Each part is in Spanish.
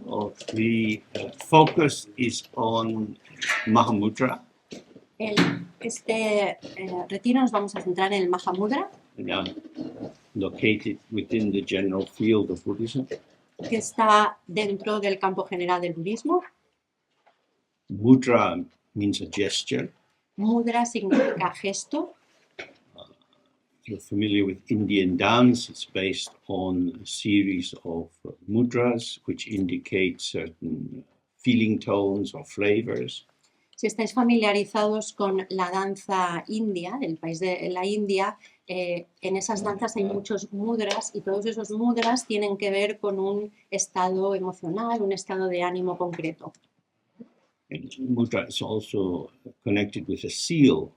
So the focus is on Mahamudra. Este retiro nos vamos a centrar en el Mahamudra, Located within the general field of Buddhism. que está dentro del campo general del budismo. Mudra means a gesture. Mudra significa gesto. If you're familiar with Indian dance, it's based on a series of mudras which indicate certain feeling tones or flavors. Si estáis familiarizados con la danza india, del país de la India, en esas danzas hay muchos mudras y todos esos mudras tienen que ver con un estado emocional, un estado de ánimo concreto. And mudra is also connected with a seal.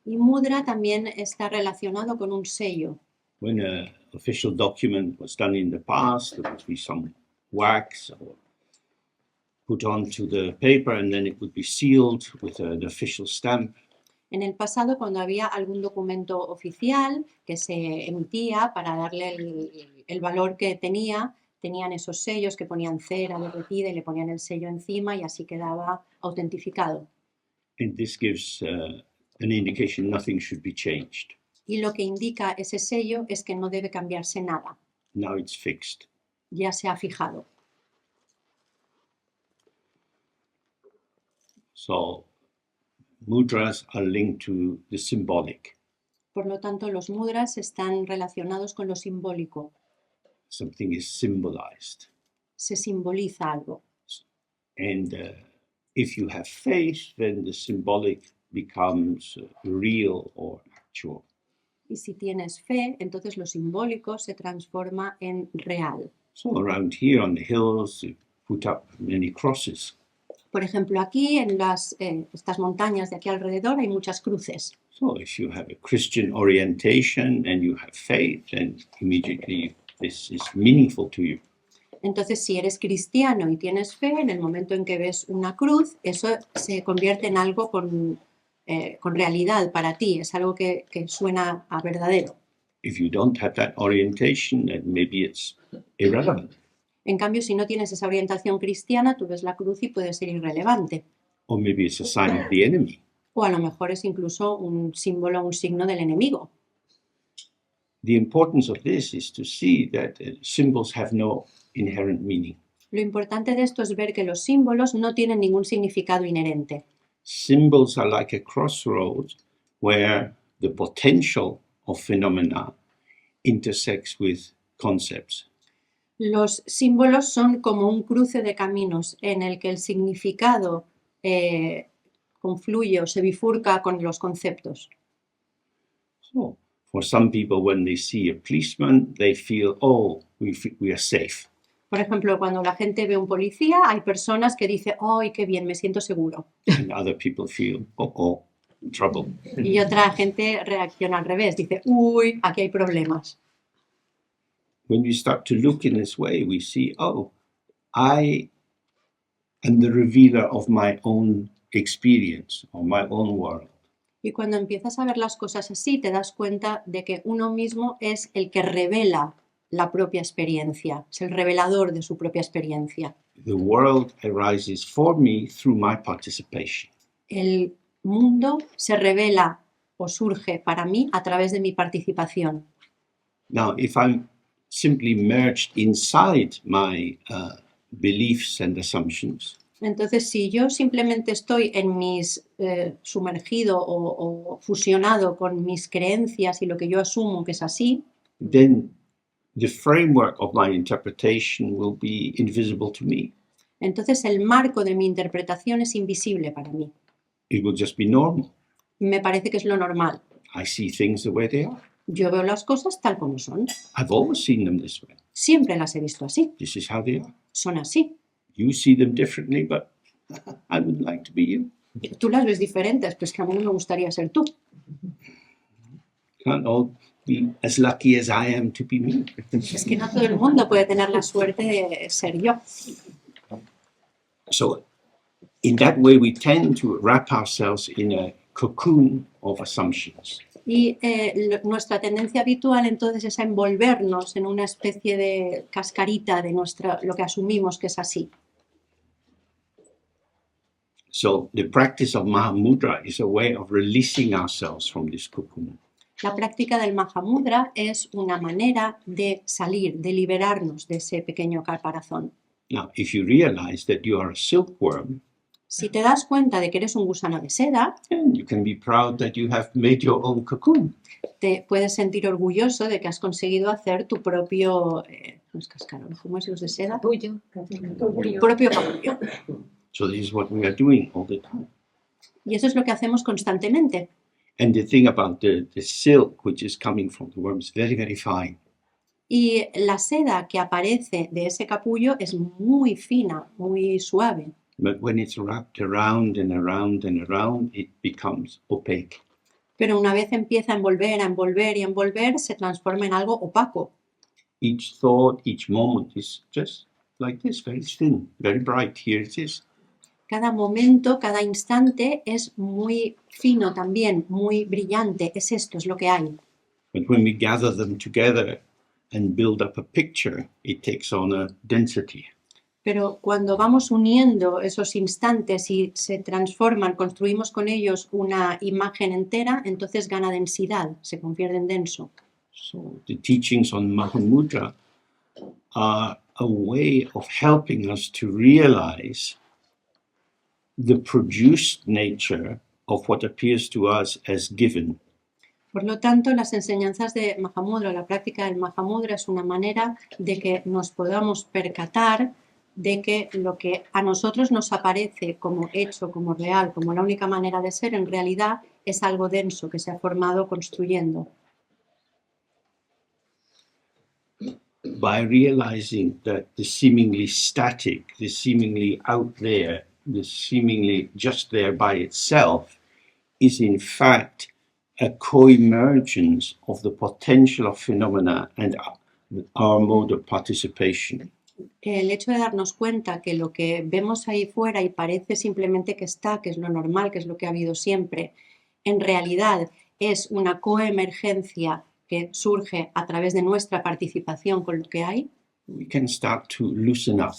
Y mudra también está relacionado con un sello. When an official document was done in the past, there would be some wax or put onto the paper, and then it would be sealed with an official stamp. En el pasado, cuando había algún documento oficial que se emitía para darle el valor que tenía, tenían esos sellos que ponían cera derretida y le ponían el sello encima y así quedaba autentificado. And this gives an indication nothing should be changed. Y lo que indica ese sello es que no debe cambiarse nada. Now it's fixed. Ya se ha fijado. So mudras are linked to the symbolic. Por lo tanto, los mudras están relacionados con lo simbólico. Something is symbolized. Se simboliza algo. And if you have faith, then the symbolic becomes real or actual. Y si tienes fe, entonces lo simbólico se transforma en real. So around here on the hills, you put up many crosses. Por ejemplo, aquí en estas montañas de aquí alrededor hay muchas cruces. So if you have a Christian orientation and you have faith, then immediately this is meaningful to you. Entonces, si eres cristiano y tienes fe, en el momento en que ves una cruz, eso se convierte en algo con realidad para ti, es algo que suena a verdadero. If you don't have that orientation, then maybe it's irrelevant. En cambio, si no tienes esa orientación cristiana, tú ves la cruz y puede ser irrelevante. Or maybe it's a sign of the enemy. O a lo mejor es incluso un símbolo, un signo del enemigo. The importance of this is to see that symbols have no inherent meaning. Lo importante de esto es ver que los símbolos no tienen ningún significado inherente. Symbols are like a crossroads where the potential of phenomena intersects with concepts. Los símbolos son como un cruce de caminos en el que el significado confluye o se bifurca con los conceptos. So, for some people, when they see a policeman, they feel, oh, we are safe. Por ejemplo, cuando la gente ve un policía, hay personas que dicen, ¡ay, qué bien, me siento seguro! And other people feel, oh, trouble. Y otra gente reacciona al revés, dice, ¡uy, aquí hay problemas! When we start to look in this way, we see, oh, I am the revealer of my own experience, or my own world. Y cuando empiezas a ver las cosas así, te das cuenta de que uno mismo es el que revela la propia experiencia, es el revelador de su propia experiencia. The world arises for me through my participation. El mundo se revela o surge para mí a través de mi participación. Now, if I'm simply merged inside my beliefs and assumptions, Entonces, si yo simplemente estoy en mis sumergido o fusionado con mis creencias y lo que yo asumo que es así, then the framework of my interpretation will be invisible to me. entonces el marco de mi interpretación es invisible para mí. It will just be normal. Me parece que es lo normal. I see things the way they are. Yo veo las cosas tal como son. I've always seen them this way. Siempre las he visto así. This is how they are. Son así. You see them differently, but I would like to be you. Tú las ves diferentes, pero es que a mí no me gustaría ser tú. Can't all be as lucky as I am to be me. Es que no todo el mundo puede tener la suerte de ser yo. So, in that way, we tend to wrap ourselves in a cocoon of assumptions. Y nuestra tendencia habitual entonces es a envolvernos en una especie de cascarita de lo que asumimos que es así. So the practice of Mahamudra is a way of releasing ourselves from this cocoon. La práctica del Mahamudra es una manera de salir, de liberarnos de ese pequeño caparazón. Now, if you realize that you are a silkworm, Si te das cuenta de que eres un gusano de seda, then you can be proud that you have made your own cocoon. te puedes sentir orgulloso de que has conseguido hacer tu propio, no es cascarón, ¿cómo es los de seda? Capullo. Tu propio capullo. So this is what we are doing all the time. Y eso es lo que hacemos constantemente. And the thing about the silk, which is coming from the worm, is very, very fine. Y la seda que aparece de ese capullo es muy fina, muy suave. But when it's wrapped around and around and around, it becomes opaque. Pero una vez empieza a envolver y envolver, se transforma en algo opaco. Each thought, each moment is just like this, very thin, very bright. Here it is. Cada momento, cada instante es muy fino también, muy brillante. Es esto, es lo que hay. But when we gather them together and build up a picture, it takes on a density. Pero cuando vamos uniendo esos instantes y se transforman, construimos con ellos una imagen entera, entonces gana densidad, se convierte en denso. So the teachings on Mahamudra are a way of helping us to realize the produced nature of what appears to us as given. Por lo tanto, las enseñanzas de Mahamudra, la práctica del Mahamudra es una manera de que nos podamos percatar de que lo que a nosotros nos aparece como hecho, como real, como la única manera de ser, en realidad es algo denso que se ha formado construyendo. By realizing that the seemingly static, the seemingly out there, the seemingly just there by itself is in fact a co-emergence of the potential of phenomena and our mode of participation. El hecho de darnos cuenta que lo que vemos ahí fuera y parece simplemente que está, que es lo normal, que es lo que ha habido siempre, en realidad es una coemergencia que surge a través de nuestra participación con lo que hay. We can start to loosen up,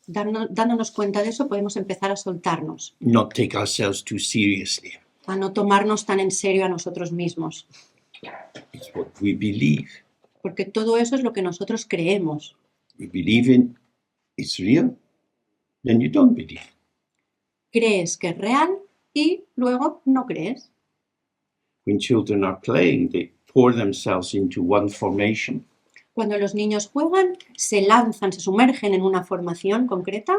Dándonos cuenta de eso, podemos empezar a soltarnos, not take ourselves too seriously. a no tomarnos tan en serio a nosotros mismos, It's what we believe. porque todo eso es lo que nosotros creemos. We believe in it's real, then you don't believe. Crees que es real y luego no crees. When children are playing, they pour themselves into one formation. Cuando los niños juegan, se lanzan, se sumergen en una formación concreta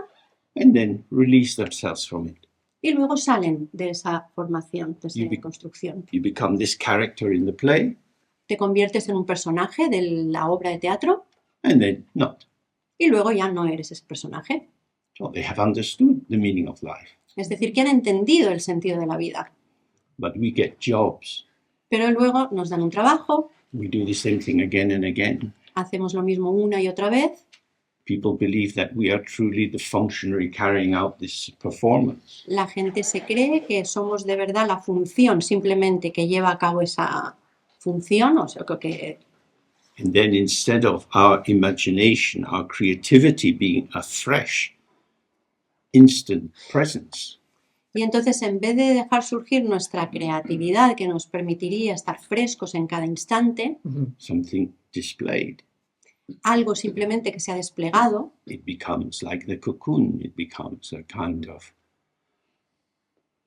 And then release themselves from it. y luego salen de esa formación, de Y- esa construcción. You become this character in the play, Te conviertes en un personaje de la obra de teatro and then not. y luego ya no eres ese personaje. So they have understood the meaning of life. Es decir, que han entendido el sentido de la vida. But we get jobs. Pero luego nos dan un trabajo, We do the same thing again and again. hacemos lo mismo una y otra vez. People believe that we are truly the functionary carrying out this performance. La gente se cree que somos de verdad la función simplemente que lleva a cabo esa función, o sea, que And then instead of our imagination, our creativity being a fresh, instant presence, y entonces en vez de dejar surgir nuestra creatividad que nos permitiría estar frescos en cada instante, something displayed, algo simplemente que se ha desplegado, it becomes like the cocoon. It becomes a kind of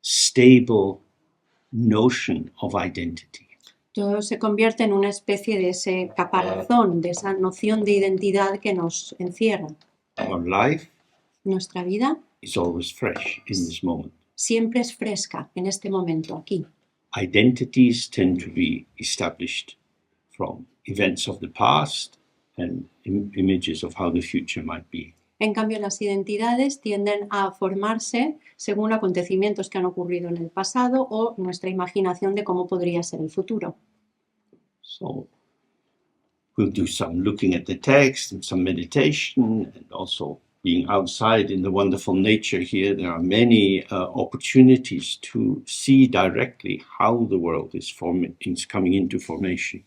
stable notion of identity. todo se convierte en una especie de ese caparazón, de esa noción de identidad que nos encierra. Our life Nuestra vida is always fresh in this moment. siempre es fresca en este momento, aquí. Identities tend to be established from events of the past and images of how the future might be. En cambio, las identidades tienden a formarse según acontecimientos que han ocurrido en el pasado o nuestra imaginación de cómo podría ser el futuro. So we'll do some looking at the text and some meditation and also being outside in the wonderful nature here, there are many opportunities to see directly how the world is coming into formation.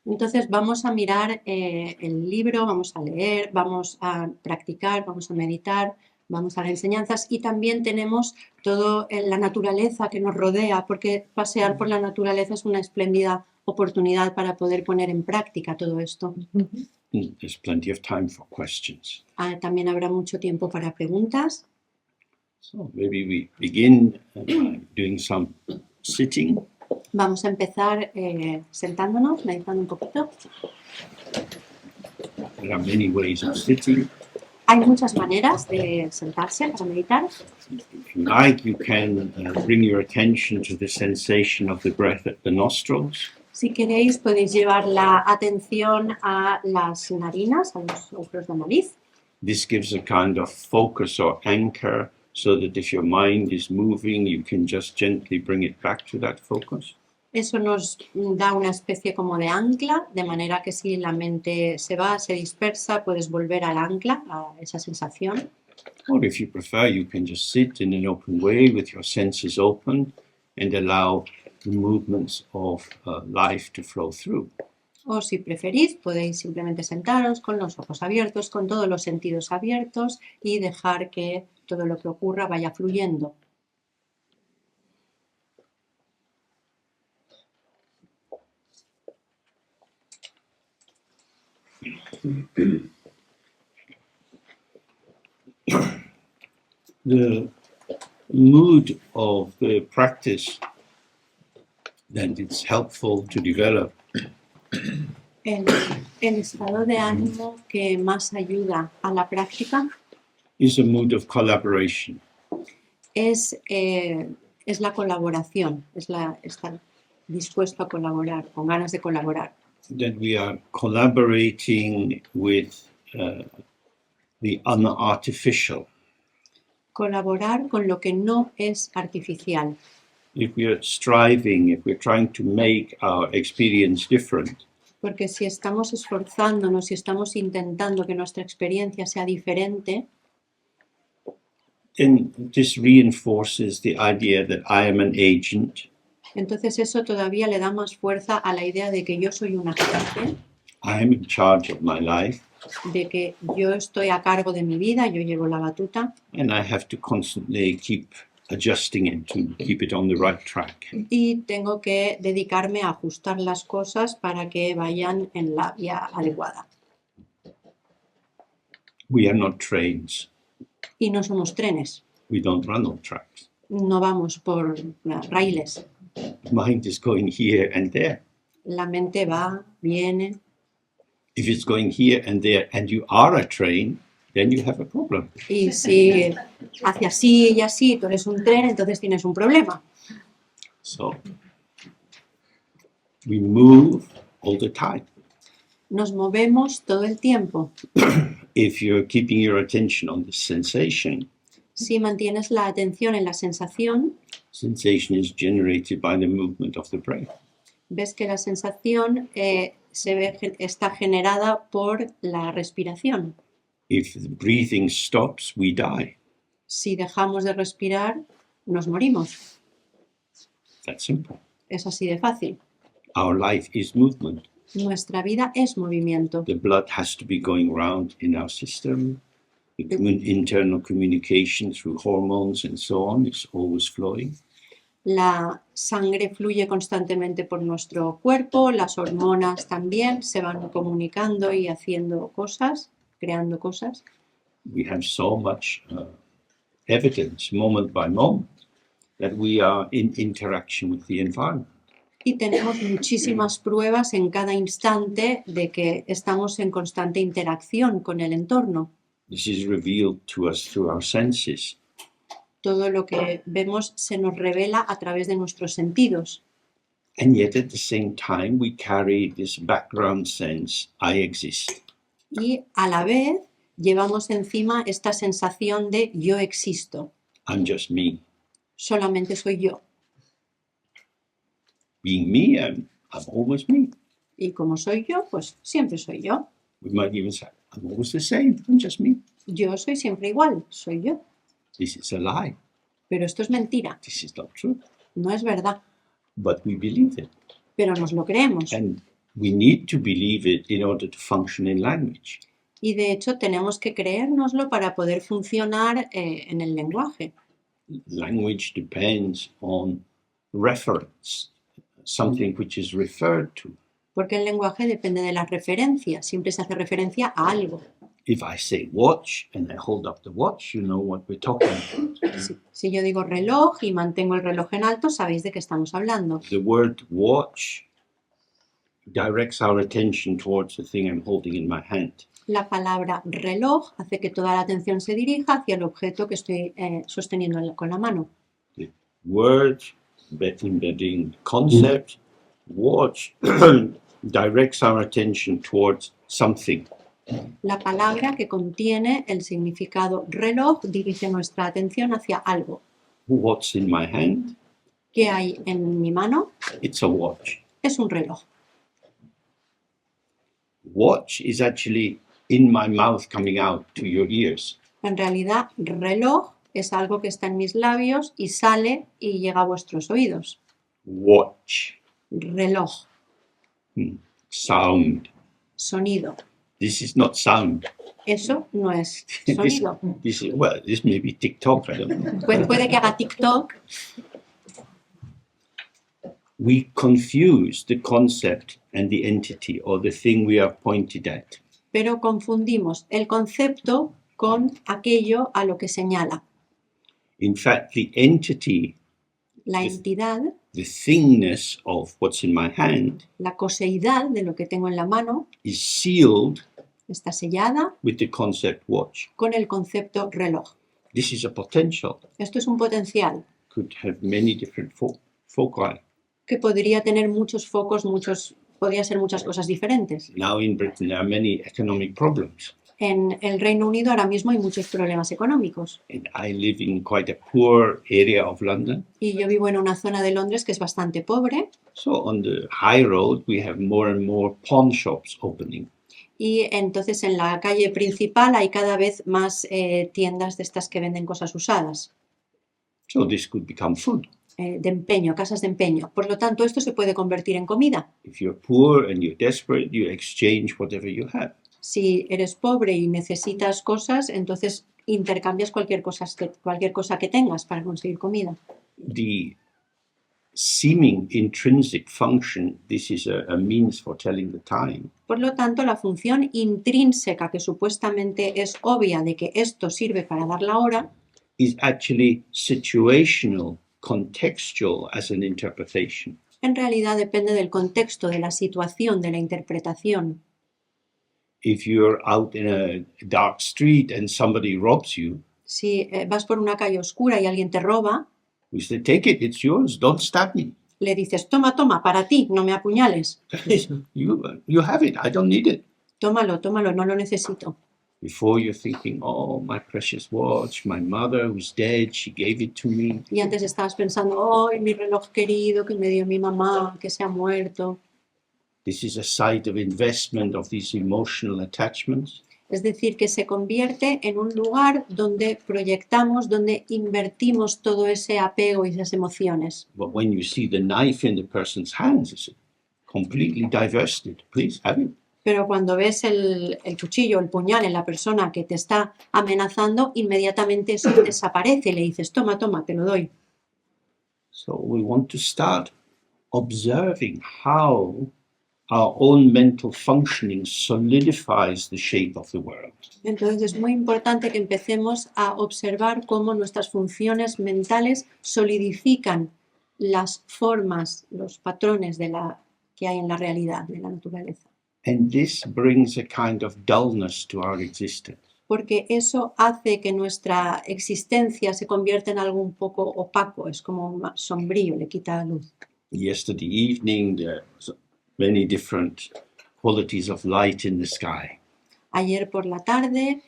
Entonces vamos a mirar el libro, vamos a leer, vamos a practicar, vamos a meditar, vamos a las enseñanzas y también tenemos toda la naturaleza que nos rodea, porque pasear por la naturaleza es una espléndida oportunidad para poder poner en práctica todo esto. There's plenty of time for questions. También habrá mucho tiempo para preguntas. So maybe we begin by doing some sitting. Vamos a empezar sentándonos, meditando un poquito. There are many ways of sitting. Hay muchas maneras de sentarse para meditar. If you like, you can bring your attention to the sensation of the breath at the nostrils. Si queréis, podéis llevar la atención a las narinas, a los ojos de nariz. This gives a kind of focus or anchor, so that if your mind is moving, you can just gently bring it back to that focus. Eso nos da una especie como de ancla, de manera que si la mente se va, se dispersa, puedes volver al ancla, a esa sensación. Or if you prefer, you can just sit in an open way with your senses open and allow the movements of life to flow through. O si preferís, podéis simplemente sentaros con los ojos abiertos, con todos los sentidos abiertos y dejar que todo lo que ocurra vaya fluyendo. The mood of the practice that it's helpful to develop El estado de ánimo que más ayuda a la práctica is a mood of collaboration. es la colaboración, estar dispuesto a colaborar, con ganas de colaborar. That we are collaborating with the unartificial. Colaborar con lo que no es artificial. If we are striving, if we're trying to make our experience different, Porque si estamos esforzándonos, si estamos intentando que nuestra experiencia sea diferente, then this reinforces the idea that I am an agent. entonces eso todavía le da más fuerza a la idea de que yo soy un agente, I am in charge of my life, de que yo estoy a cargo de mi vida, yo llevo la batuta and I have to constantly keep adjusting it to keep it on the right track. y tengo que dedicarme a ajustar las cosas para que vayan en la vía adecuada. We are not trains. Y no somos trenes, We don't run on tracks. no vamos por raíles. Mind is going here and there. La mente va, viene. If it's going here and there and you are a train, then you have a problem. Y si hace así y así, tú eres un tren, entonces tienes un problema. So we move all the time. Nos movemos todo el tiempo. If you're keeping your attention on the sensation, Si mantienes la atención en la sensación, sensation is generated by the movement of the breath. ves que la sensación está generada por la respiración. If the breathing stops, we die. Si dejamos de respirar, nos morimos. That's simple. Es así de fácil. Our life is movement. Nuestra vida es movimiento. The blood has to be going around in our system. The internal communication through hormones and so on is always flowing. La sangre fluye constantemente por nuestro cuerpo, las hormonas también se van comunicando y haciendo cosas, creando cosas. We have so much evidence, moment by moment, that we are in interaction with the environment. Y tenemos muchísimas pruebas en cada instante de que estamos en constante interacción con el entorno. This is revealed to us through our senses. Todo lo que vemos se nos revela a través de nuestros sentidos. And yet at the same time, we carry this background sense, I exist. Y a la vez llevamos encima esta sensación de yo existo, I'm just me. solamente soy yo. Being me, I'm always me. Y como soy yo, pues siempre soy yo. We might even say, I'm always the same, I'm just me. Yo soy siempre igual, soy yo. This is a lie. Pero esto es mentira, This is not true. no es verdad, But we believe it. pero nos lo creemos. And we need to believe it in order to function in language. Y de hecho tenemos que creérnoslo para poder funcionar en el lenguaje. Language depends on reference, something which is referred to. Porque el lenguaje depende de las referencias, siempre se hace referencia a algo. If I say watch and I hold up the watch, you know what we're talking about. Si yo digo reloj y mantengo el reloj en alto, sabéis de qué estamos hablando. The word watch directs our attention towards the thing I'm holding in my hand. La palabra reloj hace que toda la atención se dirija hacia el objeto que estoy sosteniendo con la mano. The word embedding concept, watch, directs our attention towards something. La palabra que contiene el significado reloj dirige nuestra atención hacia algo. What's in my hand? ¿Qué hay en mi mano? It's a watch. Es un reloj. Watch is actually in my mouth coming out to your ears. En realidad, reloj es algo que está en mis labios y sale y llega a vuestros oídos. Watch. Reloj, Sound. sonido. This is not sound. Eso no es This, sonido. this may be TikTok, I don't know. Puede que haga TikTok. We confuse the concept and the entity or the thing we are pointed at. Pero confundimos el concepto con aquello a lo que señala. In fact, the entity, La entidad, the thingness of what's in my hand, la coseidad de lo que tengo en la mano, is sealed está sellada with the concept watch. con el concepto reloj. This is a potential. Esto es un potencial Could have many different foci. que podría tener muchos focos, podría ser muchas cosas diferentes. Now in Britain there are many economic problems. En el Reino Unido ahora mismo hay muchos problemas económicos And I live in quite a poor area of London. y yo vivo en una zona de Londres que es bastante pobre So on the high road we have more and more pawn shops opening. y entonces en la calle principal hay cada vez más tiendas de estas que venden cosas usadas, So this could become food. de empeño, casas de empeño. Por lo tanto, esto se puede convertir en comida. If you're poor and you're desperate, you exchange whatever you have. Si eres pobre y necesitas cosas, entonces intercambias cualquier cosa que tengas para conseguir comida. The seeming intrinsic function, this is a means for telling the time, Por lo tanto, la función intrínseca que supuestamente es obvia de que esto sirve para dar la hora, is actually situational, contextual as an interpretation. en realidad depende del contexto, de la situación, de la interpretación. If you're out in a dark street and somebody robs you, Si vas por una calle oscura y alguien te roba, you say, take it, it's yours, don't stab me. le dices, toma, toma, para ti, no me apuñales. You have it, I don't need it. Tómalo, tómalo, no lo necesito. Before you're thinking, oh, my precious watch, my mother who's dead, she gave it to me. Y antes estabas pensando, ¡ay, mi reloj querido que me dio mi mamá, que se ha muerto! This is a site of investment of these emotional attachments. Es decir, que se convierte en un lugar donde proyectamos, donde invertimos todo ese apego y esas emociones. But when you see the knife in the person's hands, it's completely divested. Please have it. Pero cuando ves el cuchillo, el puñal en la persona que te está amenazando, inmediatamente eso desaparece. Le dices, toma, toma, te lo doy. So we want to start observing how our own mental functioning solidifies the shape of the world. Entonces es muy importante que empecemos a observar cómo nuestras funciones mentales solidifican las formas, los patrones que hay en la realidad, de la naturaleza. And this brings a kind of dullness to our existence. Porque eso hace que nuestra existencia se convierta en algo un poco opaco, es como más sombrío, le quita luz. Yesterday evening, there was many different qualities of light in the sky. Ayer por la tarde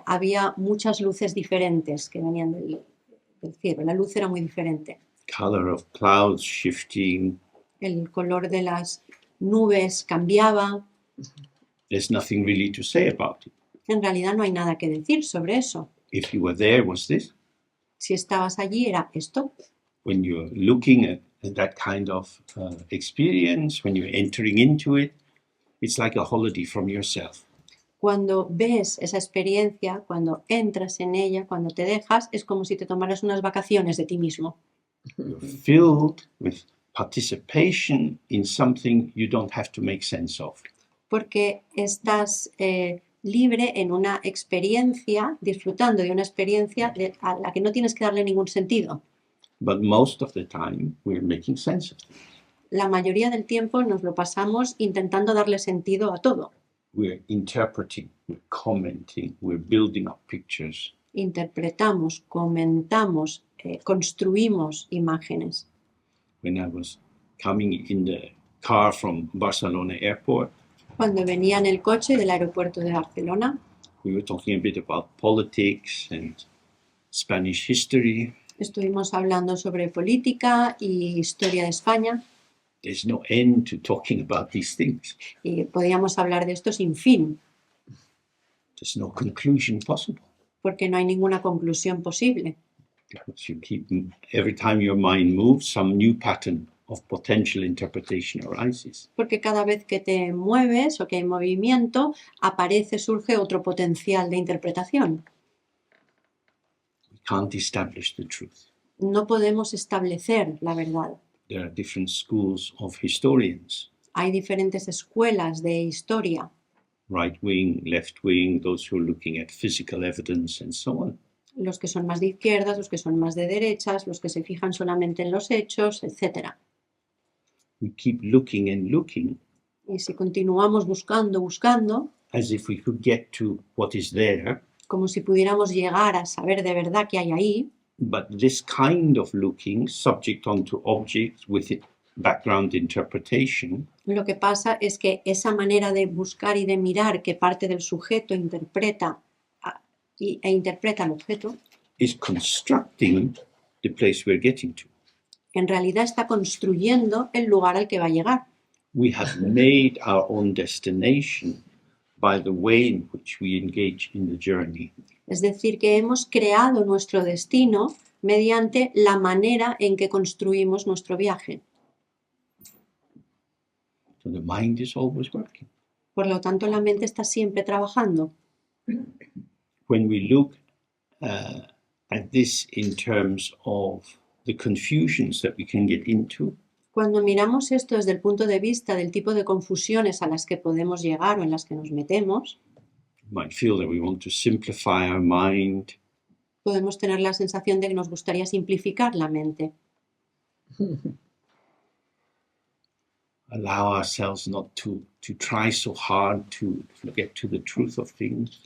había muchas luces diferentes que venían del cielo, la luz era muy diferente. Color of clouds shifting. El color de las nubes cambiaba. There's nothing really to say about it. En realidad no hay nada que decir sobre eso. If you were there, was this? Si estabas allí era esto. When you're looking at that kind of experience, when you're entering into it, it's like a holiday from yourself. Cuando ves esa experiencia, cuando entras en ella, cuando te dejas, es como si te tomaras unas vacaciones de ti mismo. You're filled with participation in something you don't have to make sense of. Porque estás libre en una experiencia, disfrutando de una experiencia a la que no tienes que darle ningún sentido. But most of the time, we're making sense of it. La mayoría del tiempo nos lo pasamos intentando darle sentido a todo. We're interpreting, we're commenting, we're building up pictures. Interpretamos, comentamos, construimos imágenes. When I was coming in the car from Barcelona airport, Cuando venía en el coche del aeropuerto de Barcelona, we were talking a bit about politics and Spanish history. estuvimos hablando sobre política y historia de España There's no end to talking about these things. y podíamos hablar de esto sin fin, There's no conclusion possible. porque no hay ninguna conclusión posible. Because you keep, every time your mind moves, some new pattern of potential interpretation arises. Porque cada vez que te mueves o que hay movimiento, surge otro potencial de interpretación. We can't establish the truth. No podemos establecer la verdad. There are different schools of historians. Hay diferentes escuelas de historia, Right wing, left wing, those who are looking at physical evidence and so on. los que son más de izquierdas, los que son más de derechas, los que se fijan solamente en los hechos, etc. We keep looking and looking Y si continuamos buscando, as if we could get to what is there, como si pudiéramos llegar a saber de verdad qué hay ahí, but this kind of looking, subject onto objects with background interpretation, lo que pasa es que esa manera de buscar y de mirar que parte del sujeto interpreta e interpreta al objeto, is constructing the place we're getting to. en realidad está construyendo el lugar al que va a llegar. We have made our own destination by the way in which we engage in the journey. Es decir, que hemos creado nuestro destino mediante la manera en que construimos nuestro viaje. So the mind is always working. Por lo tanto, la mente está siempre trabajando. When we look at this in terms of the confusions that we can get into, Cuando miramos esto desde el punto de vista del tipo de confusiones a las que podemos llegar o en las que nos metemos, you might feel that we want to simplify our mind, podemos tener la sensación de que nos gustaría simplificar la mente, allow ourselves not to try so hard to get to the truth of things.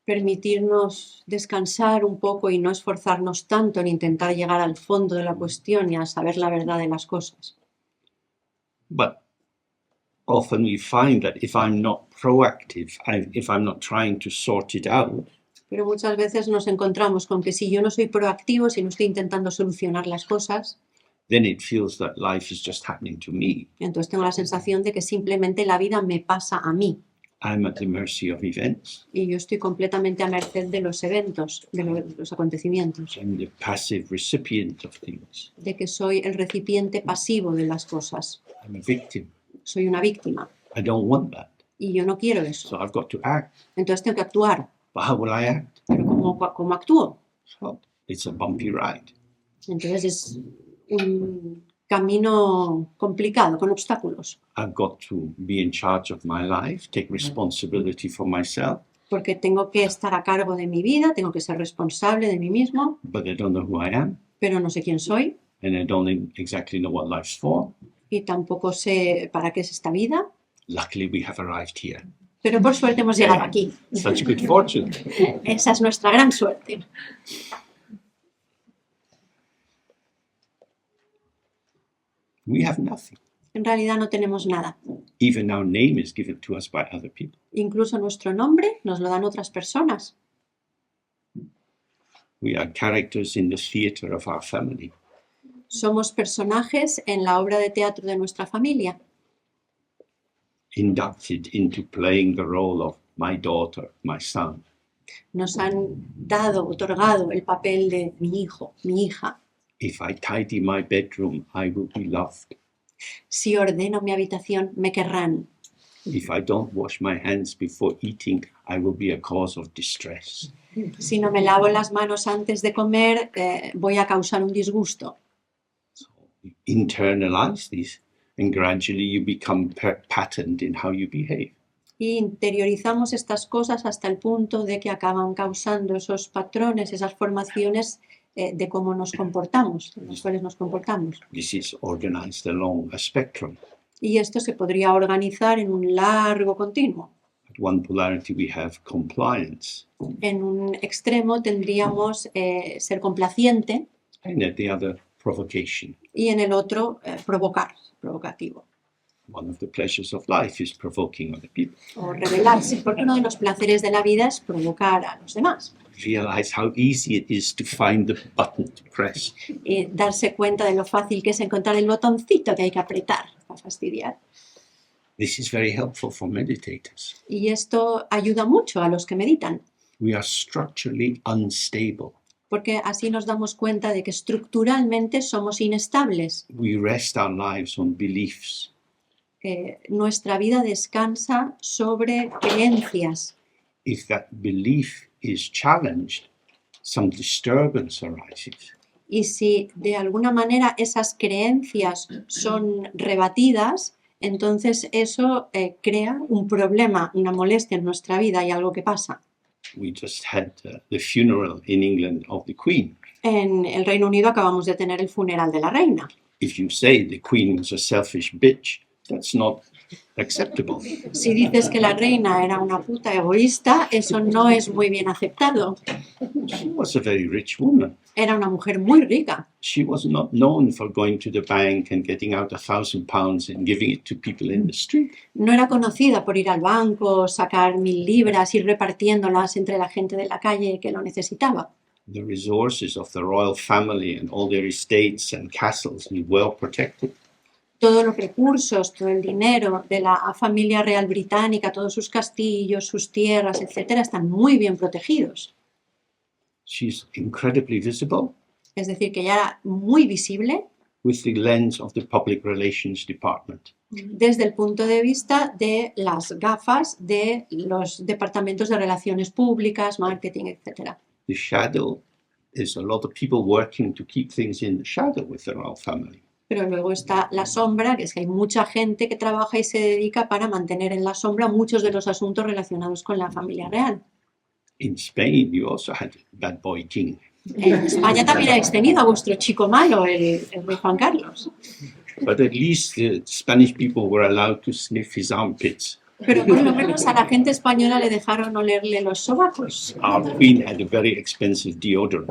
permitirnos descansar un poco y no esforzarnos tanto en intentar llegar al fondo de la cuestión y a saber la verdad de las cosas. But often we find that if I'm not proactive, if I'm not trying to sort it out, Pero muchas veces nos encontramos con que si yo no soy proactivo, si no estoy intentando solucionar las cosas, then it feels that life is just happening to me. entonces tengo la sensación de que simplemente la vida me pasa a mí I'm at the mercy of events. y yo estoy completamente a merced de los eventos, de los acontecimientos, I'm the passive recipient of things. de que soy el recipiente pasivo de las cosas, I'm a victim. soy una víctima I don't want that. y yo no quiero eso. So I've got to act. Entonces tengo que actuar, But how will I act? pero ¿cómo actúo? So it's a bumpy ride. Entonces es un camino complicado, con obstáculos, I've got to be in charge of my life, take responsibility for myself, porque tengo que estar a cargo de mi vida, tengo que ser responsable de mí mismo, but I don't know who I am, pero no sé quién soy and I don't exactly know what life's for. y tampoco sé para qué es esta vida, Luckily, we have arrived here. pero por suerte hemos llegado aquí. Such good fortune. Esa es nuestra gran suerte. We have nothing. En realidad no tenemos nada. Even our name is given to us by other people. Incluso nuestro nombre nos lo dan otras personas. We are characters in the theater of our family. Somos personajes en la obra de teatro de nuestra familia, Inducted into playing the role of my daughter, my son. Nos han dado, otorgado el papel de mi hijo, mi hija. If I tidy my bedroom, I will be loved. Si ordeno mi habitación, me querrán. If I don't wash my hands before eating, I will be a cause of distress. Si no me lavo las manos antes de comer, voy a causar un disgusto. So you internalize these, and gradually you become patterned in how you behave. Y interiorizamos estas cosas hasta el punto de que acaban causando esos patrones, esas formaciones de cómo nos comportamos, en los cuales nos comportamos. This is organized along a spectrum. Y esto se podría organizar en un largo continuo. At one polarity we have compliance, En un extremo tendríamos ser complaciente and at the other provocation. y en el otro provocar, provocativo. One of the pleasures of life is provoking other people. O rebelarse, porque uno de los placeres de la vida es provocar a los demás. Realize how easy it is to find the button to press. Y darse cuenta de lo fácil que es encontrar el botoncito que hay que apretar para fastidiar. This is very helpful for meditators. Y esto ayuda mucho a los que meditan, We are structurally unstable. porque así nos damos cuenta de que estructuralmente somos inestables. We rest our lives on beliefs. Nuestra vida descansa sobre creencias. If that belief is challenged, some disturbance arises. Y si de alguna manera esas creencias son rebatidas, entonces eso crea un problema, una molestia en nuestra vida y algo que pasa. We just had the funeral in England of the Queen. En el Reino Unido acabamos de tener el funeral de la reina. If you say the Queen was a selfish bitch, that's not acceptable. Si dices que la reina era una puta egoísta, eso no es muy bien aceptado. She was a very rich woman. Era una mujer muy rica. She was not known for going to the bank and getting out £1,000 and giving it to people in the street. No era conocida por ir al banco, sacar 1000 libras y repartiéndolas entre la gente de la calle que lo necesitaba. The resources of the royal family and all their estates and castles were well protected. Todos los recursos, todo el dinero de la familia real británica, todos sus castillos, sus tierras, etcétera, están muy bien protegidos. She's incredibly visible Es decir, que ya era muy visible with the lens of the public relations department. desde el punto de vista de las gafas de los departamentos de relaciones públicas, marketing, etcétera. The shadow is a lot of people working to keep things in the shadow with the royal family. Pero luego está la sombra, que es que hay mucha gente que trabaja y se dedica para mantener en la sombra muchos de los asuntos relacionados con la familia real. In Spain, you also had Bad Boy King. En España también habéis tenido a vuestro chico malo, el rey Juan Carlos. But at least the Spanish people were allowed to sniff his armpits. Pero por lo menos a la gente española le dejaron olerle los sobacos. Our queen had a very expensive deodorant.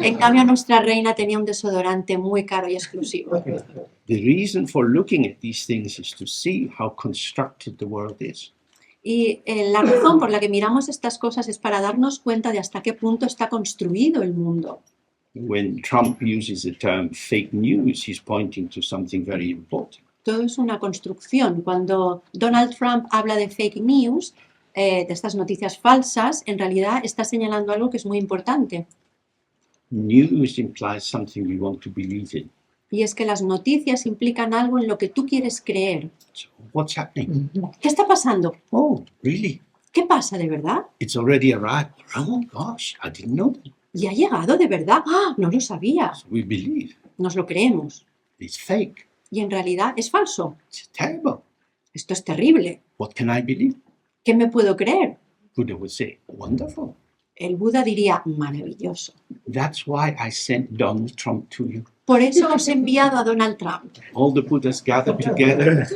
En cambio, nuestra reina tenía un desodorante muy caro y exclusivo. The reason for looking at these things is to see how constructed the world is. Y la razón por la que miramos estas cosas es para darnos cuenta de hasta qué punto está construido el mundo. When Trump uses the term fake news, he's pointing to something very important. Todo es una construcción. Cuando Donald Trump habla de fake news, de estas noticias falsas, en realidad está señalando algo que es muy importante. News implies something we want to believe in. Y es que las noticias implican algo en lo que tú quieres creer. So what's happening? ¿Qué está pasando? Oh, really? ¿Qué pasa de verdad? It's already arrived. Oh gosh, I didn't know that. ¿Y ha llegado de verdad? ¡Ah! No lo sabía. So we believe Nos lo creemos. it's fake. Y en realidad es falso. It's terrible. Esto es terrible. What can I believe? ¿Qué me puedo creer? Buddha would say, wonderful. El Buda diría, maravilloso. That's why I sent Donald Trump to you. Por eso os he enviado a Donald Trump. All the Buddhas gathered together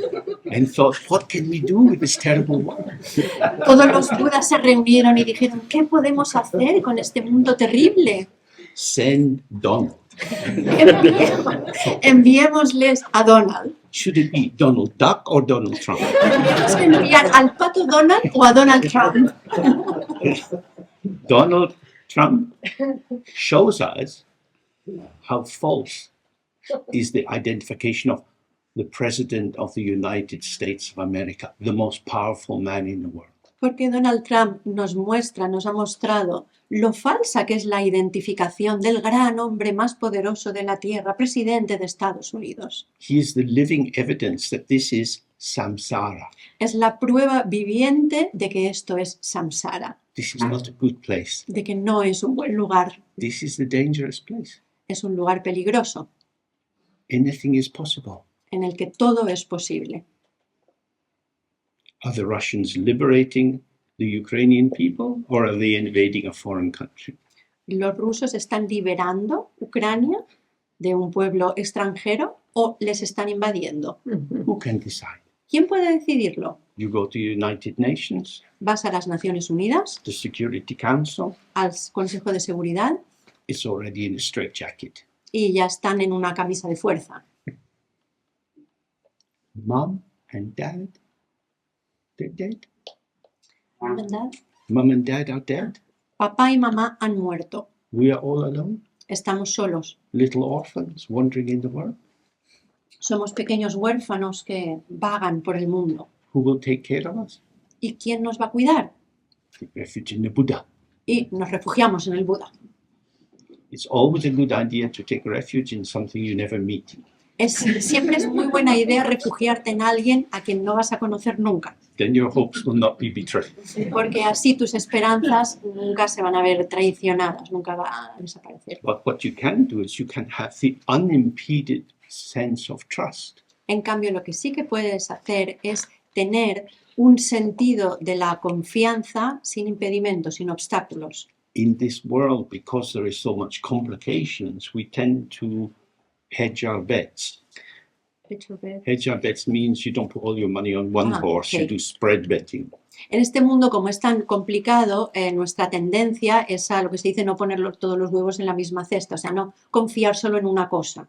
and thought, what can we do with this terrible world? Todos los Budas se reunieron y dijeron, ¿qué podemos hacer con este mundo terrible? Send Donald. Enviémosles a Donald. Should it be Donald Duck or Donald Trump? ¿Tenemos que enviar al pato Donald o a Donald Trump? Donald Trump shows us how false is the identification of the President of the United States of America, the most powerful man in the world. Porque Donald Trump nos ha mostrado lo falsa que es la identificación del gran hombre más poderoso de la Tierra, presidente de Estados Unidos. He is the living evidence that this is samsara. Es la prueba viviente de que esto es samsara, This is not a good place. de que no es un buen lugar, This is the dangerous place. es un lugar peligroso Anything is possible. en el que todo es posible. Are the Russians liberating the Ukrainian people or are they invading a foreign country? ¿Los rusos están liberando Ucrania de un pueblo extranjero o les están invadiendo? Who can decide? ¿Quién puede decidirlo? You go to the United Nations, Vas a las Naciones Unidas, the Security Council, al Consejo de Seguridad it's already in a straitjacket. y ya están en una camisa de fuerza. Mom and dad, they're dead. ¿Verdad? Mom and dad are dead. Papá y mamá han muerto. We are all alone, Estamos solos. little orphans wandering in the world. Somos pequeños huérfanos que vagan por el mundo. Who will take care of us? ¿Y quién nos va a cuidar? Take refuge in the Buddha. Y nos refugiamos en el Buda. It's always a good idea to take refuge in something you never meet. Siempre es muy buena idea refugiarte en alguien a quien no vas a conocer nunca, Then your hopes will not be betrayed. porque así tus esperanzas nunca se van a ver traicionadas, nunca van a desaparecer. But what you can do is you can have the unimpeded sense of trust. En cambio, lo que sí que puedes hacer es tener un sentido de la confianza sin impedimentos, sin obstáculos. In this world, because there is so much complications, we tend to hedge our bets. Hedge our bets means you don't put all your money on one horse, okay. you do spread betting. En este mundo, como es tan complicado, nuestra tendencia es a lo que se dice no poner todos los huevos en la misma cesta, o sea, no confiar solo en una cosa.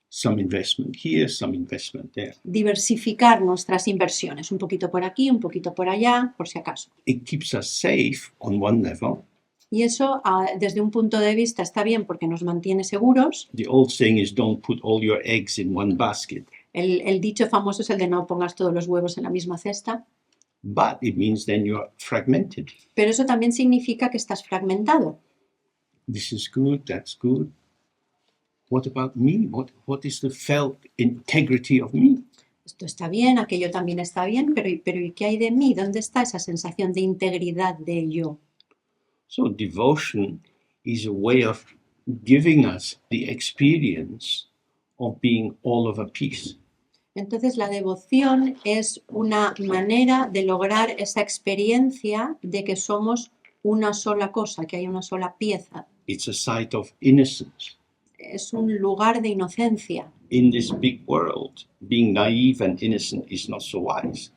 Some investment here, some investment there. Diversificar nuestras inversiones, un poquito por aquí, un poquito por allá, por si acaso. It keeps us safe on one level. Y eso, desde un punto de vista, está bien porque nos mantiene seguros. The old saying is don't put all your eggs in one basket. El dicho famoso es el de no pongas todos los huevos en la misma cesta. But it means then you're fragmented. Pero eso también significa que estás fragmentado. This is good, that's good. What about me? What is the felt integrity of me? Esto está bien, aquello también está bien, pero ¿y qué hay de mí? ¿Dónde está esa sensación de integridad de yo? So devotion is a way of giving us the experience of being all of a piece. Entonces la devoción es una manera de lograr esa experiencia de que somos una sola cosa, que hay una sola pieza. It's a site of innocence. Es un lugar de inocencia. In this big world, being naive and innocent is not so wise.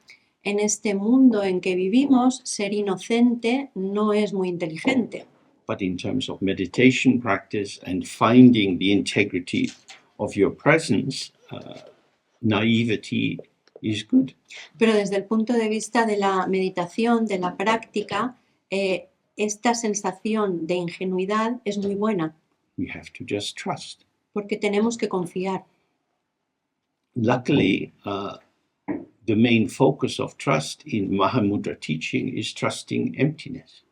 En este mundo en que vivimos, ser inocente no es muy inteligente. But in terms of meditation practice and finding the integrity of your presence, naivety is good. Pero desde el punto de vista de la meditación, de la práctica, esta sensación de ingenuidad es muy buena, We have to just trust. porque tenemos que confiar. Luckily, the main focus of trust in Mahamudra teaching is trusting emptiness.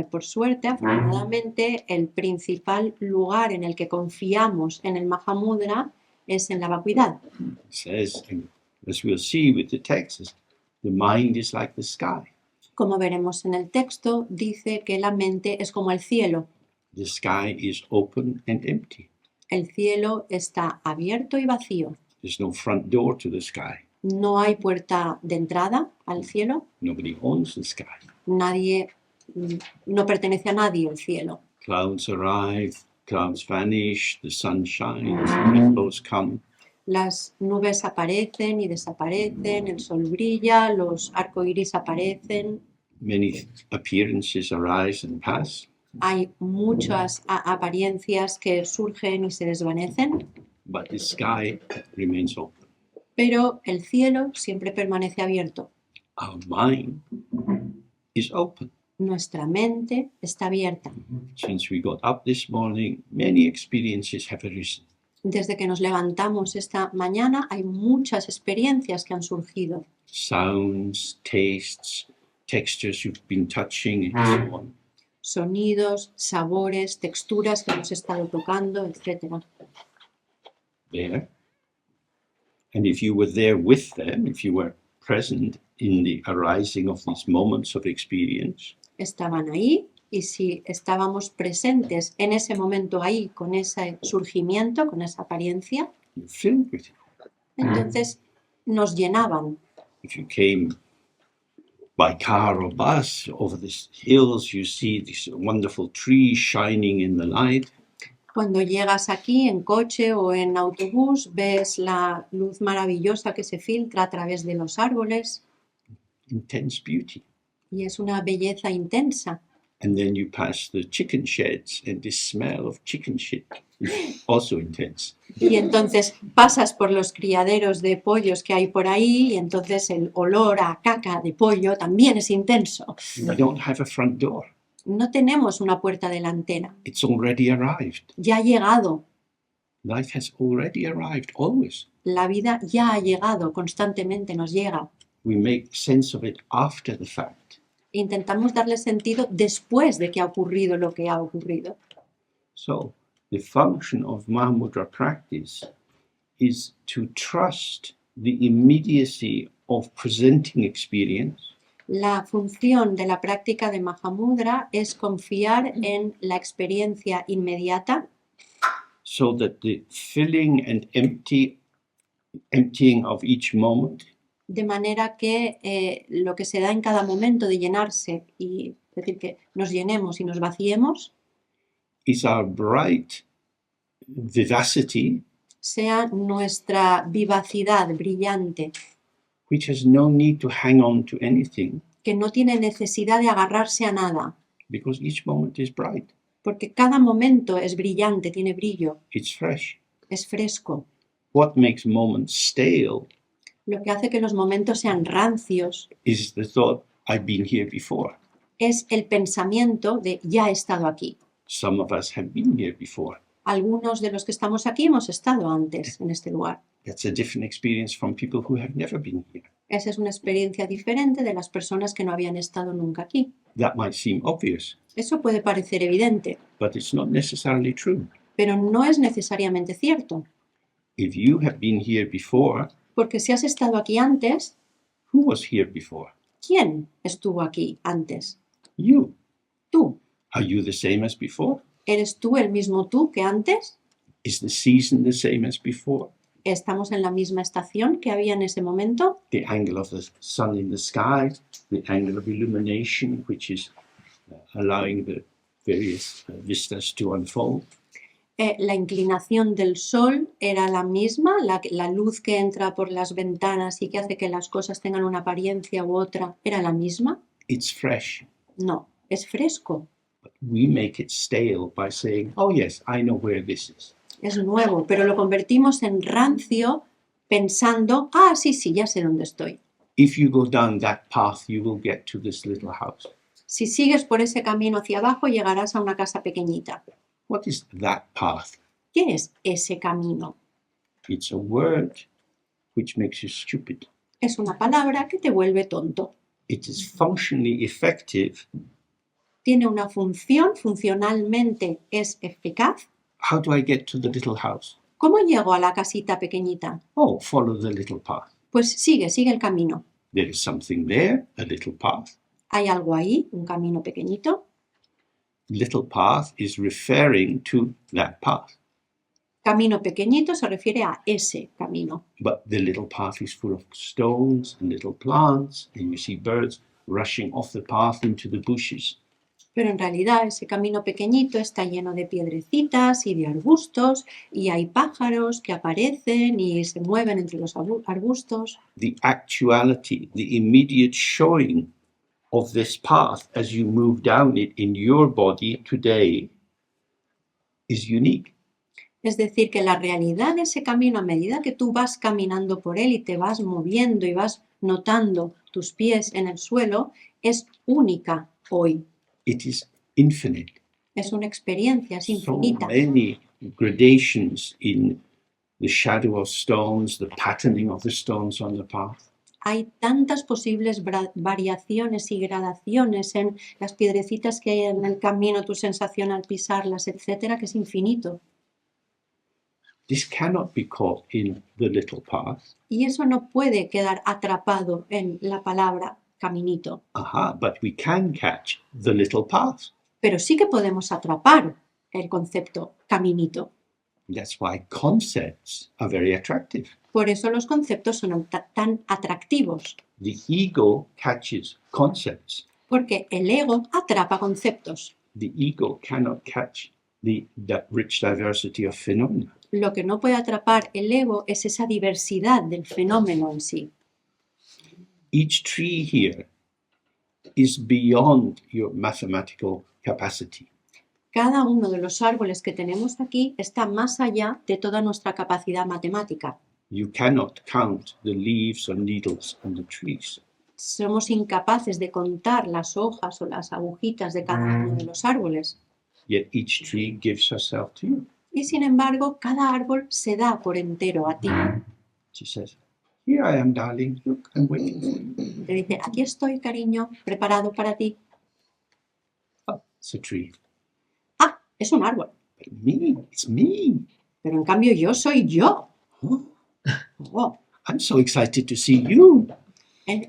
Por suerte, afortunadamente, el principal lugar en el que confiamos en el Mahamudra es en la vacuidad. It says, as we'll see with the texts, the mind is like the sky. Como veremos en el texto, dice que la mente es como el cielo. The sky is open and empty. El cielo está abierto y vacío. There's no front door to the sky. No hay puerta de entrada al cielo. Nobody owns the sky. No pertenece a nadie el cielo. Clouds arrive, clouds vanish, the sun shines, the rainbows come. Las nubes aparecen y desaparecen, el sol brilla, los arcoíris aparecen. Many appearances arise and pass. Hay muchas apariencias que surgen y se desvanecen, But the sky remains open. pero el cielo siempre permanece abierto. Our mind is open. Nuestra mente está abierta. Since we got up this morning, many experiences have arisen. Desde que nos levantamos esta mañana hay muchas experiencias que han surgido. Sounds, tastes, textures you've been touching, and so on. Sonidos, sabores, texturas que hemos estado tocando, etc. There. And if you were there with them, if you were present in the arising of these moments of experience, Estaban ahí, y si estábamos presentes en ese momento ahí, con ese surgimiento, con esa apariencia, you're filled with it. entonces nos llenaban. If you came by car or bus over these hills, you see these wonderful trees shining in the light. Cuando llegas aquí en coche o en autobús, ves la luz maravillosa que se filtra a través de los árboles Intense beauty. y es una belleza intensa. And then you pass the chicken sheds, and this smell of chicken shit is also intense. Y entonces pasas por los criaderos de pollos que hay por ahí y entonces el olor a caca de pollo también es intenso. We don't have a front door. No tenemos una puerta delantera. It's already arrived. Ya ha llegado. Life has already arrived, always. La vida ya ha llegado, constantemente nos llega. We make sense of it after the fact. Intentamos darle sentido después de que ha ocurrido lo que ha ocurrido. So, the function of Mahamudra practice is to trust the immediacy of presenting experience. La función de la práctica de Mahamudra es confiar en la experiencia inmediata, So that the filling and emptying of each moment de manera que lo que se da en cada momento de llenarse, y es decir, que nos llenemos y nos vaciemos, is our bright vivacity, sea nuestra vivacidad brillante, which has no need to hang on to anything, que no tiene necesidad de agarrarse a nada, because each moment is bright, porque cada momento es brillante, tiene brillo, it's fresh. es fresco. What makes moments stale Lo que hace que los momentos sean rancios is the thought, I've been here before. es el pensamiento de ya he estado aquí. Some of us have been here before. Algunos de los que estamos aquí hemos estado antes en este lugar. That's a different experience from people who have never been here. Esa es una experiencia diferente de las personas que no habían estado nunca aquí. That might seem obvious, Eso puede parecer evidente, but it's not necessarily true. pero no es necesariamente cierto, If you have been here before, porque si has estado aquí antes, who was here before? ¿quién estuvo aquí antes? You. Tú. Are you the same as before? ¿Eres tú el mismo tú que antes? Is the season the same as before? ¿Estamos en la misma estación que había en ese momento? The angle of the sun in the sky, the angle of illumination, which is allowing the various vistas to unfold. La inclinación del sol era la misma, la luz que entra por las ventanas y que hace que las cosas tengan una apariencia u otra, ¿era la misma? It's fresh. No, es fresco, But we make it stale by saying, oh yes, I know where this is. es nuevo, pero lo convertimos en rancio pensando, sí, ya sé dónde estoy. If you go down that path, you will get to this little house. Si sigues por ese camino hacia abajo, llegarás a una casa pequeñita. What is that path? ¿Qué es ese camino? It's a word which makes you stupid. Es una palabra que te vuelve tonto. It is functionally effective. Tiene una función, funcionalmente es eficaz. How do I get to the little house? ¿Cómo llego a la casita pequeñita? Oh, follow the little path. Pues sigue el camino. There is something there, a little path. Hay algo ahí, un camino pequeñito. Little path is referring to that path. Camino pequeñito se refiere a ese camino. But the little path is full of stones and little plants, and you see birds rushing off the path into the bushes. Pero en realidad ese camino pequeñito está lleno de piedrecitas y de arbustos y hay pájaros que aparecen y se mueven entre los arbustos. The actuality, the immediate showing of this path as you move down it in your body today is unique. Es decir, que la realidad de ese camino, a medida que tú vas caminando por él y te vas moviendo y vas notando tus pies en el suelo, es única hoy. It is infinite. Es una experiencia, es So infinita. many gradations in the shadow of stones, the patterning of the stones on the path. Hay tantas posibles variaciones y gradaciones en las piedrecitas que hay en el camino, tu sensación al pisarlas, etcétera, que es infinito. This cannot be caught in the little path. Y eso no puede quedar atrapado en la palabra caminito. But we can catch the little path. Pero sí que podemos atrapar el concepto caminito. That's why concepts are very attractive. Por eso los conceptos son tan atractivos. The ego catches concepts. Porque el ego atrapa conceptos. The ego cannot catch the rich diversity of phenomena. Lo que no puede atrapar el ego es esa diversidad del fenómeno en sí. Each tree here is beyond your mathematical capacity. Cada uno de los árboles que tenemos aquí está más allá de toda nuestra capacidad matemática. You cannot count the leaves or needles on the trees. Somos incapaces de contar las hojas o las agujitas de cada uno de los árboles. Yet each tree gives herself to you. Y sin embargo, cada árbol se da por entero a ti. She says, "Here I am, darling. Look, I'm waiting for you." Te dice, aquí estoy, cariño, preparado para ti. Oh, it's a tree. Ah, es un árbol. But me, it's me. Pero en cambio yo soy yo. Oh, Oh, I'm so excited to see you.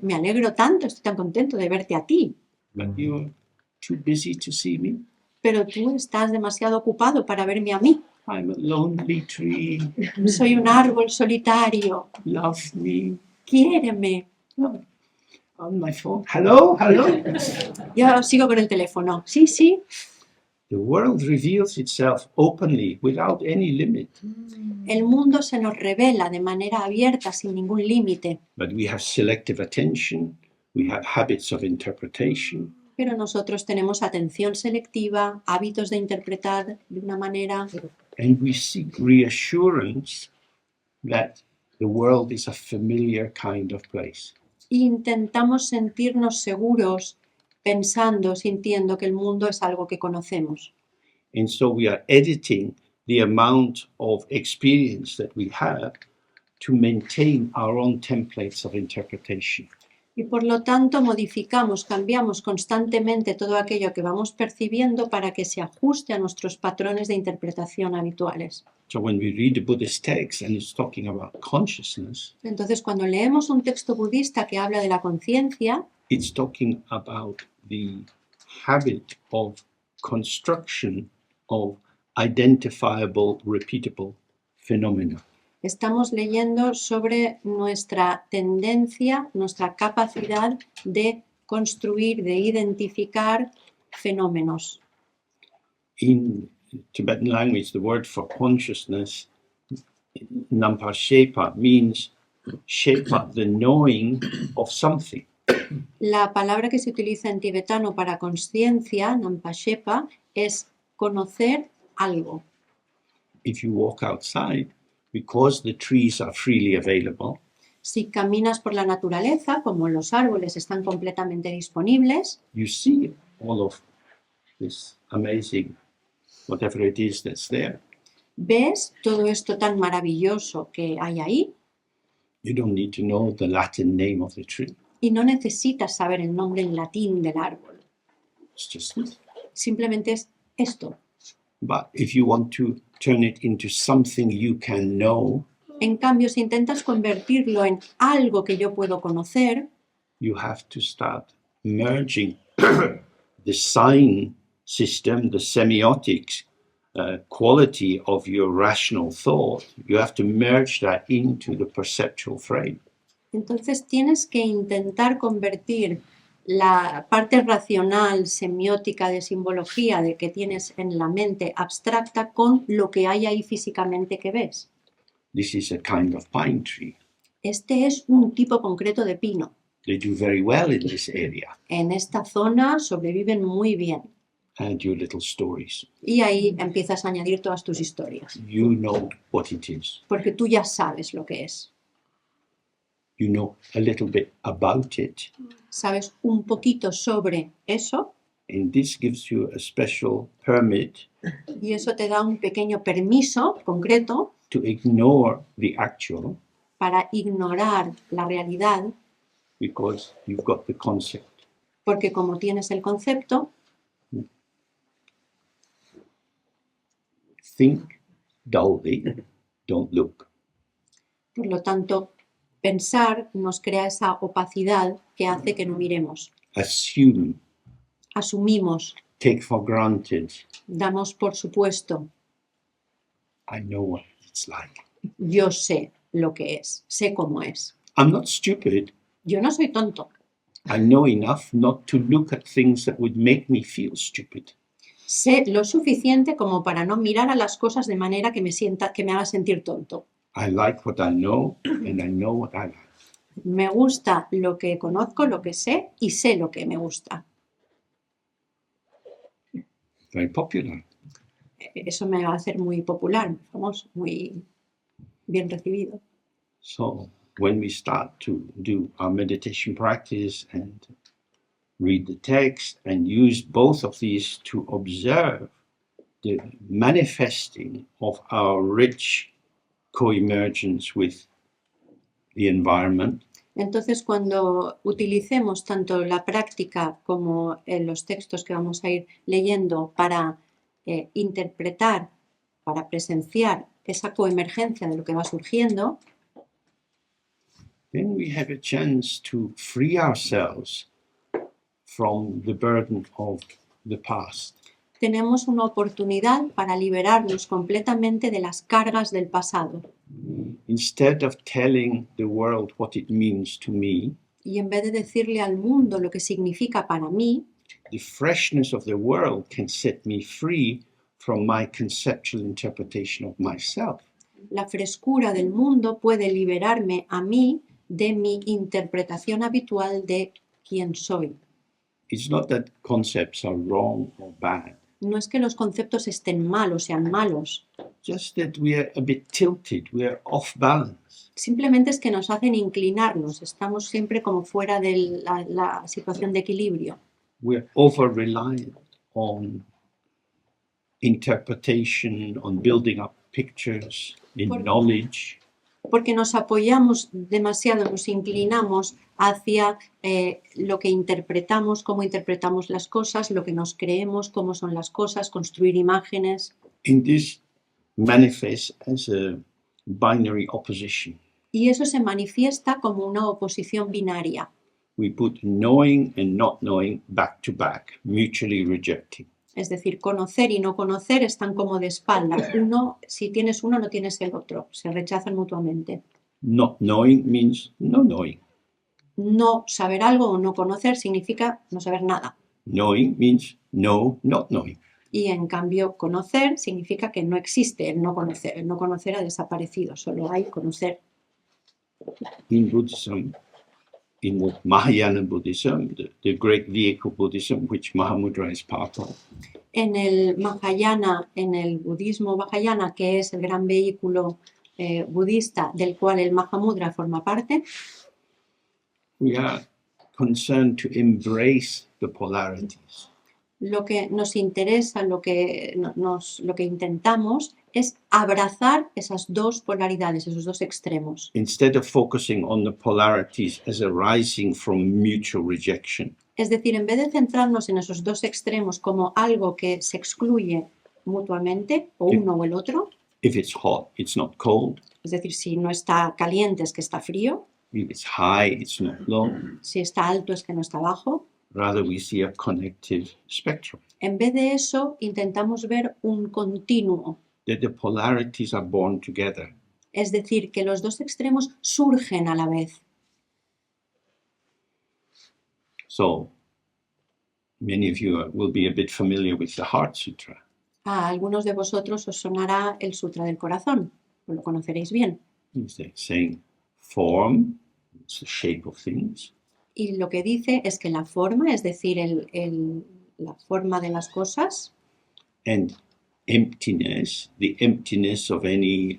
me alegro tanto, estoy tan contento de verte a ti. But you're too busy to see me. Pero tú estás demasiado ocupado para verme a mí. I'm a lonely tree. Soy un árbol solitario. Love me. Quiéreme. Oh, on my phone. Hello, hello. Yo sigo con el teléfono. Sí, sí. The world reveals itself openly, without any limit. El mundo se nos revela de manera abierta, sin ningún límite. But we have selective attention. We have habits of interpretation. Pero nosotros tenemos atención selectiva, hábitos de interpretar de una manera. And we seek reassurance that the world is a familiar kind of place. Intentamos sentirnos seguros, pensando, sintiendo que el mundo es algo que conocemos. And so we are editing the amount of experience that we have to maintain our own templates of interpretation. Y por lo tanto modificamos, cambiamos constantemente todo aquello que vamos percibiendo para que se ajuste a nuestros patrones de interpretación habituales. So when we read the Buddhist text and it's talking about consciousness, Entonces, cuando leemos un texto budista que habla de la conciencia, it's talking about the habit of construction of identifiable, repeatable phenomena. estamos leyendo sobre nuestra tendencia, nuestra capacidad de construir, de identificar fenómenos. In Tibetan language, the word for consciousness, nampa shepa, means shepa, the knowing of something. La palabra que se utiliza en tibetano para conciencia, nampashepa, es conocer algo. If you walk outside, because the trees are freely available, Si caminas por la naturaleza, como los árboles están completamente disponibles, you see all of this amazing, whatever it is that's there. ves todo esto tan maravilloso que hay ahí You don't need to know the Latin name of the tree. y no necesitas saber el nombre en latín del árbol. It's just this. Simplemente es esto. But if you want to turn it into something you can know, En cambio, si intentas convertirlo en algo que yo puedo conocer, you have to start merging the sign system, the semiotics quality of your rational thought. You have to merge that into the perceptual frame. entonces tienes que intentar convertir la parte racional, semiótica, de simbología de que tienes en la mente abstracta con lo que hay ahí físicamente que ves. This is a kind of pine tree. Este es un tipo concreto de pino. They do very well in this area. En esta zona sobreviven muy bien. Add your little stories. Y ahí empiezas a añadir todas tus historias. You know what it is. Porque tú ya sabes lo que es. You know a little bit about it. Sabes un poquito sobre eso And this gives you a special permit y eso te da un pequeño permiso concreto to ignore the actual para ignorar la realidad because you've got the concept. Porque como tienes el concepto, Think dully, don't look. por lo tanto, pensar nos crea esa opacidad que hace que no miremos. Assume, Asumimos, take for granted. damos por supuesto, I know what it's like. yo sé lo que es, sé cómo es. I'm not stupid. Yo no soy tonto. I know enough not to look at things that would make me feel stupid. Sé lo suficiente como para no mirar a las cosas de manera que me haga sentir tonto. I like what I know, and I know what I like. Me gusta lo que conozco, lo que sé, y sé lo que me gusta. Very popular. Eso me va a hacer muy popular, famoso, muy bien recibido. So when we start to do our meditation practice and read the text and use both of these to observe the manifesting of our rich co-emergence with the environment, Entonces, cuando utilicemos tanto la práctica como los textos que vamos a ir leyendo para interpretar, para presenciar esa coemergencia de lo que va surgiendo, then we have a chance to free ourselves from the burden of the past. tenemos una oportunidad para liberarnos completamente de las cargas del pasado. Instead of telling the world what it means to me, Y en vez de decirle al mundo lo que significa para mí, the freshness of the world can set me free from my conceptual interpretation of myself. la frescura del mundo puede liberarme a mí de mi interpretación habitual de quién soy. It's not that concepts are wrong or bad, No es que los conceptos estén malos, sean malos. just that we are a bit tilted, we are off balance. Simplemente es que nos hacen inclinarnos. Estamos siempre como fuera de la situación de equilibrio. We're over reliant on interpretation, on building up pictures, in knowledge. Porque nos apoyamos demasiado, nos inclinamos hacia lo que interpretamos, cómo interpretamos las cosas, lo que nos creemos, cómo son las cosas, construir imágenes. And this manifests as a binary opposition. Y eso se manifiesta como una oposición binaria. We put knowing and not knowing back to back, mutually rejecting. Es decir, conocer y no conocer están como de espaldas. Uno, si tienes uno, no tienes el otro. Se rechazan mutuamente. Not knowing means no knowing. No saber algo o no conocer significa no saber nada. Knowing means no, not knowing. Y en cambio, conocer significa que no existe el no conocer. El no conocer ha desaparecido, solo hay conocer. In Buddhism, in the Mahayana Buddhism, the great vehicle Buddhism, which Mahamudra is part of, En el Mahayana, en el budismo Mahayana, que es el gran vehículo budista del cual el Mahamudra forma parte, we are concerned to embrace the polarities. lo que nos interesa, lo que intentamos es abrazar esas dos polaridades, esos dos extremos. Instead of focusing on the polarities as arising from mutual rejection, Es decir, en vez de centrarnos en esos dos extremos como algo que se excluye mutuamente, o uno o el otro, if it's hot, it's not cold. es decir, si no está caliente es que está frío, If it's high, it's not low. si está alto es que no está bajo. Rather, we see a connective spectrum. En vez de eso, intentamos ver un continuo, That the polarities are born together. es decir, que los dos extremos surgen a la vez. So, many of you will be a bit familiar with the Heart Sutra. A algunos de vosotros os sonará el Sutra del Corazón, lo conoceréis bien. It's saying form, it's the shape of things, Y lo que dice es que la forma, es decir, la forma de las cosas, and emptiness, the emptiness of any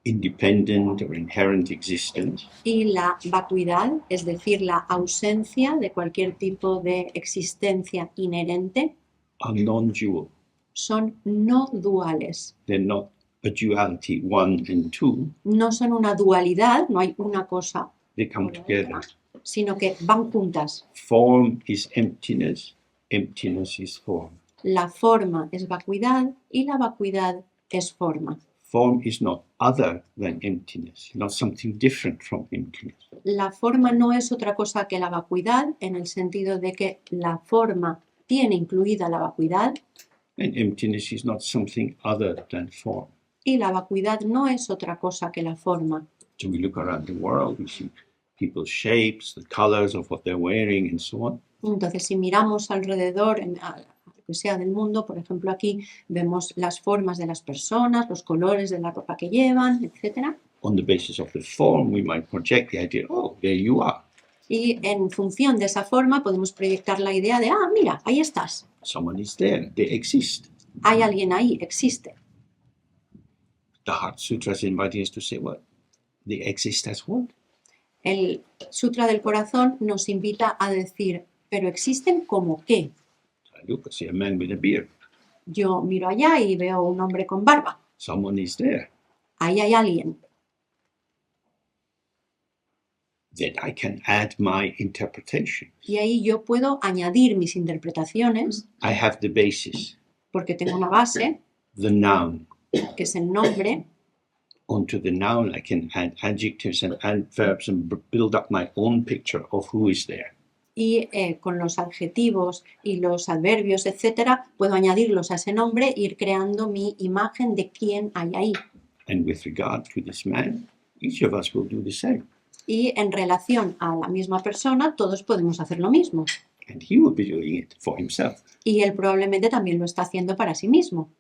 independent or inherent existence, y la vacuidad, es decir, la ausencia de cualquier tipo de existencia inherente, are non-dual. son no duales. They're not a duality, one and two. No son una dualidad, no hay una cosa. They come o la together. otra, sino que van juntas. Form is emptiness, emptiness is form. La forma es vacuidad y la vacuidad es forma. Form is not other than emptiness, not something different from emptiness. La forma no es otra cosa que la vacuidad, en el sentido de que la forma tiene incluida la vacuidad And emptiness is not something other than form. y la vacuidad no es otra cosa que la forma. So we look around the world, we see people's shapes, the colors of what they're wearing, and so on. Entonces, si miramos alrededor, a lo que sea del mundo, por ejemplo, aquí vemos las formas de las personas, los colores de la ropa que llevan, etc. On the basis of the form, we might project the idea, oh, there you are. Y en función de esa forma podemos proyectar la idea de, ah, mira, ahí estás. Someone is there, they exist. Hay alguien ahí, existe. The Heart Sutra is inviting us to say, what? They exist as what? El Sutra del Corazón nos invita a decir, pero existen como qué. I look, I see a man with a beard. Yo miro allá y veo un hombre con barba. Someone is there. Ahí hay alguien. Then I can add my interpretation. Y ahí yo puedo añadir mis interpretaciones, I have the basis, porque tengo una base, the noun. que es el nombre. Onto the noun, I can add adjectives and adverbs and build up my own picture of who is there. Y con los adjetivos y los adverbios, etcétera, puedo añadirlos a ese nombre e ir creando mi imagen de quién hay ahí. And with regard to this man, each of us will do the same. Y en relación a la misma persona, todos podemos hacer lo mismo. And he will be doing it for himself. Y él probablemente también lo está haciendo para sí mismo.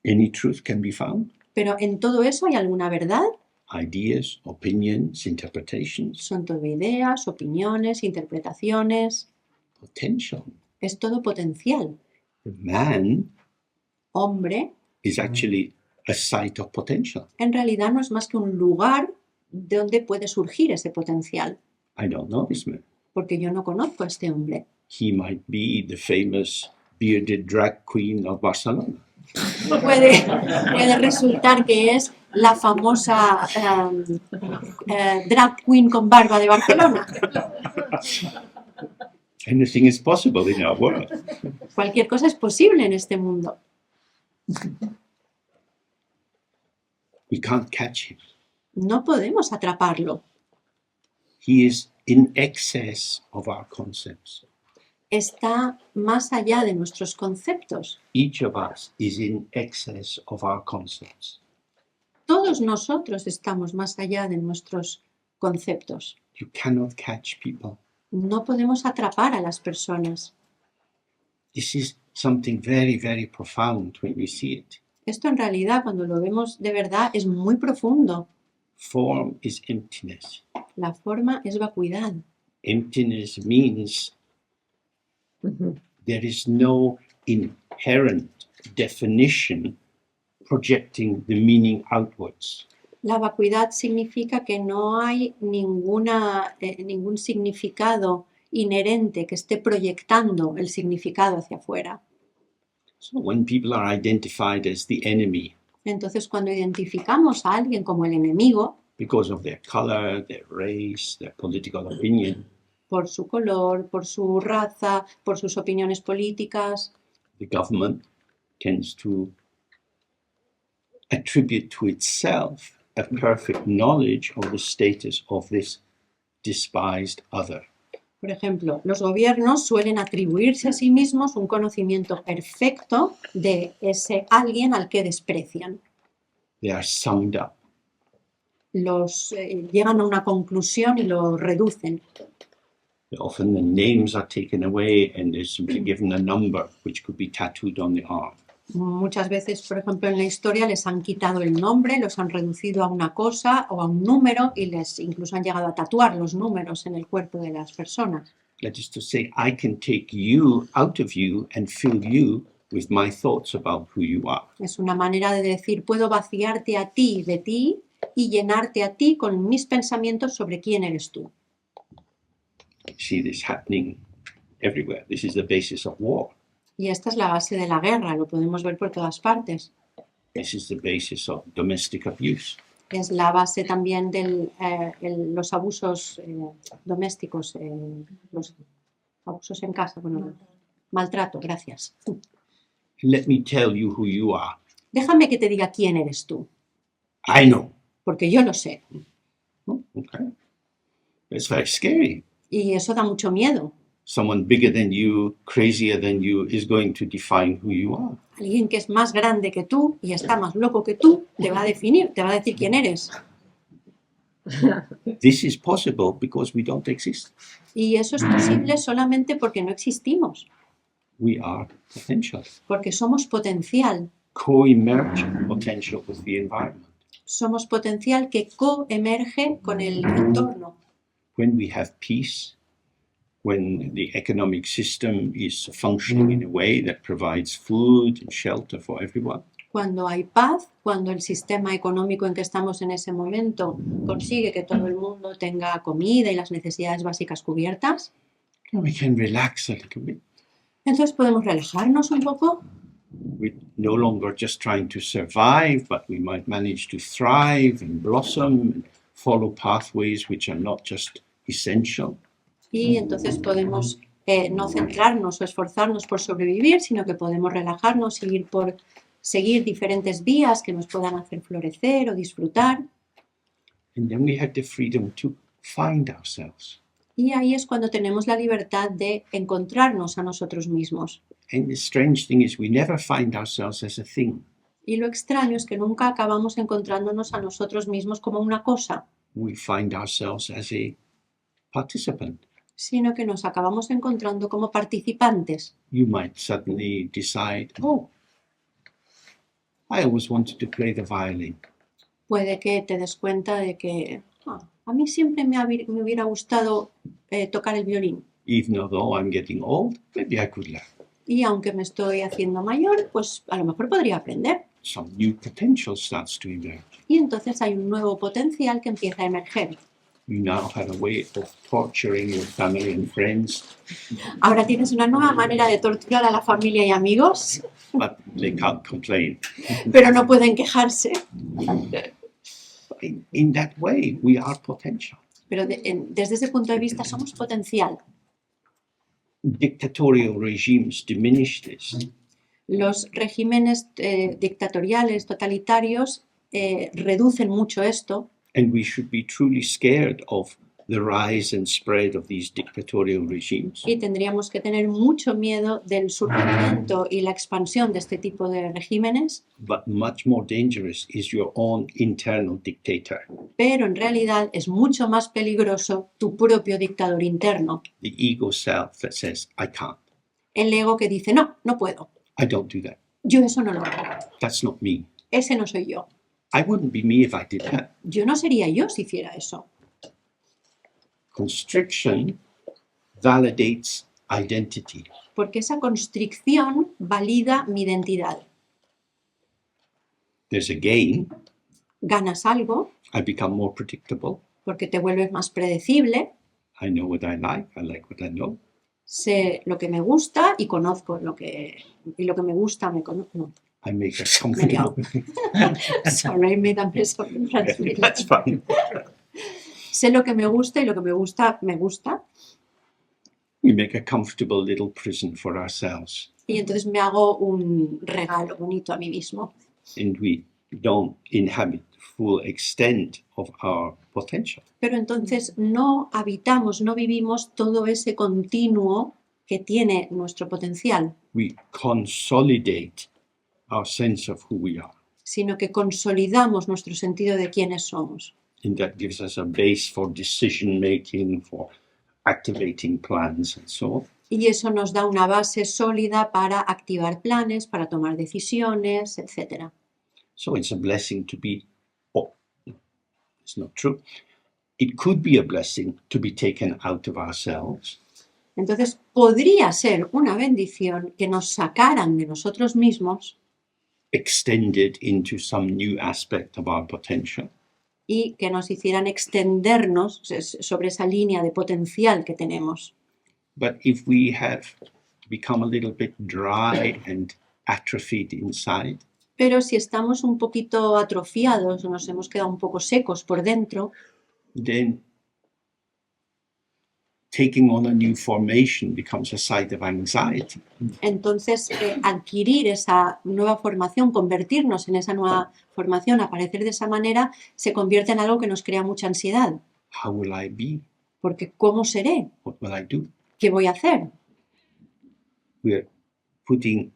Any truth can be found. Pero en todo eso hay alguna verdad. Ideas, opinions, interpretations, Son todo ideas, opiniones, interpretaciones. potential. Es todo potencial. The man Hombre, is actually a site of potential. en realidad no es más que un lugar de donde puede surgir ese potencial. I don't know this man. Porque yo no conozco a este hombre. He might be the famous bearded drag queen of Barcelona. Puede resultar que es la famosa drag queen con barba de Barcelona. Anything is possible in our world. Cualquier cosa es posible en este mundo. We can't catch him. No podemos atraparlo. He is in excess of our concepts. Está más allá de nuestros conceptos. Each of us is in excess of our concepts. Todos nosotros estamos más allá de nuestros conceptos. You cannot catch people. No podemos atrapar a las personas. This is something very, very profound when we see it. Esto en realidad, cuando lo vemos de verdad, es muy profundo. Form is emptiness. La forma es vacuidad. Emptiness means there is no inherent definition projecting the meaning outwards. La vacuidad significa que no hay ningún significado inherente que esté proyectando el significado hacia afuera. So when people are identified as the enemy Entonces, cuando identificamos a alguien como el enemigo, because of their color, their race, their political opinion, por su color, por su raza, por sus opiniones políticas, the government tends to attribute to itself a perfect knowledge of the status of this despised other. por ejemplo, los gobiernos suelen atribuirse a sí mismos un conocimiento perfecto de ese alguien al que desprecian. They are summed up. Llegan a una conclusión y lo reducen. Often the names are taken away and they're simply given a number which could be tattooed on the arm. Muchas veces, por ejemplo, en la historia les han quitado el nombre, los han reducido a una cosa o a un número y les incluso han llegado a tatuar los números en el cuerpo de las personas. That is to say, I can take you out of you and fill you with my thoughts about who you are. Es una manera de decir, puedo vaciarte a ti de ti y llenarte a ti con mis pensamientos sobre quién eres tú. You see this happening everywhere. This is the basis of war. Y esta es la base de la guerra, lo podemos ver por todas partes. This is the basis of domestic abuse. es la base también de los abusos domésticos, los abusos en casa, bueno, maltrato, gracias. Let me tell you who you are. Déjame que te diga quién eres tú, I know. porque yo lo sé. Oh, okay. It's very scary. Y eso da mucho miedo. Someone bigger than you, crazier than you, is going to define who you are. Alguien que es más grande que tú y está más loco que tú te va a definir, te va a decir quién eres. This is possible because we don't exist. Y eso es posible solamente porque no existimos, We are potential. porque somos potencial. Co-emergent potential with the environment. Somos potencial que coemerge con el entorno. When we have peace, when the economic system is functioning in a way that provides food and shelter for everyone, Cuando hay paz, cuando el sistema económico en que estamos en ese momento consigue que todo el mundo tenga comida y las necesidades básicas cubiertas, we can relax a little bit. entonces podemos relajarnos un poco. We're no longer just trying to survive, but we might manage to thrive and blossom and follow pathways which are not just essential. Y entonces podemos no centrarnos o esforzarnos por sobrevivir, sino que podemos relajarnos y ir por seguir diferentes vías que nos puedan hacer florecer o disfrutar. And then we have the freedom to find ourselves. Y ahí es cuando tenemos la libertad de encontrarnos a nosotros mismos. And the strange thing is we never find ourselves as a thing. Y lo extraño es que nunca acabamos encontrándonos a nosotros mismos como una cosa, We find ourselves as a participant. sino que nos acabamos encontrando como participantes. You might suddenly decide, oh, I always wanted to play the violin. Puede que te des cuenta de que a mí siempre me hubiera gustado tocar el violín. Even though I'm getting old, maybe I could learn. Y aunque me estoy haciendo mayor, pues a lo mejor podría aprender. Some new potential starts to emerge. Y entonces hay un nuevo potencial que empieza a emerger. You now have a way of torturing your family and friends, Ahora tienes una nueva manera de torturar a la familia y amigos, but they can't complain. pero no pueden quejarse. In that way, we are potential. Pero desde ese punto de vista somos potencial. Dictatorial regimes diminish this. Los regímenes dictatoriales, totalitarios, reducen mucho esto. And we should be truly scared of the rise and spread of these dictatorial regimes. Y tendríamos que tener mucho miedo del surgimiento y la expansión de este tipo de regímenes, But much more dangerous is your own internal dictator, pero en realidad es mucho más peligroso tu propio dictador interno, the ego self that says, I can't, el ego que dice, no, no puedo, I don't do that, yo eso no lo hago, that's not me. ese no soy yo, I wouldn't be me if I did that. yo no sería yo si hiciera eso. Constriction validates identity. Porque esa constricción valida mi identidad. There's a gain, Ganas algo I become more predictable, porque te vuelves más predecible, I know what I like what I know. sé lo que me gusta y conozco lo que me gusta, me conozco. No. I make it comfortable. Sorry, me da peso en francés. That's fine. Sé lo que me gusta y lo que me gusta, me gusta. We make a comfortable little prison for ourselves, Y entonces me hago un regalo bonito a mí mismo. and we don't inhabit the full extent of our potential. Pero entonces no habitamos, no vivimos todo ese continuo que tiene nuestro potencial, We consolidate our sense of who we are, sino que consolidamos nuestro sentido de quiénes somos. and that gives us a base for decision making, for activating plans, and so on. Y eso nos da una base sólida para activar planes, para tomar decisiones, etc. So it's a blessing to be, oh, it's not true. It could be a blessing to be taken out of ourselves, Entonces, podría ser una bendición que nos sacaran de nosotros mismos extended into some new aspect of our potential, y que nos hicieran extendernos sobre esa línea de potencial que tenemos. but if we have become a little bit dry and atrophied inside, Pero si estamos un poquito atrofiados o nos hemos quedado un poco secos por dentro, then taking on a new formation becomes a site of anxiety. entonces adquirir esa nueva formación, convertirnos en esa nueva formación, aparecer de esa manera, se convierte en algo que nos crea mucha ansiedad. How will I be? Porque ¿cómo seré? What will I do? ¿Qué voy a hacer? We're putting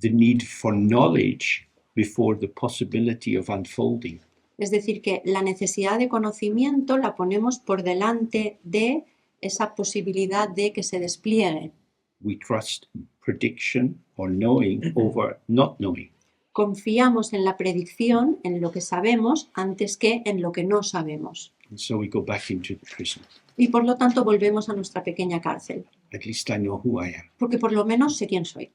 the need for knowledge before the possibility of unfolding. Es decir, que la necesidad de conocimiento la ponemos por delante de esa posibilidad de que se despliegue. We trust prediction or knowing over not knowing. Confiamos en la predicción, en lo que sabemos, antes que en lo que no sabemos. And so we go back into the prison. Y por lo tanto volvemos a nuestra pequeña cárcel, At least I know who I am. porque por lo menos sé quién soy.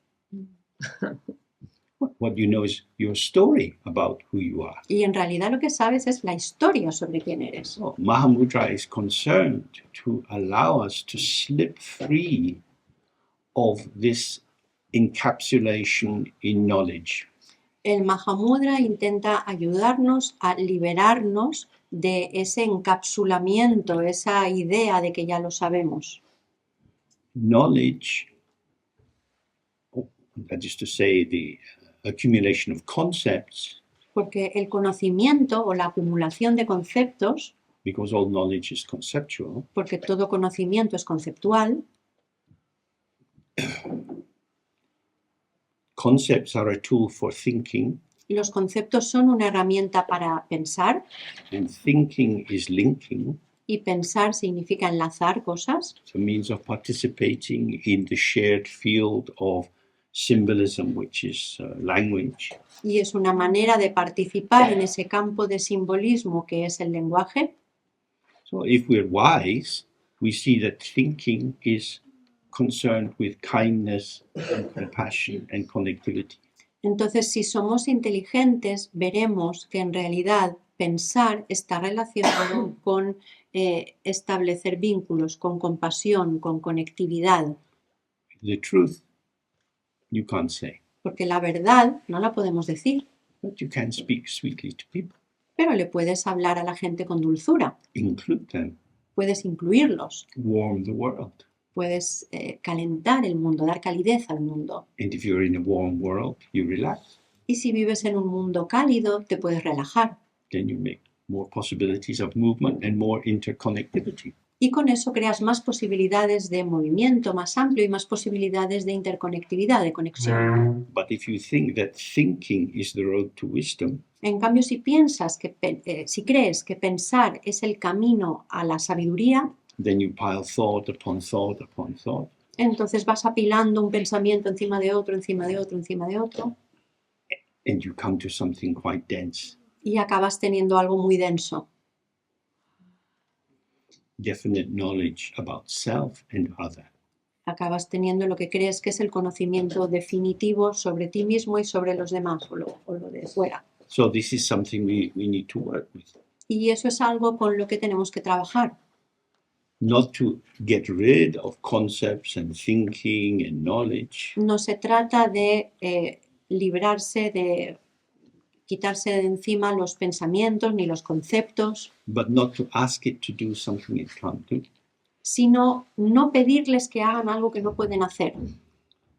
What you know is your story about who you are. Y en realidad lo que sabes es la historia sobre quién eres. So Mahamudra is concerned to allow us to slip free of this encapsulation in knowledge. El Mahamudra intenta ayudarnos a liberarnos de ese encapsulamiento, esa idea de que ya lo sabemos. Knowledge, that is to say, the accumulation of concepts, Porque el conocimiento o la acumulación de conceptos, because all knowledge is conceptual, porque todo conocimiento es conceptual, concepts are a tool for thinking, los conceptos son una herramienta para pensar, and thinking is linking. y pensar significa enlazar cosas, It's a means of participating in the shared field of symbolism, which is language. y es una manera de participar en ese campo de simbolismo que es el lenguaje. So if we're wise, we see that thinking is concerned with kindness and compassion and connectivity. Entonces, si somos inteligentes, veremos que en realidad pensar está relacionado con establecer vínculos, con compasión, con conectividad, The truth, you can't say, porque la verdad no la podemos decir, but you can speak sweetly to people, pero le puedes hablar a la gente con dulzura, include them, puedes incluirlos, warm the world. puedes calentar el mundo, dar calidez al mundo. And if you're in a warm world, you relax. Y si vives en un mundo cálido, te puedes relajar. Then you make more possibilities of movement and more interconnectivity. Y con eso creas más posibilidades de movimiento más amplio y más posibilidades de interconectividad, de conexión. But if you think that thinking is the road to wisdom, En cambio, si si crees que pensar es el camino a la sabiduría, then you pile thought upon thought upon thought. entonces vas apilando un pensamiento encima de otro, encima de otro, encima de otro, And you come to something quite dense. y acabas teniendo algo muy denso. Definite knowledge about self and other. Acabas teniendo lo que crees que es el conocimiento definitivo sobre ti mismo y sobre los demás, o lo de fuera. So this is something we need to work with. Y eso es algo con lo que tenemos que trabajar. Not to get rid of concepts and thinking and knowledge, No se trata de librarse, de quitarse de encima los pensamientos ni los conceptos, but not to ask it to do something it can't do. sino no pedirles que hagan algo que no pueden hacer.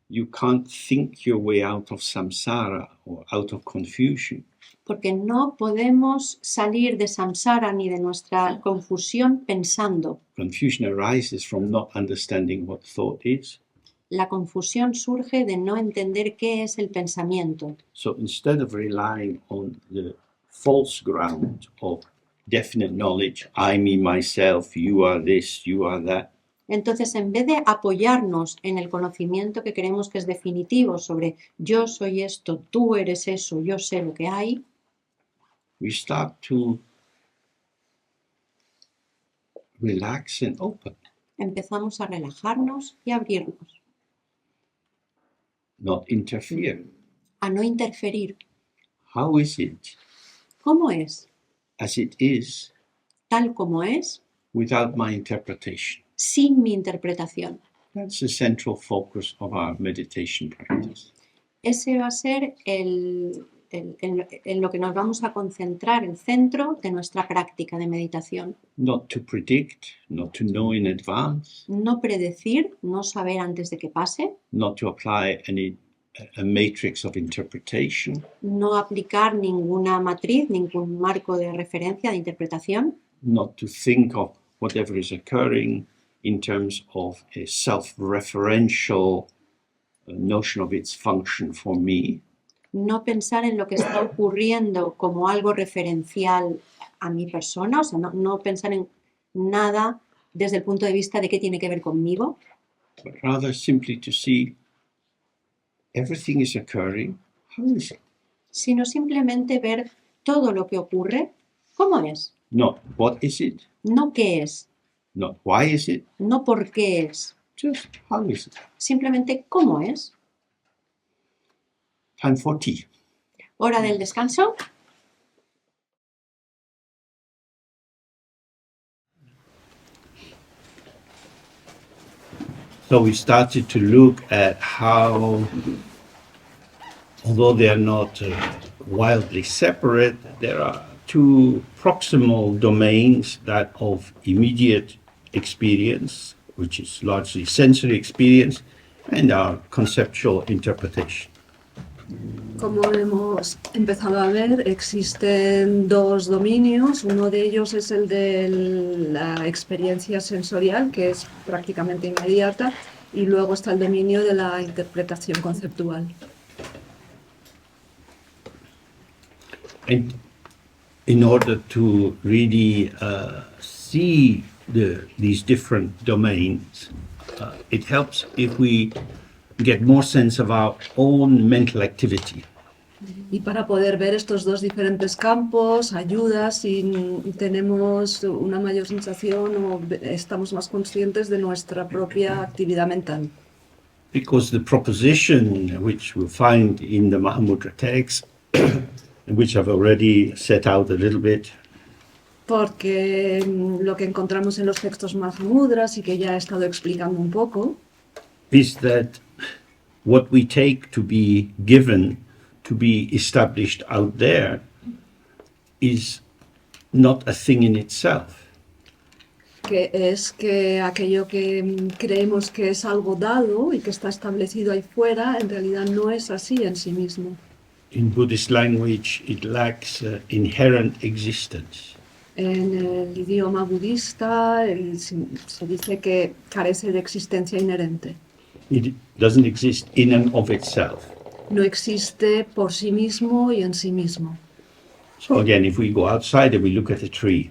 You can't think your way out of samsara or out of confusion. Porque no podemos salir de samsara ni de nuestra confusión pensando. Confusion arises from not understanding what thought is. La confusión surge de no entender qué es el pensamiento. So instead of relying on the false ground of definite knowledge, I, me, myself, you are this, you are that, Entonces, en vez de apoyarnos en el conocimiento que creemos que es definitivo sobre yo soy esto, tú eres eso, yo sé lo que hay, we start to relax and open, empezamos a relajarnos y abrirnos, not interfere. a no interferir. How is it ¿Cómo es? as it is Tal como es, without my interpretation? sin mi interpretación. That's the central focus of our meditation practice. Ese va a ser en lo que nos vamos a concentrar, el centro de nuestra práctica de meditación. Not to predict, not to know in advance, No predecir, no saber antes de que pase, not to apply a matrix of interpretation, no aplicar ninguna matriz, ningún marco de referencia, de interpretación, not to think of whatever is occurring in terms of a self-referential notion of its function for me, no pensar en lo que está ocurriendo como algo referencial a mi persona, o sea, no pensar en nada desde el punto de vista de qué tiene que ver conmigo, but rather simply to see everything is occurring. How is it? sino simplemente ver todo lo que ocurre, ¿cómo es? Not what is it, No qué es, not why is it, no por qué es, just how is it. simplemente cómo es. Time for tea. Hora del descanso. So we started to look at how, although they are not wildly separate, there are two proximal domains, that of immediate experience, which is largely sensory experience, and our conceptual interpretation. Como hemos empezado a ver, existen dos dominios. Uno de ellos es el de la experiencia sensorial, que es prácticamente inmediata, y luego está el dominio de la interpretación conceptual. And in order to really see these different domains, it helps if we get more sense of our own mental activity. Y para poder ver estos dos diferentes campos, ayuda si tenemos una mayor sensación o estamos más conscientes de nuestra propia actividad mental. Because the proposition which we'll find in the Mahamudra text, which I've already set out a little bit, Porque lo que encontramos en los textos Mahamudras y que ya he estado explicando un poco, is that what we take to be given, to be established out there, is not a thing in itself. que es que aquello que creemos que es algo dado y que está establecido ahí fuera, en realidad no es así en sí mismo. In Buddhist language, it lacks inherent existence. En el idioma budista se dice que carece de existencia inherente. It doesn't exist in and of itself. No existe por sí mismo y en sí mismo. So again, if we go outside and we look at a tree,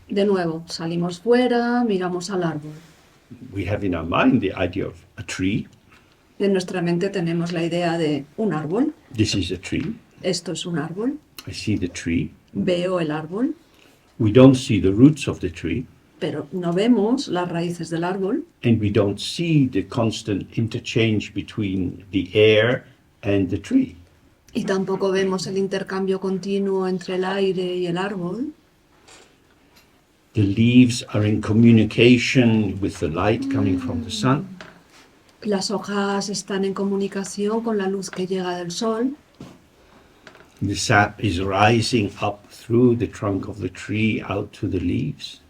De nuevo, salimos fuera, miramos al árbol. we have in our mind the idea of a tree. En nuestra mente tenemos la idea de un árbol. This is a tree. Esto es un árbol. I see the tree. Veo el árbol, We don't see the roots of the tree, pero no vemos las raíces del árbol. and we don't see the constant interchange between the air and the tree. Y tampoco vemos el intercambio continuo entre el aire y el árbol. The leaves are in communication with the light coming from the sun. Las hojas están en comunicación con la luz que llega del sol. The sap is rising up through the trunk of the tree out to the leaves.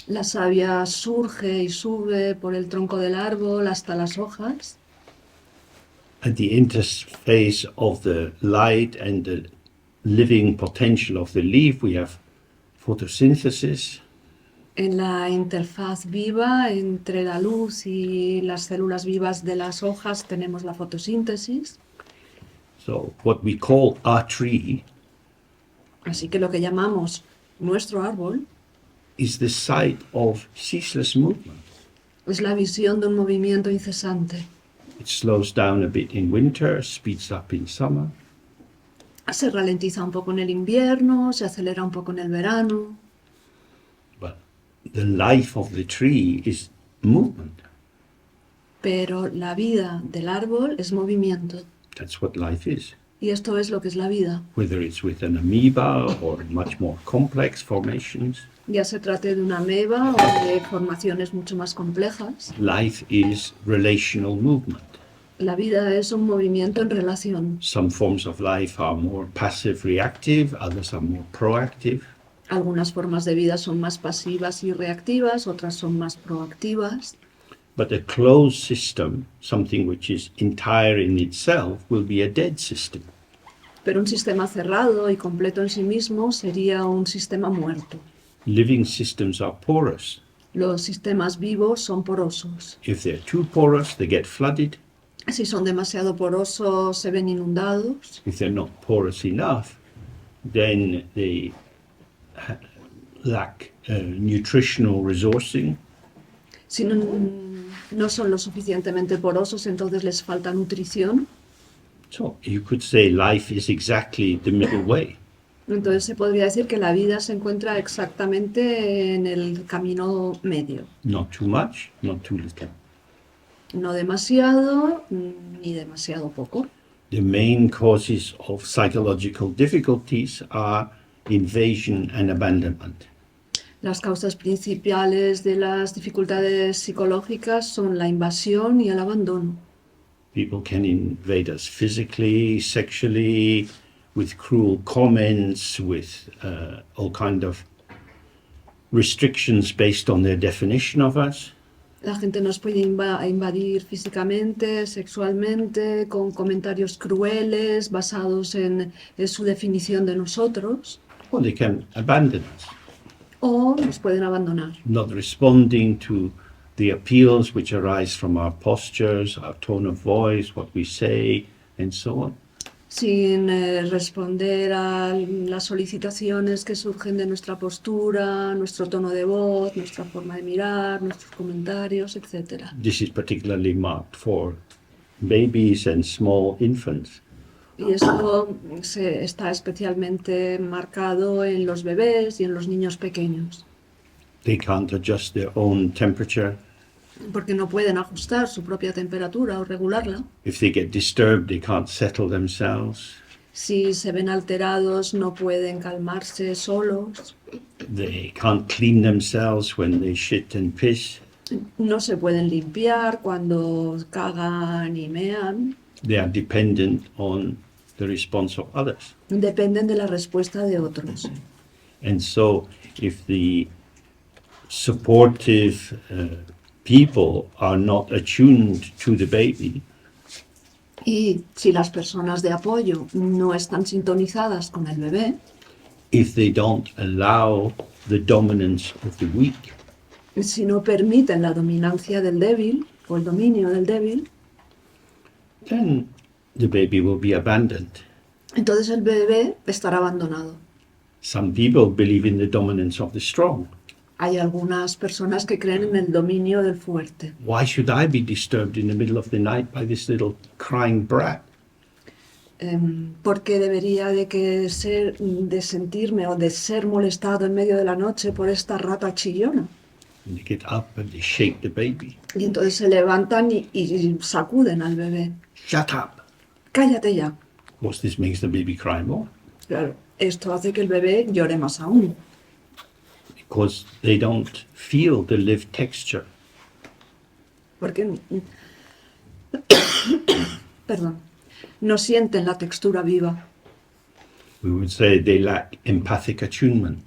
La savia surge y sube por el tronco del árbol hasta las hojas. At the interface of the light and the living potential of the leaf, we have photosynthesis. En la interfaz viva entre la luz y las células vivas de las hojas tenemos la fotosíntesis. So what we call a tree Así que lo que llamamos nuestro árbol is the site of ceaseless movement. es la visión de un movimiento incesante. It slows down a bit in winter, speeds up in summer. Se ralentiza un poco en el invierno, se acelera un poco en el verano, But the life of the tree is movement. pero la vida del árbol es movimiento. That's what life is. Y esto es lo que es la vida. Whether it's with an amoeba or much more complex formations, Ya se trate de una ameba o de formaciones mucho más complejas, life is relational movement. La vida es un movimiento en relación. Some forms of life are more passive reactive, others are more proactive. Algunas formas de vida son más pasivas y reactivas, otras son más proactivas. But a closed system, something which is entire in itself, will be a dead system. Pero un sistema cerrado y completo en sí mismo sería un sistema muerto. Living systems are porous. Los sistemas vivos son porosos. If they're too porous, they get flooded. Si son demasiado porosos, se ven inundados. If they're not porous enough, then they lack nutritional resourcing. Si no son lo suficientemente porosos, entonces les falta nutrición. So you could say life is exactly the middle way. Entonces se podría decir que la vida se encuentra exactamente en el camino medio. Not too much, not too little. No demasiado ni demasiado poco. The main causes of psychological difficulties are invasion and abandonment. Las causas principales de las dificultades psicológicas son la invasión y el abandono. People can invade us physically, sexually, with cruel comments, with all kind of restrictions based on their definition of us. La gente nos puede invadir físicamente, sexualmente, con comentarios crueles basados en su definición de nosotros, Or they can abandon us, o nos pueden abandonar, not responding to the appeals which arise from our postures, our tone of voice, what we say, and so on. sin responder a las solicitaciones que surgen de nuestra postura, nuestro tono de voz, nuestra forma de mirar, nuestros comentarios, etc. This is particularly marked for babies and small infants. Y esto está especialmente marcado en los bebés y en los niños pequeños, They can't adjust their own temperature. porque no pueden ajustar su propia temperatura o regularla. If they get disturbed, they can't settle themselves. Si se ven alterados, no pueden calmarse solos, They can't clean themselves when they shit and piss. no se pueden limpiar cuando cagan y mean, They are dependent on the response of others. dependen de la respuesta de otros. And so, if the supportive people are not attuned to the baby, Y si las personas de apoyo no están sintonizadas con el bebé, if they don't allow the dominance of the weak, si no permiten la dominancia del débil o el dominio del débil, then the baby will be abandoned. entonces el bebé estará abandonado. Some people believe in the dominance of the strong. Hay algunas personas que creen en el dominio del fuerte. Why should I be disturbed in the middle of the night by this little crying brat? Porque debería de sentirme o de ser molestado en medio de la noche por esta rata chillona. And they get up and they shake the baby. Y entonces se levantan y sacuden al bebé. Shut up! Cállate ya. Of course, this makes the baby cry more Claro, esto hace que el bebé llore más aún. because they don't feel the lived texture. Porque, perdón, no sienten la textura viva. We would say they lack empathic attunement.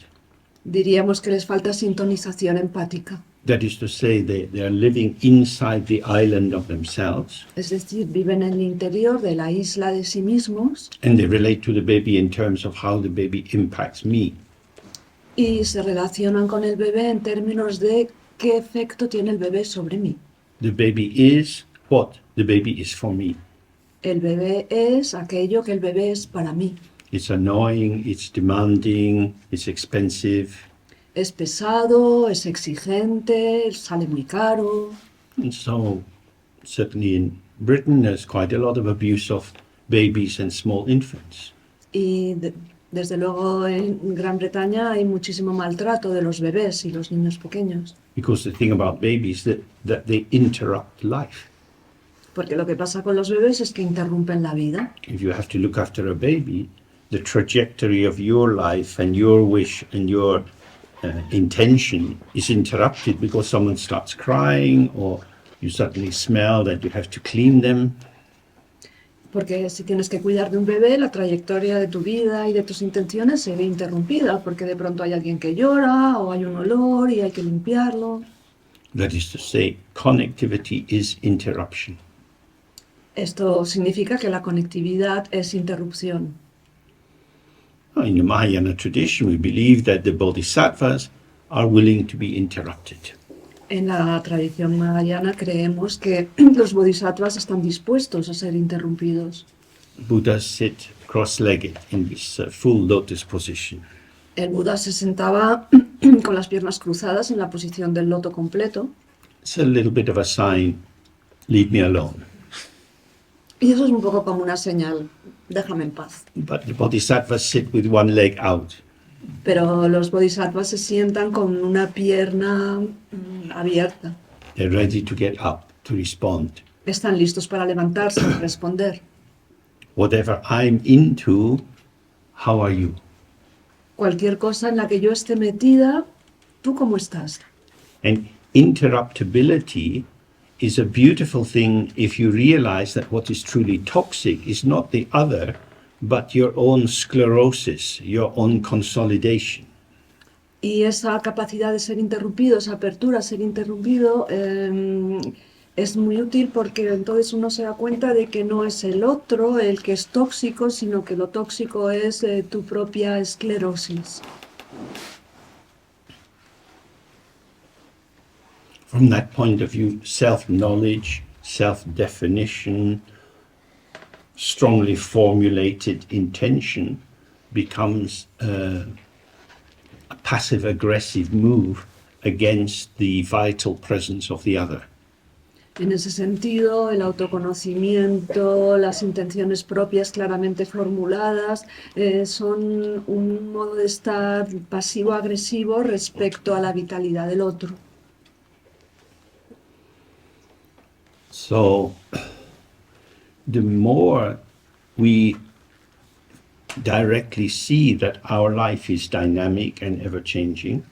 Diríamos que les falta sintonización empática. That is to say, they are living inside the island of themselves Es decir, viven en el interior de la isla de sí mismos and they relate to the baby in terms of how the baby impacts me. y se relacionan con el bebé en términos de qué efecto tiene el bebé sobre mí. The baby is what the baby is for me. El bebé es aquello que el bebé es para mí. It's annoying, it's demanding, it's expensive. Es pesado, es exigente, sale muy caro. And so, certainly in Britain, there's quite a lot of abuse of babies and small infants. Y desde luego en Gran Bretaña hay muchísimo maltrato de los bebés y los niños pequeños. Because the thing about babies that they interrupt life. Porque lo que pasa con los bebés es que interrumpen la vida. If you have to look after a baby, the trajectory of your life and your wish and your intention is interrupted because someone starts crying or you suddenly smell that you have to clean them. Porque si tienes que cuidar de un bebé, la trayectoria de tu vida y de tus intenciones se ve interrumpida, porque de pronto hay alguien que llora o hay un olor y hay que limpiarlo. That is to say, connectivity is interruption. Esto significa que la conectividad es interrupción. In the Mahayana tradition, we believe that the bodhisattvas are willing to be interrupted. En la tradición mahayana creemos que los bodhisattvas están dispuestos a ser interrumpidos. Buddhas sit cross-legged in this full lotus position. El Buda se sentaba con las piernas cruzadas en la posición del loto completo. It's a little bit of a sign, leave me alone. Y eso es un poco como una señal, déjame en paz. But the bodhisattvas sit with one leg out. Pero los bodhisattvas se sientan con una pierna abierta. They're ready to get up, to respond. Están listos para levantarse y responder. Whatever I'm into, how are you? Cualquier cosa en la que yo esté metida, ¿tú cómo estás? And interruptibility is a beautiful thing if you realize that what is truly toxic is not the other, but your own sclerosis, your own consolidation. Y esa capacidad de ser interrumpido, esa apertura a ser interrumpido, es muy útil porque entonces uno se da cuenta de que no es el otro el que es tóxico, sino que lo tóxico es tu propia esclerosis. From that point of view, self-knowledge, self-definition, strongly formulated intention becomes a passive-aggressive move against the vital presence of the other. En ese sentido, el autoconocimiento, las intenciones propias claramente formuladas, son un modo de estar pasivo-agresivo respecto a la vitalidad del otro. So, the more we directly see that our life is dynamic and ever-changing,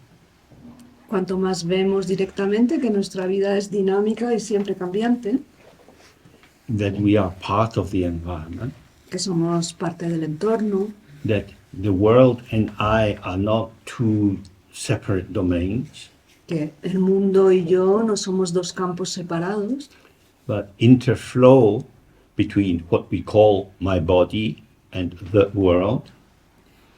Cuanto más vemos directamente que nuestra vida es dinámica y siempre cambiante, that we are part of the environment, que somos parte del entorno, that the world and I are not two separate domains, que el mundo y yo no somos dos campos separados, but interflow between what we call my body and the world,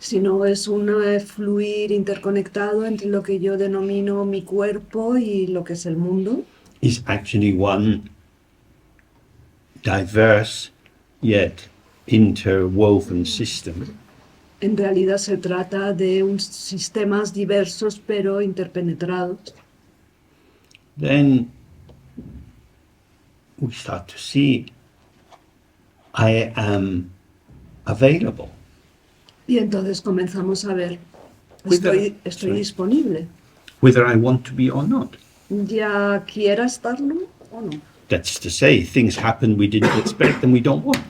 sino es un fluir interconectado entre lo que yo denomino mi cuerpo y lo que es el mundo. is actually one diverse yet interwoven system. En realidad se trata de sistemas diversos pero interpenetrados. Then we start to see I am available. Y entonces comenzamos a ver, Cuidado. estoy disponible, Whether I want to be or not. ya quiera estarlo o no. That's to say, things happen we didn't expect and we don't want.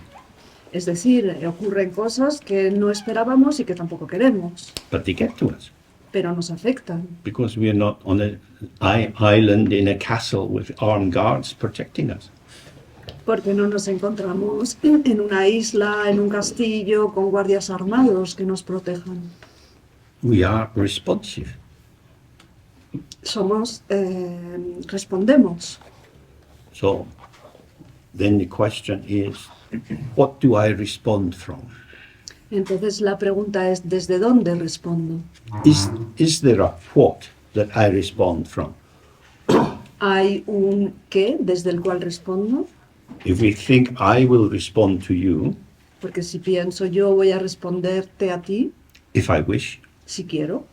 Es decir, ocurren cosas que no esperábamos y que tampoco queremos, But they get to us pero nos afectan, because we are not on an island in a castle with armed guards protecting us. porque no nos encontramos en una isla, en un castillo, con guardias armados que nos protejan. We are responsive. Respondemos. So then the question is, what do I respond from? Entonces la pregunta es, ¿desde dónde respondo? Is there a what that I respond from? ¿Hay un qué desde el cual respondo? If we think I will respond to you, Porque si pienso yo voy a responderte a ti, if I wish, si quiero,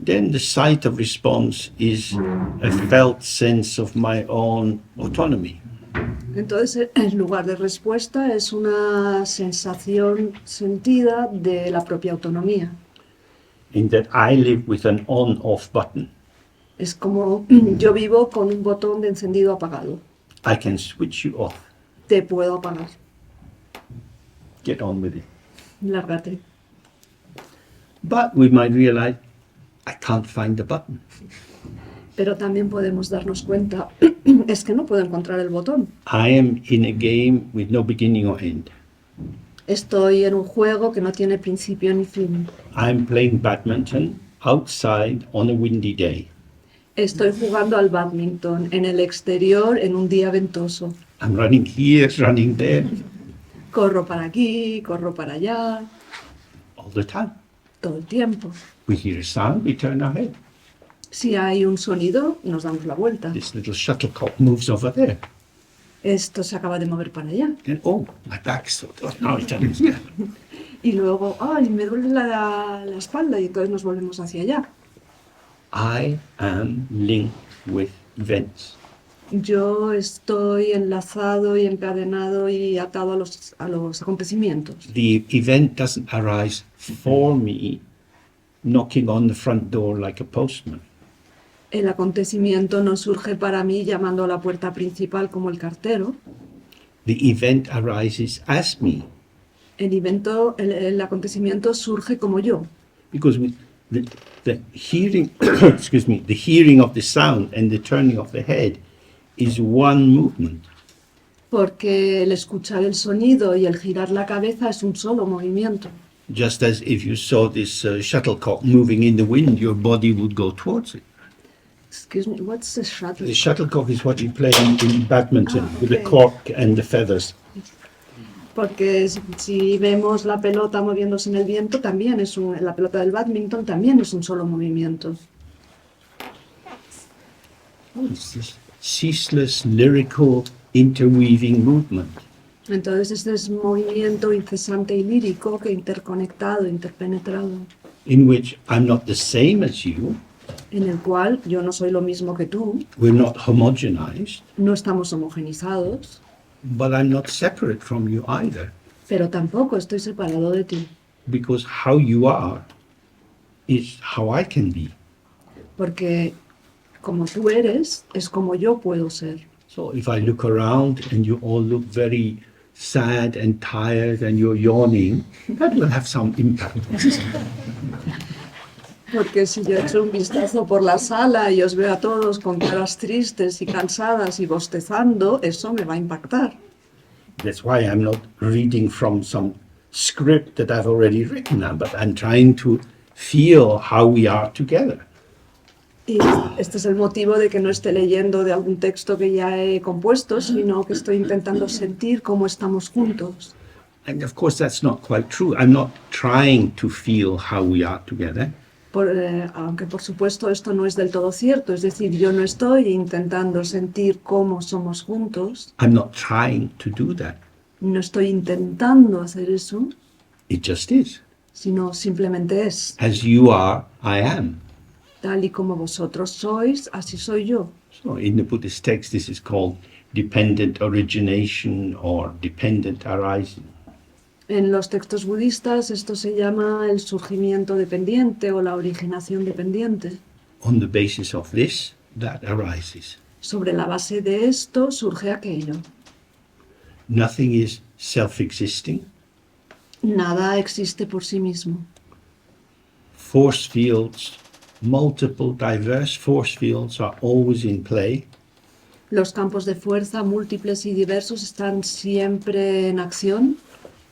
then the site of response is a felt sense of my own autonomy. entonces el lugar de respuesta es una sensación sentida de la propia autonomía. In that I live with an on-off button. Es como yo vivo con un botón de encendido apagado. I can switch you off. Te puedo apagar. Get on with it. Lárgate. But we might realize I can't find the button. Pero también podemos darnos cuenta, es que no puedo encontrar el botón. I am in a game with no beginning or end. Estoy en un juego que no tiene principio ni fin. I'm playing badminton outside on a windy day. Estoy jugando al bádminton en el exterior en un día ventoso. I'm running here, running there, Corro para aquí, corro para allá, all the time. todo el tiempo. We hear a sound, we turn our head. Si hay un sonido, nos damos la vuelta. This little shuttlecock moves over there. Esto se acaba de mover para allá. And, oh, my back's so now it's turning here. Y luego, ay, me duele la espalda y entonces nos volvemos hacia allá. I am linked with events. Yo estoy enlazado y encadenado y atado a los acontecimientos. The event doesn't arise for me, knocking on the front door like a postman. El acontecimiento no surge para mí llamando a la puerta principal como el cartero. The event arises as me, El acontecimiento surge como yo. because the hearing, excuse me, the hearing of the sound and the turning of the head is one movement. Porque el escuchar el sonido y el girar la cabeza es un solo movimiento. Just as if you saw this shuttlecock moving in the wind, your body would go towards it. Excuse me, what's the shuttle? The shuttlecock is what you play in badminton, with the okay. cork and the feathers. Porque si vemos la pelota moviéndose en el viento, también la pelota del bádminton también es un solo movimiento. It's this ceaseless, lyrical, interweaving movement. Entonces este es un movimiento incesante y lírico que interconectado, interpenetrado, In which I'm not the same as you, en el cual yo no soy lo mismo que tú, we're not homogenized, no estamos homogenizados, but I'm not separate from you either, pero tampoco estoy separado de ti, because how you are is how I can be. porque como tú eres, es como yo puedo ser. So if I look around and you all look very sad and tired and you're yawning, that will have some impact. Porque si yo echo un vistazo por la sala y os veo a todos con caras tristes y cansadas y bostezando, eso me va a impactar. That's why I'm not reading from some script that I've already written, but I'm trying to feel how we are together. Y este es el motivo de que no esté leyendo de algún texto que ya he compuesto, sino que estoy intentando sentir cómo estamos juntos. And of course, that's not quite true. I'm not trying to feel how we are together. Aunque por supuesto esto no es del todo cierto, es decir, yo no estoy intentando sentir cómo somos juntos, I'm not trying to do that. no estoy intentando hacer eso, It just is. sino simplemente es. As you are, I am. Tal y como vosotros sois, así soy yo. So in the Buddhist text, this is called dependent origination or dependent arising. En los textos budistas esto se llama el surgimiento dependiente o la originación dependiente. On the basis of this, that arises. Sobre la base de esto surge aquello. Nothing is self-existing. Nada existe por sí mismo. Force fields, multiple diverse force fields are always in play. Los campos de fuerza múltiples y diversos están siempre en acción.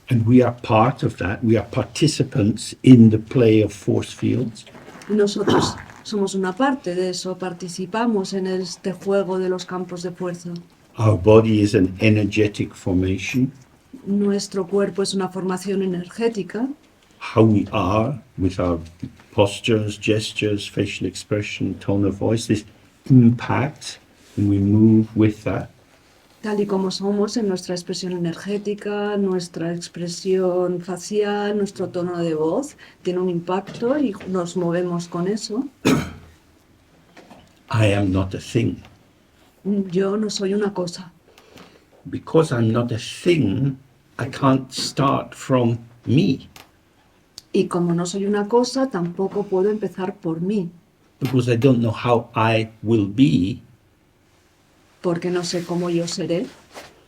And we are part of that. We are participants in the play of force fields. Nosotros somos una parte de eso, participamos en este juego de los campos de fuerza. Our body is an energetic formation. Nuestro cuerpo es una formación energética. How we are with our postures, gestures, facial expression, tone of voice, this impacts and we move with that. Tal y como somos en nuestra expresión energética, nuestra expresión facial, nuestro tono de voz, tiene un impacto y nos movemos con eso. I am not a thing. Yo no soy una cosa. Because I'm not a thing, I can't start from me. Y como no soy una cosa, tampoco puedo empezar por mí, Because I don't know how I will be. porque no sé cómo yo seré.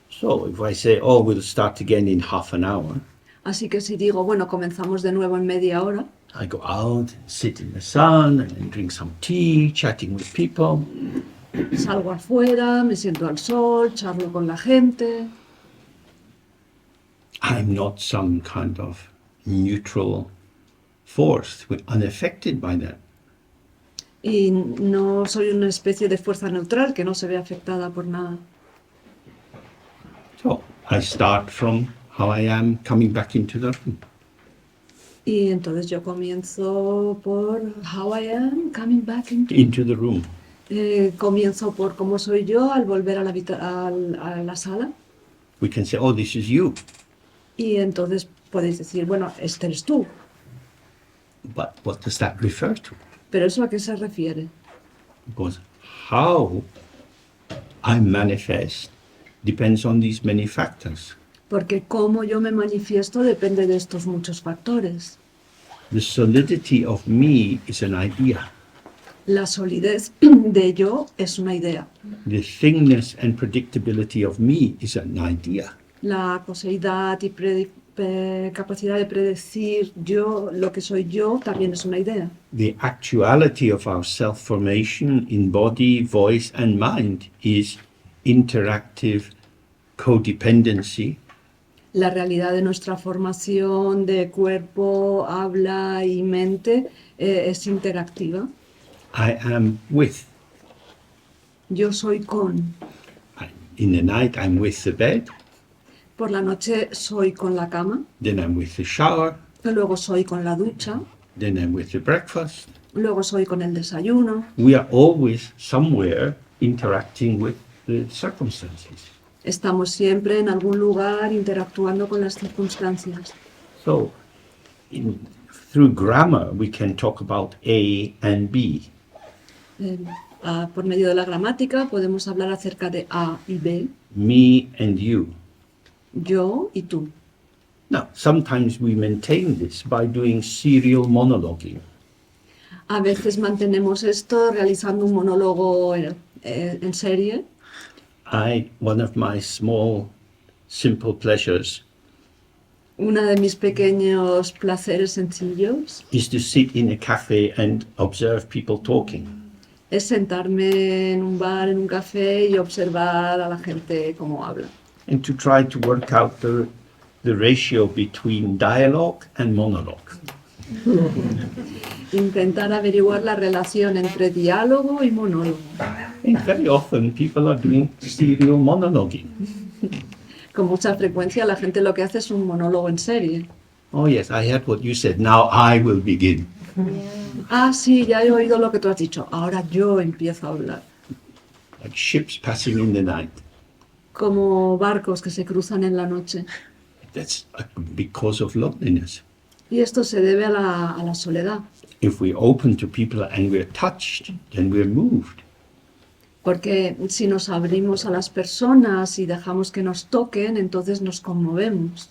So if I say, oh, we'll start again in half an hour, Así que si digo, bueno, comenzamos de nuevo en media hora, I go out, sit in the sun, and then drink some tea, chatting with people. salgo afuera, me siento al sol, charlo con la gente. I'm not some kind of neutral force. We're unaffected by that. Y no soy una especie de fuerza neutral que no se ve afectada por nada. So I start from how I am coming back into the room. Y entonces yo comienzo por how I am coming back Into the room. comienzo por cómo soy yo al volver a la sala. We can say, oh, this is you. Y entonces podéis decir, bueno, este eres tú. But what does that refer to? Pero ¿eso a qué se refiere? Because how I manifest depends on these many factors. Porque cómo yo me manifiesto depende de estos muchos factores. The solidity of me is an idea. La solidez de yo es una idea. The thingness and predictability of me is an idea. La acoseidad y capacidad de predecir yo, lo que soy yo, también es una idea. The actuality of our self-formation in body, voice, and mind is interactive codependency. La realidad de nuestra formación de cuerpo, habla y mente es interactiva. I am with. Yo soy con. In the night, I'm with the bed. Por la noche soy con la cama. Then I'm with the shower. Luego soy con la ducha. Then I'm with the breakfast. Luego soy con el desayuno. We are always somewhere interacting with the circumstances. Estamos siempre en algún lugar interactuando con las circunstancias. So, through grammar, we can talk about A and B. Por medio de la gramática podemos hablar acerca de A y B, Me and you. yo y tú. Now, sometimes we maintain this by doing serial monologuing. A veces mantenemos esto realizando un monólogo en serie. One of my small, simple pleasures Uno de mis pequeños placeres sencillos is to sit in a cafe and observe people talking. es sentarme en un bar, en un café y observar a la gente cómo habla. And to try to work out the ratio between dialogue and monologue. Intentar averiguar la relación entre diálogo y monólogo. And very often people are doing serial monologuing. Con mucha frecuencia la gente lo que hace es un monólogo en serie. Oh yes, I heard what you said. Now I will begin. Ah, sí, ya he oído lo que tú has dicho. Ahora yo empiezo a hablar. Like ships passing in the night. Como barcos que se cruzan en la noche. That's because of loneliness. Y esto se debe a la soledad. If we're open to people and we're touched, then we're moved. Porque si nos abrimos a las personas y dejamos que nos toquen, entonces nos conmovemos.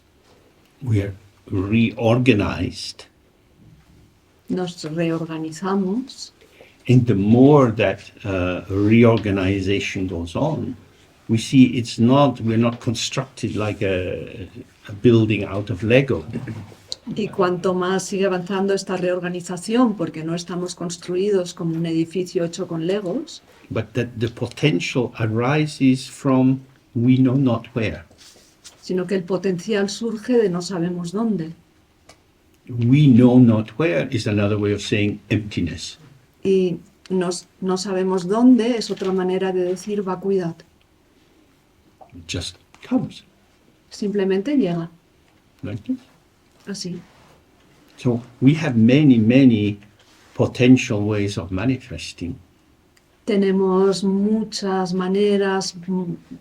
We're reorganized. Nos reorganizamos. And the more that reorganization goes on, we see we're not constructed like a building out of Lego. Y cuanto más sigue avanzando esta reorganización, porque no estamos construidos como un edificio hecho con legos, But that the potential arises from we know not where. sino que el potencial surge de no sabemos dónde. We know not where is another way of saying emptiness. Y no sabemos dónde es otra manera de decir vacuidad. It just comes Simplemente llega, like this. así. So we have many, many potential ways of manifesting. Tenemos muchas maneras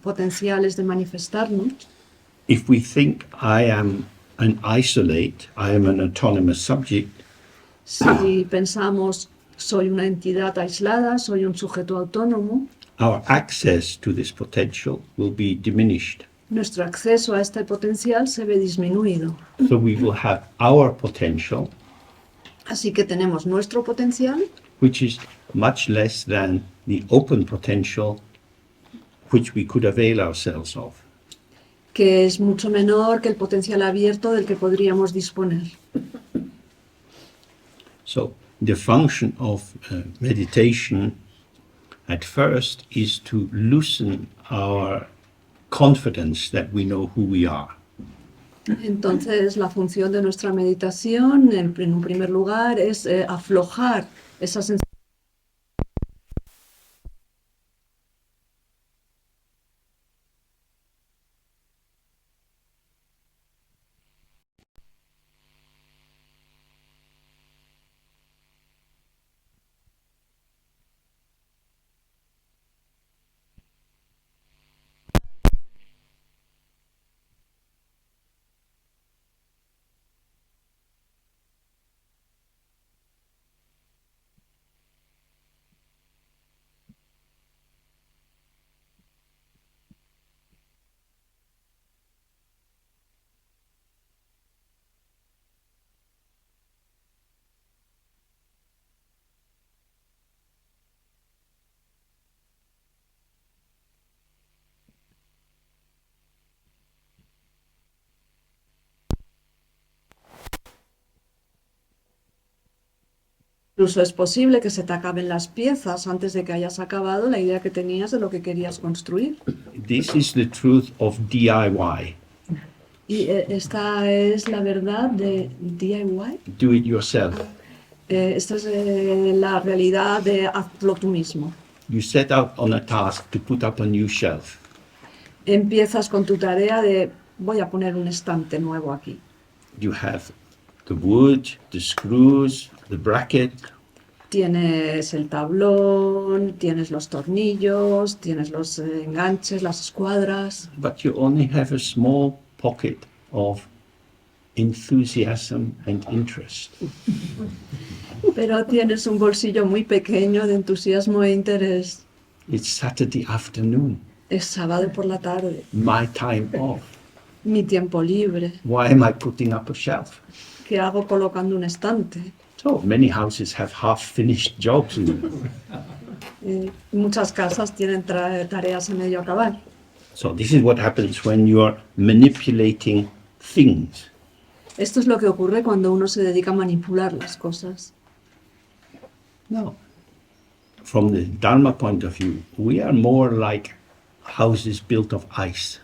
potenciales de manifestarnos. If we think I am an isolate, I am an autonomous subject, Si pensamos, soy una entidad aislada, soy un sujeto autónomo, our access to this potential will be diminished. nuestro acceso a este potencial se ve disminuido. So we will have our potential, Así que tenemos nuestro potencial, which is much less than the open potential which we could avail ourselves of. que es mucho menor que el potencial abierto del que podríamos disponer. So the function of meditation at first is to loosen our confidence that we know who we are. Entonces, la función de nuestra meditación, en un primer lugar, es aflojar esa sensación. Incluso es posible que se te acaben las piezas antes de que hayas acabado la idea que tenías de lo que querías construir. This is the truth of DIY, Y esta es la verdad de DIY. do it yourself. Esta es la realidad de hazlo tú mismo. You set out on a task to put up a new shelf. Empiezas con tu tarea de voy a poner un estante nuevo aquí. You have the wood, the screws, the bracket, Tienes el tablón, tienes los tornillos, tienes los enganches, las escuadras, but you only have a small pocket of enthusiasm and interest. pero tienes un bolsillo muy pequeño de entusiasmo e interés. It's Saturday afternoon, Es sábado por la tarde, my time off. mi tiempo libre. Why am I putting up a shelf? ¿Qué hago colocando un estante? So many houses have half-finished jobs in them. Muchas casas tienen tareas a medio acabar. So this is what happens when you are manipulating things. Esto es lo que ocurre cuando uno se dedica a manipular las cosas. No. From the Dharma point of view, we are more like houses built of ice.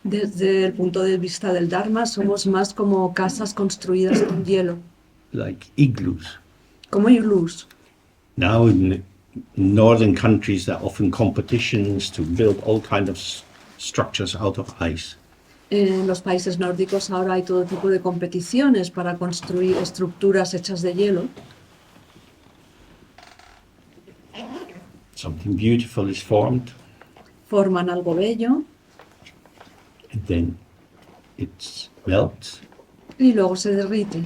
Desde el punto de vista del Dharma, somos más como casas construidas con hielo, Like igloos. como iglús. Now in the northern countries there are often competitions to build all kinds of structures out of ice. En los países nórdicos ahora hay todo tipo de competiciones para construir estructuras hechas de hielo. Something beautiful is formed, Forman algo bello and then it melts, y luego se derrite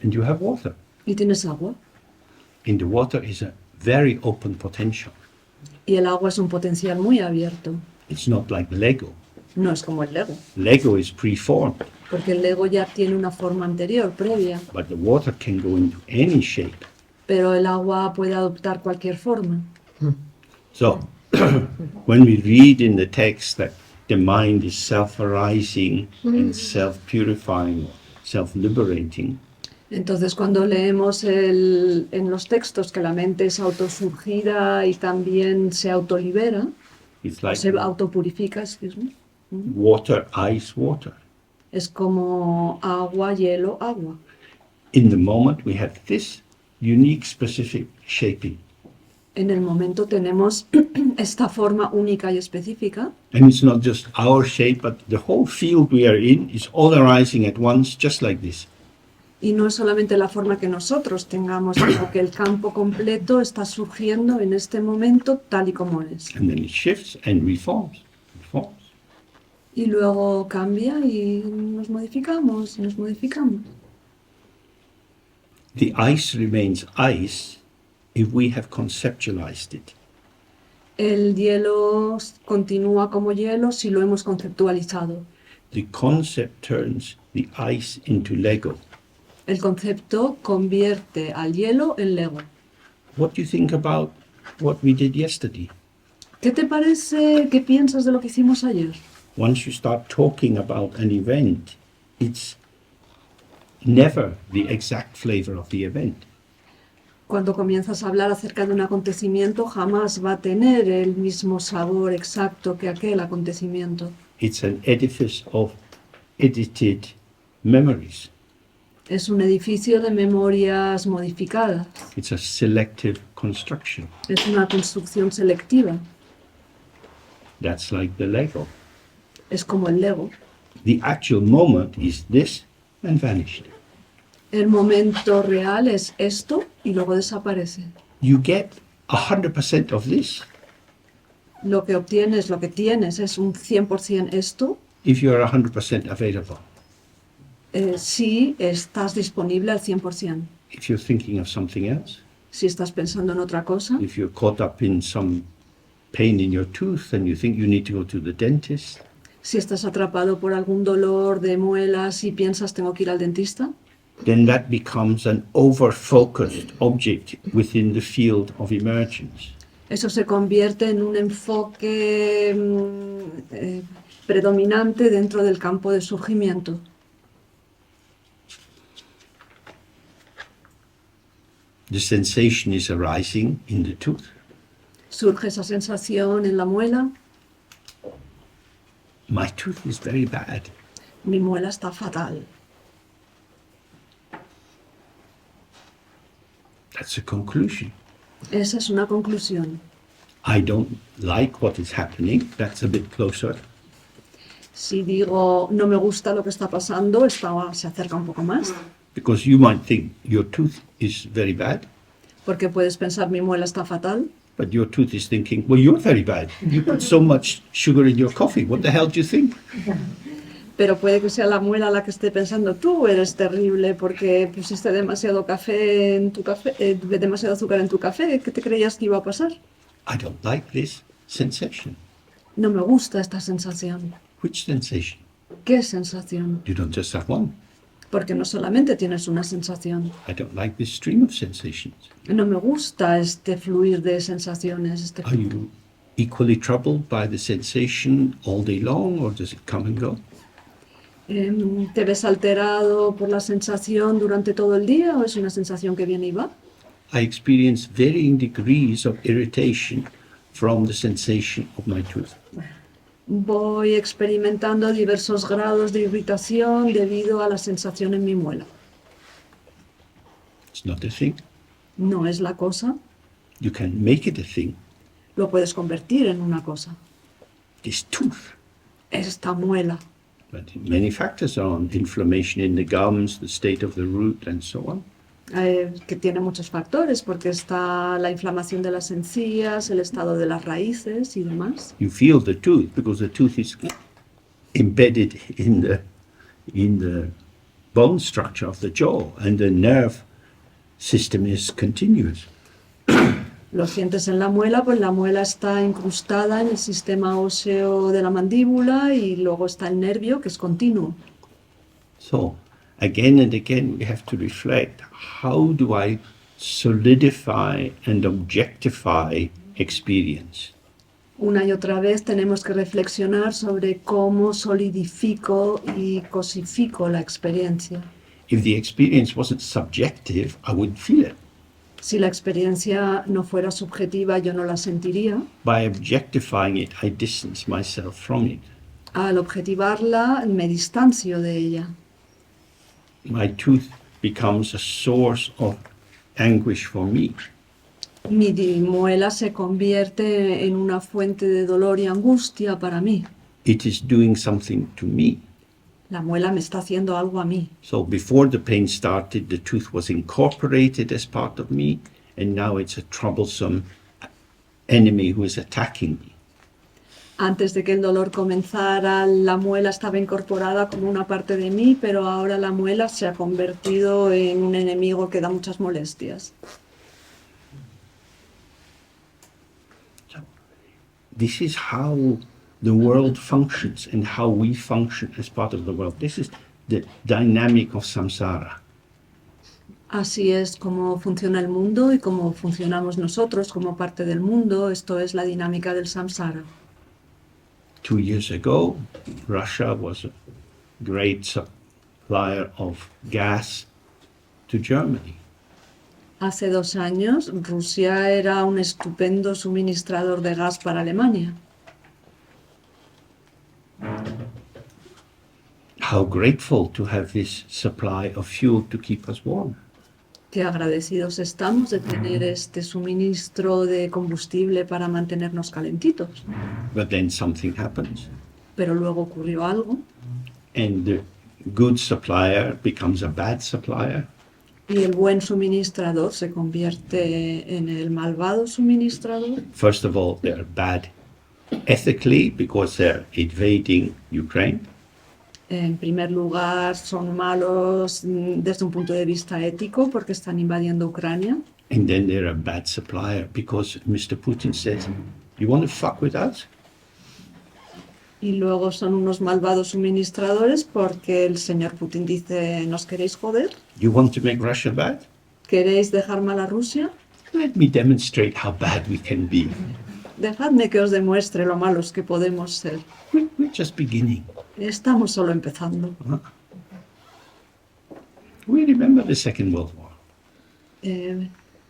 and you have water. y tienes agua. In the water is a very open potential. Y el agua es un potencial muy abierto. It's not like Lego. No es como el Lego, Lego is preformed, porque el Lego ya tiene una forma anterior, previa, but the water can go into any shape. pero el agua puede adoptar cualquier forma. So, when we read in the text that the mind is self-arising and self-purifying, self-liberating, Entonces, cuando leemos en los textos que la mente es autosurgida y también se autolibera, it's o like se autopurifica, excuse me, water, ice, water. es como agua, hielo, agua. In the moment, we have this unique, specific shaping. En el momento tenemos esta forma única y específica, And it's not just our shape, but the whole field we are in is all arising at once, just like this. y no es solamente la forma que nosotros tengamos, sino que el campo completo está surgiendo en este momento tal y como es. And then it shifts and reforms. Reforms. Y luego cambia y nos modificamos, nos modificamos. The ice remains ice if we have conceptualized it. El hielo continúa como hielo si lo hemos conceptualizado. The concept turns the ice into Lego. El concepto convierte al hielo en Lego. What do you think about what we did yesterday? ¿Qué te parece? ¿Qué piensas de lo que hicimos ayer? Once you start talking about an event, it's never the exact flavor of the event. Cuando comienzas a hablar acerca de un acontecimiento, jamás va a tener el mismo sabor exacto que aquel acontecimiento. It's an edifice of edited memories. Es un edificio de memorias modificadas. It's a selective construction. Es una construcción selectiva. That's like the Lego. Es como el Lego. The actual moment is this and vanished. El momento real es esto y luego desaparece. You get 100% of this Lo que obtienes, lo que tienes es un 100% esto if you are 100% available. si estás disponible al 100%. If you're thinking of something else, Si estás pensando en otra cosa, if you're caught up in some pain in your tooth and you think you need to go to the dentist, si estás atrapado por algún dolor de muelas y piensas tengo que ir al dentista, then that becomes an over-focused object within the field of emergence. eso se convierte en un enfoque predominante dentro del campo de surgimiento. The sensation is arising in the tooth. Surge esa sensación en la muela, My tooth is very bad. mi muela está fatal. That's a conclusion. Esa es una conclusión. I don't like what is happening. That's a bit closer. Si digo no me gusta lo que está pasando, se acerca un poco más, Because you might think your tooth is very bad, porque puedes pensar mi muela está fatal, but your tooth is thinking, well, you're very bad. You put so much sugar in your coffee. What the hell do you think? pero puede que sea la muela la que esté pensando tú eres terrible porque pusiste demasiado café en tu café, demasiado azúcar en tu café, ¿qué te creías que iba a pasar? I don't like this sensation. No me gusta esta sensación. Which sensation? ¿Qué sensación? You don't just have one. Porque no solamente tienes una sensación. I don't like this stream of sensations. No me gusta este fluir de sensaciones. Are you equally troubled by the sensation all day long, or does it come and go? ¿Te ves alterado por la sensación durante todo el día o es una sensación que viene y va? I experience varying degrees of irritation from the sensation of my tooth. Voy experimentando diversos grados de irritación debido a la sensación en mi muela. It's not a thing. No es la cosa, You can make it a thing. lo puedes convertir en una cosa. This tooth. Esta muela. But many factors are on inflammation in the gums, the state of the root, and so on. Que tiene muchos factores, porque está la inflamación de las encías, el estado de las raíces y demás. You feel the tooth because the tooth is embedded in the bone structure of the jaw, and the nerve system is continuous. Lo sientes en la muela, pues la muela está incrustada en el sistema óseo de la mandíbula y luego está el nervio, que es continuo. So, again and again, we have to reflect, how do I solidify and objectify experience? Una y otra vez tenemos que reflexionar sobre cómo solidifico y cosifico la experiencia. If the experience wasn't subjective, I wouldn't feel it. Si la experiencia no fuera subjetiva, yo no la sentiría. By objectifying it, I distance myself from it. Al objetivarla, me distancio de ella. My tooth becomes a source of anguish for me. Mi muela se convierte en una fuente de dolor y angustia para mí. It is doing something to me. La muela me está haciendo algo a mí. So before the pain started, the tooth was incorporated as part of me, and now it's a troublesome enemy who is attacking me. Antes de que el dolor comenzara, la muela estaba incorporada como una parte de mí, pero ahora la muela se ha convertido en un enemigo que da muchas molestias. This is how the world functions and how we function as part of the world. This is the dynamic of samsara. Así es como funciona el mundo y cómo funcionamos nosotros como parte del mundo. Esto es la dinámica del samsara. 2 years ago, Russia was a great supplier of gas to Germany. Hace 2 años, Rusia era un estupendo suministrador de gas para Alemania. how grateful to have this supply of fuel to keep us warm. Qué agradecidos estamos de tener este suministro de combustible para mantenernos calentitos. But then something happens, Pero luego ocurrió algo and the good supplier becomes a bad supplier. y el buen suministrador se convierte en el malvado suministrador. First of all, they're bad ethically because they're invading Ukraine. En primer lugar, son malos desde un punto de vista ético porque están invadiendo Ucrania. And then they're a bad supplier because Mr. Putin says, you want to fuck with us? Y luego son unos malvados suministradores porque el señor Putin dice, ¿nos queréis joder? You want to make Russia bad? ¿Queréis dejar mal a Rusia? Let me demonstrate how bad we can be. Dejadme que os demuestre lo malos que podemos ser. We're just beginning. Estamos solo empezando. We remember the Second World War.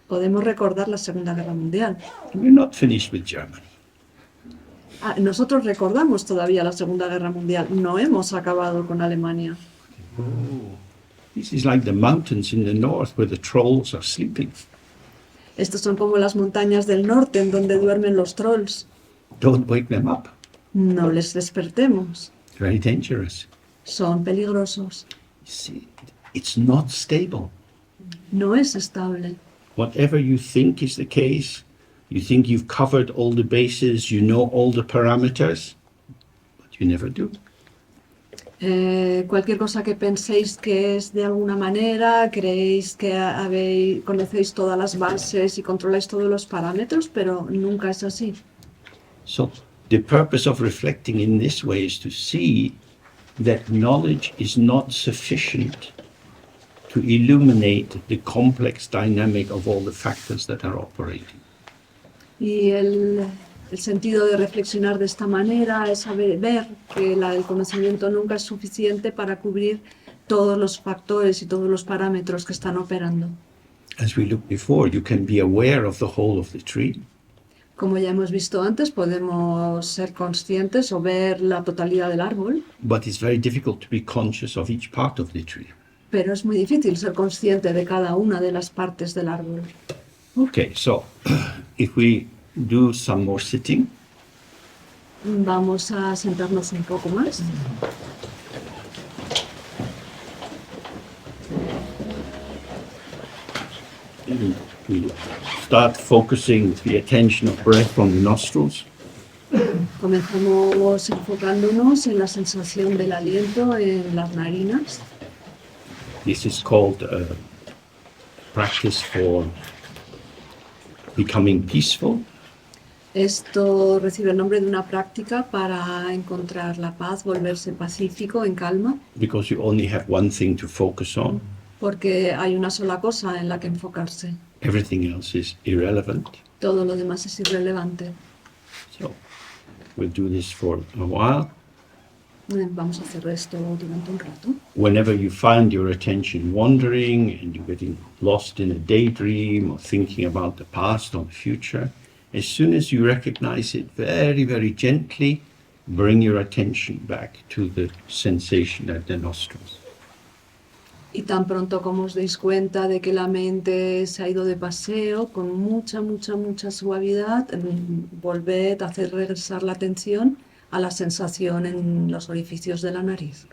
Podemos recordar la Segunda Guerra Mundial. We're not finished with Germany. Nosotros recordamos todavía la Segunda Guerra Mundial. No hemos acabado con Alemania. This is like the mountains in the north where the trolls are sleeping. Estos son como las montañas del norte en donde duermen los trolls. Don't wake them up. No les despertemos. Very dangerous. Son peligrosos. See, it's not stable. No es estable. Whatever you think is the case, you think you've covered all the bases, you know all the parameters, but you never do. Cualquier cosa que penséis que es de alguna manera, creéis que conocéis todas las bases y controláis todos los parámetros, pero nunca es así. So the purpose of reflecting in this way is to see that knowledge is not sufficient to illuminate the complex dynamic of all the factors that are operating. Y el sentido de reflexionar de esta manera es ver que el conocimiento nunca es suficiente para cubrir todos los factores y todos los parámetros que están operando. As we looked before, you can be aware of the whole of the tree, Como ya hemos visto antes, podemos ser conscientes o ver la totalidad del árbol, but it's very difficult to be conscious of each part of the tree. pero es muy difícil ser consciente de cada una de las partes del árbol. Okay, so if we do some more sitting, Vamos a sentarnos un poco más. we start focusing the attention of breath on the nostrils. Comenzamos enfocándonos en la sensación del aliento en las narinas. This is called a practice for becoming peaceful. Esto recibe el nombre de una práctica para encontrar la paz, volverse pacífico, en calma, Because you only have one thing to focus on. porque hay una sola cosa en la que enfocarse. Everything else is irrelevant. Todo lo demás es irrelevante. So we'll do this for a while. Vamos a hacer esto durante un rato. Whenever you find your attention wandering and you're getting lost in a daydream or thinking about the past or the future, as soon as you recognize it, very, very gently bring your attention back to the sensation at the nostrils. Y tan pronto como os deis cuenta de que la mente se ha ido de paseo, con mucha, mucha, mucha suavidad, volved a hacer regresar la atención a la sensación en los orificios de la nariz.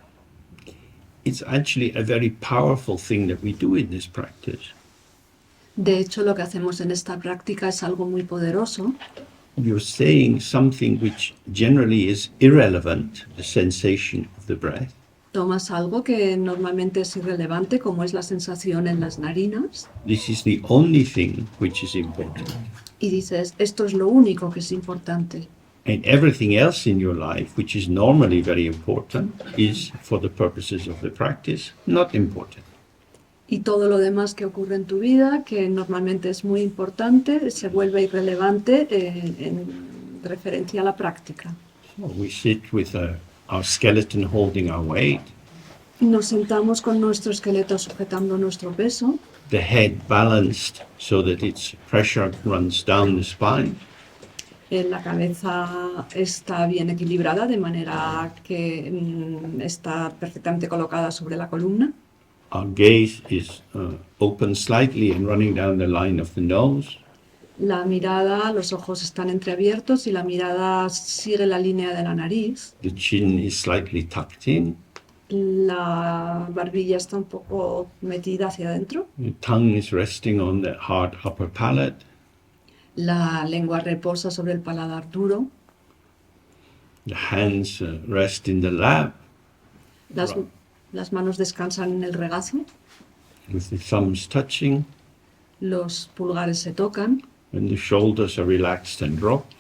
It's actually a very powerful thing that we do in this practice. De hecho, lo que hacemos en esta práctica es algo muy poderoso. You're saying something which generally is irrelevant, the sensation of the breath, Tomas algo que normalmente es irrelevante, como es la sensación en las narinas, this is the only thing which is important. y dices, esto es lo único que es importante. And everything else in your life, which is normally very important, is, for the purposes of the practice, not important. Y todo lo demás que ocurre en tu vida, que normalmente es muy importante, se vuelve irrelevante en referencia a la práctica. So we sit with our skeleton holding our weight, Nos sentamos con nuestro esqueleto sujetando nuestro peso, the head balanced so that its pressure runs down the spine, La cabeza está bien equilibrada de manera que está perfectamente colocada sobre la columna. Our gaze is open slightly and running down the line of the nose. La mirada, los ojos están entreabiertos y la mirada sigue la línea de la nariz. The chin is slightly tucked in. La barbilla está un poco metida hacia adentro. The tongue is resting on the hard upper palate. La lengua reposa sobre el paladar duro. The hands rest in the lap, Las manos descansan en el regazo. with the thumbs touching, Los pulgares se tocan. and the shoulders are relaxed and dropped.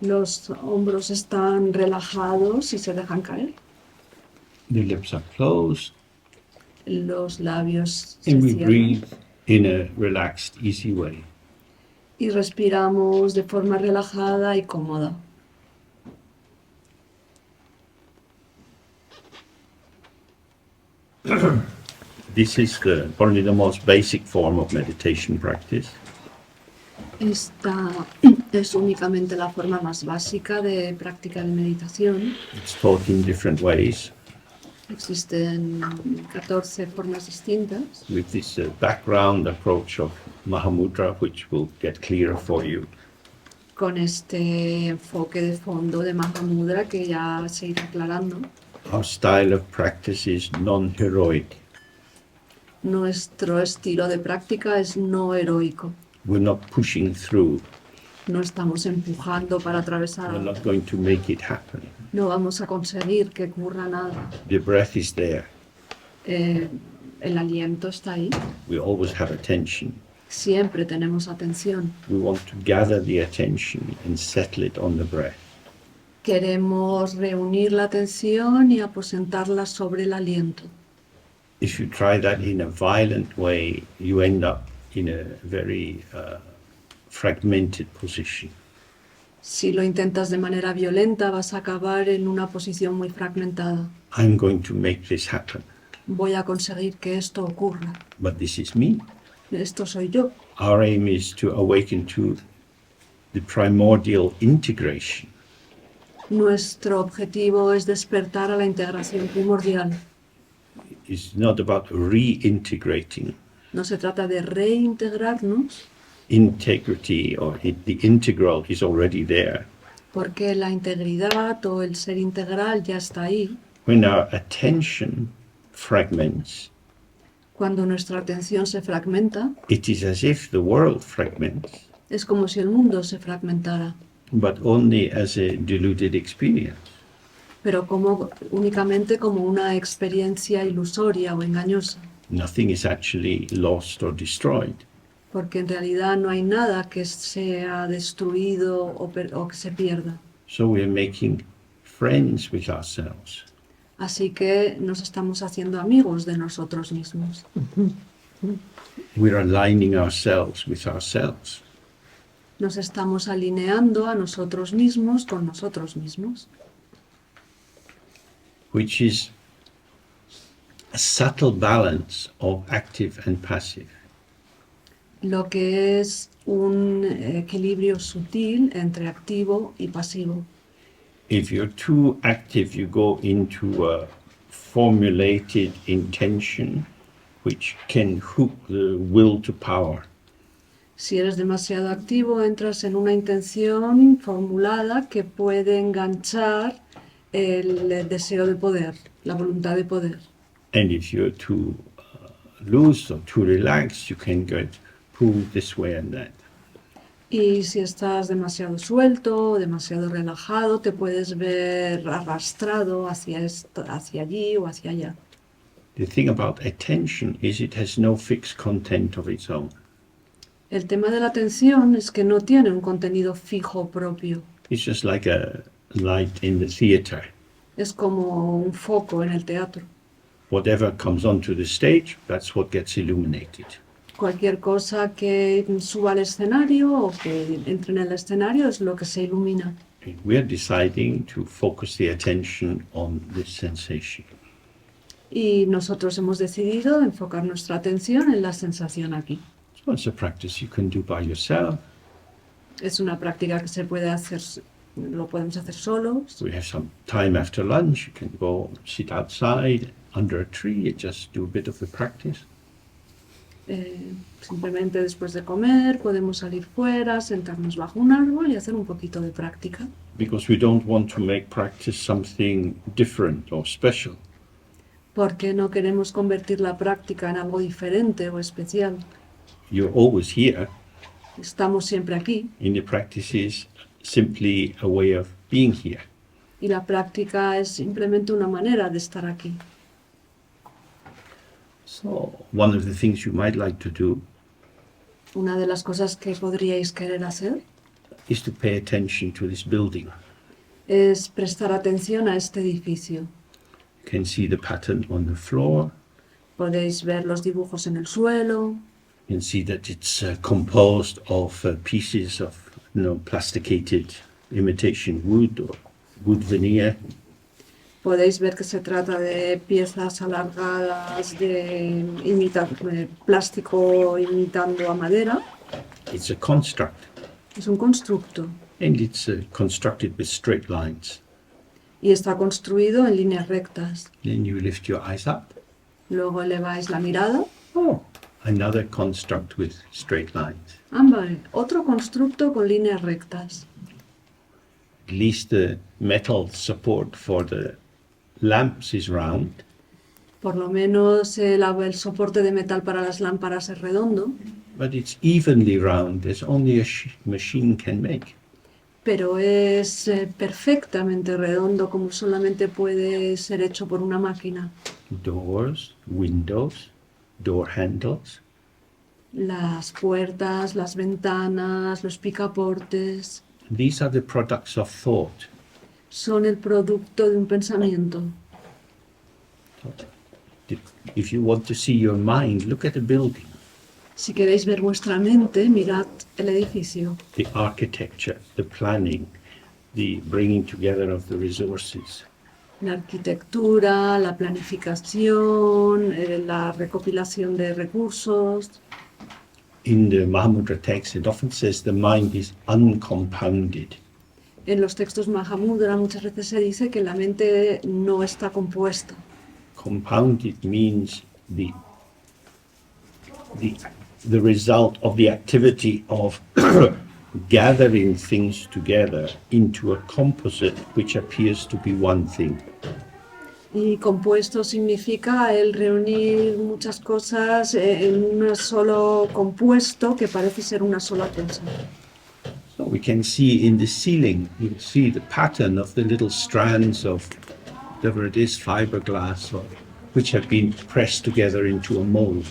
Los hombros están relajados y se dejan caer. The lips are closed, Los labios se and we cierran. breathe in a relaxed, easy way. Y respiramos de forma relajada y cómoda. This is probably the most basic form of meditation practice. Esta es únicamente la forma más básica de práctica de meditación. It's taught in different ways Existen 14 formas distintas. with this background approach of Mahamudra, which will get clearer for you. Con este enfoque de fondo de Mahamudra que ya se irá aclarando. Our style of practice is non-heroic. Nuestro estilo de práctica es no heroico. We're not pushing through. No estamos empujando para atravesar. We're not going to make it happen. No vamos a conseguir que ocurra nada. The breath is there. El aliento está ahí. We always have attention. Siempre tenemos atención. We want to gather the attention and settle it on the breath. Queremos reunir la atención y aposentarla sobre el aliento. If you try that in a violent way, you end up in a very fragmented position. Si lo intentas de manera violenta, vas a acabar en una posición muy fragmentada. I'm going to make this happen, Voy a conseguir que esto ocurra. but this is me. Esto soy yo. Our aim is to awaken to the primordial integration. Nuestro objetivo es despertar a la integración primordial. It's not about reintegrating. No se trata de reintegrarnos, Integrity or the integral is already there. porque la integridad o el ser integral ya está ahí. When our attention fragments, Cuando nuestra atención se fragmenta, it is as if the world fragments, es como si el mundo se fragmentara, but only as a diluted experience. pero únicamente como una experiencia ilusoria o engañosa, Nothing is actually lost or destroyed. porque en realidad no hay nada que sea destruido o que se pierda. So we are making friends with ourselves. Así que nos estamos haciendo amigos de nosotros mismos. We're aligning ourselves with ourselves. Nos estamos alineando a nosotros mismos con nosotros mismos, Which is a subtle balance of active and passive. lo que es un equilibrio sutil entre activo y pasivo. If you're too active, you go into a formulated intention which can hook the will to power. Si eres demasiado activo, entras en una intención formulada que puede enganchar el deseo de poder, la voluntad de poder. And if you're too loose or too relaxed, you can get pulled this way and that. Y si estás demasiado suelto o demasiado relajado, te puedes ver arrastrado hacia allí o hacia allá. The thing about attention is it has no fixed content of its own. El tema de la atención es que no tiene un contenido fijo propio. It's just like a light in the theater. Es como un foco en el teatro. Whatever comes onto the stage, that's what gets illuminated. Cualquier cosa que suba al escenario o que entre en el escenario es lo que se ilumina. And we're deciding to focus the attention on this sensation. Y nosotros hemos decidido enfocar nuestra atención en la sensación aquí. So it's a practice you can do by yourself. Es una práctica que se puede hacer, lo podemos hacer solos. We have some time after lunch, you can go sit outside under a tree and just do a bit of the practice. Simplemente después de comer podemos salir fuera, sentarnos bajo un árbol y hacer un poquito de práctica. Because we don't want to make practice something different or special. Porque no queremos convertir la práctica en algo diferente o especial. You're always here, Estamos siempre aquí and the practice is simply a way of being here. y la práctica es simplemente una manera de estar aquí. So, one of the things you might like to do Una de las cosas que podríais querer hacer is to pay attention to this building. es prestar atención a este edificio. You can see the pattern on the floor. Podéis ver los dibujos en el suelo, You can see that it's composed of pieces of, plasticated imitation wood or wood veneer. podéis ver que se trata de piezas alargadas de plástico imitando a madera. It's a construct, Es un constructo and it's constructed with straight lines. y está construido en líneas rectas. Then you lift your eyes up. Luego eleváis la mirada. Oh, another construct with straight lines. Otro constructo con líneas rectas. At least the metal support for the lamps is round, Por lo menos el soporte de metal para las lámparas es redondo, but it's evenly round as only a machine can make. pero es perfectamente redondo como solamente puede ser hecho por una máquina. Doors, windows, door handles, Las puertas, las ventanas, los picaportes these are the products of thought. son el producto de un pensamiento. If you want to see your mind, look at the building, Si queréis ver vuestra mente, mirad el edificio, the architecture, the planning, the bringing together of the resources. la arquitectura, la planificación, la recopilación de recursos. In the Mahamudra text, it often says the mind is uncompounded. En los textos Mahamudra muchas veces se dice que la mente no está compuesta. Compounded means the result of the activity of gathering things together into a composite which appears to be one thing. Y compuesto significa el reunir muchas cosas en un solo compuesto que parece ser una sola cosa. So we can see in the ceiling, you can see the pattern of the little strands of whatever it is, fiberglass, which have been pressed together into a mold.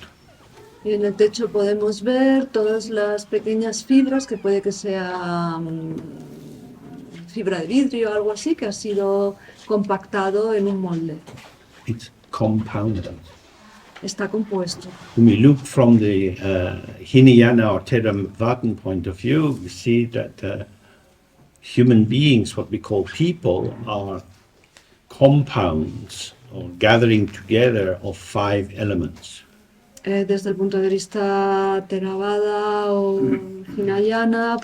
Y en el techo podemos ver todas las pequeñas fibras, que puede que sea fibra de vidrio o algo así, que ha sido compactado en un molde. It's compounded. Está compuesto. When we look from the Hinayana or Theravada point of view, we see that human beings, what we call people, are compounds or gathering together of 5 elements. Desde el punto de vista Theravada o Hinayana,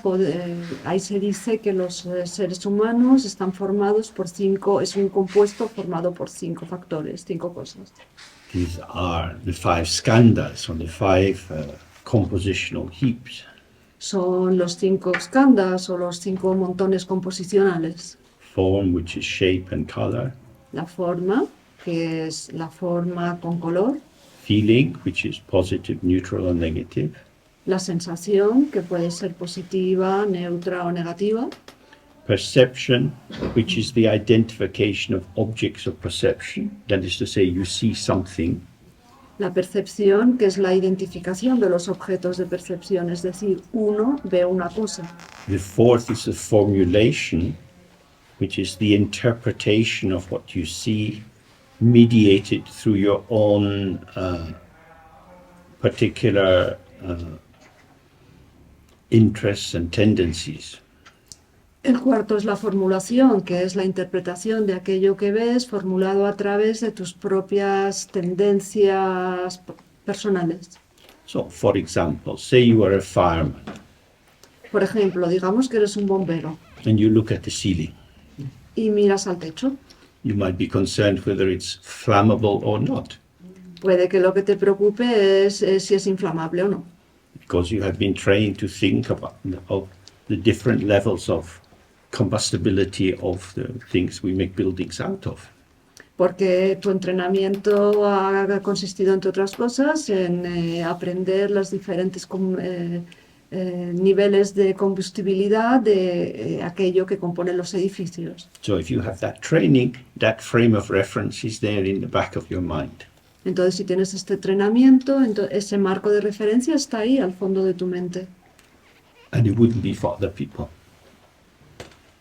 ahí se dice que los seres humanos están formados por 5, es un compuesto formado por 5 factores, 5 cosas. These are the 5 skandhas, or the 5 compositional heaps. Son los 5 skandhas o los 5 montones composicionales. Form, which is shape and color. La forma, que es la forma con color. Feeling, which is positive, neutral, or negative. La sensación, que puede ser positiva, neutra o negativa. Perception, which is the identification of objects of perception. That is to say, you see something. La percepción, que es la identificación de los objetos de percepción, es decir, uno ve una cosa. The 4th is the formulation, which is the interpretation of what you see, mediated through your own particular interests and tendencies. El 4º es la formulación, que es la interpretación de aquello que ves formulado a través de tus propias tendencias personales. So, for example, say you are a fireman. Por ejemplo, digamos que eres un bombero and you look at the ceiling. y miras al techo. You might be concerned whether it's flammable or not, Puede que lo que te preocupe es si es inflamable o no, because you have been trained to think about of the different levels of combustibility of the things we make buildings out of. porque tu entrenamiento ha consistido, entre otras cosas, en aprender los diferentes niveles de combustibilidad de aquello que compone los edificios. So if you have that training, that frame of reference is there in the back of your mind. Entonces, si tienes este entrenamiento, ese marco de referencia está ahí al fondo de tu mente. And it wouldn't be for other people.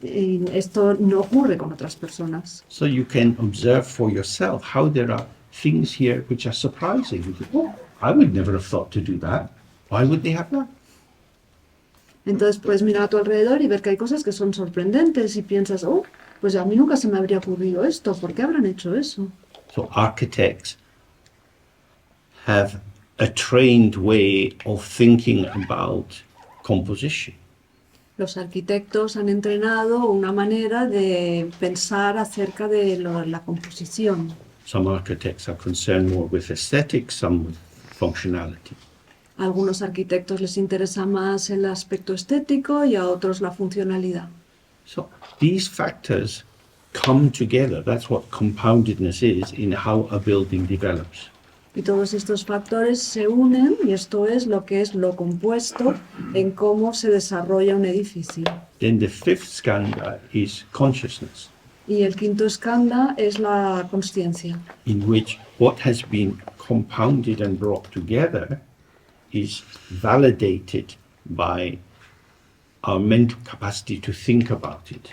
Y esto no ocurre con otras personas. So you can observe for yourself how there are things here which are surprising. You think, oh, I would never have thought to do that. Why would they have that? Entonces puedes mirar a tu alrededor y ver que hay cosas que son sorprendentes y piensas, oh, pues a mí nunca se me habría ocurrido esto, ¿por qué habrán hecho eso? So architects have a trained way of thinking about composition. Los arquitectos han entrenado una manera de pensar acerca de la composición. Some architects are concerned more with aesthetics, some with functionality. A algunos arquitectos les interesa más el aspecto estético y a otros la funcionalidad. So these factors come together. That's what compoundedness is in how a building develops. Y todos estos factores se unen y esto es lo compuesto en cómo se desarrolla un edificio. Then the fifth skandha is consciousness, Y el quinto skandha es la consciencia, in which what has been compounded and brought together is validated by our mental capacity to think about it.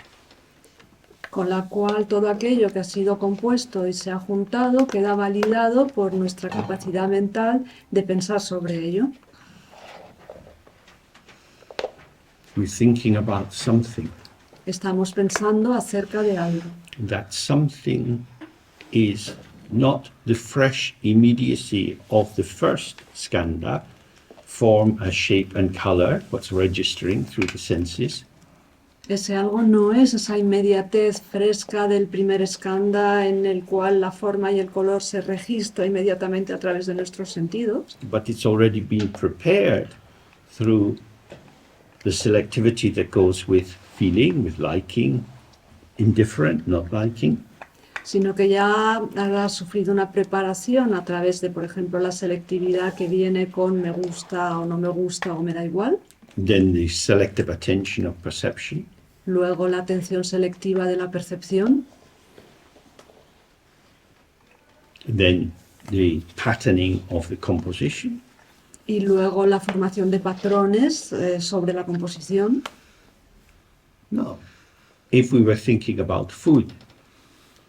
con la cual todo aquello que ha sido compuesto y se ha juntado queda validado por nuestra capacidad mental de pensar sobre ello. We're thinking about something. Estamos pensando acerca de algo. That something is not the fresh immediacy of the first skandha, form, a shape and color, what's registering through the senses, Ese algo no es esa inmediatez fresca del primer skandha en el cual la forma y el color se registra inmediatamente a través de nuestros sentidos, but it's already been prepared through the selectivity that goes with feeling, with liking, indifferent, not liking, sino que ya ha sufrido una preparación a través de, por ejemplo, la selectividad que viene con me gusta o no me gusta o me da igual. then the selective attention of perception, Luego la atención selectiva de la percepción, then the patterning of the composition, y luego la formación de patrones sobre la composición. No. If we were thinking about food,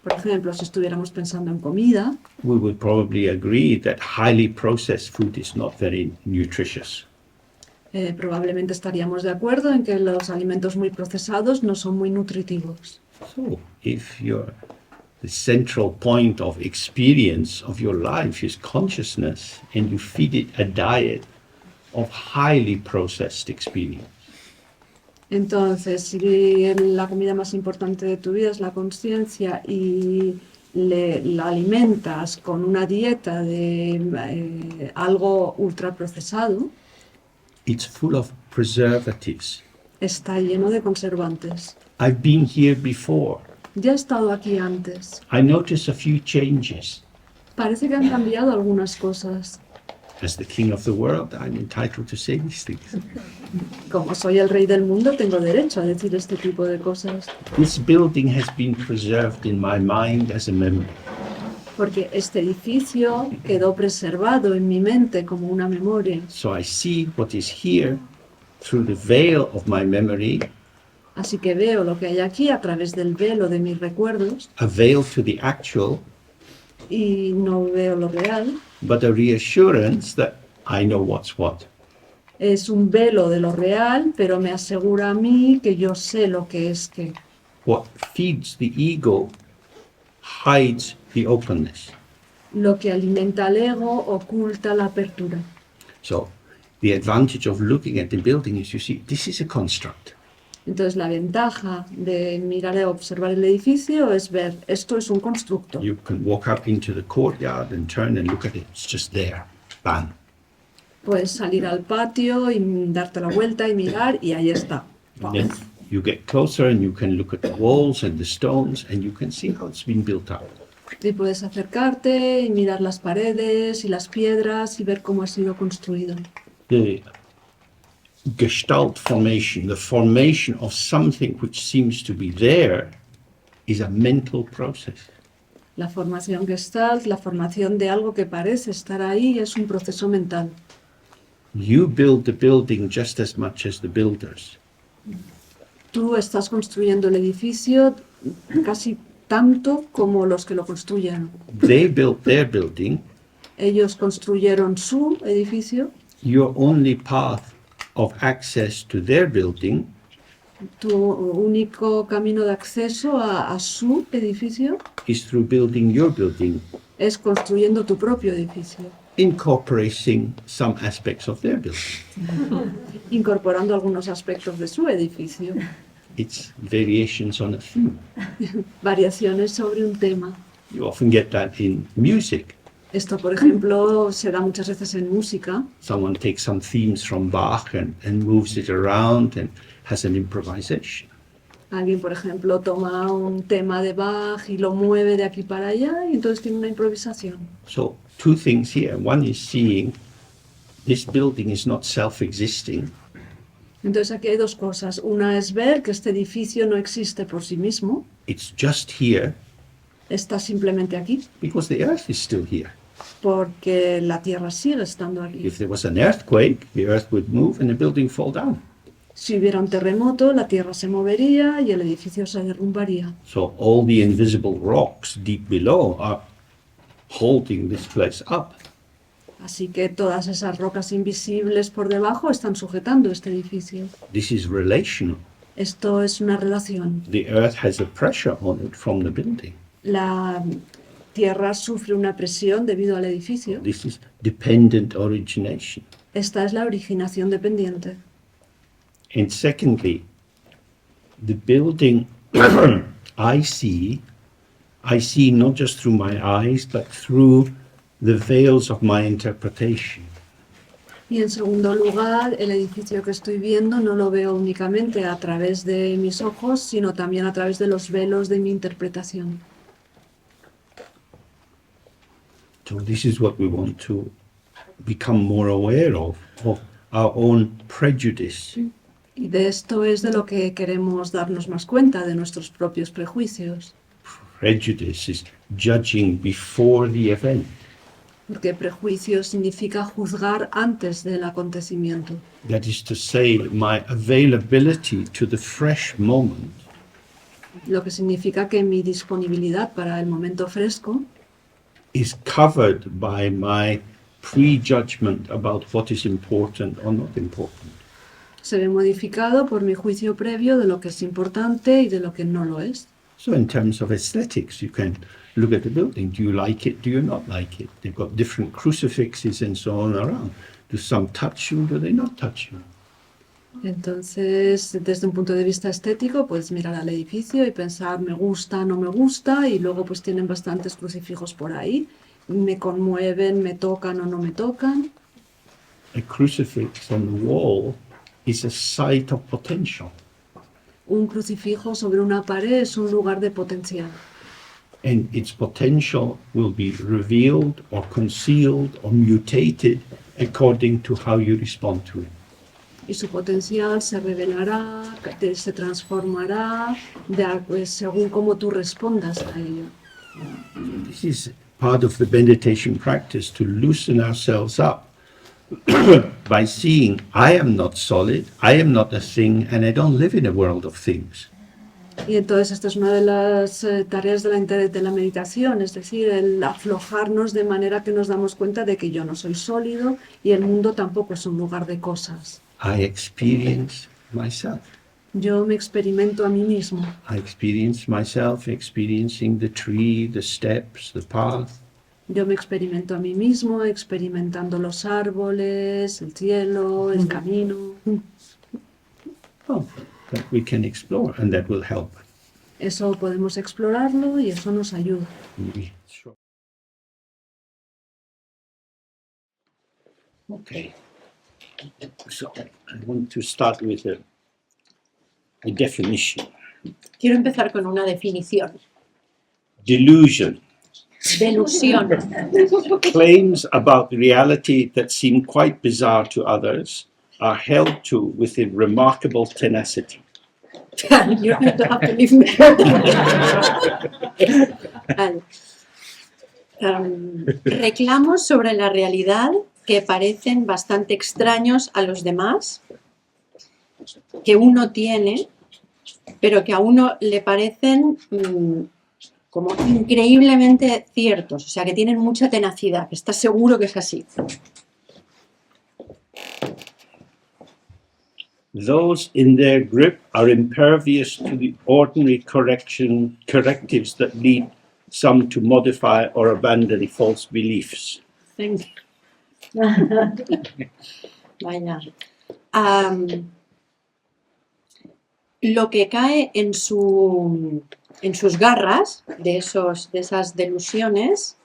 Por ejemplo, si estuviéramos pensando en comida, we would probably agree that highly processed food is not very nutritious. probablemente estaríamos de acuerdo en que los alimentos muy procesados no son muy nutritivos. So, if the central point of experience of your life is consciousness and you feed it a diet of highly processed experience, Entonces, si la comida más importante de tu vida es la conciencia y la alimentas con una dieta de algo ultraprocesado, it's full of preservatives. está lleno de conservantes. I've been here before. Ya he estado aquí antes. I notice a few changes. Parece que han cambiado algunas cosas. As the king of the world, I'm entitled to say these things. Como soy el rey del mundo, tengo derecho a decir este tipo de cosas. This building has been preserved in my mind as a memory. Porque este edificio quedó preservado en mi mente como una memoria. So I see what is here through the veil of my memory, Así que veo lo que hay aquí a través del velo de mis recuerdos a veil to the actual, y no veo lo real. but a reassurance that I know what's what. Es un velo de lo real, pero me asegura a mí que yo sé lo que es que. What feeds the ego hides the openness. Lo que alimenta al ego oculta la apertura. So The advantage of looking at the building is you see, this is a construct. Entonces la ventaja de mirar y observar el edificio es ver, esto es un constructo. You can walk up into the courtyard and turn and look at it. It's just there. Bam. Puedes salir al patio y darte la vuelta y mirar y ahí está. And then you get closer and you can look at the walls and the stones and you can see how it's been built up. Y puedes acercarte y mirar las paredes y las piedras y ver cómo ha sido construido. The Gestalt formation, the formation of something which seems to be there, is a mental process. La formación Gestalt, la formación de algo que parece estar ahí, es un proceso mental. You build the building just as much as the builders. Tú estás construyendo el edificio casi tanto como los que lo construyeron. They built their building. Ellos construyeron su edificio. Your only path of access to their building Tu único camino de acceso a su edificio is through building your building, es construyendo tu propio edificio, incorporating some aspects of their building. incorporando algunos aspectos de su edificio, It's variations on a theme. variaciones sobre un tema. You often get that in music. Esto, por ejemplo, se da muchas veces en música. Someone takes some themes from Bach and moves it around and has an improvisation. Alguien, por ejemplo, toma un tema de Bach y lo mueve de aquí para allá y entonces tiene una improvisación. So, two things here. One is seeing this building is not self-existing. Entonces aquí hay dos cosas. Una es ver que este edificio no existe por sí mismo, It's just here está simplemente aquí, because the earth is still here. porque la Tierra sigue estando aquí. If there was an earthquake, the earth would move and the building fall down. Si hubiera un terremoto, la Tierra se movería y el edificio se derrumbaría. So all the invisible rocks deep below are holding this place up. Así que todas esas rocas invisibles por debajo están sujetando este edificio. This is relational. Esto es una relación. The earth has a pressure on it from the building. La Tierra sufre una presión debido al edificio. This is dependent origination. Esta es la originación dependiente. And secondly, the building I see not just through my eyes, but through the veils of my interpretation. Y en segundo lugar, el edificio que estoy viendo no lo veo únicamente a través de mis ojos, sino también a través de los velos de mi interpretación. So this is what we want to become more aware of our own prejudice. Y de esto es de lo que queremos darnos más cuenta, de nuestros propios prejuicios. Prejudice is judging before the event. Porque prejuicio significa juzgar antes del acontecimiento. That is to say, my availability to the fresh moment Lo que significa que mi disponibilidad para el momento fresco is covered by my prejudgment about what is important or not important. se ve modificado por mi juicio previo de lo que es importante y de lo que no lo es. So in terms of aesthetics, you can look at the building. Do you like it? Do you not like it? They've got different crucifixes and so on around. Do some touch you? Do they not touch you? Entonces, desde un punto de vista estético, puedes mirar al edificio y pensar me gusta, no me gusta, y luego pues tienen bastantes crucifijos por ahí, me conmueven, me tocan o no me tocan. A crucifix on the wall is a site of potential. Un crucifijo sobre una pared es un lugar de potencial. And its potential will be revealed or concealed or mutated according to how you respond to it. Y su potencial se revelará, se transformará según cómo tú respondas a ello. This is part of the meditation practice, to loosen ourselves up by seeing I am not solid, I am not a thing, and I don't live in a world of things. Y entonces esta es una de las tareas de la meditación, es decir, el aflojarnos de manera que nos damos cuenta de que yo no soy sólido y el mundo tampoco es un lugar de cosas. I experience myself. Yo me experimento a mí mismo. I experience myself experiencing the tree, the steps, the path. Yo me experimento a mí mismo, experimentando los árboles, el cielo, el camino. Oh, that we can explore, and that will help. Eso podemos explorarlo y eso nos ayuda. Sure. Okay. So I want to start with a definition. Quiero empezar con una definición. Delusion. Delusión. Claims about reality that seem quite bizarre to others are held to with a remarkable tenacity. You're going to have to leave me. Vale. Reclamos sobre la realidad que parecen bastante extraños a los demás, que uno tiene, pero que a uno le parecen como increíblemente ciertos, o sea, que tienen mucha tenacidad, que estás seguro que es así. Those in their grip are impervious to the ordinary correctives that lead some to modify or abandon false beliefs. Thank you. Vaya. Lo que cae en sus garras de esas delusiones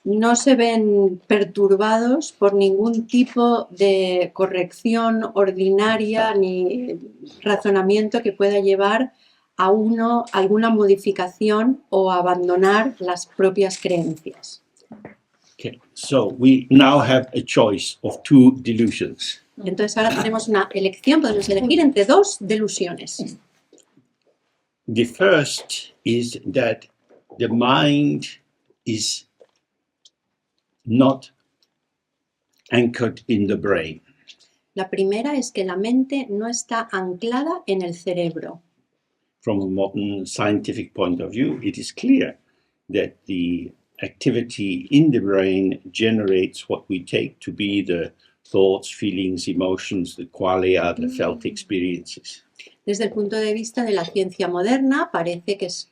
no se ven perturbados por ningún tipo de corrección ordinaria ni razonamiento que pueda llevar a uno a alguna modificación o a abandonar las propias creencias. Okay, so we now have a choice of two delusions. Entonces ahora tenemos una elección, podemos elegir entre dos delusiones. The first is that the mind is not anchored in the brain. La primera es que la mente no está anclada en el cerebro. From a modern scientific point of view, it is clear that the activity in the brain generates what we take to be the thoughts, feelings, emotions, the qualia, the felt experiences. Desde el punto de vista de la ciencia moderna, parece que es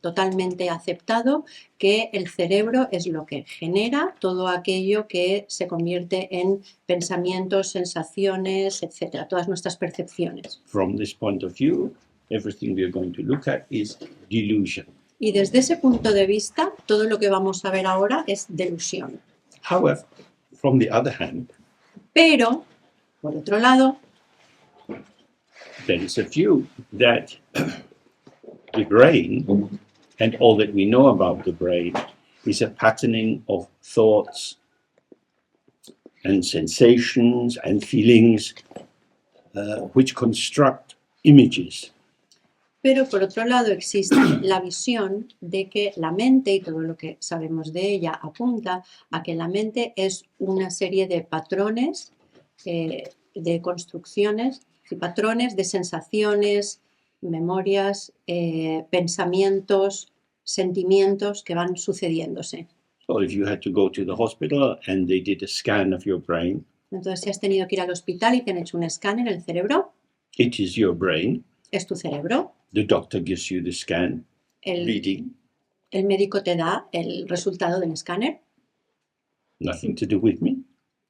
totalmente aceptado que el cerebro es lo que genera todo aquello que se convierte en pensamientos, sensaciones, etcétera, todas nuestras percepciones. From this point of view, everything we are going to look at is delusion. Y desde ese punto de vista, todo lo que vamos a ver ahora es delusión. However, from the other hand, Pero, por otro lado, there is a view that the brain and all that we know about the brain is a patterning of thoughts and sensations and feelings which construct images. pero por otro lado existe la visión de que la mente, y todo lo que sabemos de ella apunta a que la mente es una serie de patrones, de construcciones, y patrones de sensaciones, memorias, pensamientos, sentimientos que van sucediéndose. So if you had to go to the hospital and they did a scan of your brain, Entonces, si has tenido que ir al hospital y te han hecho un escáner en el cerebro, it is your brain. es tu cerebro. The doctor gives you the scan El reading, médico te da el resultado del escáner nothing to do with me.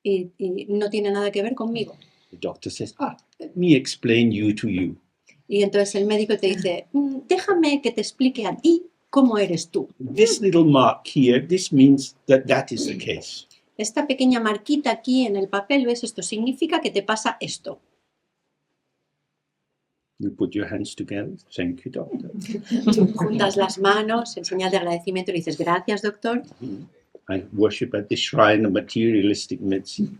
y no tiene nada que ver conmigo. The doctor says, let me explain you to you. Y entonces el médico te dice, déjame que te explique a ti cómo eres tú. This little mark here, this means that is the case. Esta pequeña marquita aquí en el papel, ¿ves? Esto significa que te pasa esto. You put your hands together. Thank you, doctor. Juntas las manos en señal de agradecimiento y dices, gracias, doctor. I worship at the shrine of materialistic medicine.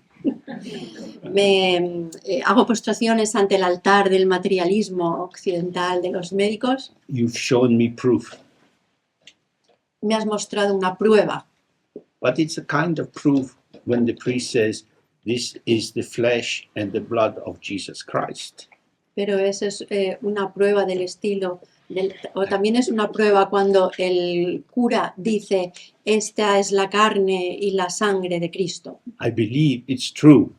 Hago postraciones ante el altar del materialismo occidental de los médicos. You've shown me proof. Me has mostrado una prueba. But it's a kind of proof when the priest says, this is the flesh and the blood of Jesus Christ. Pero esa es una prueba del estilo, o también es una prueba cuando el cura dice, esta es la carne y la sangre de Cristo. I believe it's true.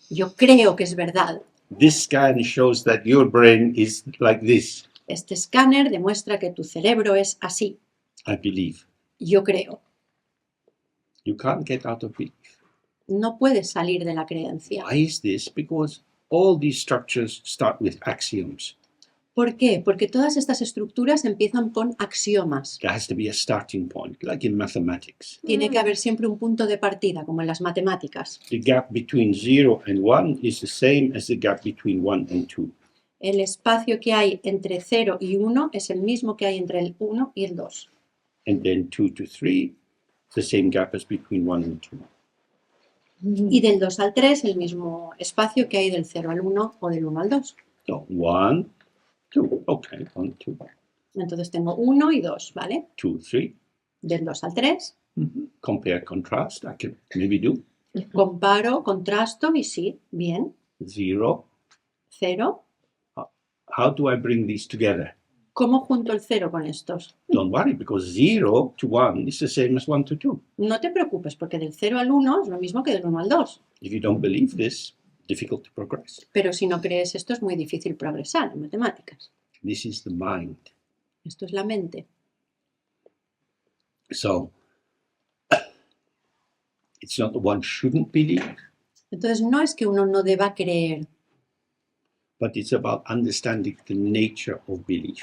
Yo creo que es verdad. This scan shows that your brain is like this. Este escáner demuestra que tu cerebro es así. I believe. Yo creo. You can't get out of belief. No puedes salir de la creencia. Why is this? Because all these structures start with axioms. ¿Por qué? Porque todas estas estructuras empiezan con axiomas. There has to be a starting point, like in mathematics. Tiene que haber siempre un punto de partida, como en las matemáticas. The gap between 0 and 1 is the same as the gap between 1 and 2. El espacio que hay entre 0 y 1 es el mismo que hay entre el 1 y el 2. And then 2 to 3, the same gap as between 1 and 2. Y del 2 al 3, el mismo espacio que hay del 0 al 1 o del 1 al 2. So 1, 2, okay, 1, 2, Entonces tengo 1 y 2, ¿vale? 2, 3. Del 2 al 3, Compare, contrast, I can maybe do. comparo, contrasto y sí, bien. 0. 0. How do I bring these together? ¿Cómo junto el 0 con estos? Don't worry, because 0 to 1 is the same as 1 to 2. No te preocupes, porque del 0 al 1 es lo mismo que del 1 al 2. If you don't believe this, difficult to progress. Pero si no crees esto, es muy difícil progresar en matemáticas. This is the mind. Esto es la mente. So, it's not that one shouldn't believe, Entonces no es que uno no deba creer, but it's about understanding the nature of belief.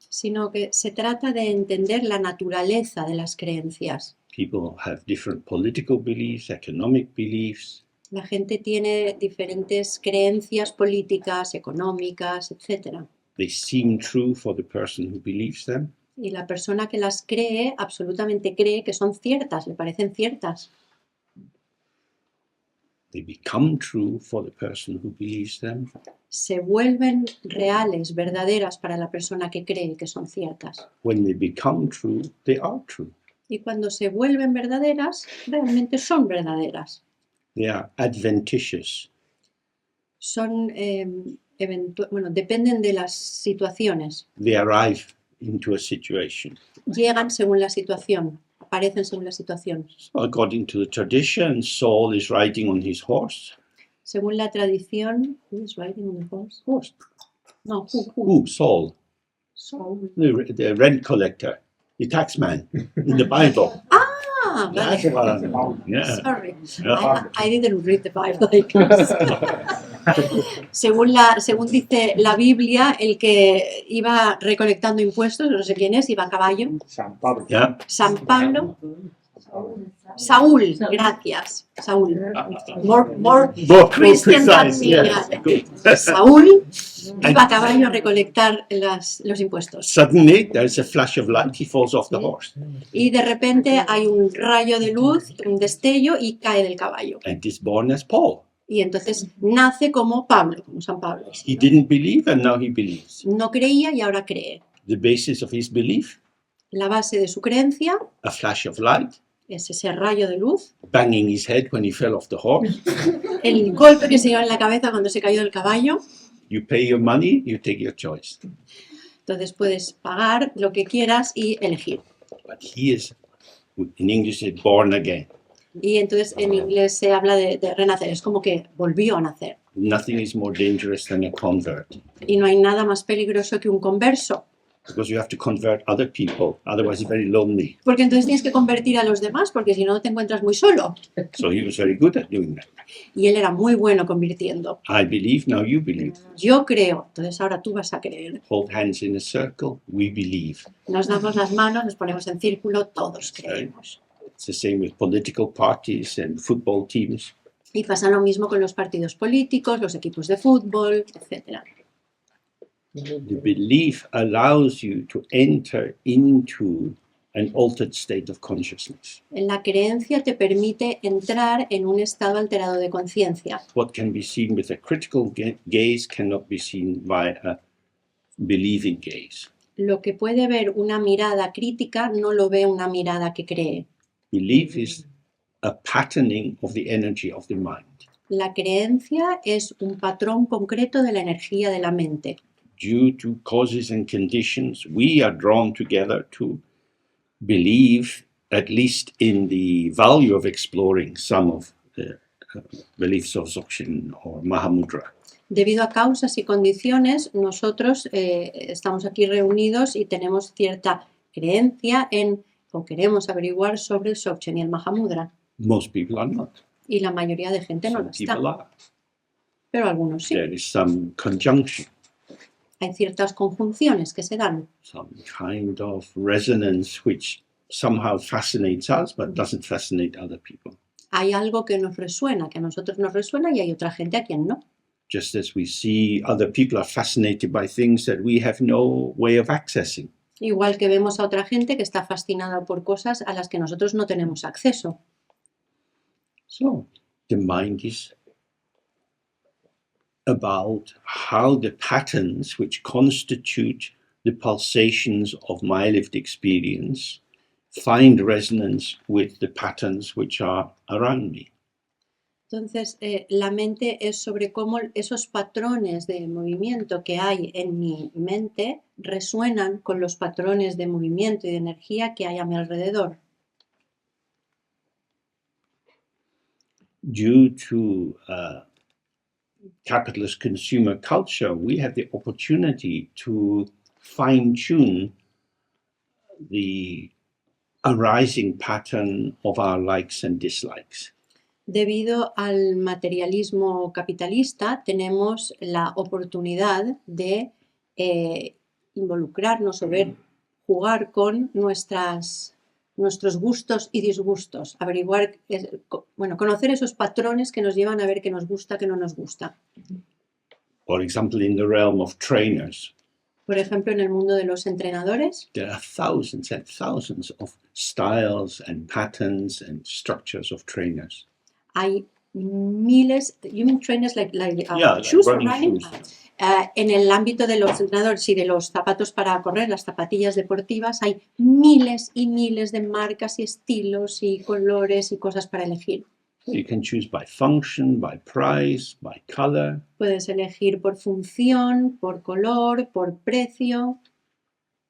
sino que se trata de entender la naturaleza de las creencias. People have different political beliefs, economic beliefs. La gente tiene diferentes creencias políticas, económicas, etc. They seem true for the person who believes them, Y la persona que las cree, absolutamente cree que son ciertas, le parecen ciertas. they become true for the person who believes them, Se vuelven reales, verdaderas para la persona que cree que son ciertas. when they become true, they are true. Y cuando se vuelven verdaderas, realmente son verdaderas. They are adventitious. Son, dependen de las situaciones. They arrive into a situation. Llegan según la situación, aparecen según la situación. So according to the tradition, Saul is riding on his horse. Según la tradición, who is riding on the horse? Horse. No, who? Who? Saul, Saul. the rent collector, the taxman in the Bible. Ah, That's vale. what yeah. Sorry, Yeah. I didn't read the Bible. Según dice la Biblia, el que iba recolectando impuestos, no sé quién es, iba a caballo. San Pablo. Yeah. San Pablo. Saúl, gracias. Saúl. More Christian than precise, me. yes. Good. Saúl iba a caballo a recolectar los impuestos. Suddenly, there's a flash of light. He falls off the horse, Y de repente hay un rayo de luz, un destello y cae del caballo. and is born as Paul. Y entonces nace como Pablo, como San Pablo. He didn't believe, and now he believes. No creía y ahora cree. The basis of his belief: La base de su creencia a flash of light, es ese rayo de luz, banging his head when he fell off the horse. el golpe que se dio en la cabeza cuando se cayó del caballo. You pay your money, you take your choice. Entonces puedes pagar lo que quieras y elegir. But he is, in English, is born again. Y entonces en inglés se habla de renacer, es como que volvió a nacer. Nothing is more dangerous than a convert, Y no hay nada más peligroso que un converso, because you have to convert other people, otherwise you're very lonely. porque entonces tienes que convertir a los demás, porque si no te encuentras muy solo. So he was very good at doing that. Y él era muy bueno convirtiendo. I believe, now you believe. Yo creo, entonces ahora tú vas a creer. Hold hands in a circle, we believe. Nos damos las manos, nos ponemos en círculo, todos creemos. It's the same with political parties and football teams. Y pasa lo mismo con los partidos políticos, los equipos de fútbol, etc. The belief allows you to enter into an altered state of consciousness. La creencia te permite entrar en un estado alterado de conciencia. What can be seen with a critical gaze cannot be seen by a believing gaze. Lo que puede ver una mirada crítica no lo ve una mirada que cree. Belief is a patterning of the energy of the mind. La creencia es un patrón concreto de la energía de la mente. Due to causes and conditions, we are drawn together to believe, at least in the value of exploring some of the beliefs of Dzogchen or Mahamudra. Debido a causas y condiciones, nosotros estamos aquí reunidos y tenemos cierta creencia en, o queremos averiguar sobre el Dzogchen y el Mahamudra. Most people are not. Y la mayoría de gente no Some lo está, people are. pero algunos sí. There is some conjunction, Hay ciertas conjunciones que se dan, some kind of resonance which somehow fascinates us but doesn't fascinate other people. hay algo que nos resuena, que a nosotros nos resuena y hay otra gente a quien no. Just as we see other people are fascinated by things that we have no way of accessing. Igual que vemos a otra gente que está fascinada por cosas a las que nosotros no tenemos acceso. So the mind is about how the patterns which constitute the pulsations of my lived experience find resonance with the patterns which are around me. Entonces, la mente es sobre cómo esos patrones de movimiento que hay en mi mente resuenan con los patrones de movimiento y de energía que hay a mi alrededor. Due to capitalist consumer culture, we have the opportunity to fine-tune the arising pattern of our likes and dislikes. Debido al materialismo capitalista, tenemos la oportunidad de involucrarnos o ver, jugar con nuestros gustos y disgustos, averiguar, conocer esos patrones que nos llevan a ver qué nos gusta, qué no nos gusta. For example, in the realm of trainers, Por ejemplo, en el mundo de los entrenadores, there are thousands and thousands of styles and patterns and structures of trainers. hay miles, you mean trainers like Yeah, shoes for running running? shoes. En el ámbito de los entrenadores y de los zapatos para correr, las zapatillas deportivas, hay miles y miles de marcas y estilos y colores y cosas para elegir. You can choose by function, by price, by color. Puedes elegir por función, por color, por precio.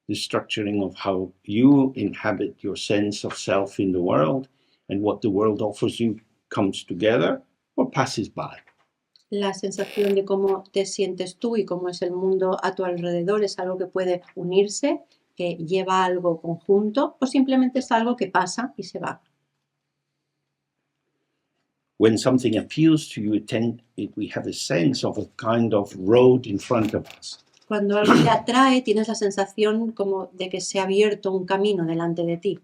The structuring of how you inhabit your sense of self in the world and what the world offers you comes together or passes by. La sensación de cómo te sientes tú y cómo es el mundo a tu alrededor es algo que puede unirse, que lleva algo conjunto o simplemente es algo que pasa y se va. When something appeals to you, we have a sense of a kind of road in front of us. Cuando algo te atrae, tienes la sensación como de que se ha abierto un camino delante de ti.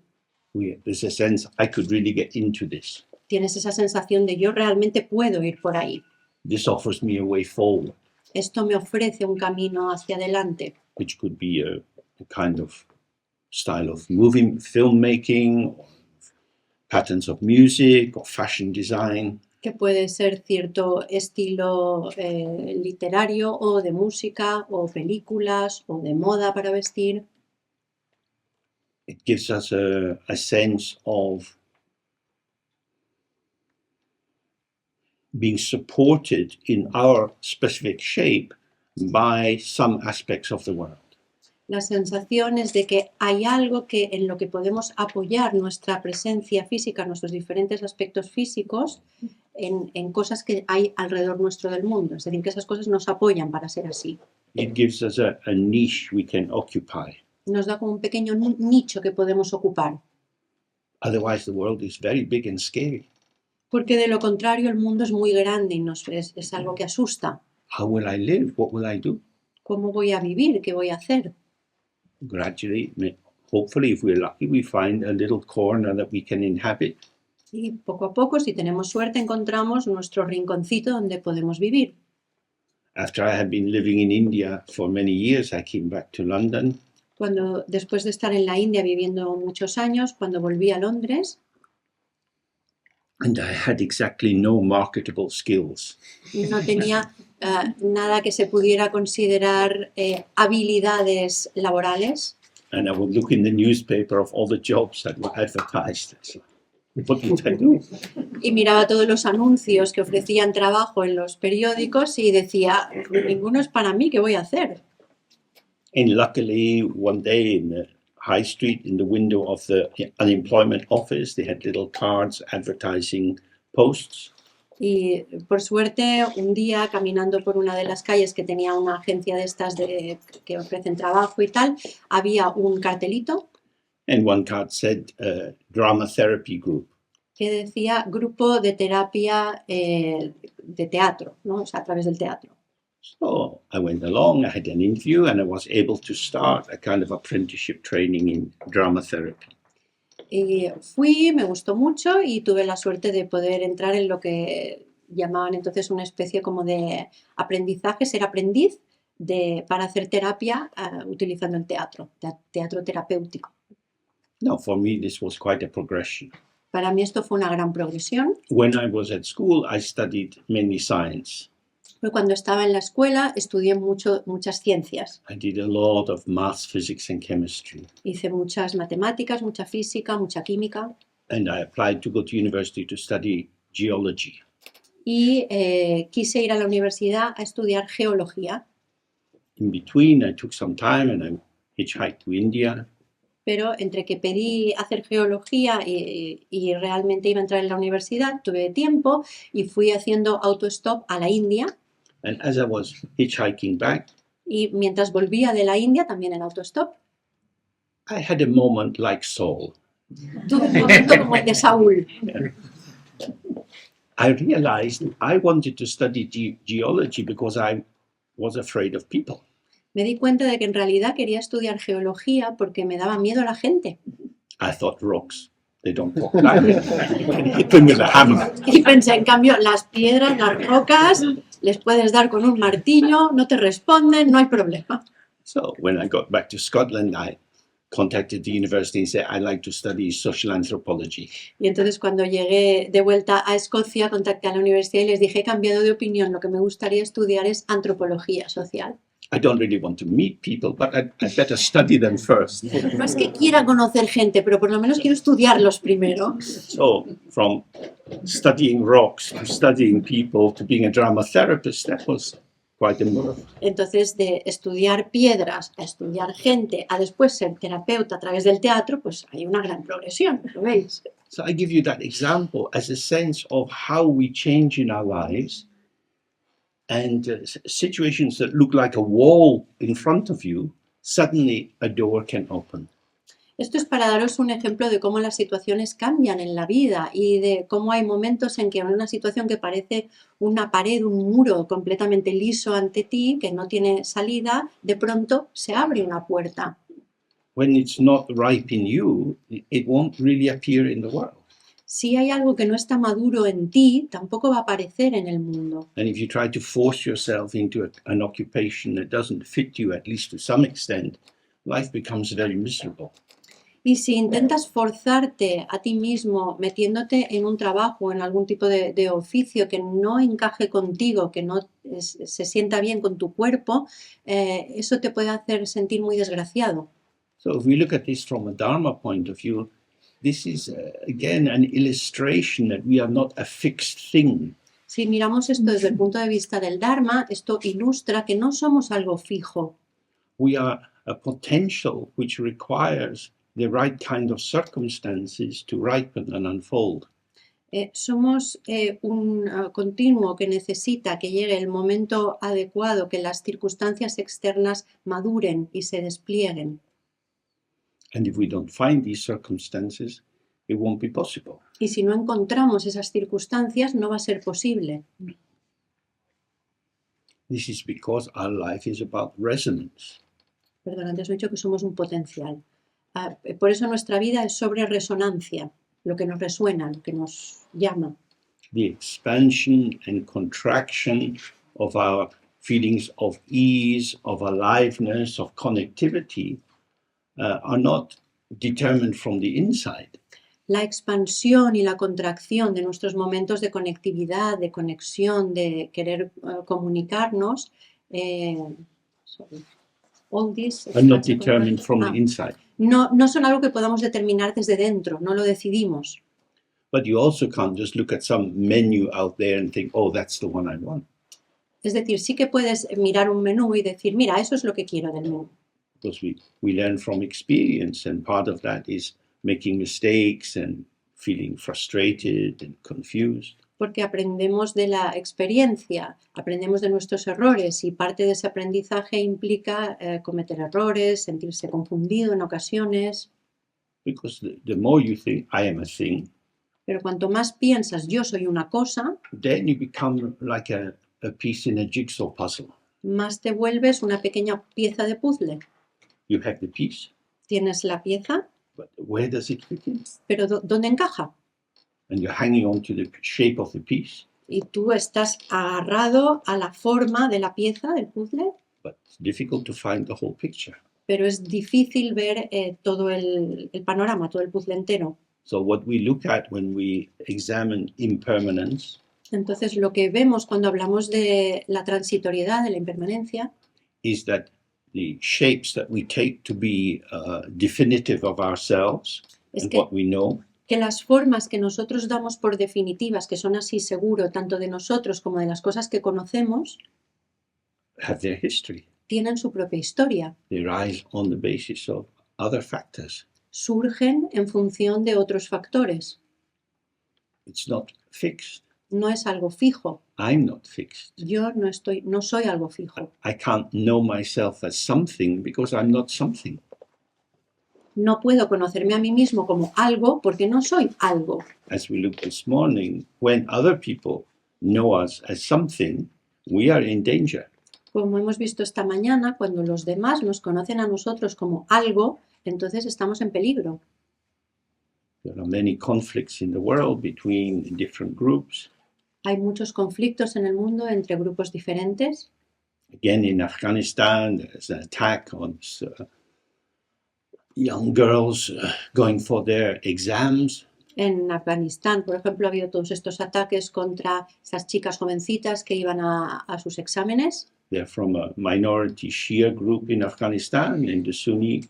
There's a sense, I could really get into this. Tienes esa sensación de yo realmente puedo ir por ahí. This offers me a way forward, Esto me ofrece un camino hacia adelante, which could be a kind of style of filmmaking, or patterns of music, or fashion design. que puede ser cierto estilo literario o de música o películas o de moda para vestir. It gives us a sense of being supported in our specific shape by some aspects of the world. La sensación es de que hay algo que en lo que podemos apoyar nuestra presencia física, nuestros diferentes aspectos físicos, en cosas que hay alrededor nuestro del mundo. Es decir, que esas cosas nos apoyan para ser así. It gives us a niche we can occupy. Nos da como un pequeño nicho que podemos ocupar. Otherwise, the world is very big and scary. Porque de lo contrario el mundo es muy grande y es algo que asusta. How will I live? What will I do? ¿Cómo voy a vivir? ¿Qué voy a hacer? Gradually, hopefully, if we're lucky, we find a little corner that we can inhabit. Y poco a poco, si tenemos suerte, encontramos nuestro rinconcito donde podemos vivir. After I had been living in India for many years, I came back to London. Después de estar en la India viviendo muchos años, cuando volví a Londres, And I had exactly no marketable skills. no tenía nada que se pudiera considerar habilidades laborales. And I would look in the newspaper of all the jobs that were advertised. What would I do? Y miraba todos los anuncios que ofrecían trabajo en los periódicos y decía, ninguno es para mí, ¿qué voy a hacer? And luckily, one day in the High Street, in the window of the unemployment office, they had little cards advertising posts. Y por suerte, un día caminando por una de las calles que tenía una agencia de estas que ofrecen trabajo y tal, había un cartelito. And one card said, drama therapy group. que decía grupo de terapia de teatro, ¿no? O sea, a través del teatro. So I went along, I had an interview, and I was able to start a kind of apprenticeship training in drama therapy. Y fui, me gustó mucho y tuve la suerte de poder entrar en lo que llamaban entonces una especie como de aprendizaje, ser aprendiz para hacer terapia utilizando el teatro, teatro terapéutico. Now, for me, this was quite a progression. Para mí esto fue una gran progresión. When I was at school, I studied mainly science. Cuando estaba en la escuela estudié muchas ciencias. I did a lot of maths, physics, and chemistry. Hice muchas matemáticas, mucha física, mucha química. And I applied to go to university to study geology. Y quise ir a la universidad a estudiar geología. In between, I took some time and I hitchhiked to India. Pero entre que pedí hacer geología y realmente iba a entrar en la universidad, tuve tiempo y fui haciendo autostop a la India. And as I was hitchhiking back, y mientras volvía de la India, también en autostop, I had a moment like Saul. tuve un momento como el de Saúl. I realized I wanted to study geology because I was afraid of people. Me di cuenta de que en realidad quería estudiar geología porque me daba miedo la gente. I thought rocks, they don't talk like it. You can hit them with a hammer. Y pensé, en cambio, las piedras, las rocas, les puedes dar con un martillo, no te responden, no hay problema. So when I got back to Scotland, I contacted the university and said, I'd like to study social anthropology. Y entonces cuando llegué de vuelta a Escocia, contacté a la universidad y les dije, he cambiado de opinión, lo que me gustaría estudiar es antropología social. I don't really want to meet people, but I better study them first. No es que quiera conocer gente, pero por lo menos quiero estudiarlos primero. So from studying rocks to studying people to being a drama therapist, that was quite a move. Entonces, de estudiar piedras a estudiar gente, a después ser terapeuta a través del teatro, pues hay una gran progresión, ¿lo veis? So I give you that example as a sense of how we change in our lives. And situations that look like a wall in front of you, suddenly a door can open. Esto es para daros un ejemplo de cómo las situaciones cambian en la vida y de cómo hay momentos en que en una situación que parece una pared, un muro completamente liso ante ti, que no tiene salida, de pronto se abre una puerta. When it's not ripe in you, it won't really appear in the world. Si hay algo que no está maduro en ti, tampoco va a aparecer en el mundo. And if you try to force yourself into an occupation that doesn't fit you, at least to some extent, life becomes very miserable. Y si intentas forzarte a ti mismo metiéndote en un trabajo, en algún tipo de oficio que no encaje contigo, que no se sienta bien con tu cuerpo, eso te puede hacer sentir muy desgraciado. So if we look at this from a Dharma point of view, this is, again, an illustration that we are not a fixed thing. Si miramos esto desde el punto de vista del Dharma, esto ilustra que no somos algo fijo. We are a potential which requires the right kind of circumstances to ripen and unfold. Somos un continuo que necesita que llegue el momento adecuado, que las circunstancias externas maduren y se desplieguen. And if we don't find these circumstances, it won't be possible. Y si no encontramos esas circunstancias, no va a ser posible. This is because our life is about resonance. Perdón, antes he dicho que somos un potencial. Por eso nuestra vida es sobre resonancia, lo que nos resuena, lo que nos llama. The expansion and contraction of our feelings of ease, of aliveness, of connectivity are not determined from the inside. La expansión y la contracción de nuestros momentos de conectividad, de conexión, de querer comunicarnos, all this Are not determined from the inside. No son algo que podamos determinar desde dentro, no lo decidimos. But you also can't just look at some menu out there and think, oh, that's the one I want. Es decir, sí que puedes mirar un menú y decir, mira, eso es lo que quiero del menú. Because we learn from experience, and part of that is making mistakes and feeling frustrated and confused. Porque aprendemos de la experiencia, aprendemos de nuestros errores y parte de ese aprendizaje implica cometer errores, sentirse confundido en ocasiones. Because the more you think, I am a thing, Pero cuanto más piensas yo soy una cosa, then you become like a piece in a jigsaw puzzle. más te vuelves una pequeña pieza de puzzle. You have the piece, Tienes la pieza, but where does it fit in? pero ¿dónde encaja? And you're hanging on to the shape of the piece, Y tú estás agarrado a la forma de la pieza del puzzle, but it's difficult to find the whole picture. pero es difícil ver todo el panorama, todo el puzzle entero. So what we look at when we examine impermanence Entonces, lo que vemos cuando hablamos de la transitoriedad, de la impermanencia, is that the shapes that we take to be definitive of ourselves es and que, what we know que las formas que nosotros damos por definitivas, que son así seguro, tanto de nosotros como de las cosas que conocemos, have their history. tienen su propia historia. They rise on the basis of other factors. Surgen en función de otros factores. It's not fixed. No es algo fijo. I'm not fixed. Yo no soy algo fijo. I can't know myself as something because I'm not something. No puedo conocerme a mí mismo como algo porque no soy algo. As we looked this morning, when other people know us as something, we are in danger. Como hemos visto esta mañana, cuando los demás nos conocen a nosotros como algo, entonces estamos en peligro. There are many conflicts in the world between different groups. Hay muchos conflictos en el mundo entre grupos diferentes. Again, in Afghanistan, there's an attack on young girls going for their exams. En Afganistán, por ejemplo, ha habido todos estos ataques contra esas chicas jovencitas que iban a sus exámenes. They're from a minority Shia group in Afghanistan, and the Sunni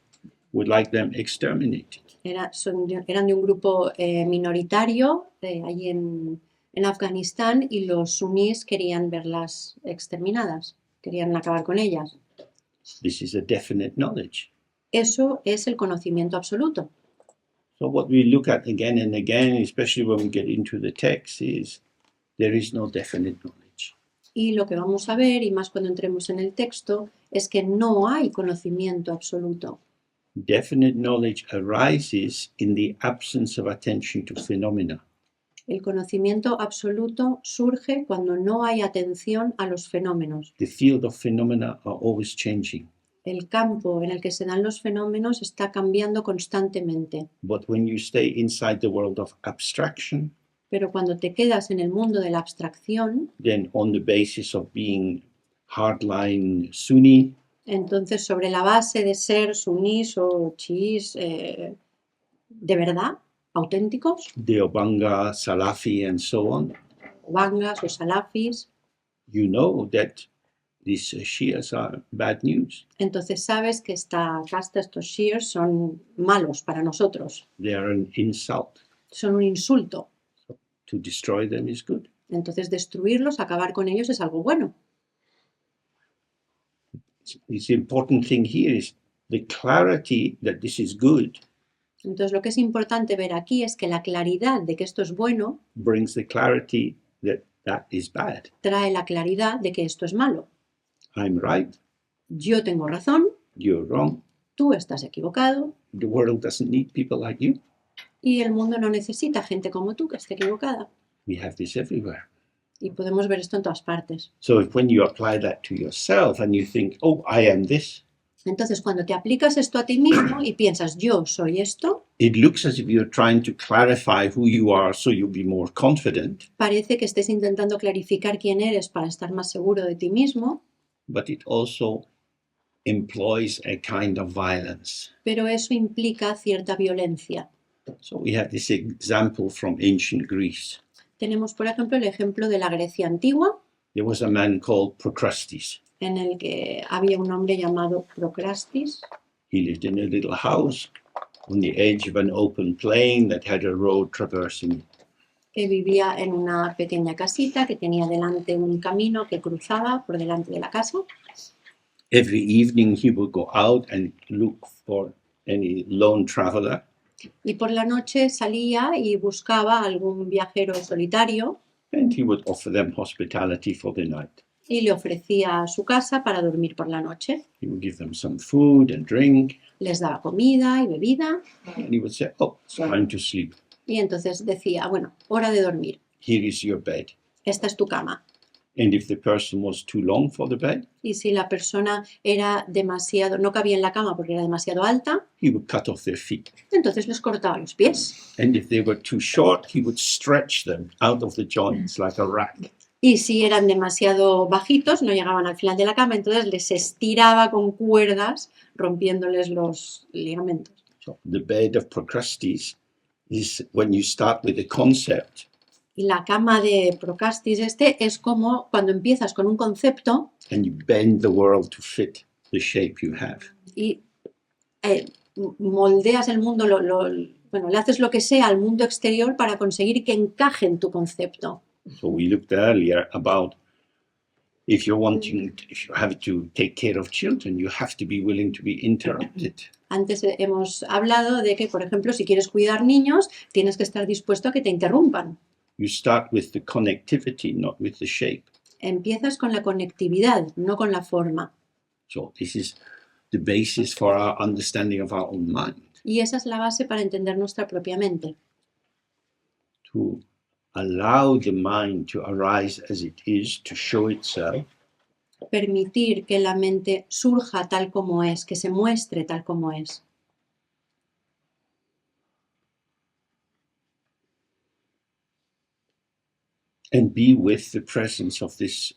would like them exterminated. Eran de un grupo minoritario allí en Afganistán y los suníes querían verlas exterminadas, querían acabar con ellas. This is a definite knowledge. Eso es el conocimiento absoluto. So what we look at again and again, especially when we get into the text, is there is no definite knowledge. Y lo que vamos a ver, y más cuando entremos en el texto, es que no hay conocimiento absoluto. Definite knowledge arises in the absence of attention to phenomena. El conocimiento absoluto surge cuando no hay atención a los fenómenos. The field of phenomena are always changing. El campo en el que se dan los fenómenos está cambiando constantemente. But when you stay inside the world of abstraction, Pero cuando te quedas en el mundo de la abstracción, then on the basis of being hardline Sunni, entonces sobre la base de ser sunís o chiís de verdad, auténticos, Deobanga, Salafi, and so on, bangas o salafis, you know that these Shias are bad news. entonces sabes que esta casta, estos shias, son malos para nosotros, They are an insult. son un insulto. To destroy them is good. Entonces destruirlos, acabar con ellos es algo bueno. The important thing here is the clarity that this is good Entonces lo que es importante ver aquí es que la claridad de que esto es bueno brings the clarity that that is bad. trae la claridad de que esto es malo. I'm right, Yo tengo razón, you're wrong. tú estás equivocado The world doesn't need people like you. y el mundo no necesita gente como tú que esté equivocada. We have this everywhere. Y podemos ver esto en todas partes. So if when you apply that to yourself and you think, oh, I am this, Entonces, cuando te aplicas esto a ti mismo y piensas, yo soy esto, it looks as if you're trying to clarify who you are so you'll be more confident, parece que estés intentando clarificar quién eres para estar más seguro de ti mismo, but it also employs a kind of violence. pero eso implica cierta violencia. So we have this example from ancient Greece. Tenemos, por ejemplo, el ejemplo de la Grecia antigua, There was a man called Procrustes. en el que había un hombre llamado Procrastes. He lived in a little house on the edge of an open plain that had a road traversing it. Que vivía en una pequeña casita que tenía delante un camino que cruzaba por delante de la casa. Every evening he would go out and look for any lone traveler. Y por la noche salía y buscaba algún viajero solitario And he would offer them hospitality for the night. y le ofrecía su casa para dormir por la noche. He would give them some food and drink. Les daba comida y bebida And he would say, oh, it's time to sleep. Y entonces decía, bueno, hora de dormir. Here is your bed. Esta es tu cama. And if the person was too long for the bed, Y si la persona era demasiado, no cabía en la cama porque era demasiado alta, he would cut off their feet. entonces les cortaba los pies. And if they were too short, he would stretch them out of the joints like a rack. Y si eran demasiado bajitos, no llegaban al final de la cama, entonces les estiraba con cuerdas, rompiéndoles los ligamentos. So the bed of Procrustes is when you start with the concept Y la cama de Procastis es como cuando empiezas con un concepto and you bend the world to fit the shape you have. y moldeas el mundo, bueno, le haces lo que sea al mundo exterior para conseguir que encaje en tu concepto. So we looked earlier about if you're having to take care of children, you have to be willing to be interrupted. Antes hemos hablado de que, por ejemplo, si quieres cuidar niños, tienes que estar dispuesto a que te interrumpan. You start with the connectivity, not with the shape. Empiezas con la conectividad, no con la forma. So this is the basis for our understanding of our own mind. Y esa es la base para entender nuestra propia mente. To allow the mind to arise as it is, to show itself, Permitir que la mente surja tal como es, que se muestre tal como es. and be with the presence of this,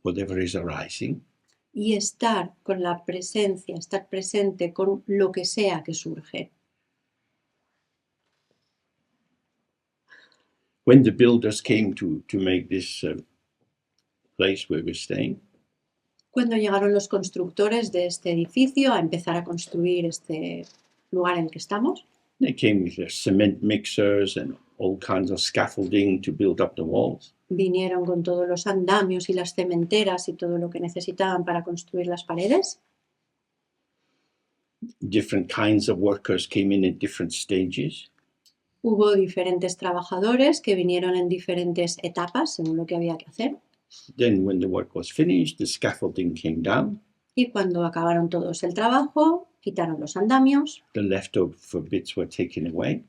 whatever is arising, Y estar con la presencia, estar presente con lo que sea que surge. when the builders came to make this place where we're staying, Cuando llegaron los constructores de este edificio a empezar a construir este lugar en el que estamos, they came with their cement mixers and all kinds of scaffolding to build up the walls. vinieron con todos los andamios y las cementeras y todo lo que necesitaban para construir las paredes. Different kinds of workers came in at different stages. Hubo diferentes trabajadores que vinieron en diferentes etapas según lo que había que hacer. Then when the work was finished, the scaffolding came down, Y cuando acabaron todos el trabajo, quitaron los andamios, the leftover bits were taken away,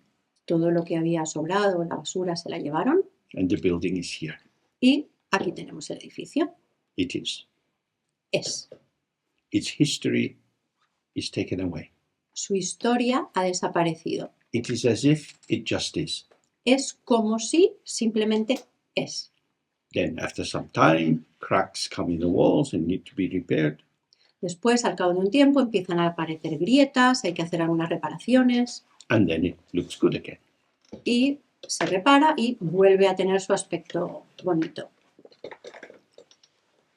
todo lo que había sobrado, la basura se la llevaron and the building is here. y aquí tenemos el edificio. It is. Es. Its history is taken away. Su historia ha desaparecido. It is as if it just is. Es como si simplemente es. Then after some time, cracks come in the walls and need to be repaired. Después, al cabo de un tiempo, empiezan a aparecer grietas, hay que hacer algunas reparaciones And then it looks good again. y se repara y vuelve a tener su aspecto bonito.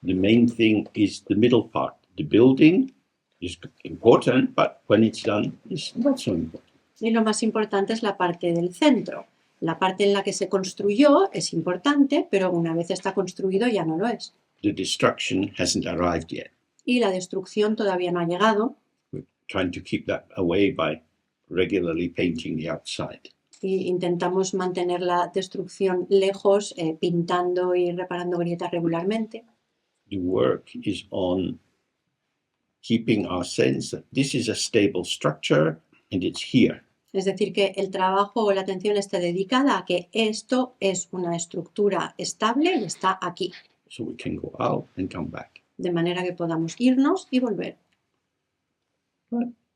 The main thing is the middle part. The building is important, but when it's done, it's not so important. Y lo más importante es la parte del centro. La parte en la que se construyó es importante, pero una vez está construido ya no lo es. The destruction hasn't arrived yet. Y la destrucción todavía no ha llegado. We're trying to keep that away by regularly painting the outside. Y intentamos mantener la destrucción lejos, pintando y reparando grietas regularmente. The work is on keeping our sense that this is a stable structure and it's here. Es decir, que el trabajo o la atención está dedicada a que esto es una estructura estable y está aquí, So we can go out and come back. de manera que podamos irnos y volver.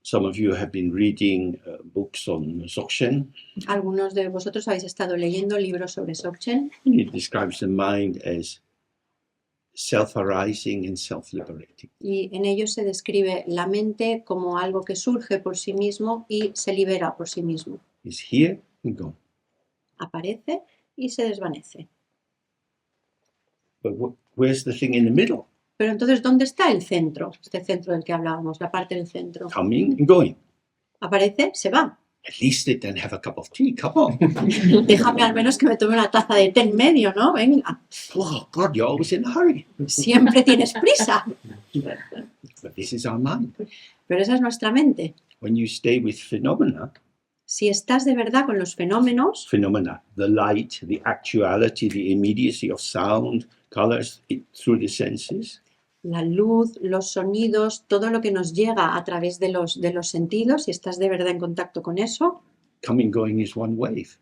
Some of you have been reading books on Dzogchen. Algunos de vosotros habéis estado leyendo libros sobre Dzogchen It describes the mind as self-arising and self-liberating. y en ellos se describe la mente como algo que surge por sí mismo y se libera por sí mismo. It's here and gone. Aparece y se desvanece. But where's the thing in the middle? Pero entonces, ¿dónde está el centro? Este centro del que hablábamos, la parte del centro. Coming and going. Aparece, se va. At least sit and have a cup of tea. Come on. Déjame al menos que me tome una taza de té en medio, ¿no? Venga, Oh, God, you're always in a hurry. siempre tienes prisa. But this is our mind. Pero esa es nuestra mente. When you stay with phenomena, Si estás de verdad con los fenómenos, the light, the actuality, the immediacy of sound, colors, through the senses, la luz, los sonidos, todo lo que nos llega a través de los sentidos, si estás de verdad en contacto con eso, coming, going is one wave.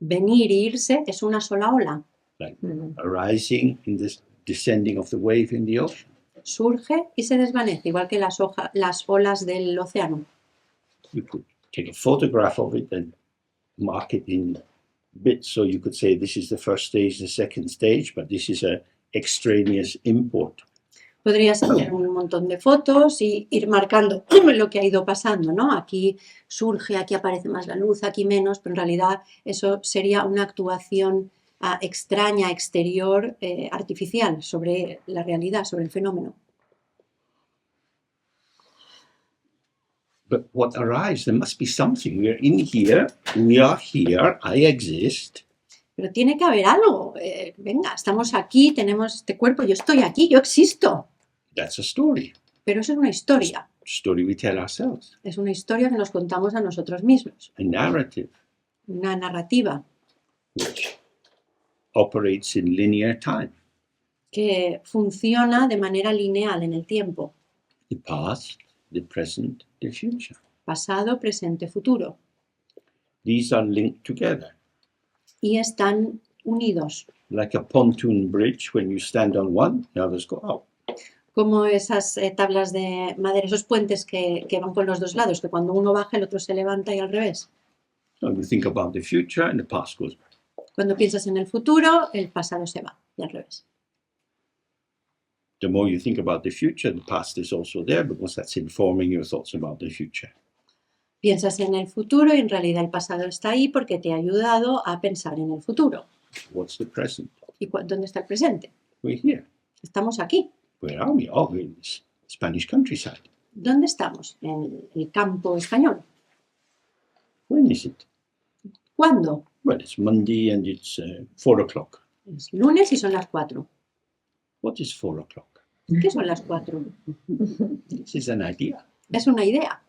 Venir e irse es una sola ola. Like arising in this descending of the wave in the ocean. Surge y se desvanece, igual que las olas del océano. You could take a photograph of it and mark it in bits, so you could say this is the first stage, the second stage, but this is a extraneous import. Podrías hacer un montón de fotos y ir marcando lo que ha ido pasando, ¿no? Aquí surge, aquí aparece más la luz, aquí menos, pero en realidad eso sería una actuación extraña, exterior, artificial sobre la realidad, sobre el fenómeno. But what arrives, there must be something. We're in here, we are here, I exist. Pero tiene que haber algo. Venga, estamos aquí, tenemos este cuerpo, yo estoy aquí, yo existo. That's a story. Pero eso es una historia. Story we tell ourselves. Es una historia que nos contamos a nosotros mismos. A narrative Una narrativa which operates in linear time. que funciona de manera lineal en el tiempo. The past, the present, the future. Pasado, presente, futuro. These are linked together. Y están unidos. Like a pontoon bridge, when you stand on one, the others go out. Como esas tablas de madera, esos puentes que van con los dos lados, que cuando uno baja el otro se levanta y al revés. So you think about the future and the past goes back. Cuando piensas en el futuro, el pasado se va y al revés. The more you think about the future, the past is also there because that's informing your thoughts about the future. Piensas en el futuro y en realidad el pasado está ahí porque te ha ayudado a pensar en el futuro. What's the present? ¿Y dónde está el presente? We're here. Estamos aquí. Where are we? Oh, we're in this Spanish countryside. ¿Dónde estamos? En el campo español. When is it? ¿Cuándo? Well, it's Monday and it's 4 o'clock. Es lunes y son las 4. What is 4 o'clock? ¿Qué son las 4? This is an idea. Es una idea.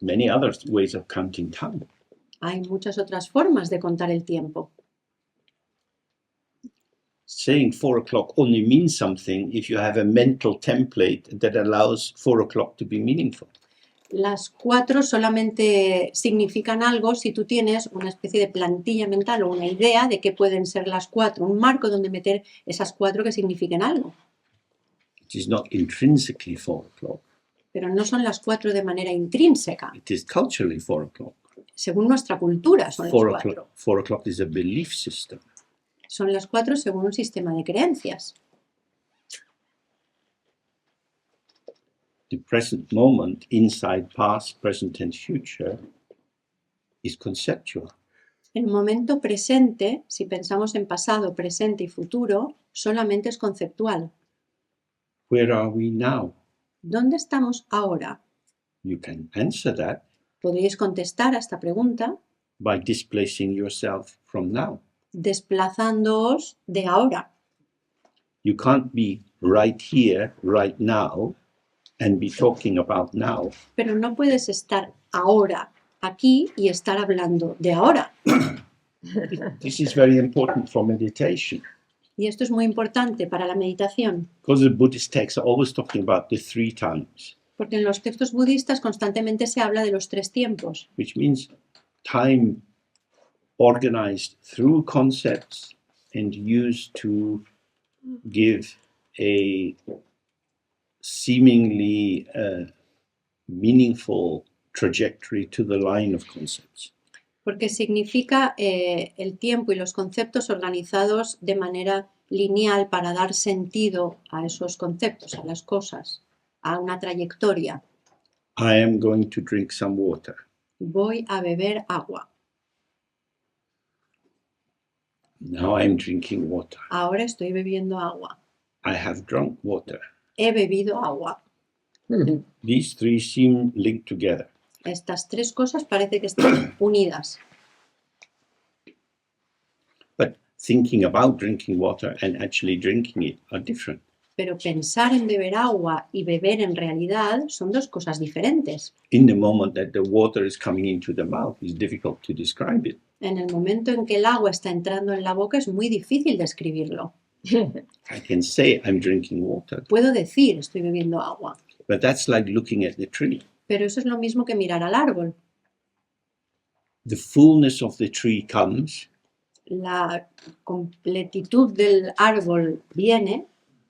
Many other ways of counting time. Hay muchas otras formas de contar el tiempo. Saying 4 o'clock only means something if you have a mental template that allows 4 o'clock to be meaningful. Las 4 solamente significan algo si tú tienes una especie de plantilla mental o una idea de qué pueden ser las 4, un marco donde meter esas 4 que signifiquen algo. It is not intrinsically 4 o'clock. Pero no son las 4 de manera intrínseca. It is culturally 4 o'clock. Según nuestra cultura son las 4. 4 o'clock is a belief system. Son las 4 según un sistema de creencias. The present moment inside past, present and future is conceptual. El momento presente, si pensamos en pasado, presente y futuro, solamente es conceptual. Where are we now? ¿Dónde estamos ahora? You can answer that Podríais contestar a esta pregunta by displacing yourself from now. desplazándoos de ahora. You can't be right here, right now, and be talking about now. Pero no puedes estar ahora aquí y estar hablando de ahora. This is very important for meditation. Y esto es muy importante para la meditación, Because the Buddhist texts are always talking about the 3 times, porque en los textos budistas constantemente se habla de los 3 tiempos, which means time organized through concepts and used to give a seemingly meaningful trajectory to the line of concepts. porque significa el tiempo y los conceptos organizados de manera lineal para dar sentido a esos conceptos, a las cosas, a una trayectoria. I am going to drink some water. Voy a beber agua. Now I'm drinking water. Ahora estoy bebiendo agua. I have drunk water. He bebido agua. These 3 seem linked together. Estas 3 cosas parece que están unidas. But thinking about drinking water and actually drinking it are different. Pero pensar en beber agua y beber en realidad son 2 cosas diferentes. In the moment that the water is coming into the mouth, it's difficult to describe it. En el momento en que el agua está entrando en la boca es muy difícil describirlo. I can say I'm drinking water, Puedo decir estoy bebiendo agua, but that's like looking at the tree. pero eso es lo mismo que mirar al árbol. the fullness of the tree comes, la completitud del árbol viene,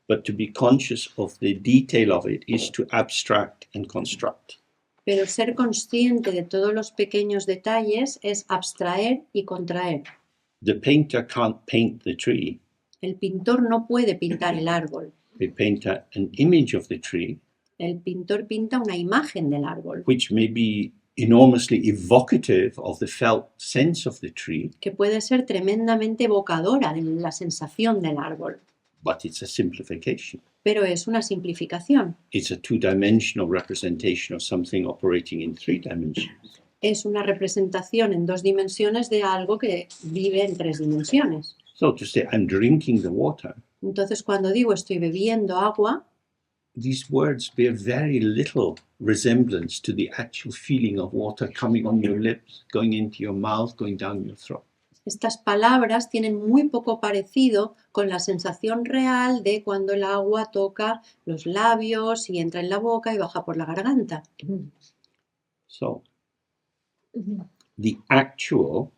but to be conscious of the detail of it is to abstract and construct. pero ser consciente de todos los pequeños detalles es abstraer y contraer. The painter can't paint the tree. El pintor no puede pintar el árbol. They paint an image of the tree, El pintor pinta una imagen del árbol, which may be enormously evocative of the felt sense of the tree, que puede ser tremendamente evocadora de la sensación del árbol, but it's a simplification. pero es una simplificación. It's a two-dimensional representation of something operating in three dimensions. Es una representación en 2 dimensiones de algo que vive en 3 dimensiones. So to say, I'm drinking the water, Entonces, cuando digo estoy bebiendo agua, these words bear very little resemblance to the actual feeling of water coming on your lips, going into your mouth, going down your throat. estas palabras tienen muy poco parecido con la sensación real de cuando el agua toca los labios y entra en la boca y baja por la garganta. So the actual,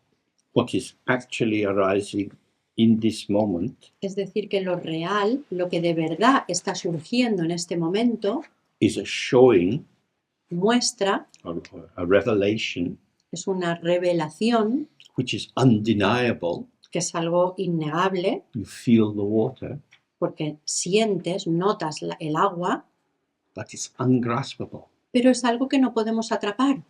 what is actually arising in this moment, Es decir, que lo real, lo que de verdad está surgiendo en este momento, is a showing, muestra, a revelation, es una revelación, which is undeniable. que es algo innegable, You feel the water, porque sientes, notas el agua, but it's ungraspable. pero es algo que no podemos atrapar.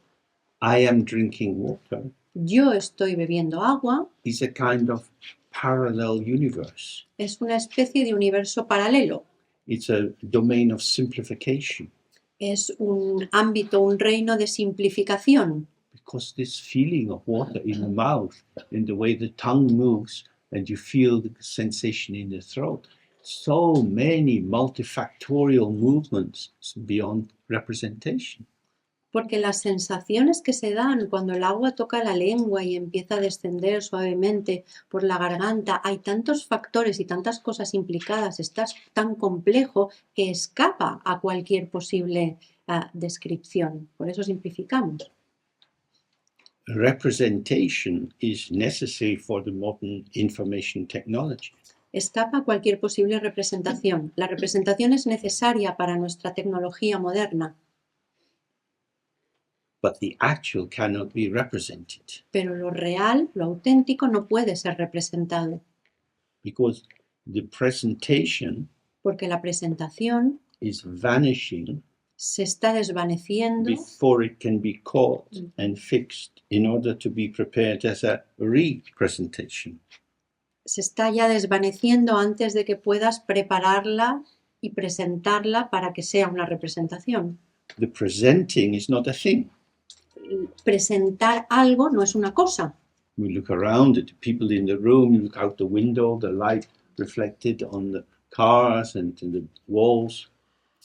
I am drinking water Yo estoy bebiendo agua, is a kind of parallel universe. es una especie de universo paralelo, It's a domain of simplification, es un ámbito, un reino de simplificación, because this feeling of water in the mouth, in the way the tongue moves, and you feel the sensation in the throat, so many multifactorial movements beyond representation. porque las sensaciones que se dan cuando el agua toca la lengua y empieza a descender suavemente por la garganta, hay tantos factores y tantas cosas implicadas, está tan complejo que escapa a cualquier posible descripción. Por eso simplificamos. Representation is necessary for the modern information technology. Escapa a cualquier posible representación. La representación es necesaria para nuestra tecnología moderna, But the actual cannot be represented, pero lo real, lo auténtico, no puede ser representado, because the presentation porque la presentación is vanishing se está desvaneciendo before it can be caught and fixed in order to be prepared as a representation. se está ya desvaneciendo antes de que puedas prepararla y presentarla para que sea una representación. The presenting is not a thing. Presentar algo no es una cosa. We look around at the people in the room, you look out the window, the light reflected on the cars and the walls.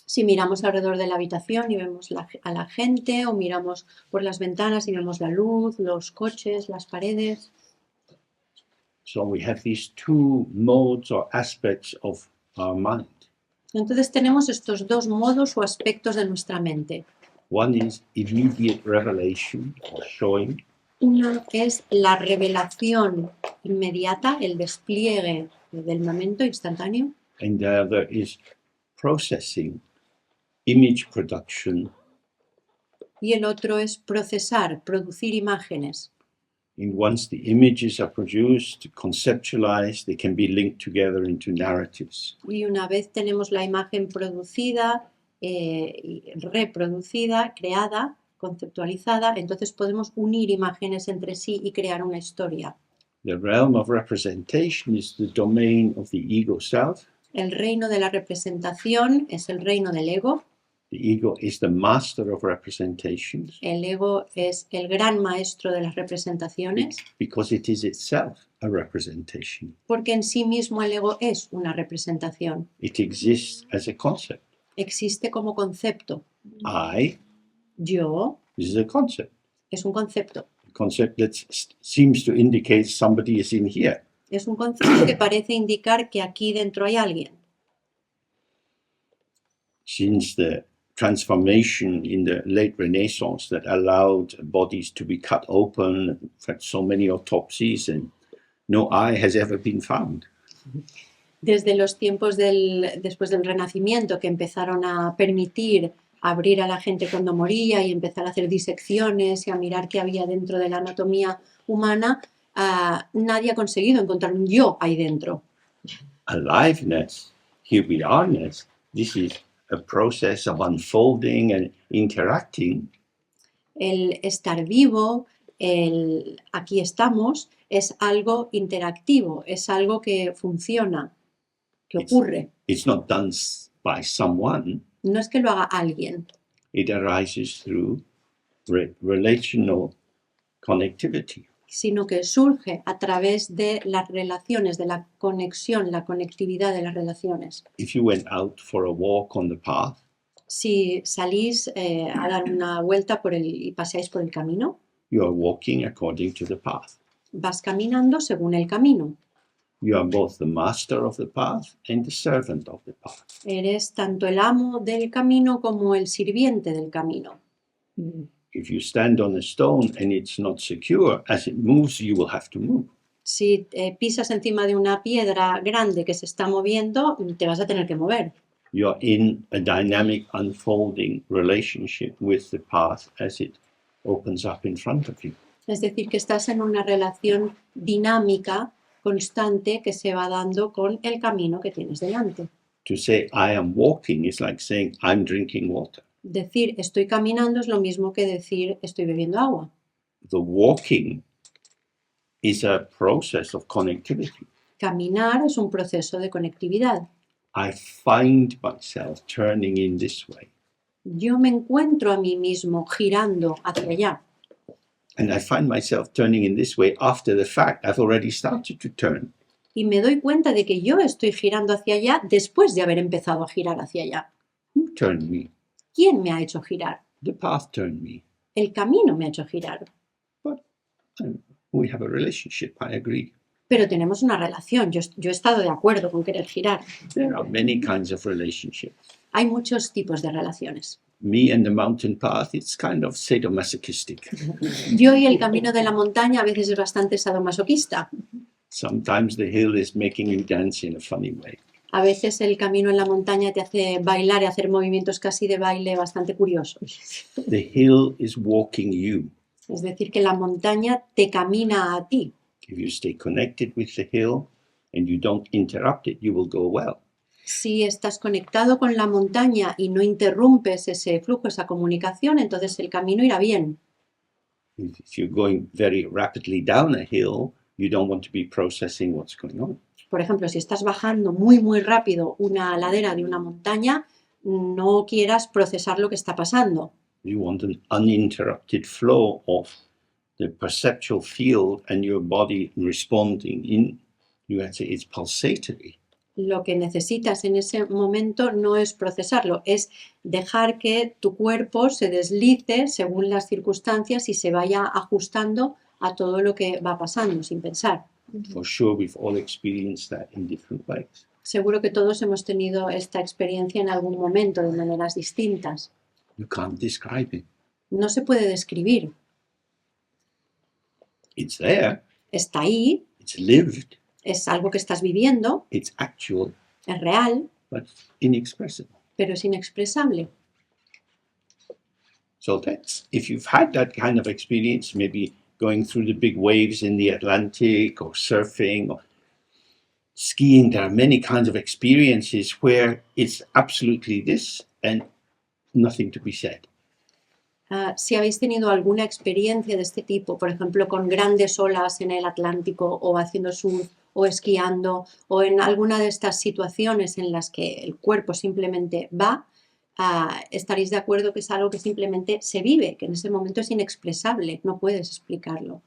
Si miramos alrededor de la habitación y vemos a la gente, o miramos por las ventanas y vemos la luz, los coches, las paredes. So we have these two modes or aspects of our mind. Entonces tenemos estos 2 modos o aspectos de nuestra mente. One is immediate revelation or showing, Una es la revelación inmediata, el despliegue del momento instantáneo, and the other is processing, image production. y el otro es procesar, producir imágenes. And once the images are produced, conceptualized, they can be linked together into narratives. Y una vez tenemos la imagen producida, y reproducida, creada, conceptualizada, entonces podemos unir imágenes entre sí y crear una historia. The realm of representation is the domain of the ego self. El reino de la representación es el reino del ego. The ego is the master of representations El ego es el gran maestro de las representaciones, because it is itself a representation. porque en sí mismo el ego es una representación. It exists as a concept. Existe como concepto. I Yo is a concept. es un concepto. A concept that seems to indicate somebody is in here. Es un concepto que parece indicar que aquí dentro hay alguien. Since the transformation in the late Renaissance that allowed bodies to be cut open. In fact, so many autopsies, and no eye has ever been found. Desde los tiempos después del Renacimiento, que empezaron a permitir abrir a la gente cuando moría y empezar a hacer disecciones y a mirar qué había dentro de la anatomía humana, nadie ha conseguido encontrar un yo ahí dentro. Aliveness, here we are-ness, this is a process of unfolding and interacting. El estar vivo, el aquí estamos, es algo interactivo, es algo que funciona, que ocurre. It's not done by someone. No es que lo haga alguien, It arises through relational connectivity. sino que surge a través de las relaciones, de la conexión, la conectividad de las relaciones. If you went out for a walk on the path, Si salís a dar una vuelta y paseáis por el camino, you are walking according to the path. vas caminando según el camino. You are both the master of the path and the servant of the path. Eres tanto el amo del camino como el sirviente del camino. If you stand on a stone and it's not secure, as it moves, you will have to move. Si pisas encima de una piedra grande que se está moviendo, te vas a tener que mover. You are in a dynamic, unfolding relationship with the path as it opens up in front of you. Es decir, que estás en una relación dinámica, constante, que se va dando con el camino que tienes delante. To say, I am walking is like saying, I'm drinking water. Decir estoy caminando es lo mismo que decir estoy bebiendo agua. The walking is a process of connectivity. Caminar es un proceso de conectividad. I find myself turning in this way. Yo me encuentro a mí mismo girando hacia allá. And I find myself turning in this way after the fact. I've already started to turn. Y me doy cuenta de que yo estoy girando hacia allá después de haber empezado a girar hacia allá. Who turned me? ¿Quién me ha hecho girar? The path turned me. El camino me ha hecho girar. But we have a relationship, I agree. Pero tenemos una relación. Yo he estado de acuerdo con querer girar. There are many kinds of relationships. Hay muchos tipos de relaciones. Me and the mountain path, it's kind of sadomasochistic. Yo y el camino de la montaña a veces es bastante sadomasoquista. Sometimes the hill is making you dance in a funny way. A veces el camino en la montaña te hace bailar y hacer movimientos casi de baile bastante curiosos. The hill is walking you. Es decir, que la montaña te camina a ti. If you stay connected with the hill and you don't interrupt it, you will go well. Si estás conectado con la montaña y no interrumpes ese flujo, esa comunicación, entonces el camino irá bien. If you're going very rapidly down a hill, you don't want to be processing what's going on. Por ejemplo, si estás bajando muy rápido una ladera de una montaña, no quieras procesar lo que está pasando. You want an uninterrupted flow of the perceptual field and your body responding in, you have to say it's pulsatory. Lo que necesitas en ese momento no es procesarlo, es dejar que tu cuerpo se deslice según las circunstancias y se vaya ajustando a todo lo que va pasando sin pensar. For sure, we've all experienced that in different ways. Seguro que todos hemos tenido esta experiencia en algún momento de maneras distintas. You can't describe it. No se puede describir. It's there, Está ahí, it's lived, es algo que estás viviendo, it's actual, es real, but inexpressible. pero es inexpresable. So that's, if you've had that kind of experience, maybe going through the big waves in the Atlantic or surfing or skiing, there are many kinds of experiences where it's absolutely this and nothing to be said. Si habéis tenido alguna experiencia de este tipo, por ejemplo, con grandes olas en el Atlántico o haciendo surf o esquiando o en alguna de estas situaciones en las que el cuerpo simplemente va, estaréis de acuerdo que es algo que simplemente se vive, que en ese momento es inexpresable, no puedes explicarlo.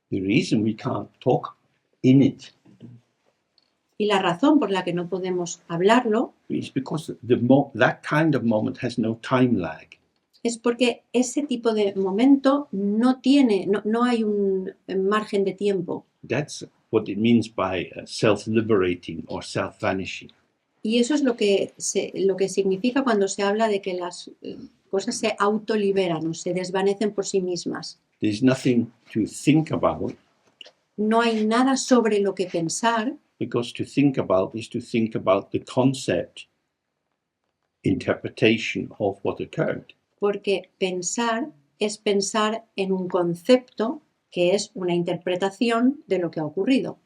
The reason we can't talk in it Y la razón por la que no podemos hablarlo is because that kind of moment has no time lag. es porque ese tipo de momento no hay un margen de tiempo. That's what it means by self-liberating or self-vanishing. Y eso es lo que significa cuando se habla de que las cosas se autoliberan o se desvanecen por sí mismas. There's nothing to think about, No hay nada sobre lo que pensar, because to think about is to think about the concept, interpretation of what occurred. porque pensar es pensar en un concepto que es una interpretación de lo que ha ocurrido.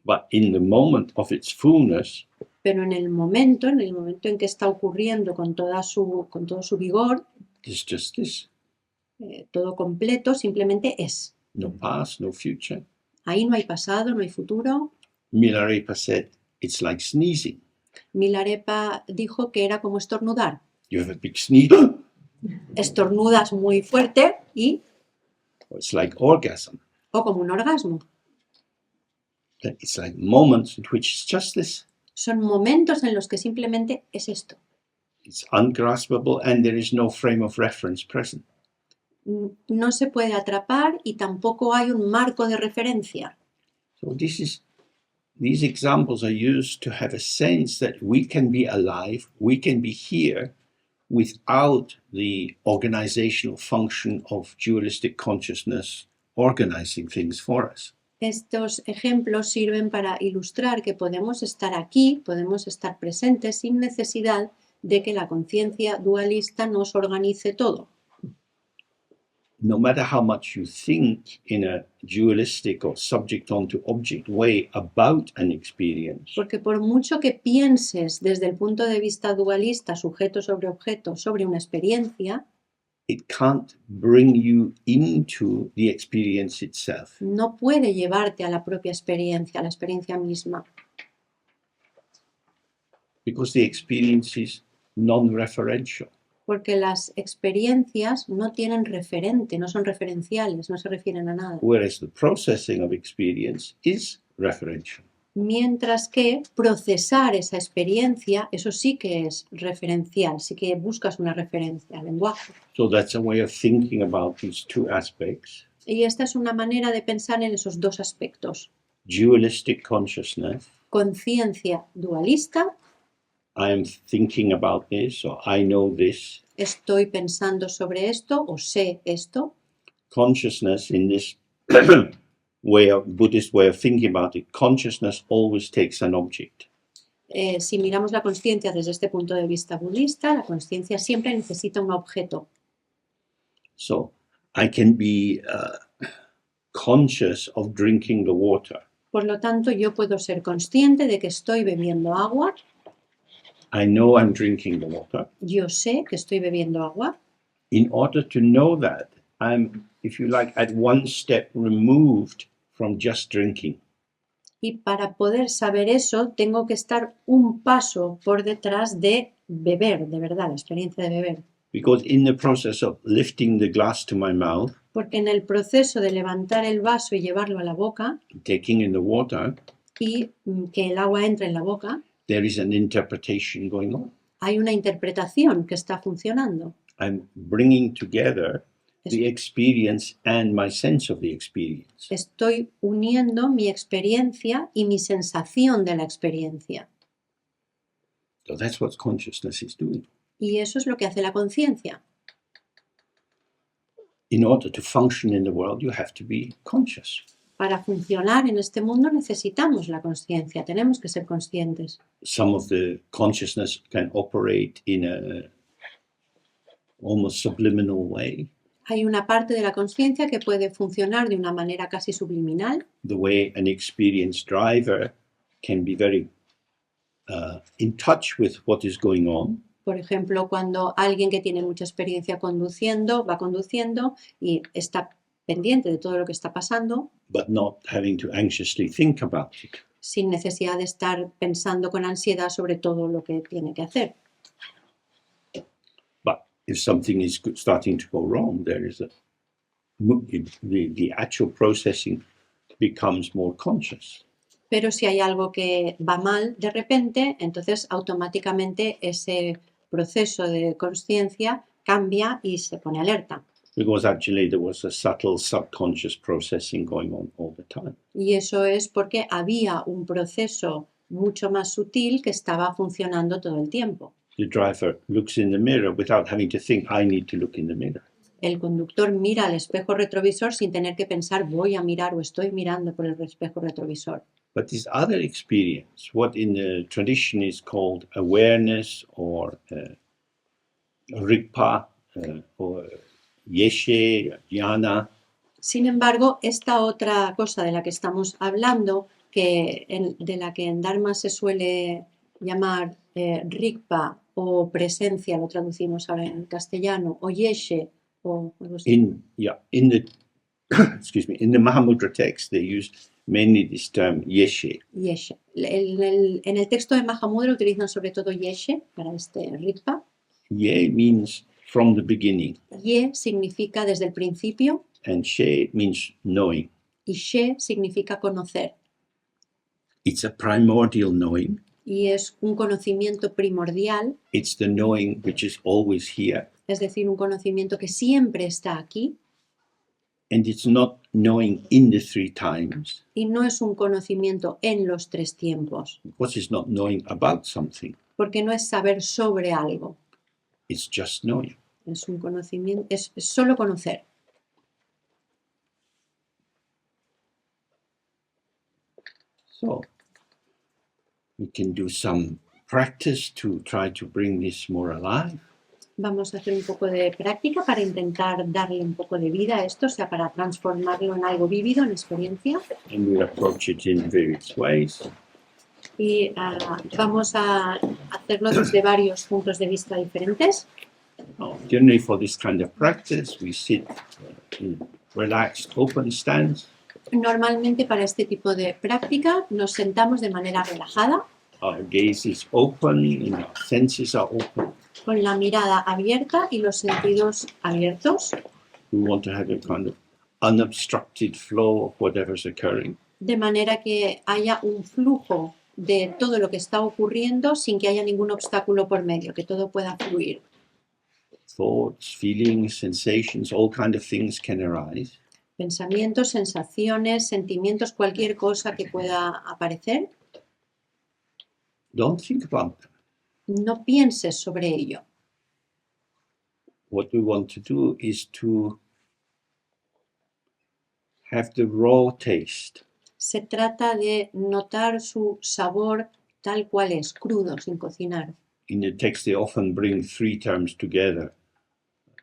But in the moment of its fullness, Pero en el momento en que está ocurriendo con todo su vigor, it's just this. todo completo, simplemente es. No past, no future. Ahí no hay pasado, no hay futuro. Milarepa said, it's like sneezing. Milarepa dijo que era como estornudar. You have a big sneeze, Estornudas muy fuerte y, or it's like orgasm. o como un orgasmo. It's like moments in which it's just this. Son momentos en los que simplemente es esto. It's ungraspable and there is no frame of reference present. No se puede atrapar y tampoco hay un marco de referencia. So these examples are used to have a sense that we can be alive, we can be here without the organizational function of dualistic consciousness organizing things for us. Estos ejemplos sirven para ilustrar que podemos estar aquí, podemos estar presentes sin necesidad de que la conciencia dualista nos organice todo. No matter how much you think in a dualistic or subject onto object way about an experience, Porque por mucho que pienses desde el punto de vista dualista, sujeto, sobre una experiencia, it can't bring you into the experience itself. no puede llevarte a la propia experiencia, a la experiencia misma, Because the experience is non-referential. porque las experiencias no tienen referente, no son referenciales, no se refieren a nada. Whereas the processing of experience is referential. Mientras que procesar esa experiencia, eso sí que es referencial, sí que buscas una referencia al lenguaje. So that's a way of thinking about these two aspects. Y esta es una manera de pensar en esos dos aspectos. Dualistic consciousness, Conciencia dualista, I am thinking about this, or I know this. estoy pensando sobre esto o sé esto. Consciousness in this Buddhist way of thinking about it, consciousness always takes an object. Si miramos la conciencia desde este punto de vista budista, la conciencia siempre necesita un objeto. So I can be conscious of drinking the water. Por lo tanto, yo puedo ser consciente de que estoy bebiendo agua. I know I'm drinking the water. Yo sé que estoy bebiendo agua. In order to know that, I'm, if you like, at one step removed from just drinking. Y para poder saber eso, tengo que estar un paso por detrás de beber, de verdad, la experiencia de beber. Because in the process of lifting the glass to my mouth, Porque en el proceso de levantar el vaso y llevarlo a la boca taking in the water, y que el agua entre en la boca, there is an interpretation going on. hay una interpretación que está funcionando. I'm bringing together the experience and my sense of the experience. Estoy uniendo mi experiencia y mi sensación de la experiencia. So that's what consciousness is doing. Y eso es lo que hace la conciencia. In order to function in the world, you have to be conscious. Para funcionar en este mundo necesitamos la conciencia, tenemos que ser conscientes. Some of the consciousness can operate in a almost subliminal way. Hay una parte de la conciencia que puede funcionar de una manera casi subliminal, The way an experienced driver can be very in touch with what is going on. por ejemplo, cuando alguien que tiene mucha experiencia conduciendo, va conduciendo y está pendiente de todo lo que está pasando, But not having to anxiously think about it. sin necesidad de estar pensando con ansiedad sobre todo lo que tiene que hacer. But if something is starting to go wrong, there is the actual processing becomes more conscious. Pero si hay algo que va mal de repente, entonces automáticamente ese proceso de conciencia cambia y se pone alerta. Because actually there was a subtle subconscious processing going on all the time. Y eso es porque había un proceso mucho más sutil que estaba funcionando todo el tiempo. The driver looks in the mirror without having to think, I need to look in the mirror. El conductor mira al espejo retrovisor sin tener que pensar voy a mirar o estoy mirando por el espejo retrovisor. But this other experience, what in the tradition is called awareness or rigpa or yeshe, jnana, Sin embargo, esta otra cosa de la que estamos hablando, de la que en Dharma se suele llamar rigpa o presencia, lo traducimos ahora en castellano, o yeshe, o algo así. in the excuse me, in the Mahamudra text they use mainly this term yeshe. Yeshe. En el texto de Mahamudra utilizan sobre todo yeshe para este rigpa. Ye means from the beginning, Ye significa desde el principio and she means knowing. y she significa conocer. It's a primordial knowing. Y es un conocimiento primordial, It's the knowing which is always here. es decir, un conocimiento que siempre está aquí And it's not knowing in the three times, y no es un conocimiento en los tres tiempos, because it's not knowing about something. porque no es saber sobre algo, It's just knowing. es un conocimiento, es solo conocer. So we can do some practice to try to bring this more alive. Vamos a hacer un poco de práctica para intentar darle un poco de vida a esto, o sea, para transformarlo en algo vívido, en experiencia. And we'll approach it in various ways. Y vamos a hacerlo desde varios puntos de vista diferentes. Generally, for this kind of practice, we sit in relaxed, open stance. Normalmente para este tipo de práctica nos sentamos de manera relajada, Our gaze is open and our senses are open. con la mirada abierta y los sentidos abiertos, We want to have a kind of unobstructed flow of whatever's occurring. de manera que haya un flujo de todo lo que está ocurriendo sin que haya ningún obstáculo por medio, que todo pueda fluir. Thoughts, feelings, sensations, all kind of things can arise. Pensamientos, sensaciones, sentimientos, cualquier cosa que pueda aparecer, Don't think about them. no pienses sobre ello. What we want to do is to have the raw taste. Se trata de notar su sabor tal cual es, crudo, sin cocinar. In the text, they often bring three terms together: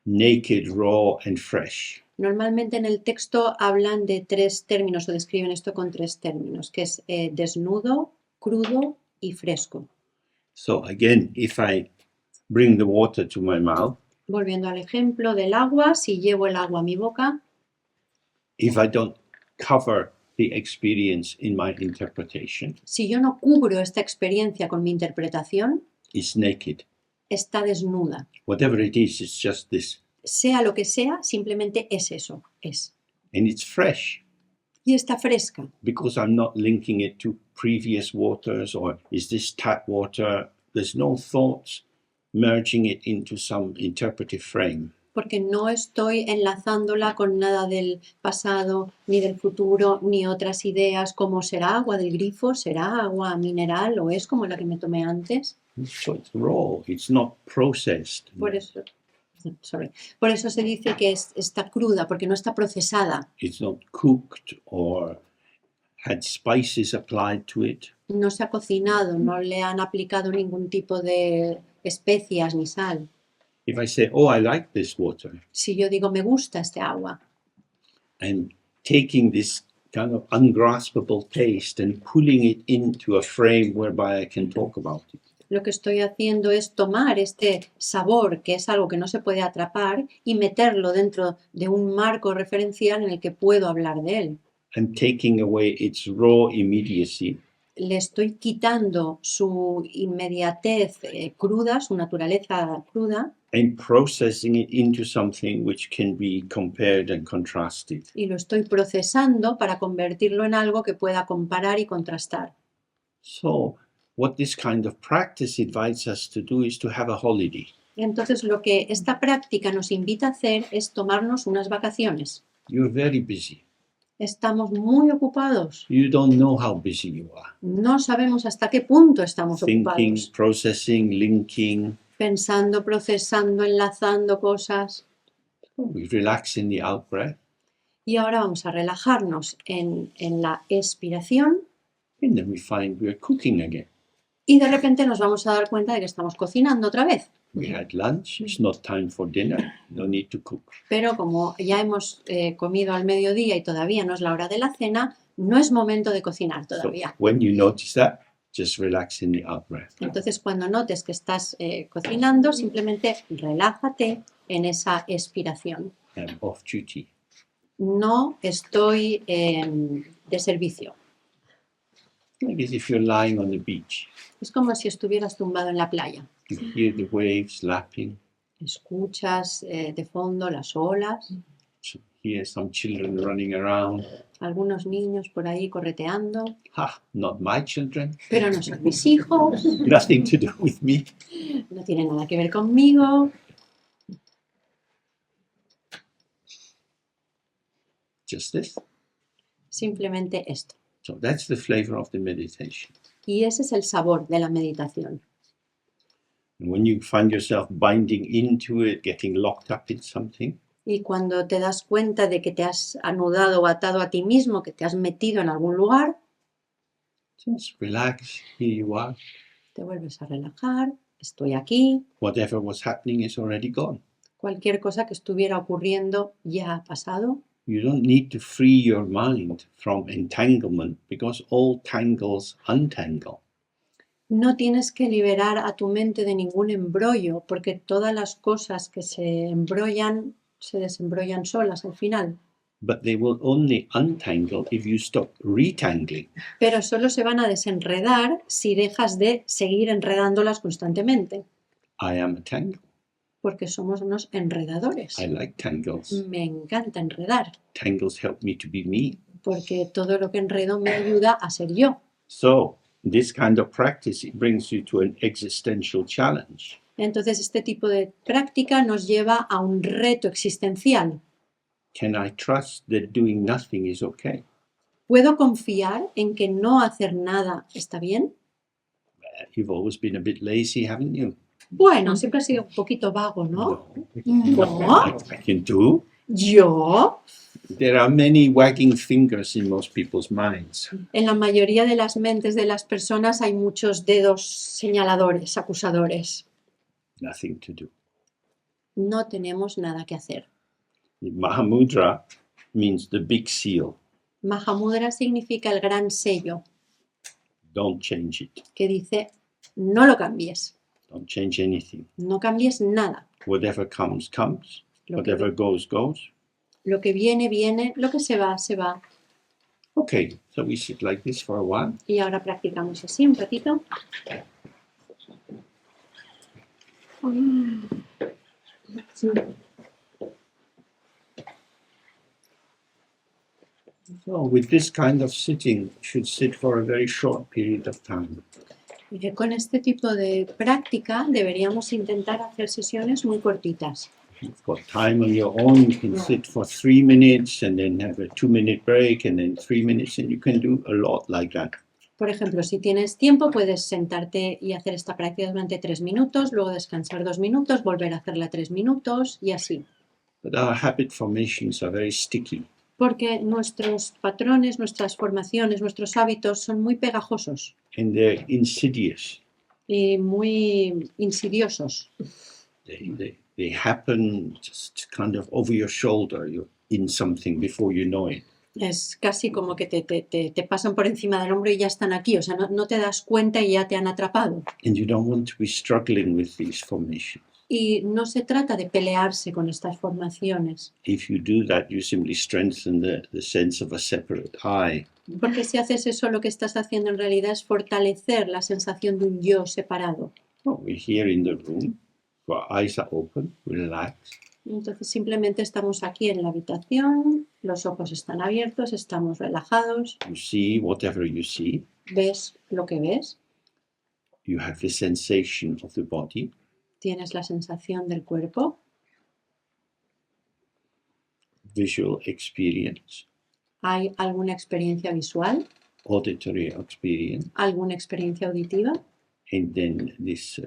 naked, raw, and fresh. Normalmente en el texto hablan de tres términos o describen esto con tres términos, que es desnudo, crudo y fresco. So again, if I bring the water to my mouth, Volviendo al ejemplo del agua, si llevo el agua a mi boca, if I don't cover the experience in my interpretation, si yo no cubro esta experiencia con mi interpretación, it's naked. está desnuda. Whatever it is, it's just this. Sea lo que sea, simplemente es eso, es. And it's fresh Y está fresca, because I'm not linking it to previous waters or is this tap water. There's no thoughts merging it into some interpretive frame. porque no estoy enlazándola con nada del pasado, ni del futuro, ni otras ideas como será agua del grifo, será agua mineral o es como la que me tomé antes. So it's raw, it's not processed. Por eso se dice que está cruda, porque no está procesada, It's not cooked or had spices applied to it. no se ha cocinado, no le han aplicado ningún tipo de especias ni sal. If I say, oh, I like this water, Si yo digo me gusta este agua, and taking this kind of ungraspable taste and pulling it into a frame whereby I can talk about it. lo que estoy haciendo es tomar este sabor, que es algo que no se puede atrapar, y meterlo dentro de un marco referencial en el que puedo hablar de él. I'm taking away its raw immediacy Le estoy quitando su inmediatez cruda, su naturaleza cruda, and processing it into something which can be compared and contrasted. y lo estoy procesando para convertirlo en algo que pueda comparar y contrastar. So, what this kind of practice invites us to do is to have a holiday. Entonces, lo que esta práctica nos invita a hacer es tomarnos unas vacaciones. You're very busy. Estamos muy ocupados. You don't know how busy you are. No sabemos hasta qué punto estamos Thinking, ocupados. processing, linking. Pensando, procesando, enlazando cosas. We relax in the out breath. Y ahora vamos a relajarnos en la expiración And then we find we're cooking again. y de repente nos vamos a dar cuenta de que estamos cocinando otra vez. We had lunch. It's not time for dinner. No need to cook. Pero como ya hemos comido al mediodía y todavía no es la hora de la cena, no es momento de cocinar So todavía. when you notice that, just relax in the out breath. Entonces, cuando notes que estás cocinando, simplemente relájate en esa expiración. I'm off duty. No estoy de servicio. Like as if you're lying on the beach. Es como si estuvieras tumbado en la playa. You hear the waves lapping. Escuchas de fondo las olas, So hear some children running around. algunos niños por ahí correteando, Ha, not my children. pero no son mis hijos, Nothing to do with me. no tienen nada que ver conmigo. Just this. Simplemente esto. So that's the flavor of the meditation. Y ese es el sabor de la meditación. And when you find yourself binding into it, getting locked up in something, Y cuando te das cuenta de que te has anudado o atado a ti mismo, que te has metido en algún lugar, just relax. Here you are. te vuelves a relajar. Estoy aquí. Whatever was happening is already gone. Cualquier cosa que estuviera ocurriendo ya ha pasado. You don't need to free your mind from entanglement because all tangles untangle. No tienes que liberar a tu mente de ningún embrollo, porque todas las cosas que se embrollan se desembrollan solas al final. But they will only untangle if you stop retangling. Pero solo se van a desenredar si dejas de seguir enredándolas constantemente, I am a tangle. porque somos unos enredadores. I like tangles. Me encanta enredar, Tangles help me to be me. porque todo lo que enredo me ayuda a ser yo. So this kind of practice, it brings you to an existential challenge. Entonces este tipo de práctica nos lleva a un reto existencial. Can I trust that doing nothing is okay? ¿Puedo confiar en que no hacer nada está bien? You've always been a bit lazy, haven't you? Bueno, siempre ha sido un poquito vago, ¿no? No. I can do. ¿Yo? There are many wagging fingers in most people's minds. En la mayoría de las mentes de las personas hay muchos dedos señaladores, acusadores. Nothing to do. No tenemos nada que hacer. The Mahamudra means the big seal. Mahamudra significa el gran sello, Don't change it. que dice, no lo cambies, Don't change anything. no cambies nada. Whatever comes, comes. Lo que, Whatever goes, goes. lo que viene, viene, lo que se va, se va. Okay, so we sit like this for a while. Y ahora practicamos así un ratito. So with this kind of sitting, you should sit for a very short period of time. Y que con este tipo de práctica deberíamos intentar hacer sesiones muy cortitas. If you've got time on your own, you can sit for 3 minutes and then have a 2-minute break and then 3 minutes, and you can do a lot like that. Por ejemplo, si tienes tiempo, puedes sentarte y hacer esta práctica durante 3 minutos, luego descansar 2 minutos, volver a hacerla 3 minutos y así. But our habit formations are very sticky. Porque nuestros patrones, nuestras formaciones, nuestros hábitos son muy pegajosos And they're insidious. y muy insidiosos. They happen just kind of over your shoulder. You're in something before you know it. Es casi como que te pasan por encima del hombro y ya están aquí. O sea, no te das cuenta y ya te han atrapado. And you don't want to be struggling with these formations. Y no se trata de pelearse con estas formaciones. If you do that, you simply strengthen the sense of a separate I. Porque si haces eso, lo que estás haciendo en realidad es fortalecer la sensación de un yo separado. Oh, we're here in the room. Our eyes are open, relax. Entonces simplemente estamos aquí en la habitación, los ojos están abiertos, estamos relajados, You see whatever you see. ves lo que ves, You have the sensation of the body. tienes la sensación del cuerpo, Visual experience. ¿Hay alguna experiencia visual? auditory experience, ¿Alguna experiencia auditiva? and then this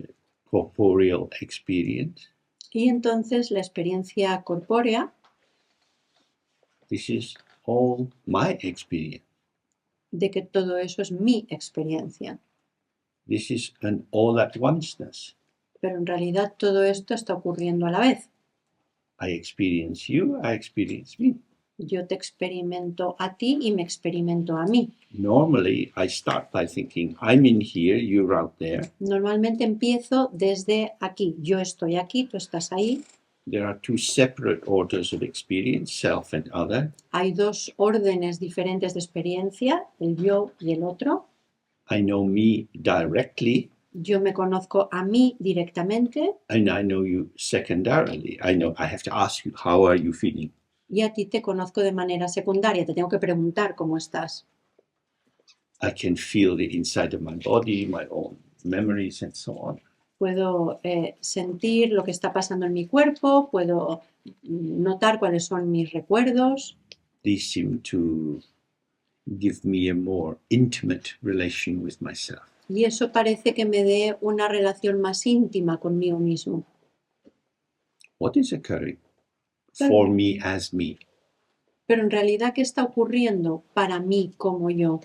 corporeal experience. Y entonces la experiencia corpórea, This is all my experience. de que todo eso es mi experiencia. This is an all at onceness. Pero en realidad todo esto está ocurriendo a la vez. I experience you, I experience me. Yo te experimento a ti y me experimento a mí. Normally, I start by thinking, I'm in here, you're out there. Normalmente empiezo desde aquí. Yo estoy aquí, tú estás ahí. There are two separate orders of experience, self and other. Hay dos órdenes diferentes de experiencia, el yo y el otro. I know me directly, Yo me conozco a mí directamente and I know you secondarily. I know I have to ask you, how are you feeling? y a ti te conozco de manera secundaria. Te tengo que preguntar cómo estás. I can feel the inside of my body, my own memories, and so on. Puedo sentir lo que está pasando en mi cuerpo, puedo notar cuáles son mis recuerdos. These seem to give me a more intimate relation with myself. Y eso parece que me dé una relación más íntima conmigo mismo. What is occurring for me as me? Pero en realidad, ¿qué está ocurriendo para mí como yo?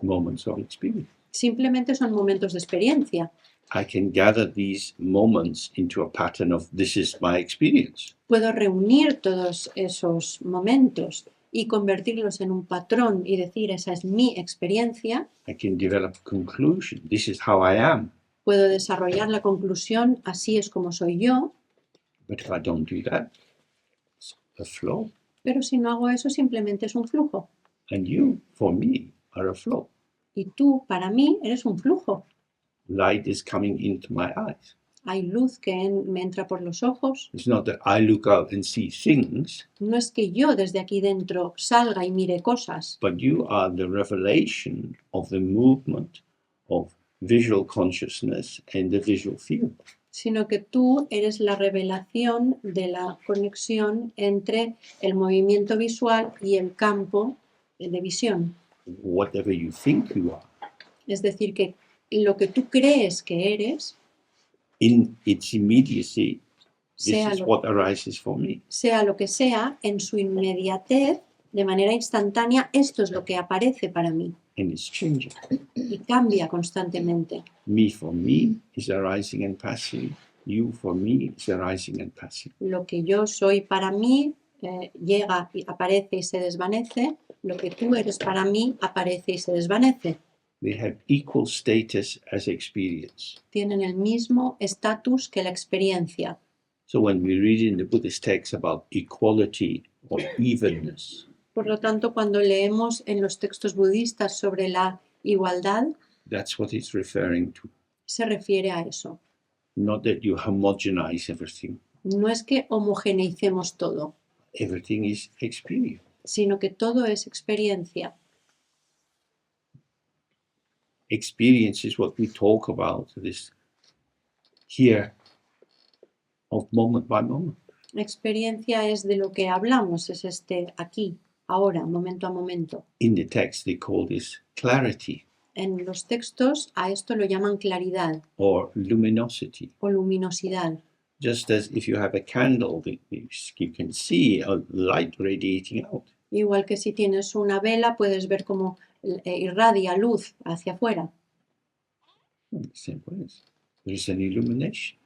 Moments of experience. Simplemente son momentos de experiencia. I can gather these moments into a pattern of this is my experience. Puedo reunir todos esos momentos y convertirlos en un patrón y decir, esa es mi experiencia. I can develop a conclusion. This is how I am. Puedo desarrollar la conclusión, así es como soy yo. But if I don't do that, it's a flow. Pero si no hago eso, simplemente es un flujo. And you, for me, are a flow. Y tú, para mí, eres un flujo. Light is coming into my eyes. Hay luz que me entra por los ojos. It's not that I look out and see things, No es que yo desde aquí dentro salga y mire cosas, but you are the revelation of the movement of visual consciousness and the visual field. sino que tú eres la revelación de la conexión entre el movimiento visual y el campo de visión. Whatever you think you are, Es decir, que lo que tú crees que eres, in its immediacy, this sea is lo, what arises for me. sea lo que sea, en su inmediatez, de manera instantánea, esto es lo que aparece para mí And it's changing. y cambia constantemente. Me for me is arising and passing. You for me is arising and passing. Lo que yo soy para mí llega y aparece y se desvanece. Lo que tú eres para mí aparece y se desvanece. They have equal status as experience. Tienen el mismo estatus que la experiencia. So when we read in the Buddhist texts about equality or evenness, Por lo tanto, cuando leemos en los textos budistas sobre la igualdad, that's what it's referring to. se refiere a eso. Not that you homogenize everything. No es que homogeneicemos todo, Everything is experience. sino que todo es experiencia. Experience is what we talk about, this here of moment by moment. Experiencia es de lo que hablamos, es este aquí, ahora, momento a momento. In the text, they call this clarity En los textos a esto lo llaman claridad or luminosity. o luminosidad. Just as if you have a candle, you can see a light radiating out. Igual que si tienes una vela, puedes ver cómo irradia luz hacia afuera. The same way, there is an illumination.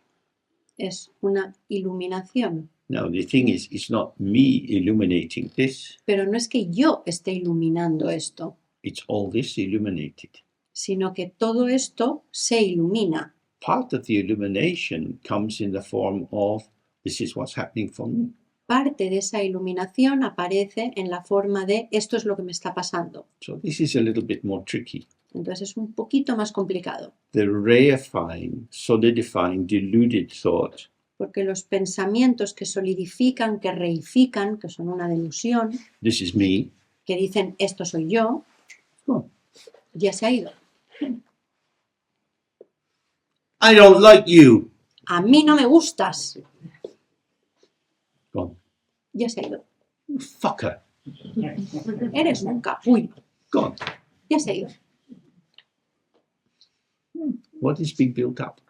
Es una iluminación. Now, the thing is, it's not me illuminating this, Pero no es que yo esté iluminando esto, it's all this illuminated. sino que todo esto se ilumina. Part of the illumination comes in the form of, this is what's happening for me. Parte de esa iluminación aparece en la forma de esto es lo que me está pasando. So this is a little bit more tricky. Entonces es un poquito más complicado, The reifying, solidifying, deluded thought porque los pensamientos que solidifican, que reifican, que son una delusión, this is me, que dicen esto soy yo, oh, ya se ha ido. I don't like you. A mí no me gustas, Gone. ya se ha ido. Fucker. Eres un capullo. Gone. Ya se ha ido. What is being built up?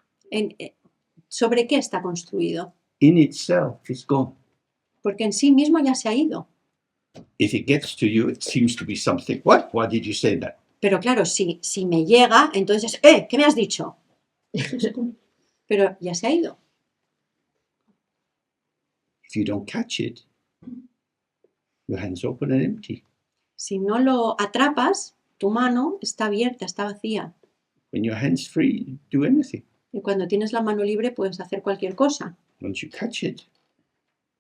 ¿Sobre qué está construido? In itself is gone. Porque en sí mismo ya se ha ido. If it gets to you, it seems to be something. What? Why did you say that? Pero claro, si me llega, entonces, ¿qué me has dicho? Pero ya se ha ido. If you don't catch it, your hand's open and empty. Si no lo atrapas, tu mano está abierta, está vacía. When your hand's free, do anything. Y cuando tienes la mano libre puedes hacer cualquier cosa. Once you catch it,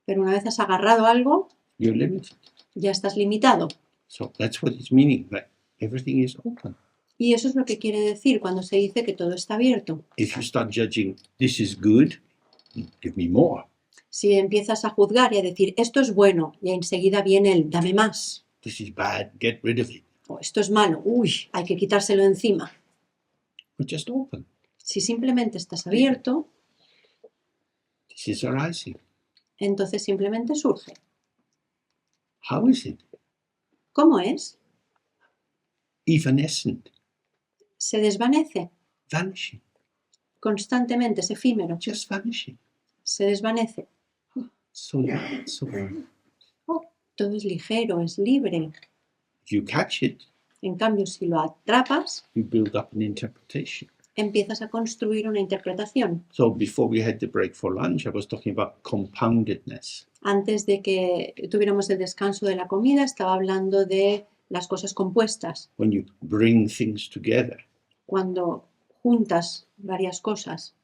Pero una vez has agarrado algo, you're limited. ya estás limitado. So that's what it's meaning. Like everything is open. Y eso es lo que quiere decir cuando se dice que todo está abierto. If you start judging, this is good, give me more. Si empiezas a juzgar y a decir, esto es bueno, y enseguida viene el, dame más. This is bad, get rid of it. O esto es malo, uy, hay que quitárselo encima. We're just open. Si simplemente estás abierto, This is arising. entonces simplemente surge. How is it? ¿Cómo es? Evanescent, Se desvanece vanishing, constantemente, es efímero, just vanishing. se desvanece. So light, so Todo es ligero, es libre. if you catch it, En cambio, si lo atrapas, you build up an interpretation. empiezas a construir una interpretación. So before we had the break for lunch, I was talking about compoundedness. Antes de que tuviéramos el descanso de la comida, estaba hablando de las cosas compuestas. When you bring things together, Cuando juntas varias cosas.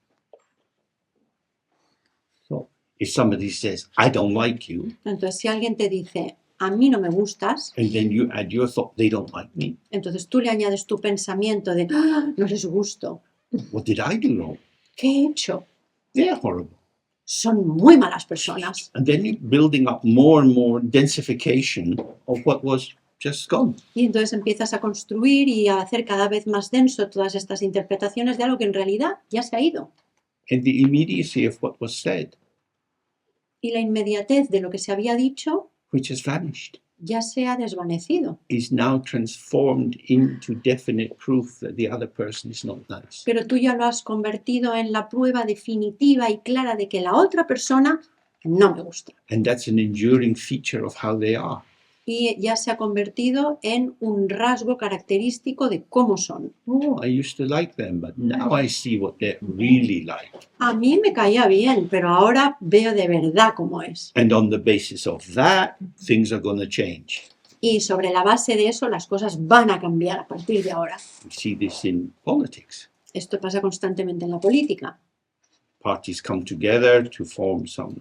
so if somebody says, I don't like you, Entonces, si alguien te dice, a mí no me gustas, and then you add your thought, they don't like me, entonces tú le añades tu pensamiento de, "Ah, no les gusto. what did I do wrong? ¿Qué he hecho? They're horrible. Son muy malas personas. And then you're building up more and more densification of what was just gone. Y entonces empiezas a construir y a hacer cada vez más denso todas estas interpretaciones de algo que en realidad ya se ha ido. And the immediacy of what was said, Y la inmediatez de lo que se había dicho which has vanished, ya se ha desvanecido. is now transformed into definite proof that the other person is not nice. Pero tú ya lo has convertido en la prueba definitiva y clara de que la otra persona no me gusta. And that's an enduring feature of how they are. Y ya se ha convertido en un rasgo característico de cómo son. Oh, I used to like them, but now I see what they're really like. A mí me caía bien, pero ahora veo de verdad cómo es. And on the basis of that, things are going to change. Y sobre la base de eso, las cosas van a cambiar a partir de ahora. We see this in politics. Esto pasa constantemente en la política. Parties come together to form some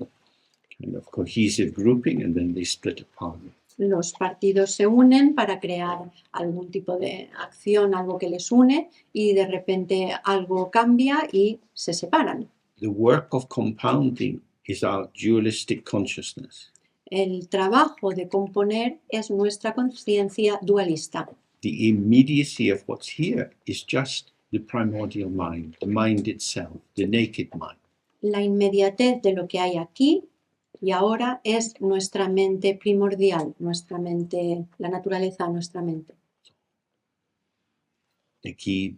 kind of cohesive grouping, and then they split apart. Los partidos se unen para crear algún tipo de acción, algo que les une, y de repente algo cambia y se separan. The work of compounding is our dualistic consciousness. El trabajo de componer es nuestra conciencia dualista. The immediacy of what's here is just the primordial mind, the mind itself, the naked mind. La inmediatez de lo que hay aquí y ahora es nuestra mente primordial, nuestra mente, la naturaleza de nuestra mente. The key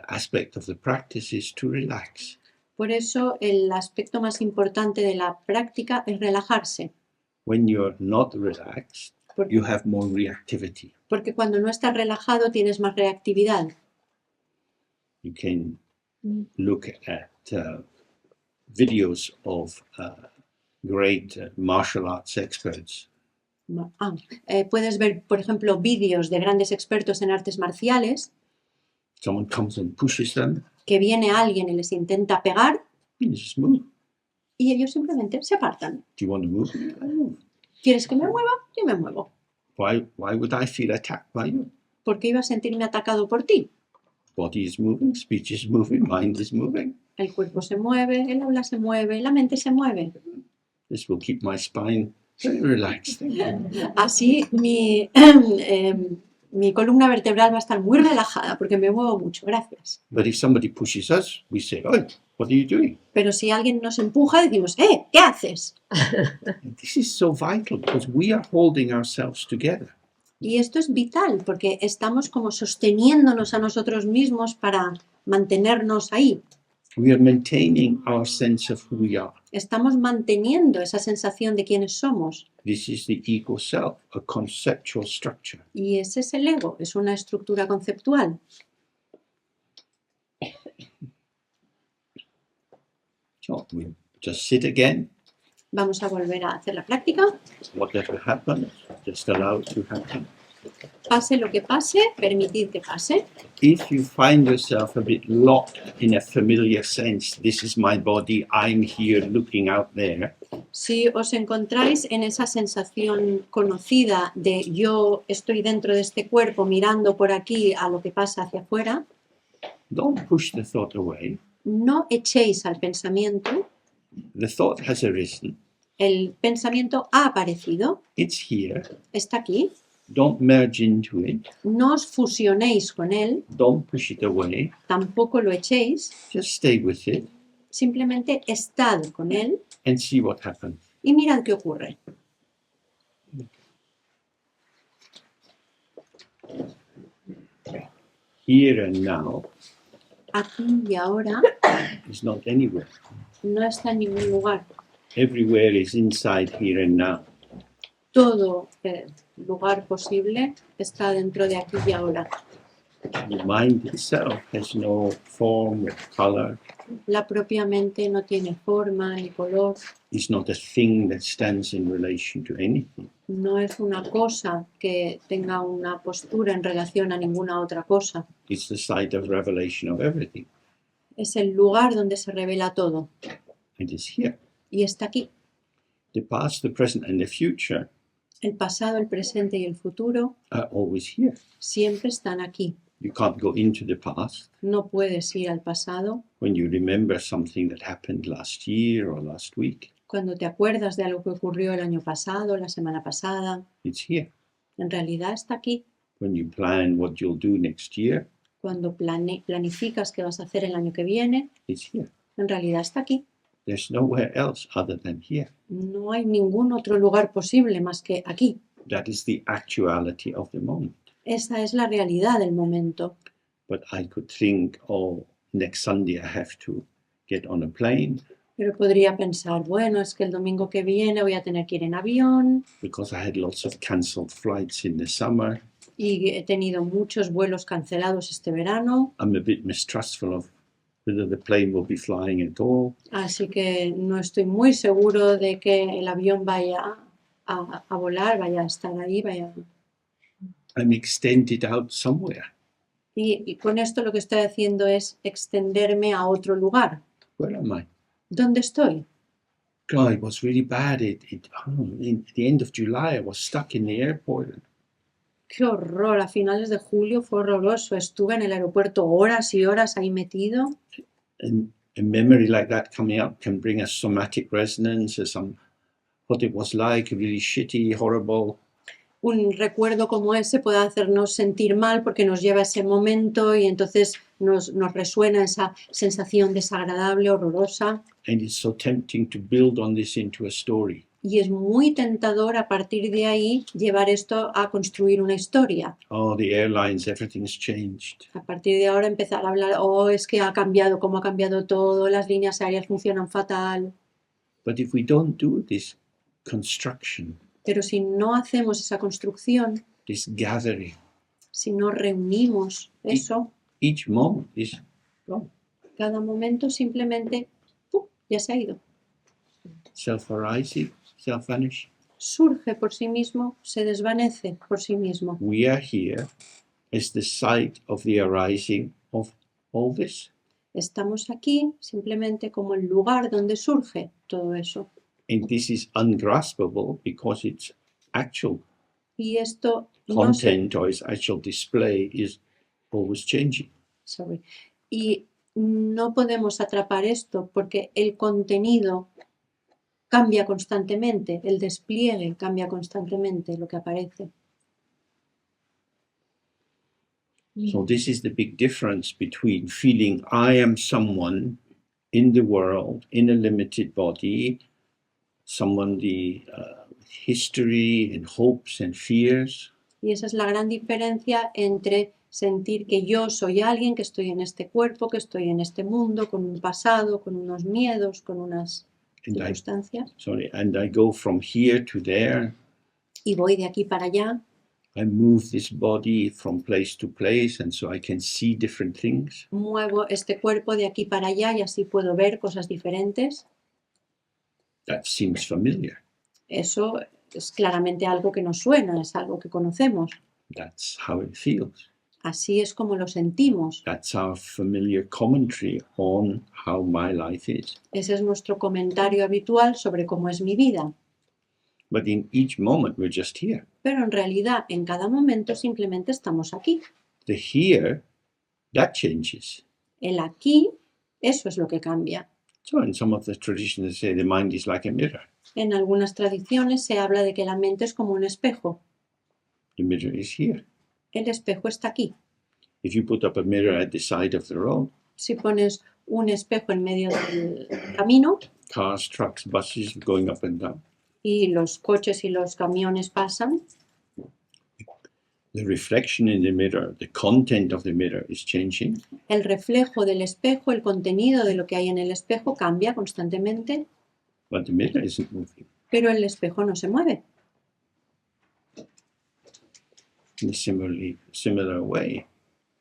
aspect of the practice is to relax. Por eso el aspecto más importante de la práctica es relajarse, When you're not relaxed, Por- you have more reactivity. porque cuando no estás relajado tienes más reactividad. You can look at videos of great martial arts experts. Puedes ver, por ejemplo, vídeos de grandes expertos en artes marciales, Someone comes and pushes them, que viene alguien y les intenta pegar you just move. y ellos simplemente se apartan. Do you want to move? I move. ¿Quieres que me mueva? Yo me muevo. Why would I feel attacked by you? ¿Por qué iba a sentirme atacado por ti? Body is moving, speech is moving, mind is moving. El cuerpo se mueve, el habla se mueve, la mente se mueve. This will keep my spine very relaxed. Así mi columna vertebral va a estar muy relajada porque me muevo mucho. Gracias. But if somebody pushes us, we say, oh, what are you doing? Pero si alguien nos empuja, decimos, ¿qué haces? And this is so vital because we are holding ourselves together. Y esto es vital porque estamos como sosteniéndonos a nosotros mismos para mantenernos ahí. We are maintaining our sense of who we are. Estamos manteniendo esa sensación de quiénes somos. This is the ego self, a conceptual structure. Y ese es el ego, es una estructura conceptual. So we just sit again. Vamos a volver a hacer la práctica. Whatever happens, just allow it to happen. Pase lo que pase, permitid que pase. If you find yourself a bit locked in a familiar sense, this is my body, I'm here looking out there, Si os encontráis en esa sensación conocida de yo estoy dentro de este cuerpo mirando por aquí a lo que pasa hacia afuera, don't push the thought away. no echéis al pensamiento. The thought has arisen. El pensamiento ha aparecido, It's here. está aquí. Don't merge into it. No os fusionéis con él, Don't push it away. tampoco lo echéis. Just stay with it Simplemente estad con él and see what happens. y mirad qué ocurre. Here and now Aquí y ahora is not anywhere. no está en ningún lugar. Everywhere is inside here and now. Todo lugar posible está dentro de aquí y ahora. The mind itself has no form or color. La propia mente no tiene forma ni color, It's not a thing that stands in relation to anything. no es una cosa que tenga una postura en relación a ninguna otra cosa. It's the site of revelation of everything. Es el lugar donde se revela todo It is here. y está aquí. The past, the present, and the future El pasado, el presente y el futuro are always here. siempre están aquí. You can't go into the past No puedes ir al pasado when you remember something that happened last year or last week. cuando te acuerdas de algo que ocurrió el año pasado, la semana pasada. It's here. En realidad está aquí. When you plan what you'll do next year, Cuando planificas qué vas a hacer el año que viene, it's here. en realidad está aquí. There's nowhere else other than here. No hay ningún otro lugar posible más que aquí. That is the actuality of the moment. Esa es la realidad del momento. But I could think, oh, next Sunday I have to get on a plane Pero podría pensar, bueno, es que el domingo que viene voy a tener que ir en avión because I had lots of cancelled flights in the summer. y he tenido muchos vuelos cancelados este verano, I'm a bit mistrustful of whether the plane will be flying at all. así que no estoy muy seguro de que el avión vaya a volar, vaya a estar ahí, vaya. I'm extended out somewhere. Y con esto lo que estoy haciendo es extenderme a otro lugar. Where am I? ¿Dónde estoy? God, it was really bad. In the end of July, I was stuck in the airport. Qué horror, a finales de julio fue horroroso. Estuve en el aeropuerto horas y horas ahí metido. And a memory like that coming up can bring a somatic resonance, what it was like, really shitty, horrible. Un recuerdo como ese puede hacernos sentir mal porque nos lleva a ese momento y entonces nos resuena esa sensación desagradable, horrorosa. And it's so tempting to build on this into a story. Y es muy tentador a partir de ahí llevar esto a construir una historia. Oh, the airlines, everything's changed. A partir de ahora empezar a hablar, oh, es que ha cambiado, cómo ha cambiado todo, las líneas aéreas funcionan fatal. But if we don't do this construction, Pero si no hacemos esa construcción, this gathering, si no reunimos eso, each moment is gone. cada momento simplemente ya se ha ido. Self-arising, self-vanishing. Surge por sí mismo, se desvanece por sí mismo. We are here as the site of the arising of all this. Estamos aquí simplemente como el lugar donde surge todo eso. And this is ungraspable because its actual Y esto no content or its actual display is always changing. Y no podemos atrapar esto porque el contenido cambia constantemente, el despliegue cambia constantemente lo que aparece. So this is the big difference between feeling I am someone in the world, in a limited body, someone with history and hopes and fears. Y esa es la gran diferencia entre sentir que yo soy alguien, que estoy en este cuerpo, que estoy en este mundo, con un pasado, con unos miedos, con unas circunstancias. And I go from here to there. Y voy de aquí para allá. I move this body from place to place, and so I can see different things. Muevo este cuerpo de aquí para allá y así puedo ver cosas diferentes. That seems familiar. Eso es claramente algo que nos suena, es algo que conocemos. That's how it feels. Así es como lo sentimos. That's our familiar commentary on how my life is. Ese es nuestro comentario habitual sobre cómo es mi vida. But in each moment, we're just here. Pero en realidad, en cada momento simplemente estamos aquí. The here, that changes. El aquí, eso es lo que cambia. So in some of the traditions, they say the mind is like a mirror. En algunas tradiciones se habla de que la mente es como un espejo. The mirror is here. El espejo está aquí. If you put up a mirror at the side of the road, Si pones un espejo en medio del camino cars, trucks, buses going up and down, y los coches y los camiones pasan, the reflection in the mirror, the content of the mirror is changing. el reflejo del espejo, el contenido de lo que hay en el espejo cambia constantemente, But the mirror isn't moving. pero el espejo no se mueve. In a similar way,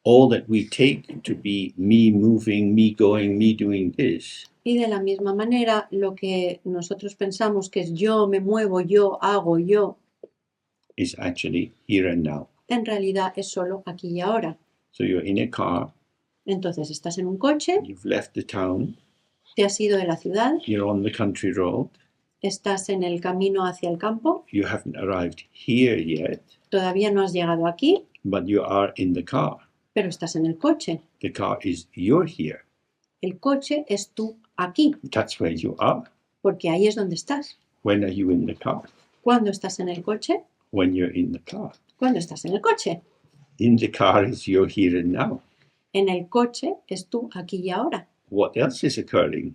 all that we take to be me moving, me going, me doing this, Y de la misma manera, lo que nosotros pensamos que es yo me muevo, yo hago, yo, is actually here and now. en realidad es solo aquí y ahora. So you're in a car, Entonces estás en un coche, you've left the town, te has ido de la ciudad, you're on the country road, estás en el camino hacia el campo, you haven't arrived here yet, todavía no has llegado aquí, but you are in the car. pero estás en el coche. The car is you're here. El coche es tú aquí, That's where you are. porque ahí es donde estás. When are you in the car? ¿Cuándo estás en el coche? When you're in the car. ¿Cuándo estás en el coche? In the car is you're here and now. En el coche es tú aquí y ahora. What else is occurring?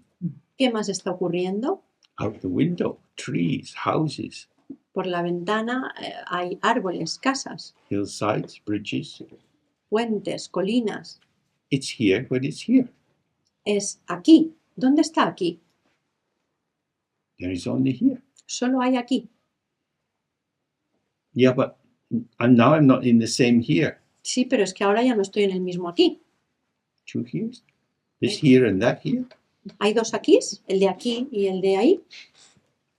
¿Qué más está ocurriendo? Out the window, trees, houses, Por la ventana hay árboles, casas, hillsides, bridges. puentes, colinas. It's here when it's here. Es aquí. ¿Dónde está aquí? There is only here. Solo hay aquí. Yeah, but now I'm not in the same here. Sí, pero es que ahora ya no estoy en el mismo aquí. Two heres. This here and that here. Hay dos aquís, el de aquí y el de ahí.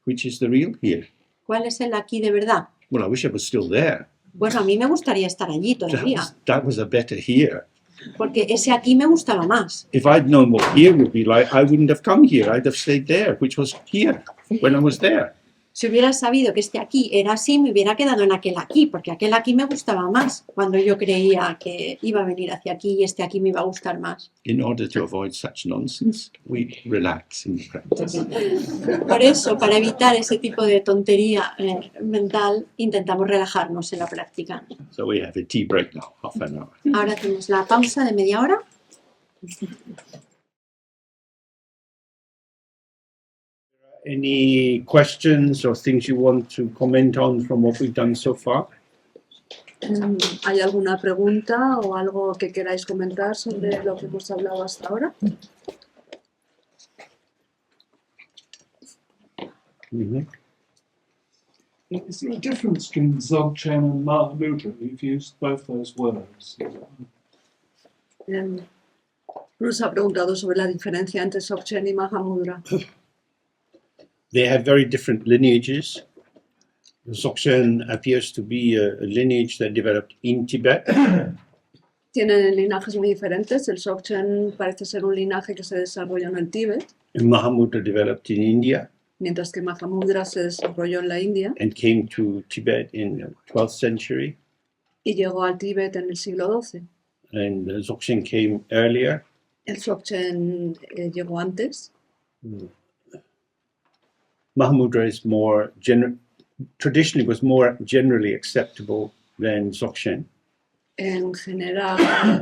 Which is the real here? ¿Cuál es el aquí de verdad? Well, I wish I was still there. Bueno, a mí me gustaría estar allí todavía, That was a better here. porque ese aquí me gustaba más. If I'd known what here would be like, I wouldn't have come here. I'd have stayed there, which was here when I was there. Si hubiera sabido que este aquí era así, me hubiera quedado en aquel aquí, porque aquel aquí me gustaba más cuando yo creía que iba a venir hacia aquí y este aquí me iba a gustar más. In order to avoid such nonsense, we relax in the practice. Por eso, para evitar ese tipo de tontería mental, intentamos relajarnos en la práctica. So we have a tea break now, half an hour. Ahora tenemos la pausa de media hora. Any questions or things you want to comment on from what we've done so far? ¿Hay alguna pregunta o algo que queráis comentar sobre lo que hemos hablado hasta ahora? Mm-hmm. Is there a difference between Dzogchen and Mahamudra? You've used both those words. Bruce ha preguntado sobre la diferencia entre Dzogchen y Mahamudra. They have very different lineages. Dzogchen appears to be a lineage that developed in Tibet, Tienen linajes muy diferentes. El Dzogchen parece ser un linaje que se desarrolló en el Tíbet, and Mahamudra developed in India mientras que Mahamudra se desarrolló en la India and came to Tibet in the 12th century. y llegó al Tíbet en el siglo XII. And Dzogchen came earlier. El Dzogchen llegó antes. Mahamudra is more traditionally was more generally acceptable than Dzogchen. En general,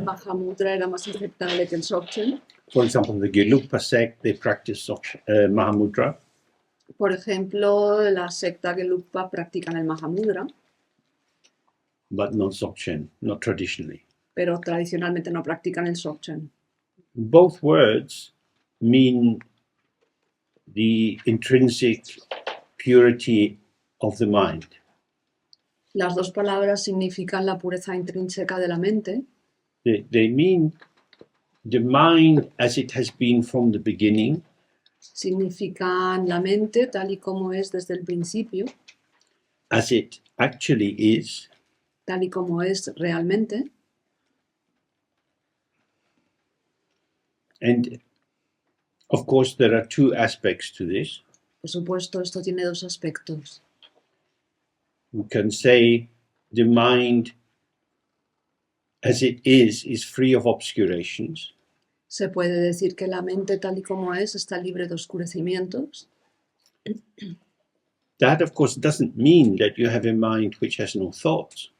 Mahamudra era más aceptable que el Dzogchen. For example, the Gelugpa sect, they practice Mahamudra. Por ejemplo, la secta Gelugpa practican el Mahamudra, But not Dzogchen, not traditionally. pero tradicionalmente no practican el Dzogchen. Both words mean the intrinsic purity of the mind. Las dos palabras significan la pureza intrínseca de la mente, They mean the mind as it has been from the beginning, significan la mente tal y como es desde el principio, as it actually is, tal y como es realmente. and of course there are two aspects to this. Por supuesto, esto tiene dos aspectos. We can say the mind as it is free of obscurations. Se puede decir que la mente tal y como es está libre de oscurecimientos. That of course doesn't mean that you have a mind which has no thoughts.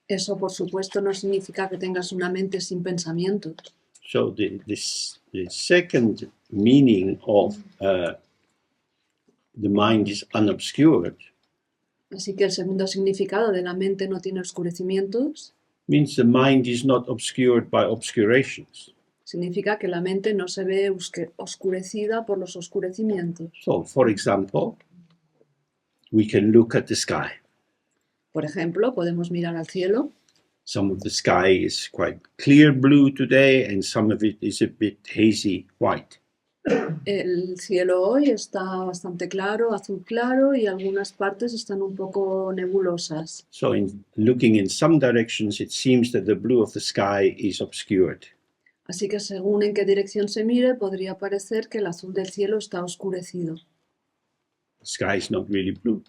Eso, por supuesto, no significa que tengas una mente sin pensamientos. So the second meaning of the mind is unobscured Así que el segundo significado de la mente no tiene oscurecimientos means the mind is not obscured by obscurations. significa que la mente no se ve oscurecida por los oscurecimientos. So, for example, we can look at the sky. Por ejemplo, podemos mirar al cielo. Some of the sky is quite clear blue today, and some of it is a bit hazy white. El cielo hoy está bastante claro, azul claro, y algunas partes están un poco nebulosas. So, in looking in some directions, it seems that the blue of the sky is obscured. Así que según en qué dirección se mire, podría parecer que el azul del cielo está oscurecido. The sky is not really blue.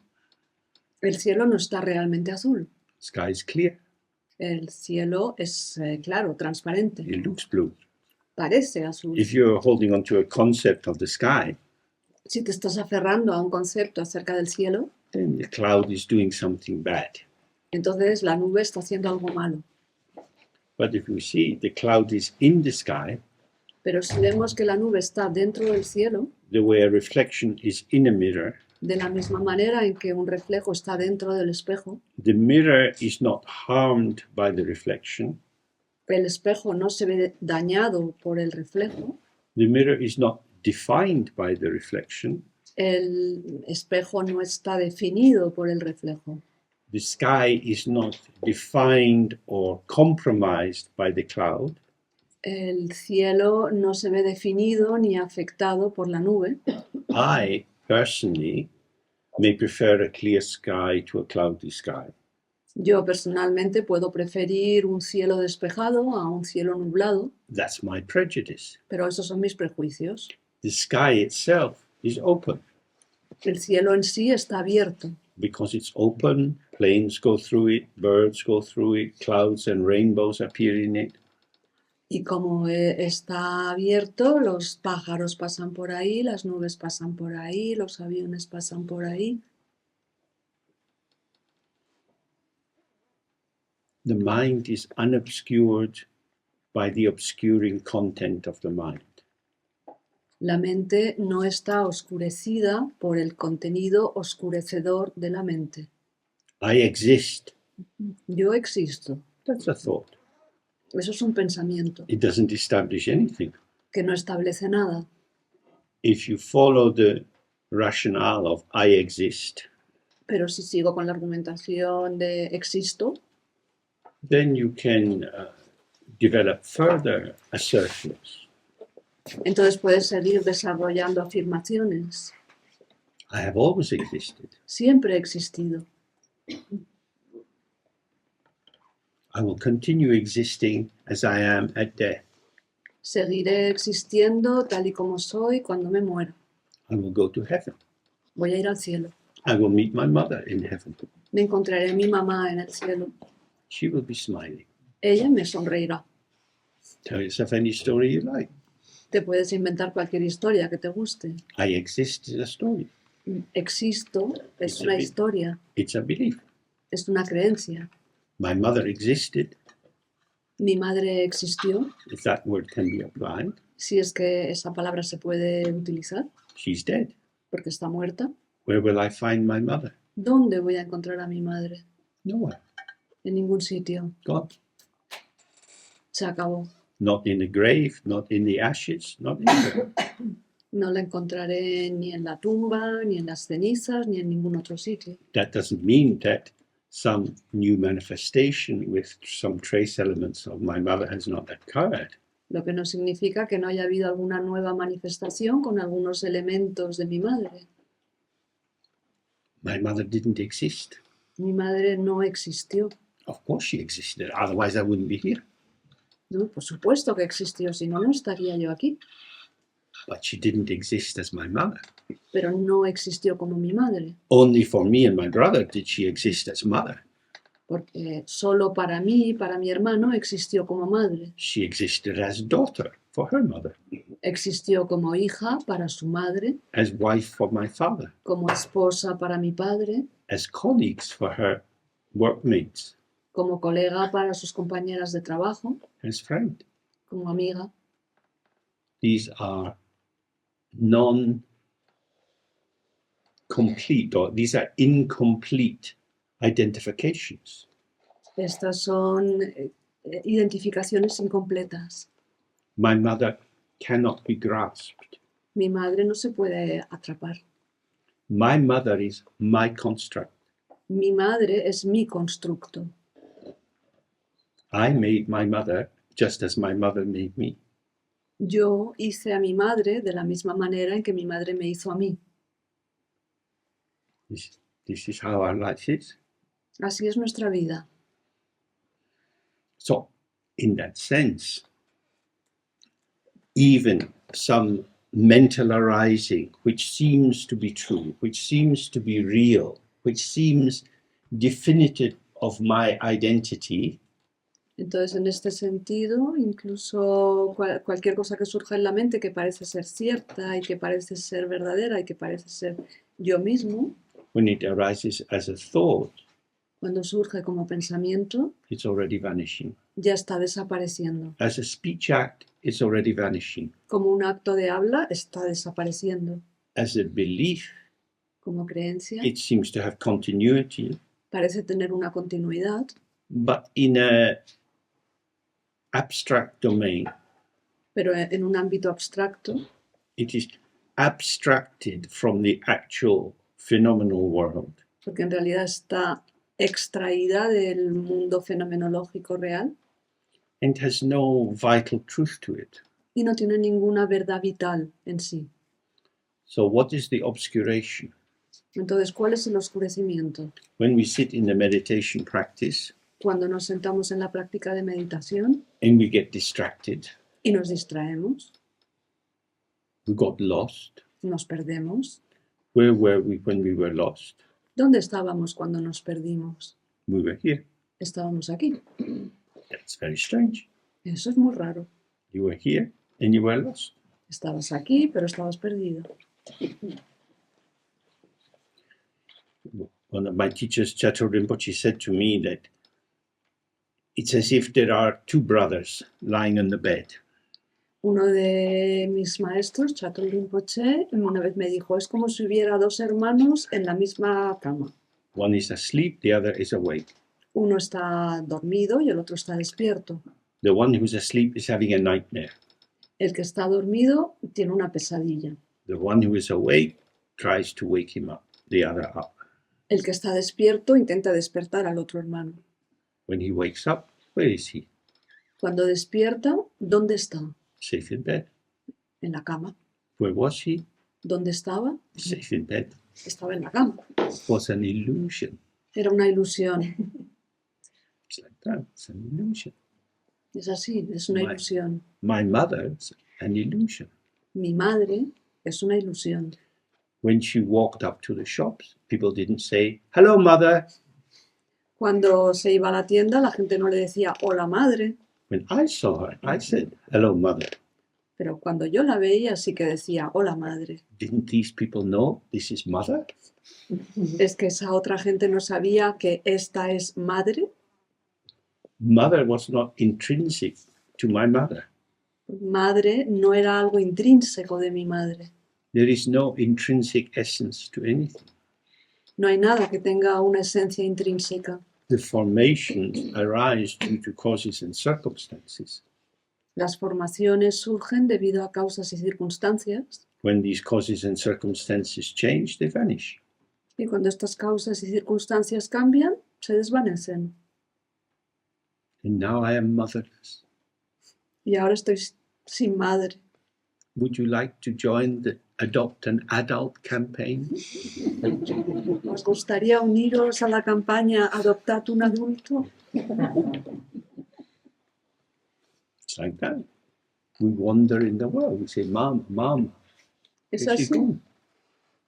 El cielo no está realmente azul. The sky is clear. El cielo es claro, transparente. It looks blue. Parece azul. If you're holding on to a concept of the sky, Si te estás aferrando a un concepto acerca del cielo, then the cloud is doing something bad. entonces la nube está haciendo algo malo. But if we see the cloud is in the sky, Pero si vemos que la nube está dentro del cielo, the way a reflection is in a mirror, de la misma manera en que un reflejo está dentro del espejo, the mirror is not harmed by the reflection. el espejo no se ve dañado por el reflejo, The mirror is not defined by the reflection. el espejo no está definido por el reflejo, The sky is not defined or compromised by the cloud. el cielo no se ve definido ni afectado por la nube. I personally may prefer a clear sky to a cloudy sky. Yo personalmente puedo preferir un cielo despejado a un cielo nublado, That's my prejudice. pero esos son mis prejuicios. The sky itself is open. El cielo en sí está abierto. Because it's open, planes go through it, birds go through it, clouds and rainbows appear in it. Y como está abierto, los pájaros pasan por ahí, las nubes pasan por ahí, los aviones pasan por ahí. The mind is unobscured by the obscuring content of the mind. La mente no está oscurecida por el contenido oscurecedor de la mente. I exist. Yo existo. That's a thought. Eso es un pensamiento It doesn't establish anything. que no establece nada. If you follow the rationale of I exist, Pero si sigo con la argumentación de existo, then you can develop further assertions. entonces puedes seguir desarrollando afirmaciones. I have always existed. Siempre he existido. I will continue existing as I am at death. Seguiré existiendo tal y como soy cuando me muera. I will go to heaven. Voy a ir al cielo. I will meet my mother in heaven. Me encontraré a mi mamá en el cielo. She will be smiling. Ella me sonreirá. Tell yourself any story you like. Te puedes inventar cualquier historia que te guste. I exist is a story. Existo es una historia, It's a belief. es una creencia. My mother existed, Mi madre existió, if that word can be applied. Si es que esa palabra se puede utilizar, She's dead. porque está muerta. Where will I find my mother? ¿Dónde voy a encontrar a mi madre? Nowhere. En ningún sitio. Gone. Se acabó. Not in the grave, not in the ashes, not anywhere. No la encontraré ni en la tumba, ni en las cenizas, ni en ningún otro sitio. That doesn't mean that some new manifestation with some trace elements of my mother has not occurred. Lo que no significa que no haya habido alguna nueva manifestación con algunos elementos de mi madre. My mother didn't exist. Mi madre no existió. Of course she existed, otherwise I wouldn't be here. No, por supuesto que existió, si no, no estaría yo aquí. But she didn't exist as my mother. Pero no existió como mi madre, Only for me and my brother did she exist as mother. porque solo para mí y para mi hermano existió como madre. She existed as daughter for her mother, Existió como hija para su madre, as wife for my father, como esposa para mi padre, as colleagues for her workmates, como colega para sus compañeras de trabajo, as friend. como amiga. These are non-complete, or these are incomplete identifications. Estas son identificaciones incompletas. My mother cannot be grasped. Mi madre no se puede atrapar. My mother is my construct. Mi madre es mi constructo. I made my mother just as my mother made me. Yo hice a mi madre de la misma manera en que mi madre me hizo a mí. This is how our life is. Así es nuestra vida. So, in that sense, even some mental arising, which seems to be true, which seems to be real, which seems definitive of my identity, Entonces, en este sentido, incluso cualquier cosa que surja en la mente que parece ser cierta y que parece ser verdadera y que parece ser yo mismo, when it arises as a thought, cuando surge como pensamiento, it's already vanishing. ya está desapareciendo. As a speech act, it's already vanishing. Como un acto de habla, está desapareciendo. As a belief, Como creencia, it seems to have continuity, parece tener una continuidad, but in a abstract domain, pero en un ámbito abstracto, it is abstracted from the actual phenomenal world. porque en realidad está extraída del mundo fenomenológico real And has no vital truth to it. y no tiene ninguna verdad vital en sí. So what is the obscuration? Entonces, ¿cuál es el oscurecimiento? When we sit in the meditation practice Cuando nos sentamos en la práctica de meditación and we get distracted, y nos distraemos, we got lost. nos perdemos. Where were we when we were lost? ¿Dónde estábamos cuando nos perdimos? We were here. Estábamos aquí. That's very strange. Eso es muy raro. You were here and you were lost. Estabas aquí, pero estabas perdido. One of my teachers, Chatur Rinpoche, said to me that it's as if there are two brothers lying on the bed. Uno de mis maestros, Chatur Rinpoche, una vez me dijo, es como si hubiera dos hermanos en la misma cama. One is asleep, the other is awake. Uno está dormido y el otro está despierto. The one who's asleep is having a nightmare. El que está dormido tiene una pesadilla. The one who is awake tries to wake him up, the other up. El que está despierto intenta despertar al otro hermano. When he wakes up, where is he? Cuando despierta, ¿dónde está? Safe in bed. En la cama. Where was he? ¿Dónde estaba? Safe in bed. Estaba en la cama. It was an illusion. Era una ilusión. It's like that. It's an illusion. Es así, es una Vale. ilusión. My mother's an illusion. Mi madre es una ilusión. When she walked up to the shops, people didn't say, "Hello, mother." Cuando se iba a la tienda, la gente no le decía hola madre, When I saw her, I said, "Hello, mother." pero cuando yo la veía sí que decía hola madre. Didn't these people know this is mother? Es que esa otra gente no sabía que esta es madre, Mother was not intrinsic to my mother. Madre no era algo intrínseco de mi madre. There is no intrinsic essence to anything. No hay nada que tenga una esencia intrínseca. The formations arise due to causes and circumstances. Las formaciones surgen debido a causas y circunstancias, When these causes and circumstances change, they vanish. y cuando estas causas y circunstancias cambian, se desvanecen. And now I am motherless. Y ahora estoy sin madre. Would you like to join the Adopt an Adult campaign? ¿Os gustaría uniros a la campaña Adoptad un adulto? It's like that. We wander in the world. We say, Mom, Mom. Es where's she así. gone?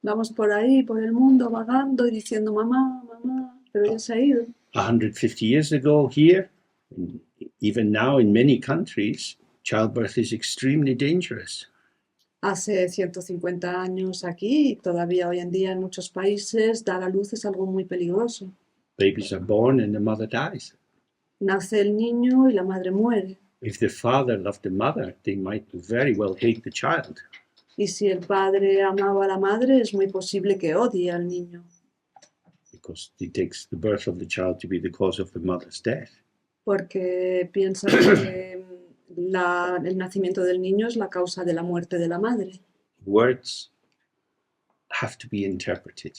Vamos por ahí, por el mundo, vagando y diciendo mamá, mamá, pero ella se ha ido. 150 years ago here, and even now in many countries, childbirth is extremely dangerous. Hace 150 años aquí y todavía hoy en día en muchos países dar a luz es algo muy peligroso. Babies are born and the mother dies. Nace el niño y la madre muere. If the father loved the mother, they might very well hate the child. Y si el padre amaba a la madre, es muy posible que odie al niño, Because he takes the birth of the child to be the cause of the mother's death. porque piensa que el nacimiento del niño es la causa de la muerte de la madre. Words have to be interpreted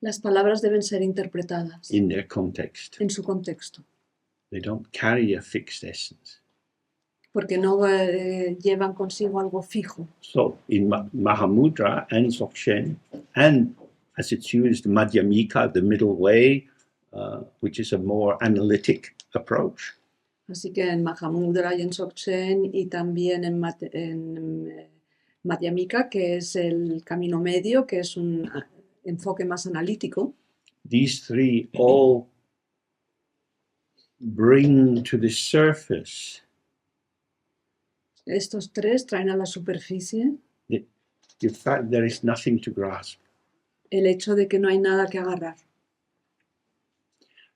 Las palabras deben ser interpretadas in their context. en su contexto, They don't carry a fixed essence. porque no llevan consigo algo fijo. So in Mahamudra and Dzogchen, and as it's used, Madhyamika, the middle way, which is a more analytic approach, Así que en Mahamudra y en Dzogchen y también en Madhyamika, que es el camino medio, que es un enfoque más analítico, these three all bring to the surface estos tres traen a la superficie the fact there is nothing to grasp. el hecho de que no hay nada que agarrar.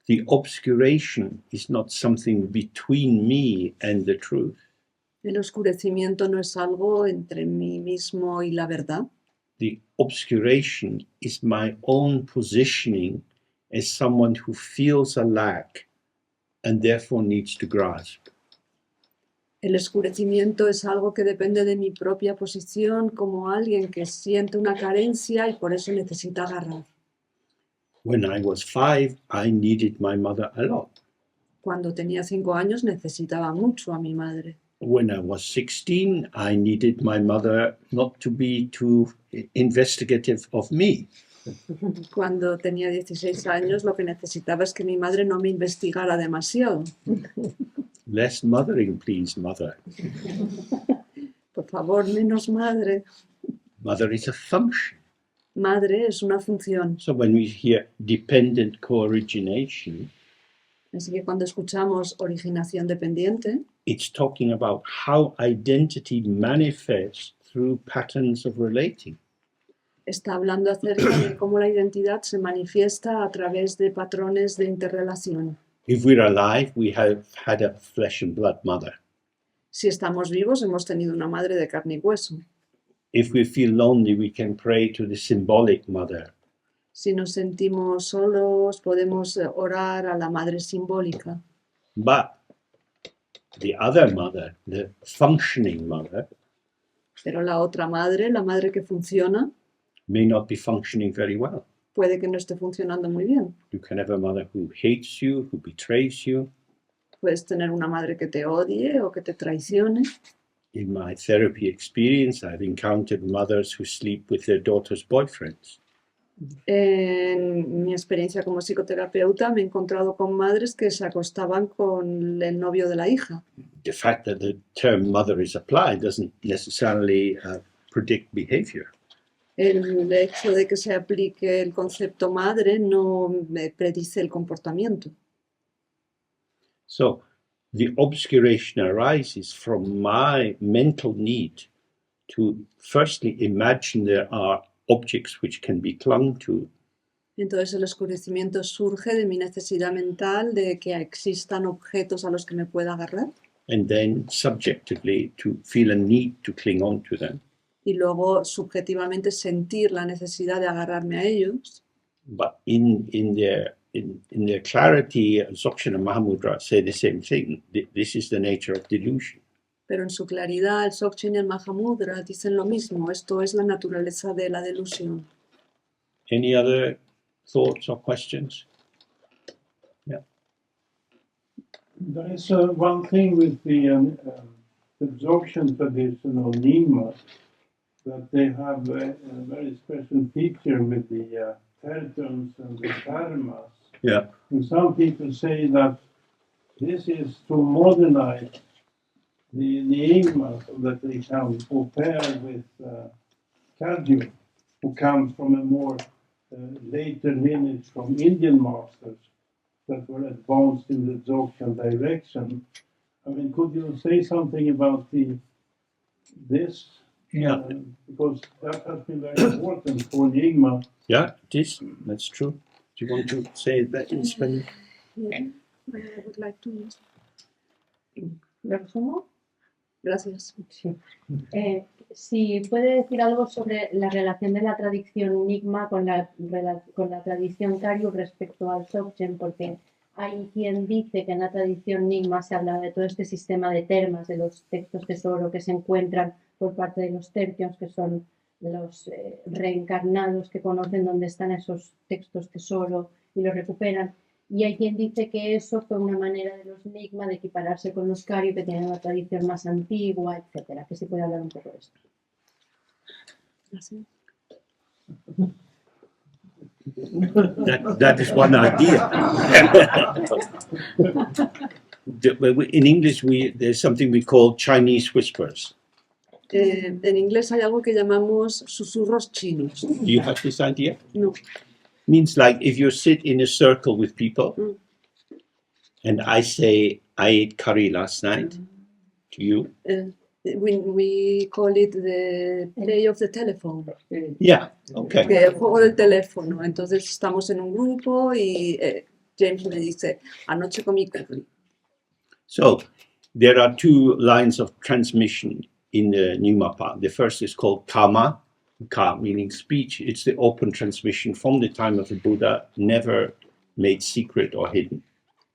The obscuration is not something between me and the truth. El oscurecimiento no es algo entre mí mismo y la verdad. The obscuration is my own positioning as someone who feels a lack and therefore needs to grasp. El oscurecimiento es algo que depende de mi propia posición como alguien que siente una carencia y por eso necesita agarrar. When I was 5, I needed my mother a lot. Cuando tenía 5 años necesitaba mucho a mi madre. When I was 16, I needed my mother not to be too investigative of me. Cuando tenía 16 años lo que necesitaba es que mi madre no me investigara demasiado. Less mothering, please, mother. Por favor, menos madre. Mother is a function. Madre es una función. So when we hear dependent co-origination, Así que cuando escuchamos originación dependiente, it's talking about how identity manifests through patterns of relating. está hablando acerca de cómo la identidad se manifiesta a través de patrones de interrelación. If we're alive, we have had a flesh and blood mother. Si estamos vivos, hemos tenido una madre de carne y hueso. If we feel lonely, we can pray to the symbolic mother. Si nos sentimos solos, podemos orar a la madre simbólica. But the other mother, the functioning mother, Pero la otra madre, la madre que funciona, may not be functioning very well. puede que no esté funcionando muy bien. You can have a mother who hates you, who betrays you. Puedes tener una madre que te odie o que te traicione. In my therapy experience, I've encountered mothers who sleep with their daughter's boyfriends. En mi experiencia como psicoterapeuta me he encontrado con madres que se acostaban con el novio de la hija. The fact that the term mother is applied doesn't necessarily predict behavior. El hecho de que se aplique el concepto madre no me predice el comportamiento. So the obscuration arises from my mental need to firstly imagine there are objects which can be clung to, Entonces el oscurecimiento surge de mi necesidad mental de que existan objetos a los que me pueda agarrar. and then subjectively to feel a need to cling on to them. y luego subjetivamente sentir la necesidad de agarrarme a ellos. But in their clarity, Dzogchen and Mahamudra say the same thing. This is the nature of delusion. Pero en su claridad, el Dzogchen y el Mahamudra dicen lo mismo. Esto es la naturaleza de la delusión. Any other thoughts or questions? There is one thing with the Dzogchen tradition of Nyingma, that they have a very special feature with the tertums and the dharmas. Yeah. And some people say that this is to modernize the Nyingma, so that they can compare with Kagyu, who comes from a more later lineage from Indian masters that were advanced in the Dzogchen direction. I mean, could you say something about this? Yeah. Because that has been very important for Nyingma. Yeah, it is. That's true. Do you want to say that in Spanish? I would like to. ¿Lo resumo? Gracias. Sí. Si puede decir algo sobre la relación de la tradición Nyingma con la tradición Kagyu respecto al Dzogchen, porque hay quien dice que en la tradición Nyingma se habla de todo este sistema de termas, de los textos tesoro que se encuentran por parte de los tertios, que son los reencarnados que conocen dónde están esos textos tesoro y los recuperan. Y hay quien dice que eso fue una manera de los Nyingma de equipararse con los Kagyu, que tienen una tradición más antigua, etcétera. Que se puede hablar un poco de esto. That is one idea. In English, there's something we call Chinese whispers. En inglés hay algo que llamamos susurros chinos. Do you have this idea? No. Means like if you sit in a circle with people, and I say, I ate curry last night, to you. We call it the play of the telephone. Yeah, okay. Que el juego del teléfono. Entonces estamos en un grupo y James me dice, anoche comí curry. So there are two lines of transmission in the Nyingma path. The first is called Kama, Ka meaning speech. It's the open transmission from the time of the Buddha, never made secret or hidden.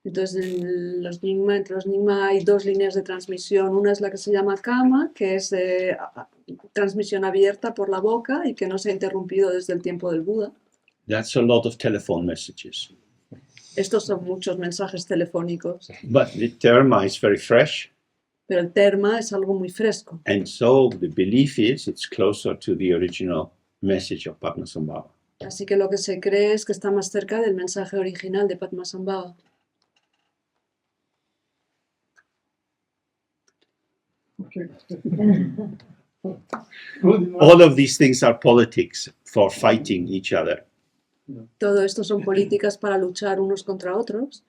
Entonces entre los Nyingma hay dos líneas de transmisión. Una es la que se llama Kama, que es transmisión abierta por la boca y que no se ha interrumpido desde el tiempo del Buda. That's a lot of telephone messages. Estos son muchos mensajes telefónicos. But the terma is very fresh. Pero el terma es algo muy fresco. And so the belief is it's closer to the original message of Padmasambhava. Así que lo que se cree es que está más cerca del mensaje original de Padmasambhava. Okay. All of these things are politics for fighting each other. Todo esto son políticas para luchar unos contra otros.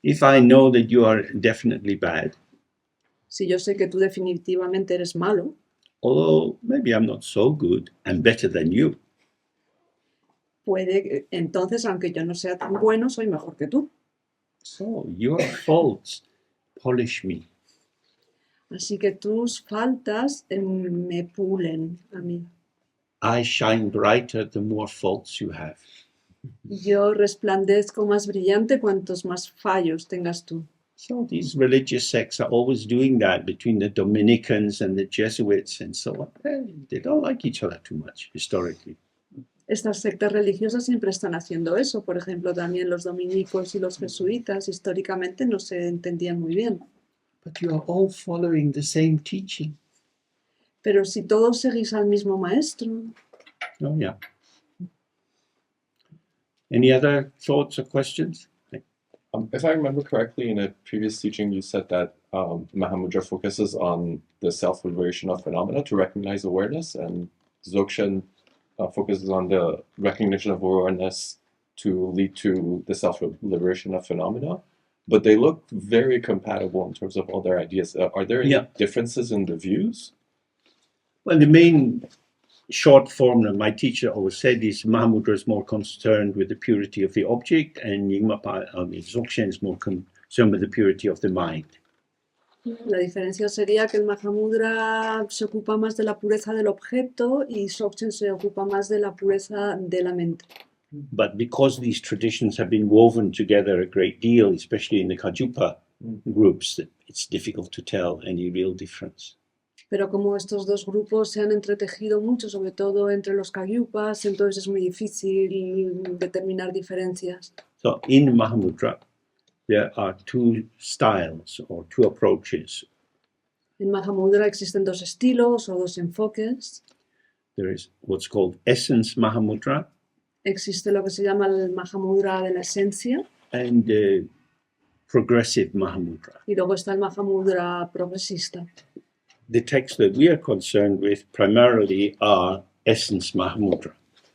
If I know that you are definitely bad, Si yo sé que tú definitivamente eres malo, although maybe I'm not so good, I'm better than you. puede, entonces, aunque yo no sea tan bueno, soy mejor que tú. So your faults polish me. Así que tus faltas me pulen a mí. I shine brighter the more faults you have. Yo resplandezco más brillante cuantos más fallos tengas tú. So these religious sects are always doing that between the Dominicans and the Jesuits and so on. They don't like each other too much historically. Estas sectas religiosas siempre están haciendo eso. Por ejemplo, también los dominicos y los jesuitas históricamente no se entendían muy bien. But you are all following the same teaching. Pero si todos seguís al mismo maestro. Oh, yeah. Any other thoughts or questions? If I remember correctly, in a previous teaching, you said that Mahamudra focuses on the self-liberation of phenomena to recognize awareness, and Dzogchen focuses on the recognition of awareness to lead to the self-liberation of phenomena. But they look very compatible in terms of all their ideas. Are there any differences in the views? Well, the main short form that my teacher always said is Mahamudra is more concerned with the purity of the object, and Dzogchen is more concerned with the purity of the mind. La diferencia sería que el Mahamudra se ocupa más de la pureza del objeto y Dzogchen se ocupa más de la pureza de la mente. But because these traditions have been woven together a great deal, especially in the Kajupa groups, it's difficult to tell any real difference. Pero como estos dos grupos se han entretejido mucho, sobre todo entre los Kagyupas, entonces es muy difícil determinar diferencias. So in Mahamudra, there are two styles or two approaches. En Mahamudra existen dos estilos o dos enfoques. There is what's called Essence Mahamudra Existe lo que se llama el Mahamudra de la esencia and Progressive Mahamudra. y luego está el Mahamudra progresista. The texts that we are concerned with primarily are Essence Mahamudra.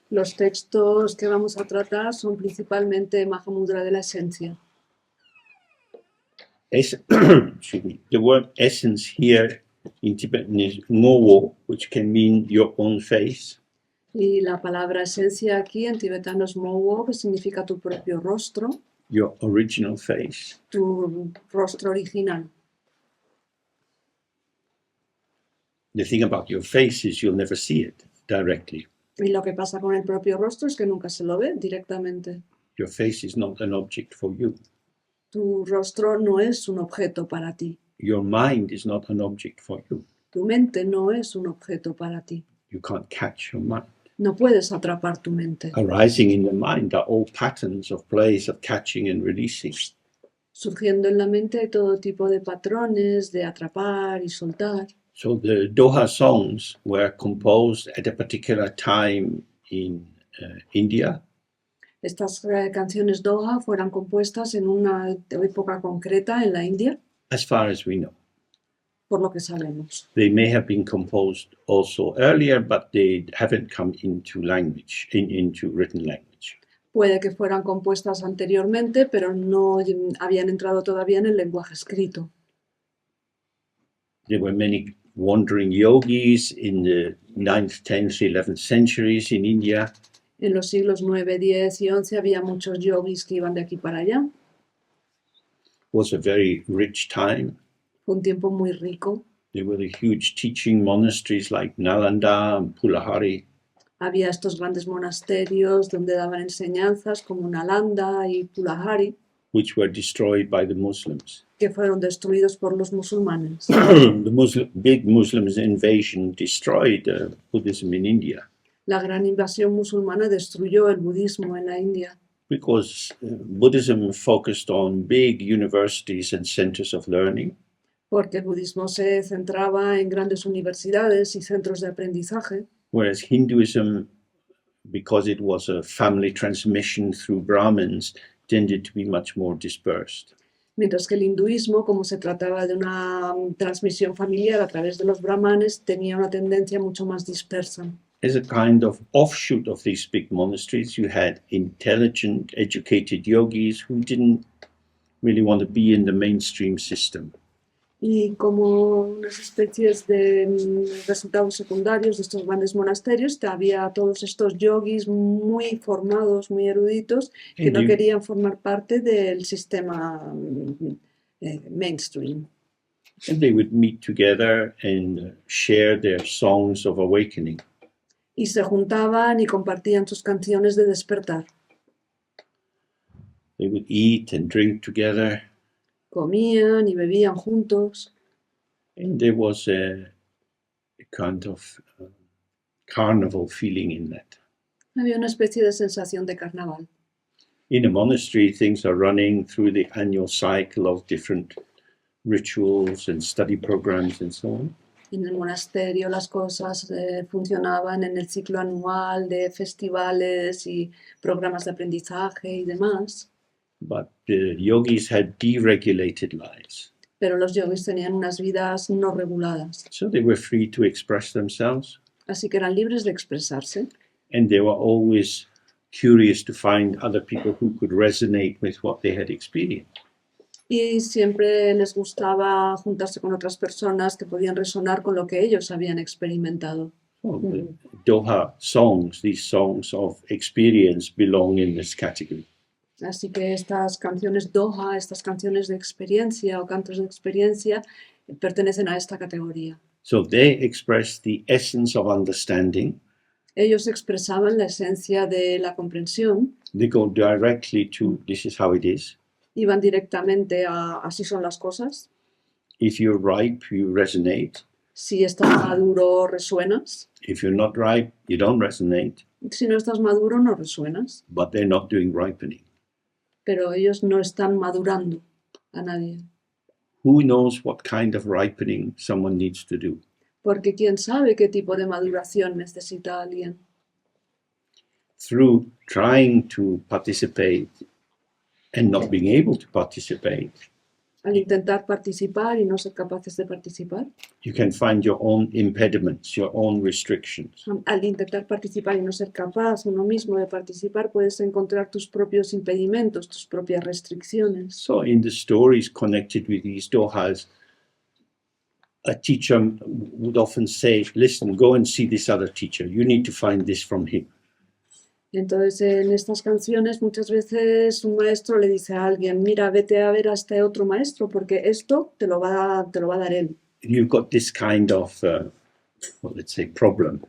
Los textos que vamos a tratar son principalmente Mahamudra de la esencia. Excuse me. The word essence here in Tibetan is mowo, which can mean your own face. Y la palabra esencia aquí en tibetano es mowo, que significa tu propio rostro, Your original face. tu rostro original. The thing about your face is you'll never see it directly. Y lo que pasa con el propio rostro es que nunca se lo ve directamente. Your face is not an object for you. Tu rostro no es un objeto para ti. Your mind is not an object for you. Tu mente no es un objeto para ti. You can't catch your mind. No puedes atrapar tu mente. Arising in the mind are all patterns of plays of catching and releasing. Surgiendo en la mente hay todo tipo de patrones de atrapar y soltar. So the Doha songs were composed at a particular time in India. Estas canciones Doha fueron compuestas en una época concreta en la India, As far as we know. por lo que sabemos. They may have been composed also earlier, but they haven't come into language, into written language. Puede que fueran compuestas anteriormente, pero no habían entrado todavía en el lenguaje escrito. There were many wandering yogis in the 9th, 10th, 11th centuries in India. En los siglos 9, 10 y 11 había muchos yogis que iban de aquí para allá. It was a very rich time. Fue un tiempo muy rico. There were the huge teaching monasteries like Nalanda and Pulahari. Había estos grandes monasterios donde daban enseñanzas como Nalanda y Pulahari, which were destroyed by the Muslims. que fueron destruidos por los musulmanes. The big Muslims invasion destroyed Buddhism in India La gran invasión musulmana destruyó el budismo en la India, because Buddhism focused on big universities and centers of learning, porque el budismo se centraba en grandes universidades y centros de aprendizaje, whereas Hinduism, because it was a family transmission through Brahmins, tended to be much more dispersed. mientras que el hinduismo, como se trataba de una transmisión familiar a través de los brahmanes, tenía una tendencia mucho más dispersa. As a kind of offshoot of these big monasteries, you had intelligent, educated yogis who didn't really want to be in the mainstream system. Y como unas especies de resultados secundarios de estos grandes monasterios, había todos estos yogis muy formados, muy eruditos, que no querían formar parte del sistema mainstream. And they would meet together and share their songs of awakening. Y se juntaban y compartían sus canciones de despertar. They would eat and drink together. Comían y bebían juntos. And there was a kind of carnival feeling in that. Había una especie de sensación de carnaval. In a monastery, things are running through the annual cycle of different rituals and study programs and so on. En el monasterio las cosas funcionaban en el ciclo anual de festivales y programas de aprendizaje y demás. But the yogis had deregulated lives. Pero los yogis tenían unas vidas no reguladas, So they were free to express themselves. así que eran libres de expresarse. And they were always curious to find other people who could resonate with what they had experienced. Y siempre les gustaba juntarse con otras personas que podían resonar con lo que ellos habían experimentado. Well, the Doha songs, these songs of experience, belong in this category. Así que estas canciones Doha, estas canciones de experiencia o cantos de experiencia pertenecen a esta categoría. So they express the essence of understanding. Ellos expresaban la esencia de la comprensión, They go directly to this is how it is. iban directamente a así son las cosas. If you're ripe, you resonate. Si estás maduro, resuenas. If you're not ripe, you don't resonate. Si no estás maduro, no resuenas. But they're not doing ripening. Pero ellos no están madurando a nadie. Who knows what kind of ripening someone needs to do? Porque quién sabe qué tipo de maduración necesita alguien. Through trying to participate and not being able to participate, Al intentar participar y no ser capaces de participar. you can find your own impediments, your own restrictions. Al intentar participar y no ser capaz uno mismo de participar, puedes encontrar tus propios impedimentos, tus propias restricciones. So in the stories connected with these dohas, a teacher would often say, listen, go and see this other teacher. You need to find this from him. Entonces, en estas canciones muchas veces un maestro le dice a alguien, mira, vete a ver a este otro maestro porque esto te lo va a dar él. You've got this kind of, well, let's say, problem.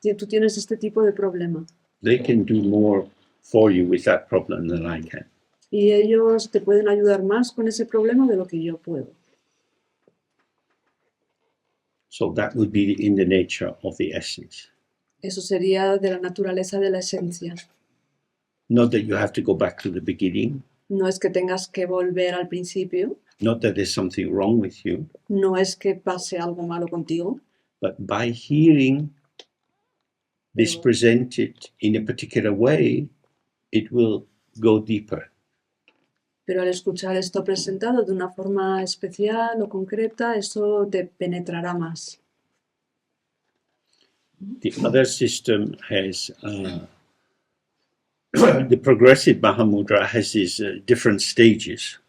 Tú tienes este tipo de problema They can do more for you with that problem than I can. y ellos te pueden ayudar más con ese problema de lo que yo puedo. So that would be in the nature of the essence. Eso sería de la naturaleza de la esencia. Not that you have to go back to the beginning, No es que tengas que volver al principio, not that there's something wrong with you, no es que pase algo malo contigo, but by hearing this presented in a particular way, it will go deeper. pero al escuchar esto presentado de una forma especial o concreta, eso te penetrará más. The other system has, the progressive Mahamudra has these different stages.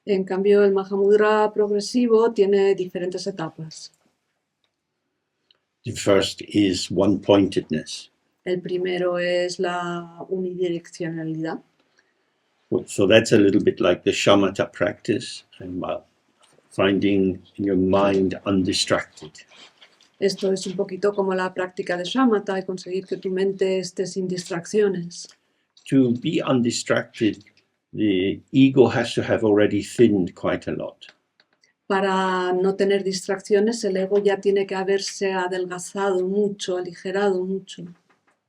En cambio, el Mahamudra progresivo tiene diferentes etapas. The first is one-pointedness. El primero es la unidireccionalidad. So that's a little bit like the shamatha practice, and finding your mind undistracted. Esto es un poquito como la práctica de shamatha y conseguir que tu mente esté sin distracciones. To be undistracted, the ego has to have already thinned quite a lot. Para no tener distracciones, el ego ya tiene que haberse adelgazado mucho, aligerado mucho.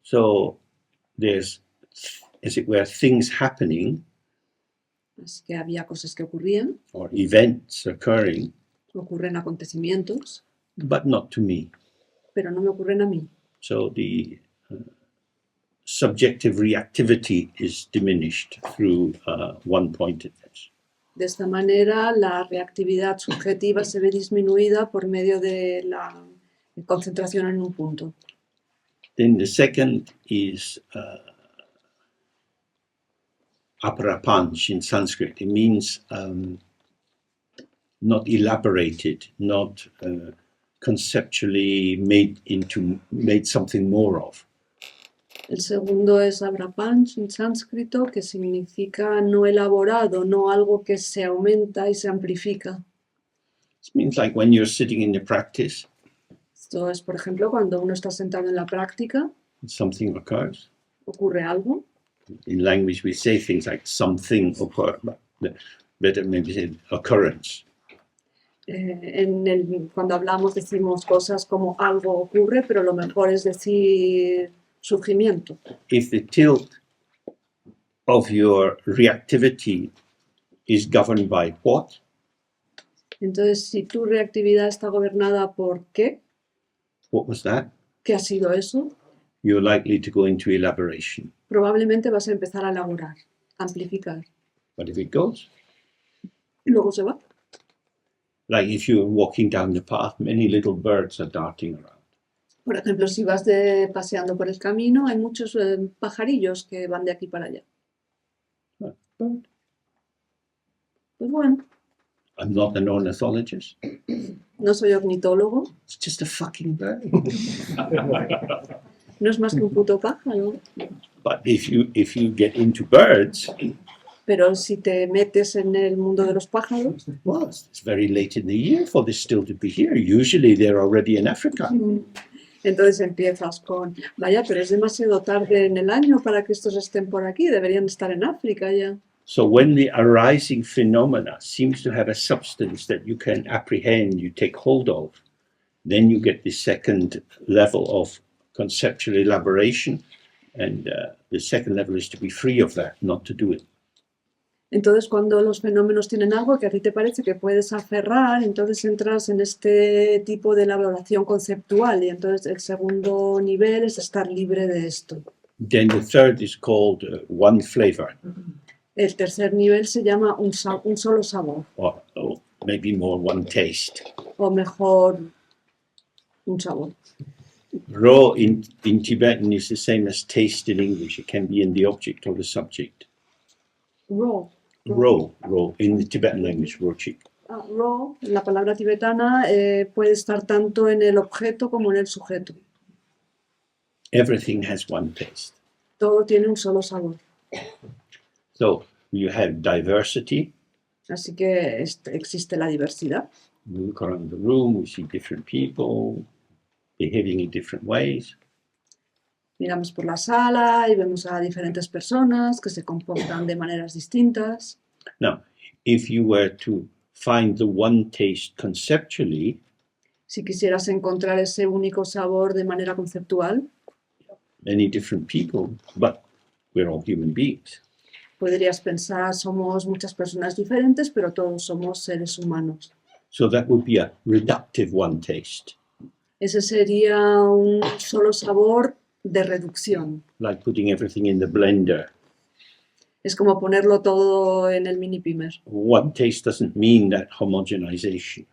So there's, as it were, things happening Así que había cosas que ocurrían, or events occurring, ocurren acontecimientos, but not to me. pero no me ocurren a mí. So the subjective reactivity is diminished through one-pointedness. De esta manera, la reactividad subjetiva se ve disminuida por medio de la concentración en un punto. Then the second is aparapanch in Sanskrit. It means not elaborated, not conceptually made something more of. El segundo es abrapanch en sánscrito, que significa no elaborado, no algo que se aumenta y se amplifica. It means like when you're sitting in the practice, Esto es, por ejemplo, cuando uno está sentado en la práctica, something occurs. ocurre algo. In language, we say things like something occur, but better maybe say occurrence. Cuando hablamos decimos cosas como algo ocurre, pero lo mejor es decir surgimiento. If the tilt of your reactivity is governed by what, Entonces, si tu reactividad está gobernada por qué, what was that? ¿qué ha sido eso? You're likely to go into elaboration. Probablemente vas a empezar a elaborar, amplificar. But if it goes, Y luego se va. like if you're walking down the path, many little birds are darting around. Por ejemplo, si vas paseando por el camino, hay muchos pajarillos que van de aquí para allá. But Pues bueno, I'm not an ornithologist. No soy ornitólogo, It's just a fucking bird. no es más que un puto pájaro. But if you get into birds, Pero si te metes en el mundo de los pájaros, well, it's very late in the year for this still to be here. Usually they're already in Africa. entonces empiezas con, vaya, pero es demasiado tarde en el año para que estos estén por aquí, deberían estar en África ya. So when the arising phenomena seems to have a substance that you can apprehend, you take hold of, then you get the second level of conceptual elaboration. And the second level is to be free of that, not to do it. Entonces, cuando los fenómenos tienen algo que a ti te parece que puedes aferrar, entonces entras en este tipo de elaboración conceptual y entonces el segundo nivel es estar libre de esto. Then the third is called one flavor, El tercer nivel se llama un solo sabor, or maybe more one taste. o mejor, un sabor. Ro in Tibetan is the same as taste in English. It can be in the object or the subject. Raw. Ro in the Tibetan language, rochik. Raw, la palabra tibetana, puede estar tanto en el objeto como en el sujeto. Everything has one taste. Todo tiene un solo sabor. So you have diversity. Así que existe la diversidad. We look around the room, we see different people behaving in different ways. Miramos por la sala y vemos a diferentes personas que se comportan de maneras distintas. Now, if you were to find the one taste conceptually, Si quisieras encontrar ese único sabor de manera conceptual, many different people, but we're all human beings. podrías pensar, somos muchas personas diferentes, pero todos somos seres humanos. So that would be a reductive one taste, Ese sería un solo sabor de reducción. like putting everything in the blender. Es como ponerlo todo en el mini pimer. One taste doesn't mean that homogenization.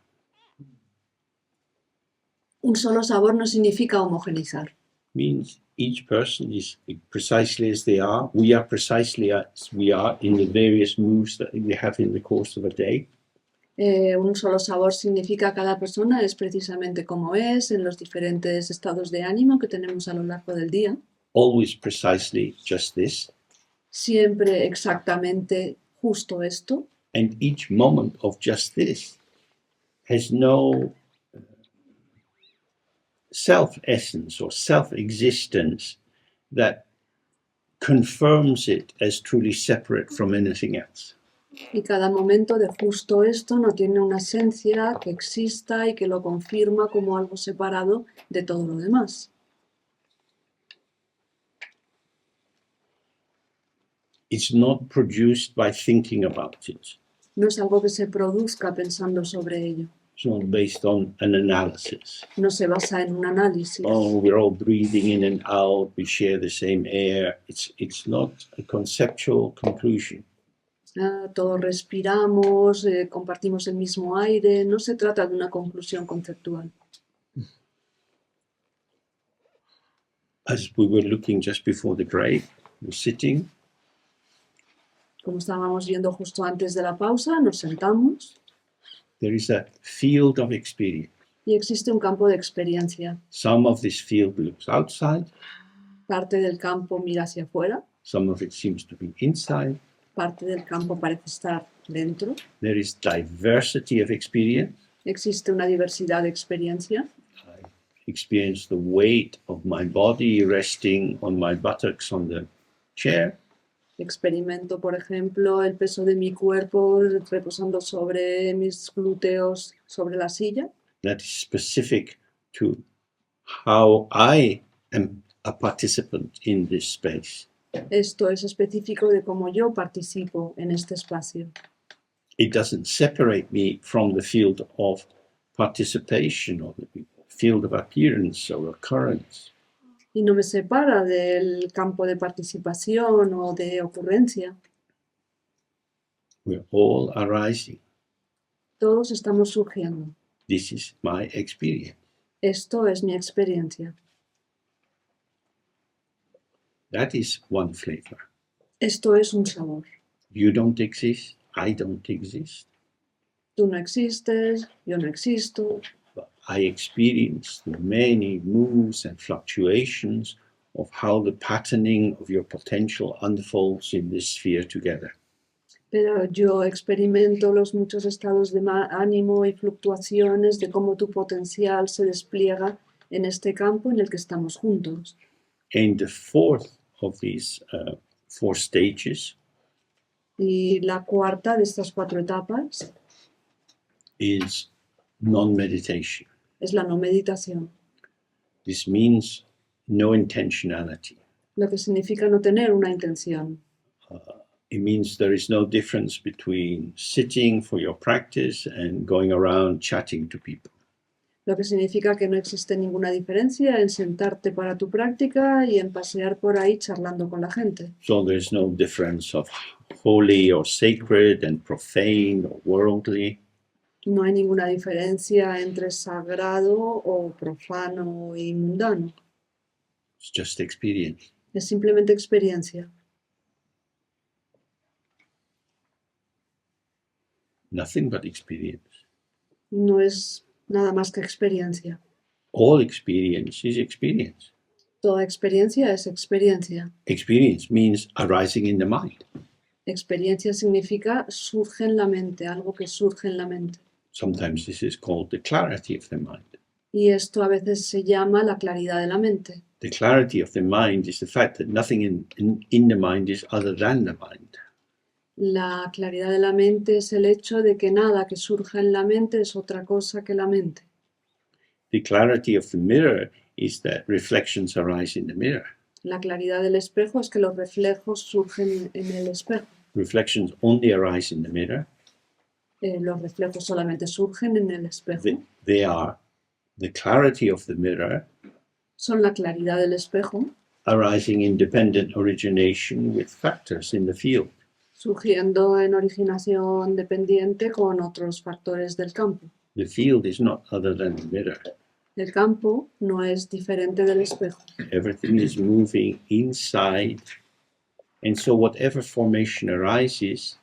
Un solo sabor no significa homogeneizar. It means each person is precisely as they are. We are precisely as we are in the various moods that we have in the course of a day. Un solo sabor significa cada persona es precisamente como es en los diferentes estados de ánimo que tenemos a lo largo del día. Always precisely just this. Siempre exactamente justo esto. And each moment of just this has no self-essence or self-existence that confirms it as truly separate from anything else. Y cada momento de justo esto no tiene una esencia que exista y que lo confirma como algo separado de todo lo demás. It's not produced by thinking about it. No es algo que se produzca pensando sobre ello. It's not based on an analysis. No se basa en un análisis. Oh, we're all breathing in and out, we share the same air. It's not a conceptual conclusion. Todos respiramos, compartimos el mismo aire. No se trata de una conclusión conceptual. As we were looking just before the break, we're sitting, Como estábamos viendo justo antes de la pausa, nos sentamos there is a field of experience. y existe un campo de experiencia. Some of this field looks outside, Parte del campo mira hacia afuera, some of it seems to be inside. parte del campo parece estar dentro. There is diversity of experience. Existe una diversidad de experiencia. I experience the weight of my body resting on my buttocks on the chair. Experimento, por ejemplo, el peso de mi cuerpo reposando sobre mis glúteos sobre la silla. That is specific to how I am a participant in this space. Esto es específico de cómo yo participo en este espacio. It doesn't separate me from the field of participation or the field of appearance or occurrence. Y no me separa del campo de participación o de ocurrencia. We're all arising. Todos estamos surgiendo. This is my experience. Esto es mi experiencia. That is one flavor. Esto es un sabor. You don't exist. I don't exist. Tú no existes, yo no existo. But I experience the many moves and fluctuations of how the patterning of your potential unfolds in this sphere together. Pero yo experimento los muchos estados de ánimo y fluctuaciones de cómo tu potencial se despliega en este campo en el que estamos juntos. And the fourth of these four stages Y la cuarta de estas 4 etapas is non-meditation. es la no meditación, This means no intentionality. lo que significa no tener una intención. It means there is no difference between sitting for your practice and going around chatting to people. Lo que significa que no existe ninguna diferencia en sentarte para tu práctica y en pasear por ahí charlando con la gente. So there's no difference of holy or sacred and profane or worldly. No hay ninguna diferencia entre sagrado o profano y mundano. It's just experience. Es simplemente experiencia. Nothing but experience. No es nada más que experiencia. All experience is experience. Toda experiencia es experiencia. Experience means arising in the mind. Experiencia significa surge en la mente, algo que surge en la mente. Sometimes this is called the clarity of the mind. Y esto a veces se llama la claridad de la mente. The clarity of the mind is the fact that nothing in the mind is other than the mind. La claridad de la mente es el hecho de que nada que surja en la mente es otra cosa que la mente. The clarity of the mirror is that reflections arise in the mirror. La claridad del espejo es que los reflejos surgen en el espejo. Reflections only arise in the mirror. Los reflejos solamente surgen en el espejo. They are the clarity of the mirror Son la claridad del espejo, arising in dependent origination with factors in the field. surgiendo en originación dependiente con otros factores del campo. The field is not other than the mirror. El campo no es diferente del espejo. Everything is moving inside. And so whatever formation arises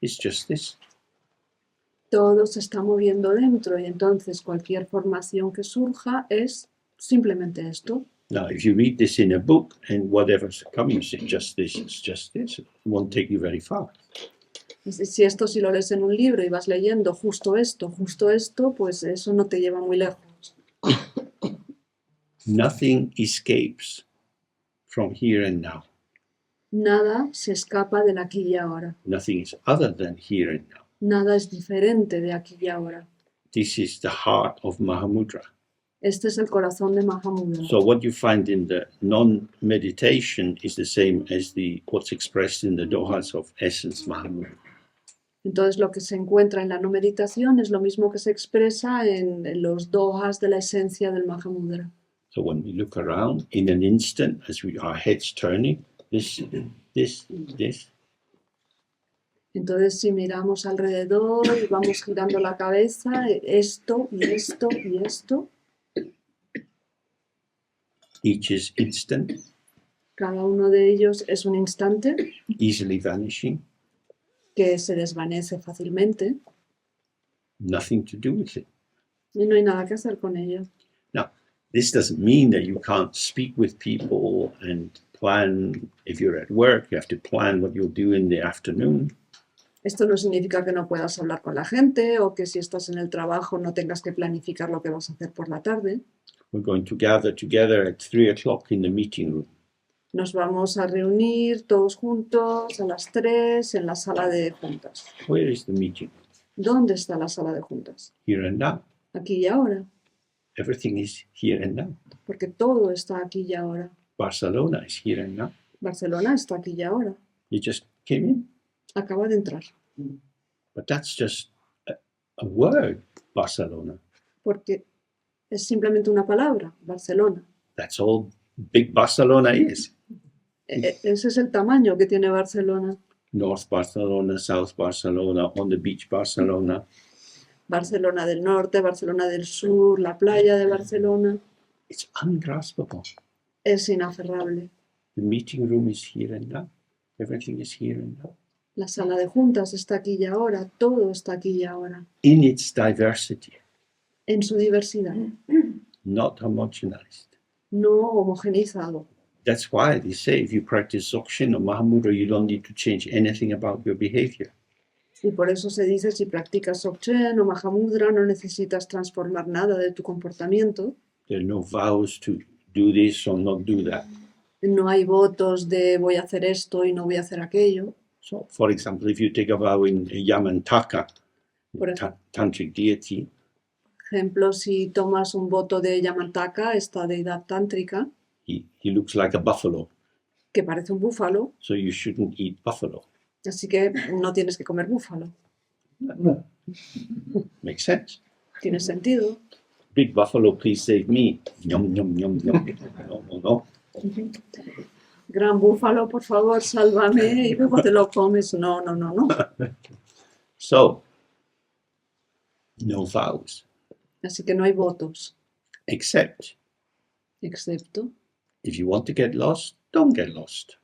is just this. Todo se está moviendo dentro y entonces cualquier formación que surja es simplemente esto. Now, if you read this in a book and whatever comes, it's just this, it won't take you very far. Si esto si lo lees en un libro y vas leyendo justo esto, pues eso no te lleva muy lejos. Nothing escapes from here and now. Nada se escapa del aquí y ahora. Nothing is other than here and now. Nada es diferente de aquí y ahora. This is the heart of Mahamudra. Este es el corazón de Mahamudra. So what you find in the non-meditation is the same as what's expressed in the dohas of essence Mahamudra. Entonces lo que se encuentra en la no meditación es lo mismo que se expresa en los dohas de la esencia del Mahamudra. So when we look around, in an instant, as our heads turning, this. Entonces si miramos alrededor y vamos girando la cabeza, esto y esto y esto, Each is instant, cada uno de ellos es un instante easily vanishing, que se desvanece fácilmente nothing to do with it. y no hay nada que hacer con ello. Now, this doesn't mean that you can't speak with people and plan. If you're at work, you have to plan what you'll do in the afternoon. Esto no significa que no puedas hablar con la gente o que si estás en el trabajo no tengas que planificar lo que vas a hacer por la tarde. We're going to gather together at 3 o'clock in the meeting room. Nos vamos a reunir todos juntos a las 3 en la sala de juntas. Where is the meeting? ¿Dónde está la sala de juntas? Here and now. Aquí y ahora, Everything is here and now. porque todo está aquí y ahora. Barcelona is here and now. Barcelona está aquí y ahora. You just came in. Acaba de entrar, But that's just a word, Barcelona. porque es simplemente una palabra, Barcelona. That's all big Barcelona is. Ese es el tamaño que tiene Barcelona. North Barcelona, South Barcelona, on the beach Barcelona. Barcelona del norte, Barcelona del sur, la playa de Barcelona. It's ungraspable. Es inaferrable. The meeting room is here and now. Everything is here and now. La sala de juntas está aquí y ahora, todo está aquí y ahora, in its diversity, en su diversidad, not homogenized. no homogeneizado. That's why they say if you practice Dzogchen or Mahamudra, you don't need to change anything about your behavior. Y por eso se dice, si practicas Dzogchen o Mahamudra, no necesitas transformar nada de tu comportamiento. There are no vows to do this or not do that. No hay votos de voy a hacer esto y no voy a hacer aquello. So, for example, if you take a vow in Yamantaka, Por ejemplo, tantric deity, si tomas un voto de Yamantaka, esta deidad tántrica, he looks like a buffalo, que parece un búfalo, so you shouldn't eat buffalo. así que no tienes que comer búfalo. Makes sense. Tiene sentido. Big buffalo, please save me. Yum, yum, yum, yum. No. Gran búfalo, por favor, sálvame y luego te lo comes. No. So, no vows, Así que no hay votos, except excepto if you want to get lost, don't get lost.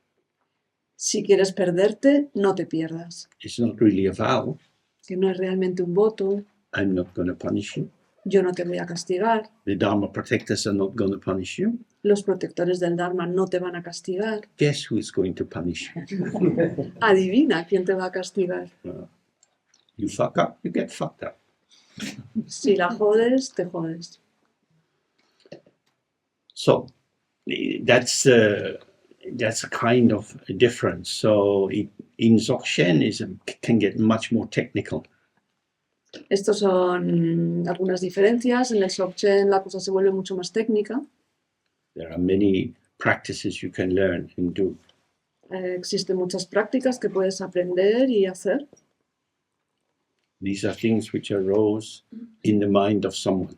si quieres perderte, no te pierdas. It's not really a vow. Que no es realmente un voto. I'm not going to punish you. Yo no te voy a castigar. The Dharma protectors are not going to punish you. Los protectores del Dharma no te van a castigar. Guess who is going to punish you? Adivina quién te va a castigar. You fuck up, you get fucked up. Si la jodes, te jodes. So that's a kind of a difference. So in Dzogchen can get much more technical. Estos son algunas diferencias. En el Dzogchen la cosa se vuelve mucho más técnica. There are many practices you can learn and do. Existen muchas prácticas que puedes aprender y hacer. These are things which arose in the mind of someone.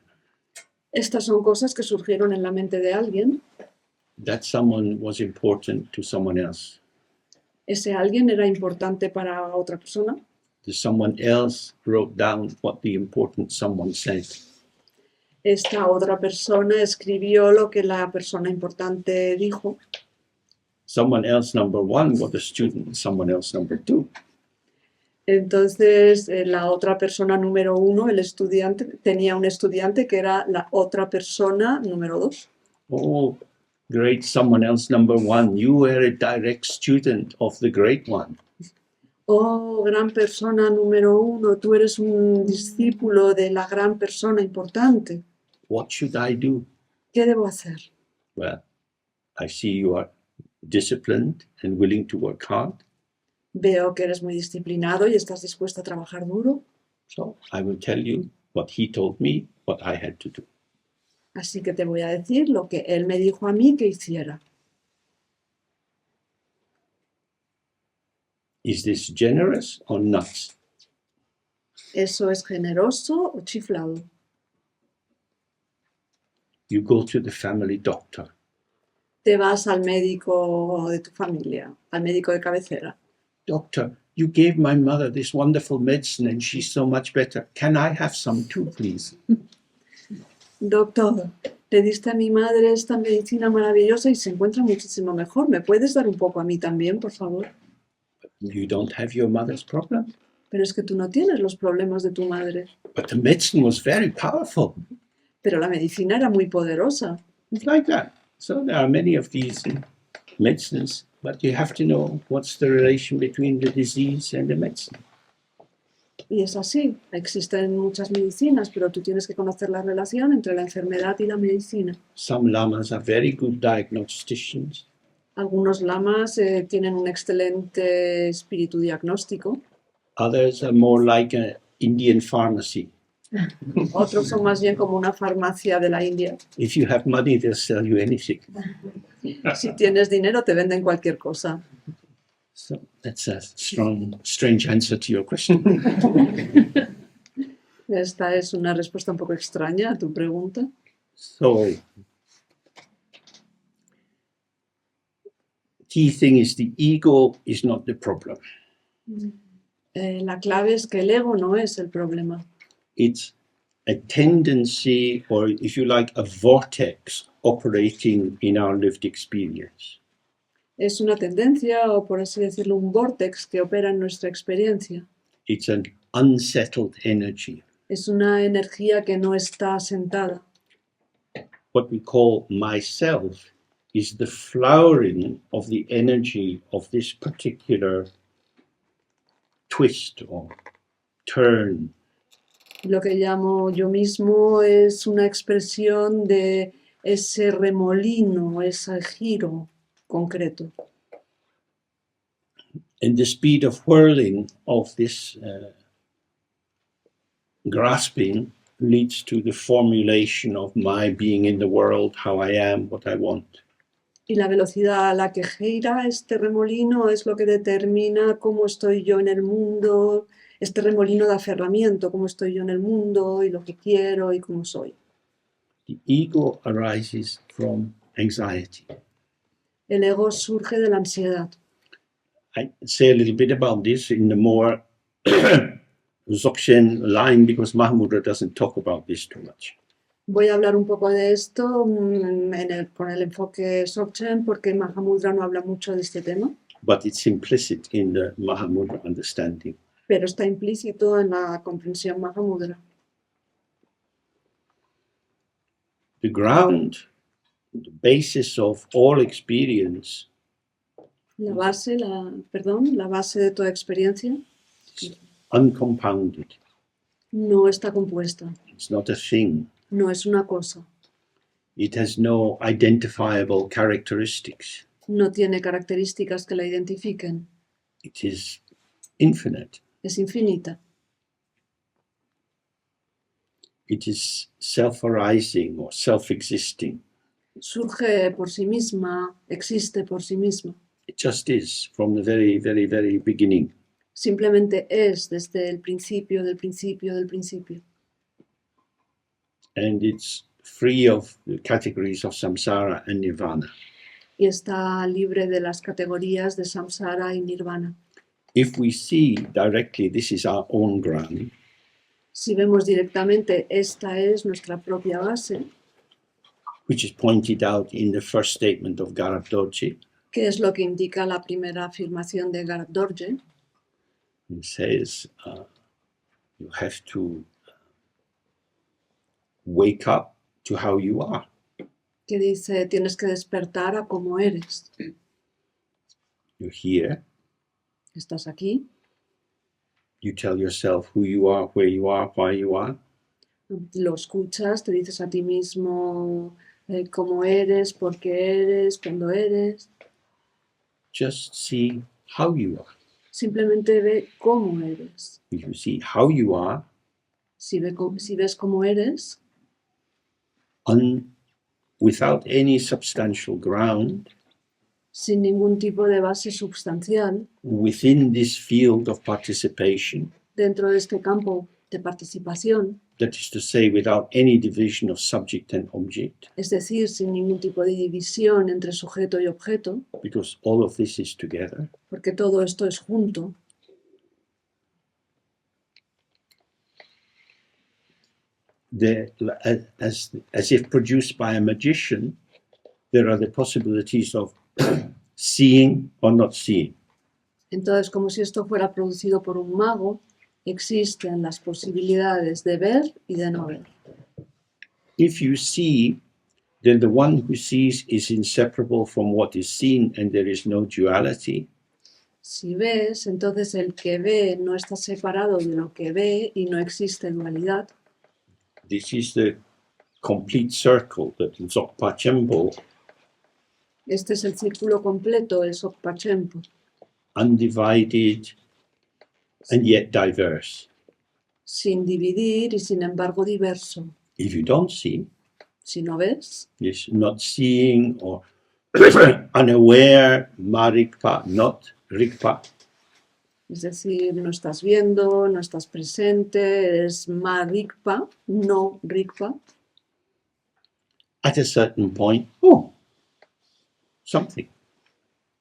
Estas son cosas que surgieron en la mente de alguien. That someone was important to someone else. Ese alguien era importante para otra persona. The someone else wrote down what the important someone said. Esta otra persona escribió lo que la persona importante dijo. Someone else number one was a student, someone else number two. Entonces, la otra persona número uno, el estudiante, tenía un estudiante que era la otra persona número dos. Oh, great someone else number one, you were a direct student of the great one. Oh, gran persona número uno, tú eres un discípulo de la gran persona importante. What should I do? ¿Qué debo hacer? Well, I see you are disciplined and willing to work hard. Veo que eres muy disciplinado y estás dispuesto a trabajar duro. So I will tell you what he told me, what I had to do. Así que te voy a decir lo que él me dijo a mí que hiciera. Is this generous or nuts? ¿Eso es generoso o chiflado? You go to the family doctor. Te vas al médico de tu familia, al médico de cabecera. Doctor, you gave my mother this wonderful medicine and she's so much better. Can I have some too, please? Doctor, le diste a mi madre esta medicina maravillosa y se encuentra muchísimo mejor. ¿Me puedes dar un poco a mí también, por favor? You don't have your mother's problem. Pero es que tú no tienes los problemas de tu madre. But the medicine was very powerful. Pero la medicina era muy poderosa. It's like that. So there are many of these medicines, but you have to know what's the relation between the disease and the medicine. Y es así. Existen muchas medicinas, pero tú tienes que conocer la relación entre la enfermedad y la medicina. Some lamas are very good diagnosticians. Algunos lamas tienen un excelente espíritu diagnóstico. Others are more like an Indian pharmacy. Otros son más bien como una farmacia de la India. If you have money, they'll sell you anything. Si tienes dinero, te venden cualquier cosa. So that's a strange answer to your question. Esta es una respuesta un poco extraña a tu pregunta. So, key thing is the ego is not the problem. La clave es que el ego no es el problema. It's a tendency, or if you like, a vortex operating in our lived experience. Es una tendencia o, por así decirlo, un vórtex que opera en nuestra experiencia. It's an unsettled energy. Es una energía que no está asentada. What we call myself is the flowering of the energy of this particular twist or turn. Lo que llamo yo mismo es una expresión de ese remolino, ese giro concreto. And the speed of whirling of this grasping leads to the formulation of my being in the world, how I am, what I want. Y la velocidad a la que gira este remolino es lo que determina cómo estoy yo en el mundo, este remolino de aferramiento, cómo estoy yo en el mundo y lo que quiero y cómo soy. The ego arises from anxiety. El ego surge de la ansiedad. I say a little bit about this in the more Dzogchen line because Mahamudra doesn't talk about this too much. Voy a hablar un poco de esto con el enfoque Dzogchen porque Mahamudra no habla mucho de este tema, But it's implicit in the Mahamudra understanding. pero está implícito en la comprensión Mahamudra. The ground, the basis of all experience La base de toda experiencia is uncompounded. no está compuesta, It's not a thing. no es una cosa, It has no identifiable characteristics. no tiene características que la identifiquen, It is infinite. es infinita, It is self-arising or self-existing. surge por sí misma, existe por sí misma, It just is from the very, very, very beginning. simplemente es desde el principio del principio del principio. And it's free of the categories of samsara and nirvana. Y está libre de las categorías de samsara y nirvana. If we see directly this is our own ground, Si vemos directamente, esta es nuestra propia base, which is pointed out in the first statement of Garabdorji, que es lo que indica la primera afirmación de Garabdorje, it says you have to wake up to how you are. que dice, tienes que despertar a cómo eres. You're here, Estás aquí, you tell yourself who you are, where you are, why you are. lo escuchas, te dices a ti mismo cómo eres, por qué eres, cuándo eres. Just see how you are. Simplemente ve cómo eres. If you see how you are, Si ves cómo eres, without any substantial ground, sin ningún tipo de base substancial, within this field of participation, dentro de este campo de participación, that is to say, without any division of subject and object, es decir, sin ningún tipo de división entre sujeto y objeto, because all of this is together, porque todo esto es junto, as if produced by a magician, there are the possibilities of seeing or not seeing. entonces como si esto fuera producido por un mago, existen las posibilidades de ver y de no ver. If you see, then the one who sees is inseparable from what is seen and there is no duality. Si ves, entonces el que ve no está separado de lo que ve y no existe dualidad. This is the complete circle that in Dzogpa Chempo, Este es el círculo completo, el Sokpa Chempo, undivided and yet diverse. sin dividir y sin embargo diverso. If you don't see, Si no ves, is not seeing or unaware, marikpa, not rikpa. es decir, no estás viendo, no estás presente, eres ma rikpa, no rikpa. At a certain point, oh, something.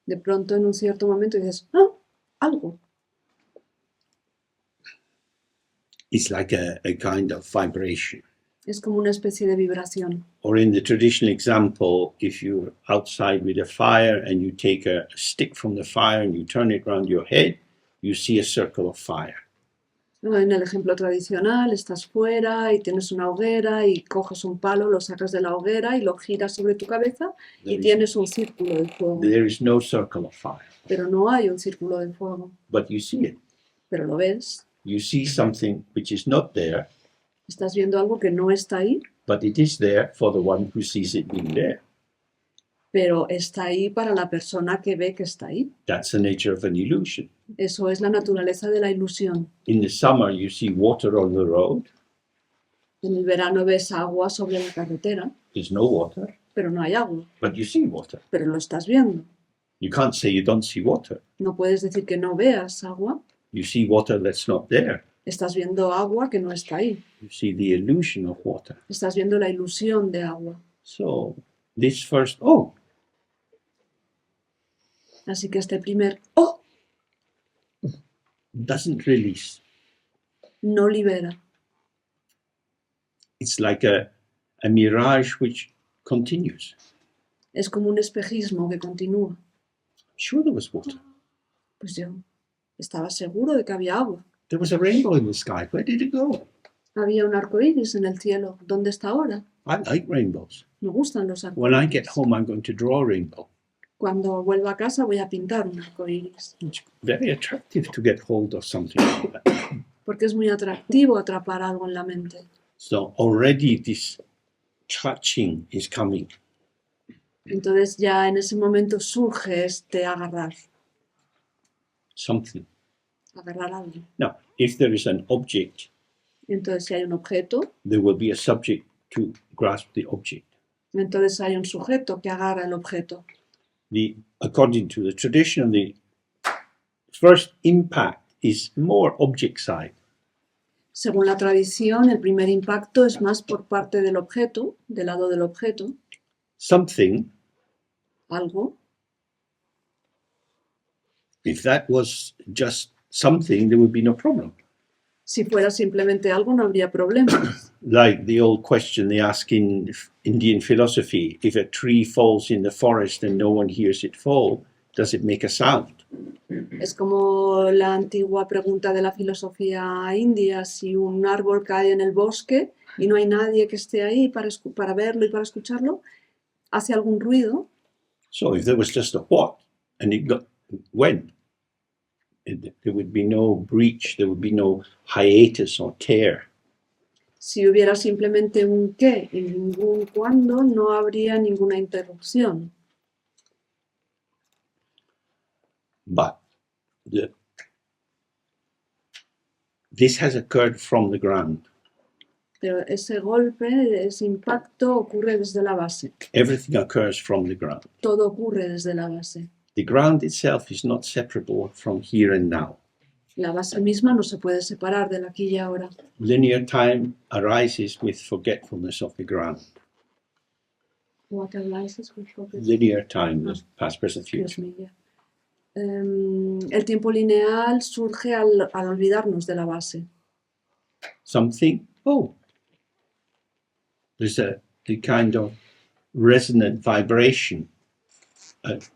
De pronto en un cierto momento dices, ah, algo. It's like a kind of vibration. Es como una especie de vibración. Or in the traditional example, if you're outside with a fire and you take a stick from the fire and you turn it around your head, you see a circle of fire. En el ejemplo tradicional, estás fuera y tienes una hoguera y coges un palo, lo sacas de la hoguera y lo giras sobre tu cabeza y tienes un círculo de fuego. There is no circle of fire, Pero no hay un círculo de fuego. but you see it. Pero lo ves. You see something which is not there, Estás viendo algo que no está ahí, but it is there for the one who sees it being there. pero está ahí para la persona que ve que está ahí. That's the nature of an illusion. Eso es la naturaleza de la ilusión. In the summer, you see water on the road. En el verano ves agua sobre la carretera, There's no water, pero no hay agua, but you see water. pero lo estás viendo. You can't say you don't see water. No puedes decir que no veas agua, You see water that's not there. estás viendo agua que no está ahí. You see the illusion of water. Estás viendo la ilusión de agua. So this first, Así que este primer ¡oh! doesn't release. No libera. It's like a mirage which continues. Es como un espejismo que continúa. Sure, there was water. Pues yo estaba seguro de que había agua. There was a rainbow in the sky. Where did it go? Había un arco iris en el cielo. ¿Dónde está ahora? I like rainbows. Me gustan los arco When I iris. get home, I'm going to draw a rainbow. Cuando vuelva a casa voy a pintar un arco iris. It's very attractive to get hold of something like that. Porque es muy atractivo atrapar algo en la mente. So already this touching is coming. Entonces ya en ese momento surge este agarrar Something. algo. Now, if there is an object, Entonces si hay un objeto, there will be a subject to grasp the object. entonces hay un sujeto que agarra el objeto. According to the tradition, the first impact is more object side. Según la tradición, el primer impacto es más por parte del objeto, del lado del objeto, Something, algo. if that was just something, there would be no problem. Si fuera simplemente algo, no habría problema. Like the old question they ask in Indian philosophy, if a tree falls in the forest and no one hears it fall, does it make a sound? Es como la antigua pregunta de la filosofía india, si un árbol cae en el bosque y no hay nadie que esté ahí para verlo y para escucharlo, ¿hace algún ruido? So if there was just a what and it went, there would be no breach, there would be no hiatus or tear. Si hubiera simplemente un qué y ningún cuándo, no habría ninguna interrupción. But this has occurred from the ground. Pero ese golpe, ese impacto ocurre desde la base. Everything occurs from the ground. Todo ocurre desde la base. The ground itself is not separable from here and now. La base misma no se puede separar del aquí y ahora. Linear time arises with forgetfulness of the ground. What arises with focus? Linear time, past, present, Excuse future. me, yeah. El tiempo lineal surge al olvidarnos de la base. Something, there's the kind of resonant vibration.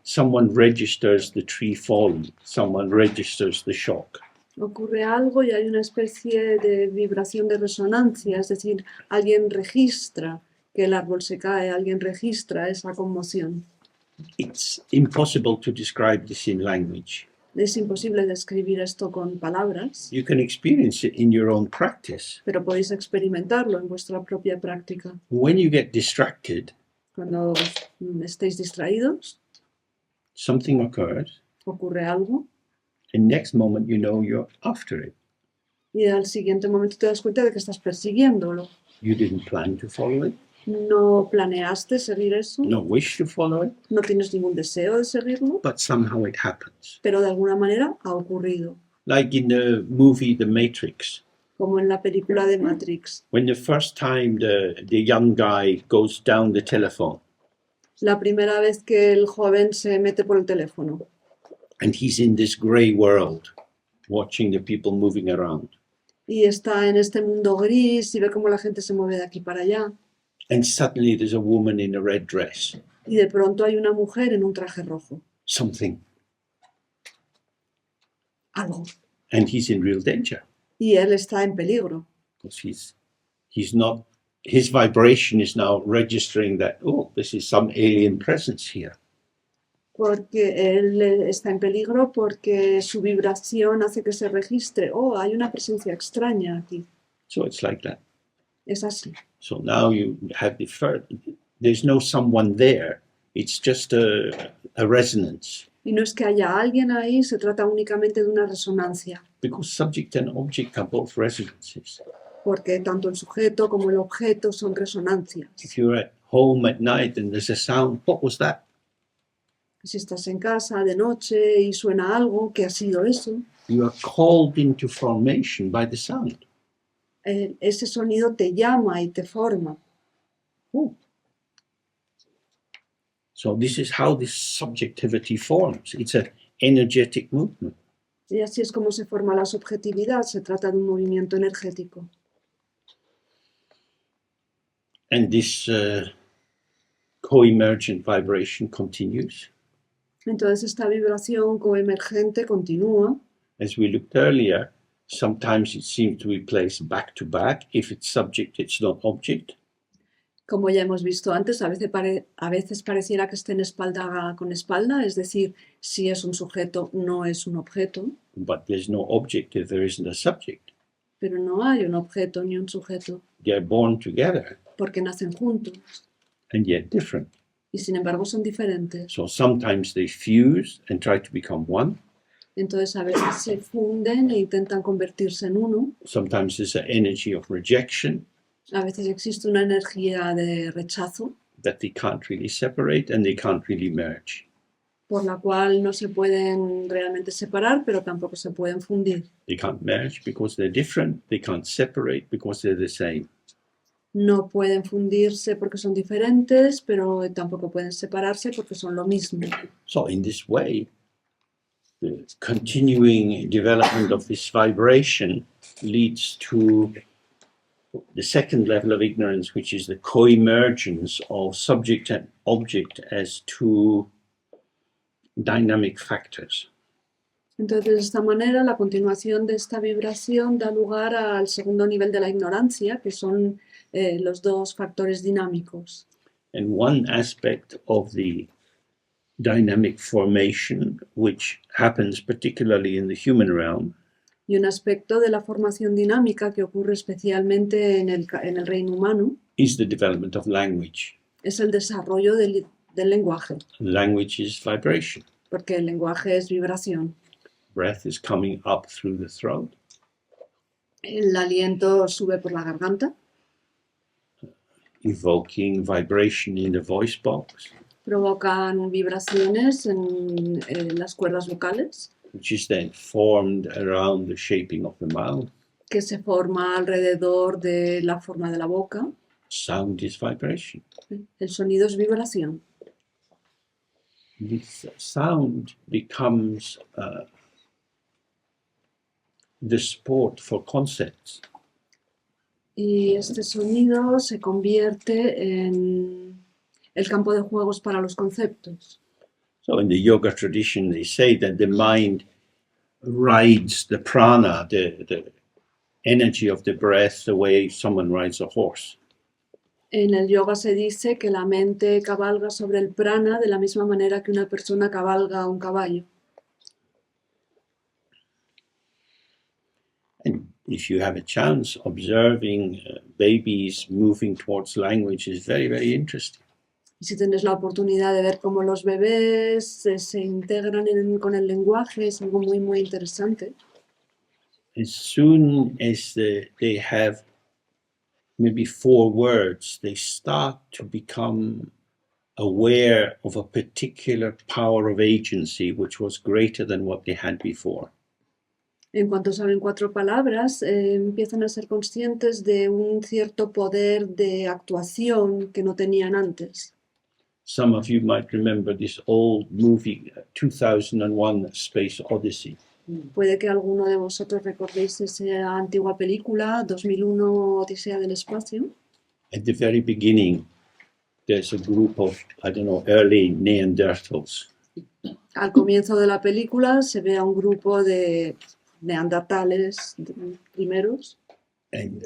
Someone registers the tree falling, someone registers the shock. Ocurre algo y hay una especie de vibración de resonancia, es decir, alguien registra que el árbol se cae, alguien registra esa conmoción. It's impossible to describe this in language. Es imposible describir esto con palabras, You can experience it in your own practice. pero podéis experimentarlo en vuestra propia práctica. When you get distracted, Cuando estéis distraídos, something occurs, ocurre algo and next moment you know you're after it. y al siguiente momento te das cuenta de que estás persiguiéndolo. You didn't plan to follow it, No planeaste seguir eso, no wish to follow it, no tienes ningún deseo de seguirlo, but somehow it happens. pero de alguna manera ha ocurrido. Like in the movie The Matrix, Como en la película de Matrix. when the first time the young guy goes down the telephone La primera vez que el joven se mete por el teléfono and he's in this grey world watching the people moving around. y está en este mundo gris y ve cómo la gente se mueve de aquí para allá. And suddenly there's a woman in a red dress. Y de pronto hay una mujer en un traje rojo. Something. Algo. And he's in real danger. Y él está en peligro. Because he's not, his vibration is now registering that, oh, this is some alien presence here. Porque él está en peligro porque su vibración hace que se registre. Oh, hay una presencia extraña aquí. So it's like that. Es así. So now you have there's no someone there. It's just a resonance. Y no es que haya alguien ahí, se trata únicamente de una resonancia. Because subject and object are both resonances. Porque tanto el sujeto como el objeto son resonancias. If you're at home at night and there's a sound, what was that? Si estás en casa de noche y suena algo, ¿qué ha sido eso? You are called into formation by the sound. Ese sonido te llama y te forma. Oh. So this is how this subjectivity forms. It's an energetic movement. Y así es como se forma la subjetividad. Se trata de un movimiento energético. And this co-emergent vibration continues. Entonces esta vibración coemergente continúa. As we looked earlier, sometimes it seems to be placed back to back. If it's subject, it's not object. Como ya hemos visto antes, a veces pareciera que estén espalda con espalda, es decir, si es un sujeto, no es un objeto. But there's no object if there isn't a subject. Pero no hay un objeto ni un sujeto, They're born together porque nacen juntos and yet different. y sin embargo son diferentes. So sometimes they fuse and try to become one. Entonces a veces se funden e intentan convertirse en uno. Sometimes there's an energy of rejection A veces existe una energía de rechazo that they can't really separate and they can't really merge. por la cual no se pueden realmente separar, pero tampoco se pueden fundir. They can't merge because they're different. They can't separate because they're the same. No pueden fundirse porque son diferentes, pero tampoco pueden separarse porque son lo mismo. So in this way, the continuing development of this vibration leads to the second level of ignorance, which is the co-emergence of subject and object as two dynamic factors. Entonces, de esta manera, la continuación de esta vibración da lugar al segundo nivel de la ignorancia, que son los dos factores dinámicos. And one aspect of the dynamic formation, which happens particularly in the human realm, Y un aspecto de la formación dinámica que ocurre especialmente en el reino humano is the development of language. es el desarrollo del lenguaje, Language is vibration. porque el lenguaje es vibración. Breath is coming up through the throat. El aliento sube por la garganta, Evoking vibration in the voice box, provocan vibraciones en las cuerdas vocales, which is then formed around the shaping of the mouth. que se forma alrededor de la forma de la boca. Sound is vibration. El sonido es vibración. This sound becomes the sport for concepts. Y este sonido se convierte en el campo de juegos para los conceptos. So in the yoga tradition, they say that the mind rides the prana, the energy of the breath, the way someone rides a horse. En el yoga se dice que la mente cabalga sobre el prana de la misma manera que una persona cabalga un caballo. And if you have a chance, observing babies moving towards language is very, very interesting. Y si tienes la oportunidad de ver cómo los bebés se integran con el lenguaje, es algo muy, muy interesante. As soon as they have maybe 4 words, they start to become aware of a particular power of agency which was greater than what they had before. En cuanto saben 4 palabras, empiezan a ser conscientes de un cierto poder de actuación que no tenían antes. Some of you might remember this old movie, 2001: Space Odyssey. Puede que alguno de vosotros recordéis esa antigua película, 2001, Odisea del Espacio. At the very beginning, there's a group of, I don't know, early Neanderthals. Al comienzo de la película se ve a un grupo de neandertales primeros And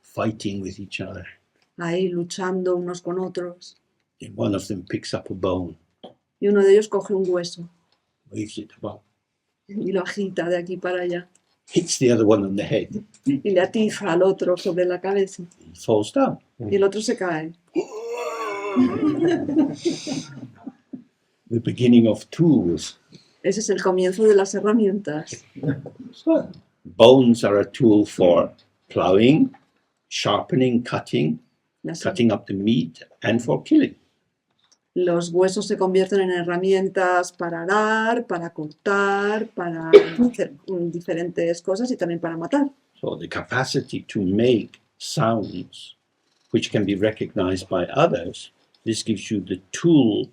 fighting with each other. ahí luchando unos con otros. And one of them picks up a bone, Y uno de ellos coge un hueso waves it about, y lo agita de aquí para allá hits the other one on the head, y le atiza al otro sobre la cabeza and falls down. y el otro se cae. The beginning of tools. Ese es el comienzo de las herramientas. So, bones are a tool for plowing, sharpening, cutting up the meat, and for killing. Los huesos se convierten en herramientas para arar, para cortar, para hacer diferentes cosas y también para matar. So the capacity to make sounds which can be recognized by others, this gives you the tool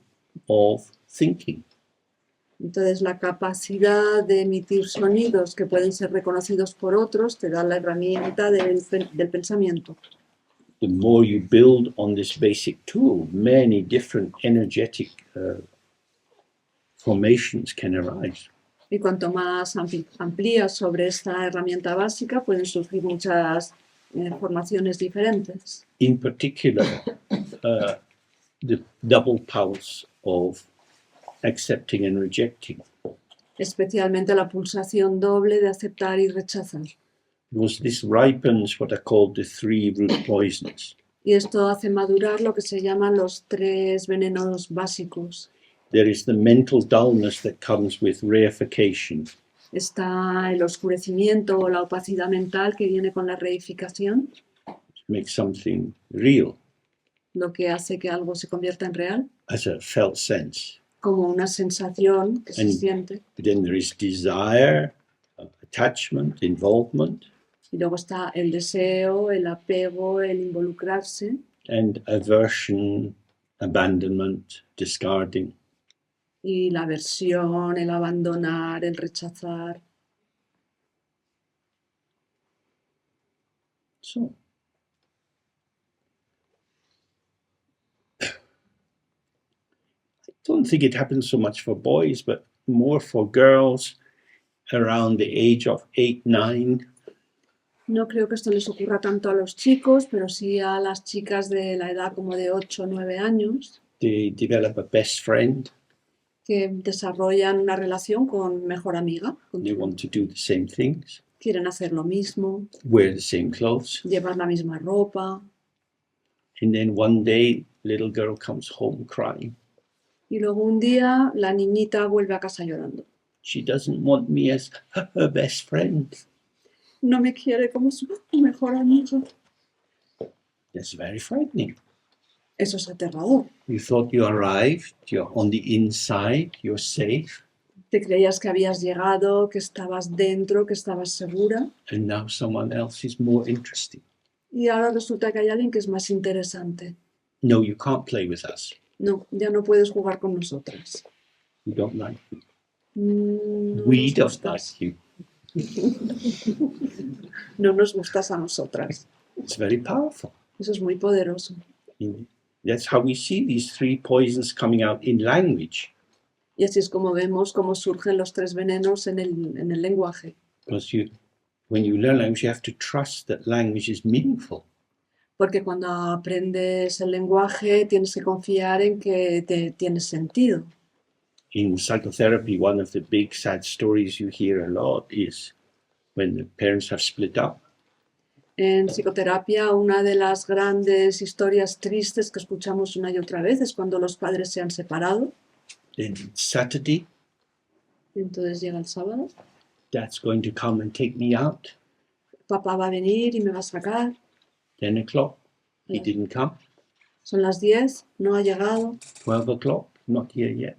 of thinking. Entonces la capacidad de emitir sonidos que pueden ser reconocidos por otros te da la herramienta del pensamiento. The more you build on this basic tool, many different energetic formations can arise. Y cuanto más amplías sobre esta herramienta básica, pueden surgir muchas formaciones diferentes. In particular, the double pulse of accepting and rejecting. Especialmente la pulsación doble de aceptar y rechazar. Because this ripens what are called the 3 root poisons. Y esto hace madurar lo que se llaman los 3 venenos básicos. There is the mental dullness that comes with reification. Está el oscurecimiento o la opacidad mental que viene con la reificación, Make something real lo que hace que algo se convierta en real, as a felt sense. como una sensación que se And- siente. Then there is desire, attachment, involvement, Y luego está el deseo, el apego, el involucrarse, and aversion, abandonment, discarding. y la aversión, el abandonar, el rechazar. So, I don't think it happens so much for boys, but more for girls around the age of 8, 9. No creo que esto les ocurra tanto a los chicos, pero sí a las chicas de la edad como de 8 o 9 años, They develop a best friend. que desarrollan una relación con mejor amiga. They want to do the same things, Quieren hacer lo mismo, wear the same clothes. llevar la misma ropa. And then one day, little girl comes home crying. Y luego un día la niñita vuelve a casa llorando. She doesn't want me as her best friend. No me quiere como su mejor amiga. That's very frightening. Eso es aterrador. You thought you arrived, you're on the inside, you're safe, Te creías que habías llegado, que estabas dentro, que estabas segura. and now someone else is more interesting. Y ahora resulta que hay alguien que es más interesante. No, you can't play with us. No, ya no puedes jugar con nosotras. We don't like you. No We nos don't gustas. like you. No nos gustas a nosotras. It's very powerful. Eso es muy poderoso. That's how we see these 3 poisons coming out in language. Y así es como vemos cómo surgen los 3 venenos en el lenguaje. Because when you learn language, you have to trust that language is meaningful. Porque cuando aprendes el lenguaje tienes que confiar en que tiene sentido. In psychotherapy, one of the big sad stories you hear a lot is when the parents have split up. En psicoterapia, una de las grandes historias tristes que escuchamos una y otra vez es cuando los padres se han separado. Then it's Saturday, Entonces llega el sábado, Dad's going to come and take me out. papá va a venir y me va a sacar. 10 o'clock, he Yeah. didn't come. Son las 10, no ha llegado. 12 o'clock, not here yet.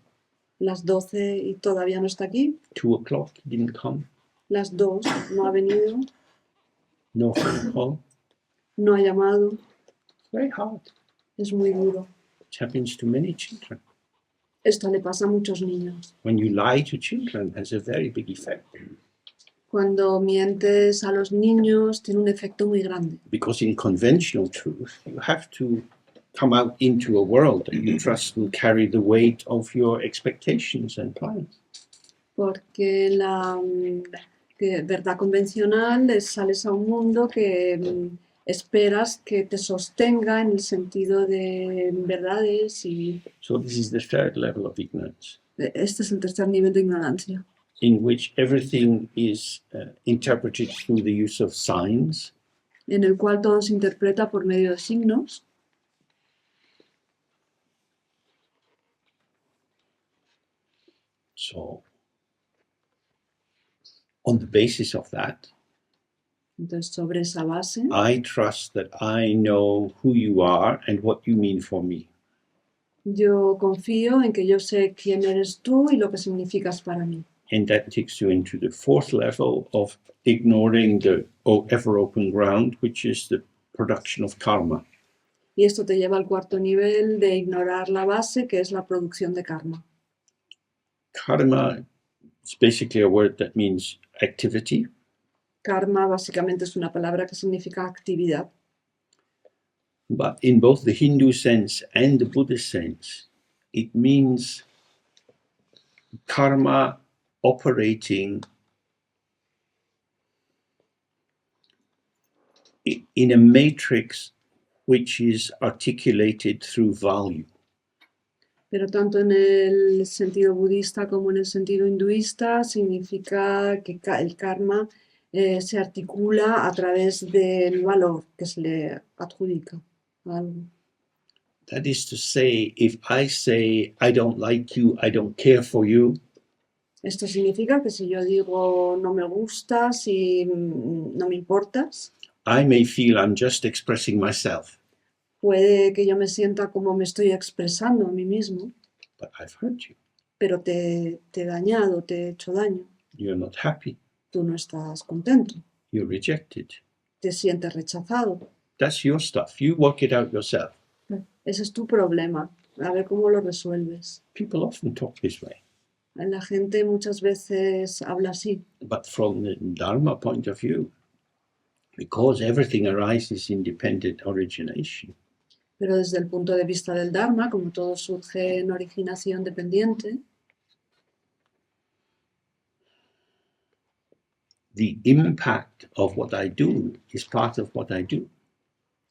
Las 12 y todavía no está aquí. 2 o'clock, he didn't come. Las 2 no ha venido, No phone call. no ha llamado. Very hard. Es muy duro. It happens to many children. Esto le pasa a muchos niños. When you lie to children, it has a very big effect. Cuando mientes a los niños tiene un efecto muy grande. Because in conventional truth, you have to come out into a world that you trust will carry the weight of your expectations and plans. Porque la verdad convencional es sales a un mundo que esperas que te sostenga en el sentido de verdades y So this is the third level of ignorance, este es el tercer nivel de ignorancia, in which everything is interpreted through the use of signs, en el cual todo se interpreta por medio de signos. so on the basis of that, Entonces, sobre esa base, I trust that I know who you are and what you mean for me. yo confío en que yo sé quién eres tú y lo que significas para mí. And that takes you into the fourth level of ignoring the ever open ground, which is the production of karma. Y esto te lleva al cuarto nivel de ignorar la base, que es la producción de karma. Karma is basically a word that means activity, Karma básicamente es una palabra que significa actividad, but in both the Hindu sense and the Buddhist sense, it means karma operating in a matrix which is articulated through value. pero tanto en el sentido budista como en el sentido hinduista significa que el karma se articula a través del valor que se le adjudica a algo. That is to say, if I say, I don't like you, I don't care for you, Esto significa que si yo digo no me gustas y no me importas, I may feel I'm just expressing myself, puede que yo me sienta como me estoy expresando a mí mismo, but I've hurt you. pero te he dañado, te he hecho daño. You're not happy. Tú no estás contento, You're rejected. te sientes rechazado. That's your stuff. You work it out yourself. Ese es tu problema, a ver cómo lo resuelves. People often talk this way, La gente muchas veces habla así, but from the Dharma point of view, because everything arises in dependent origination, pero desde el punto de vista del Dharma, como todo surge en originación dependiente, the impact of what I do is part of what I do.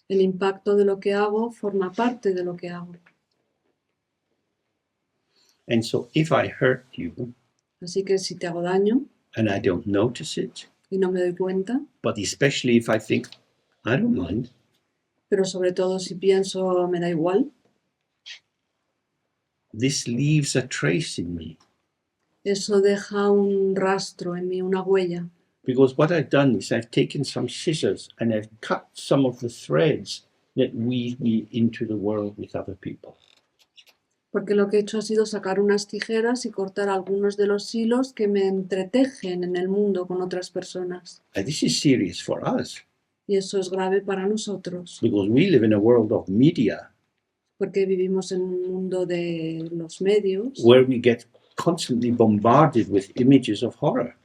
el impacto de lo que hago forma parte de lo que hago. And so if I hurt you Así que si te hago daño and I don't notice it, y no me doy cuenta, but especially if I think, I don't mind, pero sobre todo si pienso me da igual, this leaves a trace in me. eso deja un rastro en mí, una huella. Because what I've done is I've taken some scissors and I've cut some of the threads that weave me into the world with other people. Porque lo que he hecho ha sido sacar unas tijeras y cortar algunos de los hilos que me entretejen en el mundo con otras personas. And this is serious for us Y eso es grave para nosotros, because we live in a world of media porque vivimos en un mundo de los medios where we get constantly bombarded with images of horror.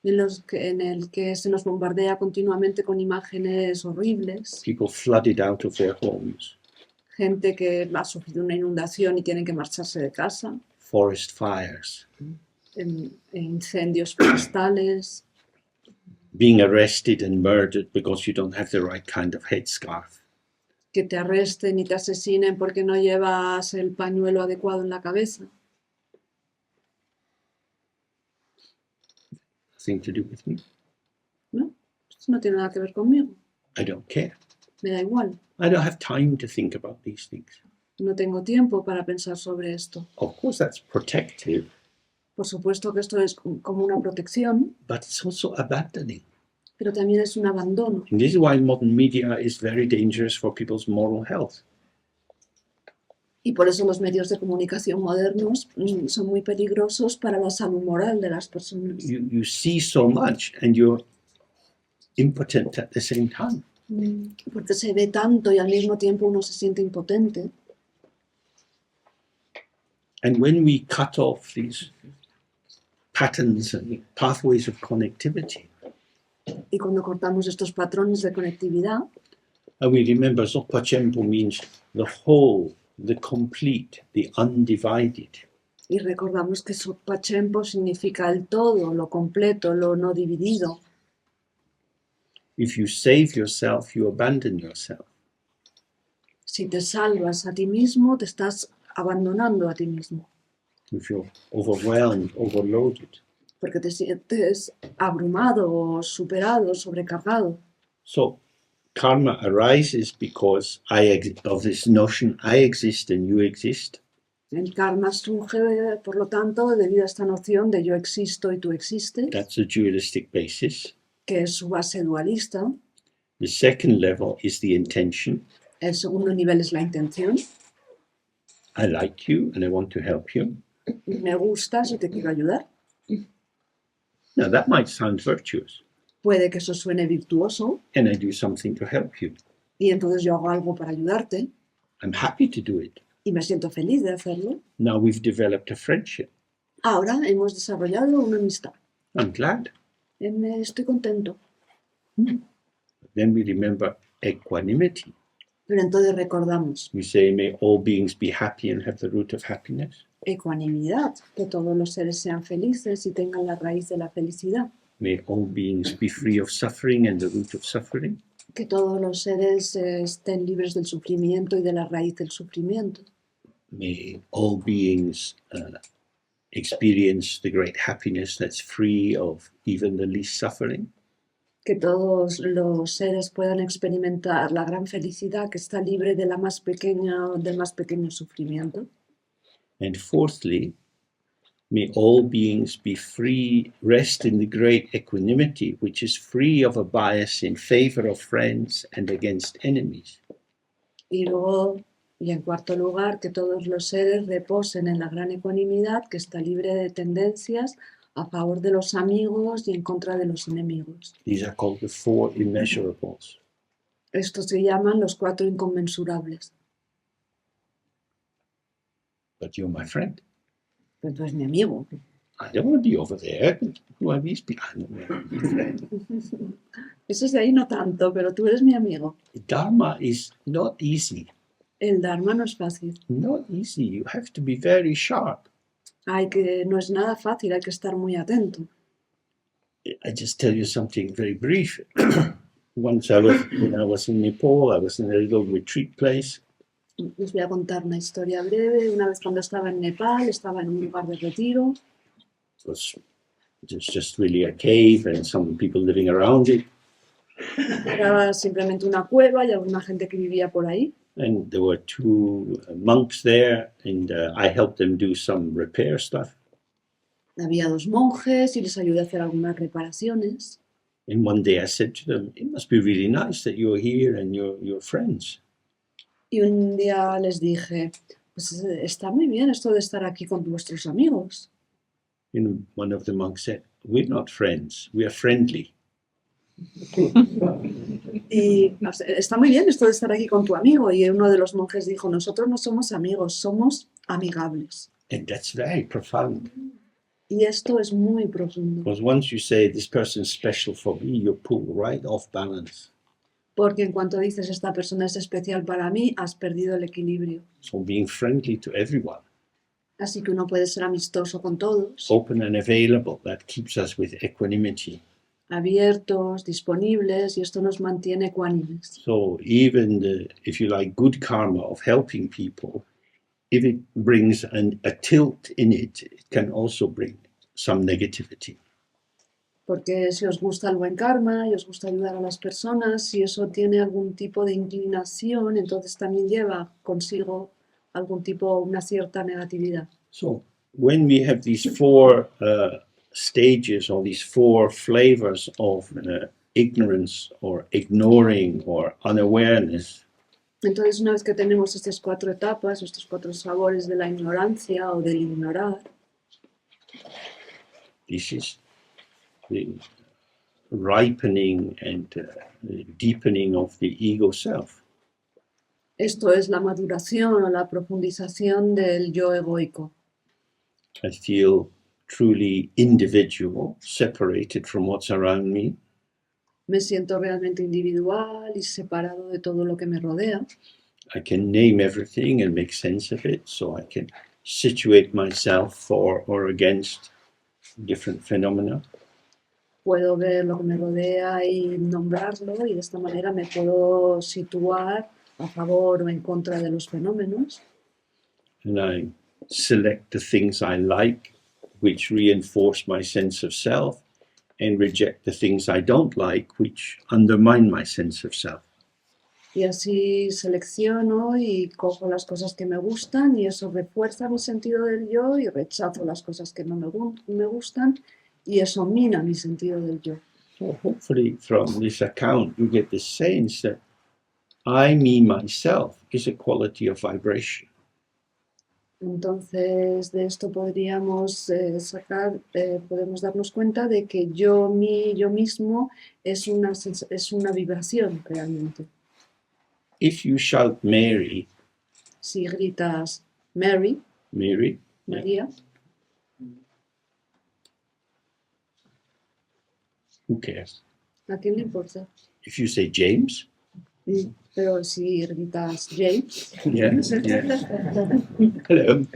en el que se nos bombardea continuamente con imágenes horribles, People flooded out of their homes, gente que ha sufrido una inundación y tienen que marcharse de casa, forest fires, incendios forestales, being arrested and murdered because you don't have the right kind of headscarf. que te arresten y te asesinen porque no llevas el pañuelo adecuado en la cabeza. Nothing to do with me. ¿No? Esto no tiene nada que ver conmigo. I don't care. Me da igual. I don't have time to think about these things. No tengo tiempo para pensar sobre esto. Of course, that's protective, Por supuesto que esto es como una protección, but it's also abandoning. pero también es un abandono. And this is why modern media is very dangerous for people's moral health. Y por eso los medios de comunicación modernos son muy peligrosos para la salud moral de las personas. You see so much and you're impotent at the same time. Porque se ve tanto y al mismo tiempo uno se siente impotente. And when we cut off these patterns and pathways of connectivity, Y cuando cortamos estos patrones de conectividad, and we remember Zopa Chempo means the whole, the complete, the undivided. y recordamos que Sopa Chempo significa el todo, lo completo, lo no dividido. If you save yourself, you abandon yourself. Si te salvas a ti mismo, te estás abandonando a ti mismo, If you're overwhelmed, overloaded. porque te sientes abrumado, o superado, sobrecargado. So karma arises because of this notion, I exist and you exist. El karma surge, por lo tanto, debido a esta noción de yo existo y tú existes, That's a dualistic basis. que es su base dualista. The second level is the intention. El segundo nivel es la intención. I like you and I want to help you. Me gustas y te quiero ayudar. Now that might sound virtuous, Puede que eso suene virtuoso and I do something to help you. y entonces yo hago algo para ayudarte I'm happy to do it. y me siento feliz de hacerlo. Now we've developed a friendship. Ahora hemos desarrollado una amistad. I'm glad. Estoy contento. Then we remember equanimity. Pero entonces recordamos We say, may all beings be happy and have the root of happiness. ecuanimidad, que todos los seres sean felices y tengan la raíz de la felicidad. May all beings be free of suffering and the root of suffering. Que todos los seres estén libres del sufrimiento y de la raíz del sufrimiento. May all beings experience the great happiness that's free of even the least suffering. Que todos los seres puedan experimentar la gran felicidad que está libre de la más pequeña, del más pequeño sufrimiento. And fourthly, may all beings be free, rest in the great equanimity, which is free of a bias in favor of friends and against enemies. Y luego, y en cuarto lugar, que todos los seres reposen en la gran ecuanimidad que está libre de tendencias a favor de los amigos y en contra de los enemigos. These are called the four immeasurables. Estos se llaman los 4 inconmensurables. But you're my friend. Pero tú eres mi amigo. I don't want to be over there. Who are these people? I don't want to be a friend. Esos de ahí no tanto, pero tú eres mi amigo. Dharma is not easy. El Dharma no es fácil. Not easy. You have to be very sharp. No es nada fácil, hay que estar muy atento. I just tell you something very brief. Once when I was in Nepal, I was in a little retreat place. Les voy a contar una historia breve. Una vez cuando estaba en Nepal, estaba en un lugar de retiro. It was just really a cave and some people living around it. Era simplemente una cueva y alguna gente que vivía por ahí. And there were 2 monks there, and I helped them do some repair stuff. Había 2 monjes y les ayudé a hacer algunas reparaciones. And one day I said to them, it must be really nice that you're here and you're friends. Y un día les dije, pues está muy bien esto de estar aquí con vuestros amigos. And one of the monks said, we're not friends, we are friendly. Y está muy bien esto de estar aquí con tu amigo. Y uno de los monjes dijo, nosotros no somos amigos, somos amigables. And that's very profound. Y esto es muy profundo. Because once you say, this person's special for me, you're pulled right off balance. Porque en cuanto dices, esta persona es especial para mí, has perdido el equilibrio. So being friendly to everyone, Así que uno puede ser amistoso con todos, open and available, that keeps us with equanimity. abiertos, disponibles, y esto nos mantiene ecuánimes. So even the, if you like, good karma of helping people, if it brings a tilt in it, it can also bring some negativity. Porque si os gusta el buen karma y os gusta ayudar a las personas, si eso tiene algún tipo de inclinación, entonces también lleva consigo una cierta negatividad. So when we have these 4 stages or these 4 flavors of ignorance or ignoring or unawareness, Entonces, una vez que tenemos estas 4 etapas, estos 4 sabores de la ignorancia o del ignorar, this is the ripening and the deepening of the ego self. esto es la maduración o la profundización del yo egoico. I feel truly individual, separated from what's around me. Me siento realmente individual y separado de todo lo que me rodea. I can name everything and make sense of it, so I can situate myself for or against different phenomena. Puedo ver lo que me rodea y nombrarlo, y de esta manera me puedo situar a favor o en contra de los fenómenos. And I select the things I like, which reinforce my sense of self, and reject the things I don't like, which undermine my sense of self. Y así selecciono y cojo las cosas que me gustan, y eso refuerza mi sentido del yo, y rechazo las cosas que no me gustan, y eso mina mi sentido del yo. So hopefully from this account you get the sense that I, me, myself is a quality of vibration. Entonces, de esto podríamos podemos darnos cuenta de que yo mismo es una vibración realmente. If you shout Mary, Si gritas Mary, Mary, María, who cares? ¿a quién le importa? If you say James, Pero si gritas James, yes, hello.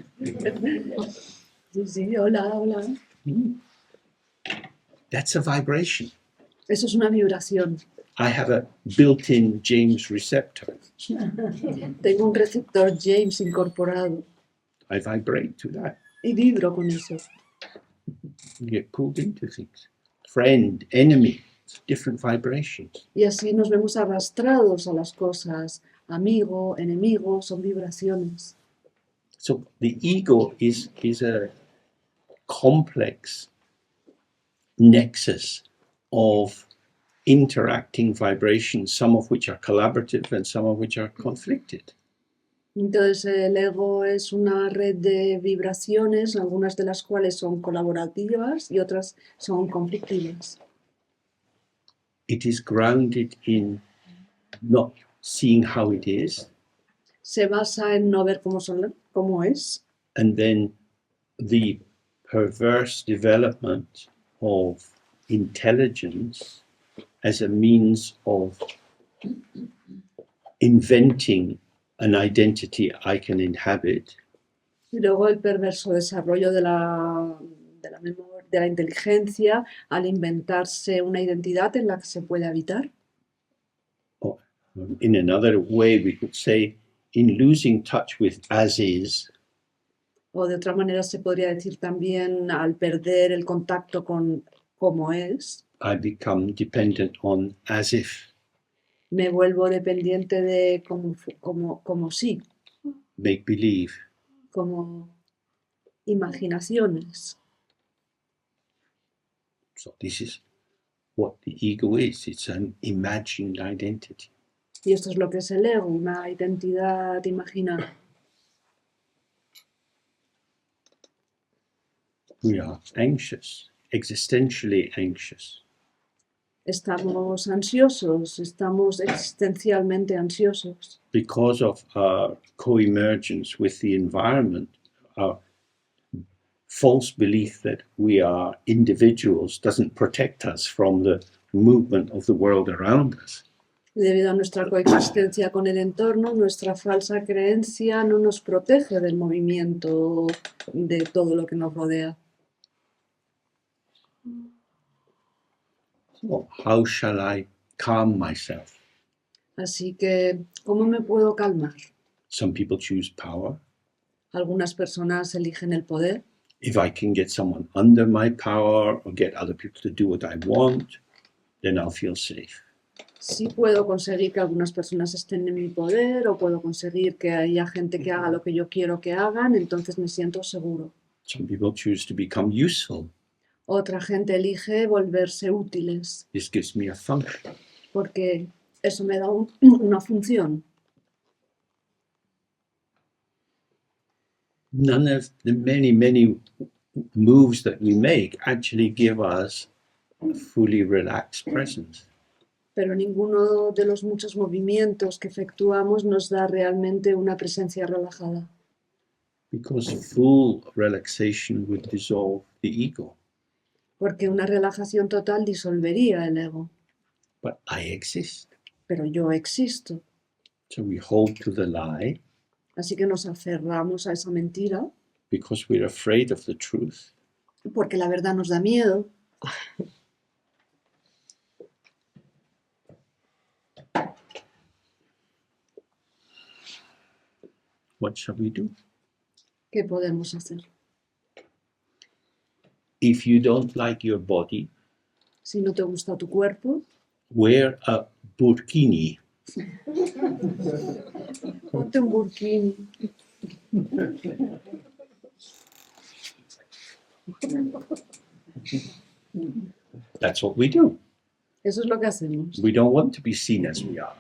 sí, hola, hola. That's a vibration. Eso es una vibración. I have a built-in James receptor. Tengo un receptor James incorporado I vibrate to that. y vibro con eso. You get pulled into things. Friend, enemy, different vibrations. Y así nos vemos arrastrados a las cosas. Amigo, enemigo, son vibraciones. So the ego is a complex nexus of interacting vibrations, some of which are collaborative and some of which are conflicted. Entonces el ego es una red de vibraciones, algunas de las cuales son colaborativas y otras son conflictivas. It is grounded in not seeing how it is, Se basa en no ver cómo es, and then the perverse development of intelligence as a means of inventing an identity I can inhabit, y luego el perverso desarrollo de la inteligencia al inventarse una identidad en la que se puede habitar. or in another way we could say, in losing touch with as is, O de otra manera se podría decir también al perder el contacto con cómo es, I become dependent on as if, me vuelvo dependiente de como sí, make believe. como imaginaciones. So this is what the ego is. It's an imagined identity. Y esto es lo que es el ego, una identidad imaginada. We are anxious, existentially anxious, Estamos ansiosos, estamos existencialmente ansiosos, because of our co-emergence with the environment, our false belief that we are individuals doesn't protect us from the movement of the world around us. debido a nuestra coexistencia con el entorno, nuestra falsa creencia no nos protege del movimiento de todo lo que nos rodea. So how shall I calm myself? Así que, ¿cómo me puedo calmar? Some people choose power. Algunas personas eligen el poder. If I can get someone under my power or get other people to do what I want, then I'll feel safe. Sí puedo conseguir que algunas personas estén en mi poder, o puedo conseguir que haya gente que haga lo que yo quiero que hagan, entonces me siento seguro. Some people choose to become useful. Otra gente elige volverse útiles, This gives me a function. porque eso me da una función. None of the many moves that we make actually give us a fully relaxed presence. Pero ninguno de los muchos movimientos que efectuamos nos da realmente una presencia relajada. Because full relaxation would dissolve the ego. Porque una relajación total disolvería el ego. But I exist. Pero yo existo. So we hold to the lie Así que nos aferramos a esa mentira because we're afraid of the truth. porque la verdad nos da miedo. What shall we do? ¿Qué podemos hacer? If you don't like your body, Si no te gusta tu cuerpo, wear a burkini. ponte un burkini. That's what we do. Eso es lo que hacemos. We don't want to be seen as we are.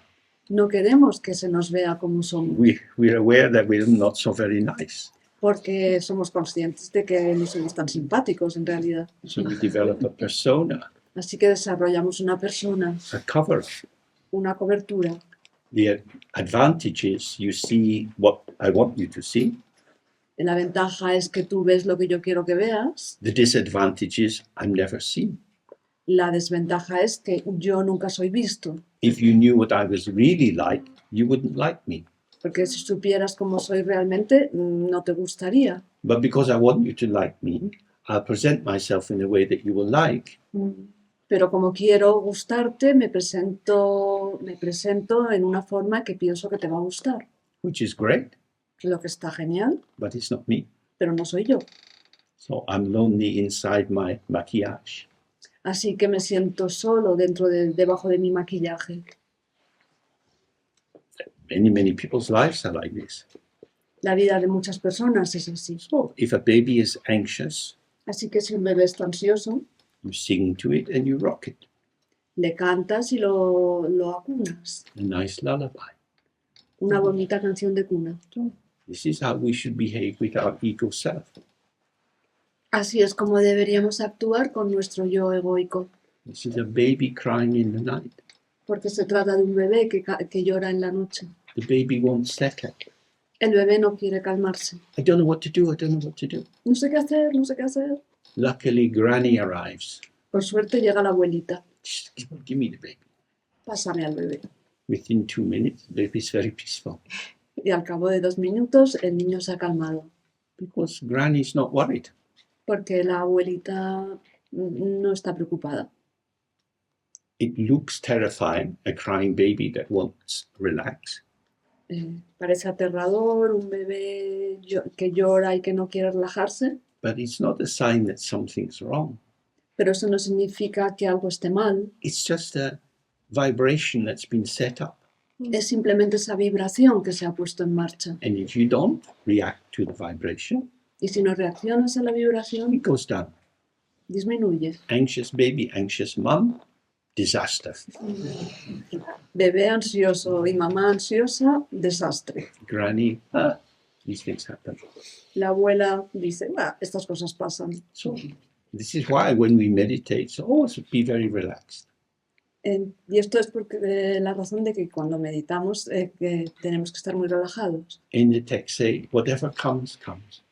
No queremos que se nos vea como somos, We're aware that we're not so very nice. porque somos conscientes de que no somos tan simpáticos en realidad. So we develop a persona, Así que desarrollamos una persona, a cover. una cobertura. The advantage is you see what I want you to see. La ventaja es que tú ves lo que yo quiero que veas. The disadvantage is I'm never seen. La desventaja es que yo nunca soy visto. If you knew what I was really like, you wouldn't like me. Porque si supieras cómo soy realmente, no te gustaría. But because I want you to like me, I'll present myself in a way that you will like. Pero como quiero gustarte, me presento en una forma que pienso que te va a gustar. Which is great, Lo que está genial, but it's not me. pero no soy yo. So I'm lonely inside my maquillage. Así que me siento solo debajo de mi maquillaje. Many people's lives are like this. La vida de muchas personas es así. So if a baby is anxious, Así que si un bebé está ansioso, you sing to it and you rock it. le cantas y lo acunas. A nice lullaby. Una bonita canción de cuna. This is how we should behave with our ego self. Así es como deberíamos actuar con nuestro yo egoico. This is a baby crying in the night. Porque se trata de un bebé que llora en la noche. The baby won't settle. El bebé no quiere calmarse. I don't know what to do, I don't know what to do. No sé qué hacer, no sé qué hacer. Luckily, Granny arrives. Por suerte llega la abuelita. Just give me the baby. Pásame al bebé. Within 2 minutes, the baby is very peaceful. Y al cabo de 2 minutos el niño se ha calmado. Because Granny is not worried. Porque la abuelita no está preocupada. It looks terrifying, a crying baby that wants to relax. Parece aterrador un bebé que llora y que no quiere relajarse. But it's not a sign that something's wrong. Pero eso no significa que algo esté mal. It's just a vibration that's been set up. Es simplemente esa vibración que se ha puesto en marcha. And if you don't react to the vibration, Y si no reaccionas a la vibración, it goes down. disminuye. Anxious baby, anxious mom, disaster. Bebé ansioso y mamá ansiosa, desastre. Granny, these things happen. La abuela dice, estas cosas pasan. So this is why when we meditate, so always be very relaxed. Y esto es porque la razón de que cuando meditamos que tenemos que estar muy relajados. In the text say, whatever comes, comes.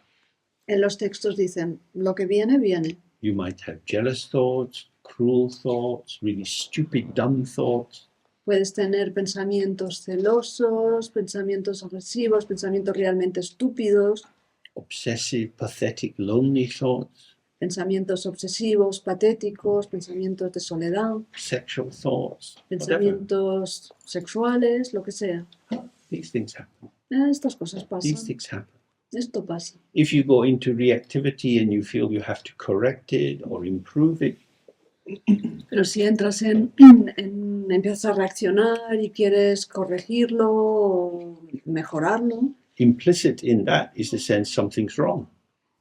En los textos dicen, lo que viene, viene. You might have jealous thoughts, cruel thoughts, really stupid, dumb thoughts. Puedes tener pensamientos celosos, pensamientos agresivos, pensamientos realmente estúpidos, Obsessive, pathetic, lonely thoughts, pensamientos obsesivos, patéticos, pensamientos de soledad, sexual thoughts, whatever. pensamientos sexuales, lo que sea. These things happen. Estas cosas These pasan. things happen. Esto pasa. If you go into reactivity and you feel you have to correct it or improve it, Pero si entras empiezas a reaccionar y quieres corregirlo o mejorarlo, implicit in that is the sense something's wrong.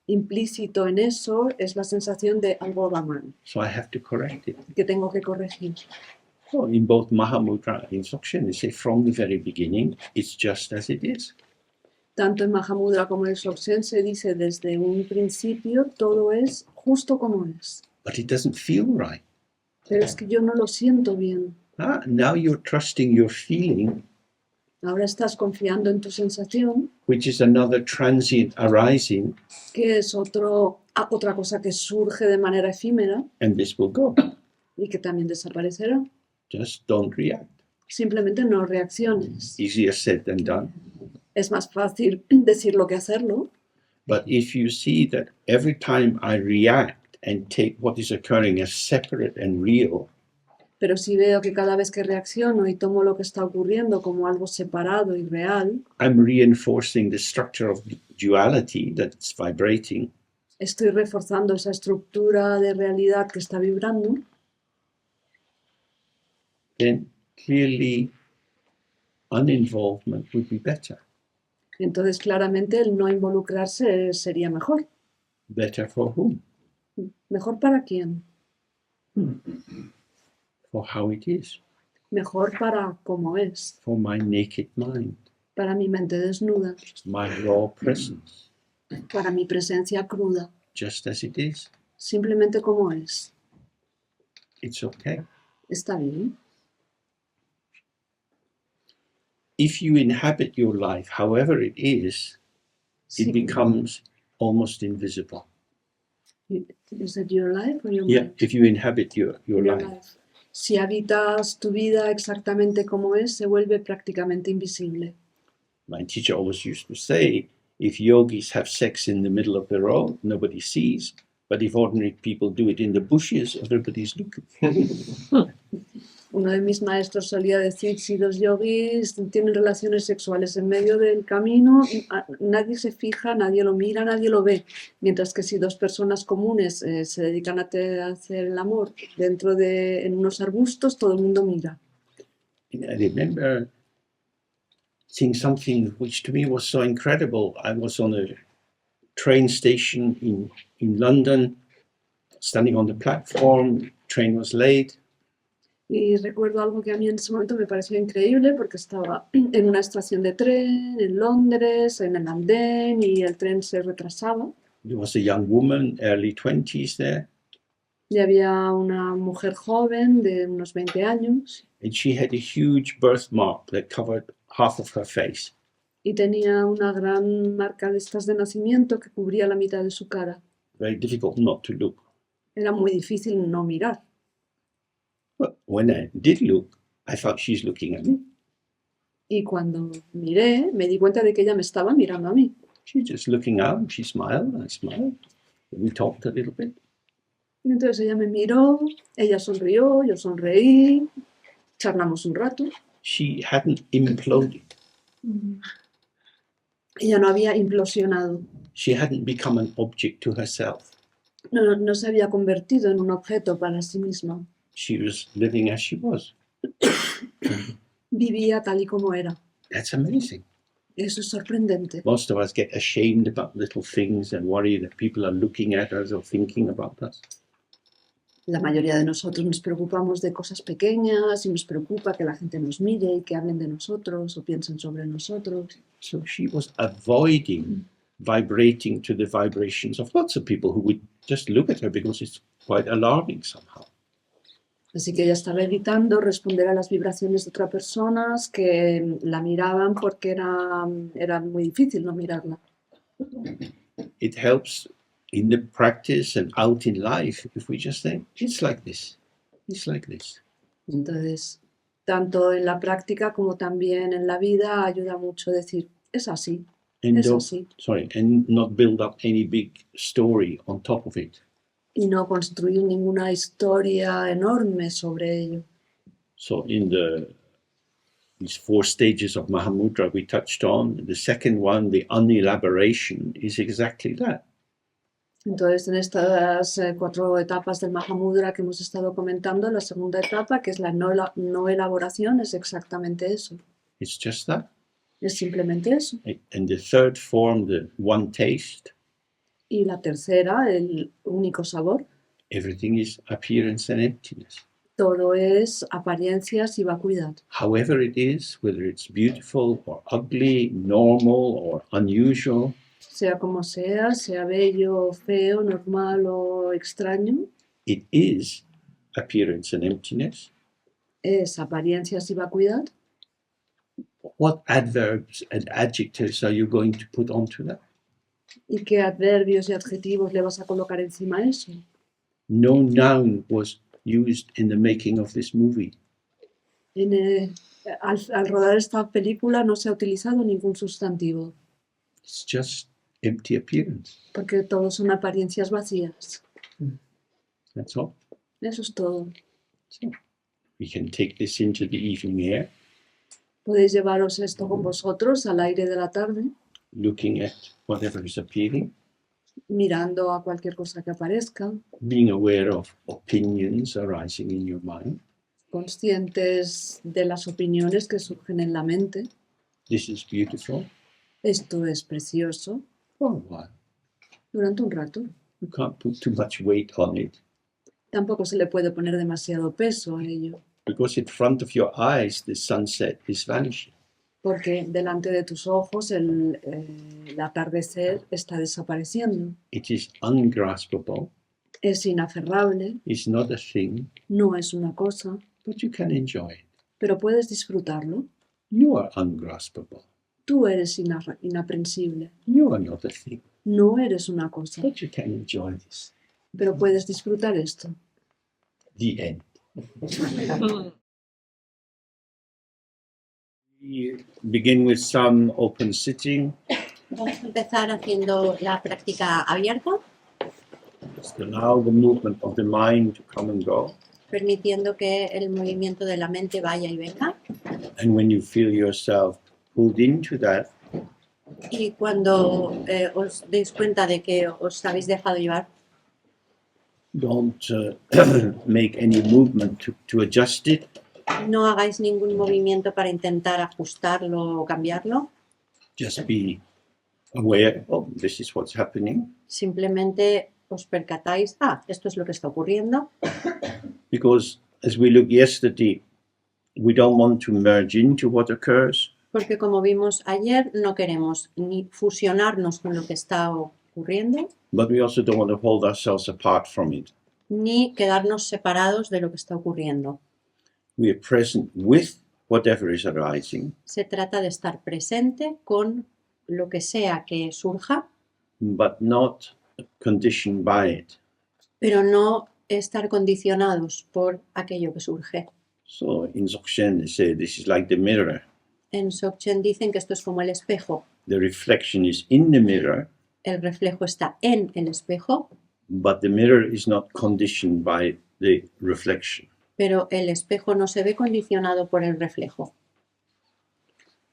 implícito en eso es la sensación de algo va mal, So I have to correct it. que tengo que corregir. So in both Mahamudra and Dzogchen, they say from the very beginning, it's just as it is. Tanto en Mahamudra como en Dzogchen se dice desde un principio todo es justo como es. But it doesn't feel right. Pero es que yo no lo siento bien. Now you're trusting your feeling Ahora estás confiando en tu sensación, which is another transient arising, que es otra cosa que surge de manera efímera and this will go. y que también desaparecerá. Just don't react. Simplemente no reacciones. Easier said than done. Es más fácil decirlo que hacerlo, But if you see that every time I react and take what is occurring as separate and real, pero si veo que cada vez que reacciono y tomo lo que está ocurriendo como algo separado y real, I'm reinforcing the structure of duality that's vibrating, estoy reforzando esa estructura de realidad que está vibrando, then clearly uninvolvement would be better. entonces claramente el no involucrarse sería mejor. Better for whom? ¿Mejor para quién? For how it is. Mejor para cómo es, For my naked mind. para mi mente desnuda, My raw presence. para mi presencia cruda, Just as it is. simplemente como es. It's okay. Está bien. If you inhabit your life, however it is, Sí. it becomes almost invisible. Is it your life or your Yeah, mind? if you inhabit your Your life. life. Si habitas tu vida exactamente como es, se vuelve prácticamente invisible. My teacher always used to say, if yogis have sex in the middle of the road, nobody sees. But if ordinary people do it in the bushes, everybody's looking. Uno de mis maestros solía decir, si dos yogis tienen relaciones sexuales en medio del camino, nadie se fija, nadie lo mira, nadie lo ve. Mientras que si dos personas comunes se dedican a hacer el amor en unos arbustos, todo el mundo mira. And I remember seeing something which to me was so incredible. I was on a train station in London, standing on the platform, train was late. Y recuerdo algo que a mí en ese momento me pareció increíble porque estaba en una estación de tren en Londres, en el andén, y el tren se retrasaba. There was a young woman, early 20s there, Y había una mujer joven de unos 20 años and she had a huge birthmark that covered half of her face. y tenía una gran marca de estas de nacimiento que cubría la mitad de su cara. Very difficult not to look. Era muy difícil no mirar. But when I did look, I thought she's looking at me. Y cuando miré, me di cuenta de que ella me estaba mirando a mí. She's just looking out, she smiled, I smiled. We talked a little bit. Y entonces ella me miró, ella sonrió, yo sonreí, charlamos un rato. She hadn't imploded. Ella no había implosionado, She hadn't become an object to herself. no se había convertido en un objeto para sí misma. She was living as she was. Vivía tal y como era. That's amazing. Eso es sorprendente. Most of us get ashamed about little things and worry that people are looking at us or thinking about us. La mayoría de nosotros nos preocupamos de cosas pequeñas y nos preocupa que la gente nos mire y que hablen de nosotros o piensen sobre nosotros. So she was avoiding vibrating to the vibrations of lots of people who would just look at her because it's quite alarming somehow. Así que ella estaba evitando responder a las vibraciones de otras personas que la miraban porque era muy difícil no mirarla. It helps in the practice and out in life if we just think, it's like this, it's like this. Entonces, tanto en la práctica como también en la vida ayuda mucho decir, es así, And es don't, así. and not build up any big story on top of it. Y no construir ninguna historia enorme sobre ello. So in these 4 stages of Mahamudra we touched on, the second one, the unelaboration, is exactly that. Entonces, en estas 4 etapas del Mahamudra que hemos estado comentando, la segunda etapa, que es la no elaboración, es exactamente eso. It's just that. Es simplemente eso. And the third form, the one taste, Y la tercera, el único sabor, everything is appearance and emptiness. todo es apariencias y vacuidad. However it is, whether it's beautiful or ugly, normal or unusual, Sea como sea bello, feo, normal o extraño, it is appearance and emptiness. es apariencias y vacuidad. what adverbs and adjectives are you going to put onto that? ¿Y qué adverbios y adjetivos le vas a colocar encima de eso? No noun was used in the making of this movie. Al rodar esta película no se ha utilizado ningún sustantivo, It's just empty appearance. porque todos son apariencias vacías. That's all. Eso es todo. So we can take this into the evening air, Podéis llevaros esto con vosotros al aire de la tarde, looking at whatever is appearing, mirando a cualquier cosa que aparezca, being aware of opinions arising in your mind. conscientes de las opiniones que surgen en la mente. This is beautiful. Esto es precioso. For a while. Durante un rato. You can't put too much weight on it, Tampoco se le puede poner demasiado peso a ello, because in front of your eyes the sunset is vanishing. porque delante de tus ojos el atardecer está desapareciendo. It is ungraspable. Es inaferrable, It's not a thing, no es una cosa, but you can enjoy it. pero puedes disfrutarlo. You are ungraspable. Tú eres inaprensible, You are not a thing, no eres una cosa, but you can enjoy this. pero puedes disfrutar esto. The end. We begin with some open sitting. Vamos a empezar haciendo la práctica abierta, Just allow the movement of the mind to come and go. permitiendo que el movimiento de la mente vaya y venga. And when you feel yourself pulled into that, Y cuando os deis cuenta de que os habéis dejado llevar, don't make any movement to adjust it. no hagáis ningún movimiento para intentar ajustarlo o cambiarlo. Just be aware, oh, this is what's happening. Simplemente os percatáis, esto es lo que está ocurriendo. Because as we looked yesterday, we don't want to merge into what occurs, Porque como vimos ayer, no queremos ni fusionarnos con lo que está ocurriendo, but we also don't want to hold ourselves apart from it. ni quedarnos separados de lo que está ocurriendo. We are present with whatever is arising, Se trata de estar presente con lo que sea que surja, but not conditioned by it. pero no estar condicionados por aquello que surge. So in Dzogchen, they say this is like the mirror. En Dzogchen dicen que esto es como el espejo. The reflection is in the mirror, El reflejo está en el espejo, but the mirror is not conditioned by the reflection. pero el espejo no se ve condicionado por el reflejo.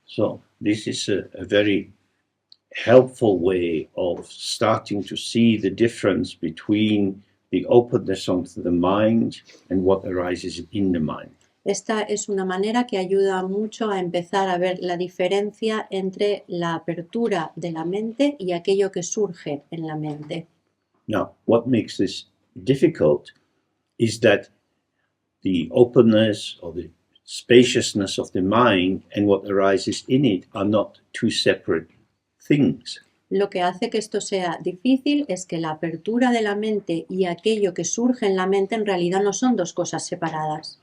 So this is a very helpful way of starting to see the difference between the openness of the mind and what arises in the mind. Esta es una manera que ayuda mucho a empezar a ver la diferencia entre la apertura de la mente y aquello que surge en la mente. Now, what makes this difficult is that the openness or the spaciousness of the mind and what arises in it are not two separate things. Lo que hace que esto sea difícil es que la apertura de la mente y aquello que surge en la mente en realidad no son dos cosas separadas,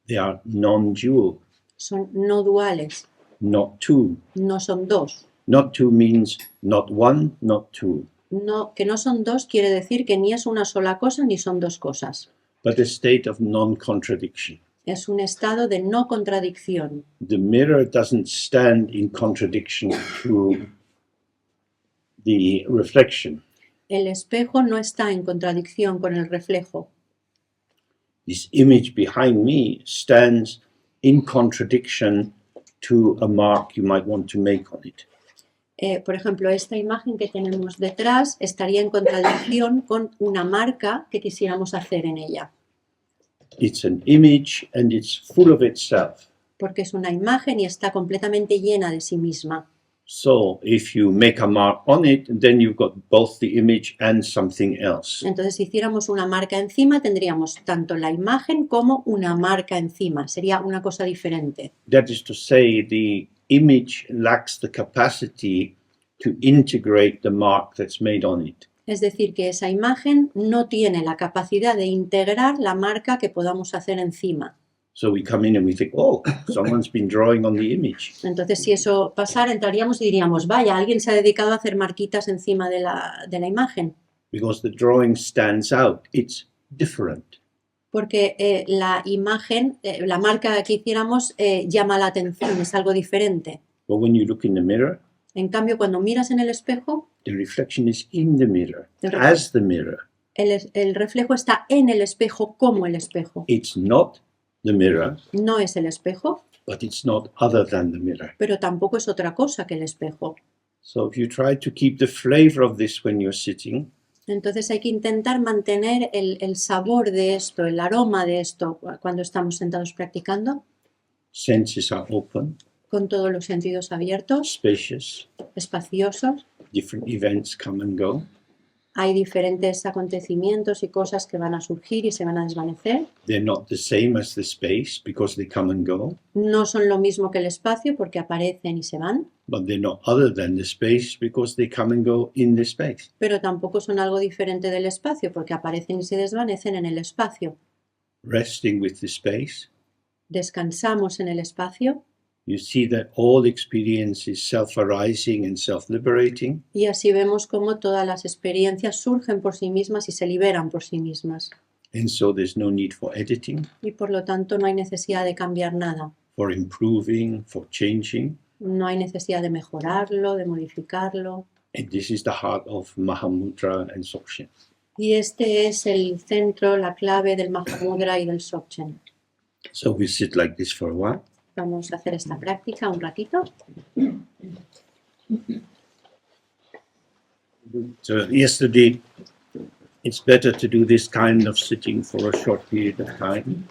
They are non-dual, son no duales, not two. no son dos. Not two means not one, not two, No, que no son dos quiere decir que ni es una sola cosa ni son dos cosas. but a state of non-contradiction. Es un estado de no contradicción. The mirror doesn't stand in contradiction to the reflection. El espejo no está en contradicción con el reflejo. This image behind me stands in contradiction to a mark you might want to make on it. Por ejemplo, esta imagen que tenemos detrás estaría en contradicción con una marca que quisiéramos hacer en ella, It's an image and it's full of itself. porque es una imagen y está completamente llena de sí misma. So if you make a mark on it, then you've got both the image and something else. Entonces, si hiciéramos una marca encima, tendríamos tanto la imagen como una marca encima. Sería una cosa diferente. That is to say, the image lacks the capacity to integrate the mark that's made on it. Es decir, que esa imagen no tiene la capacidad de integrar la marca que podamos hacer encima. So we come in and we think, oh, someone's been drawing on the image. Entonces, si eso pasara, entraríamos y diríamos, vaya, alguien se ha dedicado a hacer marquitas encima de la imagen. Because the drawing stands out. It's different. Porque la imagen, la marca que hiciéramos llama la atención, es algo diferente. But when you look in the mirror, En cambio, cuando miras en el espejo, the reflection is in the mirror, El as the mirror. el reflejo está en el espejo como el espejo. It's not the mirror, No es el espejo, but it's not other than the mirror. pero tampoco es otra cosa que el espejo. So if you try to keep the flavor of this when you're sitting, Entonces hay que intentar mantener el sabor de esto, el aroma de esto cuando estamos sentados practicando, senses are open, con todos los sentidos abiertos, spacious, espaciosos. different events come and go. Hay diferentes acontecimientos y cosas que van a surgir y se van a desvanecer. They're not the same as the space because they come and go, No son lo mismo que el espacio porque aparecen y se van, but they're not other than the space because they come and go in the space. pero tampoco son algo diferente del espacio porque aparecen y se desvanecen en el espacio. Resting with the space, Descansamos en el espacio you see that all experience is self-arising and self-liberating, y así vemos cómo todas las experiencias surgen por sí mismas y se liberan por sí mismas. and so there's no need for editing, Y por lo tanto no hay necesidad de cambiar nada. for improving, for changing. No hay necesidad de mejorarlo, de modificarlo. And this is the heart of Mahamudra and Dzogchen. Y este es el centro, la clave del Mahamudra y del Dzogchen. So we sit like this for a while. Vamos a hacer esta práctica un ratito. So yesterday, it's better to do this kind of sitting for a short period of time.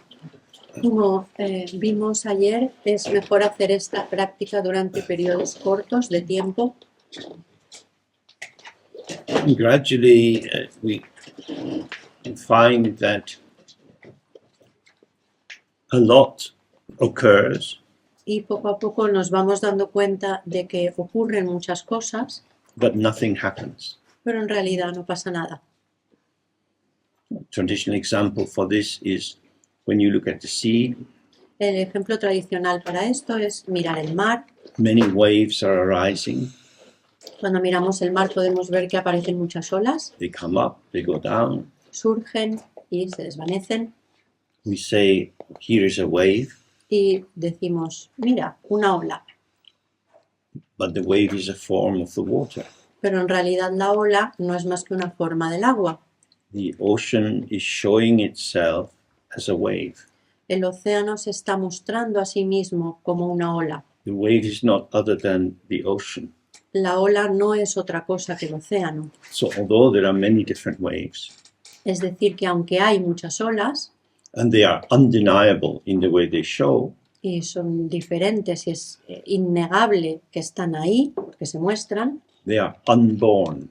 Como vimos ayer, es mejor hacer esta práctica durante periodos cortos de tiempo. And gradually, we find that a lot occurs, Y poco a poco nos vamos dando cuenta de que ocurren muchas cosas, but nothing happens. pero en realidad no pasa nada. Traditional example for this is when you look at the sea, El ejemplo tradicional para esto es mirar el mar. many waves are arising. Cuando miramos el mar podemos ver que aparecen muchas olas, They come up, they go down. surgen y se desvanecen. We say, here is a wave, Y decimos, mira, una ola. but the wave is a form of the water. Pero en realidad la ola no es más que una forma del agua. The ocean is showing itself as a wave. El océano se está mostrando a sí mismo como una ola. The wave is not other than the ocean. La ola no es otra cosa que el océano. So although there are many different waves, Es decir, que aunque hay muchas olas and they are undeniable in the way they show, y son diferentes y es innegable que están ahí, que se muestran, they are unborn.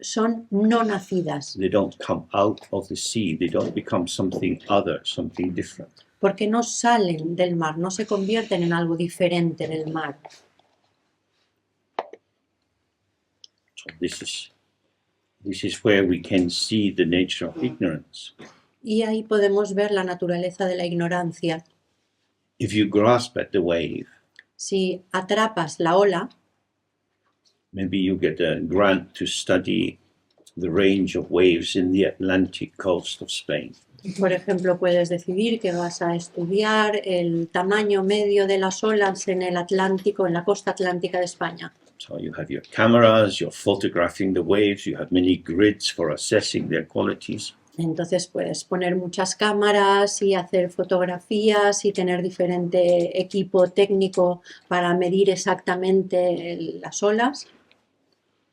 son no nacidas, They don't come out of the sea. They don't become something other, something different. porque no salen del mar, no se convierten en algo diferente del mar. So this is where we can see the nature of ignorance. Y ahí podemos ver la naturaleza de la ignorancia. If you grasp at the wave, Si atrapas la ola, maybe you get a grant to study the range of waves in the Atlantic coast of Spain. por ejemplo, puedes decidir que vas a estudiar el tamaño medio de las olas en el Atlántico, en la costa atlántica de España. So you have your cameras, you're photographing the waves, you have many grids for assessing their qualities. Entonces puedes poner muchas cámaras y hacer fotografías y tener diferente equipo técnico para medir exactamente las olas.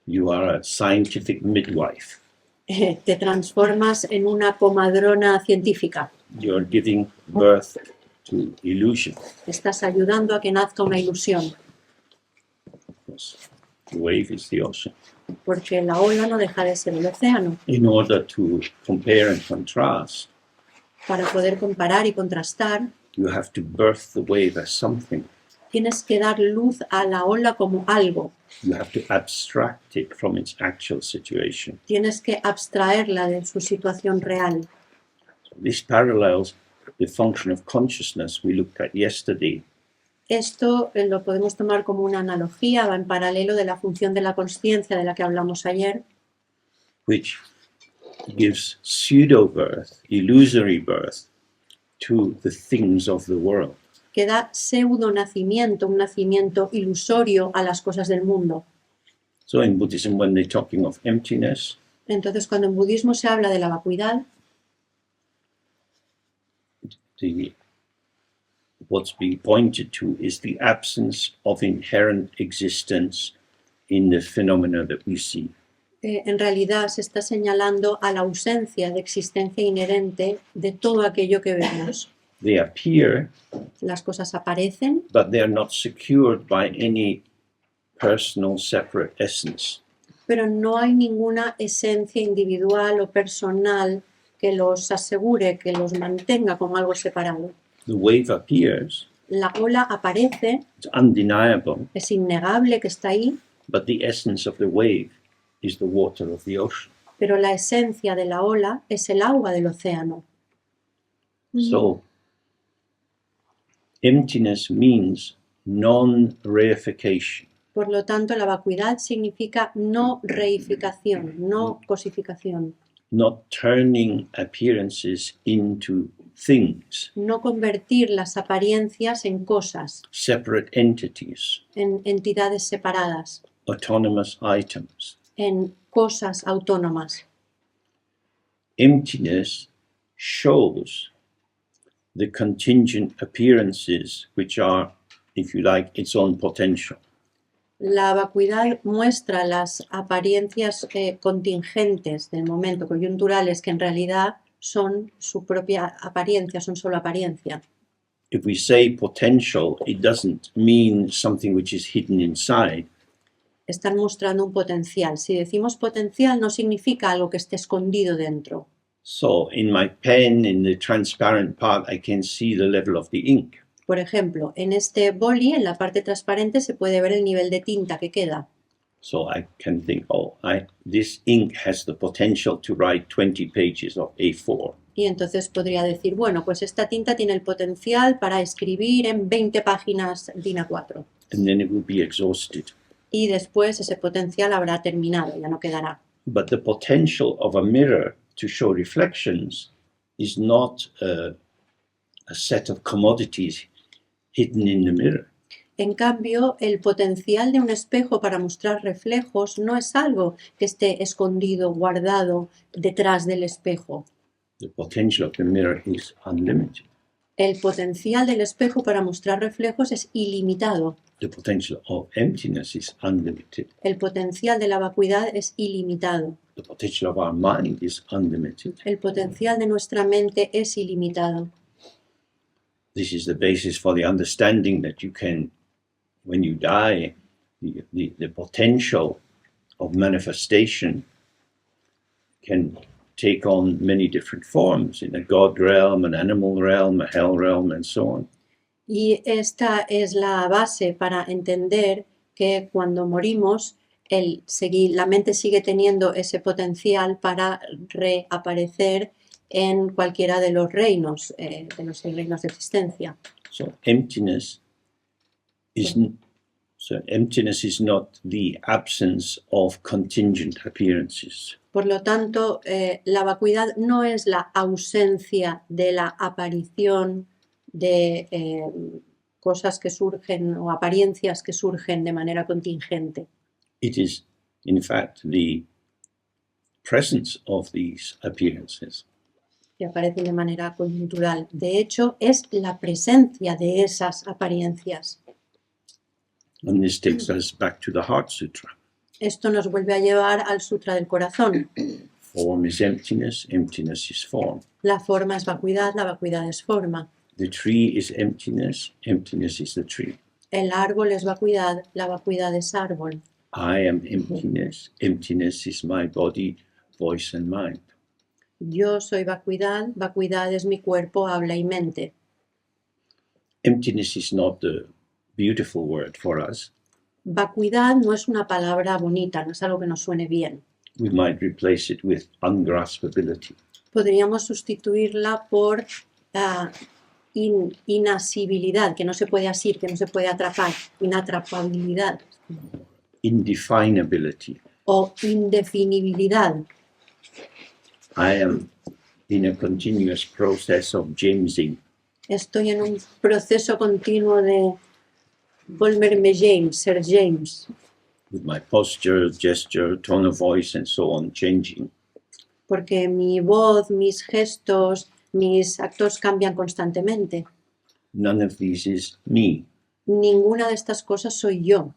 You are a scientific midwife. Te transformas en una comadrona científica. You're giving birth to illusion. Estás ayudando a que nazca una ilusión, Because the wave is the ocean. porque la ola no deja de ser el océano. In order to compare and contrast, Para poder comparar y contrastar, you have to birth the wave as something. tienes que dar luz a la ola como algo. You have to abstract it from its actual situation. Tienes que abstraerla de su situación real. This parallels the function of consciousness we looked at yesterday. Esto lo podemos tomar como una analogía, va en paralelo de la función de la consciencia de la que hablamos ayer, Which gives pseudo-birth, illusory birth, to the things of the world. que da pseudo-nacimiento, un nacimiento ilusorio a las cosas del mundo. So in Buddhism, when they're talking of emptiness, Entonces, cuando en budismo se habla de la vacuidad, what's being pointed to is the absence of inherent existence in the phenomena that we see. en realidad se está señalando a la ausencia de existencia inherente de todo aquello que vemos. They appear, Las cosas aparecen, but they are not secured by any personal separate essence. pero no hay ninguna esencia individual o personal que los asegure, que los mantenga como algo separado. The wave appears, La ola aparece, it's undeniable, es innegable que está ahí, but the essence of the wave is the water of the ocean. pero la esencia de la ola es el agua del océano. So, emptiness means non-reification, Por lo tanto, la vacuidad significa no reificación, no cosificación, not turning appearances into things, no convertir las apariencias en cosas, separate entities, en entidades separadas, autonomous items. en cosas autónomas. Emptiness shows the contingent appearances which are, if you like, its own potential. La vacuidad muestra las apariencias contingentes del momento, coyunturales, que en realidad son su propia apariencia, son solo apariencia. If we say potential, it doesn't mean something which is hidden inside. Están mostrando un potencial. Si decimos potencial, no significa algo que esté escondido dentro. So in my pen, in the transparent part, I can see the level of the ink. Por ejemplo, en este boli, en la parte transparente, se puede ver el nivel de tinta que queda. So I can think, this ink has the potential to write 20 pages of A4. Y entonces podría decir, bueno, pues esta tinta tiene el potencial para escribir en 20 páginas DIN A4. And then it will be exhausted. Y después ese potencial habrá terminado, ya no quedará. But the potential of a mirror to show reflections is not a set of commodities hidden in the mirror. En cambio, el potencial de un espejo para mostrar reflejos no es algo que esté escondido, guardado detrás del espejo. The potential of the mirror is unlimited. El potencial del espejo para mostrar reflejos es ilimitado. The potential of emptiness is unlimited. El potencial de la vacuidad es ilimitado. The potential of our mind is unlimited. El potencial de nuestra mente es ilimitado. This is the basis for the understanding that you can, when you die, the potential of manifestation can take on many different forms in a God realm, an animal realm, a hell realm, and so on. Y esta es la base para entender que cuando morimos, la mente sigue teniendo ese potencial para reaparecer en cualquiera de los reinos, de los 6 reinos de existencia. So emptiness is not the absence of contingent appearances. Por lo tanto, la vacuidad no es la ausencia de la aparición de cosas que surgen o apariencias que surgen de manera contingente. It is, in fact, the presence of these appearances. Que aparecen de manera coyuntural. De hecho, es la presencia de esas apariencias. And this takes us back to the Heart Sutra. Esto nos vuelve a llevar al Sutra del Corazón. Form is emptiness, emptiness is form. La forma es vacuidad, la vacuidad es forma. The tree is emptiness, emptiness is the tree. El árbol es vacuidad, la vacuidad es árbol. I am emptiness, emptiness is my body, voice and mind. Yo soy vacuidad, vacuidad es mi cuerpo, habla y mente. Emptiness is not the beautiful word for us. Vacuidad no es una palabra bonita, no es algo que nos suene bien. We might replace it with ungraspability. Podríamos sustituirla por inasibilidad, que no se puede asir, que no se puede atrapar, inatrapabilidad indefinability. o indefinibilidad. I am in a continuous process of Jamesing. Estoy en un proceso continuo de volverme James, ser James, With my posture, gesture, tone of voice, and so on, changing. porque mi voz, mis gestos, mis actos cambian constantemente. None of these is me. Ninguna de estas cosas soy yo.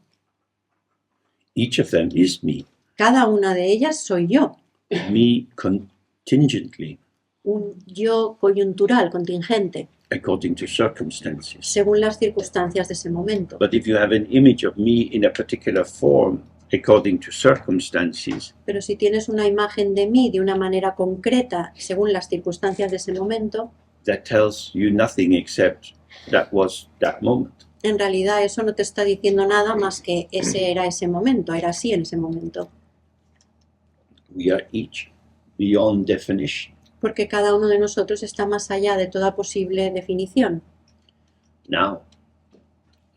Each of them is me. Cada una de ellas soy yo. Me contingently, Un yo coyuntural, contingente, according to circumstances. según las circunstancias de ese momento. But if you have an image of me in a particular form, according to circumstances, Pero si tienes una imagen de mí de una manera concreta, según las circunstancias de ese momento, that tells you nothing except that was that moment. en realidad eso no te está diciendo nada más que ese era ese momento, era así en ese momento. We are each beyond definition. Porque cada uno de nosotros está más allá de toda posible definición. Now,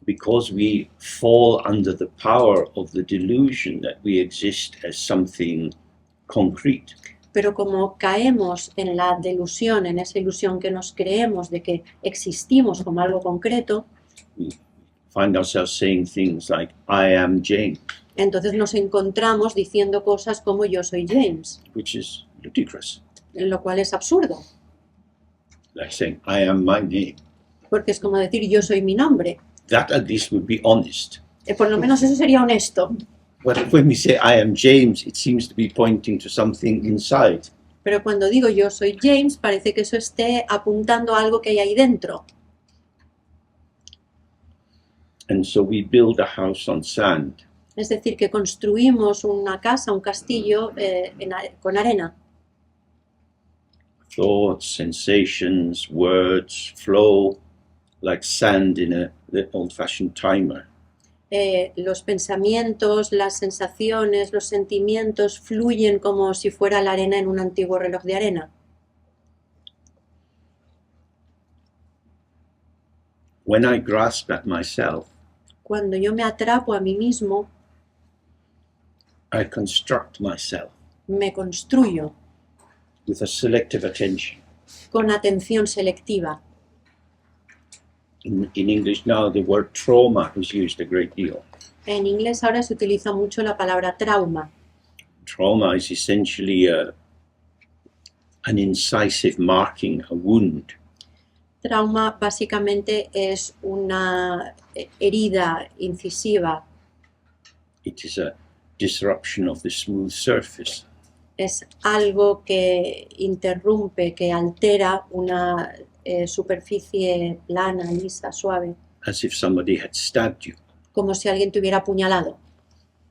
because we fall under the power of the delusion that we exist as something concrete, Pero como caemos en la delusión, en esa ilusión que nos creemos de que existimos como algo concreto, we find ourselves saying things like, I am James, entonces nos encontramos diciendo cosas como yo soy James, which is ludicrous. lo cual es absurdo, Like saying, I am my name. porque es como decir yo soy mi nombre. That at least would be honest. Por lo menos eso sería honesto. But when we say I am James, it seems to be pointing to something inside. Pero cuando digo yo soy James, parece que eso esté apuntando a algo que hay ahí dentro. And so we build a house on sand. Es decir, que construimos una casa, un castillo con arena. Thoughts, sensations, words flow like sand in the old-fashioned timer. Los pensamientos, las sensaciones, los sentimientos fluyen como si fuera la arena en un antiguo reloj de arena. When I grasp at myself, Cuando yo me atrapo a mí mismo, I construct myself me construyo with a selective attention. con atención selectiva. In English now, the word trauma is used a great deal. En inglés ahora se utiliza mucho la palabra trauma. Trauma is essentially an incisive marking, a wound. Trauma básicamente es una herida incisiva, It is a disruption of the smooth surface. es algo que interrumpe, que altera una superficie plana, lisa, suave, As if somebody had stabbed you. como si alguien te hubiera apuñalado.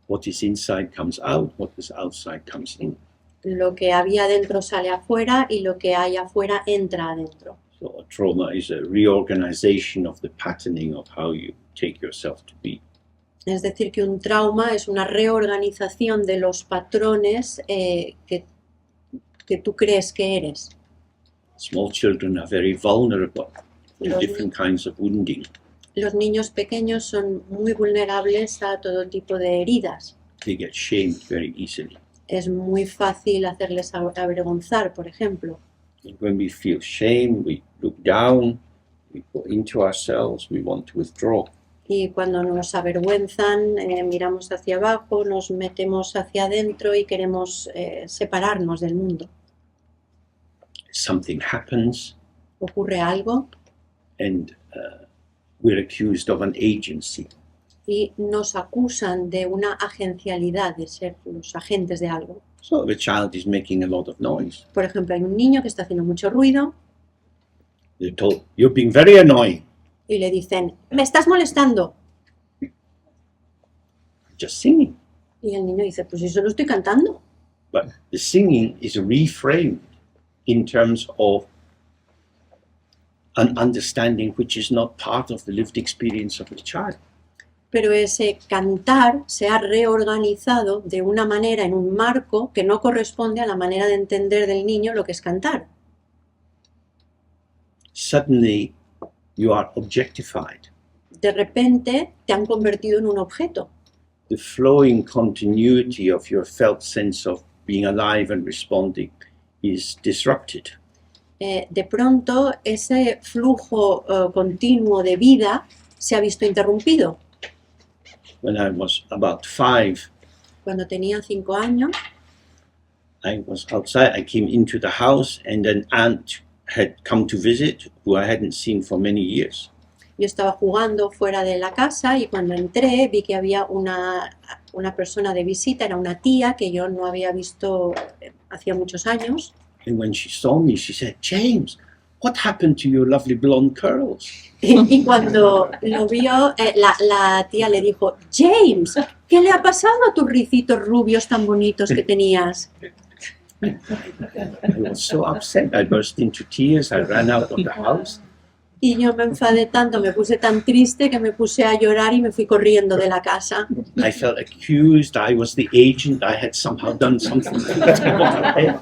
What is inside comes out, what is outside comes in. Lo que había dentro sale afuera y lo que hay afuera entra adentro. So a trauma is a reorganization of the patterning of how you take yourself to be. Es decir, que un trauma es una reorganización de los patrones que tú crees que eres. Small children are very vulnerable to Los, different kinds of wounding. los niños pequeños son muy vulnerables a todo tipo de heridas. They get shamed very easily. Es muy fácil hacerles avergonzar, por ejemplo. And when we feel shame, we look down, we go into ourselves, we want to withdraw. Y cuando nos avergüenzan, miramos hacia abajo, nos metemos hacia adentro y queremos separarnos del mundo. Something happens Ocurre algo and we're accused of an agency. y nos acusan de una agencialidad, de ser los agentes de algo. So if a child is making a lot of noise, Por ejemplo, hay un niño que está haciendo mucho ruido they're told, you're being very annoying. y le dicen, me estás molestando. Just singing. Y el niño dice, pues yo solo estoy cantando. But the singing is reframed in terms of an understanding which is not part of the lived experience of the child. Pero ese cantar se ha reorganizado de una manera, en un marco que no corresponde a la manera de entender del niño lo que es cantar. suddenly you are objectified. De repente te han convertido en un objeto. The flowing continuity of your felt sense of being alive and responding is disrupted. De pronto ese flujo continuo de vida se ha visto interrumpido. When I was about 5, Cuando tenía 5 años, I was outside. I came into the house, and an aunt had come to visit who I hadn't seen for many years. yo estaba jugando fuera de la casa y cuando entré vi que había una persona de visita, era una tía que yo no había visto hacía muchos años. And when she saw me, she said, "James, what happened to your lovely blonde curls?" Y cuando lo vio, la tía le dijo, James, ¿qué le ha pasado a tus ricitos rubios tan bonitos que tenías? I was so upset. I burst into tears. I ran out of the house. Y yo me enfadé tanto, me puse tan triste que me puse a llorar y me fui corriendo de la casa. I felt accused. I was the agent. I had somehow done something.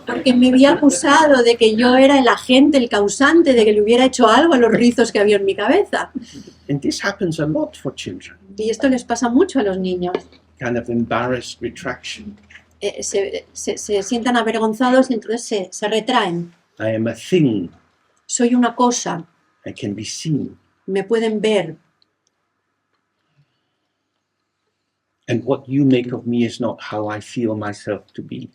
Porque me había acusado de que yo era el agente, el causante, de que le hubiera hecho algo a los rizos que había en mi cabeza. And this happens a lot for children. Y esto les pasa mucho a los niños. Kind of embarrassed retraction. Se sientan avergonzados y entonces se retraen. I am a thing. Soy una cosa, I can be seen. me pueden ver. And what you make of me is not how I feel myself to be.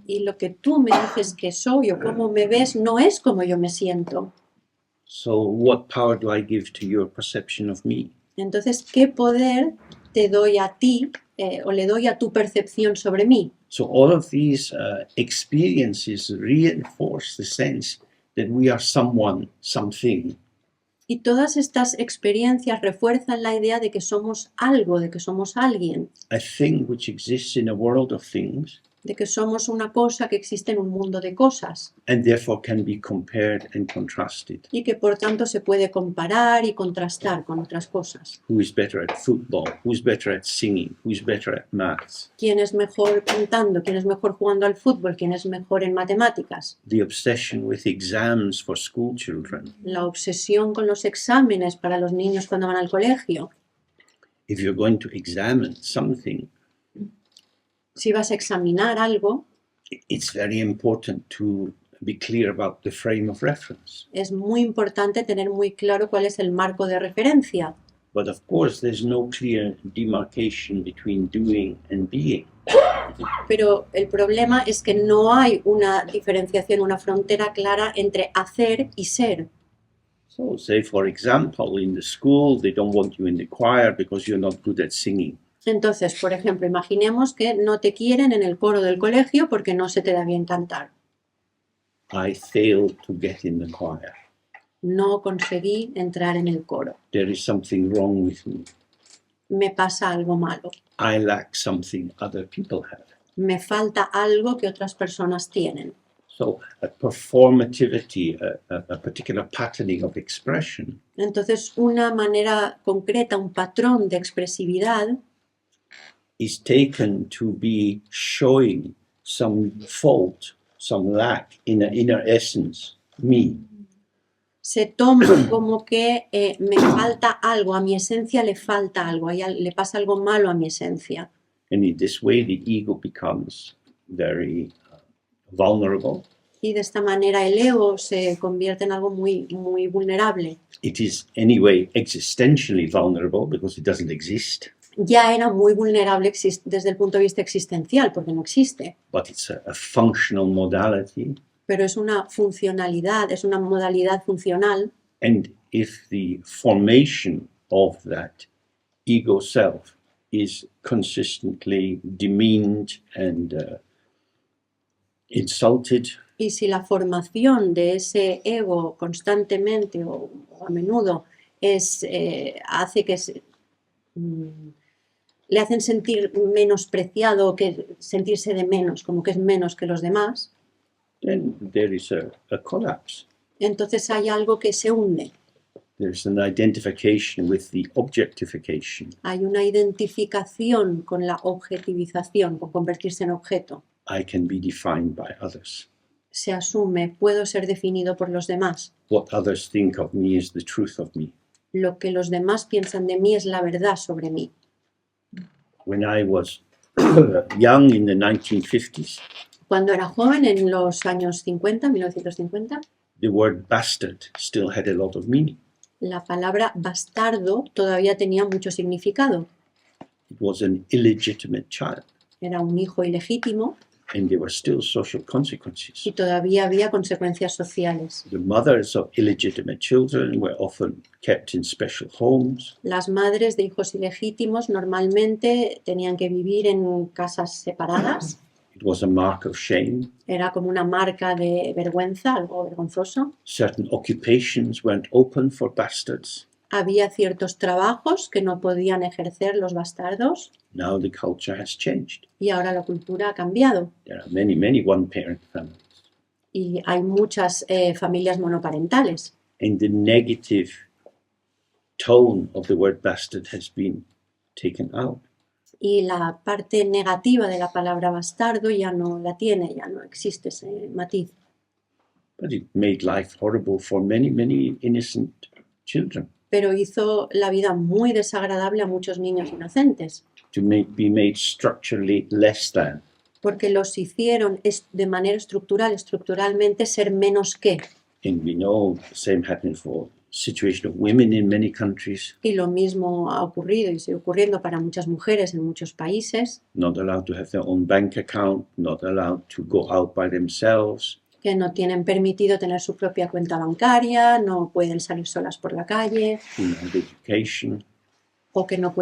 Y lo que tú me dices que soy o cómo me ves no es como yo me siento. So what power do I give to your perception of me? Entonces, ¿qué poder te doy a ti o le doy a tu percepción sobre mí? So all of these experiences reinforce the sense that we are someone, something. Y todas estas experiencias refuerzan la idea de que somos algo, de que somos alguien, A thing which exists in a world of things de que somos una cosa que existe en un mundo de cosas and therefore can be compared and contrasted. y que por tanto se puede comparar y contrastar con otras cosas. Who is better at football? Who is better at singing? Who is better at maths? ¿Quién es mejor cantando? ¿Quién es mejor jugando al fútbol? ¿Quién es mejor en matemáticas? The obsession with exams for school children. La obsesión con los exámenes para los niños cuando van al colegio. If you're going to examine something, Si vas a examinar algo, it's very important to be clear about the frame of reference. es muy importante tener muy claro cuál es el marco de referencia. But of course, there's no clear demarcation between doing and being. Pero el problema es que no hay una diferenciación, una frontera clara entre hacer y ser. So, say for example, in the school, they don't want you in the choir because you're not good at singing. Entonces, por ejemplo, imaginemos que no te quieren en el coro del colegio porque no se te da bien cantar. I failed to get in the choir. No conseguí entrar en el coro. There is something wrong with me. Me pasa algo malo. I lack something other people have. Me falta algo que otras personas tienen. So, a performativity, a particular patterning of expression Entonces, una manera concreta, un patrón de expresividad is taken to be showing some fault, some lack in an inner essence, me. se toma como que me falta algo, a mi esencia le falta algo, le pasa algo malo a mi esencia. And in this way, the ego becomes very vulnerable. Y de esta manera el ego se convierte en algo muy, muy vulnerable. It is anyway existentially vulnerable because it doesn't exist, Ya era muy vulnerable desde el punto de vista existencial, porque no existe. but it's a functional modality. Pero es una funcionalidad, es una modalidad funcional. And if the formation of that ego self is consistently demeaned and insulted, Y si la formación de ese ego constantemente o a menudo hace que le hacen sentir menospreciado, que sentirse de menos, como que es menos que los demás, then there is a collapse. entonces hay algo que se hunde. There's an identification with the objectification. Hay una identificación con la objetivización, con convertirse en objeto. I can be defined by others. se asume, puedo ser definido por los demás. What others think of me is the truth of me. Lo que los demás piensan de mí es la verdad sobre mí. When I was young in the 1950s, Cuando era joven, en los años 50, 1950, the word bastard still had a lot of meaning. la palabra bastardo todavía tenía mucho significado. It was an illegitimate child, Era un hijo ilegítimo and there were still social consequences. y todavía había consecuencias sociales. The mothers of illegitimate children were often kept in special homes. Las madres de hijos ilegítimos normalmente tenían que vivir en casas separadas. It was a mark of shame. Era como una marca de vergüenza, algo vergonzoso. Certain occupations weren't open for bastards. Había ciertos trabajos que no podían ejercer los bastardos Now the culture has changed. y ahora la cultura ha cambiado. There are many, many one-parent families. Y hay muchas familias monoparentales. And the negative tone of the word bastard has been taken out. Y la parte negativa de la palabra bastardo ya no la tiene, ya no existe ese matiz. But it made life horrible for many, many innocent children. Pero hizo la vida muy desagradable a muchos niños inocentes, To be made structurally less than. porque los hicieron de manera estructuralmente ser menos que. And we know the same happened for the situation of women in many countries, Y lo mismo ha ocurrido y sigue ocurriendo para muchas mujeres en muchos países, not allowed to have their own bank account, not allowed to go out by themselves, que no tienen permitido tener su propia cuenta bancaria, no pueden salir solas por la calle, have education. o que no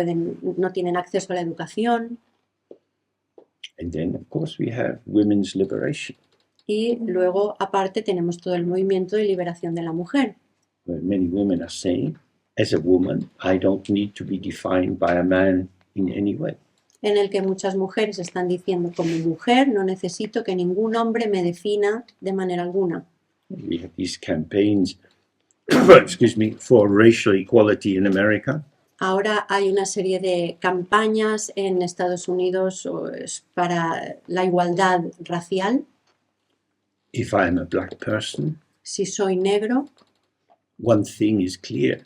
tienen acceso a la educación. And then, of course, we have women's liberation, Y luego, aparte, tenemos todo el movimiento de liberación de la mujer, where many women are saying, as a woman, I don't need to be defined by a man in any way. en el que muchas mujeres están diciendo, como mujer no necesito que ningún hombre me defina de manera alguna. We have these campaigns, excuse me, for racial equality in America. Ahora hay una serie de campañas en Estados Unidos para la igualdad racial. If I am a black person, Si soy negro, one thing is clear,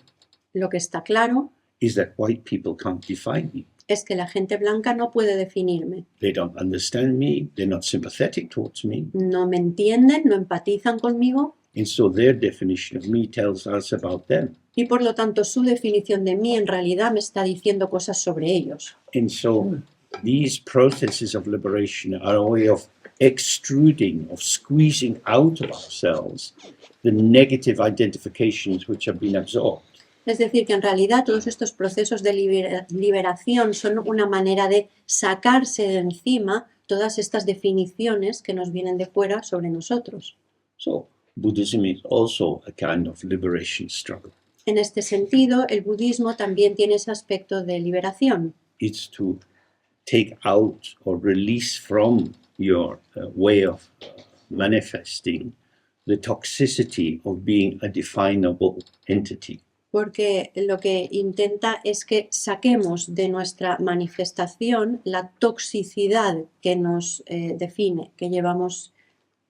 lo que está claro is that white people can't define me. es que la gente blanca no puede definirme. They don't understand me, they're not sympathetic towards me, No me entienden, no empatizan conmigo and so their definition of me tells us about them. y por lo tanto su definición de mí en realidad me está diciendo cosas sobre ellos. And so these processes of liberation are a way of extruding, of squeezing out of ourselves the negative identifications which have been absorbed. Es decir, que en realidad todos estos procesos de liberación son una manera de sacarse de encima todas estas definiciones que nos vienen de fuera sobre nosotros. So Buddhism is also a kind of liberation struggle. En este sentido, el budismo también tiene ese aspecto de liberación. It's to take out or release from your way of manifesting the toxicity of being a definable entity. Porque lo que intenta es que saquemos de nuestra manifestación la toxicidad que nos define, que llevamos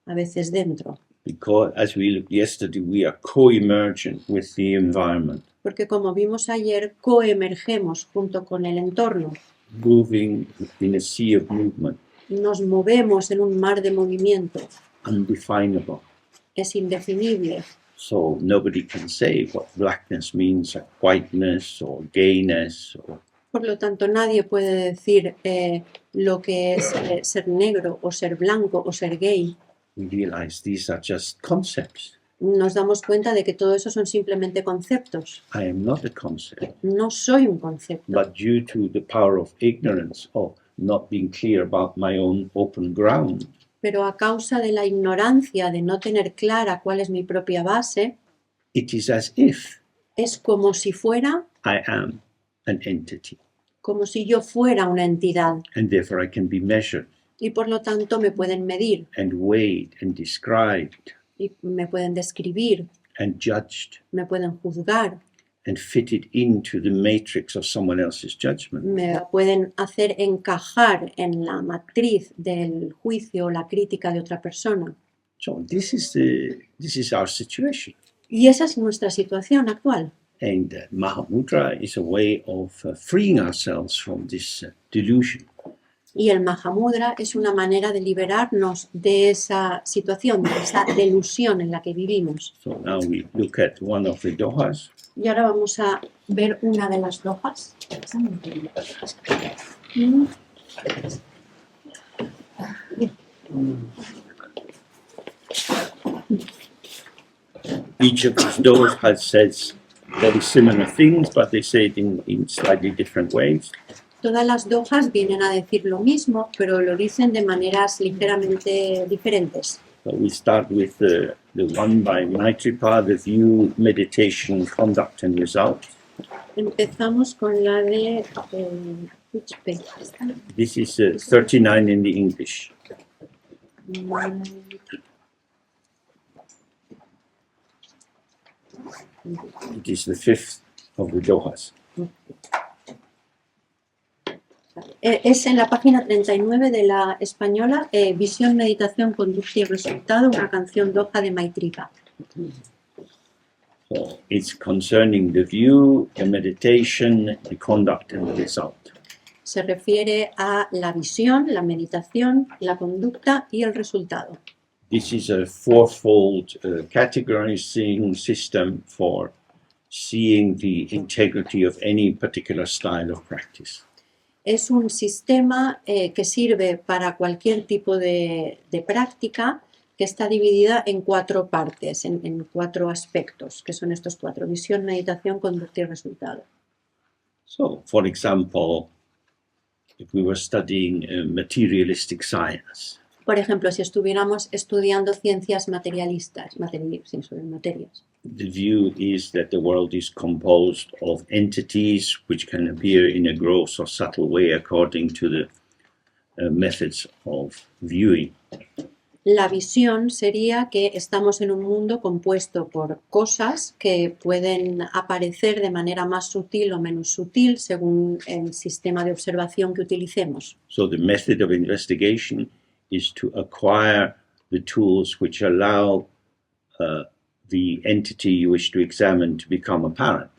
a veces dentro. Because, as we looked yesterday, we are co-emergent with the environment, Porque como vimos ayer, coemergemos junto con el entorno. moving in a sea of movement, Nos movemos en un mar de movimiento. undefinable. Es indefinible. So nobody can say what blackness means, or whiteness, or gayness, or Por lo tanto, nadie puede decir lo que es ser negro o ser blanco o ser gay. we realize these are just concepts. Nos damos cuenta de que todo eso son simplemente conceptos. I am not a concept, No soy un concepto, but due to the power of ignorance, of not being clear about my own open ground, pero a causa de la ignorancia de no tener clara cuál es mi propia base, it is as if es como si fuera, I am an entity, como si yo fuera una entidad and therefore I can be measured y por lo tanto me pueden medir and weighed and described y me pueden describir, and judged me pueden juzgar, and fitted into the matrix of someone else's judgment. me pueden hacer encajar en la matriz del juicio o la crítica de otra persona. So this is our situation. Y esa es nuestra situación actual. And Mahamudra is a way of freeing ourselves from this delusion. Y el Mahamudra es una manera de liberarnos de esa situación, de esa delusión en la que vivimos. So now we look at one of the dohas. Y ahora vamos a ver una de las dohas. Each of these dohas says very similar things, but they say it in slightly different ways. Todas las dohas vienen a decir lo mismo, pero lo dicen de maneras ligeramente diferentes. So we start with the one by Maitripa, the view, meditation, conduct, and result. Empezamos con la de... which page? This is 39 in the English. It is the fifth of the dohas. Es en la página 39 de la española, Visión, Meditación, Conducta y Resultado, una canción doha de Maitripa. So it's concerning the view, the meditation, the conduct, and the result. Se refiere a la visión, la meditación, la conducta y el resultado. This is a fourfold categorizing system for seeing the integrity of any particular style of practice. Es un sistema que sirve para cualquier tipo de práctica, que está dividida en 4 partes, en 4 aspectos, que son estos 4: visión, meditación, conducta y resultado. So, for example, if we were studying materialistic science, Por ejemplo, si estuviéramos estudiando ciencias materialistas, sí, sobre materias, the view is that the world is composed of entities which can appear in a gross or subtle way according to the methods of viewing. la visión sería que estamos en un mundo compuesto por cosas que pueden aparecer de manera más sutil o menos sutil según el sistema de observación que utilicemos. So the method of investigation is to acquire the tools which allow the entity you wish to examine to become apparent.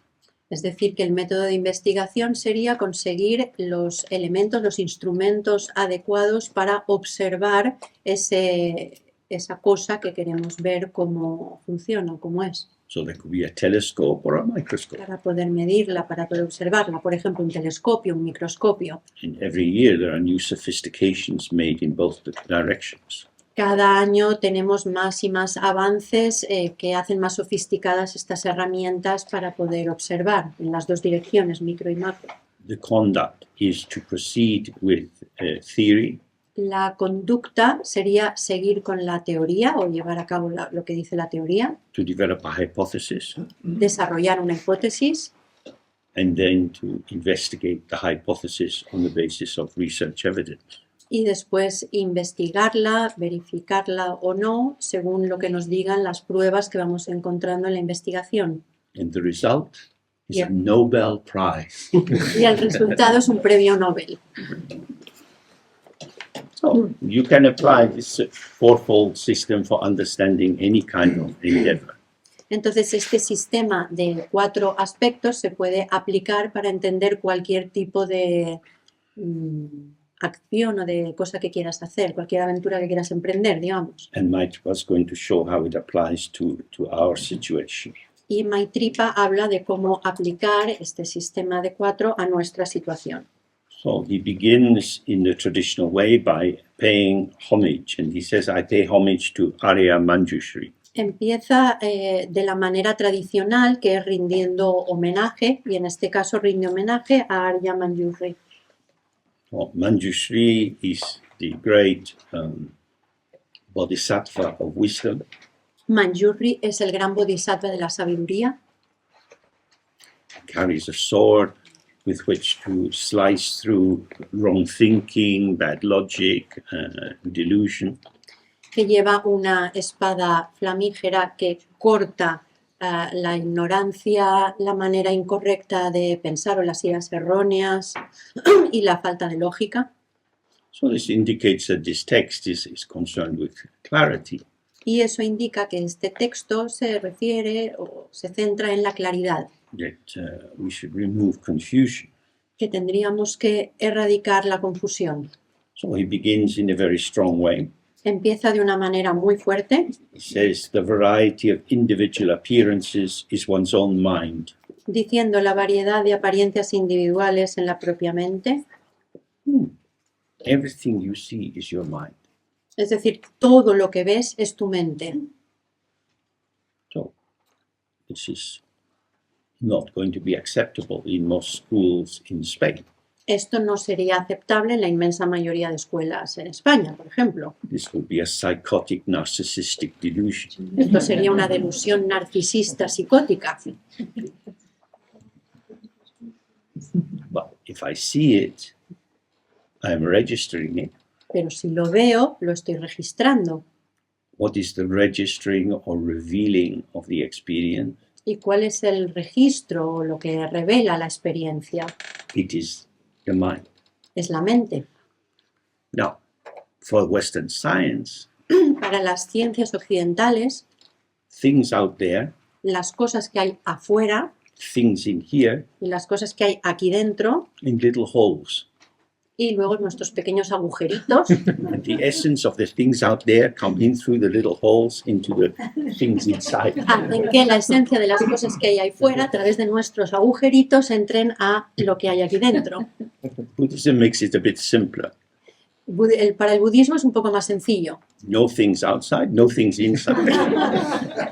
Es decir, que el método de investigación sería conseguir los elementos, los instrumentos adecuados para observar esa cosa que queremos ver cómo funciona, cómo es. So there could be a telescope or a microscope. Para poder medirla, para poder observarla. Por ejemplo, un telescopio, un microscopio. And every year there are new sophistications made in both the directions. Cada año tenemos más y más avances que hacen más sofisticadas estas herramientas para poder observar en las 2 direcciones, micro y macro. The conduct is to proceed with theory, La conducta sería seguir con la teoría o llevar a cabo lo que dice la teoría, to develop a hypothesis, desarrollar una hipótesis and then to investigate the hypothesis on the basis of research evidence. y después investigarla, verificarla o no, según lo que nos digan las pruebas que vamos encontrando en la investigación. And the result is Yeah. a Nobel Prize. Y el resultado es un premio Nobel. So you can apply this fourfold system for understanding any kind of endeavor. Entonces, este sistema de 4 aspectos se puede aplicar para entender cualquier tipo de acción o de cosa que quieras hacer, cualquier aventura que quieras emprender, digamos. And Maitripa is going to show how it applies to our situation. Y Maitripa habla de cómo aplicar este sistema de 4 a nuestra situación. So he begins in the traditional way by paying homage, and he says, I pay homage to Arya Manjushri. Empieza de la manera tradicional, que es rindiendo homenaje, y en este caso rinde homenaje a Arya Manjushri. Well, Manjushri is the great bodhisattva of wisdom. Manjushri es el gran bodhisattva de la sabiduría. Carries a sword with which to slice through wrong thinking, bad logic, delusion. Que lleva una espada flamígera que corta la ignorancia, la manera incorrecta de pensar o las ideas erróneas y la falta de lógica. So this indicates that this text is concerned with clarity. Y eso indica que este texto se refiere o se centra en la claridad, that we should remove confusion. que tendríamos que erradicar la confusión. So he begins in a very strong way. Empieza de una manera muy fuerte, He says the variety of individual appearances is one's own mind. diciendo la variedad de apariencias individuales en la propia mente. Everything you see is your mind. Es decir, todo lo que ves es tu mente. So this is not going to be acceptable in most schools in Spain. Esto no sería aceptable en la inmensa mayoría de escuelas en España, por ejemplo. This would be a psychotic, narcissistic delusion. Esto sería una delusión narcisista psicótica. But if I see it, I'm registering it. Pero si lo veo, lo estoy registrando. What is the registering or revealing of the experience? ¿Y cuál es el registro o lo que revela la experiencia? It is the mind. Es la mente. Now, for Western science, Para las ciencias occidentales, things out there, las cosas que hay afuera things in here, y las cosas que hay aquí dentro, in little holes. y luego nuestros pequeños agujeritos, And the essence of the things out there come in through the little holes into the things inside. hacen que la esencia de las cosas que hay ahí fuera, a través de nuestros agujeritos, entren a lo que hay aquí dentro. Buddhism makes it a bit simpler. Para el budismo es un poco más sencillo. No things outside, no things inside.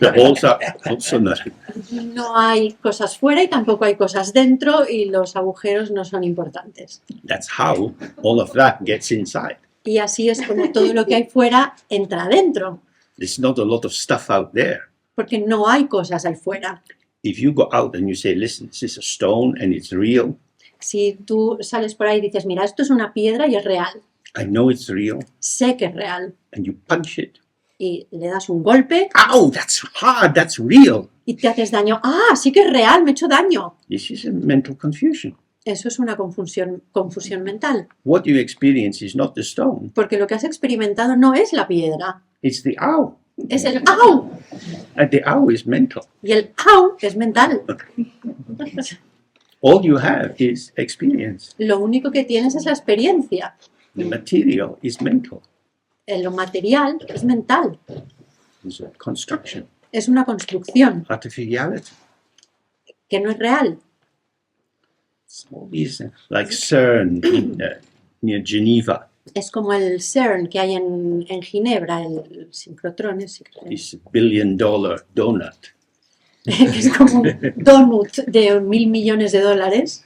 The holes are also nothing. No hay cosas fuera y tampoco hay cosas dentro y los agujeros no son importantes. That's how all of that gets inside. Y así es como todo lo que hay fuera entra adentro, There's not a lot of stuff out there. porque no hay cosas ahí fuera. If you go out and you say, listen, this is a stone and it's real, Si tú sales por ahí y dices, mira, esto es una piedra y es real, I know it's real, sé que es real, and you punch it, y le das un golpe ow, that's hard, that's real. y te haces daño, ah, sí que es real, me he hecho daño. This is a mental confusion. Eso es una confusión mental, What you experience is not the stone, porque lo que has experimentado no es la piedra, it's the ow. es el au, And the ow is mental. y el au es mental. All you have is experience. Lo único que tienes es la experiencia. The material is mental. Lo material es mental, It's a construction, es una construcción artificiality. que no es real. It's all these, like CERN near Geneva, Es como el CERN que hay en Ginebra, el sincrotrones, this $1 billion donut. que es como un donut de 1.000 millones de dólares,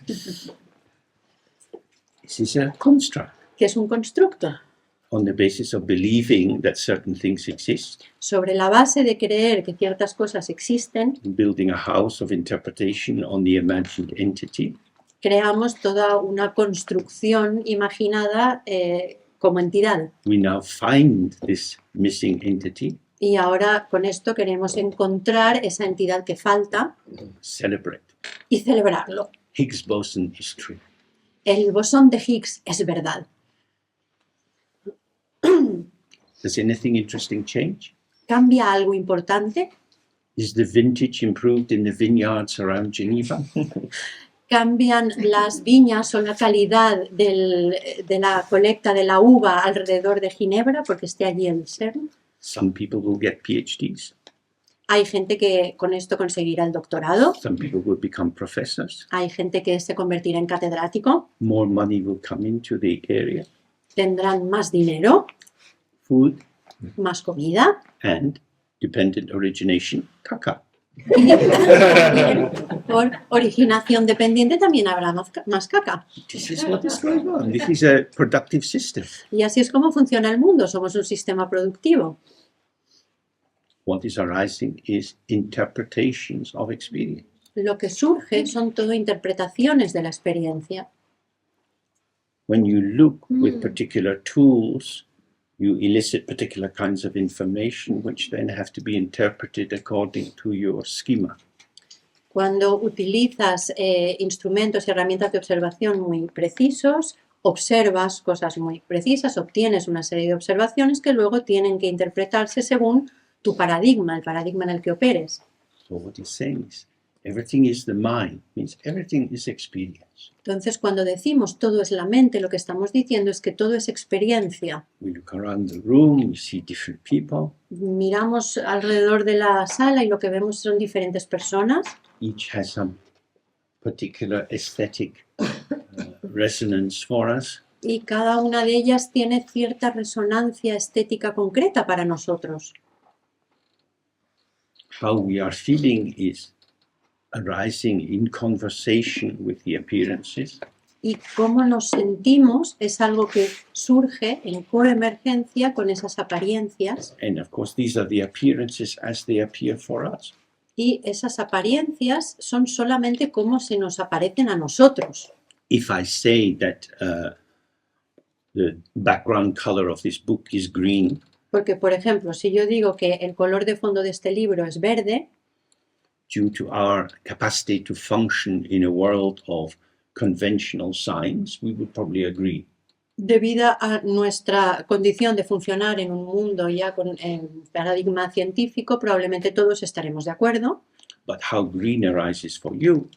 This is a construct que es un constructo, on the basis of believing that certain things exist, sobre la base de creer que ciertas cosas existen. building a house of interpretation on the imagined entity. Creamos toda una construcción imaginada como entidad. We now find this missing entity, Y ahora con esto queremos encontrar esa entidad que falta celebrate. y celebrarlo. Higgs boson is true. El bosón de Higgs es verdad. Does anything interesting change? ¿Cambia algo importante? Is the vintage improved in the vineyards around Geneva? ¿Cambian las viñas o la calidad de la colecta de la uva alrededor de Ginebra porque esté allí el CERN? Some people will get PhDs. Hay gente que con esto conseguirá el doctorado. Some people will become professors. Hay gente que se convertirá en catedrático. More money will come into the area. Tendrán más dinero, Food más comida. and dependent origination, caca. Y también, por originación dependiente también habrá más caca. This is what is going on. This is a productive system. Y así es como funciona el mundo. Somos un sistema productivo. What is arising is interpretations of experience. Lo que surge son todo interpretaciones de la experiencia. When you look with particular tools, you elicit particular kinds of information which then have to be interpreted according to your schema. Cuando utilizas instrumentos y herramientas de observación muy precisos, observas cosas muy precisas, obtienes una serie de observaciones que luego tienen que interpretarse según tu paradigma, el paradigma en el que operes. So what he's saying is, everything is the mind, means everything is experience. Entonces, cuando decimos todo es la mente, lo que estamos diciendo es que todo es experiencia. We look around the room, we see different people. Miramos alrededor de la sala y lo que vemos son diferentes personas. Each has some particular aesthetic resonance for us. Y cada una de ellas tiene cierta resonancia estética concreta para nosotros. How we are feeling is arising in conversation with the appearances. Y cómo nos sentimos es algo que surge en coemergencia con esas apariencias. And of course, these are the appearances as they appear for us. Y esas apariencias son solamente cómo se nos aparecen a nosotros. If I say that the background color of this book is green, Porque, por ejemplo, si yo digo que el color de fondo de este libro es verde, due to our capacity to function in a world of conventional science, we would probably agree. debido a nuestra condición de funcionar en un mundo ya con paradigma científico, probablemente todos estaremos de acuerdo. But how green arises for you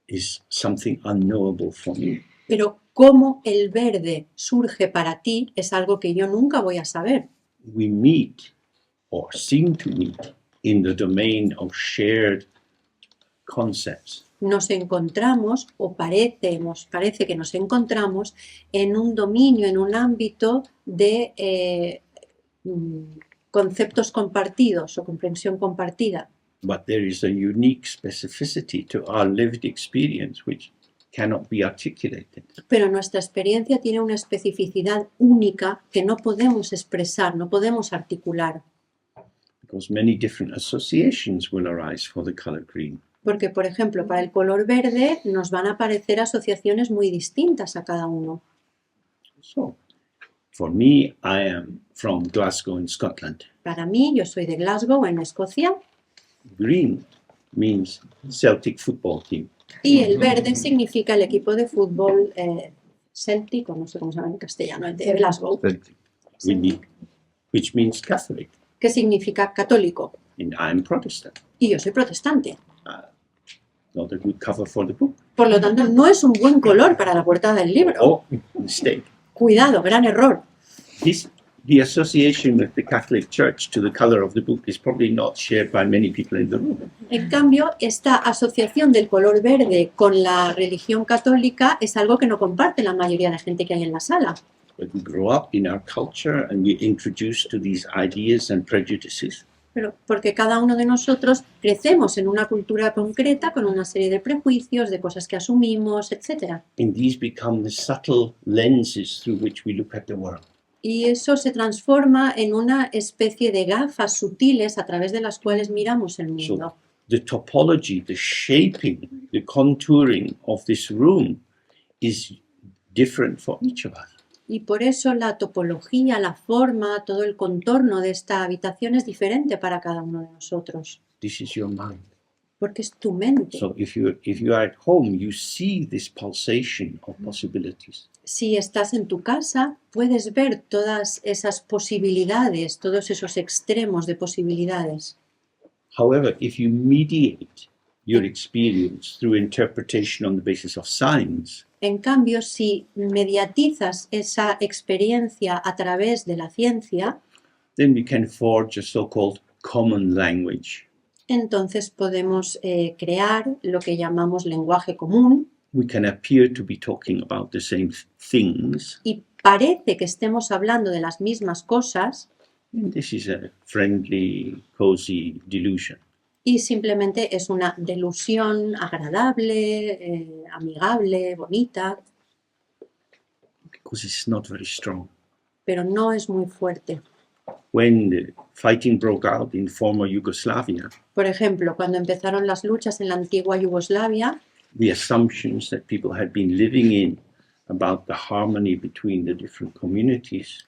is something unknowable for me. Pero cómo el verde surge para ti es algo que yo nunca voy a saber. We meet or seem to meet in the domain of shared concepts. Nos encontramos, o parece que nos encontramos en un dominio, en un ámbito de conceptos compartidos o comprensión compartida. But there is a unique specificity to our lived experience which cannot be articulated. Pero nuestra experiencia tiene una especificidad única que no podemos expresar, no podemos articular. Because many different associations will arise for the color green. Porque, por ejemplo, para el color verde nos van a aparecer asociaciones muy distintas a cada uno. So, for me, I am from Glasgow in Scotland. Para mí, yo soy de Glasgow, en Escocia, Green means Celtic football team. y el verde significa el equipo de fútbol Celtic, o no sé cómo se llama en castellano, de Glasgow, Which means Catholic. que significa católico. And I'm Protestant. Y yo soy protestante. Not a good cover for the book. Por lo tanto, no es un buen color para la portada del libro. Oh, mistake. Cuidado, gran error. The association with the Catholic Church to the color of the book is probably not shared by many people in the room. En cambio, esta asociación del color verde con la religión católica es algo que no comparte la mayoría de la gente que hay en la sala. But we grow up in our culture and we're introduced to these ideas and prejudices. Pero porque cada uno de nosotros crecemos en una cultura concreta con una serie de prejuicios, de cosas que asumimos, etc. And these become the subtle lenses through which we look at the world. Y eso se transforma en una especie de gafas sutiles a través de las cuales miramos el mundo. The topology, the shaping, the contouring of this room is different for each of us. Y por eso la topología, la forma, todo el contorno de esta habitación es diferente para cada uno de nosotros. This is your mind. Porque es tu mente. So if you are at home, you see this pulsation of possibilities. Si estás en tu casa, puedes ver todas esas posibilidades, todos esos extremos de posibilidades. However, if you mediate your experience through interpretation on the basis of science, En cambio, si mediatizas esa experiencia a través de la ciencia, then we can forge a so-called common language. entonces podemos crear lo que llamamos lenguaje común We can appear to be talking about the same things. y parece que estemos hablando de las mismas cosas And this is a friendly, cozy delusion. y simplemente es una delusión agradable, amigable, bonita, Because it's not very strong. pero no es muy fuerte. When the fighting broke out in former Yugoslavia, Por ejemplo, cuando empezaron las luchas en la antigua Yugoslavia, the assumptions that people had been living in about the harmony between the different communities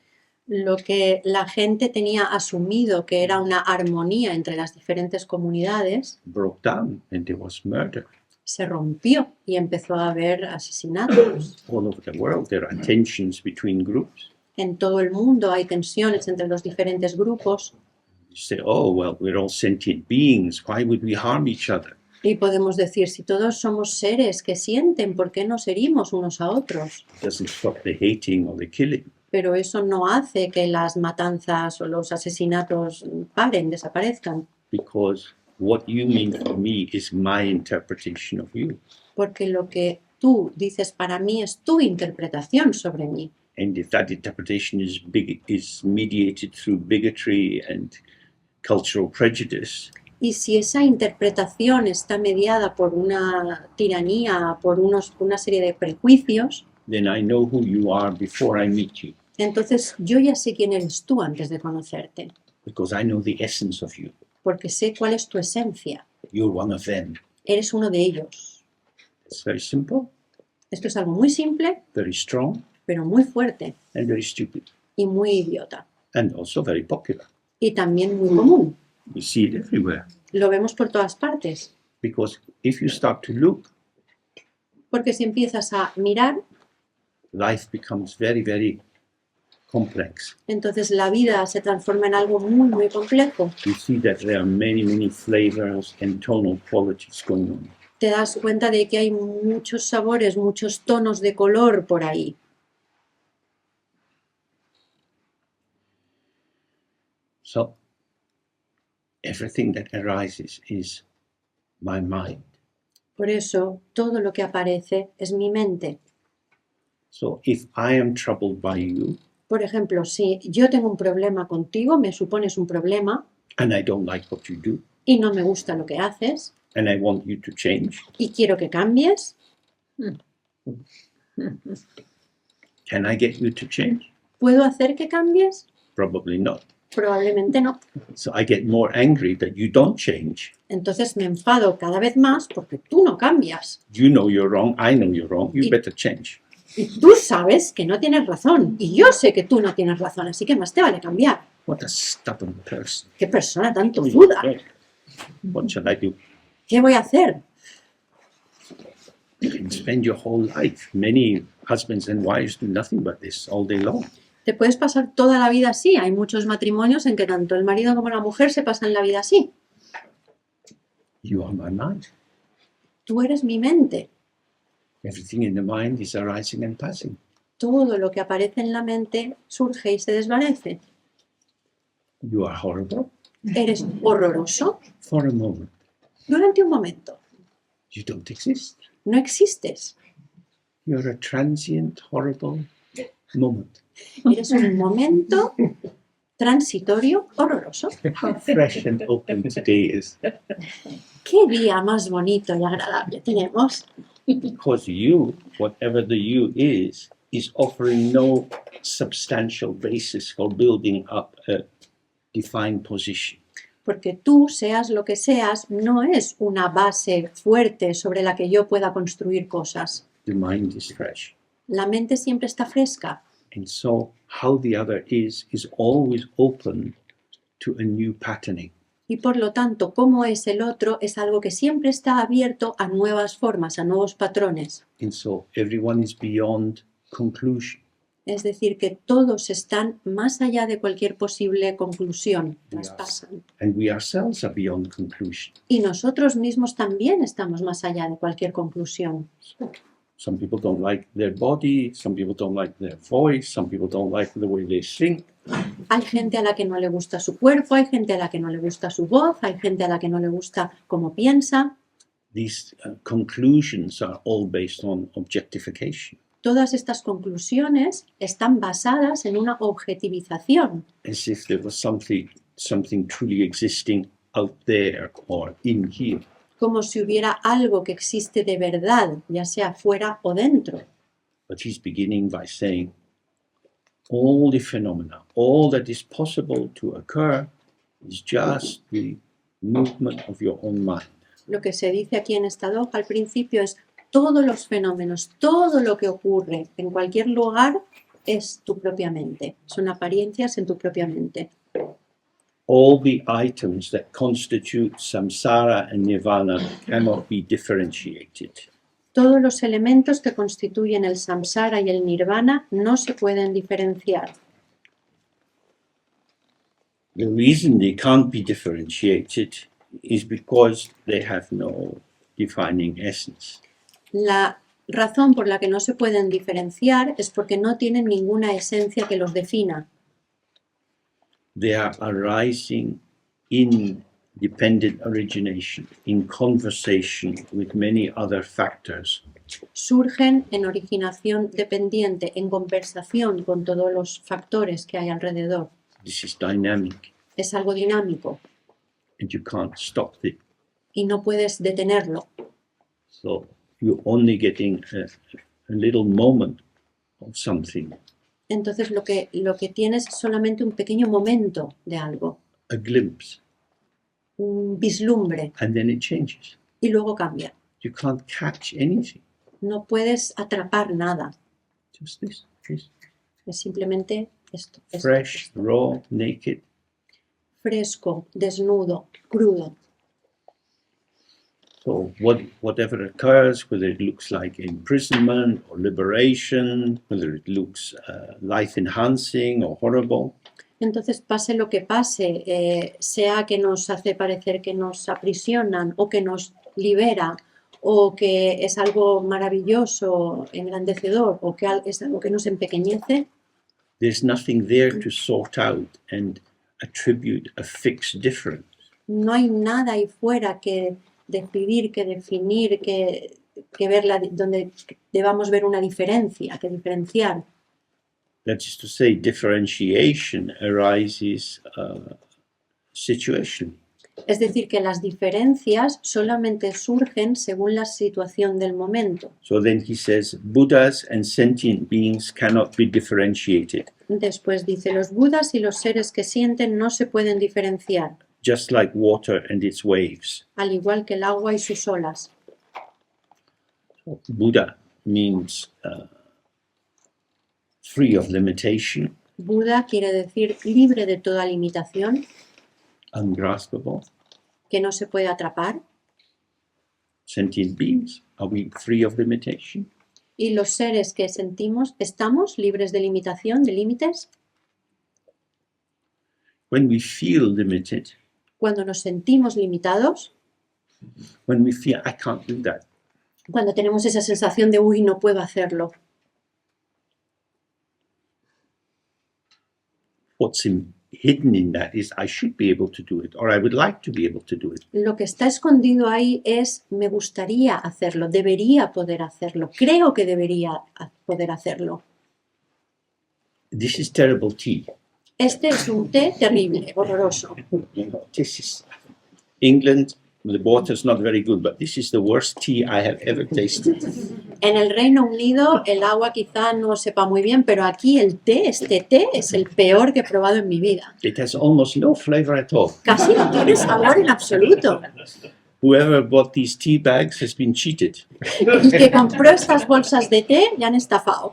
lo que la gente tenía asumido que era una armonía entre las diferentes comunidades, broke down and there was murder. se rompió y empezó a haber asesinatos. All over the world there are tensions between groups. En todo el mundo hay tensiones entre los diferentes grupos say, oh, well, we're all sentient beings. Why would we harm each other? Y podemos decir, si todos somos seres que sienten, ¿por qué nos herimos unos a otros? It doesn't stop the hating or the killing. Pero eso no hace que las matanzas o los asesinatos paren, desaparezcan. Because what you mean for me is my interpretation of you. Porque lo que tú dices para mí es tu interpretación sobre mí. And if that interpretation is mediated through bigotry and cultural prejudice, Y si esa interpretación está mediada por una tiranía, por una serie de prejuicios, then I know who you are before I meet you, entonces yo ya sé quién eres tú antes de conocerte, because I know the essence of you. porque sé cuál es tu esencia. You're one of them. Eres uno de ellos. It's very simple, Esto es algo muy simple, very strong, pero muy fuerte and very stupid, y muy idiota. and also very popular. Y también muy común. We see it everywhere. Lo vemos por todas partes. Because if you start to look, Porque si empiezas a mirar, life becomes very, very complex. entonces la vida se transforma en algo muy, muy complejo. You see that there are many, many flavors and tonal qualities going on. Te das cuenta de que hay muchos sabores, muchos tonos de color por ahí. So, everything that arises is my mind. Por eso, todo lo que aparece es mi mente. So, if I am troubled by you Por ejemplo, si yo tengo un problema contigo, me supones un problema and I don't like what you do y no me gusta lo que haces and I want you to change, y quiero que cambies, can I get you to change? ¿puedo hacer que cambies? Probably not. Probablemente no. So, I get more angry that you don't change. Entonces me enfado cada vez más porque tú no cambias. You know you're wrong, I know you're wrong, you better change. Y tú sabes que no tienes razón. Y yo sé que tú no tienes razón. Así que más te vale cambiar. What a stubborn person. ¿Qué persona tan tozuda? What shall I do? ¿Qué voy a hacer? You can spend your whole life. Many husbands and wives do nothing but this all day long. Te puedes pasar toda la vida así. Hay muchos matrimonios en que tanto el marido como la mujer se pasan la vida así. You are my mind. Tú eres mi mente. Everything in the mind is arising and passing. Todo lo que aparece en la mente surge y se desvanece. You are horrible Eres horroroso for a moment. durante un momento. You don't exist. No existes. You're a transient, horrible moment. Eres un momento transitorio horroroso. How fresh and open today is. ¡Qué día más bonito y agradable tenemos! Because you, whatever the you is offering no substantial basis for building up a defined position. Porque tú, seas lo que seas, no es una base fuerte sobre la que yo pueda construir cosas. The mind is fresh. La mente siempre está fresca. And so how the other is always open to a new patterning. Y por lo tanto, cómo es el otro es algo que siempre está abierto a nuevas formas, a nuevos patrones. And so everyone is beyond conclusion. Es decir, que todos están más allá de cualquier posible conclusión. Las Yes. pasan. And we ourselves are beyond conclusion. Y nosotros mismos también estamos más allá de cualquier conclusión. Some people don't like their body, some people don't like their voice, some people don't like the way they think. Hay gente a la que no le gusta su cuerpo, hay gente a la que no le gusta su voz, hay gente a la que no le gusta cómo piensa. These conclusions are all based on objectification, Todas estas conclusiones están basadas en una objetivización, as if there was something truly existing out there or in here. como si hubiera algo que existe de verdad, ya sea fuera o dentro. But he's beginning by saying, all the phenomena, all that is possible to occur is just the movement of your own mind. Lo que se dice aquí en esta hoja al principio es todos los fenómenos, todo lo que ocurre en cualquier lugar es tu propia mente, son apariencias en tu propia mente. All the items that constitute samsara and nirvana cannot be differentiated. Todos los elementos que constituyen el samsara y el nirvana no se pueden diferenciar. The reason they can't be differentiated is because they have no defining essence. La razón por la que no se pueden diferenciar es porque no tienen ninguna esencia que los defina. They are arising in dependent origination, in conversation with many other factors. Surgen en originación dependiente, en conversación con todos los factores que hay alrededor. This is dynamic, Es algo dinámico and you can't stop it. y no puedes detenerlo. So you're only getting a little moment of something, Entonces lo que tienes es solamente un pequeño momento de algo, a glimpse, un vislumbre, and then it changes. y luego cambia. You can't catch anything. No puedes atrapar nada, Just this. It's es simplemente esto. fresh, raw, naked. Fresco, desnudo, crudo. So whatever occurs, whether it looks like imprisonment or liberation, whether it looks life-enhancing or horrible, Entonces, pase lo que pase, sea que nos hace parecer que nos aprisionan o que nos libera o que es algo maravilloso, engrandecedor o que es algo que nos empequeñece, there's nothing there to sort out and attribute a fixed difference. no hay nada ahí fuera que decidir, que definir, que ver donde debamos ver una diferencia, que diferenciar. That is to say, differentiation arises situationally. Es decir, que las diferencias solamente surgen según la situación del momento. So then he says, Buddhas and sentient beings cannot be differentiated, Después dice, los budas y los seres que sienten no se pueden diferenciar, just like water and its waves. al igual que el agua y sus olas. Buddha means free of limitation, Buda quiere decir libre de toda limitación, ungraspable. que no se puede atrapar. Sentient beings, are we free of limitation? Y los seres que sentimos, ¿estamos libres de limitación, de límites? When we feel limited, Cuando nos sentimos limitados, when we feel, I can't do that, cuando tenemos esa sensación de, uy, no puedo hacerlo, what's hidden in that is I should be able to do it, or I would like to be able to do it. lo que está escondido ahí es, me gustaría hacerlo, debería poder hacerlo, creo que debería poder hacerlo. This is terrible tea. Este es un té terrible, horroroso. This is England. The water's not very good, but this is the worst tea I have ever tasted. En el Reino Unido el agua quizá no sepa muy bien, pero aquí el té, este té, es el peor que he probado en mi vida. It has almost no flavor at all. Casi no tiene sabor en absoluto. Whoever bought these tea bags has been cheated. El que compró estas bolsas de té le han estafado.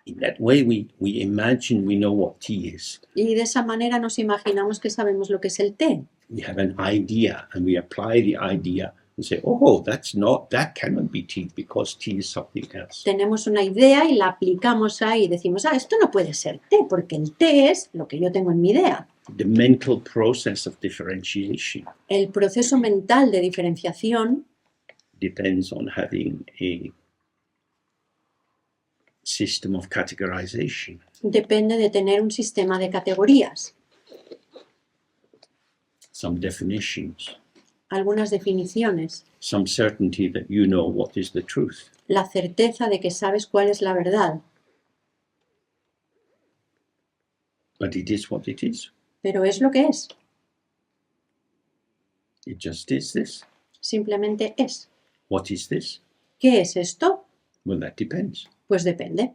In that way, we imagine we know what tea is. Y de esa manera nos imaginamos que sabemos lo que es el té. We have an idea and we apply the idea and say, oh, that cannot be tea because tea is something else. Tenemos una idea y la aplicamos ahí y decimos, esto no puede ser té, porque el té es lo que yo tengo en mi idea. The mental process of differentiation El proceso mental de diferenciación depends on having a system of categorization. depende de tener un sistema de categorías, Some definitions, algunas definiciones, some certainty that you know what is the truth. la certeza de que sabes cuál es la verdad, But it is what it is. pero es lo que es, It just is this. simplemente es. What is this? ¿Qué es esto? Well, that depends. Pues depende.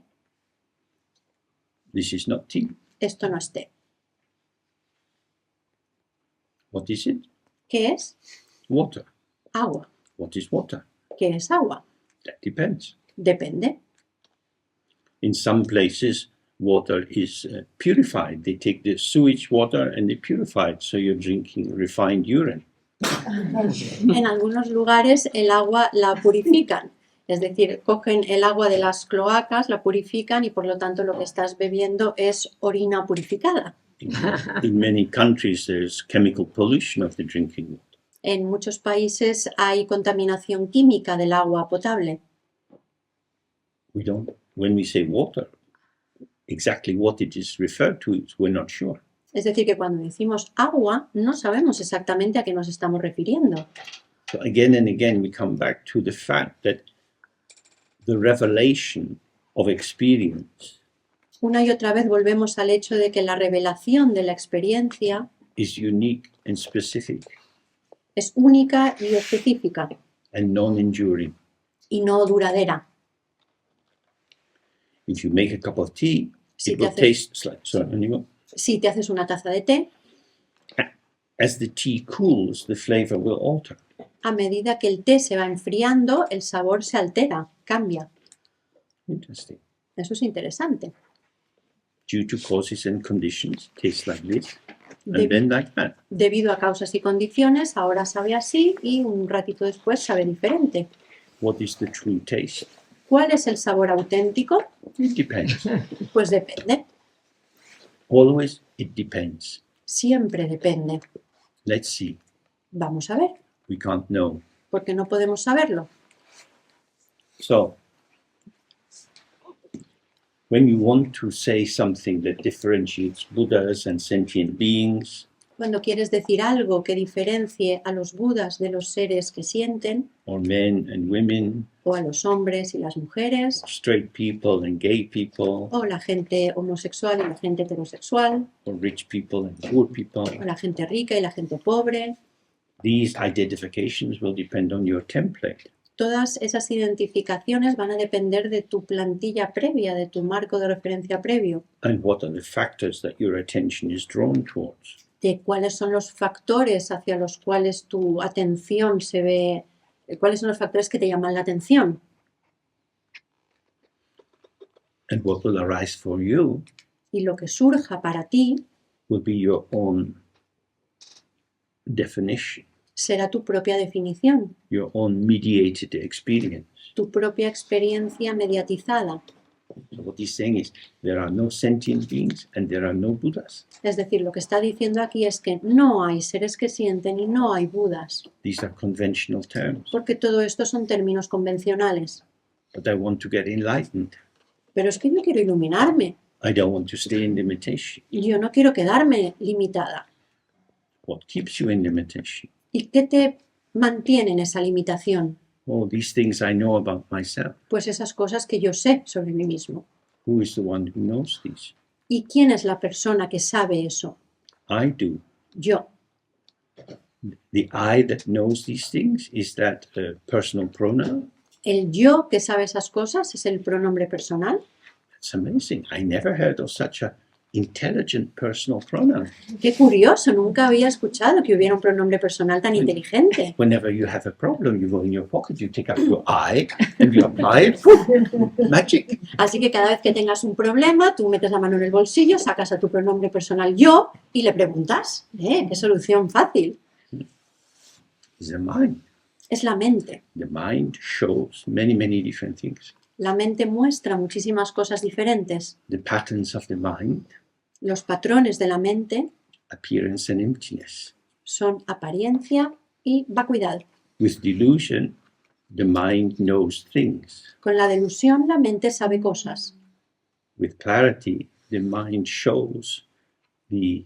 This is not tea. Esto no es té. What is it? ¿Qué es? Water. Agua. What is water? ¿Qué es agua? That depends. Depende. In some places, water is purified. They take the sewage water and they purify it, so you're drinking refined urine. En algunos lugares el agua la purifican Es decir, cogen el agua de las cloacas, la purifican y por lo tanto lo que estás bebiendo es orina purificada. In many countries, there's chemical pollution of the drinking water. En muchos países hay contaminación química del agua potable. When we say water, exactly what it is referred to, we're not sure. Es decir, que cuando decimos agua, no sabemos exactamente a qué nos estamos refiriendo. So again and again, we come back to the fact that the revelation of experience Una y otra vez volvemos al hecho de que la revelación de la experiencia is unique and specific es única y específica and non-enduring. y no duradera. If you make a cup of tea, Si it te will haces- taste like so. Anyway, Si te haces una taza de té, as the tea cools, the flavor will alter. a medida que el té se va enfriando, el sabor se altera, cambia. Interesting. Eso es interesante. Due to causes and conditions, tastes like this, and De- then like that. debido a causas y condiciones, ahora sabe así y un ratito después sabe diferente. What is the true taste? ¿Cuál es el sabor auténtico? It depends. Pues depende, Always it depends. siempre depende. Let's see. Vamos a ver, We can't know. porque no podemos saberlo. So, when you want to say something that differentiates Buddhas and sentient beings, Cuando quieres decir algo que diferencie a los budas de los seres que sienten, or men and women, o a los hombres y las mujeres, straight people and gay people, o la gente homosexual y la gente heterosexual, or rich people and poor people, o la gente rica y la gente pobre, these identifications will depend on your template. todas esas identificaciones van a depender de tu plantilla previa, de tu marco de referencia previo, And what are the factors that your attention is drawn towards? de cuáles son los factores hacia los cuales tu atención se ve, cuáles son los factores que te llaman la atención. And what will arise for you Y lo que surja para ti will be your own definition, será tu propia definición, your own mediated experience. tu propia experiencia mediatizada. So what he's saying is there are no sentient beings and there are no Buddhas. Es decir, lo que está diciendo aquí es que no hay seres que sienten y no hay budas, These are conventional terms. porque todo esto son términos convencionales. But I want to get enlightened. Pero es que yo quiero iluminarme, I don't want to stay in limitation. yo no quiero quedarme limitada. What keeps you in limitation? ¿Y qué te mantiene en esa limitación? Oh, these things I know about myself. Pues esas cosas que yo sé sobre mí mismo. Who is the one who knows these? ¿Y quién es la persona que sabe eso? I do. Yo. The I that knows these things, is that a personal pronoun? El yo que sabe esas cosas es el pronombre personal. That's amazing. I never heard of such a intelligent personal pronoun. Qué curioso, nunca había escuchado que hubiera un pronombre personal tan inteligente. Whenever you have a problem, you go in your pocket, you take up your I, and you apply it. Poof, magic. Así que cada vez que tengas un problema, tú metes la mano en el bolsillo, sacas a tu pronombre personal yo y le preguntas. ¡Qué solución fácil! It's the mind. Es la mente. The mind shows many, many different things. La mente muestra muchísimas cosas diferentes. The patterns of the mind, Los patrones de la mente appearance and emptiness. son apariencia y vacuidad. With delusion, the mind knows things. Con la delusión, la mente sabe cosas. With clarity, the mind shows the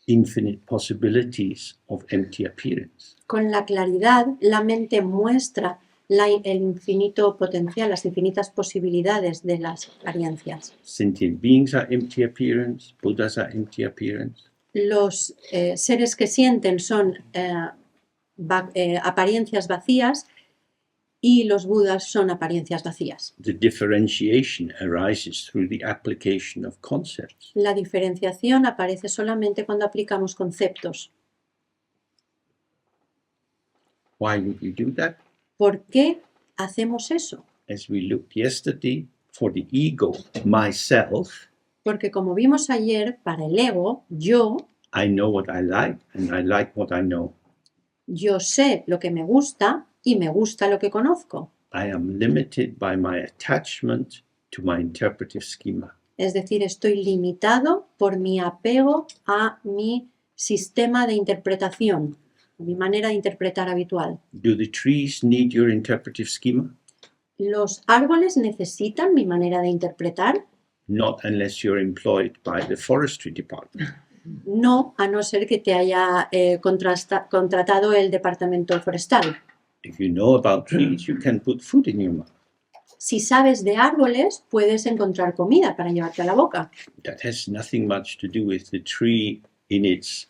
infinite possibilities of empty appearance. Con la claridad, la mente muestra el infinito potencial, las infinitas posibilidades de las apariencias. Sentient beings are empty appearance, Buddhas are empty appearance. Los seres que sienten son apariencias vacías y los budas son apariencias vacías. The differentiation arises through the application of concepts. La diferenciación aparece solamente cuando aplicamos conceptos. Why would we do that? ¿Por qué hacemos eso? As we looked yesterday, for the ego, myself, Porque como vimos ayer, para el ego, yo know what I like and I like what I know. sé lo que me gusta y me gusta lo que conozco. I am limited by my attachment to my interpretive schema. Es decir, estoy limitado por mi apego a mi sistema de interpretación, a mi manera de interpretar habitual. Do the trees need your interpretive schema? ¿Los árboles necesitan mi manera de interpretar? Not unless you're employed by the forestry department. No, a no ser que te haya contratado el departamento forestal. If you know about trees, you can put food in your mouth. Si sabes de árboles, puedes encontrar comida para llevarte a la boca. That has nothing much to do with the tree in its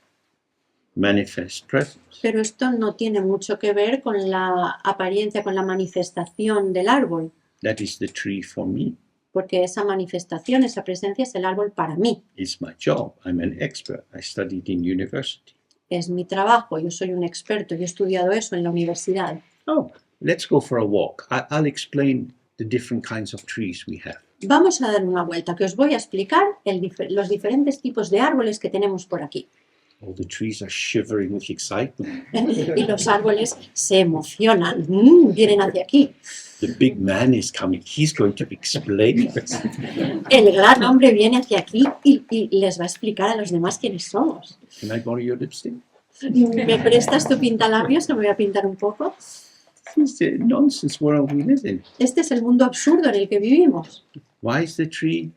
manifest presence. Pero esto no tiene mucho que ver con la apariencia, con la manifestación del árbol, That is the tree for me. porque esa manifestación, esa presencia es el árbol para mí. It's my job. I'm an expert. I studied in university. Es mi trabajo, yo soy un experto, yo he estudiado eso en la universidad. Oh, let's go for a walk. I'll explain the different kinds of trees we have. Vamos a dar una vuelta, que os voy a explicar los diferentes tipos de árboles que tenemos por aquí. All the trees are shivering with excitement. Y los árboles se emocionan, vienen hacia aquí. The big man is coming. He's going to explain us. El gran hombre viene hacia aquí y les va a explicar a los demás quiénes somos. Can I borrow your lipstick? ¿Me prestas tu pintalabios que me voy a pintar un poco? This is the nonsense world we live in. Este es el mundo absurdo en el que vivimos. Why is the tree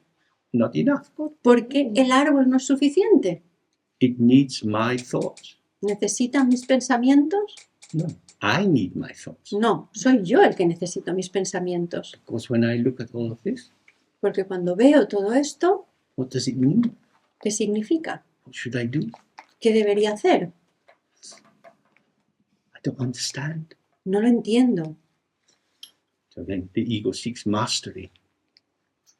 not enough? ¿Por qué el árbol no es suficiente? It needs my thoughts. ¿Necesita mis pensamientos? No, I need my thoughts. No, soy yo el que necesito mis pensamientos. Because when I look at all of this, Porque cuando veo todo esto, what does it mean? ¿qué significa? What should I do? ¿Qué debería hacer? I don't understand. No lo entiendo. So then the ego seeks mastery.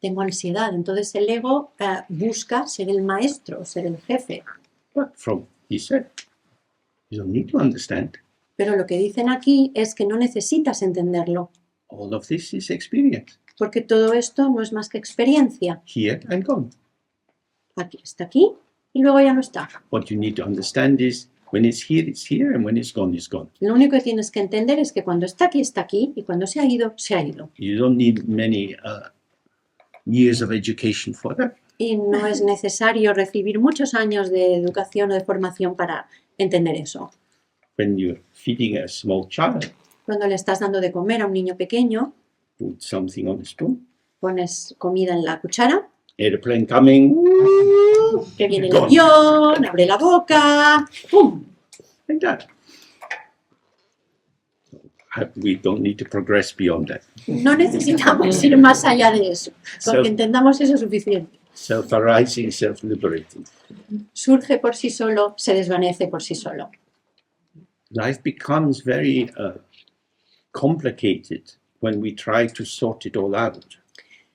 Tengo ansiedad. Entonces el ego busca ser el maestro, ser el jefe. But he said, you don't need to understand. Pero lo que dicen aquí es que no necesitas entenderlo, All of this is experience. porque todo esto no es más que experiencia. Here and gone. Aquí está aquí y luego ya no está. What you need to understand is when it's here, and when it's gone, it's gone. Lo único que tienes que entender es que cuando está aquí, y cuando se ha ido, se ha ido. You don't need many years of education for that. Y no es necesario recibir muchos años de educación o de formación para entender eso. When you're feeding a small child, Cuando le estás dando de comer a un niño pequeño, put something on the spoon. pones comida en la cuchara, Airplane coming. que viene el Gone. avión, abre la boca, ¡pum! Like that. We don't need to progress beyond that. No necesitamos ir más allá de eso. Con So- que entendamos eso es suficiente. Self-arising, self-liberating. Surge por sí solo, se desvanece por sí solo. Life becomes very complicated when we try to sort it all out.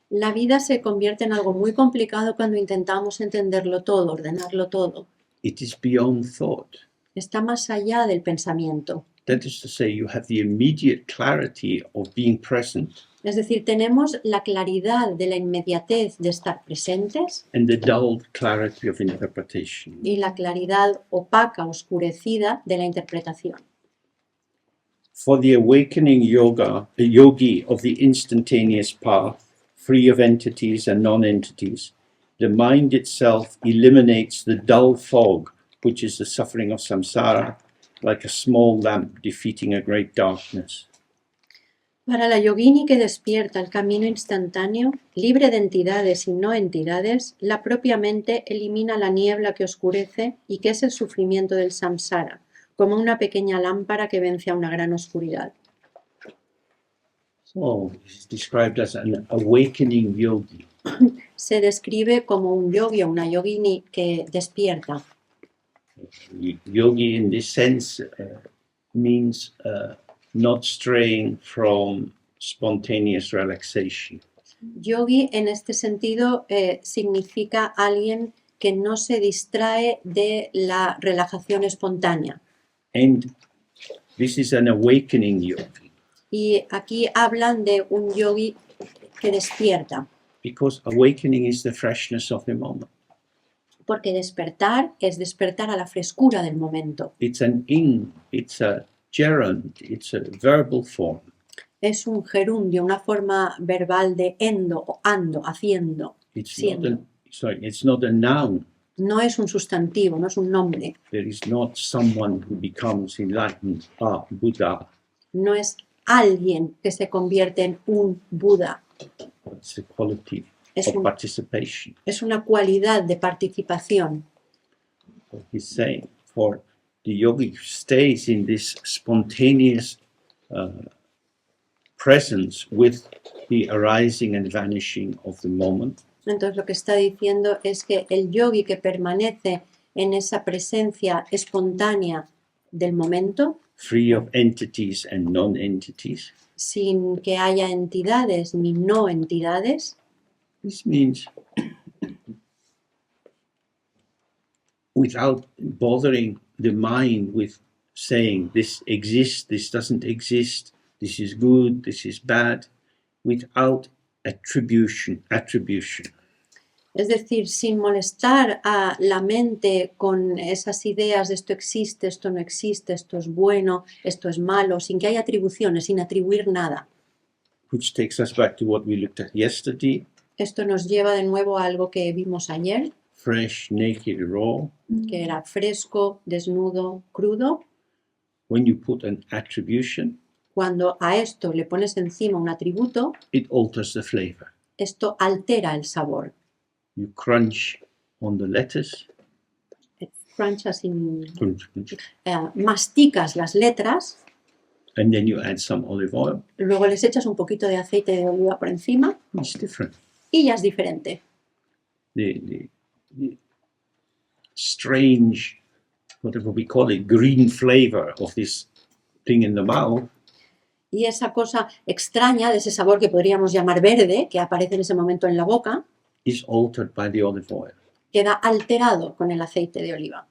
La vida se convierte en algo muy complicado cuando intentamos entenderlo todo, ordenarlo todo. It is beyond thought. Está más allá del pensamiento. That is to say, you have the immediate clarity of being present Es decir, tenemos la claridad de la inmediatez de estar presentes and the dulled clarity of interpretation. y la claridad opaca, oscurecida de la interpretación. For the awakening yogi of the instantaneous path, free of entities and non-entities, the mind itself eliminates the dull fog, which is the suffering of samsara, like a small lamp defeating a great darkness. Para la yogini que despierta el camino instantáneo, libre de entidades y no entidades, la propia mente elimina la niebla que oscurece y que es el sufrimiento del samsara, como una pequeña lámpara que vence a una gran oscuridad. So it's described as an awakening yogi. Se describe como un yogi o una yogini que despierta. Yogi in this sense means not straying from spontaneous relaxation. Yogi en este sentido significa alguien que no se distrae de la relajación espontánea. And this is an awakening yogi, Y aquí hablan de un yogi que despierta, because awakening is the freshness of the moment. porque despertar es despertar a la frescura del momento. It's an ing, it's a gerund, it's a verbal form. Es un gerundio, una forma verbal de endo o ando, haciendo, siendo. It's not a noun. No es un sustantivo, no es un nombre. There is not someone who becomes enlightened, Buddha. No es alguien que se convierte en un Buda. It's a quality Es, of un- participation. es una cualidad de participación. What he's saying, for the yogi who stays in this spontaneous presence with the arising and vanishing of the moment, Entonces lo que está diciendo es que el yogi que permanece en esa presencia espontánea del momento, free of entities and non-entities. sin que haya entidades ni no entidades, This means without bothering the mind with saying this exists, this doesn't exist, this is good, this is bad, without attribution. es decir, sin molestar a la mente con esas ideas de esto existe, esto no existe, esto es bueno, esto es malo, sin que haya atribuciones, sin atribuir nada. Which takes us back to what we looked at yesterday, Esto nos lleva de nuevo a algo que vimos ayer, fresh, naked, raw. que era fresco, desnudo, crudo. When you put an attribution, Cuando a esto le pones encima un atributo, it alters the flavor. esto altera el sabor. You crunch on the lettuce, Crunch así, crunch, crunch, masticas las letras, and then you add some olive oil. luego les echas un poquito de aceite de oliva por encima It's different. y ya es diferente. The strange, whatever we call it, green flavor of this thing in the mouth Y esa cosa extraña de ese sabor que podríamos llamar verde, que aparece en ese momento en la boca, is altered by the olive oil. queda alterado con el aceite de oliva.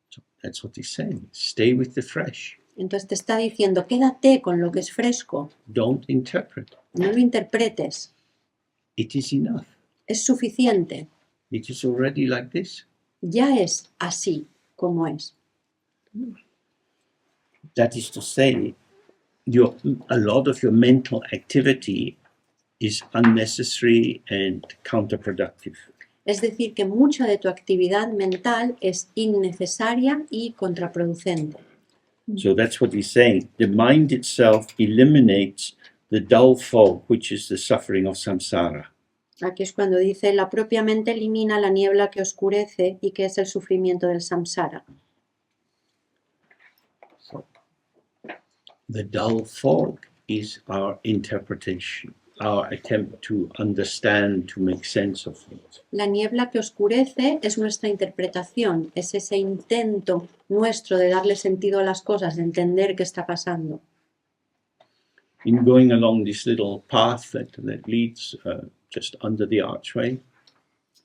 So that's what he's saying. Stay with the fresh. Entonces te está diciendo, quédate con lo que es fresco, Don't interpret. no lo interpretes, It is enough. es suficiente, It is already like this. ya es así como es. That is to say, a lot of your mental activity is unnecessary and counterproductive. Es decir, que mucha de tu actividad mental es innecesaria y contraproducente. So that's what he's saying. The mind itself eliminates the dull fog, which is the suffering of samsara. Aquí es cuando dice, la propia mente elimina la niebla que oscurece y que es el sufrimiento del samsara. The dull fog is our interpretation, our attempt to understand, to make sense of things. La niebla que oscurece es nuestra interpretación, es ese intento nuestro de darle sentido a las cosas, de entender qué está pasando. In going along this little path that leads just under the archway,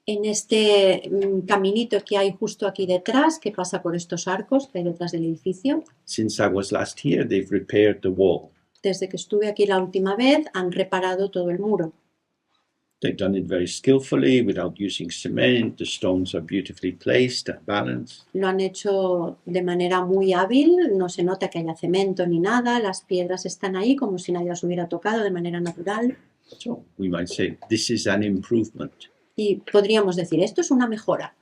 En este caminito que hay justo aquí detrás, que pasa por estos arcos que hay detrás del edificio, since I was last here, they've repaired the wall. desde que estuve aquí la última vez, han reparado todo el muro. They've done it very skillfully without using cement. The stones are beautifully placed and balanced. Lo han hecho de manera muy hábil, no se nota que haya cemento ni nada, las piedras están ahí como si nadie las hubiera tocado de manera natural. So we might say this is an improvement. Y podríamos decir, esto es una mejora.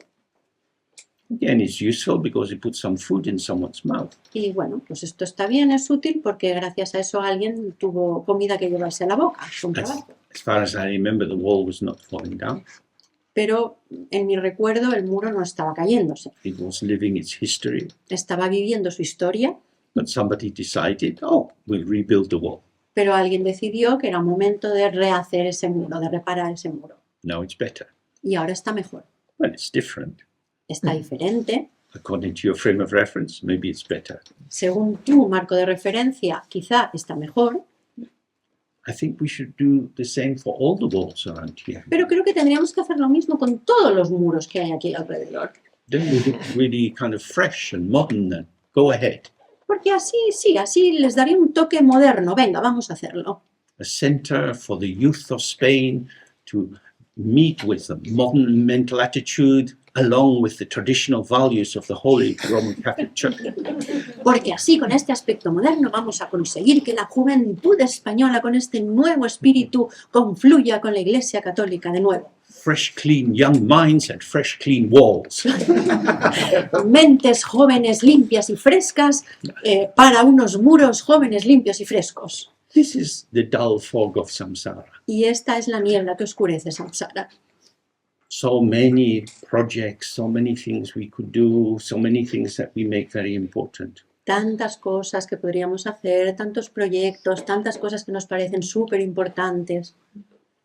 Again, it's useful because it puts some food in someone's mouth. Y bueno, pues esto está bien, es útil porque gracias a eso alguien tuvo comida que llevarse a la boca, con trabajo. As far as I remember, the wall was not falling down. Pero en mi recuerdo el muro no estaba cayéndose, It was living its history. estaba viviendo su historia, But somebody decided, oh, we'll rebuild the wall. pero alguien decidió que era momento de rehacer ese muro, de reparar ese muro. Now it's better. Y ahora está mejor, Well, it's different. está diferente. According to your frame of reference, maybe it's better. Según tu marco de referencia, quizá está mejor, I think we should do the same for all the walls around here. pero creo que tendríamos que hacer lo mismo con todos los muros que hay aquí alrededor. Then we look really kind of fresh and modern and go ahead. Porque así, sí, así les daría un toque moderno. Venga, vamos a hacerlo. A center for the youth of Spain to meet with a modern mental attitude along with the traditional values of the Holy Roman Catholic Church. Porque así, con este aspecto moderno, vamos a conseguir que la juventud española, con este nuevo espíritu, confluya con la Iglesia Católica de nuevo. Fresh, clean, young minds and fresh, clean walls. Mentes jóvenes, limpias y frescas, para unos muros jóvenes, limpios y frescos. This is the dull fog of samsara. Y esta es la niebla que oscurece samsara. So many projects, so many things we could do, so many things that we make very important. Tantas cosas que podríamos hacer, tantos proyectos, tantas cosas que nos parecen súper importantes.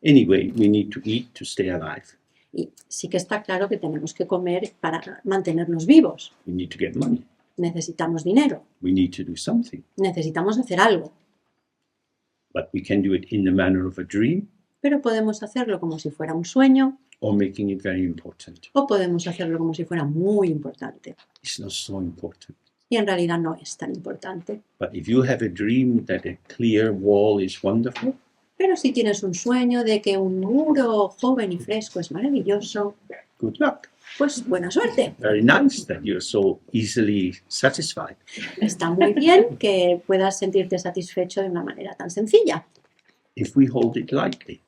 Anyway, we need to eat to stay alive. Y sí que está claro que tenemos que comer para mantenernos vivos. We need to get money. Necesitamos dinero, We need to do something. necesitamos hacer algo. But we can do it in the manner of a dream Pero podemos hacerlo como si fuera un sueño or making it very important. o podemos hacerlo como si fuera muy importante. It's not so important. Y en realidad no es tan importante. But if you have a dream that a clear wall is wonderful, Pero si tienes un sueño de que un muro joven y fresco es maravilloso, good luck. pues buena suerte. Very nice that you're so easily satisfied. Está muy bien que puedas sentirte satisfecho de una manera tan sencilla. If we hold it lightly,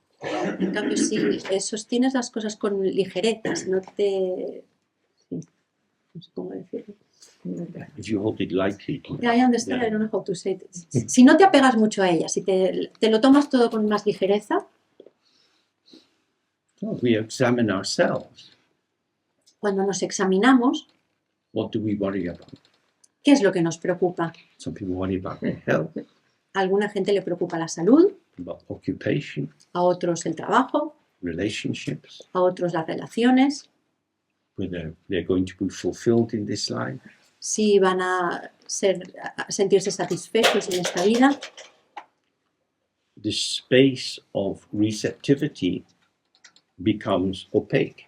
En cambio, si sostienes las cosas con ligereza, si no te... sí, no sé cómo decirlo. if you hold it lightly, I understand, I don't know how to say it. Si no te apegas mucho a ella, si te lo tomas todo con más ligereza, we examine ourselves. cuando nos examinamos, What do we worry about? ¿qué es lo que nos preocupa? Some people worry about their health, A alguna gente le preocupa la salud, about occupation, a otros el trabajo, relationships, a otros las relaciones, whether they're going to be fulfilled in this life. si van a sentirse satisfechos en esta vida. The space of receptivity becomes opaque.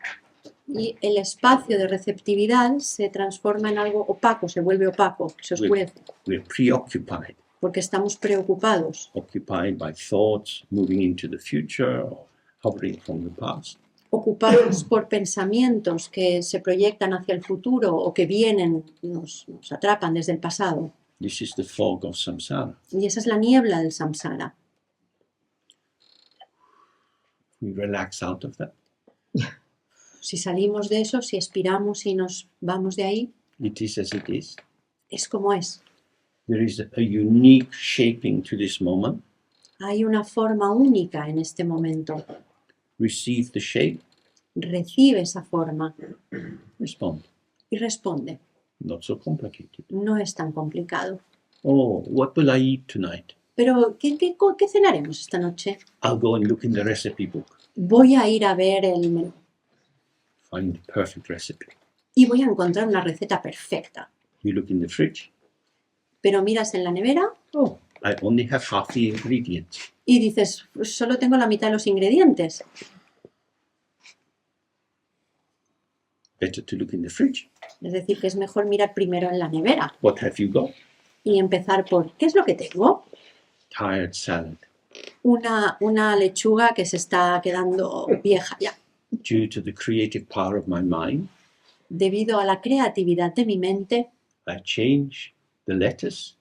Y el espacio de receptividad se transforma en algo opaco, se vuelve opaco, se oscurece, We're preoccupied, porque estamos preocupados, occupied by thoughts moving into the future or hovering from the past. ocupados por pensamientos que se proyectan hacia el futuro o que vienen, nos atrapan desde el pasado. This is the fog of samsara. Y esa es la niebla del samsara. We relax out of that. Si salimos de eso, si expiramos y nos vamos de ahí, It is as it is. es como es. There is a unique shaping to this moment. Hay una forma única en este momento. Receive the shape, Recibe esa forma respond. y responde. Not so complicated. No es tan complicado. Oh, what will I eat tonight? Pero, ¿qué cenaremos esta noche? I'll go and look in the recipe book. Voy a ir a ver el menú Find the perfect recipe. y voy a encontrar una receta perfecta. You look in the fridge. Pero miras en la nevera Oh, I only have half the ingredients. y dices, pues solo tengo la mitad de los ingredientes. Better to look in the fridge. Es decir, que es mejor mirar primero en la nevera What have you got? y empezar por, ¿qué es lo que tengo? Tired salad. Una lechuga que se está quedando vieja ya. Due to the creative power of my mind, Debido a la creatividad de mi mente, I change the lettuce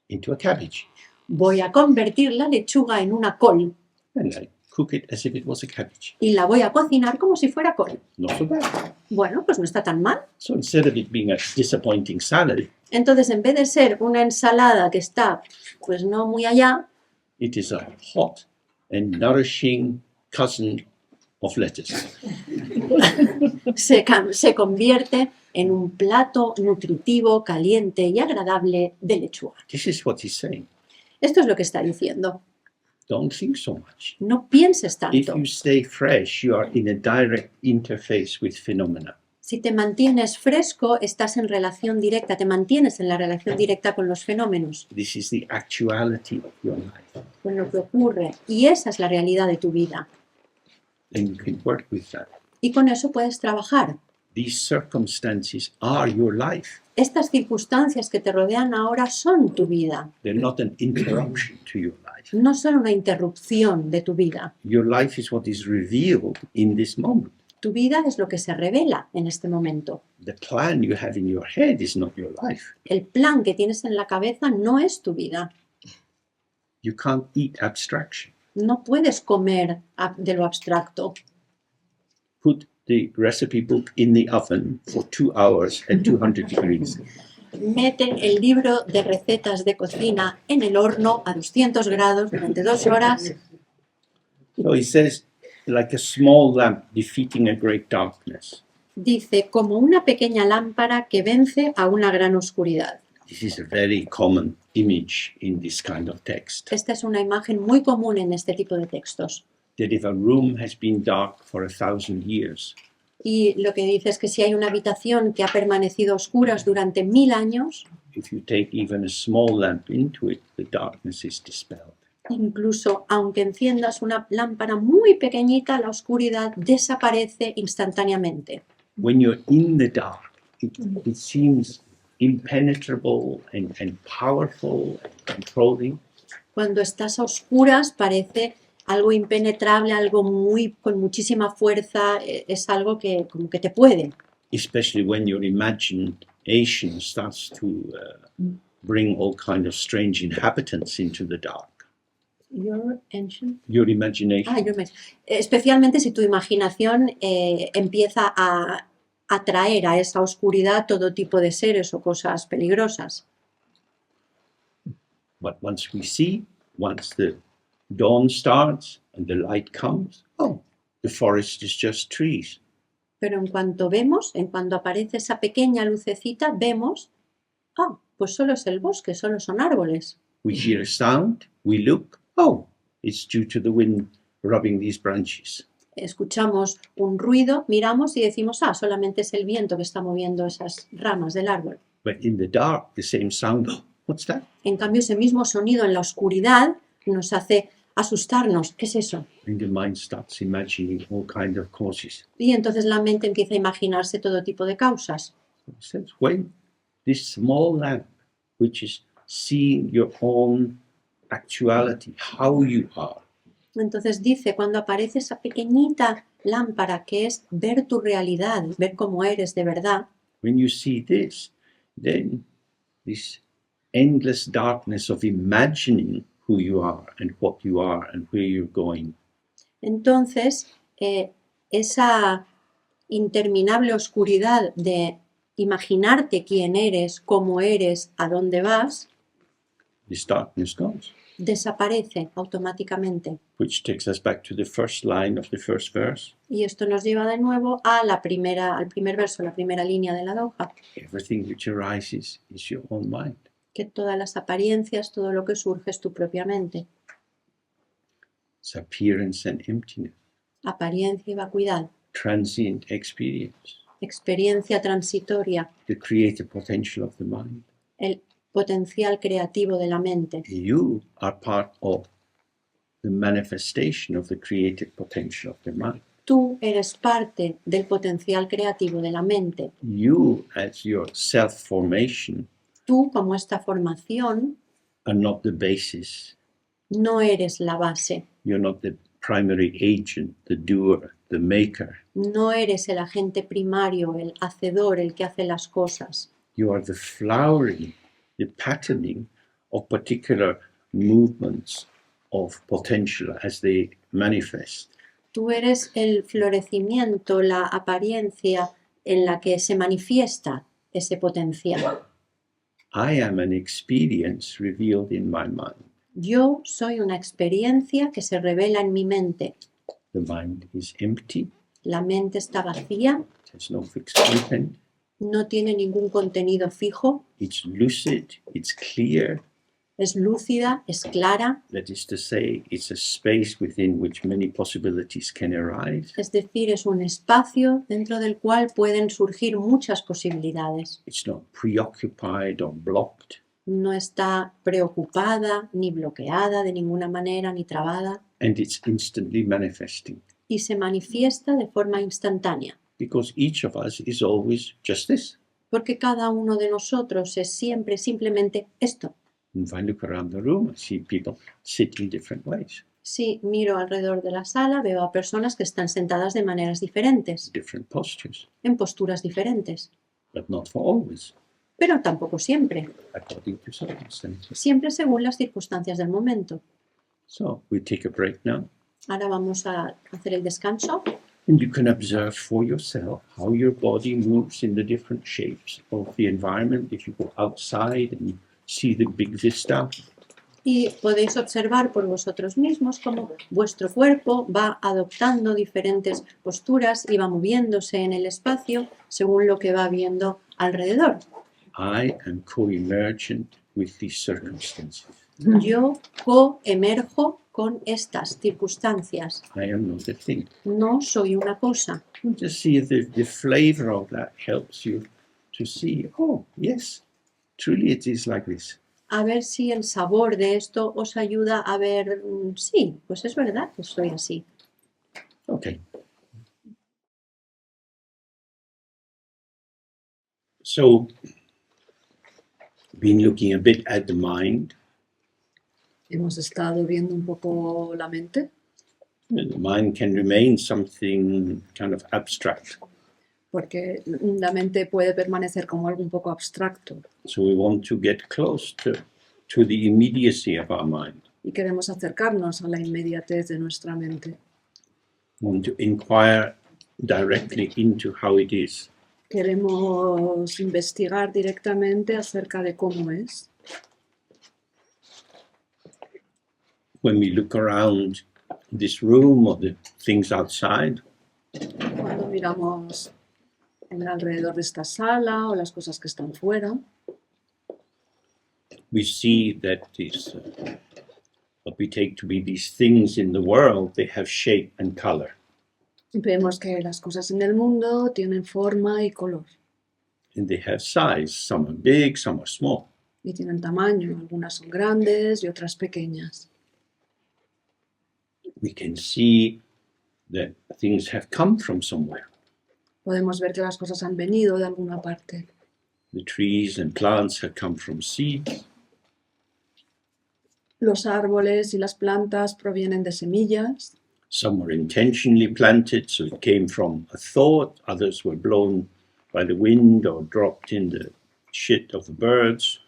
into a cabbage. voy a convertir la lechuga en una col And I cook it as if it was a cabbage. y la voy a cocinar como si fuera col. Not so bad. Bueno, pues no está tan mal. So instead of it being a disappointing salad, Entonces, en vez de ser una ensalada que está, pues no muy allá, it is a hot and nourishing cousin of lettuce. se convierte en un plato nutritivo, caliente y agradable de lechuga. This is what he's saying. Esto es lo que está diciendo. Don't think so much. No pienses If tanto. you stay fresh, you are in a direct interface with phenomena. Si te mantienes fresco, estás en relación directa, te mantienes en la relación directa con los fenómenos, This is the actuality of your life. con lo que ocurre. Y esa es la realidad de tu vida. And you can work with that. Y con eso puedes trabajar. These circumstances are your life. Estas circunstancias que te rodean ahora son tu vida. They're not an interruption to your life. No son una interrupción de tu vida. Your life is what is revealed in this moment. Tu vida es lo que se revela en este momento. The plan you have in your head is not your life. El plan que tienes en la cabeza no es tu vida. You can't eat abstraction. No puedes comer de lo abstracto. Put the recipe book in the oven for 2 hours at 200 degrees. Mete el libro de recetas de cocina en el horno a 200 grados durante 2 horas. So he says, like a small lamp defeating a great darkness. Dice, como una pequeña lámpara que vence a una gran oscuridad. This is a very common image in this kind of text. Esta es una imagen muy común en este tipo de textos. That if a room has been dark for 1,000 years, Y lo que dice es que si hay una habitación que ha permanecido a oscuras durante 1000 años, if you take even a small lamp into it, the darkness is dispelled. incluso aunque enciendas una lámpara muy pequeñita, la oscuridad desaparece instantáneamente. When you're in the dark, it seems impenetrable and powerful and controlling. Cuando estás a oscuras parece algo impenetrable, algo con muchísima fuerza, es algo que como que te puede. Especially when your imagination starts to bring all kind of strange inhabitants into the dark. Your imagination. Especialmente si tu imaginación empieza a atraer a esa oscuridad todo tipo de seres o cosas peligrosas. But once the dawn starts and the light comes, the forest is just trees. Pero en cuanto aparece esa pequeña lucecita, vemos, pues solo es el bosque, solo son árboles. We hear a sound, we look, it's due to the wind rubbing these branches. Escuchamos un ruido, miramos y decimos, solamente es el viento que está moviendo esas ramas del árbol. But in the dark, the same sound, what's that? En cambio, ese mismo sonido en la oscuridad nos hace asustarnos. ¿Qué es eso? And the mind starts imagining all kinds of causes. Y entonces la mente empieza a imaginarse todo tipo de causas. It says, when this small lamp, which is seeing your own actuality, how you are, Entonces dice, cuando aparece esa pequeñita lámpara que es ver tu realidad, ver cómo eres de verdad, when you see this, then this endless darkness of imagining who you are and what you are and where you're going, entonces esa interminable oscuridad de imaginarte quién eres, cómo eres, a dónde vas, this darkness goes. Desaparece automáticamente. Which takes us back to the first line of the first verse. Y esto nos lleva de nuevo al primer verso, la primera línea de la hoja. Everything which arises is your own mind. Que todas las apariencias, todo lo que surge es tu propia mente. It's appearance and emptiness. Apariencia y vacuidad. Transient experience. Experiencia transitoria. The creative potential of the mind. El potencial creativo de la mente. You are part of the manifestation of the creative potential of the mind. Tú eres parte del potencial creativo de la mente. You, as your self-formation, tú como esta formación, are not the basis. No eres la base. You're not the primary agent, the doer, the maker. No eres el agente primario, el hacedor, el que hace las cosas. You are the flowering, the patterning of particular movements of potential as they manifest. Tú eres el florecimiento, la apariencia en la que se manifiesta ese potencial. I am an experience revealed in my mind. Yo soy una experiencia que se revela en mi mente. The mind is empty. La mente está vacía. It has no fixed content. No tiene ningún contenido fijo. It's lucid, it's clear. Es lúcida, es clara. That is to say, it's a space within which many possibilities can arise. Es decir, es un espacio dentro del cual pueden surgir muchas posibilidades. It's not preoccupied or blocked. No está preocupada, ni bloqueada de ninguna manera, ni trabada. And it's instantly manifesting. Y se manifiesta de forma instantánea. Because each of us is always just this. Porque cada uno de nosotros es siempre simplemente esto. If I look around the room, I see people sit in different ways. Si miro alrededor de la sala, veo a personas que están sentadas de maneras diferentes, different postures, en posturas diferentes, but not for always, pero tampoco siempre, according to circumstances. siempre según las circunstancias del momento. So we take a break now, Ahora vamos a hacer el descanso and you can observe for yourself how your body moves in the different shapes of the environment. If you go outside and see the big vista, y podéis observar por vosotros mismos cómo vuestro cuerpo va adoptando diferentes posturas y va moviéndose en el espacio según lo que va viendo alrededor. I am co-emergent with these circumstances. Yo coemerjo con estas circunstancias. I am not a thing. No soy una cosa. And just see if the flavor of that helps you to see, oh, yes, truly it is like this. A ver si el sabor de esto os ayuda a ver, sí, pues es verdad que soy así. Okay. So, been looking a bit at the mind. Hemos estado viendo un poco la mente. The mind can remain something kind of abstract. Porque la mente puede permanecer como algo un poco abstracto So we want to get close to the immediacy of our mind. y queremos acercarnos a la inmediatez de nuestra mente. We want to inquire directly into how it is. Queremos investigar directamente acerca de cómo es. When we look around this room or the things outside, Cuando miramos en alrededor de esta sala o las cosas que están fuera, we see that these, what we take to be these things in the world, they have shape and color. vemos que las cosas en el mundo tienen forma y color And they have size. Some are big, some are small. y tienen tamaño. Algunas son grandes y otras pequeñas. We can see that things have come from somewhere. Podemos ver que las cosas han venido de alguna parte. The trees and plants have come from seeds. Los árboles y las plantas provienen de semillas. Some were intentionally planted, so it came from a thought. Others were blown by the wind or dropped in the shit of the birds.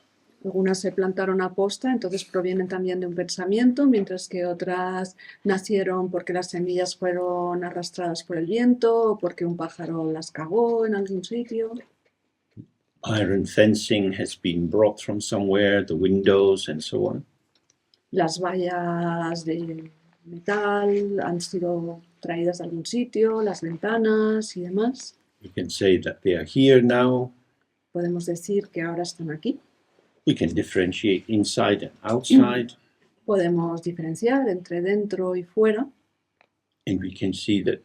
Algunas se plantaron a posta, entonces provienen también de un pensamiento, mientras que otras nacieron porque las semillas fueron arrastradas por el viento o porque un pájaro las cagó en algún sitio. Iron fencing has been brought from somewhere, the windows and so on. Las vallas de metal han sido traídas de algún sitio, las ventanas y demás. We can say that they are here now. Podemos decir que ahora están aquí. We can differentiate inside and outside. Podemos diferenciar entre dentro y fuera. And we can see that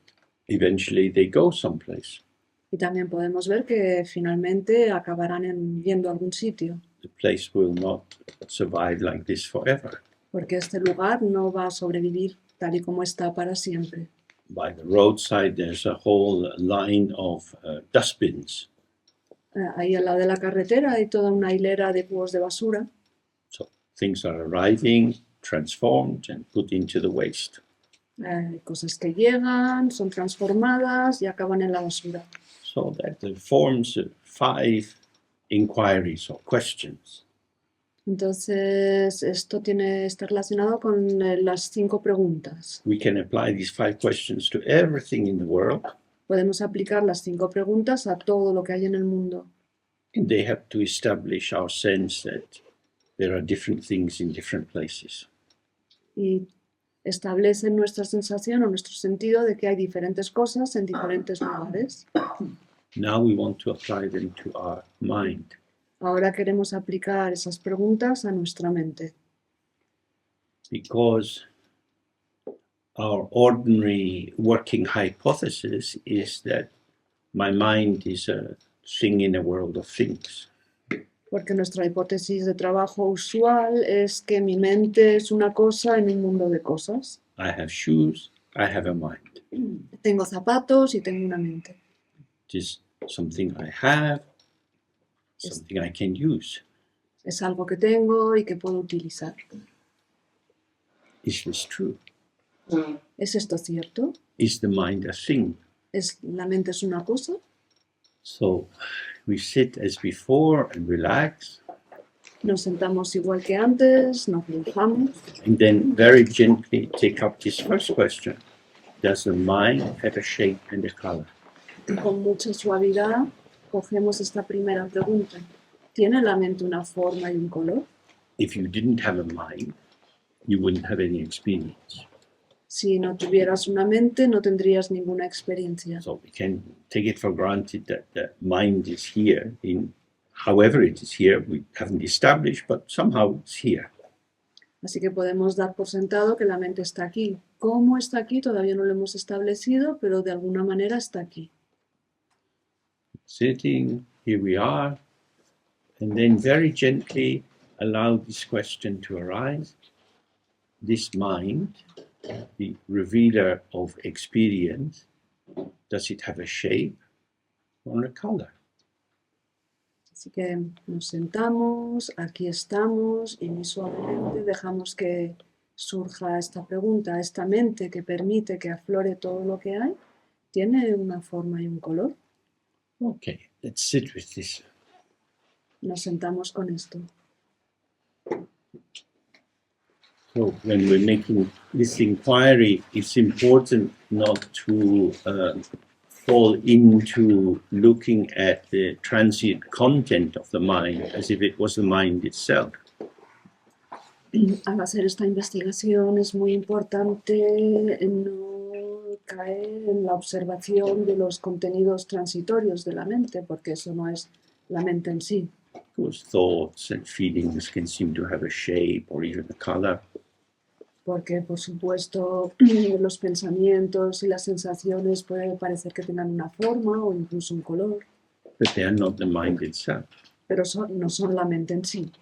eventually they go someplace. Y también podemos ver que finalmente acabarán yendo a algún sitio. The place will not survive like this forever. Porque este lugar no va a sobrevivir tal y como está para siempre. By the roadside, there's a whole line of dustbins. Ahí al lado de la carretera hay toda una hilera de cubos de basura. So things are arriving, transformed, and put into the waste. Hay cosas que llegan, son transformadas y acaban en la basura. So that forms 5 inquiries or questions. Entonces, esto está relacionado con las 5 preguntas. We can apply these 5 questions to everything in the world, Podemos aplicar las 5 preguntas a todo lo que hay en el mundo. and they have to establish our sense that there are different things in different places. Y establecen nuestra sensación o nuestro sentido de que hay diferentes cosas en diferentes lugares. Now we want to apply them to our mind. Ahora queremos aplicar esas preguntas a nuestra mente. Because our ordinary working hypothesis is that my mind is a thing in a world of things. Porque nuestra hipótesis de trabajo usual es que mi mente es una cosa en un mundo de cosas. I have shoes, I have a mind. Tengo zapatos y tengo una mente. It is something I have, something I can use. Es algo que tengo y que puedo utilizar. Is this true? ¿Es esto cierto? Is the mind a thing? ¿La mente es una cosa? So we sit as before and relax, Nos sentamos igual que antes, nos relajamos and then very gently take up this first question. Does the mind have a shape and a color? y con mucha suavidad cogemos esta primera pregunta. ¿Tiene la mente una forma y un color? If you didn't have a mind, you wouldn't have any experience. Si no tuvieras una mente, no tendrías ninguna experiencia. So we can take it for granted that the mind is here in however it is here, we haven't established, but somehow it's here. Así que podemos dar por sentado que la mente está aquí. ¿Cómo está aquí? Todavía no lo hemos establecido, pero de alguna manera está aquí. Sitting, here we are, and then very gently allow this question to arise. This mind, the revealer of experience, does it have a shape or a color? Así que nos sentamos, aquí estamos y muy suavemente dejamos que surja esta pregunta. Esta mente que permite que aflore todo lo que hay, ¿tiene una forma y un color? Okay, let's sit with this. Nos sentamos con esto. So when we're making this inquiry, it's important not to fall into looking at the transient content of the mind as if it was the mind itself. Al hacer esta investigación es muy importante no caer en la observación de los contenidos transitorios de la mente, porque eso no es la mente en sí. Because thoughts and feelings can seem to have a shape or even a color. Porque, por supuesto, los pensamientos y las sensaciones pueden parecer que tengan una forma o incluso un color, But they are not the mind itself. pero no son la mente en sí.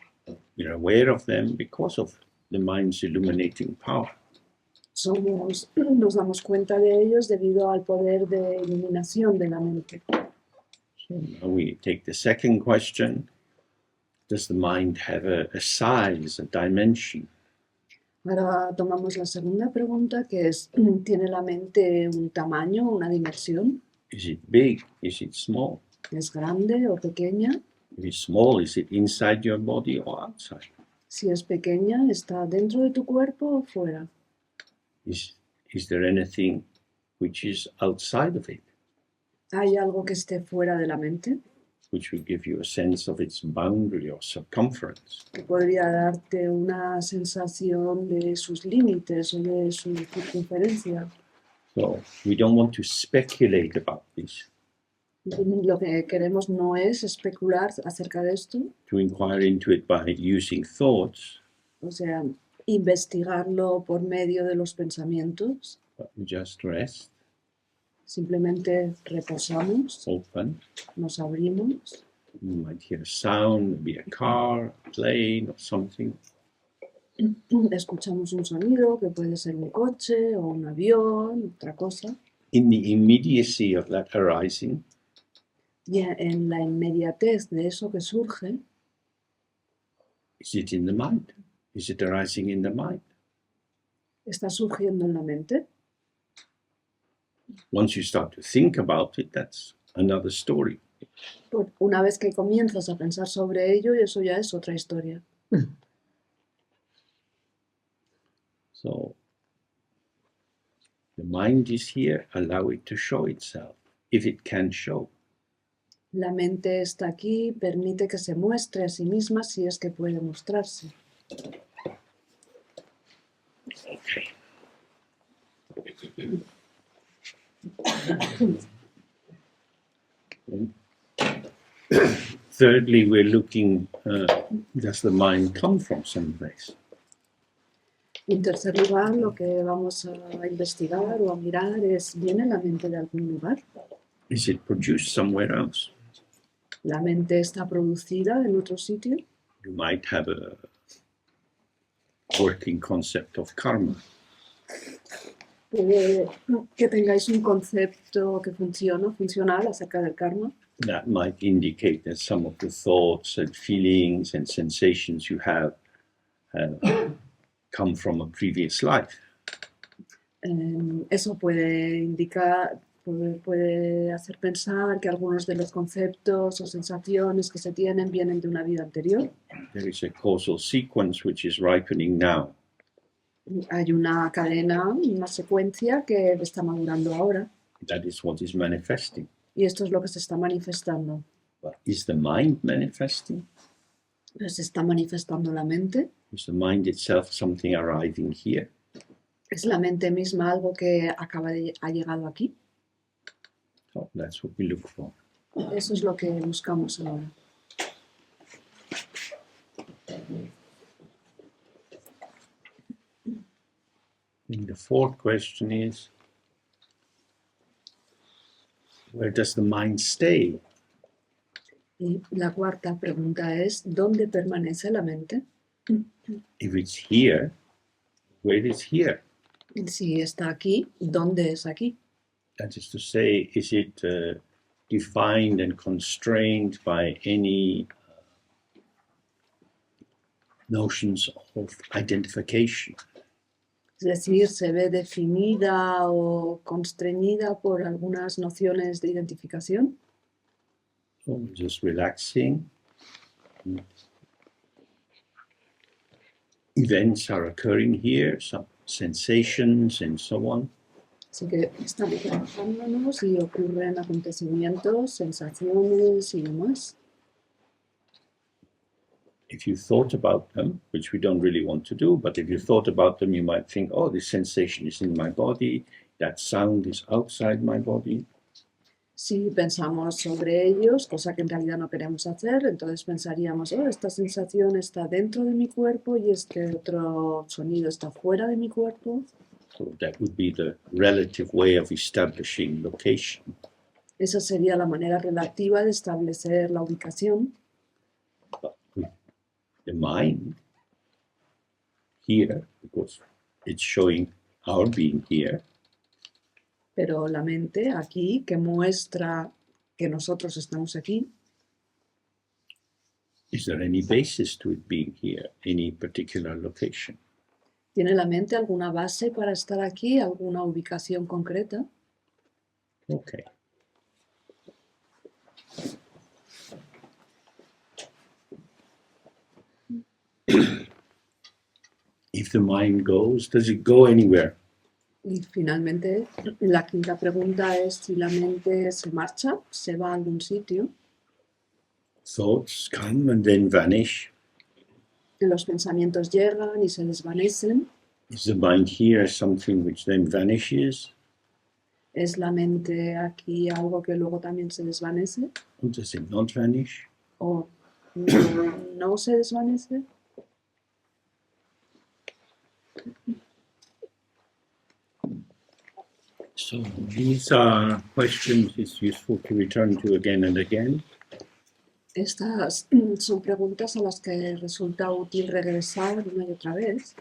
We're aware of them because of the mind's illuminating power. Nos damos cuenta de ellos debido al poder de iluminación de la mente. So now we take the second question. Does the mind have a size, a dimension? Ahora tomamos la segunda pregunta, que es, ¿tiene la mente un tamaño, una dimensión? Is it big? Is it small? ¿Es grande o pequeña? If it's small, is it inside your body or outside? Si es pequeña, ¿está dentro de tu cuerpo o fuera? Is there anything which is outside of it, ¿Hay algo que esté fuera de la mente? which will give you a sense of its boundary or circumference? Que podría darte una sensación de sus límites o de su circunferencia. So we don't want to speculate about this, Lo que queremos no es especular acerca de esto, to inquire into it by using thoughts, o sea, investigarlo por medio de los pensamientos. but we just rest, Simplemente reposamos, open. nos abrimos, You might hear a sound, maybe a car, a plane, or something. escuchamos un sonido que puede ser un coche o un avión, otra cosa. In the immediacy of that arising, Y en la inmediatez de eso que surge, is it in the mind? Is it arising in the mind? está surgiendo en la mente. Once you start to think about it, that's another story. Pues una vez que comienzas a pensar sobre ello, eso ya es otra historia. So the mind is here, allow it to show itself, if it can show. La mente está aquí, permite que se muestre a sí misma si es que puede mostrarse. Okay. Thirdly, we're looking, does the mind come from someplace? En tercer lugar, lo que vamos a investigar o a mirar es, ¿viene la mente de algún lugar? Is it produced somewhere else? ¿La mente está producida en otro sitio? You might have a working concept of karma. Puede que tengáis un concepto que funcional acerca del karma. That might indicate that some of the thoughts and feelings and sensations you have come from a previous life. Eso puede indicar, puede hacer pensar que algunos de los conceptos o sensaciones que se tienen vienen de una vida anterior. There is a causal sequence which is ripening now. Hay una cadena, una secuencia que está madurando ahora, That is what is manifesting. y esto es lo que se está manifestando. But is the mind manifesting? Se está manifestando la mente. Is the mind itself something arriving here? ¿Es la mente misma algo que ha llegado aquí? So that's what we look for. Eso es lo que buscamos ahora. And the fourth question is, where does the mind stay? Y la cuarta pregunta es, ¿dónde permanece la mente? If it's here, where is here? Si está aquí, ¿dónde es aquí? That is to say, is it defined and constrained by any notions of identification? Es decir, ¿se ve definida o constreñida por algunas nociones de identificación? So just relaxing. Events are occurring here, some sensations and so on. Así que estamos relajándonos y ocurren acontecimientos, sensaciones y demás. If you thought about them, which we don't really want to do, but if you thought about them, you might think, oh, this sensation is in my body, that sound is outside my body. Si pensamos sobre ellos, cosa que en realidad no queremos hacer, entonces pensaríamos, oh, esta sensación está dentro de mi cuerpo y este otro sonido está fuera de mi cuerpo. So that would be the relative way of establishing location. Esa sería la manera relativa de establecer la ubicación. The mind here, because it's showing our being here, Pero la mente aquí, que muestra que nosotros estamos aquí, is there any basis to it being here, any particular location? ¿tiene la mente alguna base para estar aquí, alguna ubicación concreta? Okay. If the mind goes, does it go anywhere? Y finalmente, la quinta pregunta es si la mente se marcha, se va a algún sitio. Thoughts come and then vanish. Los pensamientos llegan y se desvanecen. Is the mind here something which then vanishes? ¿Es la mente aquí algo que luego también se desvanece? Or does it not vanish? ¿O no se desvanece? So these are questions it's useful to return to again and again. Estas son preguntas a las que resulta útil regresar una y otra vez.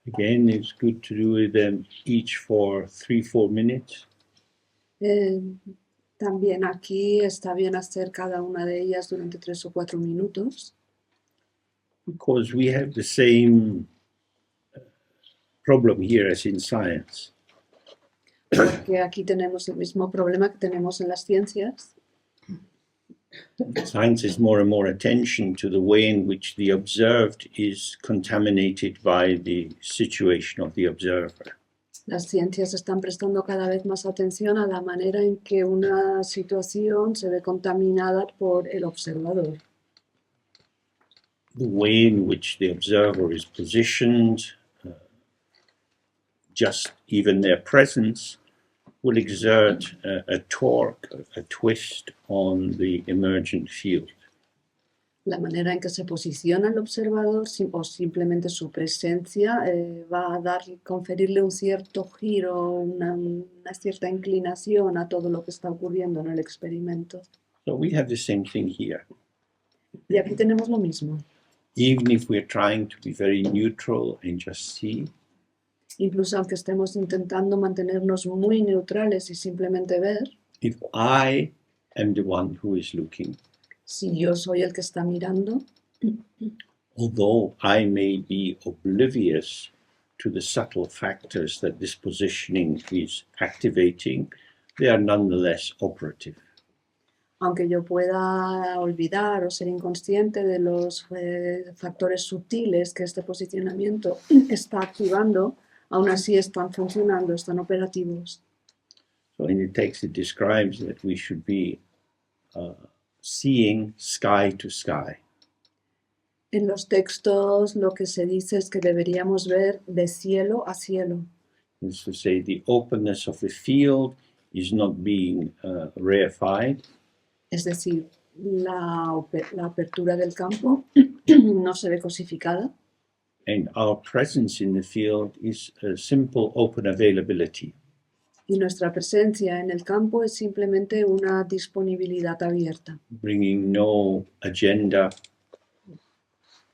Again, it's good to do them each for 3-4 minutes. También aquí está bien hacer cada una de ellas durante 3 o 4 minutos, Because we have the same problem here as in science. porque aquí tenemos el mismo problema que tenemos en las ciencias. Science is more and more attention to the way in which the observed is contaminated by the situation of the observer. Las ciencias están prestando cada vez más atención a la manera en que una situación se ve contaminada por el observador. The way in which the observer is positioned, just even their presence, will exert a torque, a twist on the emergent field. La manera en que se posiciona el observador o simplemente su presencia va a conferirle un cierto giro, una cierta inclinación a todo lo que está ocurriendo en el experimento. So we have the same thing here. Y aquí tenemos lo mismo. Even if we're trying to be very neutral and just see, Incluso aunque estemos intentando mantenernos muy neutrales y simplemente ver, if I am the one who is looking, si yo soy el que está mirando, although I may be oblivious to the subtle factors that this positioning is activating, they are nonetheless operative. Aunque yo pueda olvidar o ser inconsciente de los factores sutiles que este posicionamiento está activando, aún así están funcionando, están operativos. So in the text it describes that we should be seeing sky to sky. En los textos lo que se dice es que deberíamos ver de cielo a cielo. It's to say the openness of the field is not being reified, Es decir, la apertura del campo no se ve cosificada and our presence in the field is a simple open availability. y nuestra presencia en el campo es simplemente una disponibilidad abierta, Bringing no agenda,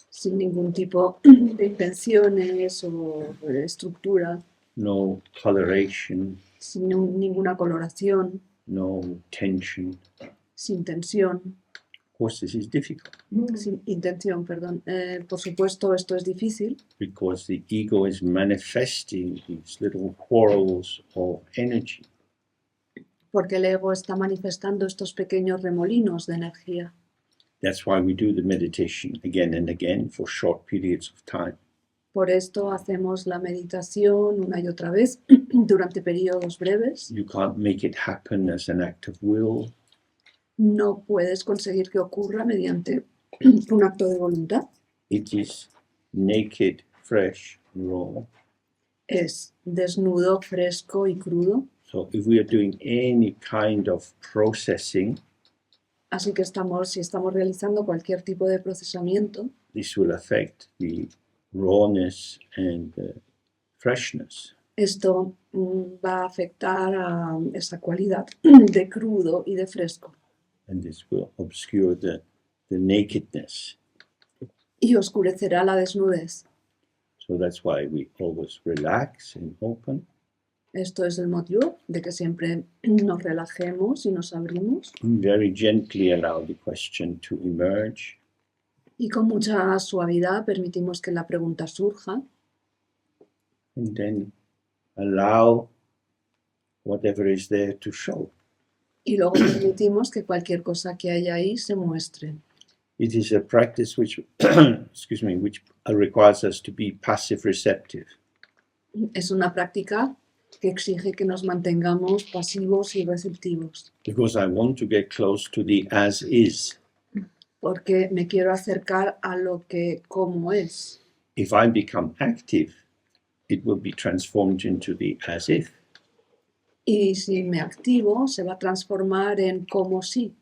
sin ningún tipo de intenciones o estructura, no coloration, sin ninguna coloración, no tension. sin tensión, Of course, this is difficult sin intención, perdón. Por supuesto, esto es difícil because the ego is manifesting these little whorls of energy. porque el ego está manifestando estos pequeños remolinos de energía. That's why we do the meditation again and again for short periods of time. Por esto hacemos la meditación una y otra vez durante periodos breves. You can't make it happen as an act of will. No puedes conseguir que ocurra mediante un acto de voluntad. It is naked, fresh, raw. Es desnudo, fresco y crudo. So if we are doing any kind of processing, Así que si estamos realizando cualquier tipo de procesamiento, this will affect the rawness and freshness. esto va a afectar a esa cualidad de crudo y de fresco. And this will obscure the nakedness. Y oscurecerá la desnudez. So that's why we always relax and open. Esto es el motivo de que siempre nos relajemos y nos abrimos And very gently allow the question to emerge. y con mucha suavidad permitimos que la pregunta surja And then allow whatever is there to show. y luego permitimos que cualquier cosa que haya ahí se muestre. It is a practice which, which requires us to be passive receptive. Es una práctica que exige que nos mantengamos pasivos y receptivos, Because I want to get close to the as is. porque me quiero acercar a lo que como es. If I become active, it will be transformed into the as if. Y si me activo, se va a transformar en como si.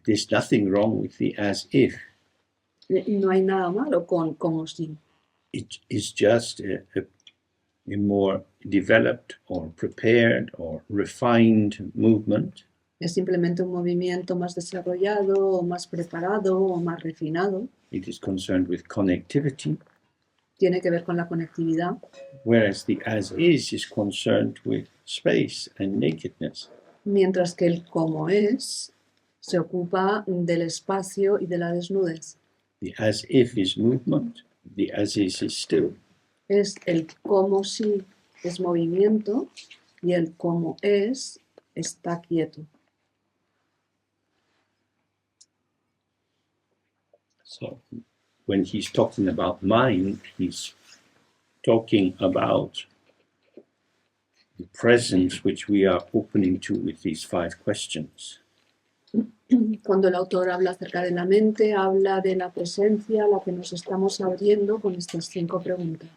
There's nothing wrong with the as if. No hay nada malo con como si. It is just a more developed or prepared or refined movement. Es simplemente un movimiento más desarrollado, o más preparado, o más refinado. It is concerned with connectivity, Tiene que ver con la conectividad, whereas the as is concerned with space and nakedness. mientras que el como es se ocupa del espacio y de la desnudez. The as if is movement, the as is still. Es el como si es movimiento y el como es está quieto. So when he's talking about mind, he's talking about the presence which we are opening to with these 5 questions. Cuando el autor habla acerca de la mente, habla de la presencia a la que nos estamos abriendo con estas 5 preguntas.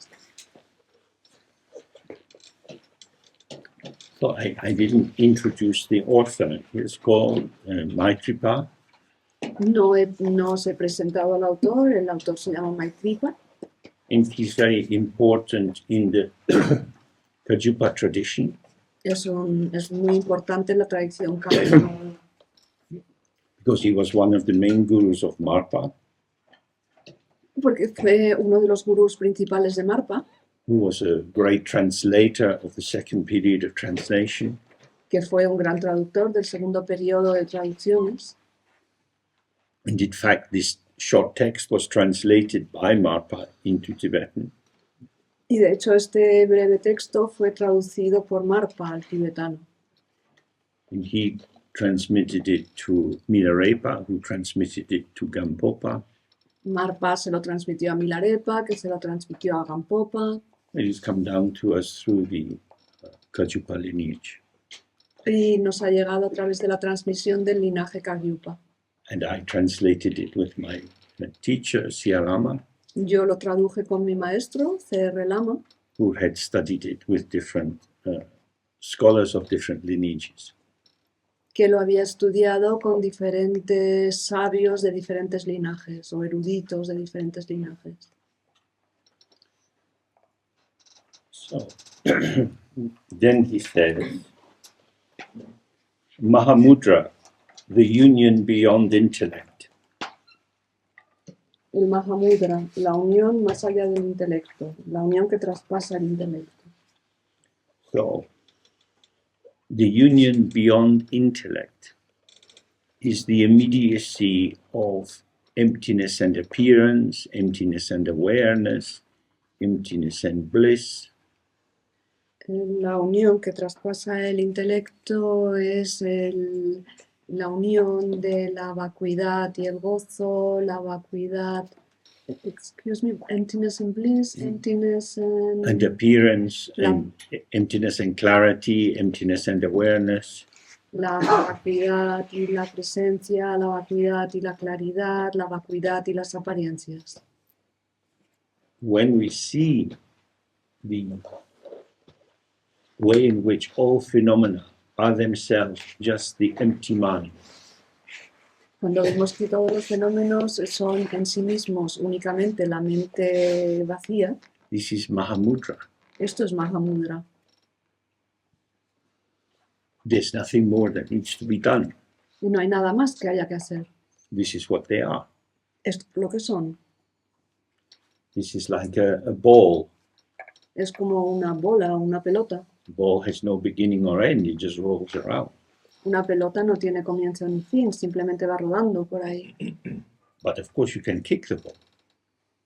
So I didn't introduce the author. He's called Maitripa. No os he presentado al autor, el autor se llama Maitripa, And he's very important in the Kajupa tradition. es muy importante en la tradición Kajupa, Because he was one of the main gurus of Marpa, porque fue uno de los gurús principales de Marpa, who was a great translator of the second period of translation. que fue un gran traductor del segundo periodo de traducciones. And in fact, this short text was translated by Marpa into Tibetan. Y de hecho este breve texto fue traducido por Marpa al tibetano. And he transmitted it to Milarepa, who transmitted it to Gampopa. Marpa se lo transmitió a Milarepa, que se lo transmitió a Gampopa, It has come down to us through the Kajupa lineage. y nos ha llegado a través de la transmisión del linaje Kagyupa. And I translated it with my teacher, Sia Lama, Yo lo traduje con mi maestro, C.R. Lama, who had studied it with different scholars of different lineages. que lo había estudiado con diferentes sabios de diferentes linajes o eruditos de diferentes linajes. So then he says, Mahamudra, the union beyond intellect. El Mahamudra, la unión más allá del intelecto, la unión que traspasa el intelecto. So the union beyond intellect is the immediacy of emptiness and appearance, emptiness and awareness, emptiness and bliss. La unión que traspasa el intelecto es la unión de la vacuidad y el gozo, la vacuidad, excuse me, emptiness and bliss, emptiness And appearance and emptiness and clarity, emptiness and awareness. la vacuidad y la presencia, la vacuidad y la claridad, la vacuidad y las apariencias. When we see the way in which all phenomena are themselves just the empty mind, Cuando vemos que todos los fenómenos son en sí mismos únicamente la mente vacía, this is Mahamudra. esto es Mahamudra. There's nothing more that needs to be done. Y no hay nada más que haya que hacer. This is what they are. Es lo que son. This is like a ball. Es como una bola, una pelota. The ball has no beginning or end, it just rolls around. Una pelota no tiene comienzo ni fin, simplemente va rodando por ahí. But of course you can kick the ball.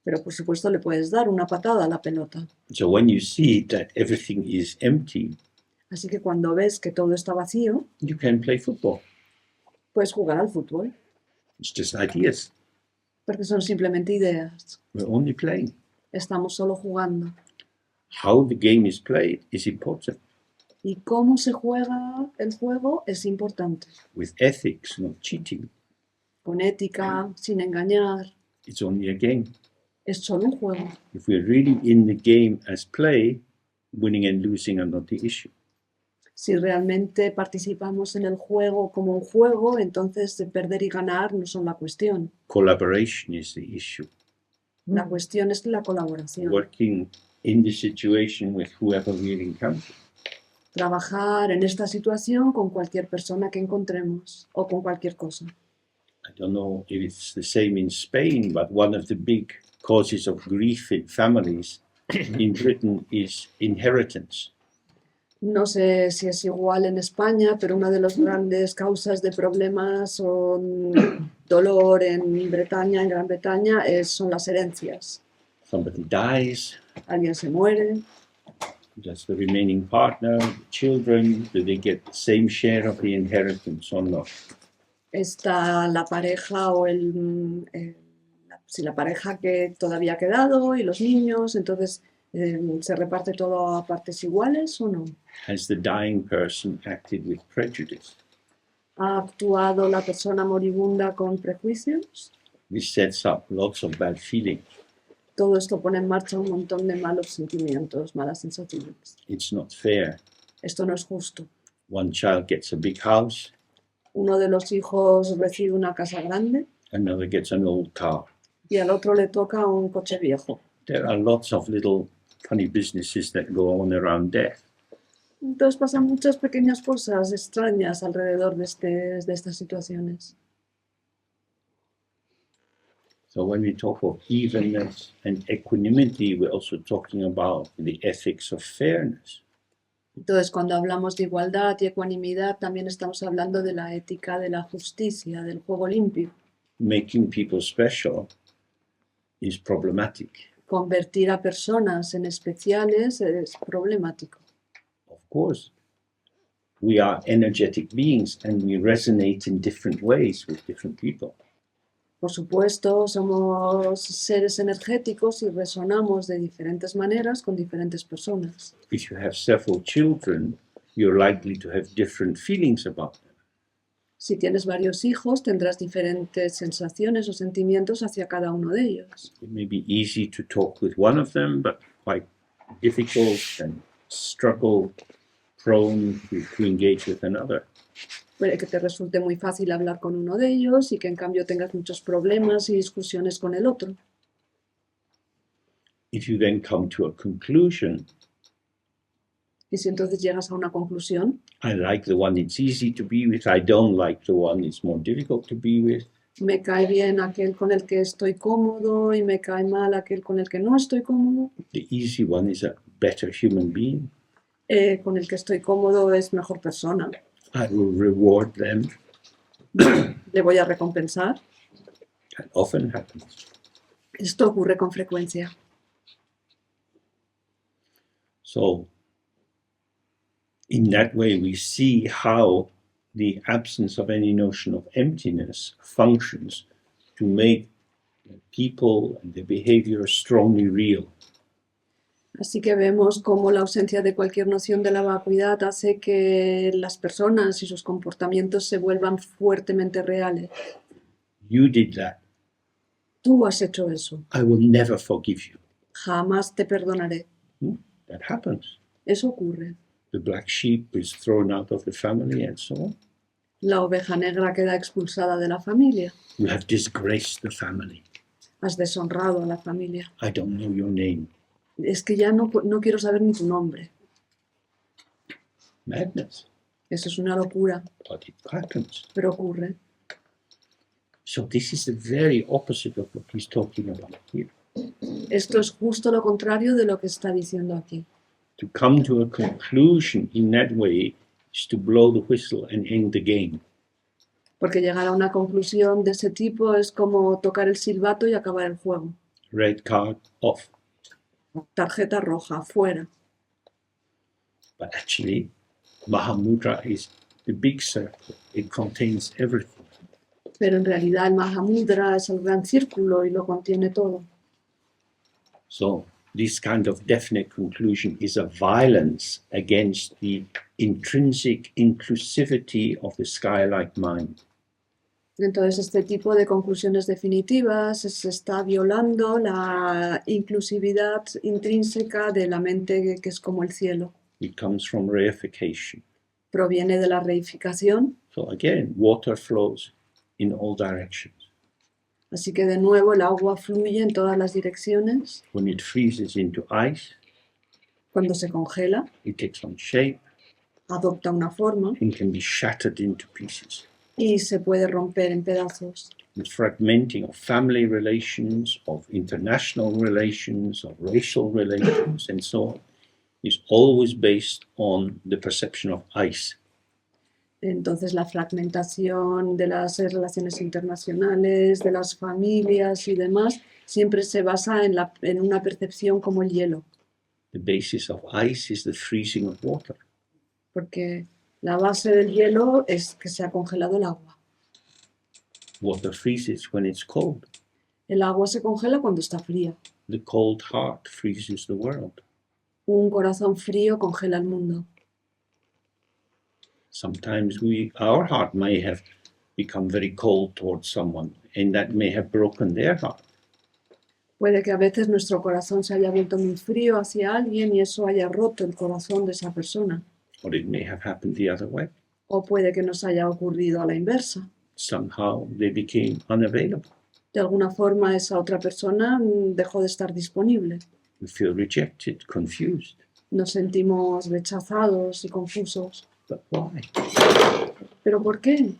Pero por supuesto le puedes dar una patada a la pelota. So when you see that everything is empty, Así que cuando ves que todo está vacío, you can play football. puedes jugar al fútbol, It's just ideas. porque son simplemente ideas. We're only playing. Estamos solo jugando. How the game is played is important. Y cómo se juega el juego es importante. With ethics, not cheating. Con ética, sin engañar. It's only a game. Es solo un juego. If we're really in the game as play, winning and losing are not the issue. Si realmente participamos en el juego como un juego, entonces de perder y ganar no son la cuestión. Collaboration is the issue. La cuestión es la colaboración. Working in the situation with whoever we encounter. Trabajar en esta situación con cualquier persona que encontremos o con cualquier cosa. I don't know if it's the same in Spain, but one of the big causes of grief in families in Britain is inheritance. No sé si es igual en España, pero una de las grandes causas de problemas o dolor en Bretaña, en Gran Bretaña, son las herencias. Somebody dies, Alguien se muere, does the remaining partner, the children, do they get the same share of the inheritance or not? está la pareja o la pareja que todavía ha quedado y los niños, entonces ¿se reparte todo a partes iguales o no? Has the dying person acted with prejudice? ¿Ha actuado la persona moribunda con prejuicios? This sets up lots of bad feelings. Todo esto pone en marcha un montón de malos sentimientos, malas sensaciones. It's not fair. Esto no es justo. One child gets a big house, Uno de los hijos recibe una casa grande another gets an old car. y al otro le toca un coche viejo. There are lots of little funny businesses that go on around death. Entonces pasan muchas pequeñas cosas extrañas alrededor de estas situaciones. So when we talk of evenness and equanimity, we're also talking about the ethics of fairness. Entonces, cuando hablamos de igualdad y ecuanimidad, también estamos hablando de la ética de la justicia, del juego limpio. Making people special is problematic. convertir a personas en especiales es problemático. Of course, we are energetic beings and we resonate in different ways with different people. Por supuesto, somos seres energéticos y resonamos de diferentes maneras con diferentes personas. If you have several children, you're likely to have different feelings about them. Si tienes varios hijos, tendrás diferentes sensaciones o sentimientos hacia cada uno de ellos. It may be easy to talk with one of them, but quite difficult and struggle-prone to engage with another. Puede que te resulte muy fácil hablar con uno de ellos y que en cambio tengas muchos problemas y discusiones con el otro. If you then come to a conclusion, Y si entonces llegas a una conclusión, I like the one it's easy to be with, I don't like the one it's more difficult to be with, me cae bien aquel con el que estoy cómodo y me cae mal aquel con el que no estoy cómodo, the easy one is a better human being. con el que estoy cómodo es mejor persona. I will reward them. Le voy a recompensar. That often happens. Esto ocurre con frecuencia. So, in that way, we see how the absence of any notion of emptiness functions to make people and their behavior strongly real. Así que vemos cómo la ausencia de cualquier noción de la vacuidad hace que las personas y sus comportamientos se vuelvan fuertemente reales. You did that. Tú has hecho eso. I will never forgive you. Jamás te perdonaré. That happens. Eso ocurre. The black sheep is thrown out of the family and so on. La oveja negra queda expulsada de la familia. You have disgraced the family. Has deshonrado a la familia. I don't know your name. Es que ya no quiero saber ni tu nombre. Madness. Eso es una locura, But it happens. pero ocurre. So this is the very opposite of what he's talking about here. Esto es justo lo contrario de lo que está diciendo aquí. To come to a conclusion in that way is to blow the whistle and end the game. Porque llegar a una conclusión de ese tipo es como tocar el silbato y acabar el juego. Red card off. Tarjeta roja, fuera. But actually, Mahamudra is the big circle. It contains everything. Pero en realidad el Mahamudra es el gran círculo y lo contiene todo. So this kind of definite conclusion is a violence against the intrinsic inclusivity of the sky-like mind. Entonces este tipo de conclusiones definitivas se está violando la inclusividad intrínseca de la mente que es como el cielo. It comes from reification. Proviene de la reificación. So again, water flows in all directions. Así que de nuevo el agua fluye en todas las direcciones. When it freezes into ice, Cuando se congela, it takes on shape adopta una forma and can be shattered into pieces. y se puede romper en pedazos. The fragmenting of family relations, of international relations, of racial relations, and so on, is always based on the perception of ice. Entonces la fragmentación de las relaciones internacionales, de las familias y demás, siempre se basa en una percepción como el hielo, The basis of ice is the freezing of water. porque la base del hielo es que se ha congelado el agua. Water freezes when it's cold. El agua se congela cuando está fría. The cold heart freezes the world. Un corazón frío congela el mundo. Sometimes our heart may have become very cold towards someone, and that may have broken their heart. Puede que a veces nuestro corazón se haya vuelto muy frío hacia alguien y eso haya roto el corazón de esa persona. Or it may have happened the other way. O puede que nos haya ocurrido a la inversa. Somehow they became unavailable. De alguna forma esa otra persona dejó de estar disponible. We feel rejected, confused. Nos sentimos rechazados y confusos. But why? ¿Pero por qué?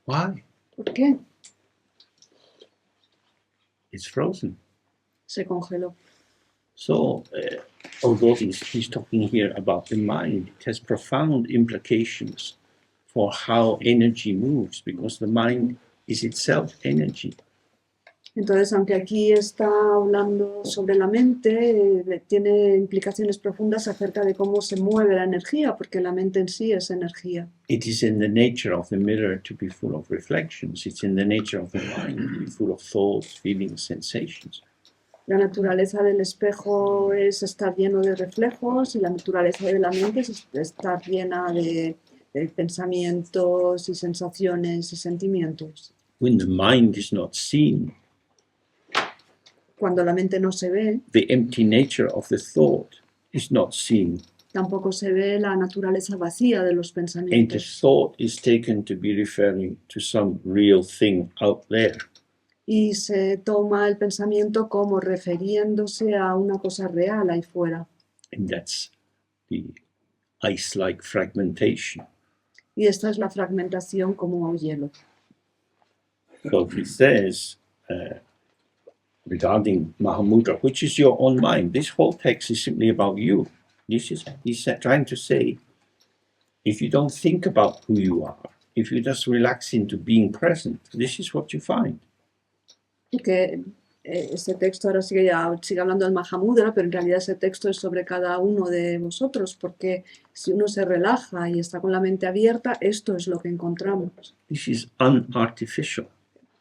Why? ¿Por qué? It's frozen. Se congeló. So, although he's talking here about the mind, it has profound implications for how energy moves, because the mind is itself energy. Entonces, aunque aquí está hablando sobre la mente, tiene implicaciones profundas acerca de cómo se mueve la energía, porque la mente en sí es energía. It is in the nature of the mirror to be full of reflections. It's in the nature of the mind to be full of thoughts, feelings, sensations. La naturaleza del espejo es estar lleno de reflejos y la naturaleza de la mente es estar llena de pensamientos y sensaciones y sentimientos. When the mind is not seen, Cuando la mente no se ve, the empty nature of the thought is not seen, tampoco se ve la naturaleza vacía de los and the pensamientos. thought is taken to be referring to some real thing out there. Y se toma el pensamiento como refiriéndose a una cosa real ahí fuera. And that's the ice-like fragmentation. Y esta es la fragmentación como hielo. So he says, regarding Mahamudra, which is your own mind. This whole text is simply about you. He's trying to say, if you don't think about who you are, if you just relax into being present, this is what you find. Que este texto ahora sigue hablando del Mahamudra, pero en realidad ese texto es sobre cada uno de vosotros, porque si uno se relaja y está con la mente abierta, esto es lo que encontramos. This is unartificial,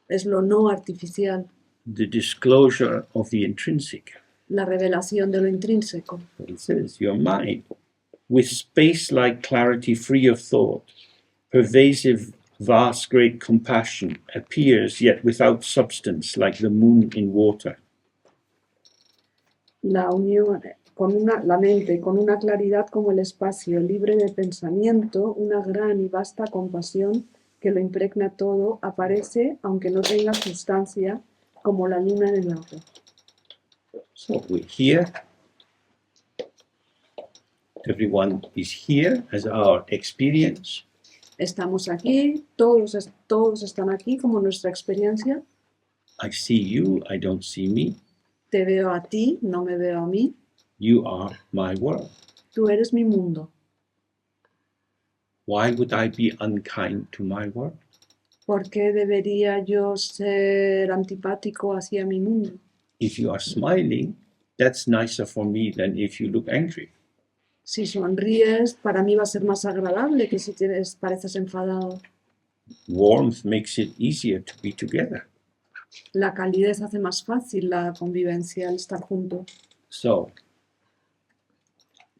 Es lo no artificial, the disclosure of the intrinsic. la revelación de lo intrínseco. It says, your mind, with space-like clarity free of thought, pervasive, vast, great compassion, appears yet without substance, like the moon in water. La unión la mente con una claridad como el espacio, libre de pensamiento, una gran y vasta compasión que lo impregna todo, aparece, aunque no tenga sustancia, como la luna en el agua. So we're here. Everyone is here as our experience. Estamos aquí, todos están aquí como nuestra experiencia. I see you, I don't see me. Te veo a ti, no me veo a mí. You are my world. Tú eres mi mundo. Why would I be unkind to my world? ¿Por qué debería yo ser antipático hacia mi mundo? If you are smiling, that's nicer for me than if you look angry. Si sonríes, para mí va a ser más agradable que si pareces enfadado. Warmth makes it easier to be together. La calidez hace más fácil la convivencia, el estar juntos. So,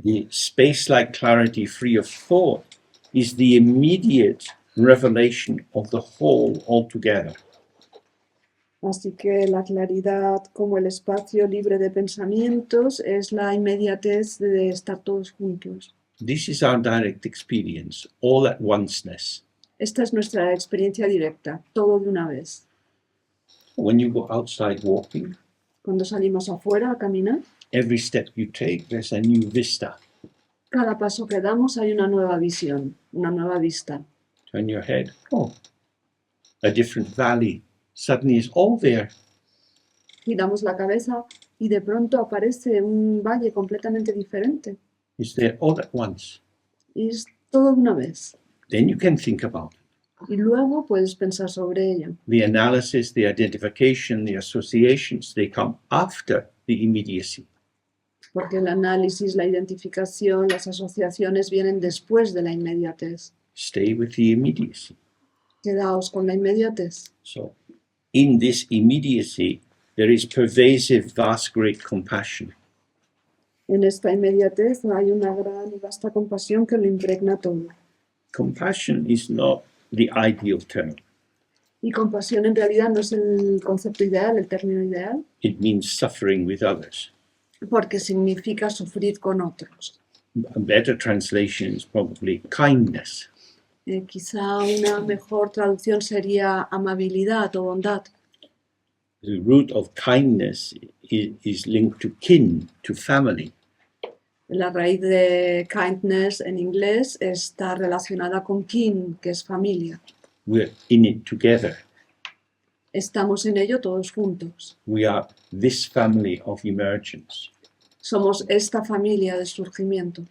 the space-like clarity free of thought is the immediate revelation of the whole altogether. Así que la claridad como el espacio libre de pensamientos es la inmediatez de estar todos juntos. This is our direct experience, all at onceness. Esta es nuestra experiencia directa, todo de una vez. When you go outside walking, Cuando salimos afuera a caminar, every step you take, there's a new vista. cada paso que damos hay una nueva visión, una nueva vista. Turn your head, oh, a different valley. Suddenly it's all there. Giramos la cabeza y de pronto aparece un valle completamente diferente. It's there all at once. Y es todo de una vez. Then you can think about it. Y luego puedes pensar sobre ello. The analysis, the identification, the associations, they come after the immediacy. Porque el análisis, la identificación, las asociaciones vienen después de la inmediatez. Stay with the immediacy. Quedaos con la inmediatez. So, in this immediacy, there is pervasive, vast, great compassion. En esta inmediatez hay una gran y vasta compasión que lo impregna todo. Compassion is not the ideal term. Y compasión en realidad no es el concepto ideal, el término ideal, It means suffering with others. porque significa sufrir con otros. A better translation is probably kindness. Quizá una mejor traducción sería amabilidad o bondad. The root of kindness is linked to kin, to family. La raíz de kindness en inglés está relacionada con kin, que es familia. We're in it together. Estamos en ello todos juntos. We are this family of emergence. Somos esta familia de surgimiento.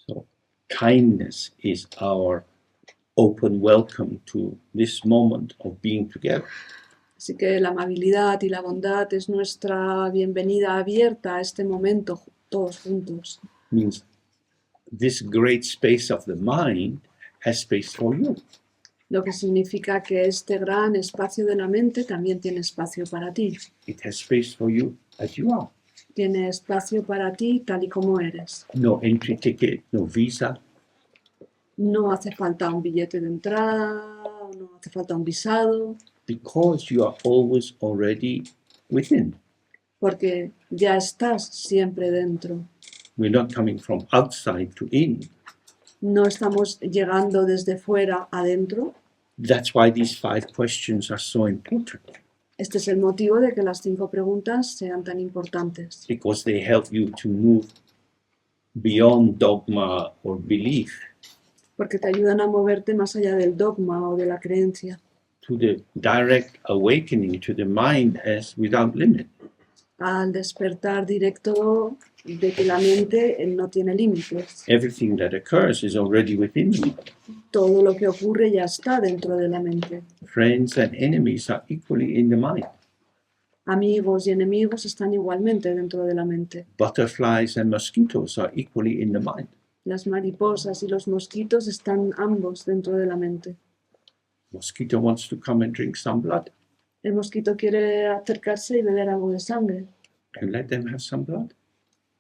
So, kindness is our open welcome to this moment of being together. Así que la amabilidad y la bondad es nuestra bienvenida abierta a este momento todos juntos. Means this great space of the mind has space for you. Lo que significa que este gran espacio de la mente también tiene espacio para ti. It has space for you as you are. Tiene espacio para ti tal y como eres. No entry ticket, no visa. No hace falta un billete de entrada, no hace falta un visado, Because you are always already within. porque ya estás siempre dentro. We're not coming from outside to in. No estamos llegando desde fuera adentro. That's why these 5 questions are so important, Este es el motivo de que las 5 preguntas sean tan importantes, because they help you to move beyond dogma or belief porque te ayudan a moverte más allá del dogma o de la creencia, to the direct awakening to the mind as without limit. al despertar directo de que la mente no tiene límites. Everything that occurs is already within you. Todo lo que ocurre ya está dentro de la mente. Friends and enemies are equally in the mind. Amigos y enemigos están igualmente dentro de la mente. Butterflies and mosquitoes are equally in the mind. Las mariposas y los mosquitos están ambos dentro de la mente. Mosquito wants to come and drink some blood. El mosquito quiere acercarse y beber algo de sangre. And let them have some blood.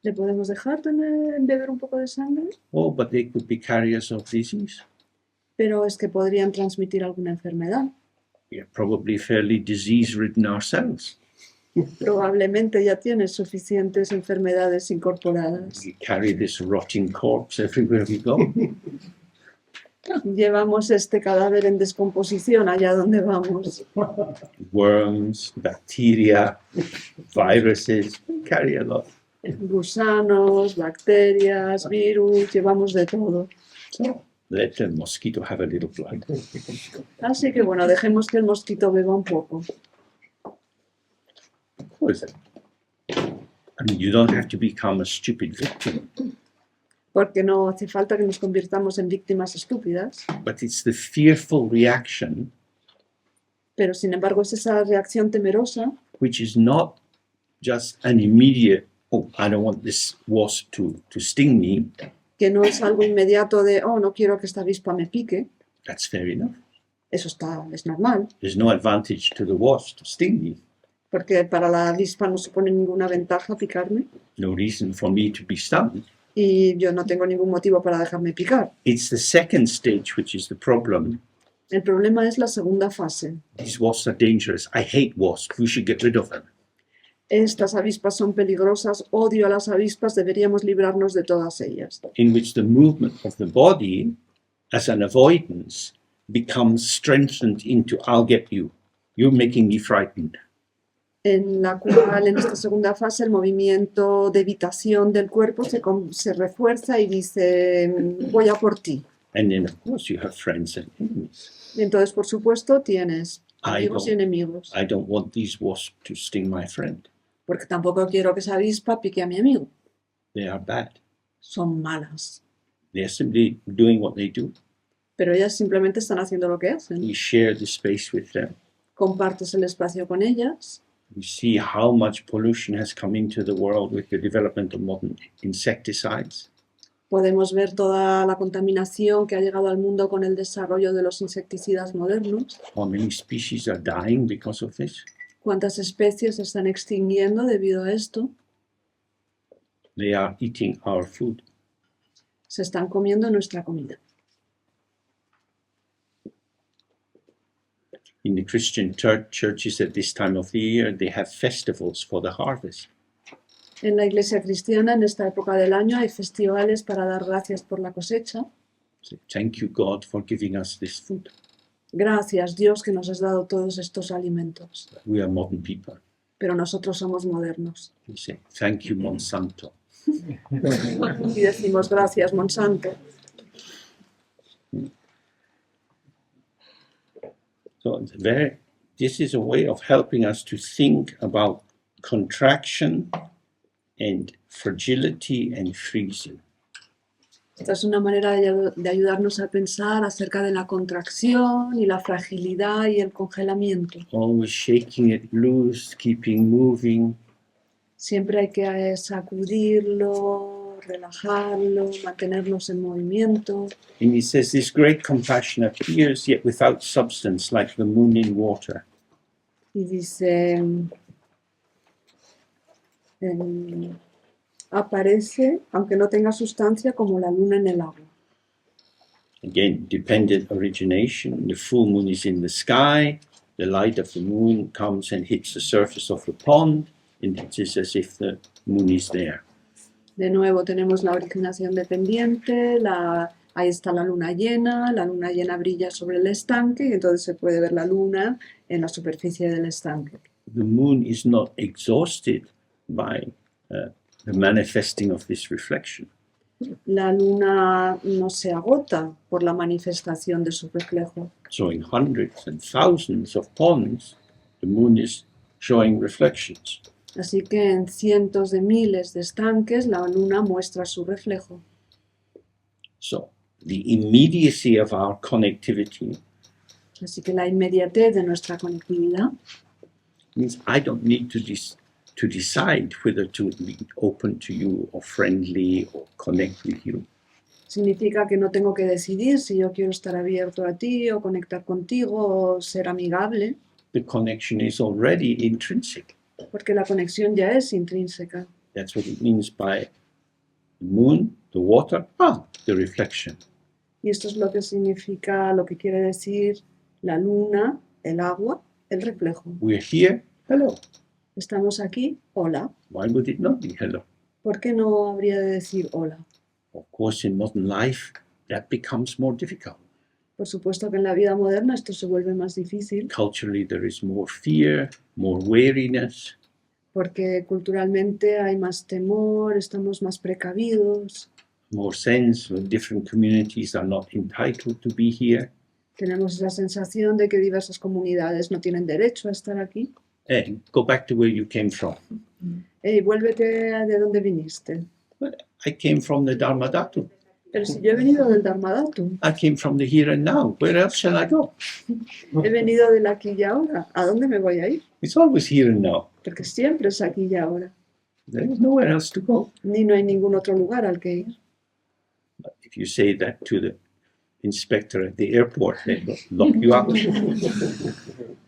¿Le podemos dejar beber un poco de sangre? Oh, but they could be carriers of disease. Pero es que podrían transmitir alguna enfermedad. We are probably fairly disease-ridden ourselves. Probablemente ya tienes suficientes enfermedades incorporadas. We carry this rotting corpse everywhere we go. Llevamos este cadáver en descomposición allá donde vamos. Worms, bacteria, viruses, we carry a lot. Gusanos, bacterias, virus, llevamos de todo. So let the mosquito have a little blood. Así que bueno, dejemos que el mosquito beba un poco. What is it? I mean, you don't have to become a stupid victim, Porque no hace falta que nos convirtamos en víctimas estúpidas. but it's the fearful reaction Pero sin embargo es esa reacción temerosa which is not just an immediate, oh, I don't want this wasp to sting me. que no es algo inmediato de, oh, no quiero que esta avispa me pique. That's fair enough. Eso es normal, There's no advantage to the wasp to sting me. porque para la avispa no supone ninguna ventaja picarme No reason for me to be stung. y yo no tengo ningún motivo para dejarme picar. It's the second stage which is the problem. El problema es la segunda fase. These wasps are dangerous. I hate wasps. We should get rid of them. Estas avispas son peligrosas, odio a las avispas, deberíamos librarnos de todas ellas. In which the movement of the body as an avoidance becomes strengthened into I'll get you. You're making me frightened. En la cual, en esta segunda fase, el movimiento de evitación del cuerpo se refuerza y dice, voy a por ti. And then, of course, you have friends and enemies. Y entonces, por supuesto, tienes amigos y don't- enemigos, I don't want these wasps to sting my friend. porque tampoco quiero que esa avispa pique a mi amigo. They are bad. Son malas, They are simply doing what they do. pero ellas simplemente están haciendo lo que hacen. We share the space with them. Compartes el espacio con ellas, We see how much pollution has come into the world with the development of modern insecticides. podemos ver toda la contaminación que ha llegado al mundo con el desarrollo de los insecticidas modernos, How many species are dying because of this? cuántas especies se están extinguiendo debido a esto, They are eating our food. se están comiendo nuestra comida. In the Christian churches at this time of the year, they have festivals for the harvest. En la iglesia cristiana, en esta época del año, hay festivales para dar gracias por la cosecha. So thank you, God, for giving us this food. Gracias, Dios, que nos has dado todos estos alimentos. We are modern people. Pero nosotros somos modernos. We say, thank you, Monsanto. Y decimos gracias, Monsanto. So this is a way of helping us to think about contraction and fragility and freezing. Esta es una manera de ayudarnos a pensar acerca de la contracción y la fragilidad y el congelamiento. Always shaking it loose, keeping moving. Siempre hay que sacudirlo, relajarlo, mantenernos en movimiento. And he says this great compassion appears yet without substance, like the moon in water. Y dice, aparece, aunque no tenga sustancia, como la luna en el agua. Again, dependent origination. The full moon is in the sky. The light of the moon comes and hits the surface of the pond, and it is as if the moon is there. De nuevo tenemos la originación dependiente, ahí está la luna llena brilla sobre el estanque y entonces se puede ver la luna en la superficie del estanque. The moon is not exhausted by the manifesting of this reflection. La luna no se agota por la manifestación de su reflejo. So in hundreds and thousands of ponds, the moon is showing reflections. Así que en cientos de miles de estanques la luna muestra su reflejo. So the immediacy of our connectivity Así que la inmediatez de nuestra conectividad means I don't need to decide whether to be open to you or friendly or connect with you. significa que no tengo que decidir si yo quiero estar abierto a ti o conectar contigo o ser amigable, The connection is already intrinsic. porque la conexión ya es intrínseca. That's what it means by the moon, the water, the reflection. Y esto es lo que significa, lo que quiere decir la luna, el agua, el reflejo. We're here, hello. Estamos aquí, hola. Why would it not be hello? ¿Por qué no habría de decir hola? Of course, in modern life, that becomes more difficult. Por supuesto que en la vida moderna esto se vuelve más difícil, Culturally, there is more fear, more wariness. porque culturalmente hay más temor, estamos más precavidos, More sense when different communities are not entitled to be here. tenemos esa sensación de que diversas comunidades no tienen derecho a estar aquí. Hey, go back to where you came from. Hey, vuélvete de donde viniste. But I came from the Dharmadhatu. Pero si yo he venido del Dharmadhatu, I came from the here and now. Where else shall I go? he venido del aquí y ahora. ¿A dónde me voy a ir? It's always here and now. Porque siempre es aquí y ahora. There is nowhere else to go. Ni no hay ningún otro lugar al que ir. But if you say that to the inspector at the airport, they will lock you up.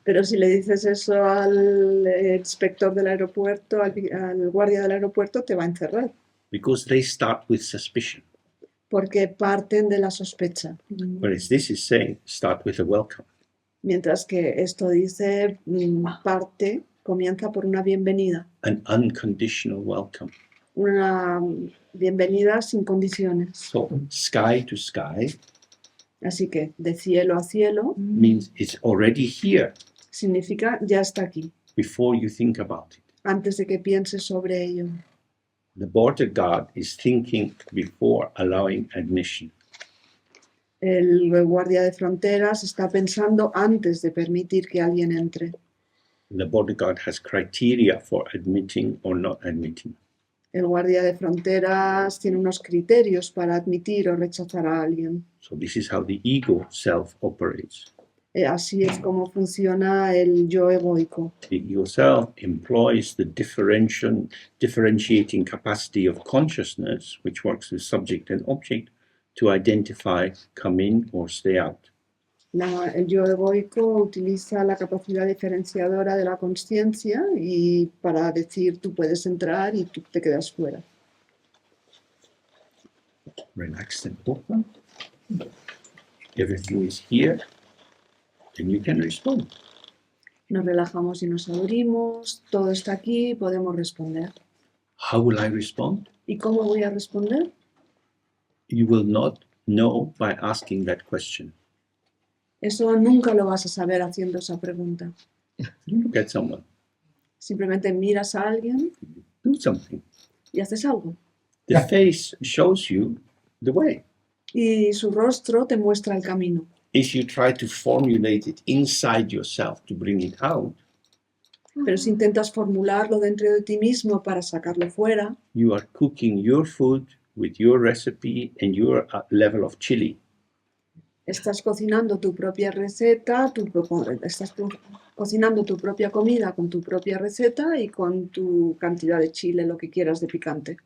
Pero si le dices eso al inspector del aeropuerto, al guardia del aeropuerto, te va a encerrar. Because they start with suspicion. Porque parten de la sospecha. Whereas this is saying, start with a welcome. Mientras que esto dice, comienza por una bienvenida. An unconditional welcome. Una bienvenida sin condiciones. So sky to sky Así que de cielo a cielo means it's already here significa ya está aquí, before you think about it. antes de que pienses sobre ello. The border guard is thinking before allowing admission. El guardia de fronteras está pensando antes de permitir que alguien entre. The border guard has criteria for admitting or not admitting. El guardia de fronteras tiene unos criterios para admitir o rechazar a alguien. So this is how the ego self operates. Así es como funciona el yo egoico. The ego self employs the differentiating capacity of consciousness, which works with subject and object, to identify, come in or stay out. El yo egoico utiliza la capacidad diferenciadora de la consciencia y para decir tú puedes entrar y tú te quedas fuera. Relaxed and open. Everything is here, and you can respond. Nos relajamos y nos abrimos, todo está aquí, podemos responder. How will I respond? ¿Y cómo voy a responder? You will not know by asking that question. Eso nunca lo vas a saber haciendo esa pregunta. You look at someone, Simplemente miras a alguien do something. y haces algo. The face shows you the way. Y su rostro te muestra el camino. If you try to formulate it inside yourself to bring it out, Pero si intentas formularlo dentro de ti mismo para sacarlo fuera, you are cooking your food with your recipe and your level of chili. Estás cocinando tu propia receta, cocinando tu propia comida con tu propia receta y con tu cantidad de chile, lo que quieras de picante.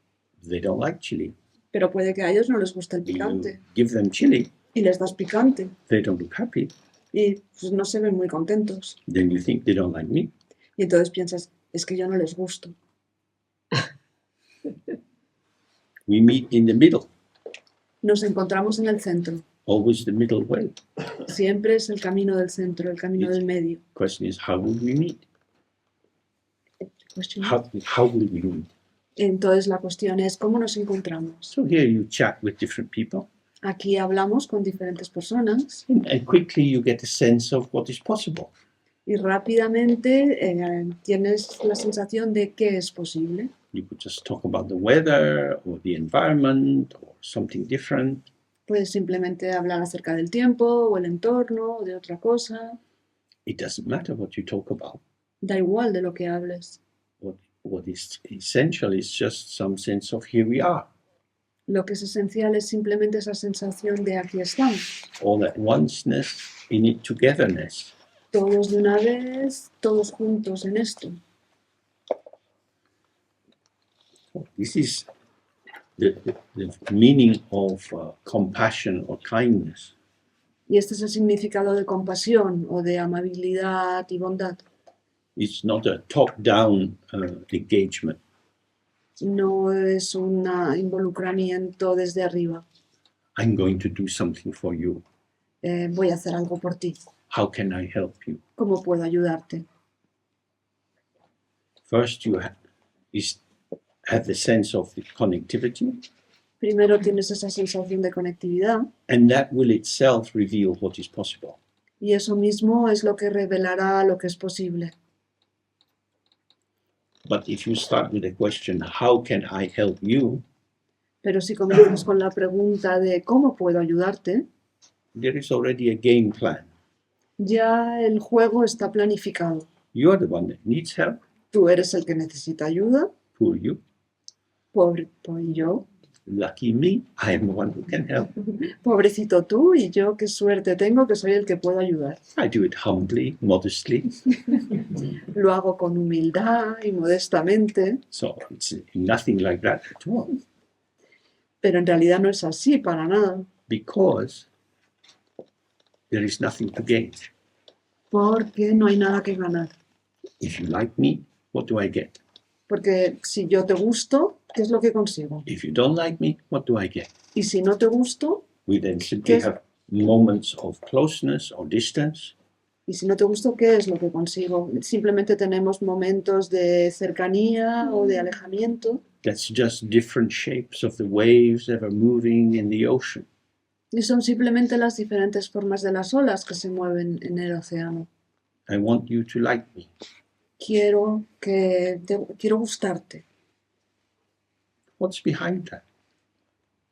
They don't like chili. Pero puede que a ellos no les guste el You picante give them chili, y les das picante they don't look happy. y pues, no se ven muy contentos. Then you think they don't like me. Y entonces piensas, es que yo no les gusto. We meet in the middle, Nos encontramos en el centro. always the middle way. Siempre es el camino del centro, el camino del medio. Question is, how will we meet? Cuestión. How will we meet? Entonces la cuestión es, ¿cómo nos encontramos? So here you chat with different people, Aquí hablamos con diferentes personas and quickly you get a sense of what is possible. y rápidamente tienes la sensación de que es posible. You could just talk about the weather or the environment or something different. Puedes simplemente hablar acerca del tiempo o el entorno o de otra cosa. It doesn't matter what you talk about. Da igual de lo que hables. What is essential is just some sense of here we are, Lo que es esencial es simplemente esa sensación de aquí estamos. all that oneness in it, togetherness. Todos de una vez, todos juntos en esto. This is the meaning of compassion or kindness. Y este es el significado de compasión o de amabilidad y bondad. It's not a top-down engagement. No es un involucramiento desde arriba. I'm going to do something for you. Voy a hacer algo por ti. How can I help you? ¿Cómo puedo ayudarte? First, you have the sense of the connectivity, Primero tienes esa sensación de conectividad and that will itself reveal what is possible. y eso mismo es lo que revelará lo que es posible. But if you start with the question, how can I help you? Pero si comienzas con la pregunta de ¿cómo puedo ayudarte? There is already a game plan. Ya el juego está planificado. You're the one that needs help. Tú eres el que necesita ayuda, Poor you. pobre yo, Lucky me, I am the one who can help. pobrecito tú y yo qué suerte tengo que soy el que puedo ayudar. I do it humbly, modestly. Lo hago con humildad y modestamente, So it's nothing like that at all. pero en realidad no es así para nada, Because there is nothing to gain. porque no hay nada que ganar. If you like me, what do I get? Porque si yo te gusto, ¿qué es lo que consigo? If you don't like me, what do I get? Y si no te gusto, We then simply Yes. have moments of closeness or distance. y si no te gusto, ¿qué es lo que consigo? Simplemente tenemos momentos de cercanía o de alejamiento That's just different shapes of the waves that are moving in the ocean. y son simplemente las diferentes formas de las olas que se mueven en el océano. I want you to like me. Quiero gustarte. What's behind that?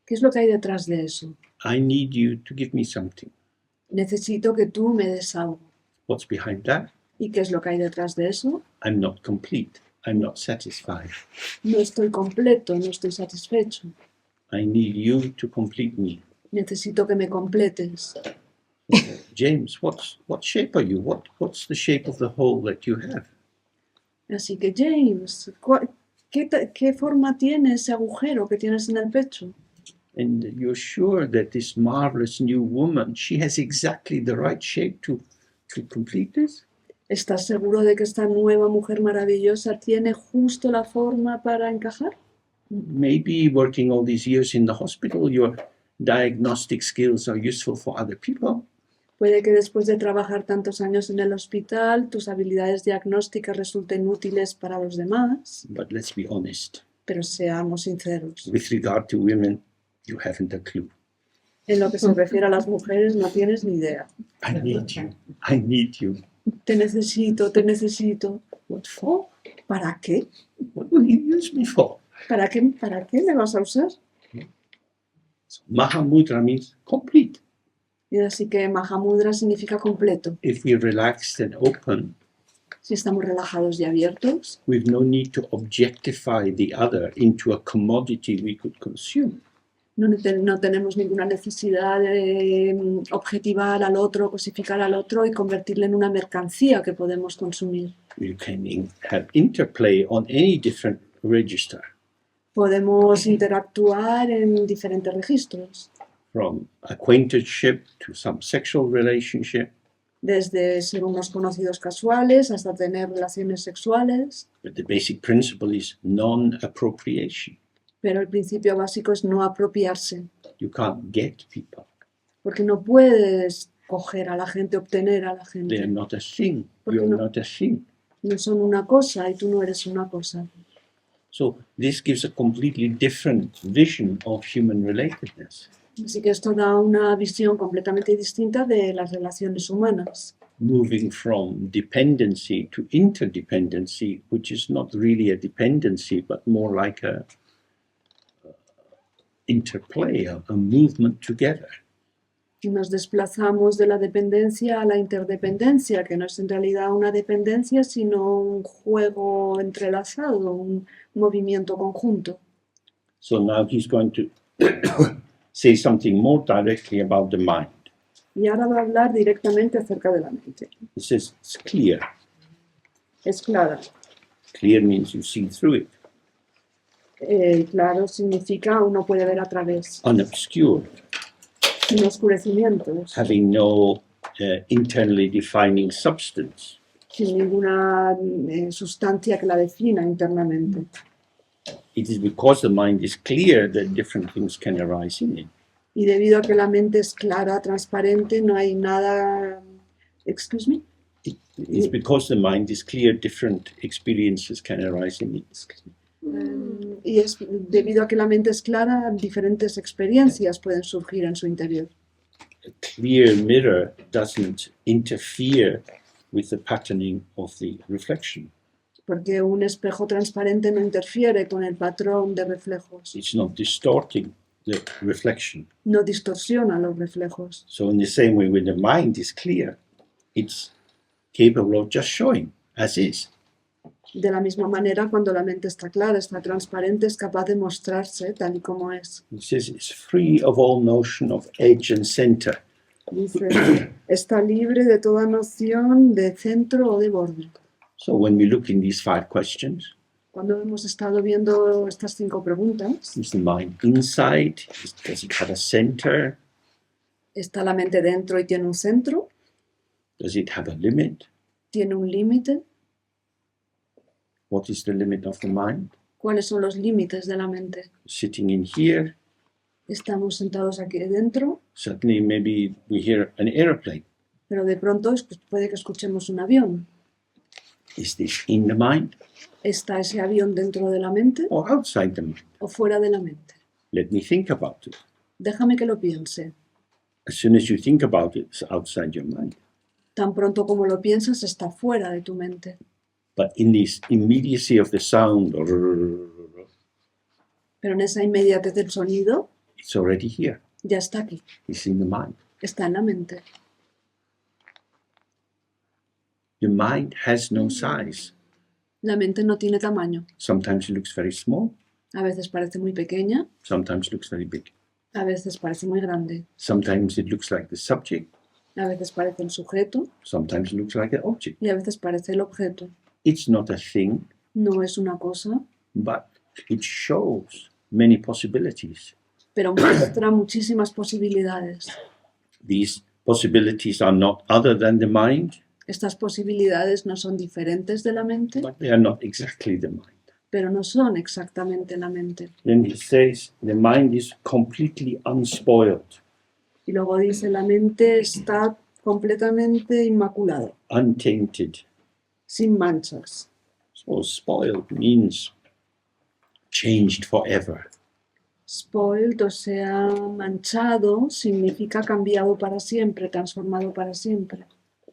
¿Qué es lo que hay detrás de eso? I need you to give me something. Necesito que tú me des algo. What's behind that? ¿Y qué es lo que hay detrás de eso? I'm not complete. I'm not satisfied. No estoy completo, no estoy satisfecho. I need you to complete me. Necesito que me completes. James, what shape are you? What's the shape of the hole that you have? Así que James, ¿qué forma tiene ese agujero que tienes en el pecho? And you're sure that this marvelous new woman, she has exactly the right shape to complete this? ¿Estás seguro de que esta nueva mujer maravillosa tiene justo la forma para encajar? Maybe working all these years in the hospital, your diagnostic skills are useful for other people. Puede que después de trabajar tantos años en el hospital, tus habilidades diagnósticas resulten útiles para los demás, But let's be honest. pero seamos sinceros. With regard to women, you haven't a clue. En lo que se refiere a las mujeres, no tienes ni idea. I need you. I need you. Te necesito, te necesito. What for? ¿Para qué? What will you use me for? ¿Para qué me vas a usar? So, Mahamudra means complete. Y así que Mahamudra significa completo. If we're relaxed and open, Si estamos relajados y abiertos, we've no need to objectify the other into a commodity we could consume. No tenemos ninguna necesidad de objetivar al otro, cosificar al otro y convertirle en una mercancía que podemos consumir. You can have interplay on any different register, Podemos interactuar en diferentes registros, from acquaintanceship to some sexual relationship, desde ser unos conocidos casuales hasta tener relaciones sexuales, but the basic principle is non-appropriation. pero el principio básico es no apropiarse, You can't get people. porque no puedes coger a la gente, obtener a la They are gente. not a thing. ¿Por qué You're no? not a thing. No son una cosa y tú no eres una cosa. So this gives a completely different vision of human relatedness, Así que esto da una visión completamente distinta de las relaciones humanas, moving from dependency to interdependency, which is not really a dependency, but more like a interplay, a movement together. y nos desplazamos de la dependencia a la interdependencia, que no es en realidad una dependencia, sino un juego entrelazado, un movimiento conjunto. So now he's going to say something more directly about the mind. Y ahora va a hablar directamente acerca de la mente. He says it's clear. Es clara. Clear means you see through it. Claro significa uno puede ver a través, Unobscured, sin oscurecimientos, having no internally defining substance. sin ninguna sustancia que la defina internamente. It is because the mind is clear that different things can arise in it. Y debido a que la mente es clara, transparente, no hay nada... Excuse me? It's because the mind is clear, different experiences can arise in it. Y es debido a que la mente es clara, diferentes experiencias pueden surgir en su interior. A clear mirror doesn't interfere with the patterning of the reflection. Porque un espejo transparente no interfiere con el patrón de reflejos, It's not distorting the reflection. no distorsiona los reflejos. So in the same way, when the mind is clear, it's capable of just showing as is. De la misma manera, cuando la mente está clara, está transparente, es capaz de mostrarse tal y como es. It says it's free of all notion of edge and center. Dice, está libre de toda noción de centro o de borde. So when we look in these 5 questions, Cuando hemos estado viendo estas 5 preguntas, is the mind inside? Does it have a center? ¿está la mente dentro y tiene un centro? Does it have a limit? ¿Tiene un límite? What is the limit of the mind? ¿Cuáles son los límites de la mente? Sitting in here, Estamos sentados aquí dentro, suddenly maybe we hear an airplane. pero de pronto puede que escuchemos un avión. Is this in the mind ¿Está ese avión dentro de la mente or outside the mind? o fuera de la mente? Let me think about it. Déjame que lo piense. As soon as you think about it, it's outside your mind. Tan pronto como lo piensas, está fuera de tu mente. But in this immediacy of the sound, Pero en esa inmediatez del sonido, it's already here. ya está aquí, It's in the mind. está en la mente. The mind has no size. La mente no tiene tamaño. Sometimes it looks very small, A veces parece muy pequeña, sometimes it looks very big. a veces parece muy grande, Sometimes it looks like the subject, a veces parece el sujeto sometimes it looks like the object. y a veces parece el objeto. It's not a thing, No es una cosa, but it shows many possibilities. pero muestra muchísimas posibilidades. These possibilities are not other than the mind, Estas posibilidades no son diferentes de la mente, but they are not exactly the mind. pero no son exactamente la mente. Then he says the mind is completely unspoiled, Y luego dice, la mente está completamente inmaculada, untainted. sin manchas. So spoiled means changed forever. Spoiled, o sea, manchado, significa cambiado para siempre, transformado para siempre.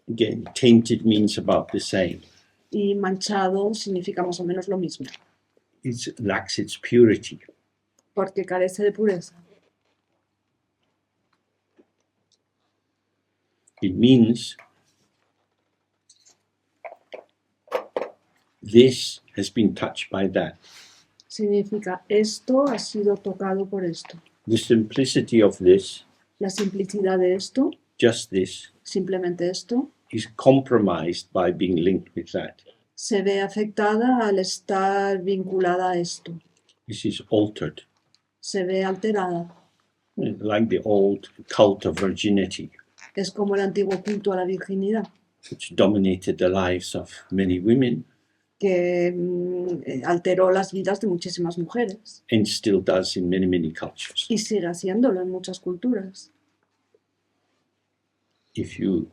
Again, tainted means about the same. Y manchado significa más o menos lo mismo, It lacks its purity. porque carece de pureza. It means this has been touched by that. Significa esto ha sido tocado por esto. The simplicity of this, La simplicidad de esto, just this, simplemente esto, is compromised by being linked with that. se ve afectada al estar vinculada a esto. This is altered, Se ve alterada. like the old cult of virginity, Es como el antiguo culto a la virginidad, which dominated the lives of many women que alteró las vidas de muchísimas mujeres and still does in many, many cultures. y sigue haciéndolo en muchas culturas. If you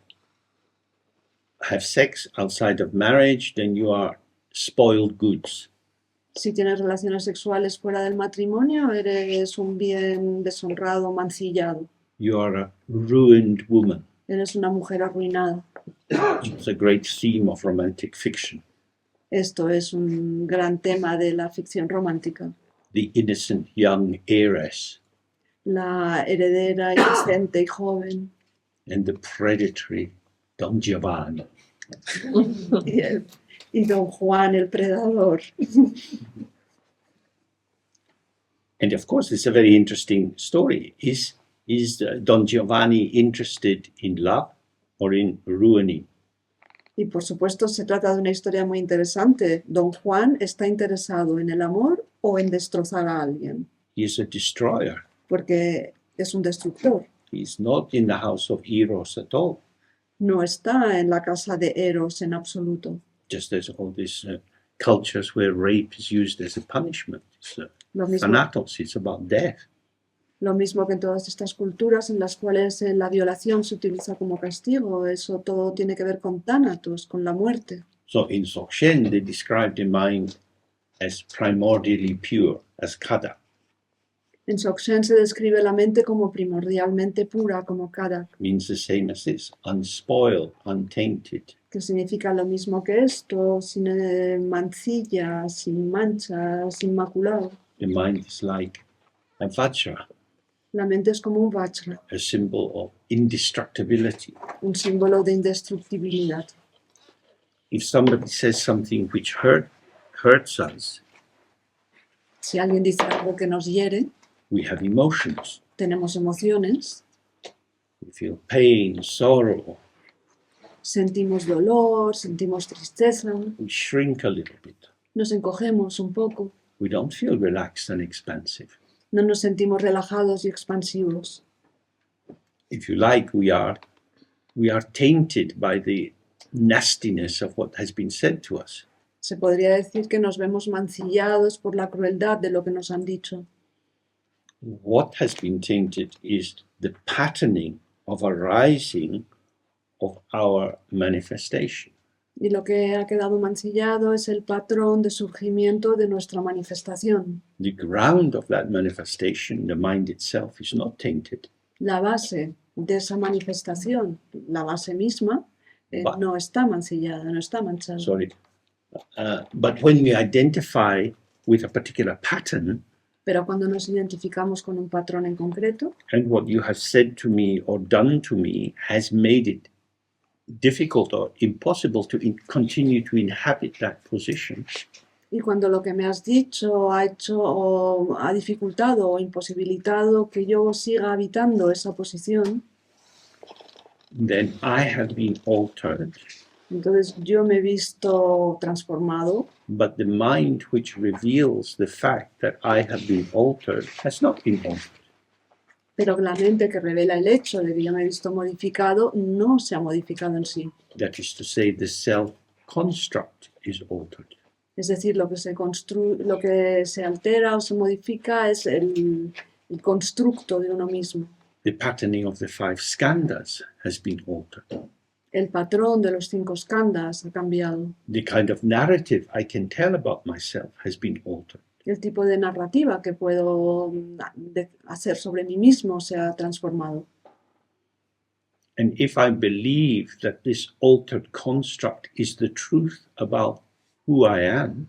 have sex outside of marriage, then you are spoiled goods. Si tienes relaciones sexuales fuera del matrimonio, eres un bien deshonrado, mancillado. You are a ruined woman. Eres una mujer arruinada. It's a great theme of romantic fiction. Esto es un gran tema de la ficción romántica. The innocent young heiress La heredera inocente y joven and the predatory Don Giovanni. y Don Juan el predador. And of course, it's a very interesting story. Is Don Giovanni interested in love or in ruining? Y por supuesto se trata de una historia muy interesante. Don Juan está interesado en el amor o en destrozar a alguien, He is a destroyer. porque es un destructor. He's not in the house of Eros at all. No está en la casa de Eros en absoluto. Just as all these cultures where rape is used as a punishment. It's Lo mismo, thanatos, it's about death. lo mismo que en todas estas culturas en las cuales la violación se utiliza como castigo. Eso todo tiene que ver con tánatos, con la muerte. So in Dzogchen, they describe the mind as primordially pure, as kada. En Dzogchen se describe la mente como primordialmente pura, como kada, Means the same as this, unspoiled, untainted. que significa lo mismo que esto, sin mancilla, sin manchas, inmaculado. The mind is like a vajra, La mente es como un vajra, a symbol of indestructibility. un símbolo de indestructibilidad. If somebody says something which hurts us, Si alguien dice algo que nos hiere, we have emotions. tenemos emociones, We feel pain, sorrow. sentimos dolor, sentimos tristeza, We shrink a little bit. nos encogemos un poco, We don't feel relaxed and expansive. no nos sentimos relajados y expansivos. If you like, we are tainted by the nastiness of what has been said to us. Se podría decir que nos vemos mancillados por la crueldad de lo que nos han dicho. What has been tainted is the patterning of arising of our manifestation. Y lo que ha quedado mancillado es el patrón de surgimiento de nuestra manifestación. The ground of that manifestation, the mind itself, is not tainted. La base de esa manifestación, la base misma, Va. no está mancillada, no está manchada. Sorry. But when we identify with a particular pattern, Pero cuando nos identificamos con un patrón en concreto, and what you have said to me or done to me has made it difficult or impossible to continue to inhabit that position, y cuando lo que me has dicho ha hecho o ha dificultado o imposibilitado que yo siga habitando esa posición, then I have been altered. entonces yo me he visto transformado, But the mind which reveals the fact that I have been altered has not been altered. pero la mente que revela el hecho de que yo me he visto modificado no se ha modificado en sí. That is to say, the self-construct is altered. Es decir, lo que se altera o se modifica es el constructo de uno mismo. The patterning of the 5 skandhas has been altered. El patrón de los 5 skandhas ha cambiado. The kind of narrative I can tell about myself has been altered. El tipo de narrativa que puedo hacer sobre mí mismo se ha transformado. And if I believe that this altered construct is the truth about who I am,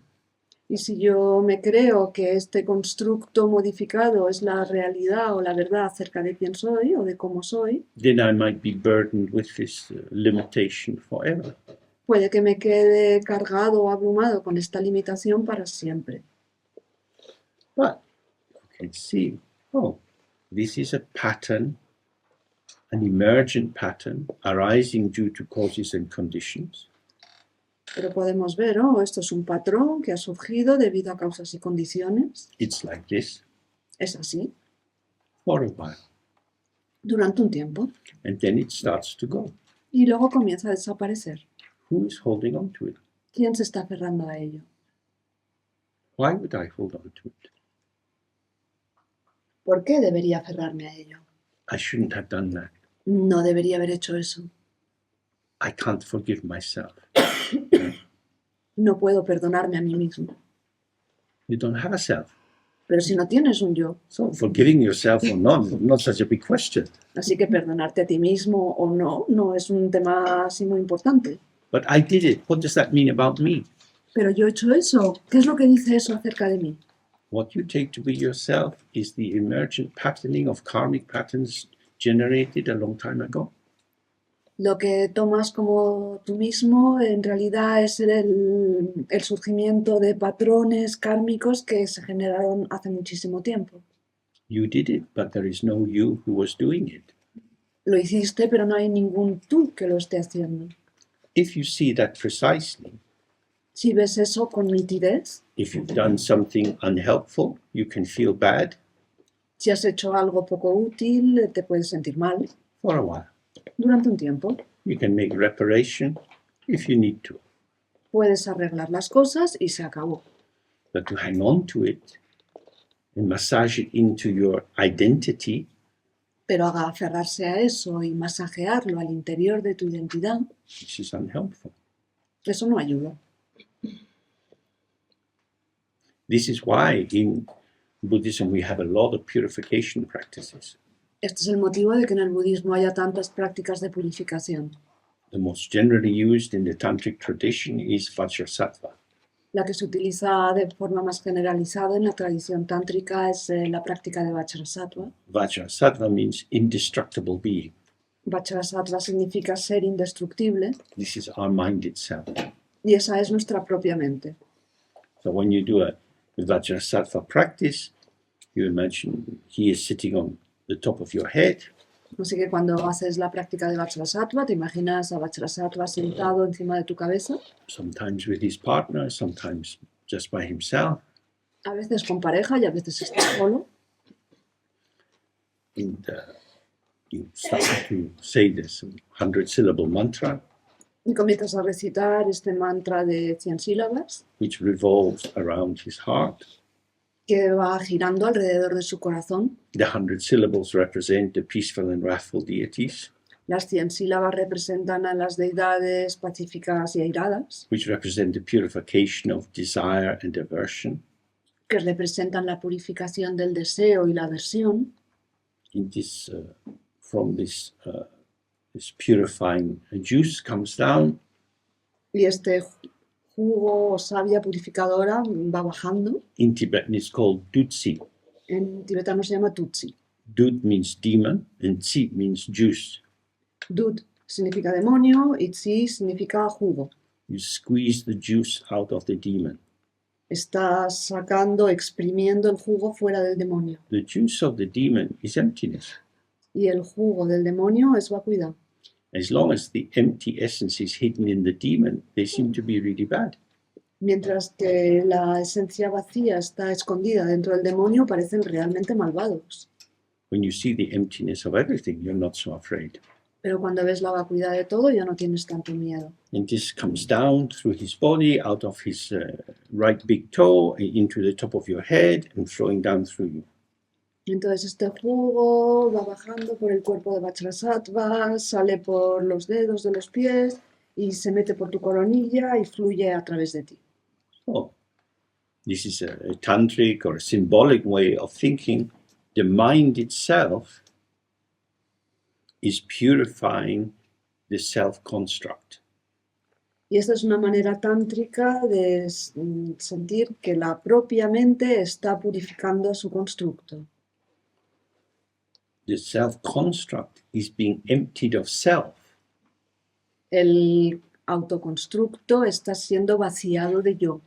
Y si yo me creo que este constructo modificado es la realidad o la verdad acerca de quién soy o de cómo soy, then I might be burdened with this limitation forever. puede que me quede cargado o abrumado con esta limitación para siempre. But you can see, oh, This is a pattern, an emergent pattern arising due to causes and conditions. Pero podemos ver, oh, esto es un patrón que ha surgido debido a causas y condiciones. It's like this Es así, for a while, durante un tiempo. and then it starts to go. Y luego comienza a desaparecer. Who is holding on to it? ¿Quién se está aferrando a ello? Why would I hold on to it? ¿Por qué debería aferrarme a ello? I shouldn't have done that. No debería haber hecho eso. I can't forgive myself. No puedo perdonarme a mí mismo. You don't have a self. Pero si no tienes un yo, So forgiving yourself or not such a big question. así que perdonarte a ti mismo o no, no es un tema así muy importante. But I did it. What does that mean about me? Pero yo he hecho eso. ¿Qué es lo que dice eso acerca de mí? What you take to be yourself is the emergent patterning of karmic patterns generated a long time ago. Lo que tomas como tú mismo en realidad es el surgimiento de patrones kármicos que se generaron hace muchísimo tiempo. You did it, but there is no you who was doing it. Lo hiciste, pero no hay ningún tú que lo esté haciendo. If you see that precisely, Si ves eso con nitidez, if you've done something unhelpful, you can feel bad si has hecho algo poco útil, te puedes sentir mal for a while. durante un tiempo. You can make reparation if you need to. Puedes arreglar las cosas y se acabó. But to hang on to it and massage it into your identity, Pero haga aferrarse a eso y masajearlo al interior de tu identidad, this is unhelpful. eso no ayuda. This is why in Buddhism we have a lot of purification practices. Este es el motivo de que en el budismo haya tantas prácticas de purificación. The most generally used in the tantric tradition is Vajrasattva. La que se utiliza de forma más generalizada en la tradición tántrica es la práctica de Vajrasattva. Vajrasattva means indestructible being. Vajrasattva significa ser indestructible This is our mind itself. y esa es nuestra propia mente. So when you do a Vajrasattva practice, you imagine he is sitting on the top of your head. Así que cuando haces la práctica de Vajrasattva, te imaginas a Vajrasattva sentado encima de tu cabeza, Sometimes with his partner, sometimes just by himself. a veces con pareja y a veces está solo. And you start to say this 100-syllable mantra, Y comienzas a recitar este mantra de 100 sílabas which revolves around his heart. que va girando alrededor de su corazón. The 100 syllables represent the peaceful and wrathful deities, Las 100 sílabas representan a las deidades pacíficas y airadas, which represent the purification of desire and aversion. que representan la purificación del deseo y la aversión. In this, from this purifying juice comes down Y este jugo o savia purificadora va bajando. In Tibetan, it's called Dutsi. En tibetano se llama tutsi. Dut means demon, and Tsi means juice. Dut significa demonio y tsi significa jugo. You squeeze the juice out of the demon. Estás sacando, exprimiendo el jugo fuera del demonio. The juice of the demon is emptiness. Y el jugo del demonio es vacuidad. As long as the empty essence is hidden in the demon, they seem to be really bad. Mientras que la esencia vacía está escondida dentro del demonio, parecen realmente malvados. When you see the emptiness of everything, you're not so afraid. Pero cuando ves la vacuidad de todo, ya no tienes tanto miedo. And this comes down through his body, out of his right big toe, into the top of your head, and flowing down through you. Entonces este jugo va bajando por el cuerpo de Vajrasattva, sale por los dedos de los pies y se mete por tu coronilla y fluye a través de ti. So, this is a tantric or a symbolic way of thinking. The mind itself is purifying the self-construct. Y esta es una manera tántrica de sentir que la propia mente está purificando su constructo. The self-construct is being emptied of self. El autoconstructo está siendo vaciado de yo.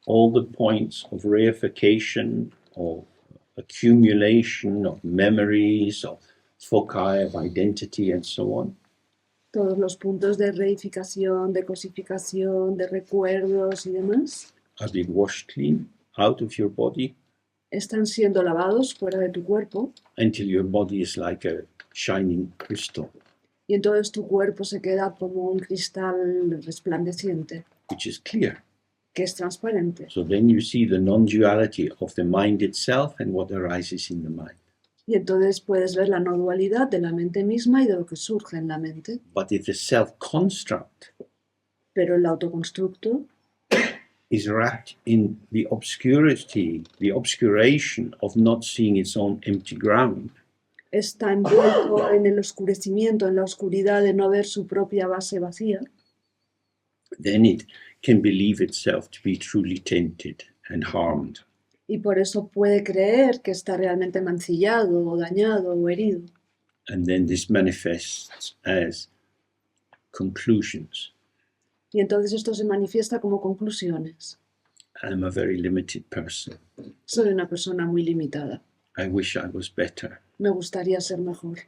All the points of reification, of accumulation of memories, of foci of identity, and so on, Todos los puntos de reificación, de cosificación, de recuerdos y demás are being washed clean out of your body están siendo lavados fuera de tu cuerpo until your body is like a shining crystal, y entonces tu cuerpo se queda como un cristal resplandeciente, which is clear. que es transparente. So then you see the non-duality of the mind itself and what arises in the mind. Y entonces puedes ver la no dualidad de la mente misma y de lo que surge en la mente. But if the self-construct Pero el autoconstructo is wrapped in the obscurity, the obscuration of not seeing its own empty ground, está envuelto en el oscurecimiento, en la oscuridad de no ver su propia base vacía, then it can believe itself to be truly tainted and harmed. y por eso puede creer que está realmente mancillado o dañado o herido. And then this manifests as conclusions. Y entonces esto se manifiesta como conclusiones. I'm a very limited person. Soy una persona muy limitada. I wish I was better. Me gustaría ser mejor.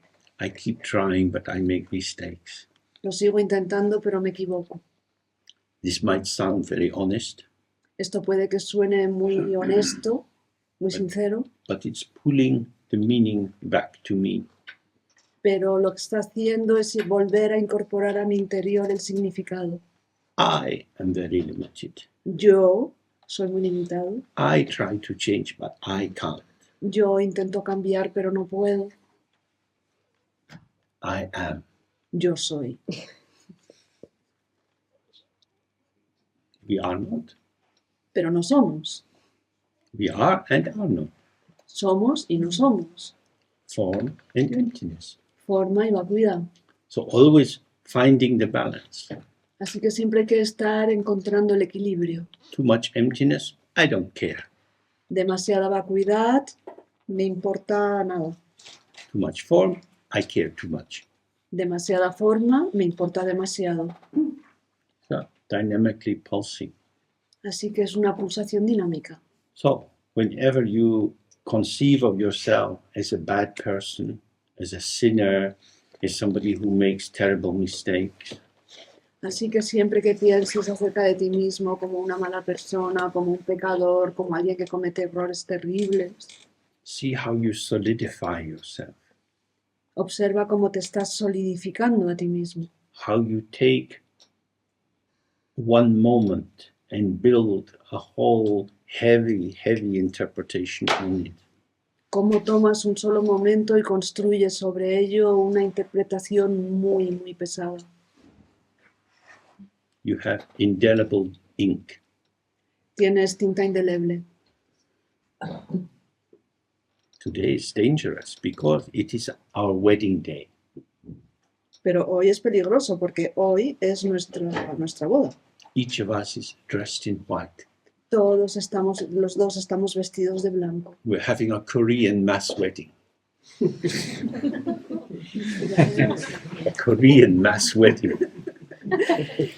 I keep trying, but I make mistakes. Lo sigo intentando, pero me equivoco. This might sound very honest, Esto puede que suene muy honesto, muy sincero, but it's pulling the meaning back to me. pero lo que está haciendo es volver a incorporar a mi interior el significado. I am very limited. Yo soy muy limitado. I try to change, but I can't. Yo intento cambiar, pero no puedo. I am. Yo soy. We are not. Pero no somos. We are and are not. Somos y no somos. Form and emptiness. Forma y vacuidad. So always finding the balance. Así que siempre hay que estar encontrando el equilibrio. Too much emptiness, I don't care. Demasiada vacuidad, me importa nada. Too much form, I care too much. Demasiada forma, me importa demasiado. So dynamically pulsing. Así que es una pulsación dinámica. So whenever you conceive of yourself as a bad person, as a sinner, as somebody who makes terrible mistakes, Así que siempre que pienses acerca de ti mismo como una mala persona, como un pecador, como alguien que comete errores terribles, see how you solidify yourself, observa cómo te estás solidificando a ti mismo. how you take one moment and build a whole heavy interpretation on it. Cómo tomas un solo momento y construyes sobre ello una interpretación muy, muy pesada. You have indelible ink. Tienes tinta indeleble. Today is dangerous because it is our wedding day. Pero hoy es peligroso porque hoy es nuestra boda. Each of us is dressed in white. Los dos estamos vestidos de blanco. We're having a Korean mass wedding. Korean mass wedding.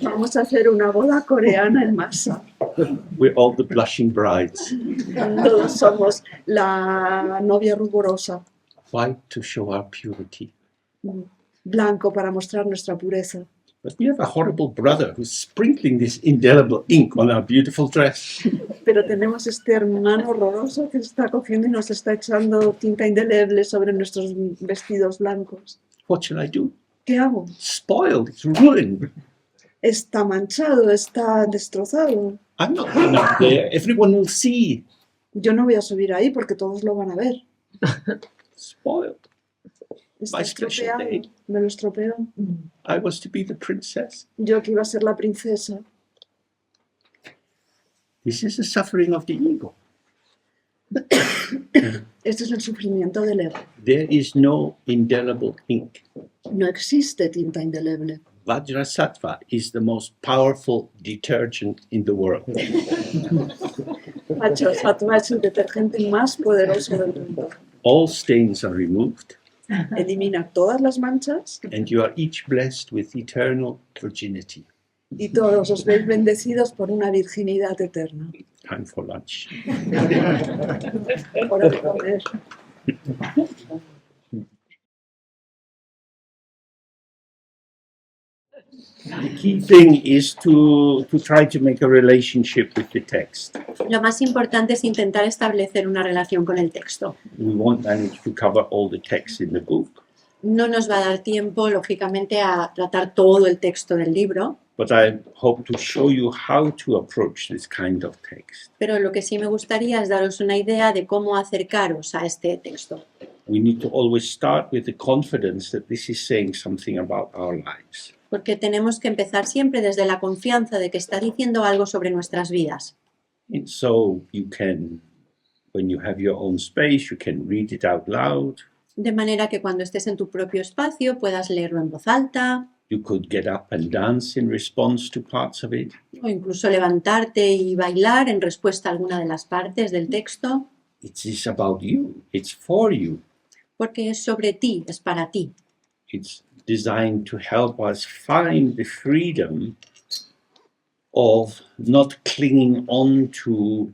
Vamos a hacer una boda coreana en masa. We're all the blushing brides. Todos somos la novia ruborosa. White to show our purity. Blanco para mostrar nuestra pureza. But we have a horrible brother who's sprinkling this indelible ink on our beautiful dress. Pero tenemos este hermano horroroso que está cogiendo y nos está echando tinta indeleble sobre nuestros vestidos blancos. What shall I do? ¿Qué hago? Spoiled, it's ruined. Está manchado, está destrozado. I'm not going up there. Everyone will see. Yo no voy a subir ahí porque todos lo van a ver. Spoiled. Está My special estropeado. day. Me lo estropeó. I was to be the princess. Yo que iba a ser la princesa. This is the suffering of the ego. Este es el sufrimiento del ego. There is no indelible ink. No existe tinta indeleble. Vajrasattva is the most powerful detergent in the world. Vajrasattva es el detergente más poderoso del mundo. All stains are removed, Elimina todas las manchas and you are each blessed with eternal virginity. y todos os veis bendecidos por una virginidad eterna. time for lunch. Hora de comer. The key thing is to try to make a relationship with the text. Lo más importante es intentar establecer una relación con el texto. We won't manage to cover all the text in the book, No nos va a dar tiempo, lógicamente, a tratar todo el texto del libro, but I hope to show you how to approach this kind of text. pero lo que sí me gustaría es daros una idea de cómo acercaros a este texto. We need to always start with the confidence that this is saying something about our lives. Porque tenemos que empezar siempre desde la confianza de que está diciendo algo sobre nuestras vidas. And so you can, when you have your own space, you can read it out loud. De manera que cuando estés en tu propio espacio puedas leerlo en voz alta, You could get up and dance in response to parts of it. o incluso levantarte y bailar en respuesta a alguna de las partes del texto, It is about you. It's for you. porque es sobre ti, es para ti. It's designed to help us find the freedom of not clinging on to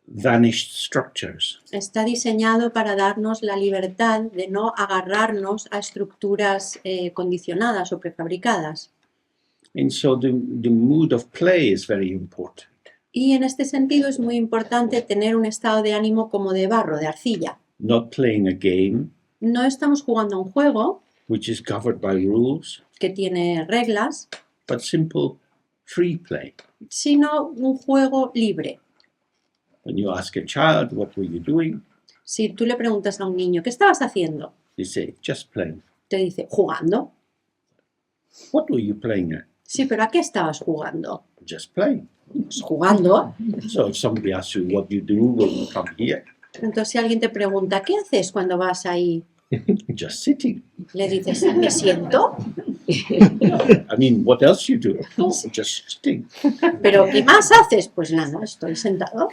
vanished structures. Está diseñado para darnos la libertad de no agarrarnos a estructuras condicionadas o prefabricadas. And so the mood of play is very important. Y en este sentido es muy importante tener un estado de ánimo como de barro, de arcilla. Not playing a game No estamos jugando a un juego which is covered by rules, que tiene reglas, but simple free play. sino un juego libre. When you ask a child, what were you doing? Si tú le preguntas a un niño, ¿qué estabas haciendo? They say, just playing. Te dice, jugando. What were you playing at? Sí, pero ¿a qué estabas jugando? Just playing. Pues jugando. So if somebody asks you what you do when you come here, Entonces si alguien te pregunta, ¿qué haces cuando vas ahí? just sitting. Le dices, me siento. I mean, what else you do? Just sitting. ¿Pero qué más haces? Pues nada, estoy sentado.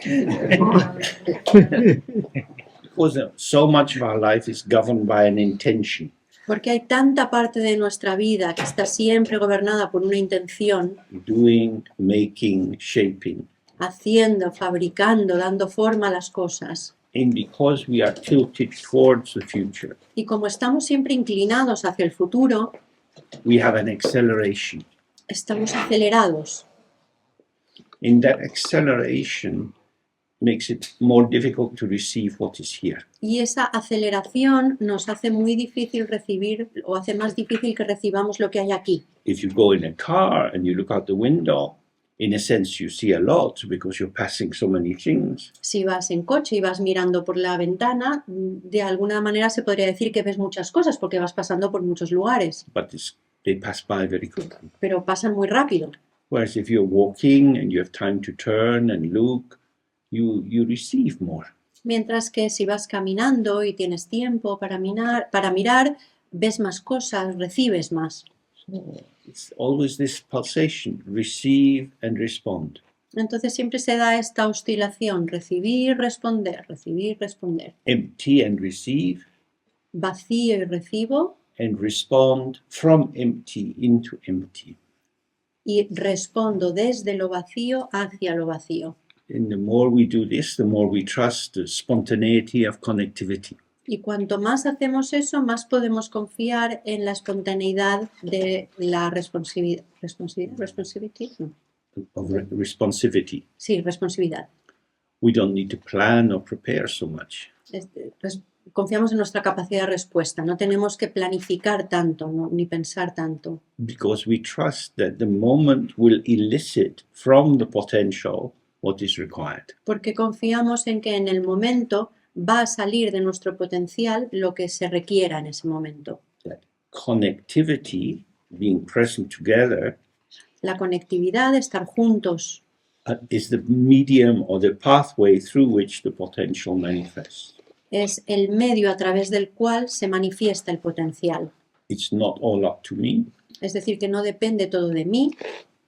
Because so much of our life is governed by an intention. Porque hay tanta parte de nuestra vida que está siempre gobernada por una intención, Doing, making, shaping. haciendo, fabricando, dando forma a las cosas. And because we are tilted towards the future, Y como estamos siempre inclinados hacia el futuro, we have an acceleration. estamos acelerados. And that acceleration makes it more difficult to receive what is here. Y esa aceleración nos hace muy difícil recibir, o hace más difícil que recibamos lo que hay aquí. If you go in a car and you look out the window, in a sense you see a lot because you're passing so many things. Si vas en coche y vas mirando por la ventana, de alguna manera se podría decir que ves muchas cosas porque vas pasando por muchos lugares, But they pass by very quickly. pero pasan muy rápido. Whereas if you're walking and you have time to turn and look, you receive more. Mientras que si vas caminando y tienes tiempo para mirar, ves más cosas, recibes más. It's always this pulsation, receive and respond. Entonces siempre se da esta oscilación, recibir, responder, recibir, responder. Empty and receive, Vacío y recibo, and respond from empty into empty. y respondo desde lo vacío hacia lo vacío. And the more we do this, the more we trust the spontaneity of connectivity. Y cuanto más hacemos eso, más podemos confiar en la espontaneidad de la responsividad. ¿Responsivity? No. Of responsivity. Sí, responsividad. We don't need to plan or prepare so much. Confiamos en nuestra capacidad de respuesta. No tenemos que planificar tanto, ni pensar tanto. Because we trust that the moment will elicit from the potential what is required. Porque confiamos en que en el momento va a salir de nuestro potencial lo que se requiera en ese momento. That connectivity, being present together, La conectividad, estar juntos, is the medium or the pathway through which the potential manifests. es el medio a través del cual se manifiesta el potencial. It's not all up to me. Es decir, que no depende todo de mí,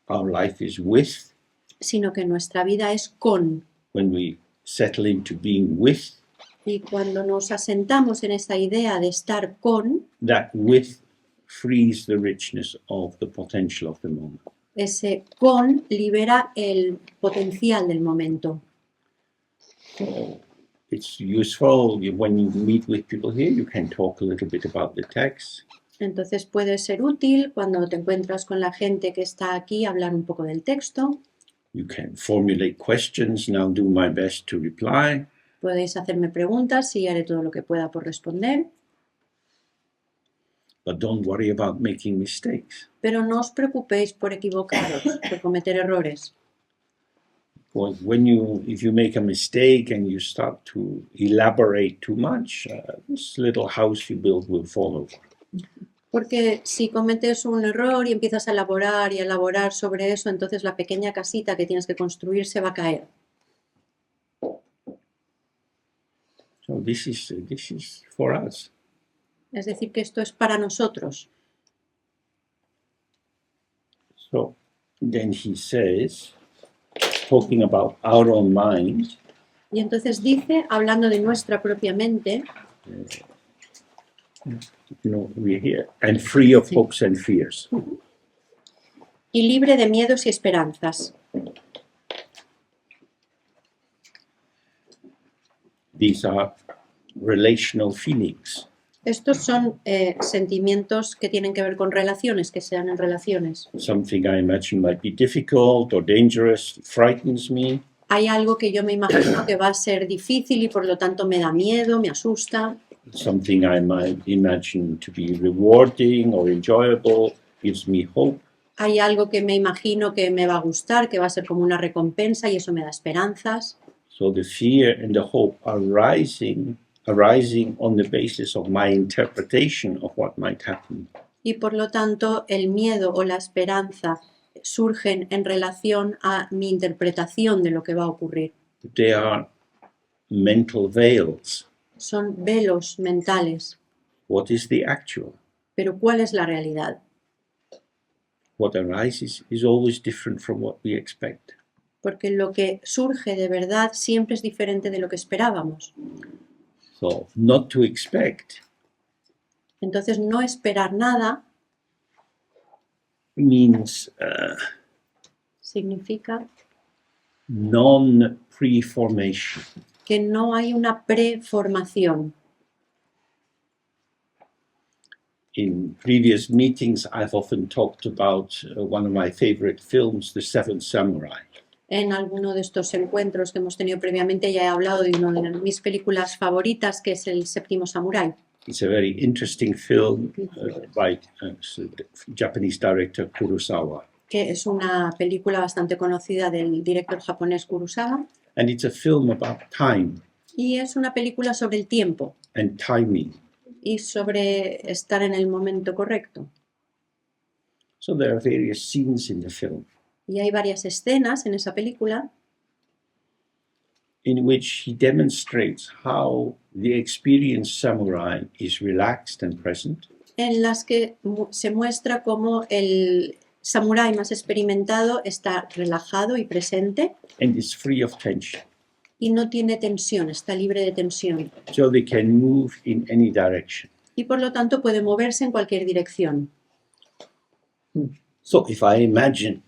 Our life is with. sino que nuestra vida es con. When we settle into being with, Y cuando nos asentamos en esa idea de estar con, that with frees the richness of the potential of the moment. ese con libera el potencial del momento. So it's useful when you meet with people here, you can talk a little bit about the text. Entonces puede ser útil cuando te encuentras con la gente que está aquí hablar un poco del texto. You can formulate questions, and I'll do my best to reply. Podéis hacerme preguntas y haré todo lo que pueda por responder. But don't worry about making mistakes. Pero no os preocupéis por equivocaros, por cometer errores. Because if you make a mistake and you start to elaborate too much, this little house you build will fall over. Porque si cometes un error y empiezas a elaborar sobre eso, entonces la pequeña casita que tienes que construir se va a caer. So this is for us. Es decir, que esto es para nosotros. So then he says, talking about our own mind, Y entonces dice, hablando de nuestra propia mente, we're here, and free of hopes and fears. y libre de miedos y esperanzas. These are relational feelings. Estos son sentimientos que tienen que ver con relaciones, que sean en relaciones. Something I imagine might be difficult or dangerous frightens me. Hay algo que yo me imagino que va a ser difícil y por lo tanto me da miedo, me asusta. Something I might imagine to be rewarding or enjoyable gives me hope. Hay algo que me imagino que me va a gustar, que va a ser como una recompensa y eso me da esperanzas. So the fear and the hope are arising on the basis of my interpretation of what might happen. Y por lo tanto el miedo o la esperanza surgen en relación a mi interpretación de lo que va a ocurrir. They are mental veils. Son velos mentales. What is the actual? Pero ¿cuál es la realidad? What arises is always different from what we expect. Porque lo que surge de verdad siempre es diferente de lo que esperábamos. So, not to expect Entonces, no esperar nada means significa non-preformation. que no hay una preformación. In previous meetings, I've often talked about one of my favorite films, The Seventh Samurai. En alguno de estos encuentros que hemos tenido previamente ya he hablado de una de mis películas favoritas, que es El Séptimo Samurái. It's a very interesting film by Japanese director Kurosawa. Que es una película bastante conocida del director japonés Kurosawa. And it's a film about time Y es una película sobre el tiempo and timing. y sobre estar en el momento correcto. So there are various scenes in the film Y hay varias escenas en esa película in which he demonstrates how the experienced samurai is relaxed and present, en las que se muestra cómo el samurái más experimentado está relajado y presente and is free of tension. y no tiene tensión, está libre de tensión. So they can move in any direction. Y por lo tanto puede moverse en cualquier dirección. So if I imagine,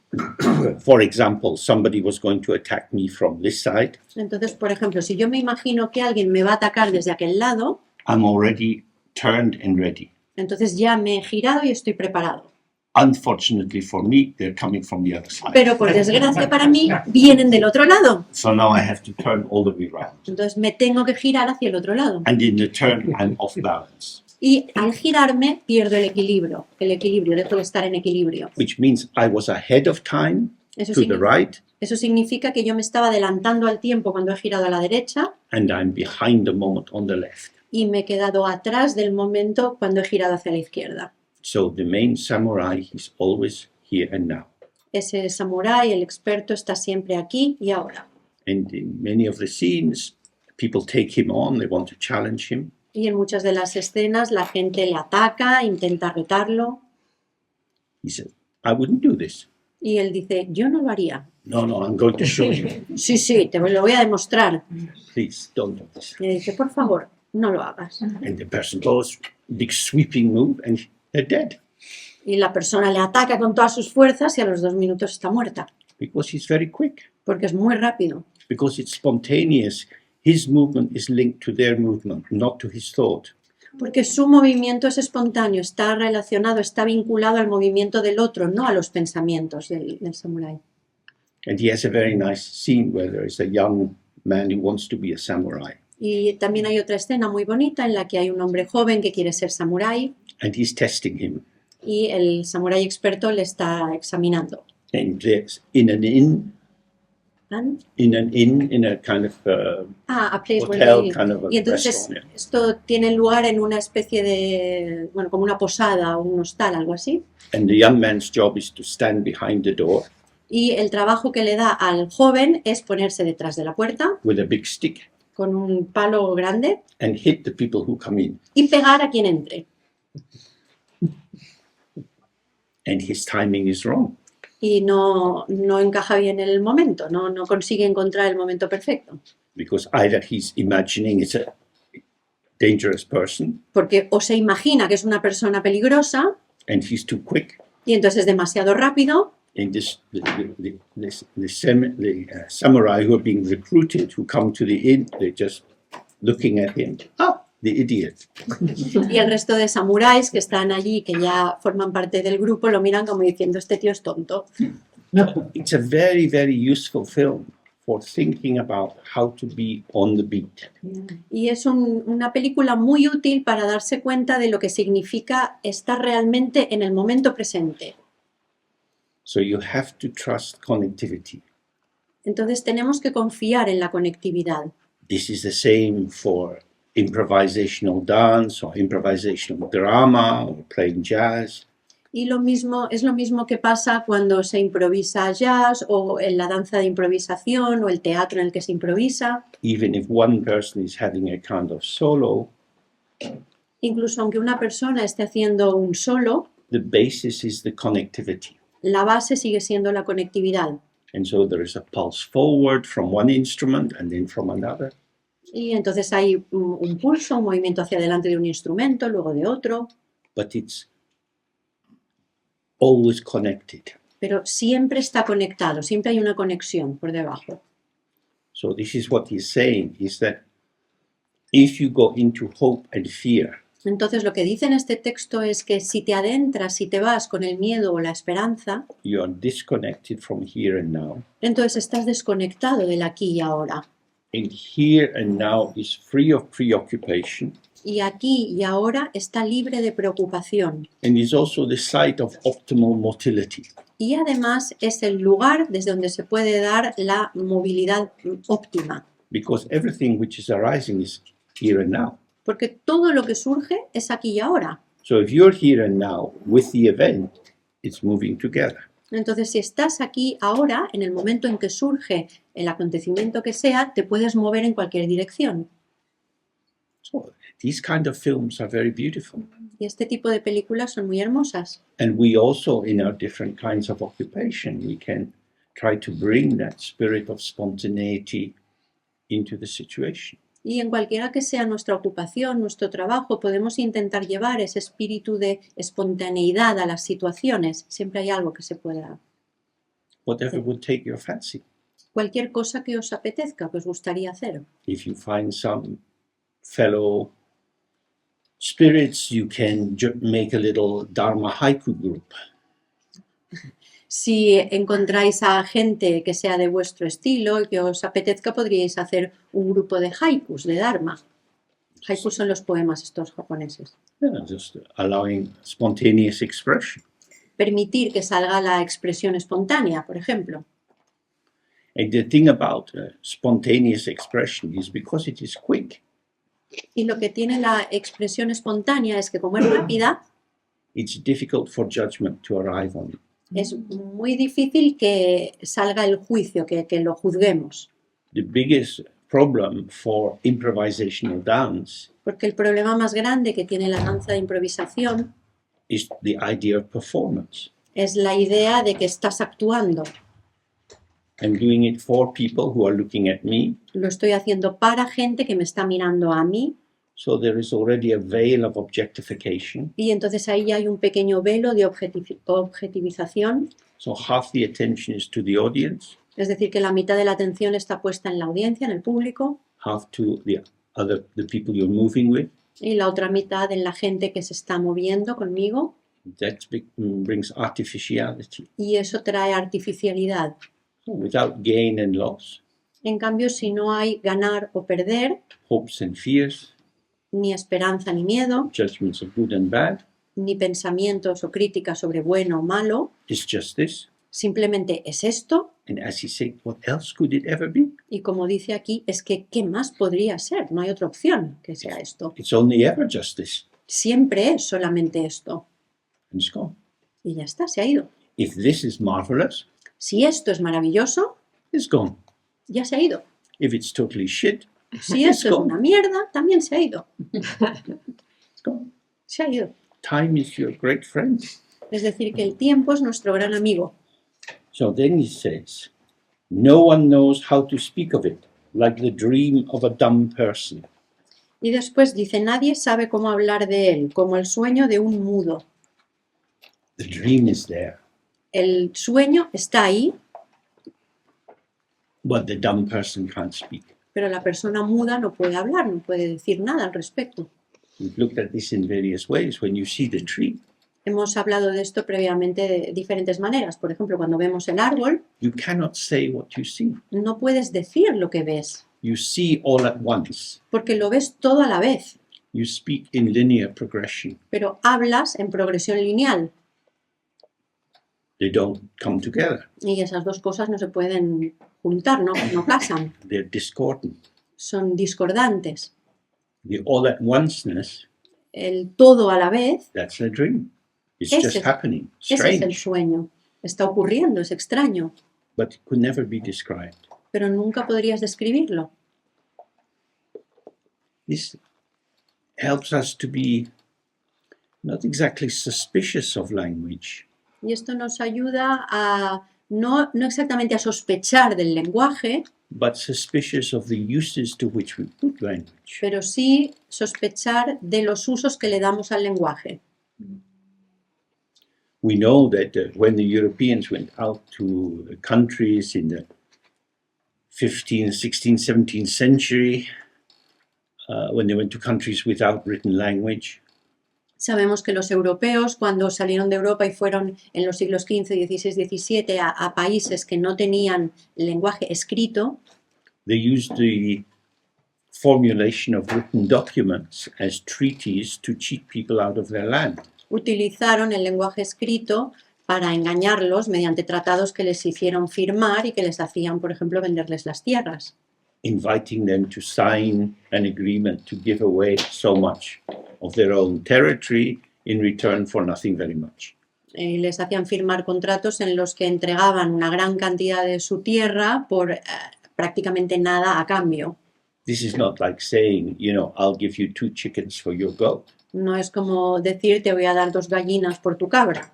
for example, somebody was going to attack me from this side, Entonces, por ejemplo, si yo me imagino que alguien me va a atacar desde aquel lado, I'm already turned and ready. entonces ya me he girado y estoy preparado. Unfortunately for me, they're coming from the other side. Pero por desgracia para mí, vienen del otro lado. So now I have to turn all the way around. Entonces me tengo que girar hacia el otro lado. And in the turn, I'm off balance, Y al girarme pierdo el equilibrio, dejo de estar en equilibrio. which means I was ahead of time Eso to the right, Eso significa que yo me estaba adelantando al tiempo cuando he girado a la derecha and I'm behind the moment on the left. y me he quedado atrás del momento cuando he girado hacia la izquierda. So the main samurai is always here and now. Ese samurái, el experto, está siempre aquí y ahora. And in many of the scenes, people take him on, they want to challenge him. Y en muchas de las escenas la gente le ataca, intenta retarlo He said, I wouldn't do this. y él dice, yo no lo haría. No, I'm going to show you. Sí, te lo voy a demostrar. Please don't do this. Y le dice, por favor, no lo hagas. And the person goes, big sweeping move, and they're dead. Y la persona le ataca con todas sus fuerzas y a los 2 minutos está muerta. Because he's very quick. Porque es muy rápido. Because it's spontaneous. his movement is linked to their movement, not to his thought. Porque su movimiento es espontáneo, está relacionado, está vinculado al movimiento del otro, no a los pensamientos del samurái. And he has a very nice scene where there is a young man who wants to be a samurai. Y también hay otra escena muy bonita en la que hay un hombre joven que quiere ser samurái And he's testing him. y el samurái experto le está examinando. And there's in a kind of A place where hotel, they- kind of a Y entonces restaurant. Yeah. esto tiene lugar en una especie de, bueno, como una posada o un hostal, algo así. And the young man's job is to stand behind the door Y el trabajo que le da al joven es ponerse detrás de la puerta with a big stick con un palo grande and hit the people who come in. y pegar a quien entre. And his timing is wrong. Y no encaja bien en el momento, no consigue encontrar el momento perfecto. Because either he's imagining it's a dangerous person Porque o se imagina que es una persona peligrosa and he's too quick. y entonces es demasiado rápido. And samurai who are being recruited, who come to the inn, they're just looking at him. Ah, the idiot. Y el resto de samuráis que están allí, que ya forman parte del grupo, lo miran como diciendo, este tío es tonto. It's a very, very useful film for thinking about how to be on the beat. Y es una película muy útil para darse cuenta de lo que significa estar realmente en el momento presente. So you have to trust connectivity. Entonces tenemos que confiar en la conectividad. This is the same for improvisational dance or improvisational drama or playing jazz. Y es lo mismo que pasa cuando se improvisa jazz o en la danza de improvisación o el teatro en el que se improvisa. Even if one person is having a kind of solo, Incluso aunque una persona esté haciendo un solo, the basis is the connectivity. la base sigue siendo la conectividad. And so there is a pulse forward from one instrument and then from another. Y entonces hay un pulso, un movimiento hacia adelante de un instrumento, luego de otro, But it's always connected. pero siempre está conectado, siempre hay una conexión por debajo. So this is what he's saying, is that if you go into hope and fear, Entonces lo que dice en este texto es que si te adentras, si te vas con el miedo o la esperanza, you are disconnected from here and now. entonces estás desconectado del aquí y ahora. And here and now is free of preoccupation Y aquí y ahora está libre de preocupación. and is also the site of optimal motility. Y además es el lugar desde donde se puede dar la movilidad óptima. Because everything which is arising is here and now. Porque todo lo que surge es aquí y ahora. So if you're here and now with the event, it's moving together. Entonces, si estás aquí ahora, en el momento en que surge el acontecimiento que sea, te puedes mover en cualquier dirección. So these kind of films are very beautiful. Y este tipo de películas son muy hermosas. And we also, in our different kinds of occupation, we can try to bring that spirit of spontaneity into the situation. Y en cualquiera que sea nuestra ocupación, nuestro trabajo, podemos intentar llevar ese espíritu de espontaneidad a las situaciones. Siempre hay algo que se pueda. Whatever would take your fancy. Cualquier cosa que os apetezca, que os gustaría hacer. If you find some fellow spirits, you can make a little Dharma haiku group. Si encontráis a gente que sea de vuestro estilo y que os apetezca, podríais hacer un grupo de haikus, de dharma. Haikus son los poemas estos japoneses. Yeah, just allowing spontaneous expression. Permitir que salga la expresión espontánea, por ejemplo. And the thing about spontaneous expression is because it is quick, Y lo que tiene la expresión espontánea es que como es rápida, it's difficult for judgment to arrive on it. es muy difícil que salga el juicio, que lo juzguemos. The biggest problem for improvisational dance Porque el problema más grande que tiene la danza de improvisación is the idea of performance es la idea de que estás actuando. and doing it for people who are looking at me. Lo estoy haciendo para gente que me está mirando a mí. So there is already a veil of objectification. Y entonces ahí hay un pequeño velo de objetivización, So half the attention is to the audience, es decir, que la mitad de la atención está puesta en la audiencia, en el público, half to the people you're moving with. y la otra mitad en la gente que se está moviendo conmigo, That brings artificiality. y eso trae artificialidad. Without gain and loss, En cambio, si no hay ganar o perder, hopes and fears, ni esperanza ni miedo, judgments of good and bad, ni pensamientos o críticas sobre bueno o malo, it's just this. simplemente es esto, And as he said, what else could it ever be? y como dice aquí, es que ¿qué más podría ser? No hay otra opción que sea esto. It's only ever just this. Siempre es solamente esto. And it's gone. Y ya está, se ha ido. If this is marvelous, Si esto es maravilloso, it's gone. ya se ha ido. If it's totally shit, Si esto es una mierda, también se ha ido. it's gone. Se ha ido. Time is your great friend. Es decir, que el tiempo es nuestro gran amigo. So then he says, no one knows how to speak of it, like the dream of a dumb person. Y después dice, nadie sabe cómo hablar de él, como el sueño de un mudo. The dream is there, El sueño está ahí, but the dumb person can't speak. pero la persona muda no puede hablar, no puede decir nada al respecto. We've looked at this in various ways. When you see the tree, Hemos hablado de esto previamente de diferentes maneras. Por ejemplo, cuando vemos el árbol, you cannot say what you see. no puedes decir lo que ves, You see all at once. porque lo ves todo a la vez, You speak in linear progression. pero hablas en progresión lineal. They don't come together. Y esas dos cosas no se pueden juntar, no casan, They're discordant. son discordantes. The all at onceness, El todo a la vez, that's a dream. It's Ese just es- happening. ese es el Strange, sueño. Está ocurriendo, es extraño, but it could never be described. pero nunca podrías describirlo. This helps us to be not exactly suspicious of language, Y esto nos ayuda a no exactamente a sospechar del lenguaje, but suspicious of the uses to which we put language. pero sí sospechar de los usos que le damos al lenguaje. We know that when the Europeans went out to countries in the 15th, 16th, 17th century, when they went to countries without written language, Sabemos que los europeos, cuando salieron de Europa y fueron en los siglos XV, XVI, XVII a países que no tenían lenguaje escrito, they used the formulation of written documents as treaties to cheat people out of their land. utilizaron el lenguaje escrito para engañarlos mediante tratados que les hicieron firmar y que les hacían, por ejemplo, venderles las tierras, Inviting them to sign an agreement to give away so much of their own territory in return for nothing very much. Les hacían firmar contratos en los que entregaban una gran cantidad de su tierra por prácticamente nada a cambio. This is not like saying, I'll give you 2 chickens for your goat. No es como decir te voy a dar 2 gallinas por tu cabra.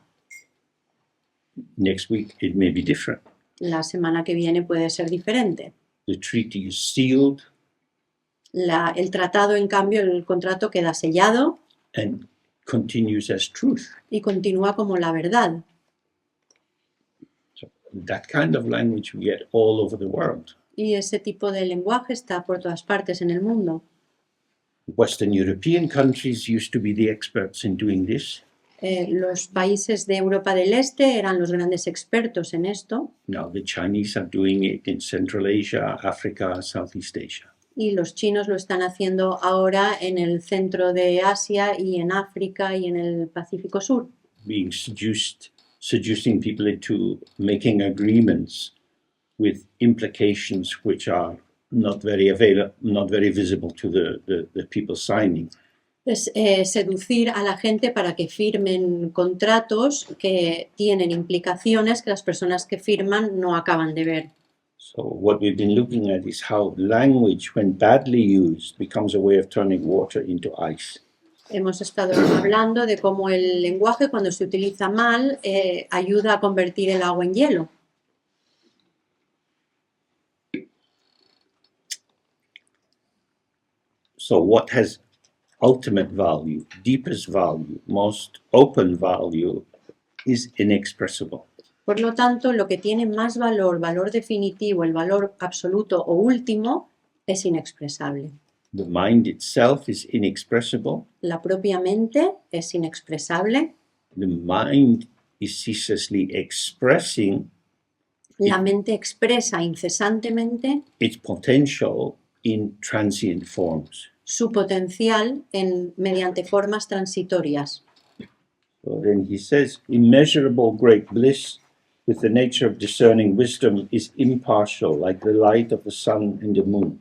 Next week it may be different. La semana que viene puede ser diferente. The treaty is sealed El tratado, en cambio, el contrato queda sellado and continues as truth. y continúa como la verdad. So that kind of language we get all over the world. Y ese tipo de lenguaje está por todas partes en el mundo. Western European countries used to be the experts in doing this. Los países de Europa del Este eran los grandes expertos en esto Now the Chinese are doing it in Central Asia, Africa, Southeast Asia. y los chinos lo están haciendo ahora en el centro de Asia y en África y en el Pacífico Sur, Being seducing people into making agreements with implications which are not very visible to the people signing. es seducir a la gente para que firmen contratos que tienen implicaciones que las personas que firman no acaban de ver. So what we've been looking at is how language, when badly used, becomes a way of turning water into ice. Hemos estado hablando de cómo el lenguaje, cuando se utiliza mal, ayuda a convertir el agua en hielo. So what has ultimate value, deepest value, most open value is inexpressible. Por lo tanto, lo que tiene más valor, valor definitivo, el valor absoluto o último, es inexpresable. The mind itself is inexpressible. La propia mente es inexpresable. The mind is ceaselessly expressing La mente expresa incesantemente its potential in transient forms. su potencial mediante formas transitorias. So then he says, immeasurable great bliss with the nature of discerning wisdom is impartial, like the light of the sun and the moon.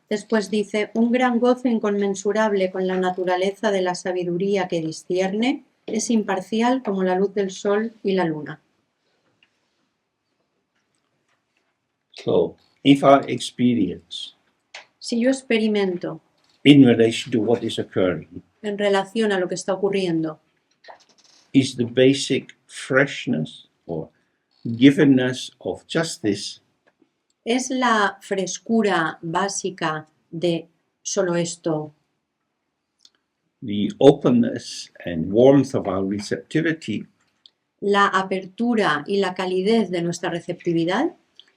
Después dice, un gran gozo inconmensurable con la naturaleza de la sabiduría que discierne es imparcial como la luz del sol y la luna. So if our experience Si yo experimento in relation to what is occurring en relación a lo que está ocurriendo is the basic freshness or givenness of just this, es la frescura básica de solo esto, the openness and warmth of our receptivity la apertura y la calidez de nuestra receptividad,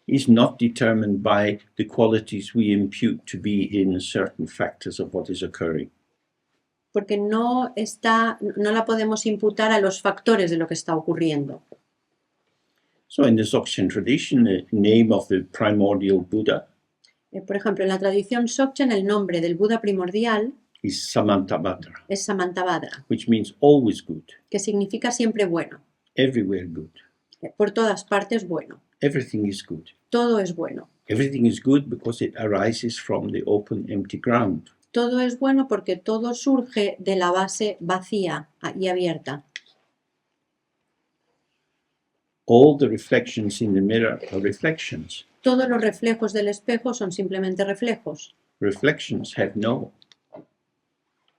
is not determined by the qualities we impute to be in certain factors of what is occurring. porque no la podemos imputar a los factores de lo que está ocurriendo. So in the Dzogchen tradition, the name of the primordial Buddha Por ejemplo, en la tradición Dzogchen, el nombre del Buda primordial is Samantabhadra, es Samantabhadra, which means always good, que significa siempre bueno, everywhere good. por todas partes bueno, Everything is good. todo es bueno. Everything is good because it arises from the open, empty ground. Todo es bueno porque todo surge de la base vacía y abierta. All the reflections in the mirror are reflections. Todos los reflejos del espejo son simplemente reflejos. Reflections have no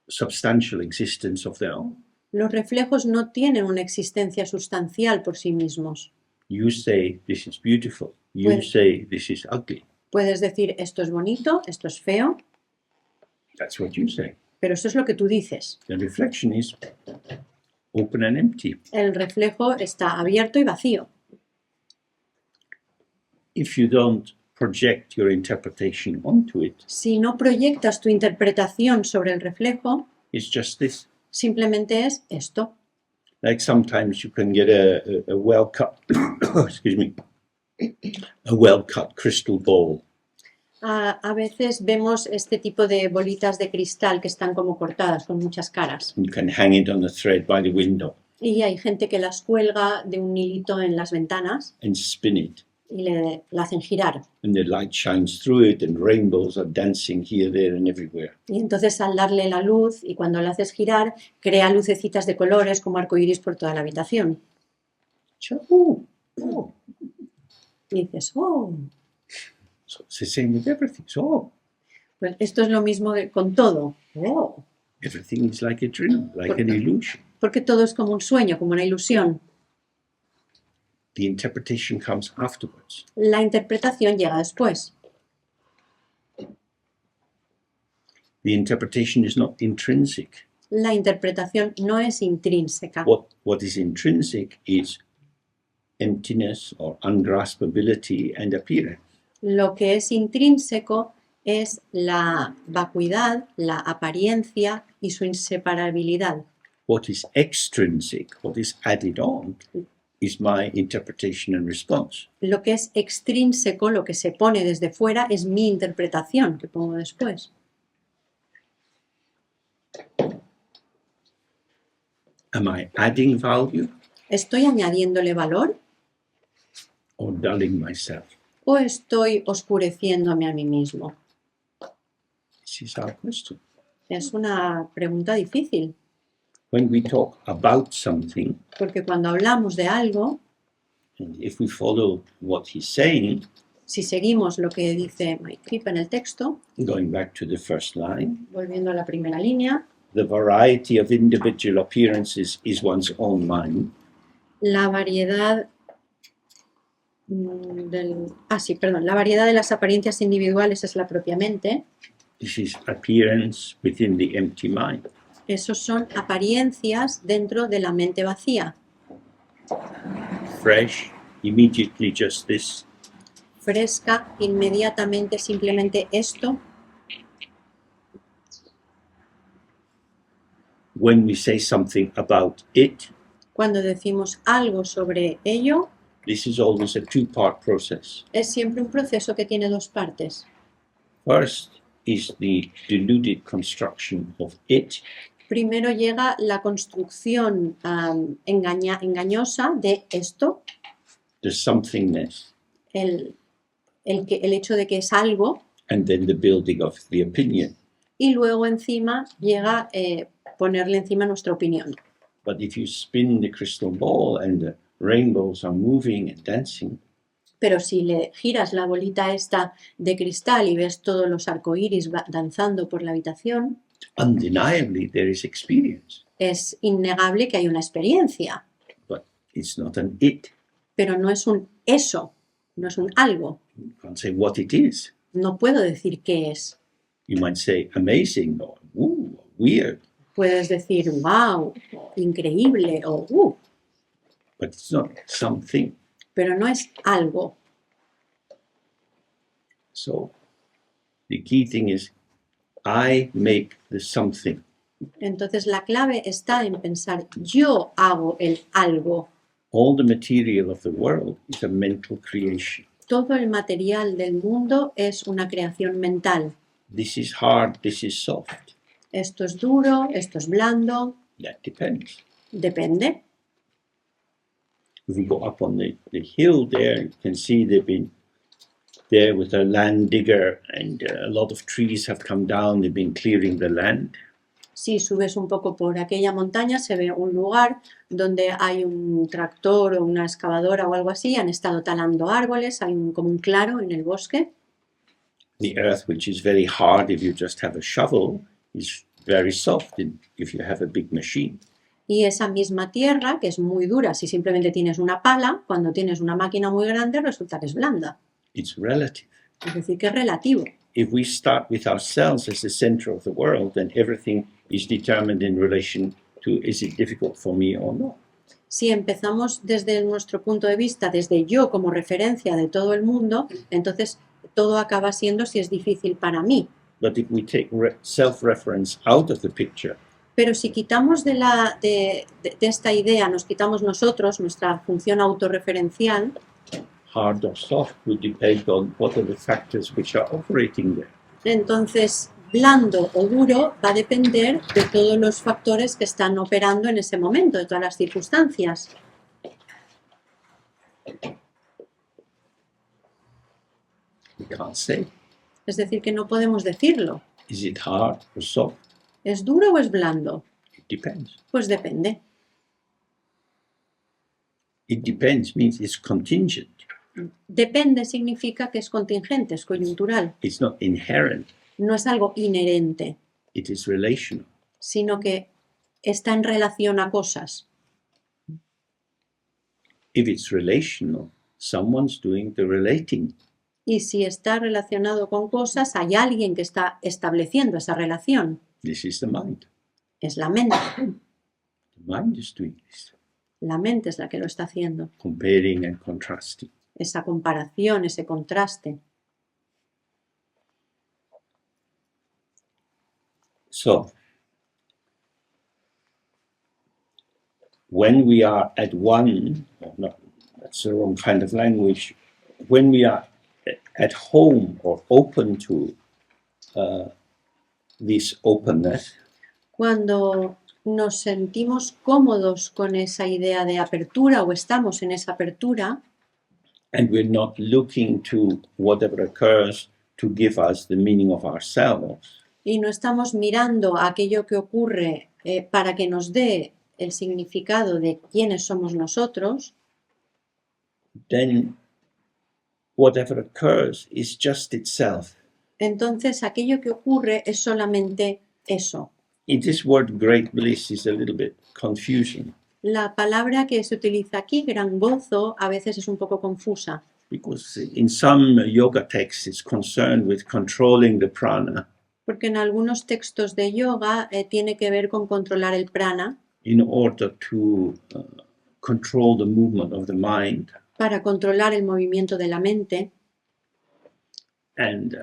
substantial existence of their own. Los reflejos no tienen una existencia sustancial por sí mismos. You say this is beautiful. You Well- say this is ugly. Puedes decir esto es bonito, esto es feo, That's what you say. pero eso es lo que tú dices. The reflection is open and empty. El reflejo está abierto y vacío. If you don't project your interpretation onto it, Si no proyectas tu interpretación sobre el reflejo, it's just this. simplemente es esto. Like sometimes you can get a well-cut, excuse me, a well-cut crystal ball. A veces vemos este tipo de bolitas de cristal que están como cortadas con muchas caras. You can hang it on a thread by the window Y hay gente que las cuelga de un hilito en las ventanas and spin it. y la hacen girar. And the light shines through it and rainbows are dancing here, there and everywhere. Y entonces al darle la luz y cuando la haces girar, crea lucecitas de colores como arcoíris por toda la habitación. Oh, oh. Y dices, oh, So it's the same with everything. So pues esto es lo mismo con todo. Oh, everything is like a dream, like an illusion. porque todo es como un sueño, como una ilusión. The interpretation comes afterwards. La interpretación llega después. The interpretation is not intrinsic. La interpretación no es intrínseca. What is intrinsic is emptiness or ungraspability and appearance. Lo que es intrínseco es la vacuidad, la apariencia y su inseparabilidad. What is extrinsic, what is added on, is my interpretation and response. Lo que es extrínseco, lo que se pone desde fuera, es mi interpretación que pongo después. Am I adding value ¿Estoy añadiéndole valor or dulling myself? o estoy oscureciéndome a mí mismo? This is our question. Es una pregunta difícil, When we talk about something, porque cuando hablamos de algo, and if we follow what he's saying, si seguimos lo que dice Mike en el texto, going back to the first line, volviendo a la primera línea, the variety of individual appearances is one's own mind. la variedad la variedad de las apariencias individuales es la propia mente. This is appearance within the empty mind. Esos son apariencias dentro de la mente vacía. Fresh, immediately just this. fresca, inmediatamente, simplemente esto. When we say something about it, Cuando decimos algo sobre ello, this is always a two-part process. es siempre un proceso que tiene dos partes. First is the deluded construction of it, Primero llega la construcción engañosa de esto, the somethingness, el hecho de que es algo, and then the building of the opinion. y luego encima llega ponerle encima nuestra opinión. But if you spin the crystal ball and the rainbows are moving and dancing, Pero si le giras la bolita esta de cristal y ves todos los arcoíris danzando por la habitación, undeniably there is experience, es innegable que hay una experiencia, but it's not an it. pero no es un eso, no es un algo. You can't say what it is. No puedo decir qué es. You might say amazing or ooh, weird, Puedes decir wow, increíble o but it's not something. pero no es algo. So the key thing is I make the something. Entonces la clave está en pensar yo hago el algo. All the material of the world is a mental creation. Todo el material del mundo es una creación mental. This is hard, this is soft. Esto es duro, esto es blando, That depends. depende. If we go up on the hill there, you can see they've been there with a land digger and a lot of trees have come down, they've been clearing the land. Si subes un poco por aquella montaña se ve un lugar donde hay un tractor o una excavadora o algo así, han estado talando árboles, hay como un claro en el bosque. The earth, which is very hard if you just have a shovel, is very soft if you have a big machine. Y esa misma tierra, que es muy dura si simplemente tienes una pala, cuando tienes una máquina muy grande resulta que es blanda. It's relative. Es decir, que es relativo. If we start with ourselves as the center of the world, then everything is determined in relation to is it difficult for me or not. Si empezamos desde nuestro punto de vista, desde yo como referencia de todo el mundo, entonces todo acaba siendo si es difícil para mí. But if we take self-reference out of the picture, Pero si quitamos de esta idea, nos quitamos nosotros, nuestra función autorreferencial, hard or soft will depend on what are the factors which are operating there. entonces blando o duro va a depender de todos los factores que están operando en ese momento, de todas las circunstancias. We can't say, Es decir, que no podemos decirlo. is it hard or soft? ¿Es duro o es blando? It depends. Pues depende. It depends means it's contingent. Depende significa que es contingente, es coyuntural. It's not inherent. No es algo inherente, It is relational. sino que está en relación a cosas. If it's relational, someone's doing the relating. Y si está relacionado con cosas, hay alguien que está estableciendo esa relación. This is the mind. Es la mente. The mind is doing this, La mente es la que lo está haciendo. comparing and contrasting. Esa comparación, ese contraste. So, when we are at one, no, that's the wrong kind of language, when we are at home or open to this openness, Cuando nos sentimos cómodos con esa idea de apertura o estamos en esa apertura and we're not looking to whatever occurs to give us the meaning of ourselves, y no estamos mirando a aquello que ocurre para que nos dé el significado de quiénes somos nosotros, then whatever occurs is just itself. entonces aquello que ocurre es solamente eso. In this word, great bliss is a little bit confusing La palabra que se utiliza aquí, gran gozo, a veces es un poco confusa, because in some yoga texts it's concerned with controlling the prana porque en algunos textos de yoga tiene que ver con controlar el prana in order to control the movement of the mind. para controlar el movimiento de la mente, and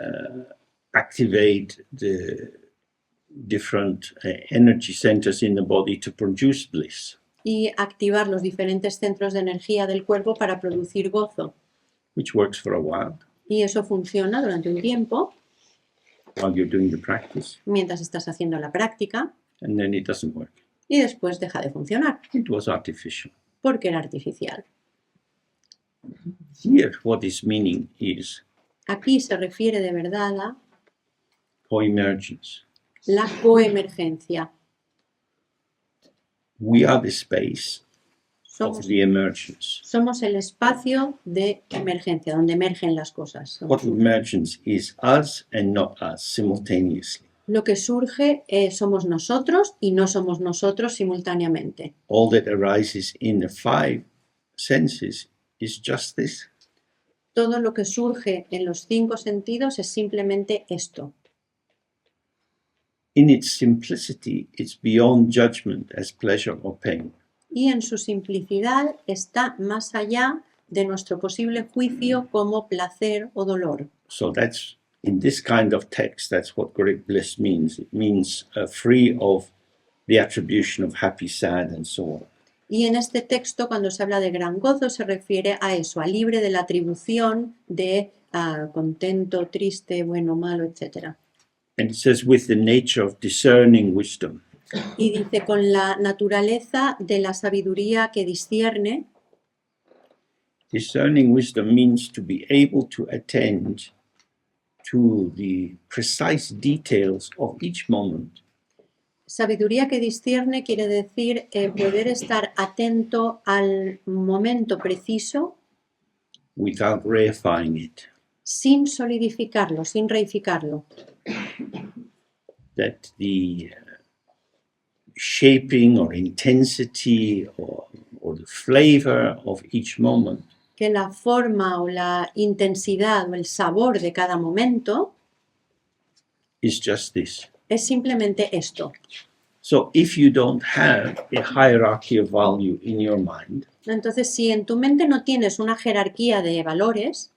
activate the different energy centers in the body to produce bliss, y activar los diferentes centros de energía del cuerpo para producir gozo. which works for a while Y eso funciona durante un tiempo while you're doing the practice, mientras estás haciendo la práctica and then it doesn't work. y después deja de funcionar It was artificial. porque era artificial. Here, what is meaning is Aquí se refiere de verdad a co-emergence. la coemergencia. We are the space of Somos, the emergence. somos el espacio de emergencia, donde emergen las cosas. What emergence is us and not us simultaneously. Lo que surge somos nosotros y no somos nosotros simultáneamente. All that arises in the five senses is just this. Todo lo que surge en los 5 sentidos es simplemente esto. In its simplicity, it's beyond judgment as pleasure or pain. Y en su simplicidad está más allá de nuestro posible juicio como placer o dolor. So that's, in this kind of text, that's what great bliss means. It means free of the attribution of happy, sad, and so on. Y en este texto, cuando se habla de gran gozo, se refiere a eso, a libre de la atribución de contento, triste, bueno, malo, etc. And it says, with the nature of discerning wisdom. Y dice, con la naturaleza de la sabiduría que discierne. Discerning wisdom means to be able to attend to the precise details of each moment. Sabiduría que discierne quiere decir poder estar atento al momento preciso without reifying it. sin solidificarlo, sin reificarlo. That the shaping or intensity or the flavor of each moment Que la forma o la intensidad o el sabor de cada momento is just this. es simplemente esto. So if you don't have a hierarchy of value in your mind, Entonces, si en tu mente no tienes una jerarquía de valores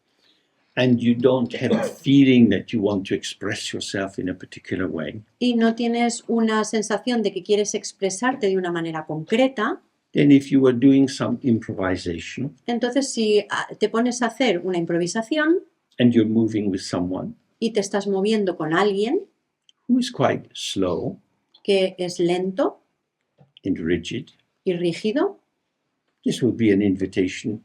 and you don't have a feeling that you want to express yourself in a particular way, y no tienes una sensación de que quieres expresarte de una manera concreta, then if you were doing some improvisation entonces si te pones a hacer una improvisación and you're moving with someone y te estás moviendo con alguien who is quite slow que es lento and rigid, y rígido, this will be an invitation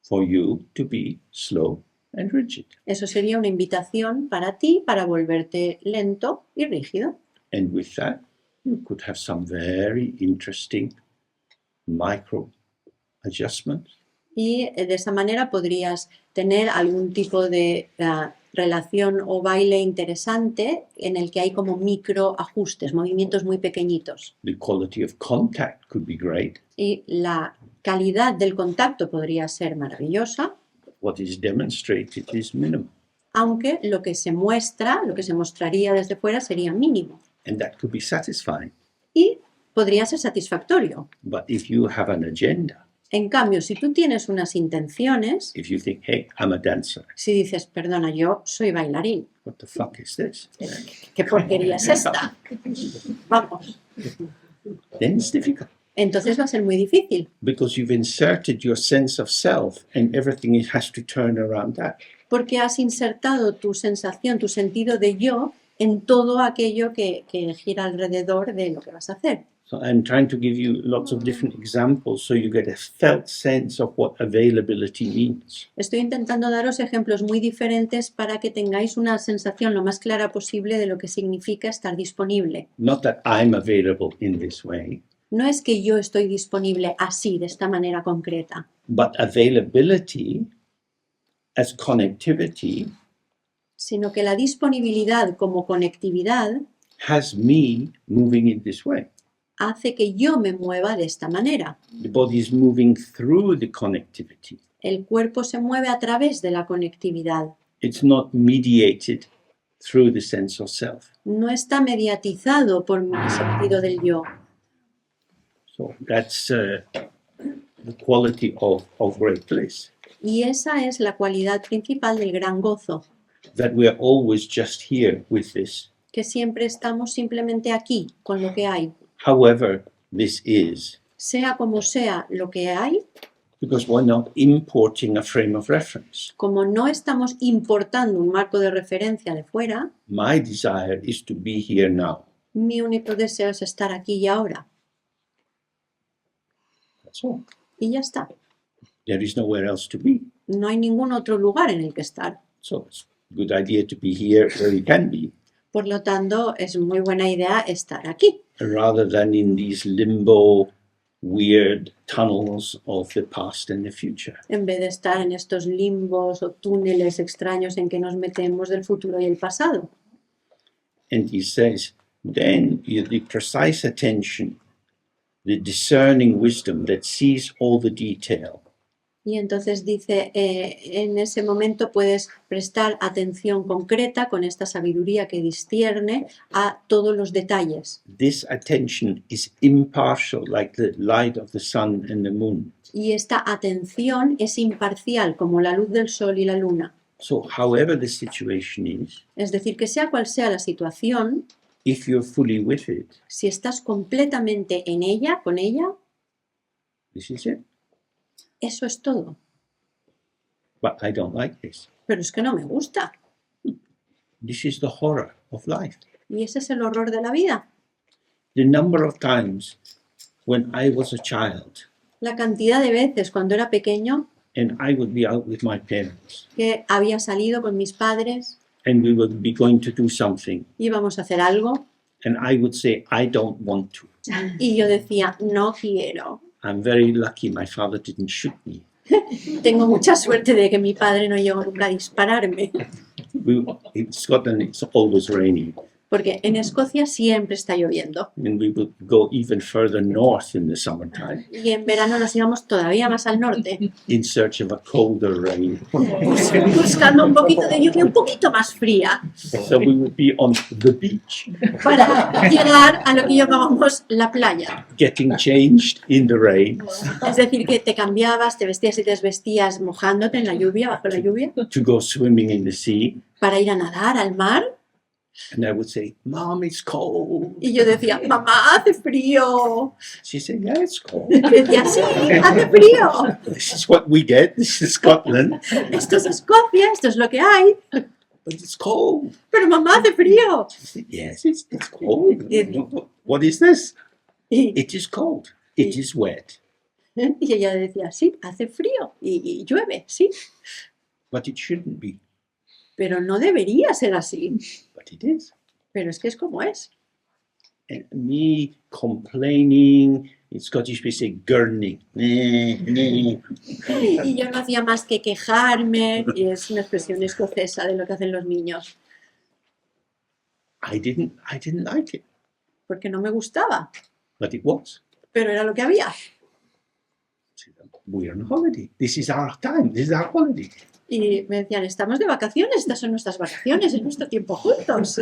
for you to be slow and rigid. eso sería una invitación para ti para volverte lento y rígido. And with that, you could have some very interesting micro adjustments. Y de esa manera podrías tener algún tipo de relación o baile interesante en el que hay como micro ajustes, movimientos muy pequeñitos. The quality of contact could be great. Y la calidad del contacto podría ser maravillosa, What is demonstrated is minimal. aunque lo que se muestra, lo que se mostraría desde fuera sería mínimo. And that could be satisfying. Y podría ser satisfactorio. But if you have an agenda, En cambio, si tú tienes unas intenciones, if you think, hey, I'm a dancer, si dices, perdona, yo soy bailarín, what the fuck is this? ¿qué porquería es esta? Vamos, Then it's difficult entonces va a ser muy difícil, because you've inserted your sense of self and everything has to turn around that. porque has insertado tu sensación, tu sentido de yo en todo aquello que gira alrededor de lo que vas a hacer. So I'm trying to give you lots of different examples so you get a felt sense of what availability means. Estoy intentando daros ejemplos muy diferentes para que tengáis una sensación lo más clara posible de lo que significa estar disponible. Not that I'm available in this way, No es que yo estoy disponible así, de esta manera concreta, but availability as connectivity sino que la disponibilidad como conectividad has me moving in this way. hace que yo me mueva de esta manera. The body is moving through the connectivity. El cuerpo se mueve a través de la conectividad. It's not mediated through the sense of self. No está mediatizado por mi sentido del yo. So that's the quality of great bliss. Y esa es la cualidad principal del gran gozo. that we're always just here with this. que siempre estamos simplemente aquí con lo que hay. However, this is, Sea como sea lo que hay, because we're not importing a frame of reference. como no estamos importando un marco de referencia de fuera, My desire is to be here now. mi único deseo es estar aquí y ahora. That's all. Y ya está. There is nowhere else to be. No hay ningún otro lugar en el que estar. So it's a good idea to be here where you can be, Por lo tanto, es muy buena idea estar aquí, rather than in these limbo, weird tunnels of the past and the future. en vez de estar en estos limbos o túneles extraños en que nos metemos del futuro y el pasado. And he says, then the precise attention, the discerning wisdom that sees all the detail, Y entonces dice, en ese momento puedes prestar atención concreta con esta sabiduría que discierne a todos los detalles. this attention is impartial like the light of the sun and the moon. Y esta atención es imparcial como la luz del sol y la luna. So however the situation is, Es decir, que sea cual sea la situación, if you're fully with it, si estás completamente en ella, con ella, this is it. eso es todo. But I don't like this. Pero es que no me gusta. This is the horror of life. Y ese es el horror de la vida. The number of times when I was a child La cantidad de veces cuando era pequeño and I would be out with my parents que había salido con mis padres, and we would be going to do something íbamos a hacer algo and I would say, I don't want to. y yo decía, no quiero. I'm very lucky my father didn't shoot me. Tengo mucha suerte de que mi padre no llegó nunca a dispararme, In Scotland, it's always raining. porque en Escocia siempre está lloviendo. And we would go even further north in the summertime Y en verano nos íbamos todavía más al norte, in search of a colder rain. buscando un poquito de lluvia un poquito más fría, So we would be on the beach, para llegar a lo que llamábamos la playa. getting changed in the rain Es decir, que te cambiabas, te vestías y te desvestías mojándote en la lluvia, bajo la lluvia, to go swimming in the sea. para ir a nadar al mar. And I would say, Mom, it's cold. Y yo decía, mamá, hace frío. She said, yeah, it's cold. Y decía, sí, hace frío. This is what we get. This is Scotland. Esto es Escocia, esto es lo que hay. But it's cold. Pero mamá, hace frío. She said, yes, it's cold. Yeah. What is this? Y, It is cold. It is wet. y ella decía, sí, hace frío y llueve, sí. But it shouldn't be. Pero no debería ser así. But it is. Pero es que es como es. And me complaining, in Scottish we say gurning. Y yo no hacía más que quejarme, y es una expresión escocesa de lo que hacen los niños, I didn't like it, porque no me gustaba, but it was. pero era lo que había. We're on holiday. This is our time. This is our holiday. Y me decían, estamos de vacaciones, estas son nuestras vacaciones, es nuestro tiempo juntos.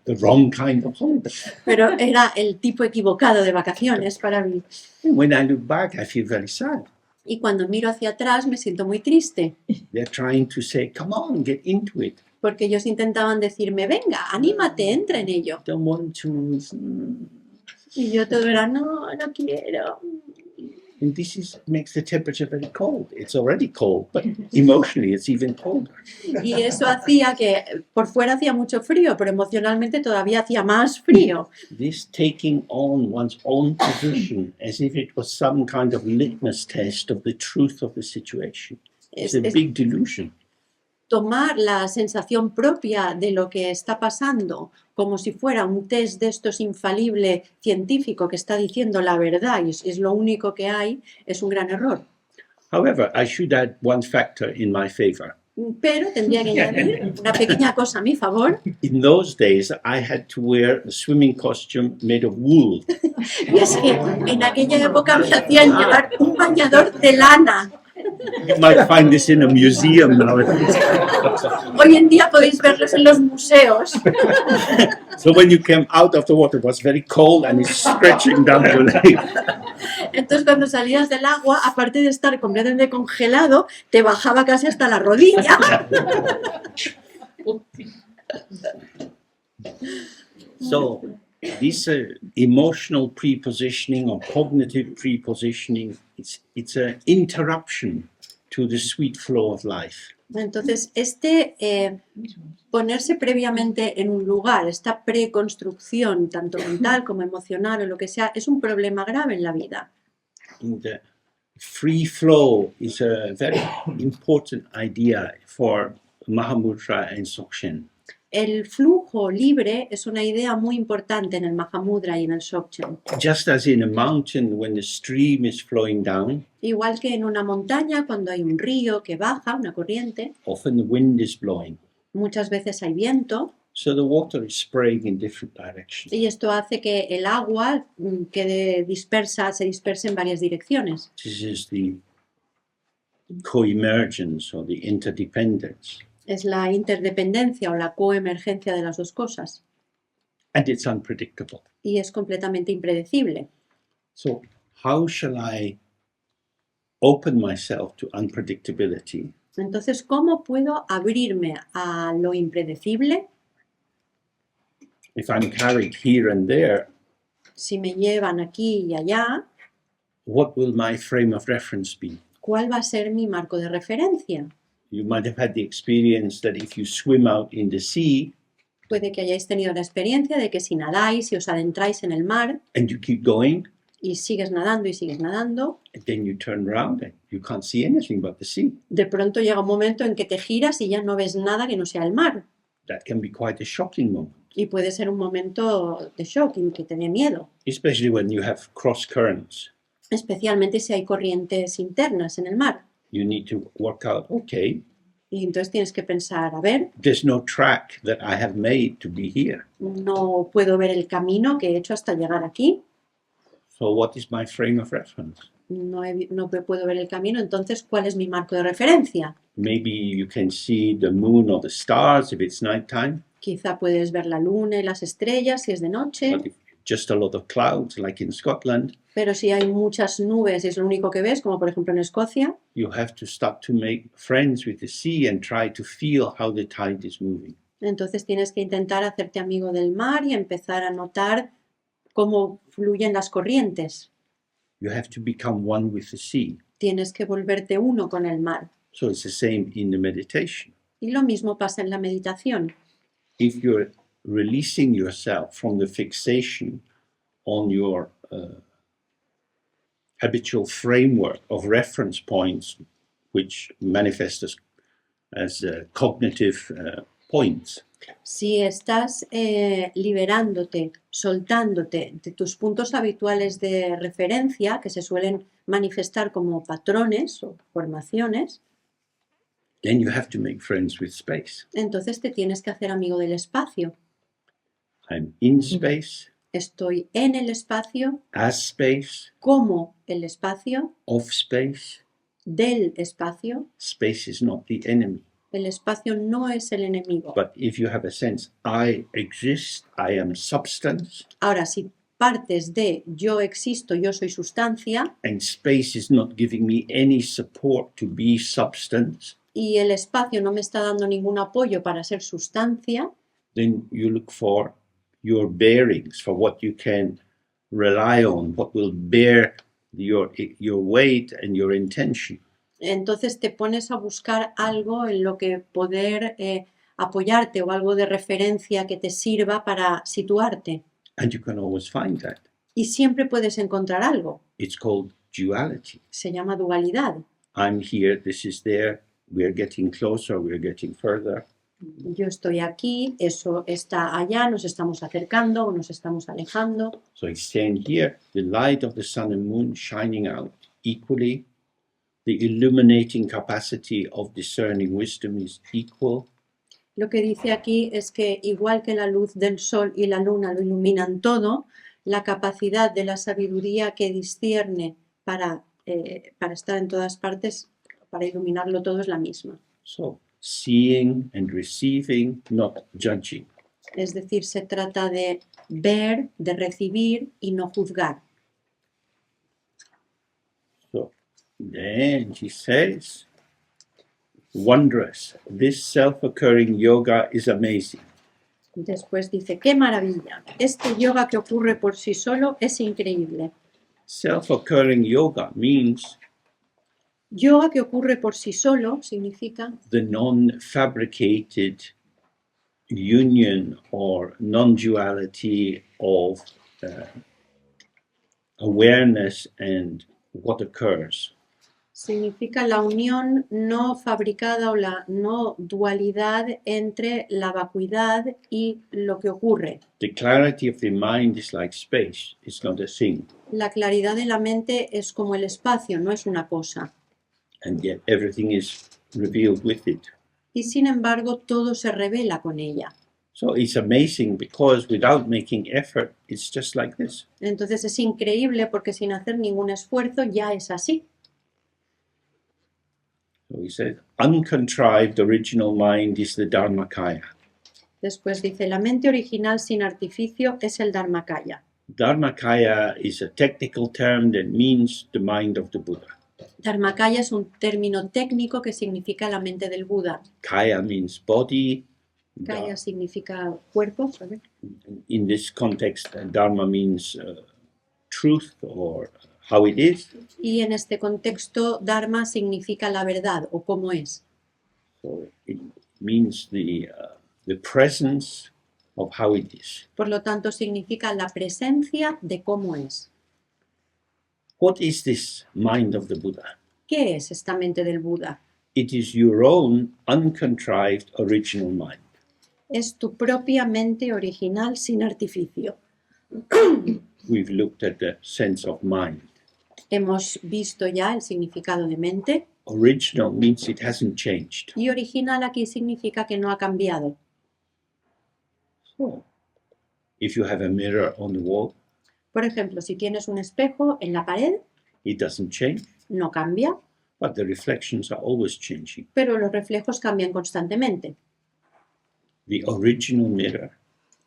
The wrong kind of holiday. Pero era el tipo equivocado de vacaciones para mí. And when I look back, I feel very sad. Y cuando miro hacia atrás me siento muy triste, They're trying to say, come on, get into it. porque ellos intentaban decirme, venga, anímate, entra en ello. Don't want to. Y yo todo era, no, no quiero. And this makes the temperature very cold. It's already cold, but emotionally it's even colder. Y eso hacía que por fuera hacía mucho frío, pero emocionalmente todavía hacía más frío. This taking on one's own position as if it was some kind of litmus test of the truth of the situation. It's a big delusion. Tomar la sensación propia de lo que está pasando como si fuera un test de estos infalible científico que está diciendo la verdad y es lo único que hay, es un gran error. However, I should add one factor in my favor. Pero tendría que añadir una pequeña cosa a mi favor. In those days, I had to wear a swimming costume made of wool. Y es que en aquella época me hacían llevar un bañador de lana. You might find this in a museum nowadays. Hoy en día podéis verlos en los museos. So when you came out of the water, it was very cold and it's stretching down your leg. Entonces cuando salías del agua, aparte de estar completamente congelado, te bajaba casi hasta la rodilla. So, this emotional prepositioning or cognitive prepositioning, it's an interruption to the sweet flow of life. Entonces, ponerse previamente en un lugar, esta preconstrucción, tanto mental como emocional o lo que sea, es un problema grave en la vida. And the free flow is a very important idea for Mahamudra and Dzogchen. El flujo libre es una idea muy importante en el Mahamudra y en el Dzogchen. Just as in a mountain, when the stream is flowing down, Igual que en una montaña, cuando hay un río que baja, una corriente, often the wind is blowing. muchas veces hay viento So the water is spraying in different directions. y esto hace que el agua se disperse en varias direcciones. This is the co-emergence or the interdependence. Es la interdependencia o la coemergencia de las dos cosas And it's unpredictable. y es completamente impredecible. So how shall I open myself to unpredictability? Entonces, ¿cómo puedo abrirme a lo impredecible? If I'm carried here and there, Si me llevan aquí y allá, what will my frame of reference be? ¿cuál va a ser mi marco de referencia? You might have had the experience that if you swim out in the sea Puede que hayáis tenido la experiencia de que si nadáis y os adentráis en el mar and you keep going, y sigues nadando y sigues nadando, and then you turn around and you can't see anything but the sea. de pronto llega un momento en que te giras y ya no ves nada que no sea el mar. That can be quite a shocking moment, Y puede ser un momento de shock, en que te dé miedo, especially when you have cross currents. especialmente si hay corrientes internas en el mar. You need to work out, okay, Y entonces tienes que pensar, a ver, there's no track that I have made to be here. no puedo ver el camino que he hecho hasta llegar aquí, So what is my frame of reference? no puedo ver el camino, entonces, ¿cuál es mi marco de referencia? Maybe you can see the moon or the stars if it's nighttime, Quizá puedes ver la luna y las estrellas si es de noche, but if just a lot of clouds like in Scotland, pero si hay muchas nubes y es lo único que ves, como por ejemplo en Escocia, you have to start to make friends with the sea and try to feel how the tide is moving. entonces tienes que intentar hacerte amigo del mar y empezar a notar cómo fluyen las corrientes. You have to become one with the sea. Tienes que volverte uno con el mar. So it's the same in the meditation. Y lo mismo pasa en la meditación. If you're releasing yourself from the fixation on your habitual framework of reference points, which manifest as cognitive points, Si estás liberándote, soltándote de tus puntos habituales de referencia, que se suelen manifestar como patrones o formaciones, then you have to make friends with space. entonces te tienes que hacer amigo del espacio. I'm in space, Estoy en el espacio, as space, como el espacio, of space. del espacio. Space is not the enemy. El espacio no es el enemigo. But if you have a sense, I exist, I am substance, Ahora, si partes de yo existo, yo soy sustancia, and space is not giving me any support to be substance, y el espacio no me está dando ningún apoyo para ser sustancia, then you look for your bearings, for what you can rely on, what will bear your weight and your intention. entonces te pones a buscar algo en lo que poder apoyarte o algo de referencia que te sirva para situarte. And you can always find that. Y siempre puedes encontrar algo. It's called duality. Se llama dualidad. I'm here, this is there, we're getting closer, we're getting further. Yo estoy aquí, eso está allá, nos estamos acercando o nos estamos alejando. So I stand here, the light of the sun and moon shining out equally. The illuminating capacity of discerning wisdom is equal. Lo que dice aquí es que igual que la luz del sol y la luna lo iluminan todo, la capacidad de la sabiduría que discierne para estar en todas partes, para iluminarlo todo, es la misma. So, seeing and receiving, not judging. Es decir, se trata de ver, de recibir y no juzgar. So, then he says, wondrous. This self-occurring yoga is amazing. Después dice, qué maravilla. Este yoga que ocurre por sí solo es increíble. Self-occurring yoga means Yoga que ocurre por sí solo significa the non-fabricated union or non-duality of awareness and what occurs. significa la unión no fabricada o la no dualidad entre la vacuidad y lo que ocurre. The clarity of the mind is like space, it's not a thing, La claridad de la mente es como el espacio, no es una cosa. and yet everything is revealed with it. Y sin embargo, todo se revela con ella. So it's amazing because without making effort, it's just like this. Entonces es increíble porque sin hacer ningún esfuerzo ya es así. So he said, uncontrived original mind is the Dharmakaya. Después dice, la mente original sin artificio es el Dharmakaya. Dharmakaya is a technical term that means the mind of the Buddha. Dharmakaya es un término técnico que significa la mente del Buda. Kaya means body. Kaya significa cuerpo, ¿sabes? In this context, Dharma means truth or how it is. Y en este contexto, Dharma significa la verdad o cómo es. So it means the presence of how it is. Por lo tanto, significa la presencia de cómo es. What is this mind of the Buddha? ¿Qué es esta mente del Buda? It is your own uncontrived original mind. Es tu propia mente original sin artificio. We've looked at the sense of mind. Hemos visto ya el significado de mente Original means it hasn't changed. y original aquí significa que no ha cambiado. So, if you have a mirror on the wall, Por ejemplo, si tienes un espejo en la pared, it doesn't change, no cambia, but the reflections are always changing. pero los reflejos cambian constantemente. The original mirror,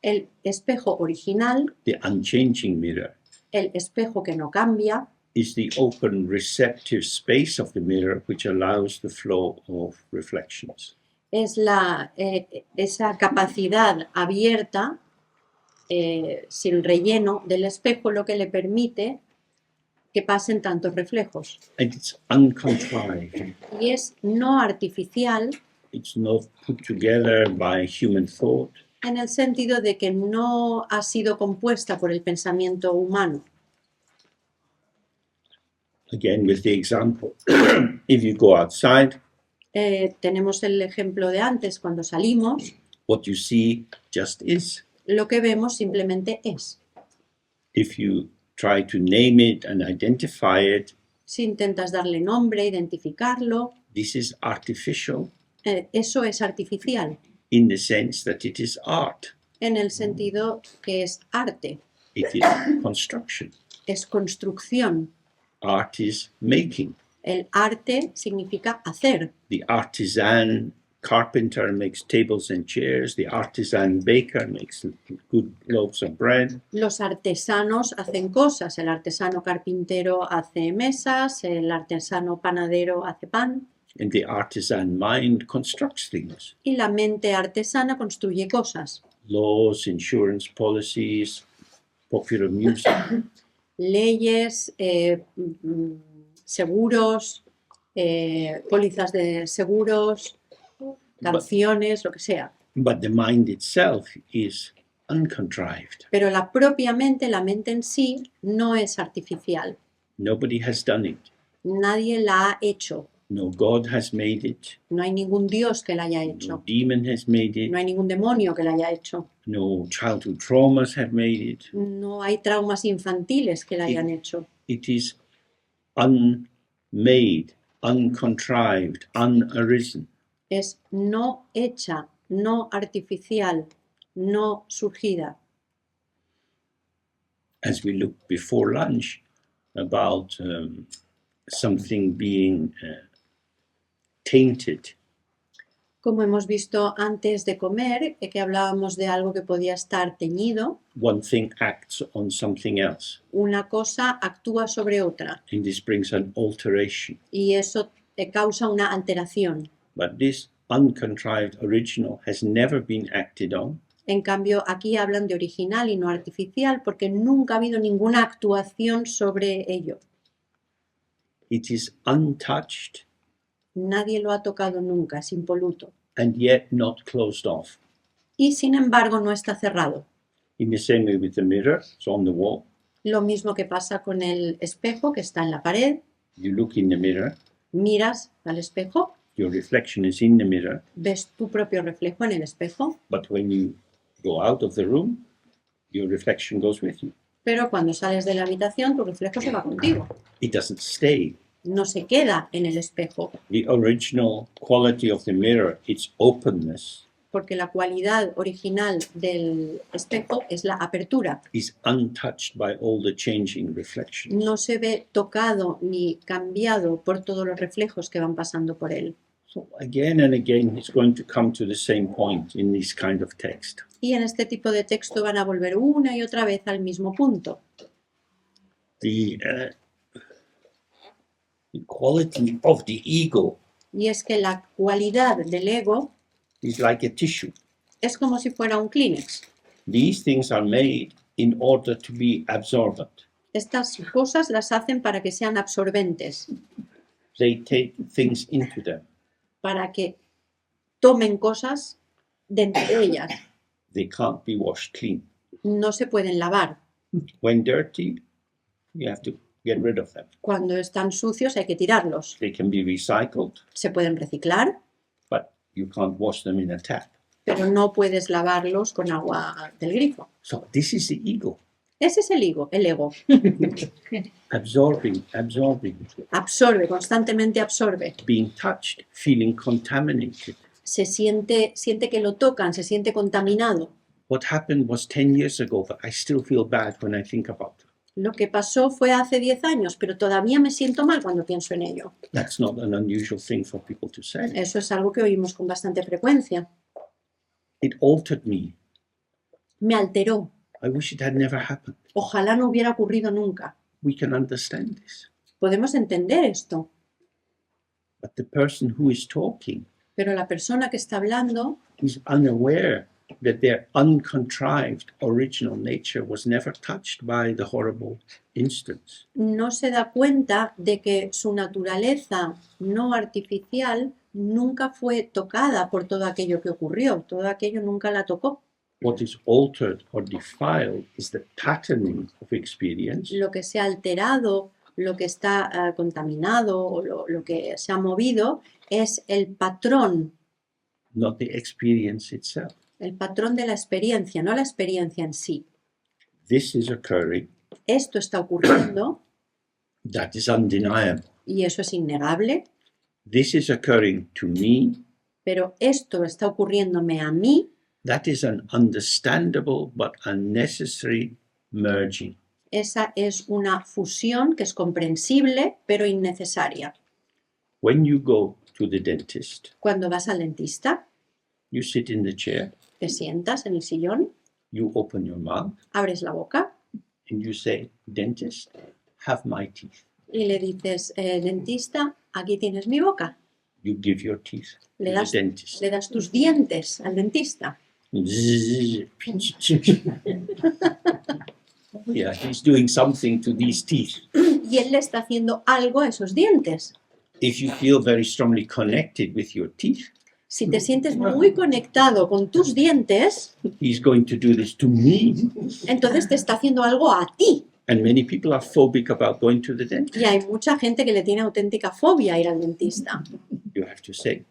El espejo original, the unchanging mirror, el espejo que no cambia, is the open receptive space of the mirror which allows the flow of reflections. es esa capacidad abierta, sin relleno del espejo, lo que le permite que pasen tantos reflejos. And it's uncontrived. Y es no artificial It's not put together by human thought. en el sentido de que no ha sido compuesta por el pensamiento humano. Again, with the example, if you go outside, Tenemos el ejemplo de antes, cuando salimos, what you see just is. lo que vemos simplemente es. If you try to name it and identify it, Si intentas darle nombre, identificarlo, this is artificial eso es artificial, in the sense that it is art. en el sentido que es arte, It is construction. es construcción. Art is making. El arte significa hacer. The artisan carpenter makes tables and chairs. The artisan baker makes good loaves of bread. Los artesanos hacen cosas, el artesano carpintero hace mesas, el artesano panadero hace pan And the artisan mind constructs things. y la mente artesana construye cosas. Laws, insurance policies, popular music. Leyes, seguros, pólizas de seguros, canciones, lo que sea. But the mind itself is uncontrived. Pero la propia mente, la mente en sí, no es artificial. Nobody has done it. Nadie la ha hecho. No God has made it. No hay ningún Dios que la haya No hecho. demon has made it. No hay ningún demonio que la haya hecho. No childhood traumas have made it. No hay traumas infantiles que la hayan hecho. It is unmade, uncontrived, unarisen. Es no hecha, no artificial, no surgida. As we looked before lunch about something being tainted, Como hemos visto antes de comer, que hablábamos de algo que podía estar teñido, one thing acts on something else, una cosa actúa sobre otra and this brings an alteration. y eso causa una alteración. But this uncontrived original has never been acted on. En cambio, aquí hablan de original y no artificial porque nunca ha habido ninguna actuación sobre ello. It is untouched Nadie lo ha tocado nunca, es impoluto. and yet not closed off. Y sin embargo no está cerrado. In the same way with the mirror, it's on the wall. Lo mismo que pasa con el espejo que está en la pared. You look in the mirror, Miras al espejo, your reflection is in the mirror, ves tu propio reflejo en el espejo, but when you go out of the room, your reflection goes with you. pero cuando sales de la habitación tu reflejo se va contigo. It doesn't stay. No se queda en el espejo, The original quality of the mirror, its openness, porque la cualidad original del espejo es la apertura. is untouched by all the changing reflections. No se ve tocado ni cambiado por todos los reflejos que van pasando por él. So again and again, it's going to come to the same point in this kind of text. Y en este tipo de texto van a volver una y otra vez al mismo punto. The quality of the ego Y es que la cualidad del ego is like a tissue. es como si fuera un Kleenex. These things are made in order to be absorbent. Estas cosas las hacen para que sean absorbentes, They take things into them. para que tomen cosas dentro de ellas. They can't be washed clean. No se pueden lavar. When dirty, you have to get rid of them. Cuando están sucios hay que tirarlos. They can be recycled, Se pueden reciclar, but you can't wash them in a tap. pero no puedes lavarlos con agua del grifo. So this is the ego. Ese es el ego, el ego. Absorbing, Absorbe, constantemente absorbe. being touched, feeling contaminated. Se siente que lo tocan, se siente contaminado. What happened was 10 years ago, but I still feel bad when I think about it. Lo que pasó fue hace 10 años, pero todavía me siento mal cuando pienso en ello. That's not an unusual thing for people to say. Eso es algo que oímos con bastante frecuencia. It altered me. Me alteró. I wish it had never happened. Ojalá no hubiera ocurrido nunca. We can understand this. Podemos entender esto, But the person who is talking pero la persona que está hablando is unaware that their uncontrived original nature was never touched by the horrible instance. no se da cuenta de que su naturaleza no artificial nunca fue tocada por todo aquello que ocurrió. Todo aquello nunca la tocó. What is altered or defiled is the patterning of experience, Lo que se ha alterado, lo que está contaminado o lo que se ha movido es el patrón not the experience itself. de la experiencia, no la experiencia en sí. This is occurring, Esto está ocurriendo that is undeniable. y eso es innegable, This is occurring to me, pero esto está ocurriéndome a mí. that is an understandable but unnecessary merging. Esa es una fusión que es comprensible, pero innecesaria. When you go to the dentist, Cuando vas al dentista, you sit in the chair, te sientas en el sillón, you open your mouth, abres la boca and you say, "Dentist, have my teeth." y le dices, dentista, aquí tienes mi boca. You give your teeth to Le the das, dentist. le das tus dientes al dentista. Yeah, he's doing something to these teeth. Y él le está haciendo algo a esos dientes. If you feel very strongly connected with your teeth, Si te sientes muy conectado con tus dientes, he's going to do this to me. entonces te está haciendo algo a ti. And many people are phobic about going to the dentist. Y hay mucha gente que le tiene auténtica fobia a ir al dentista. You have to say,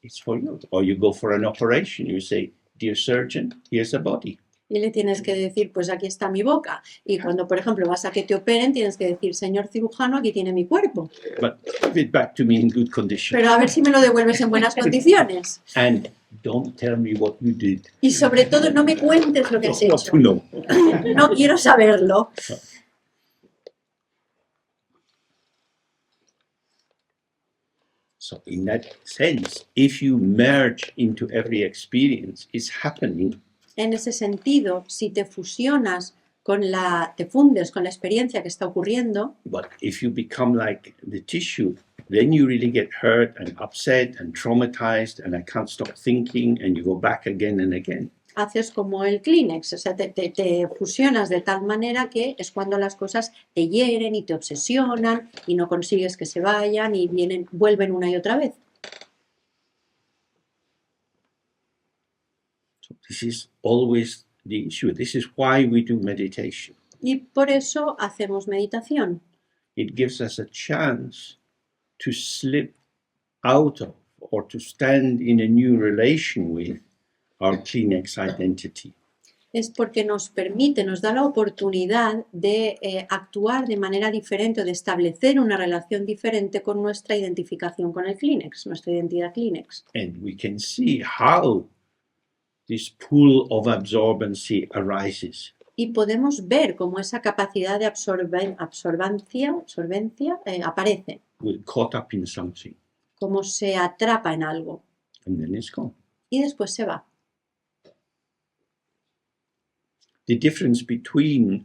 it's for you. Or you go for an operation, you say, "Dear surgeon, here's a body." Y le tienes que decir, pues aquí está mi boca. Y cuando, por ejemplo, vas a que te operen, tienes que decir, señor cirujano, aquí tiene mi cuerpo. But give it back to me in good condition. Pero a ver si me lo devuelves en buenas condiciones. And don't tell me what you did. Y sobre todo, no me cuentes lo que has I want hecho. to know. No quiero saberlo. So in that sense, if you merge into every experience, it's happening. En ese sentido, si te fusionas te fundes con la experiencia que está ocurriendo, But if you become like the tissue, then you really get hurt and upset and traumatized and I can't stop thinking and you go back again and again. Haces como el Kleenex, o sea, te fusionas de tal manera que es cuando las cosas te hieren y te obsesionan y no consigues que se vayan y vuelven una y otra vez. So this is always the issue. This is why we do meditation. Y por eso hacemos meditación. It gives us a chance to slip out of or to stand in a new relation with our Kleenex identity. Es porque nos permite, nos da la oportunidad de actuar de manera diferente o de establecer una relación diferente con nuestra identificación con el Kleenex, nuestra identidad Kleenex. And we can see how this pool of absorbency arises. Y podemos ver cómo esa capacidad de absorbencia aparece, We're caught up in something cómo se atrapa en algo and then it's gone. y después se va. The difference between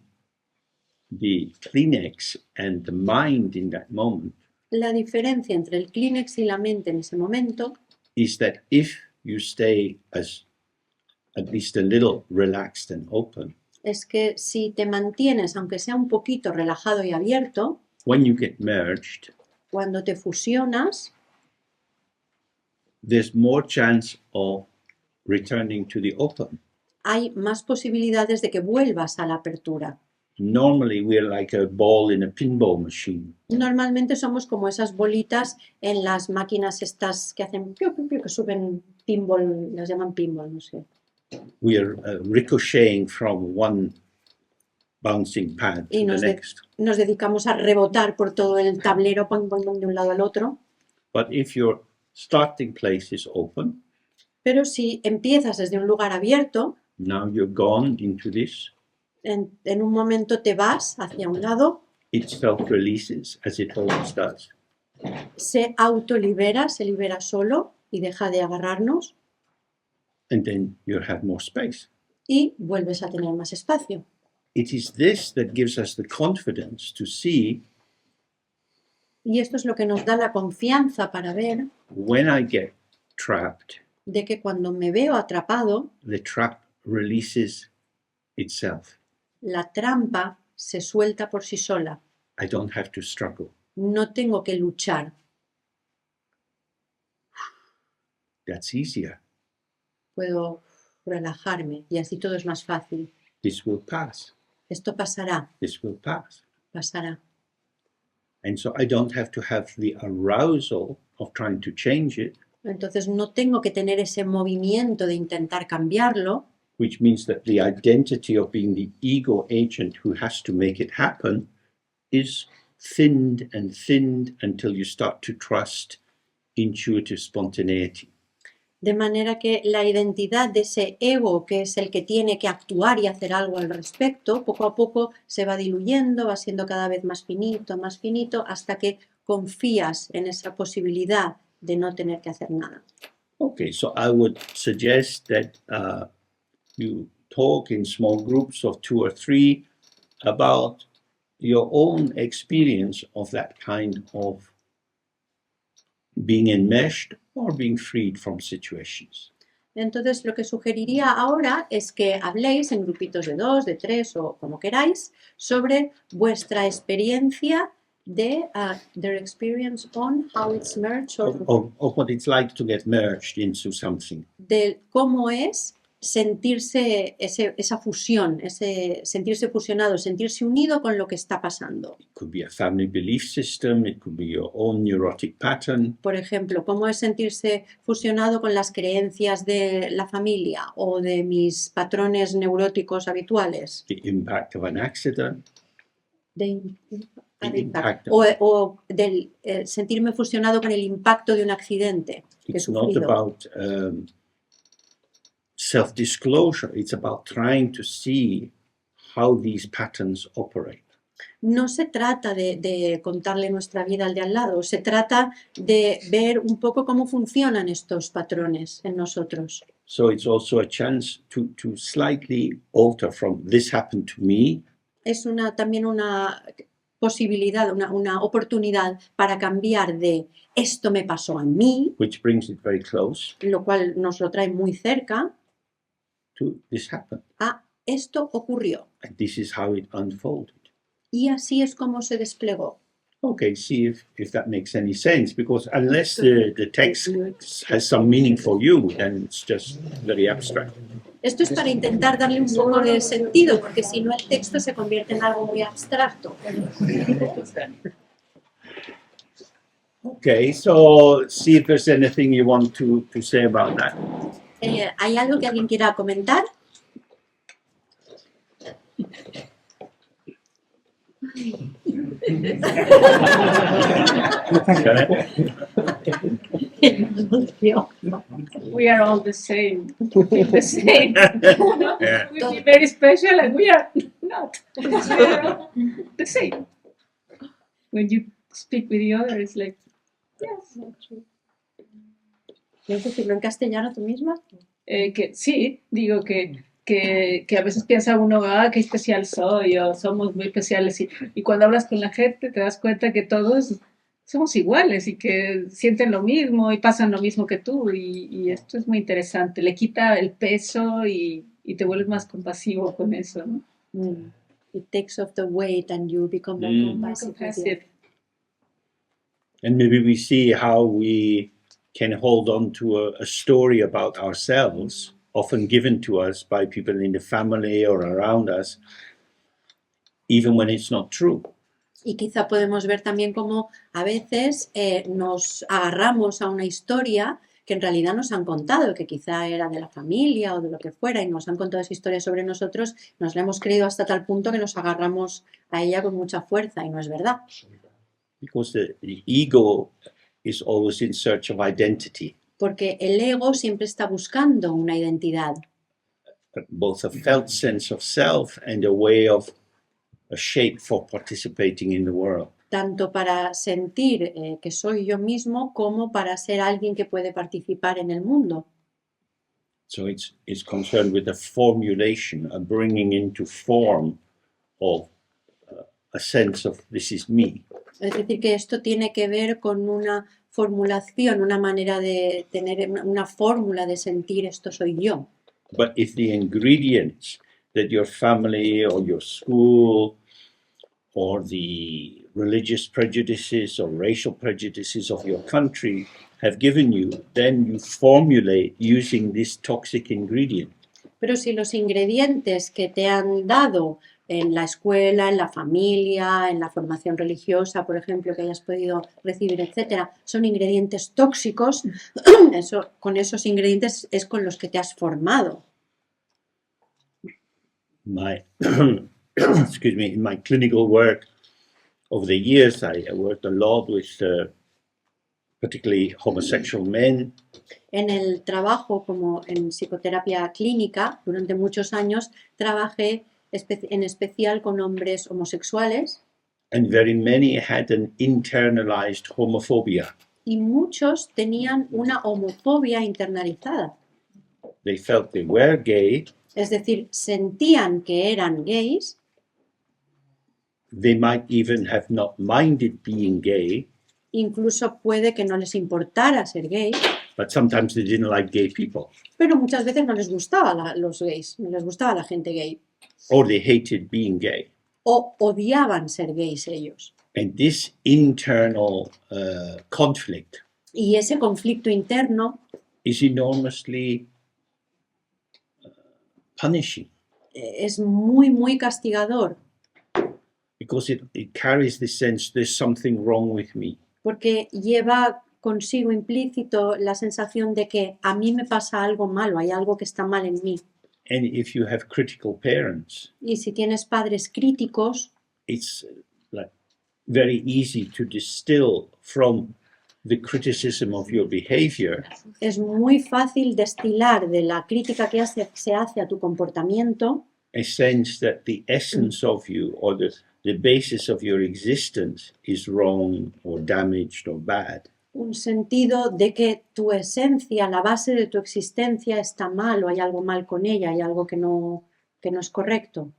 the Kleenex and the mind in that moment La diferencia entre el Kleenex y la mente en ese momento is that if you stay as at least a little relaxed and open, es que si te mantienes, aunque sea un poquito relajado y abierto, when you get merged, cuando te fusionas, there's more chance of returning to the open. hay más posibilidades de que vuelvas a la apertura. Normally, we're like a ball in a pinball machine. Normalmente somos como esas bolitas en las máquinas estas que hacen piu, piu, piu, que suben pinball, las llaman pinball, no sé. We're ricocheting from one bouncing pad Y to the next. nos dedicamos a rebotar por todo el tablero pum, pum, pum, de un lado al otro. But if your starting place is open, Pero si empiezas desde un lugar abierto, now you're gone into this, en un momento te vas hacia un lado, it self-releases as it always does. se autolibera, se libera solo y deja de agarrarnos And then you have more space. y vuelves a tener más espacio. It is this that gives us the confidence to see Y esto es lo que nos da la confianza para ver when I get trapped, de que cuando me veo atrapado, the trap releases itself. la trampa se suelta por sí sola. I don't have to struggle. No tengo que luchar. That's easier. Puedo relajarme y así todo es más fácil. This will pass. Esto pasará, This will pass. pasará. And so I don't have to have the arousal of trying to change it, Entonces no tengo que tener ese movimiento de intentar cambiarlo, which means that the identity of being the ego agent who has to make it happen is thinned and thinned until you start to trust intuitive spontaneity. de manera que la identidad de ese ego, que es el que tiene que actuar y hacer algo al respecto, poco a poco se va diluyendo, va siendo cada vez más finito, hasta que confías en esa posibilidad de no tener que hacer nada. Okay, so I would suggest that you talk in small groups of 2 or 3 about your own experience of that kind of being enmeshed or being freed from situations. Entonces, lo que sugeriría ahora es que habléis en grupitos de 2, de 3 o como queráis sobre vuestra experiencia de their experience on how it's merged Of what it's like to get merged into something. de cómo es sentirse esa fusión, sentirse fusionado, sentirse unido con lo que está pasando. It could be a family belief system, it could be your own neurotic pattern, Por ejemplo, cómo es sentirse fusionado con las creencias de la familia o de mis patrones neuróticos habituales. the impact of an accident, the impact O del sentirme fusionado con el impacto de un accidente que he It's not sufrido. about self-disclosure, it's about trying to see how these patterns operate. No se trata de contarle nuestra vida al de al lado, se trata de ver un poco cómo funcionan estos patrones en nosotros. So it's also a chance to slightly alter from this happened to me, Es también una posibilidad, una oportunidad para cambiar de esto me pasó a mí, which brings it very close, lo cual nos lo trae muy cerca, to this happened. a esto ocurrió. And this is how it unfolded. Y así es como se desplegó. Okay, see if that makes any sense, because unless the text has some meaning for you, then it's just very abstract. Esto es para intentar darle un poco de sentido, porque si no el texto se convierte en algo muy abstracto. Okay, so see if there's anything you want to say about that. ¿Hay algo que alguien quiera comentar? We are all the same. The same. Yeah. We feel very special and we are not. We are all the same. When you speak with the other, it's like, yes. ¿Quieres decirlo en castellano tú misma? Que sí, digo que a veces piensa uno, qué especial soy, o somos muy especiales, y cuando hablas con la gente te das cuenta que todos somos iguales y que sienten lo mismo y pasan lo mismo que tú, y esto es muy interesante, le quita el peso y te vuelves más compasivo con eso, ¿no? It takes off the weight and you become more compassionate. And maybe we see how we can hold on to a story about ourselves, often given to us by people in the family or around us, even when it's not true. Y quizá podemos ver también cómo a veces nos agarramos a una historia que en realidad nos han contado, que quizá era de la familia o de lo que fuera, y nos han contado esa historia sobre nosotros, nos la hemos creído hasta tal punto que nos agarramos a ella con mucha fuerza, y no es verdad. Because the ego is always in search of identity, Porque el ego siempre está buscando una identidad, both a felt sense of self and a way of a shape for participating in the world. tanto para sentir que soy yo mismo como para ser alguien que puede participar en el mundo. So it's concerned with a formulation, a bringing into form of a sense of this is me. Es decir, que esto tiene que ver con una formulación, una manera de tener una fórmula de sentir esto soy yo. But if the ingredients that your family or your school or the religious prejudices or racial prejudices of your country have given you, then you formulate using this toxic ingredient. Pero si los ingredientes que te han dado en la escuela, en la familia, en la formación religiosa, por ejemplo, que hayas podido recibir, etcétera, son ingredientes tóxicos, con esos ingredientes es con los que te has formado. Excuse me, in my clinical work over the years, I worked a lot with particularly homosexual men. En el trabajo como en psicoterapia clínica, durante muchos años, trabajé en especial con hombres homosexuales. And very many had an internalized homophobia. Y muchos tenían una homofobia internalizada. They felt they were gay. Es decir, sentían que eran gays. They might even have not minded being gay. Incluso puede que no les importara ser gay. But sometimes they didn't like gay people. Pero muchas veces no les gustaba los gays, no les gustaba la gente gay. Or they hated being gay. O odiaban ser gays ellos. And this internal conflict Y ese conflicto interno is enormously punishing. Es muy, muy castigador. Because it carries the sense there's something wrong with me. Porque lleva consigo implícito la sensación de que a mí me pasa algo malo, hay algo que está mal en mí. And if you have critical parents, Y si tienes padres críticos, it's like very easy to distill from the criticism of your behavior es muy fácil destilar de la crítica que se hace a tu comportamiento a sense that the essence of you or the basis of your existence is wrong or damaged or bad. un sentido de que tu esencia, la base de tu existencia está mal o hay algo mal con ella, hay algo que no es correcto.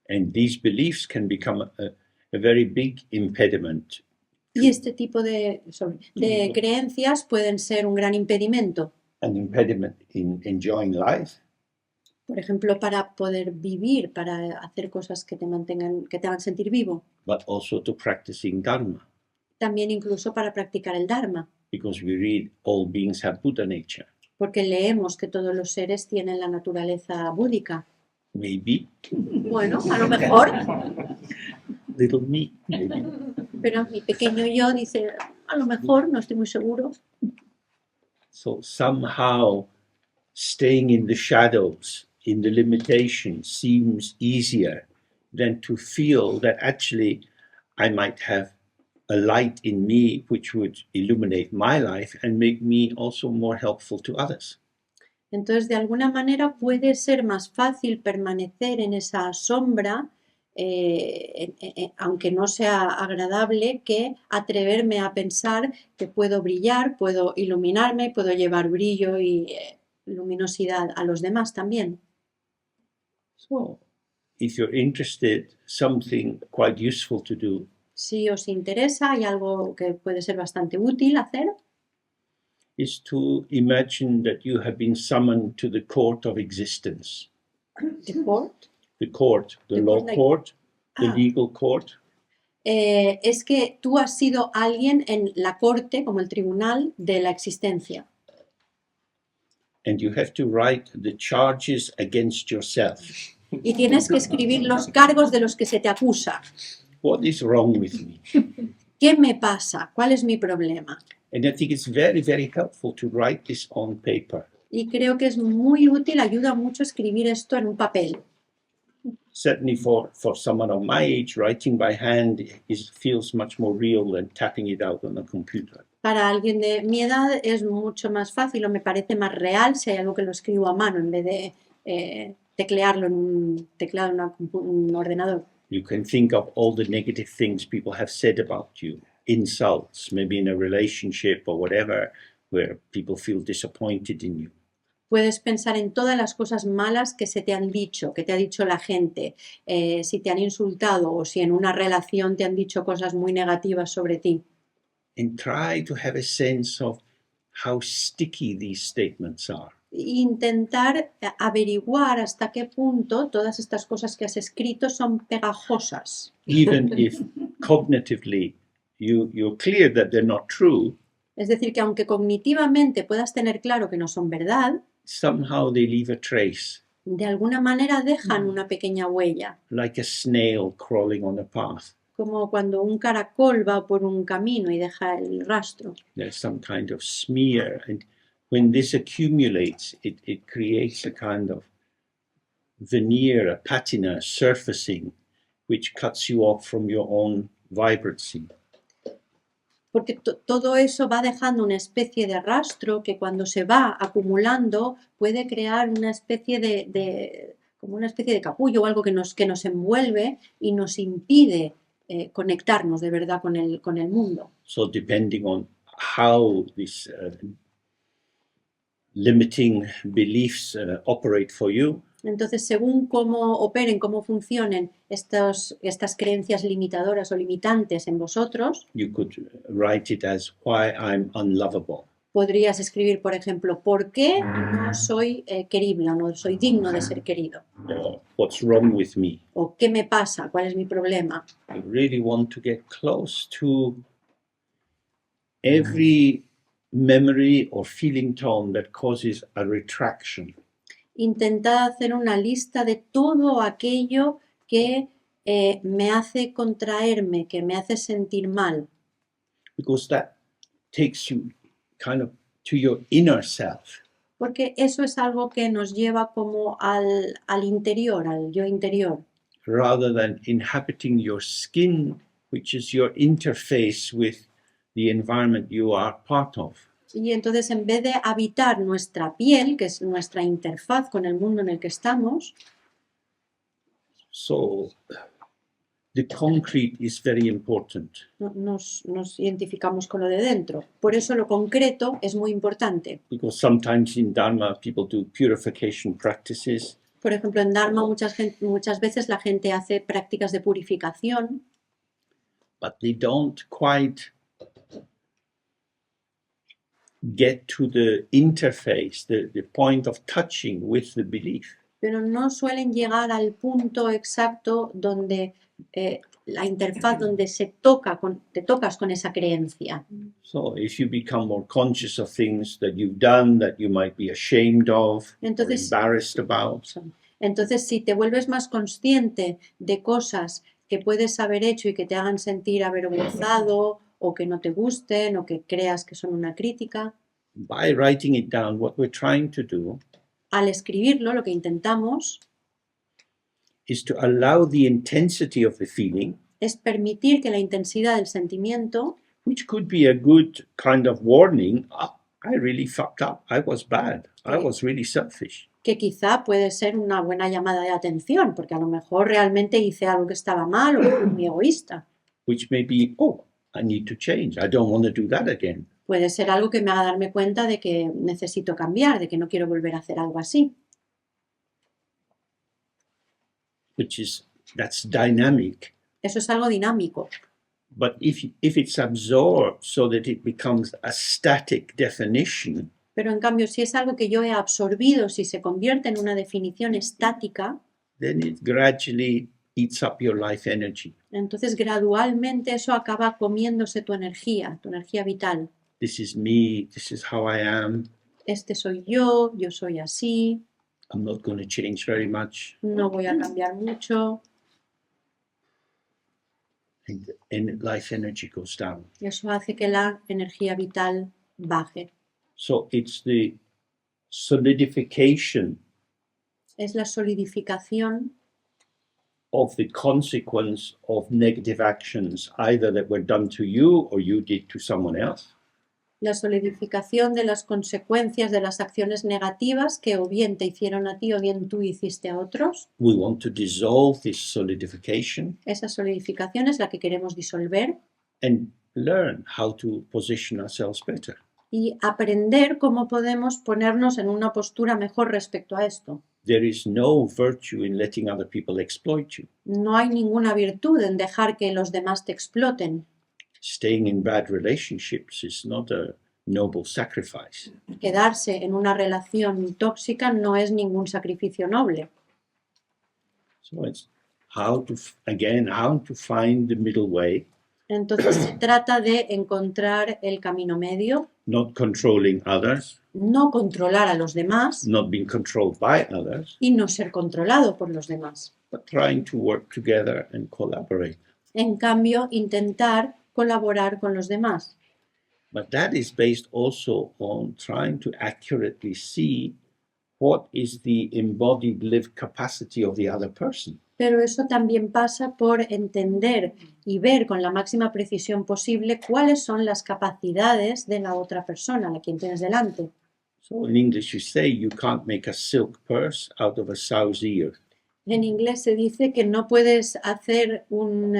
And these beliefs can become a very big impediment. Y este tipo de creencias pueden ser un gran impedimento, An impediment in enjoying life, por ejemplo, para poder vivir, para hacer cosas que te mantengan, que te hagan sentir vivo. but also to practicing Dharma, También incluso para practicar el Dharma, because we read all beings have Buddha nature. porque leemos que todos los seres tienen la naturaleza búdica. Maybe, Bueno, a lo mejor, little me, maybe. pero mi pequeño yo dice, a lo mejor, no estoy muy seguro. So somehow staying in the shadows, in the limitation, seems easier than to feel that actually I might have a light in me which would illuminate my life and make me also more helpful to others. Entonces, de alguna manera puede ser más fácil permanecer en esa sombra, aunque no sea agradable, que atreverme a pensar que puedo brillar, puedo iluminarme, puedo llevar brillo y luminosidad a los demás también. So if you're interested, something quite useful to do Si os interesa, hay algo que puede ser bastante útil hacer, is to imagine that you have been summoned to the court of existence. The court, the The law court, like- court, the Ah. legal court, es que tú has sido alguien en la corte, como el tribunal de la existencia. and you have to write the charges against yourself. Y tienes que escribir los cargos de los que se te acusa. What is wrong with me? ¿Qué me pasa? ¿Cuál es mi problema? And I think it's very, very helpful to write this on paper. Y creo que es muy útil, ayuda mucho escribir esto en un papel. Certainly for someone of my age, writing by hand feels much more real than tapping it out on a computer. Para alguien de mi edad es mucho más fácil o me parece más real si hay algo que lo escribo a mano en vez de teclearlo en un teclado en un ordenador. You can think of all the negative things people have said about you, insults, maybe in a relationship or whatever, where people feel disappointed in you. Puedes pensar en todas las cosas malas que se te han dicho, que te ha dicho la gente, si te han insultado o si en una relación te han dicho cosas muy negativas sobre ti. And try to have a sense of how sticky these statements are. Intentar averiguar hasta qué punto todas estas cosas que has escrito son pegajosas. Even if cognitively you're clear that they're not true, Es decir, que aunque cognitivamente puedas tener claro que no son verdad, somehow they leave a trace, de alguna manera dejan una pequeña huella, like a snail crawling on a path. como cuando un caracol va por un camino y deja el rastro. There's some kind of smear, and when this accumulates, it creates a kind of veneer, a patina, a surfacing, which cuts you off from your own vibrancy. Porque todo eso va dejando una especie de rastro que cuando se va acumulando puede crear una especie como una especie de capullo o algo que nos envuelve y nos impide conectarnos de verdad con el mundo. So depending on how these limiting beliefs operate for you, Entonces, según cómo operen, cómo funcionen estas creencias limitadoras o limitantes en vosotros, you could write it as why I'm unlovable. podrías escribir, por ejemplo, ¿por qué no soy querible o no soy digno de ser querido? Or what's wrong with me? ¿O qué me pasa? ¿Cuál es mi problema? I really want to get close to every memory or feeling tone that causes a retraction. Intentad hacer una lista de todo aquello que me hace contraerme, que me hace sentir mal, Because that takes you kind of to your inner self. porque eso es algo que nos lleva como al interior, al yo interior, Rather than inhabiting your skin, which is your interface with the environment you are part of. y entonces en vez de habitar nuestra piel, que es nuestra interfaz con el mundo en el que estamos, So the concrete is very important. nos identificamos con lo de dentro. Por eso lo concreto es muy importante. Because sometimes in Dharma people do purification practices, Por ejemplo, en Dharma muchas veces la gente hace prácticas de purificación, but they don't quite get to the interface, the point of touching with the belief. Pero no suelen llegar al punto exacto donde la interfaz donde te tocas con esa creencia. So if you become more conscious of things that you've done that you might be ashamed of or Entonces- embarrassed about, Entonces, si te vuelves más consciente de cosas que puedes haber hecho y que te hagan sentir avergonzado o que no te gusten o que creas que son una crítica, by writing it down, what we're trying to do al escribirlo lo que intentamos is to allow the intensity of the feeling, es permitir que la intensidad del sentimiento, which could be a good kind of warning, I really fucked up, I was bad, I Sí. was really selfish. que quizá puede ser una buena llamada de atención, porque a lo mejor realmente hice algo que estaba mal o fui muy egoísta. Which may be, oh, I need to change, I don't want to do that again. Puede ser algo que me haga darme cuenta de que necesito cambiar, de que no quiero volver a hacer algo así. That's dynamic. Eso es algo dinámico. But if it's absorbed so that it becomes a static definition, Pero en cambio, si es algo que yo he absorbido, si se convierte en una definición estática, then it gradually eats up your life energy. entonces gradualmente eso acaba comiéndose tu energía vital. This is me, this is how I am, Este soy yo soy así, I'm not going to change very much. no voy a cambiar mucho. And life energy goes down. Y eso hace que la energía vital baje. So it's the solidification Es la solidificación of the consequence of negative actions, either that were done to you or you did to someone else. la solidificación de las consecuencias de las acciones negativas que o bien te hicieron a ti o bien tú hiciste a otros. We want to dissolve this solidification Esa solidificación es la que queremos disolver and learn how to position ourselves better. y aprender cómo podemos ponernos en una postura mejor respecto a esto. There is no virtue in letting other people exploit you. No hay ninguna virtud en dejar que los demás te exploten. Staying in bad relationships is not a noble sacrifice. Quedarse en una relación tóxica no es ningún sacrificio noble. So it's how to find the middle way, Entonces se trata de encontrar el camino medio, not controlling others, no controlar a los demás not being controlled by others, y no ser controlado por los demás. but trying to work together and collaborate. En cambio, intentar colaborar con los demás. But that is based also on trying to accurately see what is the embodied lived capacity of the other person. Pero eso también pasa por entender y ver con la máxima precisión posible cuáles son las capacidades de la otra persona, a quien tienes delante. So in English you say you can't make a silk purse out of a sow's ear. En inglés se dice que no puedes hacer un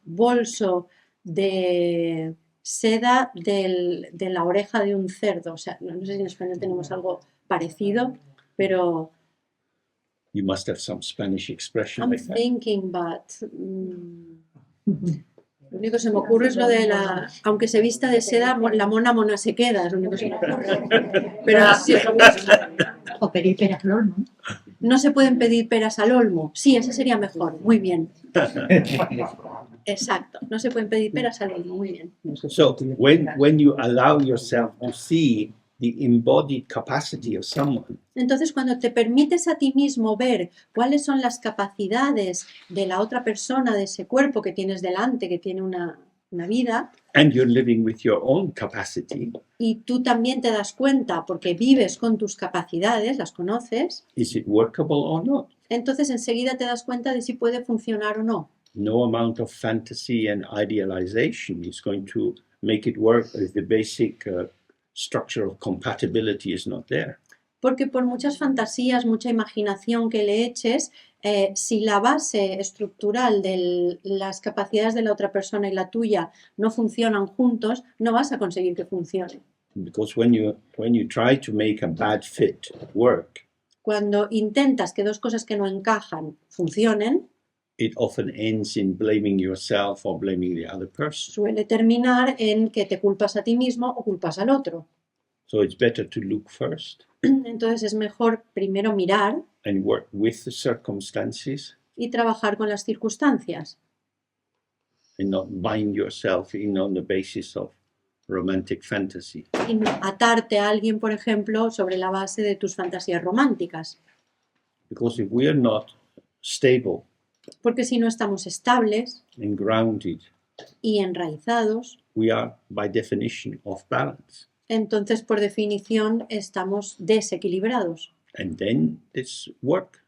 bolso de seda de la oreja de un cerdo. O sea, no sé si en español tenemos algo parecido, pero You must have some Spanish expression I'm like that. thinking, but lo único que se me ocurre es lo de la, aunque se vista de seda, la mona se queda, es lo único que se me ocurre. Pero sí, O pedir peras al olmo. no se pueden pedir peras al olmo. Sí, ese sería mejor. Muy bien. Exacto. No se pueden pedir peras al olmo. Muy bien. So when you allow yourself to see the embodied capacity of someone, Entonces, cuando te permites a ti mismo ver cuáles son las capacidades de la otra persona, de ese cuerpo que tienes delante, que tiene una vida, and you're living with your own capacity, y tú también te das cuenta porque vives con tus capacidades, las conoces, is it workable or not? entonces enseguida te das cuenta de si puede funcionar o no. No amount of fantasy and idealization is going to make it work if the basic structure of compatibility is not there. Porque por muchas fantasías, mucha imaginación que le eches, si la base estructural de las capacidades de la otra persona y la tuya no funcionan juntos, no vas a conseguir que funcione. Because when you try to make a bad fit work, Cuando intentas que dos cosas que no encajan funcionen, it often ends in blaming yourself or blaming the other person. Suele terminar en que te culpas a ti mismo o culpas al otro. So it's better to look first Entonces es mejor primero mirar and work with the circumstances y trabajar con las circunstancias and not bind yourself in on the basis of romantic fantasy. y no atarte a alguien, por ejemplo, sobre la base de tus fantasías románticas. Because if we are not stable Porque si no estamos estables and grounded, y enraizados, we are by definition off balance. entonces por definición estamos desequilibrados. And then it's work.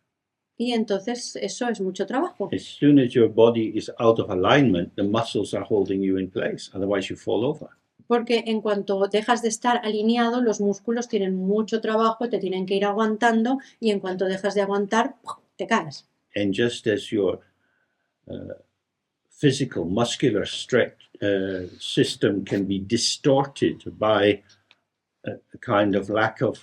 Y entonces eso es mucho trabajo. As soon as your body is out of alignment, the muscles are holding you in place. Otherwise you fall over. Porque en cuanto dejas de estar alineado, los músculos tienen mucho trabajo, te tienen que ir aguantando y en cuanto dejas de aguantar, te caes. And just as your physical, muscular system can be distorted by a kind of lack of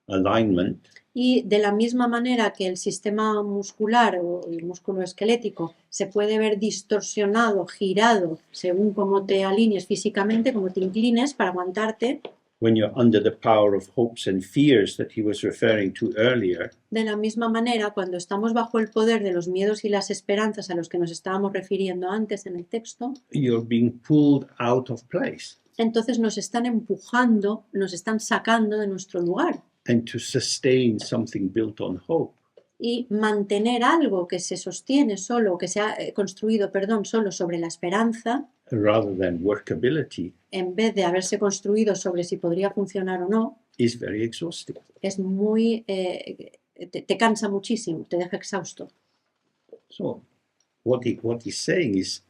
alignment, Y de la misma manera que el sistema muscular o el músculo esquelético se puede ver distorsionado, girado, según cómo te alinees físicamente, cómo te inclines para aguantarte, when you're under the power of hopes and fears that he was referring to earlier, de la misma manera, cuando estamos bajo el poder de los miedos y las esperanzas a los que nos estábamos refiriendo antes en el texto, you're being pulled out of place. entonces nos están empujando, nos están sacando de nuestro lugar. And to sustain something built on hope, Y mantener algo que se sostiene solo, que se ha construido, perdón, solo sobre la esperanza, rather than workability, en vez de haberse construido sobre si podría funcionar o no, is very exhausting. es muy, te cansa muchísimo, te deja exhausto. So, what he's saying is,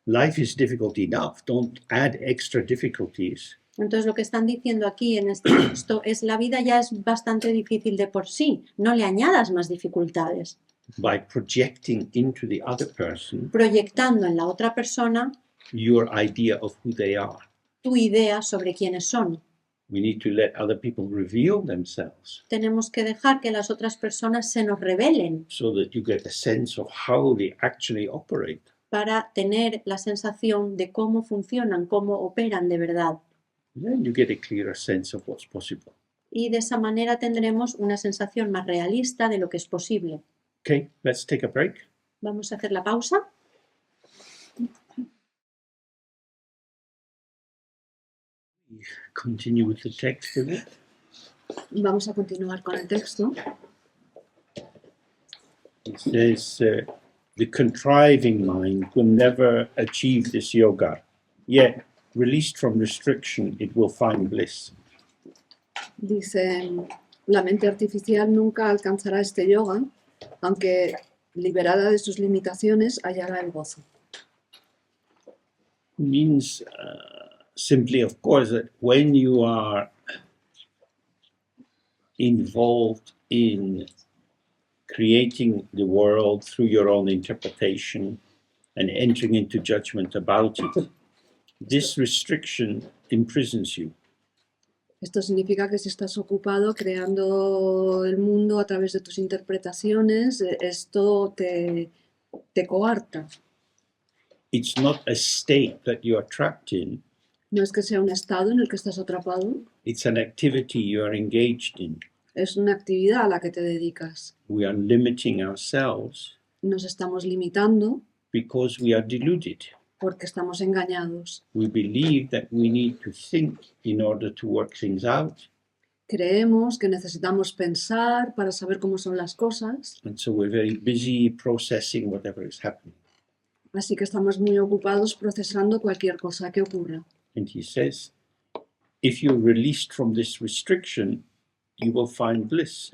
life is difficult enough. Don't add extra difficulties. Entonces lo que están diciendo aquí en este texto es la vida ya es bastante difícil de por sí, no le añadas más dificultades. By projecting into the other person Proyectando en la otra persona your idea of who they are. tu idea sobre quiénes son. We need to let other people reveal themselves Tenemos que dejar que las otras personas se nos revelen so that you get a sense of how they actually operate. para tener la sensación de cómo funcionan, cómo operan de verdad. Then you get a clearer sense of what's possible. Y de esa manera tendremos una sensación más realista de lo que es posible. Okay, let's take a break. Vamos a hacer la pausa. Continue with the text a bit. Vamos a continuar con el texto. It says, the contriving mind will never achieve this yoga, yet released from restriction, it will find bliss. Dice, la mente artificial nunca alcanzará este yoga, aunque liberada de sus limitaciones hallará el gozo. Means simply, of course, that when you are involved in creating the world through your own interpretation and entering into judgment about it, this restriction imprisons you. Esto significa que si estás ocupado creando el mundo a través de tus interpretaciones, esto te coarta. It's not a state that you are trapped in. No es que sea un estado en el que estás atrapado, It's an activity you are engaged in. es una actividad a la que te dedicas. We are limiting ourselves Nos estamos limitando because we are deluded. porque estamos engañados. We believe that we need to think in order to work things out, Creemos que necesitamos pensar para saber cómo son las cosas, and so we're very busy processing whatever is happening. así que estamos muy ocupados procesando cualquier cosa que ocurra. And he says, if you're released from this restriction, you will find bliss.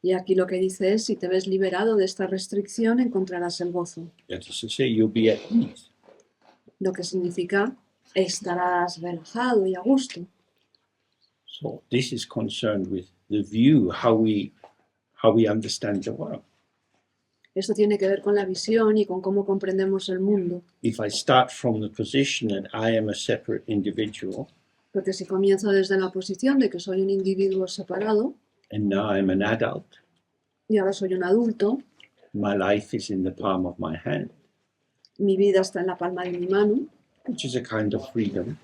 Y aquí lo que dice es, si te ves liberado de esta restricción, encontrarás el gozo. That is to say, you'll be at ease. Lo que significa, estarás relajado y a gusto. So this is concerned with the view, how we understand the world. Esto tiene que ver con la visión y con cómo comprendemos el mundo. If I start from the position that I am a separate individual, Porque si comienzo desde la posición de que soy un individuo separado and now I'm an adult, y ahora soy un adulto, My life is in the palm of my hand, Mi vida está en la palma de mi mano, which is a kind of freedom,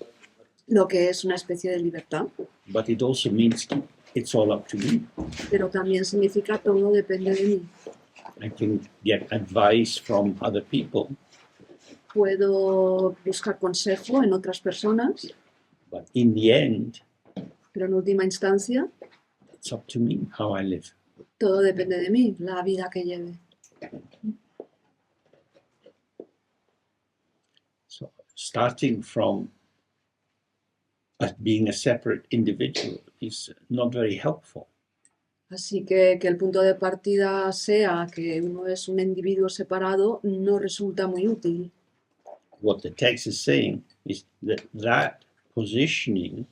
lo que es una especie de libertad, but it also means it's all up to me. pero también significa todo depende de mí. I can get advice from other people, Puedo buscar consejo en otras personas, but in the end, pero en última instancia, it's up to me how I live. todo depende de mí, la vida que lleve. So, starting from being a separate individual is not very helpful. Así que el punto de partida sea que uno es un individuo separado no resulta muy útil. What the text is saying is that positioning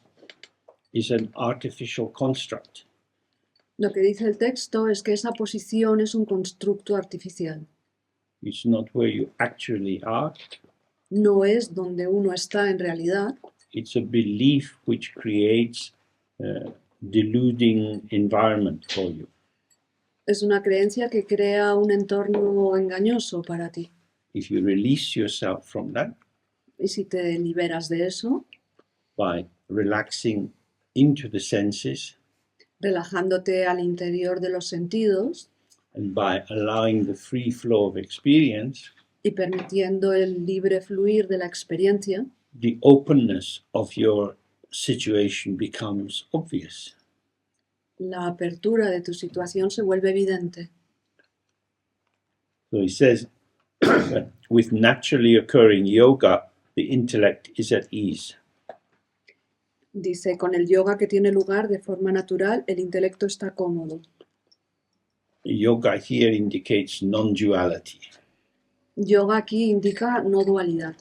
is an artificial construct. Lo que dice el texto es que esa posición es un constructo artificial. It's not where you actually are. No es donde uno está en realidad. It's a belief which creates a deluding environment for you. Es una creencia que crea un entorno engañoso para ti. If you release yourself from that Y si te liberas de eso, by relaxing into the senses relajándote al interior de los sentidos and by allowing the free flow of experience, y permitiendo el libre fluir de la experiencia, the openness of your situation becomes obvious. la apertura de tu situación se vuelve evidente. So he says, with naturally occurring yoga, the intellect is at ease. Dice, con el yoga que tiene lugar de forma natural, el intelecto está cómodo. Yoga here indicates non-duality, Yoga aquí indica no dualidad,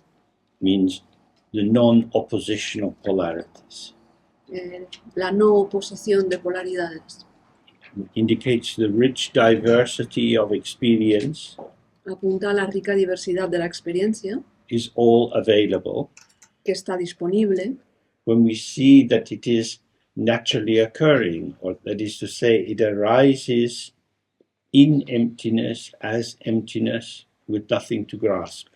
means the non-opposition of polarities. La no oposición de polaridades. Indicates the rich diversity of experience Apunta a la rica diversidad de la experiencia is all available que está disponible when we see that it is naturally occurring, or that is to say, it arises in emptiness as emptiness with nothing to grasp.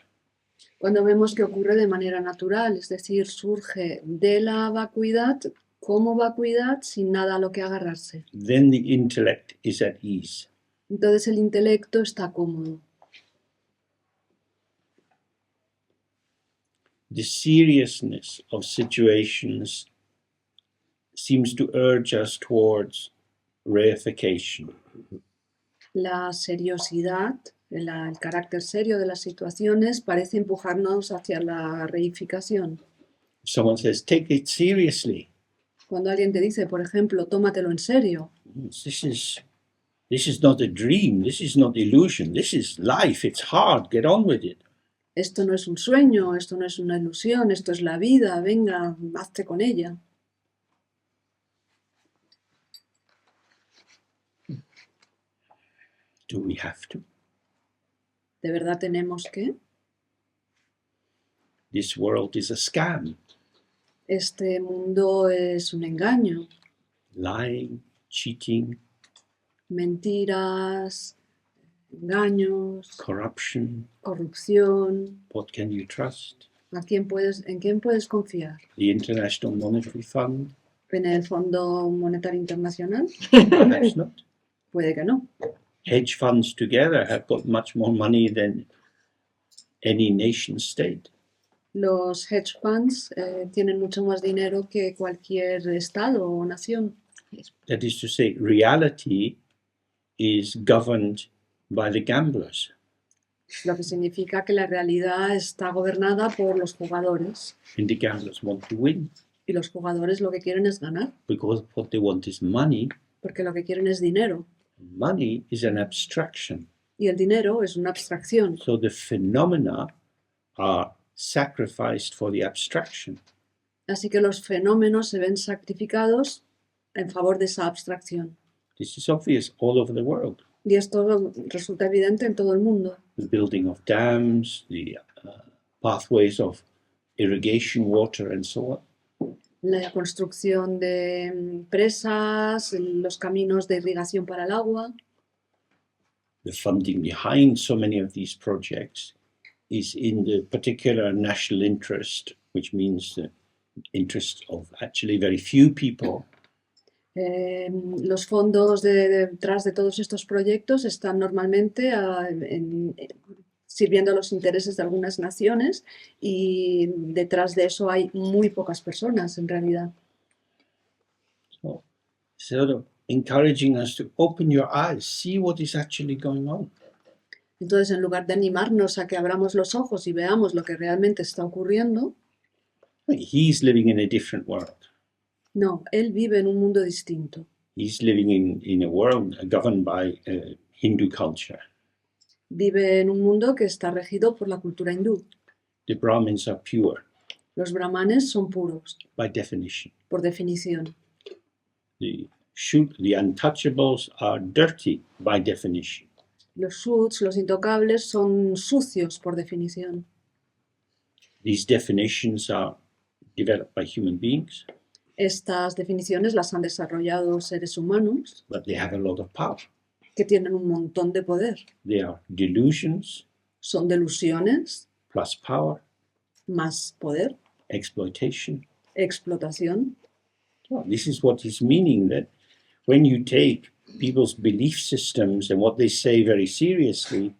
cuando vemos que ocurre de manera natural, es decir, surge de la vacuidad como vacuidad sin nada a lo que agarrarse. Then the intellect is at ease. Entonces el intelecto está cómodo. The seriousness of situations seems to urge us towards reification. La seriosidad, el carácter serio de las situaciones parece empujarnos hacia la reificación. If someone says, take it seriously, Cuando alguien te dice, por ejemplo, tómatelo en serio, this is not a dream, this is not illusion, this is life, it's hard, get on with it. esto no es un sueño, esto no es una ilusión, esto es la vida, venga, hazte con ella. Do we have to? ¿De verdad tenemos que? This world is a scam. Este mundo es un engaño, Lying, cheating, mentiras, engaños, corruption. corrupción. What can you trust? ¿En quién puedes confiar? The International Monetary Fund? ¿En el Fondo Monetario Internacional? Perhaps not. Puede que no. Hedge funds together have got much more money than any nation state. Los hedge funds tienen mucho más dinero que cualquier estado o nación. That is to say, reality is governed by the gamblers. Lo que significa que la realidad está gobernada por los jugadores. And the gamblers want to win Y los jugadores lo que quieren es ganar, because what they want is money. porque lo que quieren es dinero. Money is an abstraction. Y el dinero es una abstracción. So the phenomena are sacrificed for the abstraction. Así que los fenómenos se ven sacrificados en favor de esa abstracción. This is obvious all over the world. Y esto resulta evidente en todo el mundo. The building of dams, the pathways of irrigation water, and so on. La construcción de presas, los caminos de irrigación para el agua. the funding behind so many of these projects is in the particular national interest, which means the interest of actually very few people. Los fondos detrás de todos estos proyectos están normalmente sirviendo a los intereses de algunas naciones y detrás de eso hay muy pocas personas en realidad. So, sort of encouraging us to open your eyes, see what is actually going on. Entonces, en lugar de animarnos a que abramos los ojos y veamos lo que realmente está ocurriendo, He's living in a different world. no, él vive en un mundo distinto. He's living in a world governed by Hindu culture. Vive en un mundo que está regido por la cultura hindú. The Brahmins are pure Los brahmanes son puros, by definition. por definición. The untouchables are dirty by definition. Los shuds, los intocables, son sucios por definición. These definitions are developed by human beings, Estas definiciones las han desarrollado seres humanos but they have a lot of power. que tienen un montón de poder. They are delusions Son delusiones, plus power, más poder, exploitation. explotación. Well, this is what is meaning, that when you take people's belief systems and what they say very seriously,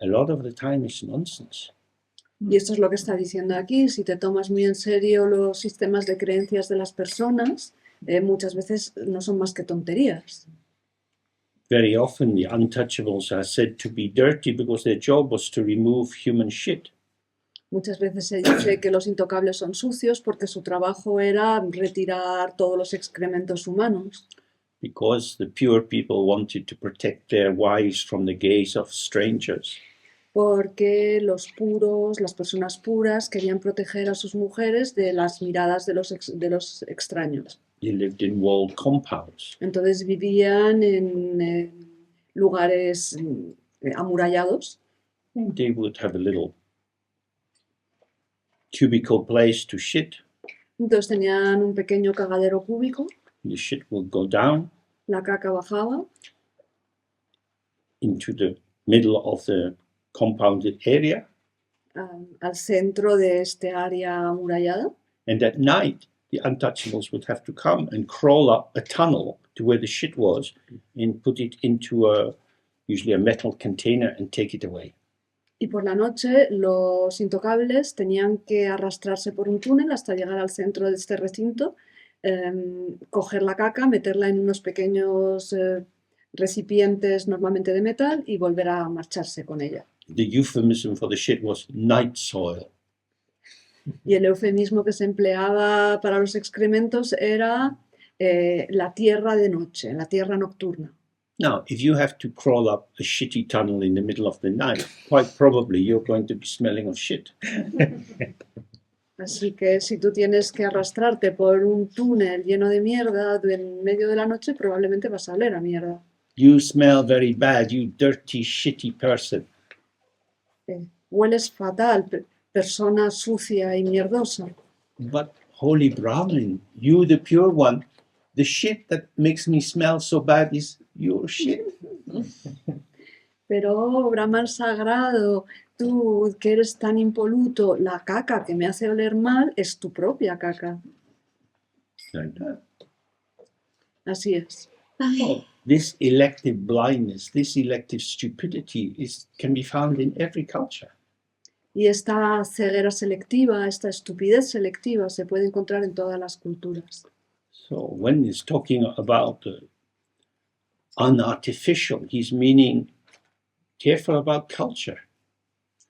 a lot of the time it's nonsense. Y esto es lo que está diciendo aquí. Si te tomas muy en serio los sistemas de creencias de las personas, muchas veces no son más que tonterías. Very often the untouchables are said to be dirty because their job was to remove human shit. Muchas veces se dice que los intocables son sucios porque su trabajo era retirar todos los excrementos humanos. Because the pure people wanted to protect their wives from the gaze of strangers. Porque los puros, las personas puras, querían proteger a sus mujeres de las miradas de los extraños. They lived in walled compounds. Entonces vivían en lugares amurallados. They would have a little cubicle place to shit. Entonces tenían un pequeño cagadero cúbico, The shit would go down la caca bajaba into the middle of the compounded area, al centro de este área amurallada. and at night the untouchables would have to come and crawl up a tunnel to where the shit was and put it into usually a metal container and take it away. Y por la noche los intocables tenían que arrastrarse por un túnel hasta llegar al centro de este recinto, coger la caca, meterla en unos pequeños recipientes normalmente de metal y volver a marcharse con ella. The euphemism for the shit was night soil. Y el eufemismo que se empleaba para los excrementos era la tierra de noche, la tierra nocturna. Now, if you have to crawl up a shitty tunnel in the middle of the night, quite probably you're going to be smelling of shit. Así que si tú tienes que arrastrarte por un túnel lleno de mierda en medio de la noche, probablemente vas a oler a mierda. You smell very bad, you dirty, shitty person. Hueles fatal, persona sucia y mierdosa. But holy Brahmin, you the pure one, the shit that makes me smell so bad is your shit. Pero, Brahman sagrado, tú que eres tan impoluto, la caca que me hace oler mal es tu propia caca. Like that. Así es. Oh, this elective blindness, this elective stupidity can be found in every culture. Y esta ceguera selectiva, esta estupidez selectiva se puede encontrar en todas las culturas. So when he's talking about unartificial, he's meaning careful about culture.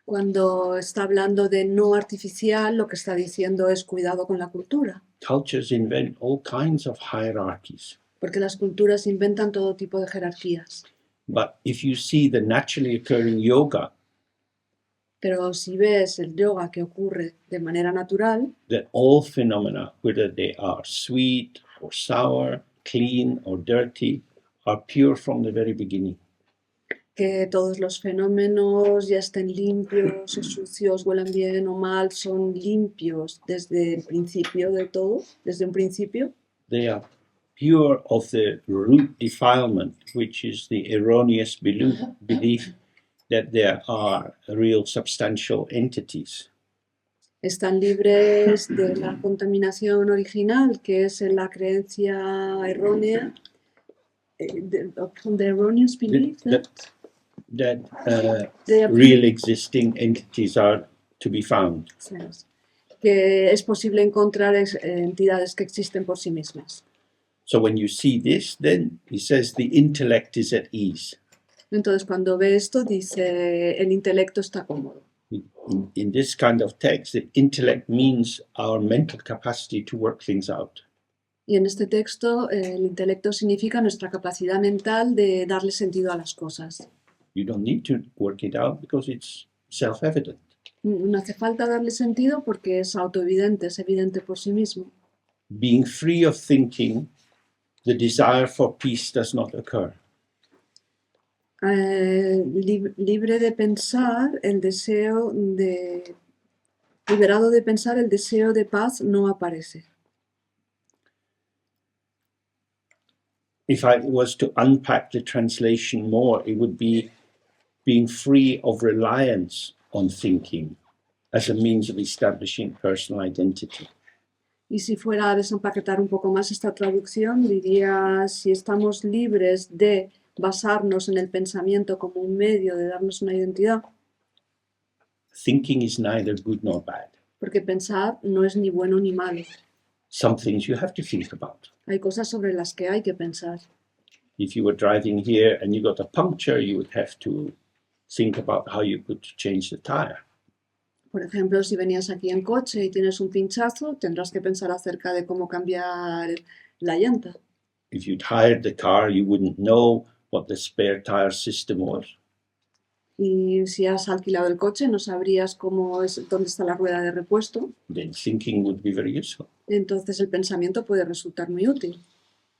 Cuando está hablando de no artificial, lo que está diciendo es cuidado con la cultura. Cultures invent all kinds of hierarchies. Porque las culturas inventan todo tipo de jerarquías. But if you see the naturally occurring yoga, Pero si ves el yoga que ocurre de manera natural, that all phenomena, whether they are sweet or sour, clean or dirty, are pure from the very beginning. que todos los fenómenos ya estén limpios o sucios, huelan bien o mal, son limpios desde el principio de todo, desde un principio. They are pure of the root defilement, which is the erroneous belief that there are real substantial entities. Están libres de la contaminación original, que es la creencia errónea, from the erroneous belief That they are real existing entities are to be found. que es posible encontrar entidades que existen por sí mismas. So when you see this, then he says the intellect is at ease. Entonces, cuando ve esto, dice, el intelecto está cómodo. In this kind of text, the intellect means our mental capacity to work things out. Y en este texto, el intelecto significa nuestra capacidad mental de darle sentido a las cosas. You don't need to work it out because it's self-evident. No hace falta darle sentido porque es autoevidente, es evidente por sí mismo. Being free of thinking, the desire for peace does not occur. Libre de pensar, liberado de pensar, el deseo de paz no aparece. If I was to unpack the translation more, it would be being free of reliance on thinking as a means of establishing personal identity. Y si fuera a desempaquetar un poco más esta traducción, diría si estamos libres de basarnos en el pensamiento como un medio de darnos una identidad. Thinking is neither good nor bad. Porque pensar no es ni bueno ni malo. Some things you have to think about. Hay cosas sobre las que hay que pensar. If you were driving here and you got a puncture, you would have to think about how you could change the tire. Por ejemplo, si venías aquí en coche y tienes un pinchazo, tendrás que pensar acerca de cómo cambiar la llanta. If you'd hired the car, you wouldn't know what the spare tire system was. Y si has alquilado el coche, no sabrías dónde está la rueda de repuesto. Then thinking would be very useful. Entonces el pensamiento puede resultar muy útil.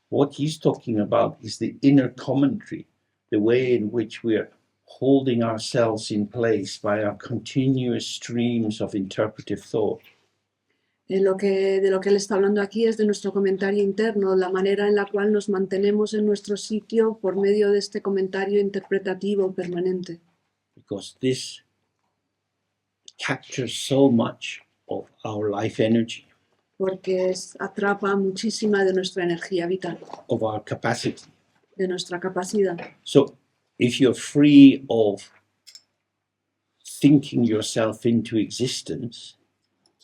What he's talking about is the inner commentary, the way in which we are holding ourselves in place by our continuous streams of interpretive thought. De lo que él está hablando aquí es de nuestro comentario interno, la manera en la cual nos mantenemos en nuestro sitio por medio de este comentario interpretativo permanente. Because this captures so much of our life energy, Porque atrapa muchísima de nuestra energía vital, of our capacity. de nuestra capacidad. So if you're free of thinking yourself into existence,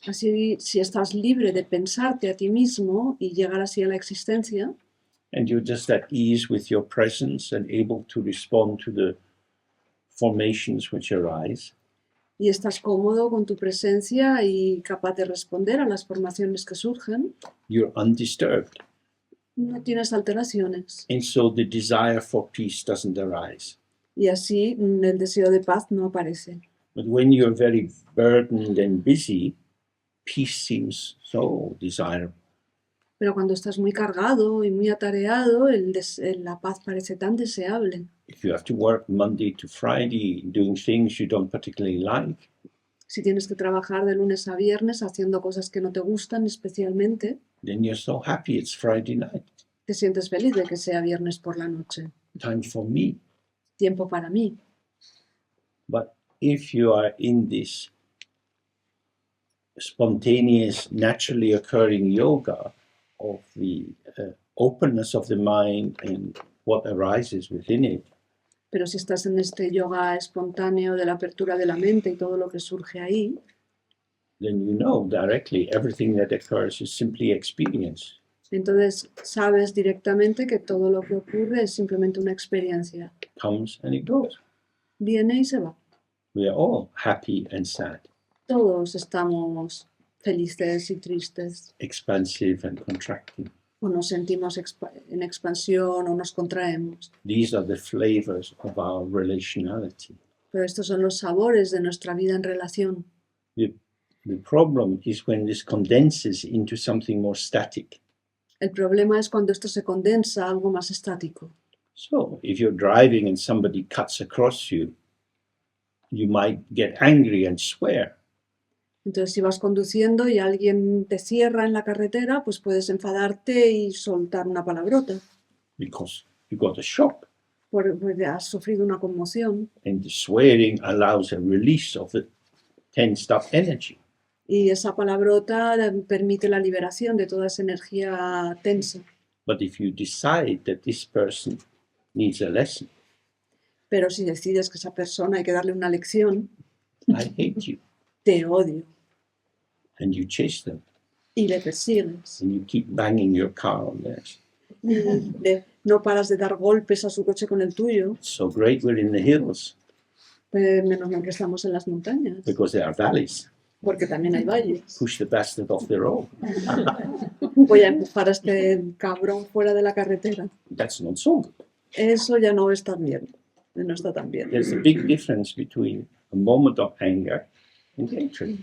Así, si estás libre de pensarte a ti mismo y llegar así a la existencia, and you're just at ease with your presence and able to respond to the formations which arise, y estás cómodo con tu presencia y capaz de responder a las formaciones que surgen, you're undisturbed. no tienes alteraciones. And so the desire for peace doesn't arise. Y así el deseo de paz no aparece. But when you're very burdened and busy, peace seems so desirable. Pero cuando estás muy cargado y muy atareado, la paz parece tan deseable. If you have to work Monday to Friday doing things you don't particularly like, Si tienes que trabajar de lunes a viernes haciendo cosas que no te gustan especialmente, then you're so happy it's Friday night. te sientes feliz de que sea viernes por la noche. Time for me. Tiempo para mí. But if you are in this spontaneous, naturally occurring yoga of the openness of the mind and what arises within it, Pero si estás en este yoga espontáneo de la apertura de la mente y todo lo que surge ahí, then you know directly everything that occurs is simply experience. entonces sabes directamente que todo lo que ocurre es simplemente una experiencia. Comes and it goes. Viene y se va. We are all happy and sad, Todos estamos felices y tristes, expansive and contracting. o nos sentimos en expansión o nos contraemos. These are the flavors of our relationality. Pero estos son los sabores de nuestra vida en relación. The problem is when this condenses into something more static. El problema es cuando esto se condensa a algo más estático. So, if you're driving and somebody cuts across you, you might get angry and swear. Entonces, si vas conduciendo y alguien te cierra en la carretera, pues puedes enfadarte y soltar una palabrota, because you got a shock. porque has sufrido una conmoción. And the swearing allows a release of the tensed up energy. Y esa palabrota permite la liberación de toda esa energía tensa. But if you decide that this person needs a lesson, Pero si decides que esa persona hay que darle una lección, I hate you, te odio and you chase them, y le persigues. and you keep banging your car on theirs. No paras de dar golpes a su coche con el tuyo, It's so great we're in the hills menos mal que estamos en las montañas, because there are valleys. porque también hay valles. Push the bastard off the road. Voy a empujar a este cabrón fuera de la carretera. That's not so good. Eso ya no está bien, no está tan bien. There's a big difference between a moment of anger and hatred.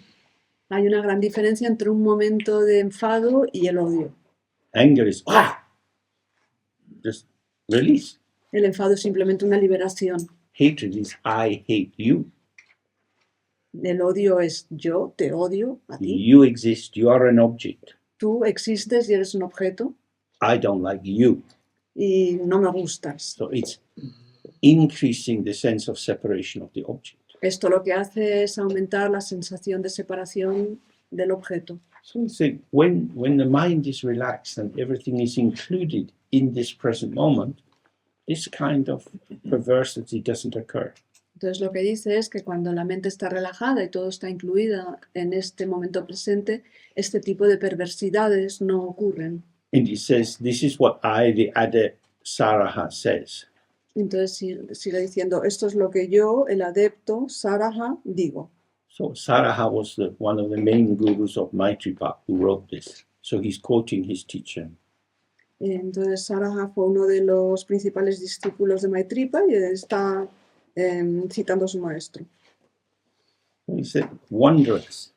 Hay una gran diferencia entre un momento de enfado y el odio. Anger is just release. El enfado es simplemente una liberación. Hatred is I hate you. El odio es yo te odio a ti. You exist, you are an object. Tú existes y eres un objeto I don't like you. y no me gustas. So it's increasing the sense of separation of the object. Esto lo que hace es aumentar la sensación de separación del objeto. So it's like when the mind is relaxed and everything is included in this present moment, this kind of perversity doesn't occur. Entonces lo que dice es que cuando la mente está relajada y todo está incluida en este momento presente, este tipo de perversidades no ocurren. And he says, this is what I, the Adep Saraha, says. Entonces sigue diciendo, esto es lo que yo, el adepto, Saraha, digo. So Saraha was one of the main gurus of Maitripa who wrote this. So he's quoting his teacher. Entonces Saraha fue uno de los principales discípulos de Maitripa y está citando a su maestro. He said, wondrous.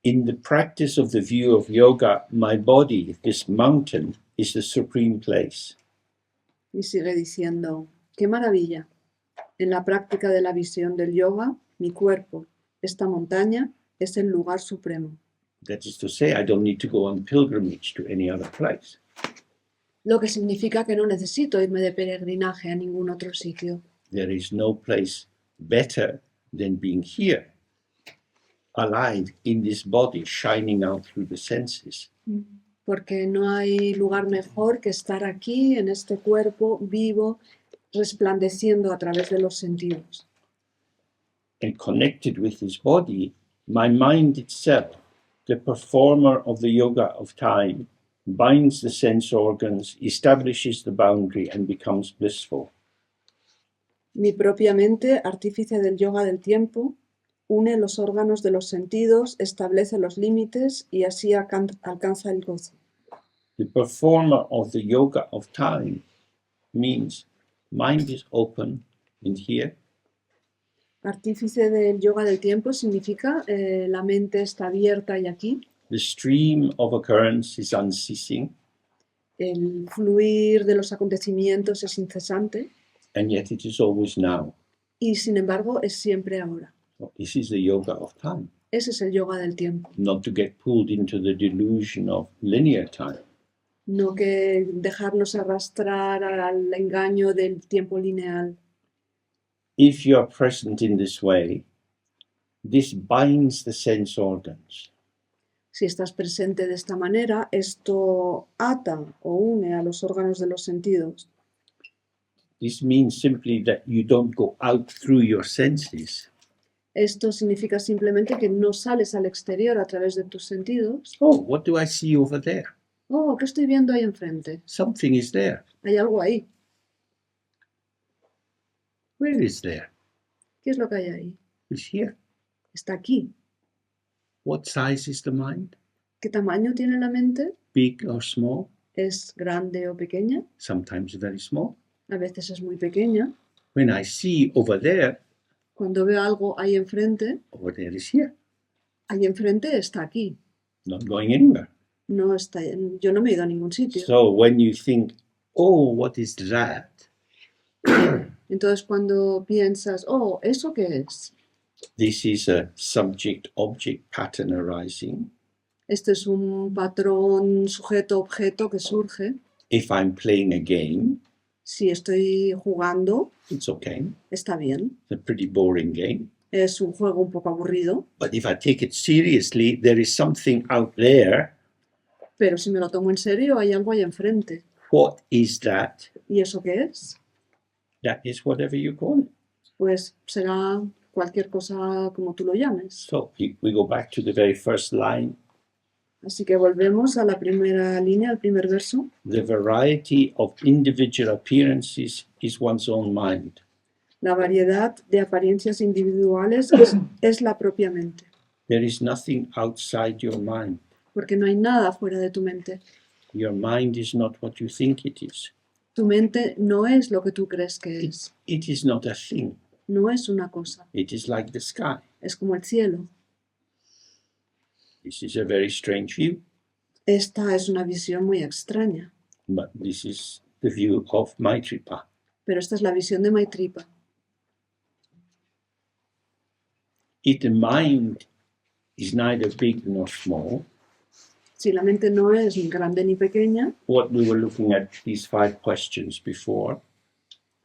In the practice of the view of yoga, my body, this mountain, is the supreme place. Y sigue diciendo, qué maravilla. En la práctica de la visión del yoga, mi cuerpo, esta montaña, es el lugar supremo. That is to say, I don't need to go on pilgrimage to any other place. Lo que significa que no necesito irme de peregrinaje a ningún otro sitio. There is no place better than being here, alive in this body, shining out through the senses. Porque no hay lugar mejor que estar aquí, en este cuerpo vivo, resplandeciendo a través de los sentidos. And connected with this body, my mind itself, the performer of the yoga of time, binds the sense organs, establishes the boundary, and becomes blissful. Mi propia mente, artífice del yoga del tiempo, une los órganos de los sentidos, establece los límites y así alcanza el gozo. The performer of the yoga of time means mind is open in here. Artífice del yoga del tiempo significa la mente está abierta y aquí. The stream of occurrence is unceasing, El fluir de los acontecimientos es incesante and yet it is always now. y sin embargo es siempre ahora. So this is the yoga of time, Ese es el yoga del tiempo. not to get pulled into the delusion of linear time. No que dejarnos arrastrar al engaño del tiempo lineal. If you are present in this way, this binds the sense organs. Si estás presente de esta manera, esto ata o une a los órganos de los sentidos. This means simply that you don't go out through your senses. Esto significa simplemente que no sales al exterior a través de tus sentidos. Oh, what do I see over there? Oh, ¿qué estoy viendo ahí enfrente? Something is there. Hay algo ahí. Where is there? ¿Qué es lo que hay ahí? It's here. Está aquí. What size is the mind? ¿Qué tamaño tiene la mente? Big or small? ¿Es grande o pequeña? Sometimes very small. A veces es muy pequeña. When I see over there Cuando veo algo ahí enfrente is here. ahí enfrente está aquí. Not going anywhere. No está, yo no me he ido a ningún sitio. So when you think, oh, what is that? Entonces cuando piensas, oh, ¿eso qué es? This is a subject-object pattern arising. Este es un patrón sujeto-objeto que surge. If I'm playing a game, Si estoy jugando, it's okay. está bien. It's a pretty boring game. Es un juego un poco aburrido, But if I take it seriously, there is something out there. pero si me lo tomo en serio, hay algo ahí enfrente. What is that? ¿Y eso qué es? That is whatever you call it. Pues será cualquier cosa como tú lo llames. So we go back to the very first line. Así que volvemos a la primera línea, al primer verso. The variety of individual appearances is one's own mind. La variedad de apariencias individuales es la propia mente, There is nothing outside your mind. porque no hay nada fuera de tu mente. Your mind is not what you think it is. Tu mente no es lo que tú crees que es, It is not a thing. no es una cosa, It is like the sky. es como el cielo. This is a very strange view, Esta es una visión muy extraña, but this is the view of Maitripa. pero esta es la visión de Maitripa. If the mind is neither big nor small, Si la mente no es ni grande ni pequeña, what we were looking at these 5 questions before,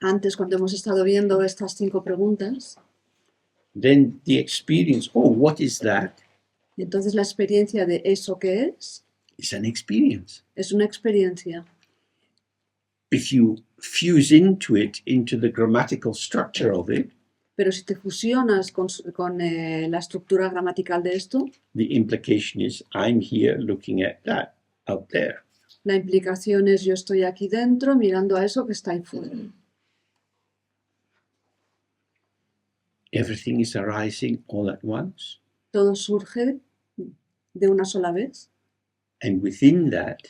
antes cuando hemos estado viendo estas 5 preguntas, then the experience, oh, what is that? y entonces la experiencia de eso que Is an experience. es una experiencia. If you fuse into the grammatical structure of it, Pero si te fusionas con la estructura gramatical de esto, the implication is I'm here looking at that out there. la implicación es yo estoy aquí dentro mirando a eso que está ahí fuera. Everything is arising all at once. Todo surge de una sola vez. And within that,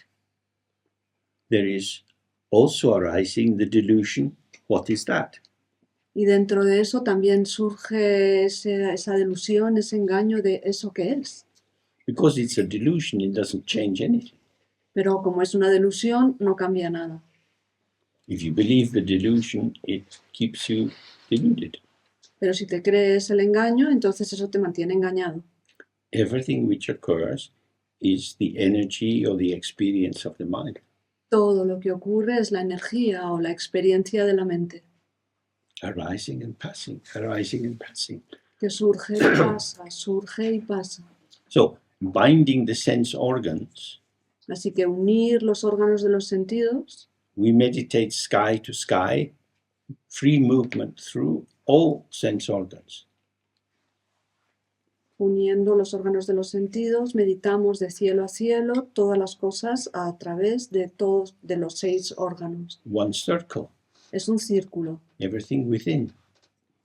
there is also arising the delusion, what is that? Y dentro de eso también surge esa delusión, ese engaño de eso que es. Because it's a delusion, it doesn't change anything. Pero como es una delusión, no cambia nada. If you believe the delusion, it keeps you deluded. Pero si te crees el engaño, entonces eso te mantiene engañado. Everything which occurs is the energy or the experience of the mind. Todo lo que ocurre es la energía o la experiencia de la mente, Arising and passing, arising and passing. que surge y pasa, surge y pasa. So, binding the sense organs, Así que unir los órganos de los sentidos, we meditate sky to sky, free movement through all sense organs. uniendo los órganos de los sentidos, meditamos de cielo a cielo todas las cosas a través de todos de los 6 órganos. One circle, Es un círculo, everything within,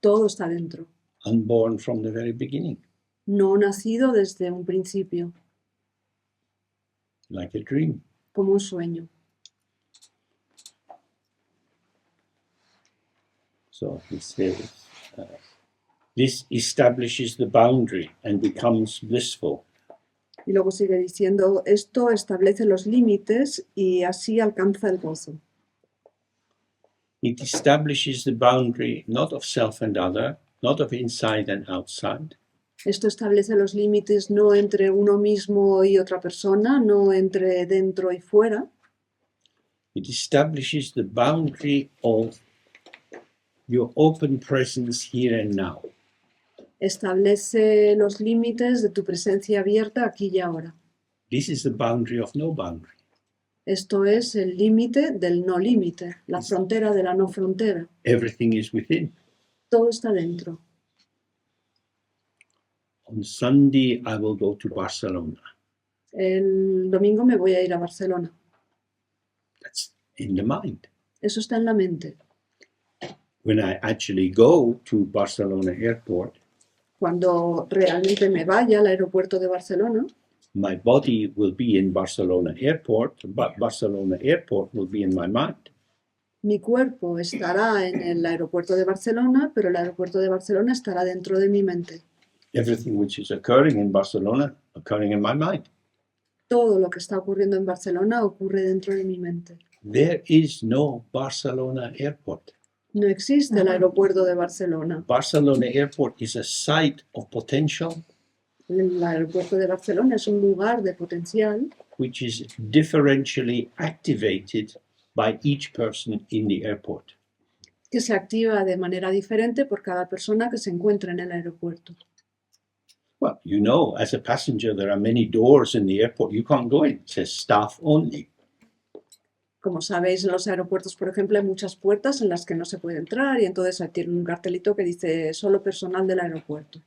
todo está dentro, unborn from the very beginning, no nacido desde un principio, like a dream. como un sueño. So he says, this establishes the boundary and becomes blissful. Y luego sigue diciendo, esto establece los límites y así alcanza el gozo. It establishes the boundary not of self and other, not of inside and outside, Esto establece los límites no entre uno mismo y otra persona, no entre dentro y fuera. it establishes the boundary of your open presence here and now. Establece los límites de tu presencia abierta aquí y ahora. This is the boundary of no boundary. Esto es el límite del no límite, la frontera de la no frontera. Everything is within. Todo está dentro. On Sunday, I will go to Barcelona. El domingo me voy a ir a Barcelona. That's in the mind. Eso está en la mente. When I actually go to Barcelona airport, Cuando realmente me vaya al aeropuerto de Barcelona, my body will be in Barcelona airport, but Barcelona airport will be in my mind. mi cuerpo estará en el aeropuerto de Barcelona, pero el aeropuerto de Barcelona estará dentro de mi mente. Everything which is occurring in Barcelona, occurring in my mind. Todo lo que está ocurriendo en Barcelona ocurre dentro de mi mente. There is no Barcelona airport. No existe el aeropuerto de Barcelona. Barcelona Airport is a site of potential El aeropuerto de Barcelona es un lugar de potencial which is differentially activated by each person in the airport. que se activa de manera diferente por cada persona que se encuentra en el aeropuerto. Well, you know, as a passenger, there are many doors in the airport you can't go in. It says staff only. Como sabéis, en los aeropuertos, por ejemplo, hay muchas puertas en las que no se puede entrar y entonces ahí tiene un cartelito que dice solo personal del aeropuerto.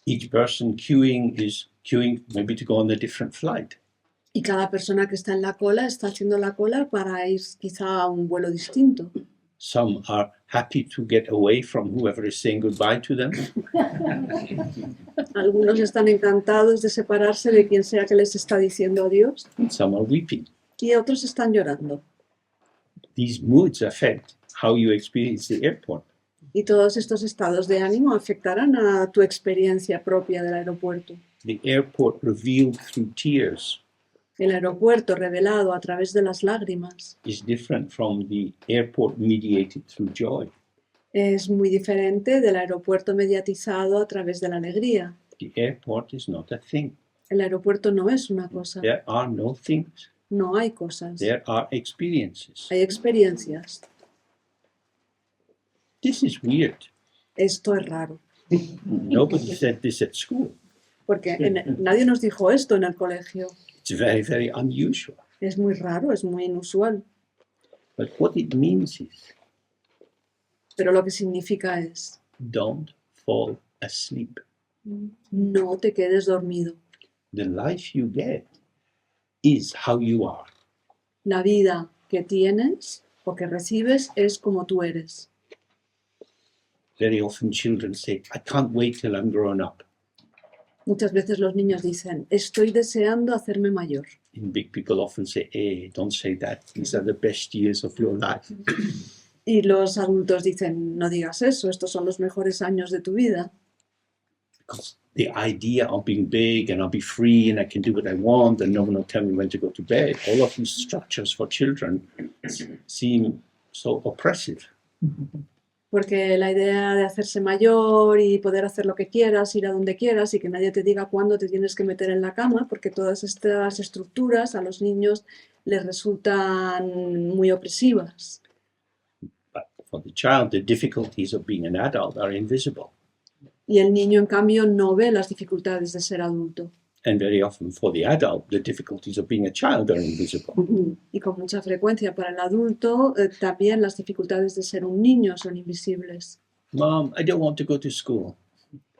Each person is queuing maybe to go on a different flight. Y cada persona que está en la cola está haciendo la cola para ir quizá a un vuelo distinto. Some are happy to get away from whoever is saying goodbye to them. Algunos están encantados de separarse de quien sea que les está diciendo adiós And some are weeping. y otros están llorando. These moods affect how you experience the airport. Y todos estos estados de ánimo afectarán a tu experiencia propia del aeropuerto. The airport revealed through tears El aeropuerto revelado a través de las lágrimas is different from the airport mediated through joy. es muy diferente del aeropuerto mediatizado a través de la alegría. The airport is not a thing. El aeropuerto no es una cosa, There are no things. no hay cosas, There are experiences. hay experiencias. This is weird. Esto es raro, Nobody said this at school. porque nadie nos dijo esto en el colegio. It's very, very unusual. Es muy raro, es muy inusual, But what it means is pero lo que significa es don't fall asleep. no te quedes dormido. The life you get is how you are. La vida que tienes o que recibes es como tú eres. Very often children say, I can't wait till I'm grown up. Muchas veces los niños dicen, estoy deseando hacerme mayor. And big people often say, hey, don't say that. These are the best years of your life. Y los adultos dicen, no digas eso, estos son los mejores años de tu vida. Because the idea of being big and I'll be free and I can do what I want and no one will tell me when to go to bed, all of these structures for children seem so oppressive. Porque la idea de hacerse mayor y poder hacer lo que quieras, ir a donde quieras y que nadie te diga cuándo te tienes que meter en la cama, porque todas estas estructuras a los niños les resultan muy opresivas. But for the child, the difficulties of being an adult are invisible. Y el niño, en cambio, no ve las dificultades de ser adulto. And very often for the adult, the difficulties of being a child are invisible. Y con mucha frecuencia para el adulto, también las dificultades de ser un niño son invisibles. Mom, I don't want to go to school.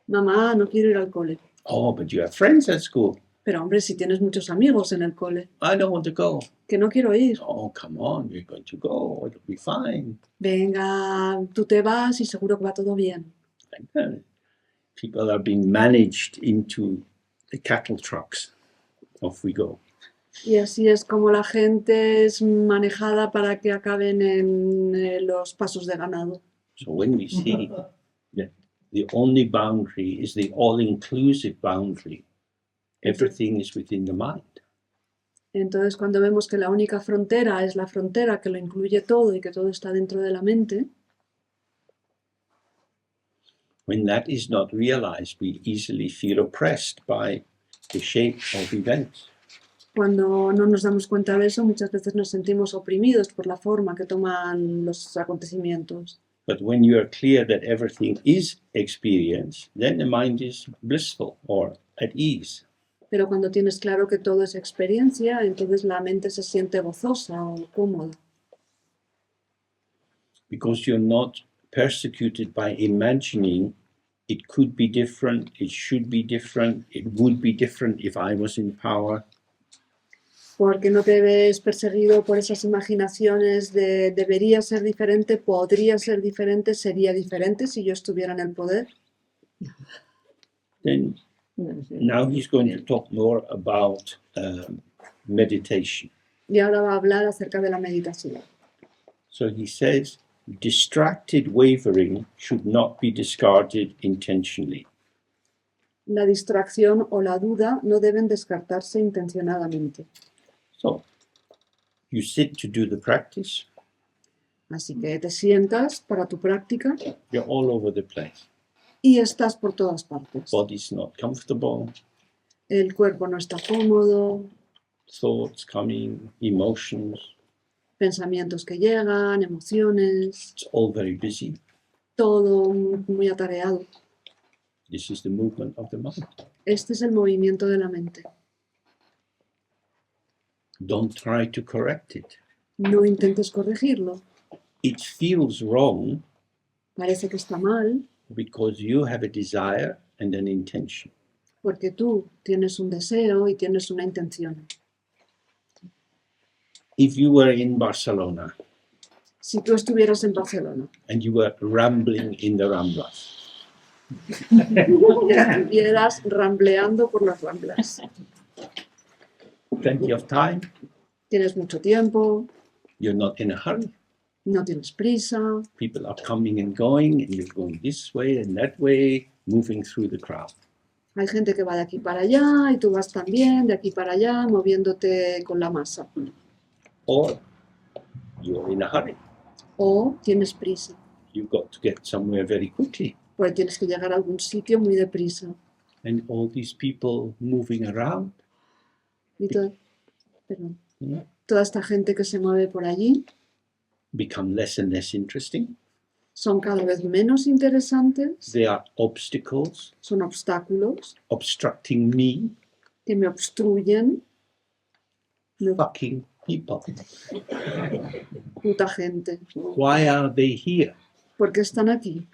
Mamá, no quiero ir al cole. Oh, but you have friends at school. Pero hombre, si tienes muchos amigos en el cole, I don't want to go. que no quiero ir. Oh, come on, you're going to go. It'll be fine. Venga, tú te vas y seguro que va todo bien. And people are being managed into the cattle trucks. Off we go. Y así es como la gente es manejada para que acaben en los pasos de ganado. So when we see that the only boundary is the all-inclusive boundary, everything is within the mind. Entonces, cuando vemos que la única frontera es la frontera que lo incluye todo y que todo está dentro de la mente, When that is not realized, we easily feel oppressed by the shape of events. cuando no nos damos cuenta de eso, muchas veces nos sentimos oprimidos por la forma que toman los acontecimientos. But when you are clear that everything is experience, then the mind is blissful or at ease. Pero cuando tienes claro que todo es experiencia, entonces la mente se siente gozosa o cómoda. Because you're not persecuted by imagining it could be different, it should be different, it would be different if I was in power. Porque no te ves perseguido por esas imaginaciones de debería ser diferente, podría ser diferente, sería diferente si yo estuviera en el poder. Then now he's going to talk more about meditation. Y ahora va a hablar acerca de la meditación. So he says, distracted wavering should not be discarded intentionally. La distracción o la duda no deben descartarse intencionadamente. So you sit to do the practice. Así que te sientas para tu práctica You're all over the place. y estás por todas partes. Body's not comfortable, El cuerpo no está cómodo, thoughts coming, emotions. pensamientos que llegan, emociones, It's all very busy. todo muy atareado. This is the movement of the mind. Este es el movimiento de la mente. Don't try to correct it. No intentes corregirlo. It feels wrong Parece que está mal because you have a desire and an intention. porque tú tienes un deseo y tienes una intención. If you were in Barcelona Si tú estuvieras en Barcelona and you were rambling in the Ramblas, y estuvieras rambleando por las ramblas, plenty of time, tienes mucho tiempo, you're not in a hurry. no tienes prisa, People are coming and going, and you're going this way and that way, moving through the crowd. hay gente que va de aquí para allá y tú vas también de aquí para allá moviéndote con la masa. Or you're in a hurry. O tienes prisa, You've got to get somewhere very quickly. porque tienes que llegar a algún sitio muy deprisa. And all these people moving around, Y perdón, you know, toda esta gente que se mueve por allí become less and less interesting. son cada vez menos interesantes, They are obstacles son obstáculos obstructing me, que me obstruyen, fucking people. puta gente. Why are they here? ¿Por qué están aquí?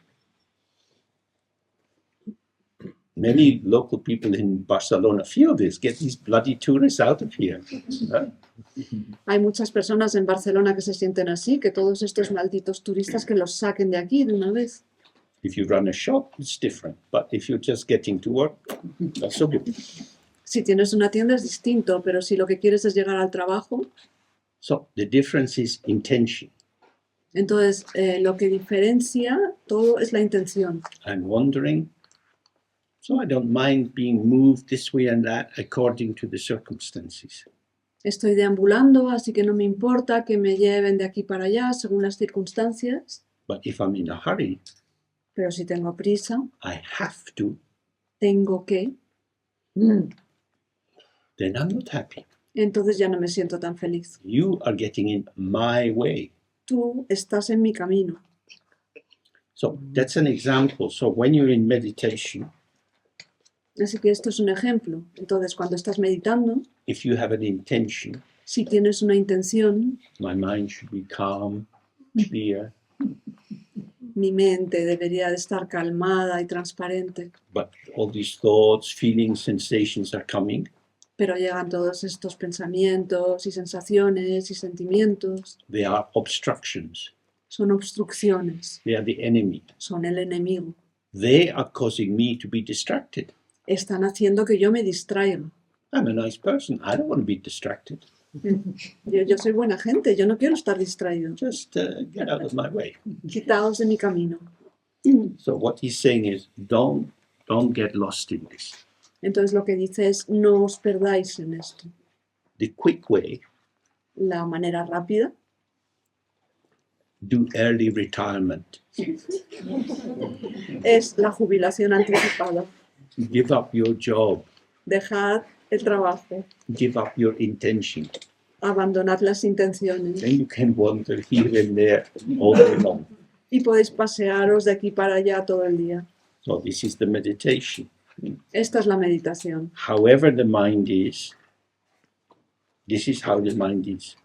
Many local people in Barcelona feel this. Get these bloody tourists out of here. Huh? Hay muchas personas en Barcelona que se sienten así, que todos estos malditos turistas que los saquen de aquí de una vez. If you run a shop, it's different. But if you're just getting to work, not so good. Si tienes una tienda es distinto, pero si lo que quieres es llegar al trabajo, So the difference is intention. entonces lo que diferencia todo es la intención. I'm wandering, so I don't mind being moved this way and that according to the circumstances. Estoy deambulando, así que no me importa que me lleven de aquí para allá según las circunstancias, But if I'm in a hurry, pero si tengo prisa, I have to, tengo que, then I'm not happy. entonces ya no me siento tan feliz. You are getting in my way. Tú estás en mi camino. So that's an example. So when you're in meditation, Así que esto es un ejemplo. Entonces, cuando estás meditando, if you have an intention, si tienes una intención, my mind should be calm, clear, mi mente debería de estar calmada y transparente, but all these thoughts, feelings, sensations are coming. pero llegan todos estos pensamientos y sensaciones y sentimientos. They are obstructions. Son obstrucciones, They are the enemy. son el enemigo. They are causing me to be distracted. Están haciendo que yo me distraiga. I'm a nice person. I don't want to be distracted. Yo soy buena gente, yo no quiero estar distraído. Just get out of my way. Quitaos de mi camino. So what he's saying is, don't get lost in this. Entonces lo que dice es, no os perdáis en esto. The quick way, La manera rápida, do early retirement. es la jubilación anticipada. Give up your job. Dejad el trabajo, Give up your intention. abandonad las intenciones Then you can wander here and there all day long. y podéis pasearos de aquí para allá todo el día. So this is the meditation. Esta es la meditación. However the mind is, this is how the mind is.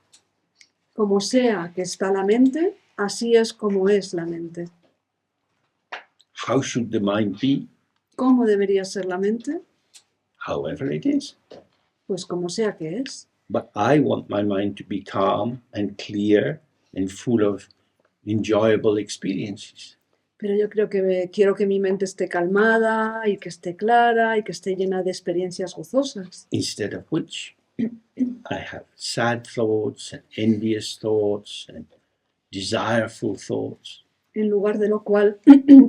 Como sea que está la mente, así es como es la mente. How should the mind be? ¿Cómo debería ser la mente? However it is. Pues como sea que es. But I want my mind to be calm and clear and full of enjoyable experiences. Pero yo quiero que mi mente esté calmada y que esté clara y que esté llena de experiencias gozosas. Instead of which, I have sad thoughts and envious thoughts and desireful thoughts. En lugar de lo cual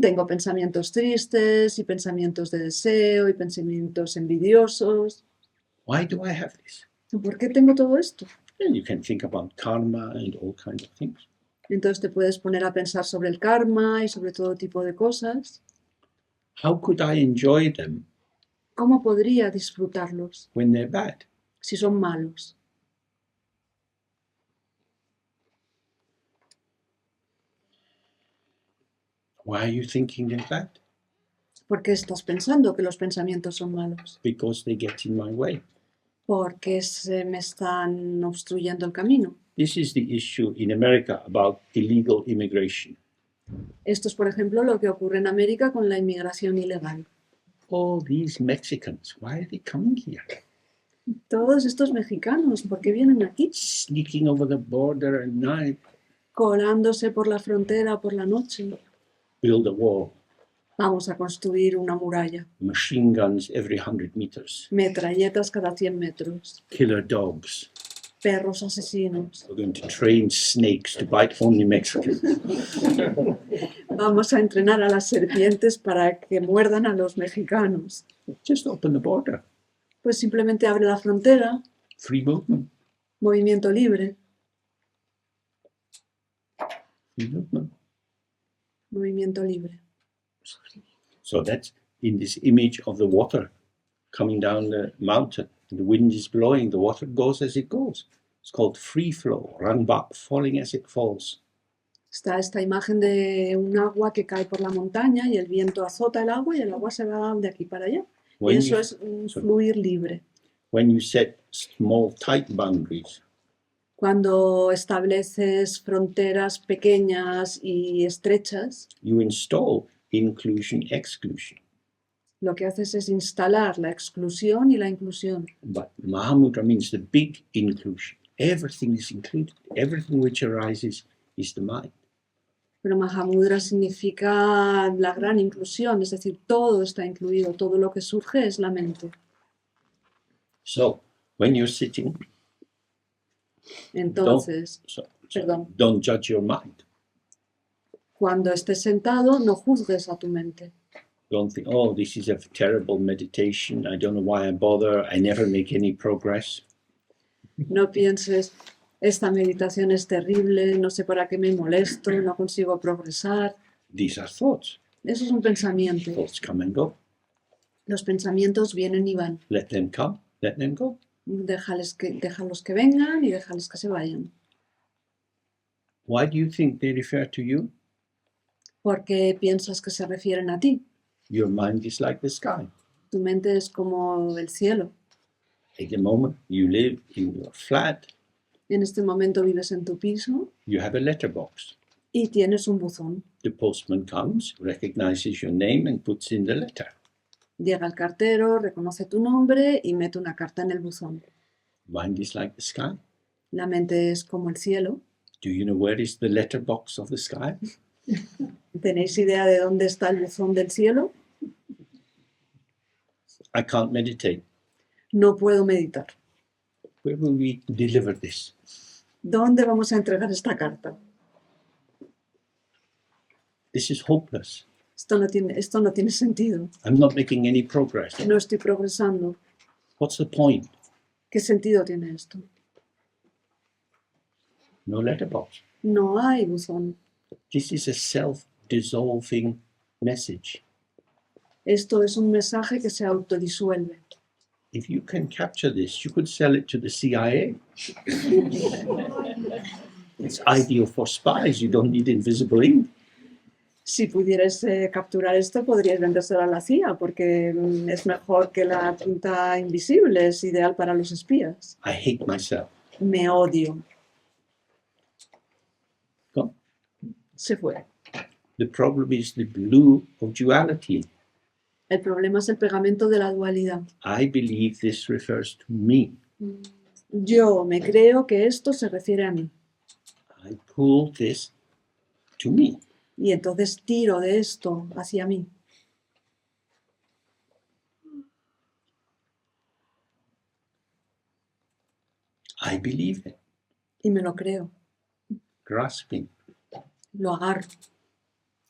tengo pensamientos tristes y pensamientos de deseo y pensamientos envidiosos. Why do I have this? ¿Por qué tengo todo esto? And you can think about karma and all kinds of things. Entonces te puedes poner a pensar sobre el karma y sobre todo tipo de cosas. How could I enjoy them ¿Cómo podría disfrutarlos when they're bad? si son malos? Why are you thinking they're bad? ¿Por qué estás pensando que los pensamientos son malos? Because they get in my way. Porque se me están obstruyendo el camino. This is the issue in America about illegal immigration. Esto es, por ejemplo, lo que ocurre en América con la inmigración ilegal. All these Mexicans, why are they coming here? Todos estos mexicanos, ¿por qué vienen aquí? Sneaking over the border at night, Colándose por la frontera por la noche. build a wall, Vamos a construir una muralla. machine guns every 100 meters, Metralletas cada 100 metros. killer dogs. Perros asesinos. We're going to train snakes to bite only Mexicans. Vamos a entrenar a las serpientes para que muerdan a los mexicanos. Just open the border. Pues simplemente abre la frontera, Free movement. movimiento libre, Free movement. movimiento libre. So that's in this image of the water coming down the mountain. The wind is blowing, the water goes as it goes. It's called free flow, run back, falling as it falls. Está esta imagen de un agua que cae por la montaña y el viento azota el agua y el agua se va de aquí para allá. Y When eso you, es un fluir libre. when you set small, tight boundaries, Cuando estableces fronteras pequeñas y estrechas, you install inclusion, exclusion. lo que haces es instalar la exclusión y la inclusión. But Mahamudra means the big inclusion. Everything is included. Everything which arises is the mind. Pero Mahamudra significa la gran inclusión, es decir, todo está incluido, todo lo que surge es la mente. So when you're sitting, Entonces, Perdón. don't judge your mind. cuando estés sentado, no juzgues a tu mente. Don't think, oh, this is a terrible meditation. I don't know why I bother. I never make any progress. No pienses, esta meditación es terrible, no sé para qué me molesto, no consigo progresar. These are thoughts. Eso es un pensamiento. Thoughts come and go. Los pensamientos vienen y van. Let them come. Let them go. Déjalos que vengan y déjales que se vayan. Why do you think they refer to you? ¿Por qué piensas que se refieren a ti? Your mind is like the sky. Tu mente es como el cielo. At the moment you live in your flat, En este momento vives en tu piso you have a letterbox. y tienes un buzón. The postman comes, recognizes your name, and puts in the letter. Llega el cartero, reconoce tu nombre y mete una carta en el buzón. Mind is like the sky. La mente es como el cielo. Do you know where is the letterbox of the sky? ¿Tenéis idea de dónde está el buzón del cielo? I can't meditate. No puedo meditar. Where will we deliver this? ¿Dónde vamos a entregar esta carta? This is hopeless. Esto no tiene sentido. I'm not making any progress. No estoy progresando. What's the point? ¿Qué sentido tiene esto? No letterbox. No hay buzón. This is a self-dissolving message. Esto es un mensaje que se autodisuelve. If you can capture this, you could sell it to the CIA. It's ideal for spies. You don't need invisible ink. Si pudieras capturar esto, podrías vendérselo a la CIA, porque es mejor que la tinta invisible, es ideal para los espías. I hate myself. Me odio. Go. Se fue. The problem is the glue of duality. El problema es el pegamento de la dualidad. I believe this refers to me. Yo me creo que esto se refiere a mí. I pull this to me. Y entonces tiro de esto hacia mí. I believe it. Y me lo creo. Grasping. Lo agarro.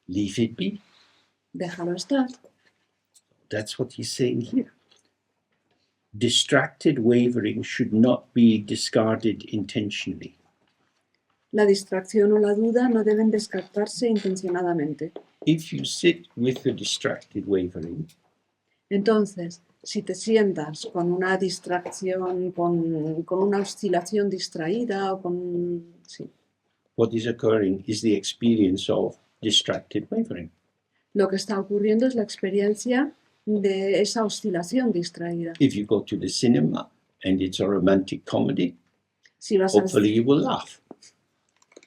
Leave it be. Déjalo estar. That's what he's saying here. Distracted wavering should not be discarded intentionally. La distracción o la duda no deben descartarse intencionadamente. If you sit with the distracted wavering, Entonces, si te sientas con una distracción, con una oscilación distraída o con... Sí, what is occurring is the experience of distracted wavering. lo que está ocurriendo es la experiencia de esa oscilación distraída. If you go to the cinema and it's a romantic comedy, Si vas al, hopefully you will laugh.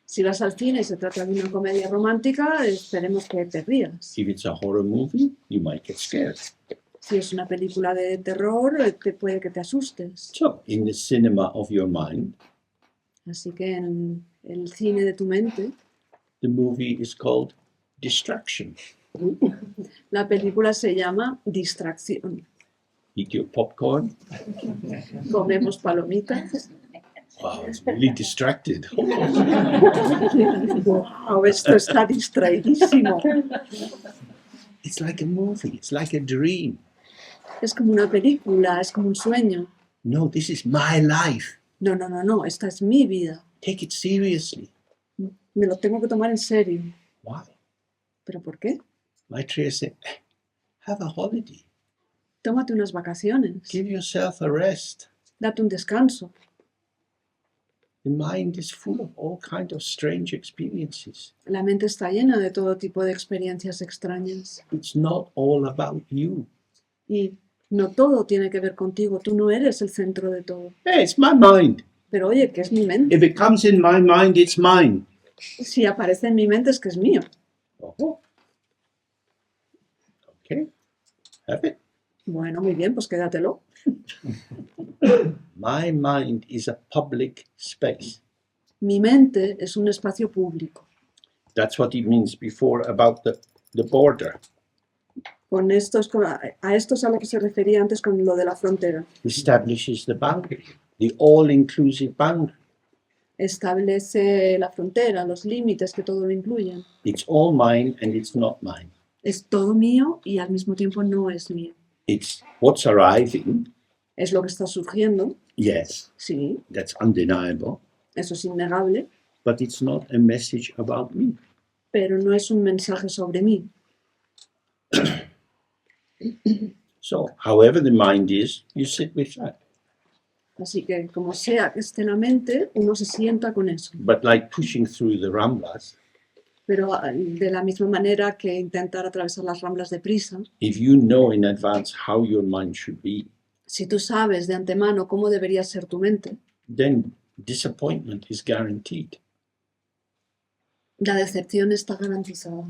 si vas al cine y se trata de una comedia romántica, esperemos que te rías. If it's a horror movie, you might get scared. Si es una película de terror, puede que te asustes. So, in the cinema of your mind, Así que en el cine de tu mente, the movie is called Distraction. la película se llama Distracción. Eat your popcorn. Comemos palomitas. Wow, it's really distracted. Wow, esto está distraidísimo. It's like a movie. It's like a dream. Es como una película, es como un sueño. No, this is my life. No, no, no, no, esta es mi vida. Take it seriously. Me lo tengo que tomar en serio. Why? ¿Pero por qué? Maitreya said, have a holiday. Tómate unas vacaciones. Give yourself a rest. Date un descanso. The mind is full of all kinds of strange experiences. La mente está llena de todo tipo de experiencias extrañas. It's not all about you. Y no todo tiene que ver contigo. Tú no eres el centro de todo. Hey, it's my mind. Pero oye, que es mi mente. If it comes in my mind, it's mine. Si aparece en mi mente es que es mío. Oh. Okay, have it. Bueno, muy bien, pues quédatelo. My mind is a public space. Mi mente es un espacio público. That's what it means before about the border. A esto es a lo que se refería antes con lo de la frontera. Establishes the boundary, the all-inclusive boundary. Establece la frontera, los límites que todo lo incluyen. It's all mine and it's not mine. Es todo mío y al mismo tiempo no es mío. It's what's arriving. Es lo que está surgiendo, Yes, sí, that's undeniable. eso es innegable, But it's not a message about me. pero no es un mensaje sobre mí. So, however the mind is, you sit with that. Así que, como sea que esté la mente, uno se sienta con eso. But like pushing through the ramblas, Pero de la misma manera que intentar atravesar las ramblas deprisa, if you know in advance how your mind should be, si tú sabes de antemano cómo debería ser tu mente, then disappointment is guaranteed. la decepción está garantizada.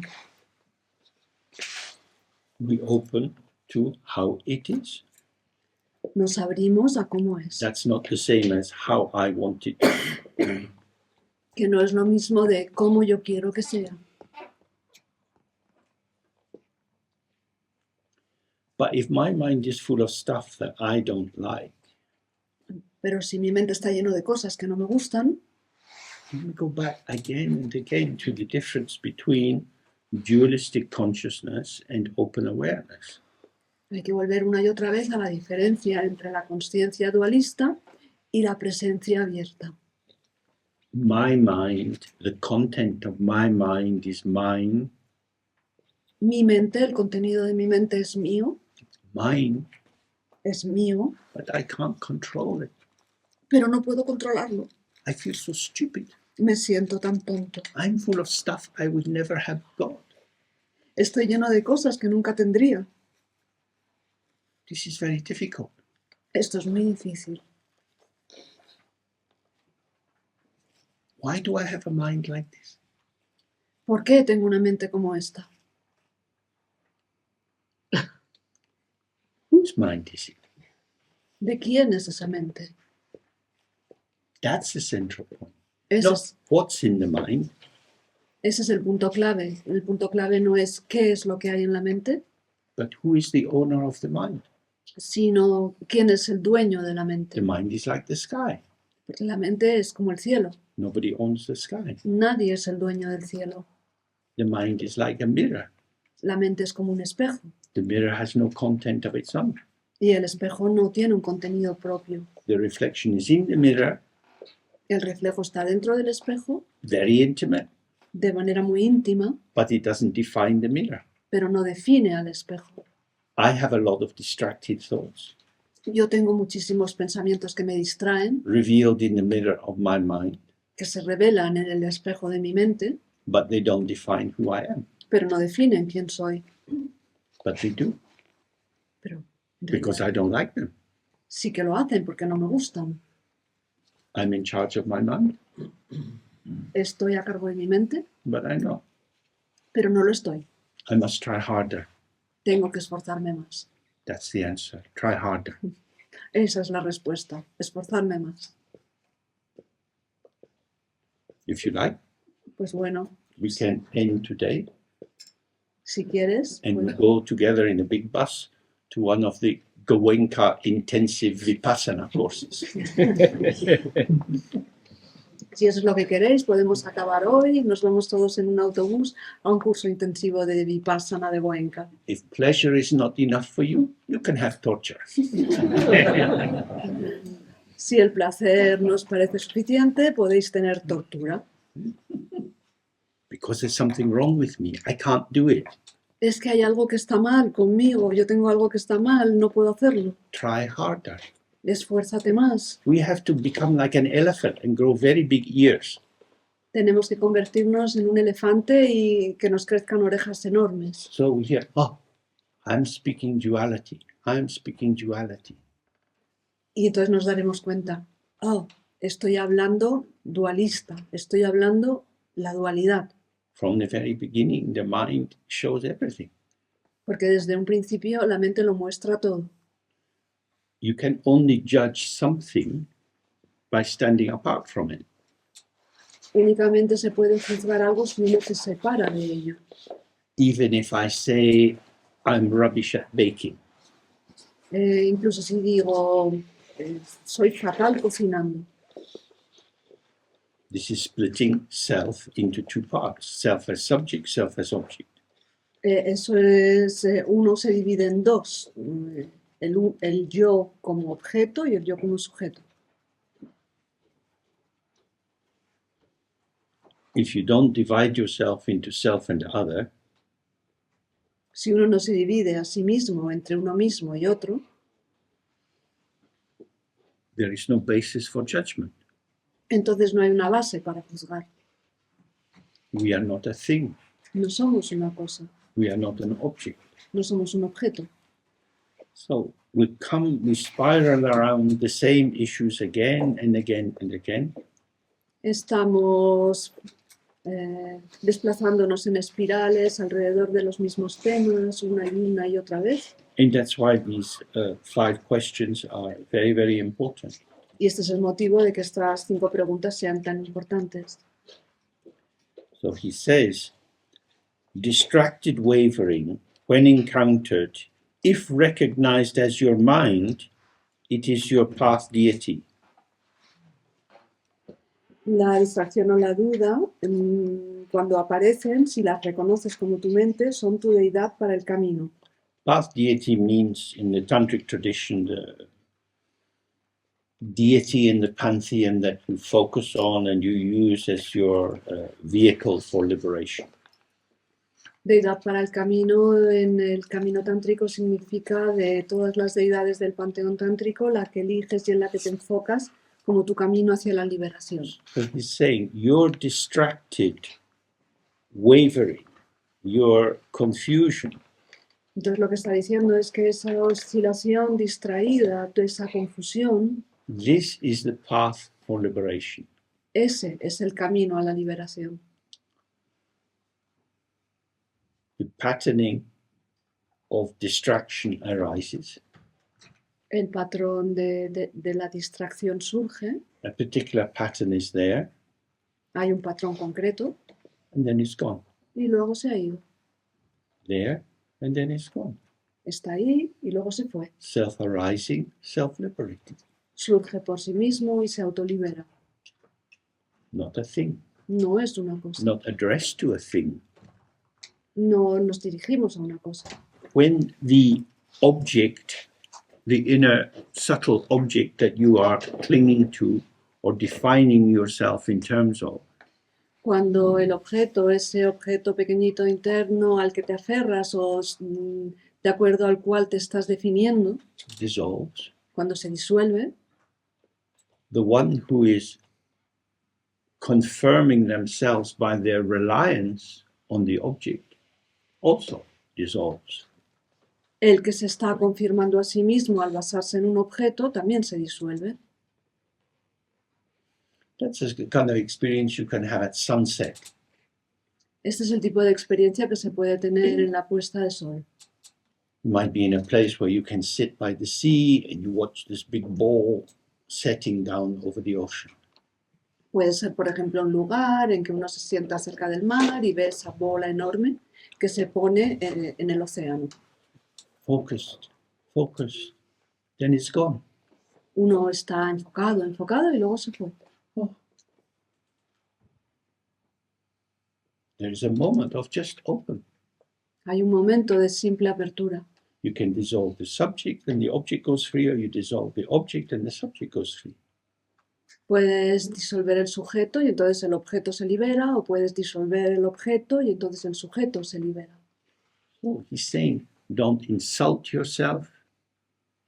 We open to how it is. Nos abrimos a cómo es, That's not the same as how I want it to be. que no es lo mismo de cómo yo quiero que sea. But if my mind is full of stuff that I don't like, Pero si mi mente está lleno de cosas que no me gustan, we go back again and again to the difference between dualistic consciousness and open awareness. hay que volver una y otra vez a la diferencia entre la consciencia dualista y la presencia abierta. My mind, the content of my mind is mine. Mi mente, el contenido de mi mente es mío, Mine, but I can't control it. pero no puedo controlarlo. I feel so stupid. Me siento tan tonto. I'm full of stuff I would never have got. Estoy lleno de cosas que nunca tendría. This is very difficult. Esto es muy difícil. Why do I have a mind like this? ¿Por qué tengo una mente como esta? Whose mind is it? ¿De quién es esa mente? That's the central point. Ese, Not es, what's in the mind, ese es el punto clave. El punto clave no es qué es lo que hay en la mente, but who is the owner of the mind? sino quién es el dueño de la mente. The mind is like the sky. Porque la mente es como el cielo. Nobody owns the sky. Nadie es el dueño del cielo. The mind is like a mirror. La mente es como un espejo. The mirror has no content of its own. Y el espejo no tiene un contenido propio. The reflection is in the mirror, El reflejo está dentro del espejo, very intimate, de manera muy íntima, but it doesn't define the mirror. pero no define al espejo. I have a lot of distracted thoughts Yo tengo muchísimos pensamientos que me distraen, revealed in the mirror of my mind, que se revelan en el espejo de mi mente, but they don't define who I am. pero no definen quién soy. But they do, Pero en because realidad I don't like them. sí que lo hacen porque no me gustan. I'm in charge of my mind, Estoy a cargo de mi mente, but I know pero no lo estoy. I must try harder. Tengo que esforzarme más. That's the answer. Try harder. Esa es la respuesta, esforzarme más. If you like, Pues bueno, we can end today si quieres, and we pues, go together in a big bus to one of the Goenka intensive Vipassana courses. si eso es lo que queréis, podemos acabar hoy. Nos vamos todos en un autobús a un curso intensivo de Vipassana de Goenka. If pleasure is not enough for you, you can have torture. Si el placer no os parece suficiente, podéis tener tortura. Because there's something wrong with me. I can't do it. Es que hay algo que está mal conmigo, yo tengo algo que está mal, no puedo hacerlo. Try harder. Esfuérzate más. We have to become like an elephant and grow very big ears. Tenemos que convertirnos en un elefante y que nos crezcan orejas enormes. So we hear, oh, I'm speaking duality. I'm speaking duality. Y entonces nos daremos cuenta, oh, estoy hablando dualista, estoy hablando la dualidad. From the very beginning, the mind shows everything. Porque desde un principio la mente lo muestra todo. You can only judge something by standing apart from it. Únicamente se puede juzgar algo si uno se separa de ello. Even if I say I'm rubbish at baking, Incluso si digo, soy fatal cocinando. this is splitting self into two parts, self as subject, self as object. Eso es, uno se divide en dos, el yo como objeto y el yo como sujeto. If you don't divide yourself into self and other, Si uno no se divide a sí mismo entre uno mismo y otro, there is no basis for judgment. entonces no hay una base para juzgar. We are not a thing. No somos una cosa, We are not an object. no somos un objeto. So we spiral around the same issues again and again and again. Estamos desplazándonos en espirales alrededor de los mismos temas una y otra vez. And that's why these 5 questions are very, very important. Y este es el motivo de que estas 5 preguntas sean tan importantes. So he says, distracted wavering, when encountered, if recognized as your mind, it is your path deity. La distracción o la duda, cuando aparecen, si las reconoces como tu mente, son tu deidad para el camino. Path deity means, in the tantric tradition, the deity in the pantheon that you focus on and you use as your vehicle for liberation. Deidad para el camino en el camino tántrico significa de todas las deidades del panteón tántrico, la que eliges y en la que te enfocas como tu camino hacia la liberación. So he's saying, your distracted wavering, your confusion, Entonces lo que está diciendo es que esa oscilación distraída, esa confusión, this is the path for liberation. ese es el camino a la liberación. The patterning of distraction arises. El patrón de la distracción surge, A particular pattern is there, hay un patrón concreto and then it's gone. y luego se ha ido. There, and then it's gone. Está ahí y luego se fue. Self-arising, self-liberating. Surge por sí mismo y se autolibera. Not a thing. No es una cosa. Not addressed to a thing. No nos dirigimos a una cosa. When the object, the inner subtle object that you are clinging to, or defining yourself in terms of, Cuando el objeto, ese objeto pequeñito interno al que te aferras o de acuerdo al cual te estás definiendo, dissolves, cuando se disuelve, the one who is confirming themselves by their reliance on the object also dissolves. el que se está confirmando a sí mismo al basarse en un objeto también se disuelve. That's the kind of experience you can have at sunset. Este es el tipo de experiencia que se puede tener en la puesta de sol. You might be in a place where you can sit by the sea and you watch this big ball setting down over the ocean. Puede ser, por ejemplo, un lugar en que uno se sienta cerca del mar y ve esa bola enorme que se pone en el océano. Focused, focused, then it's gone. Uno está enfocado, enfocado y luego se fue. There's a moment of just open. Hay un momento de simple apertura. You can dissolve the subject and the object goes free, or you dissolve the object and the subject goes free. Puedes disolver el sujeto y entonces el objeto se libera, o puedes disolver el objeto y entonces el sujeto se libera. So he's saying, don't insult yourself,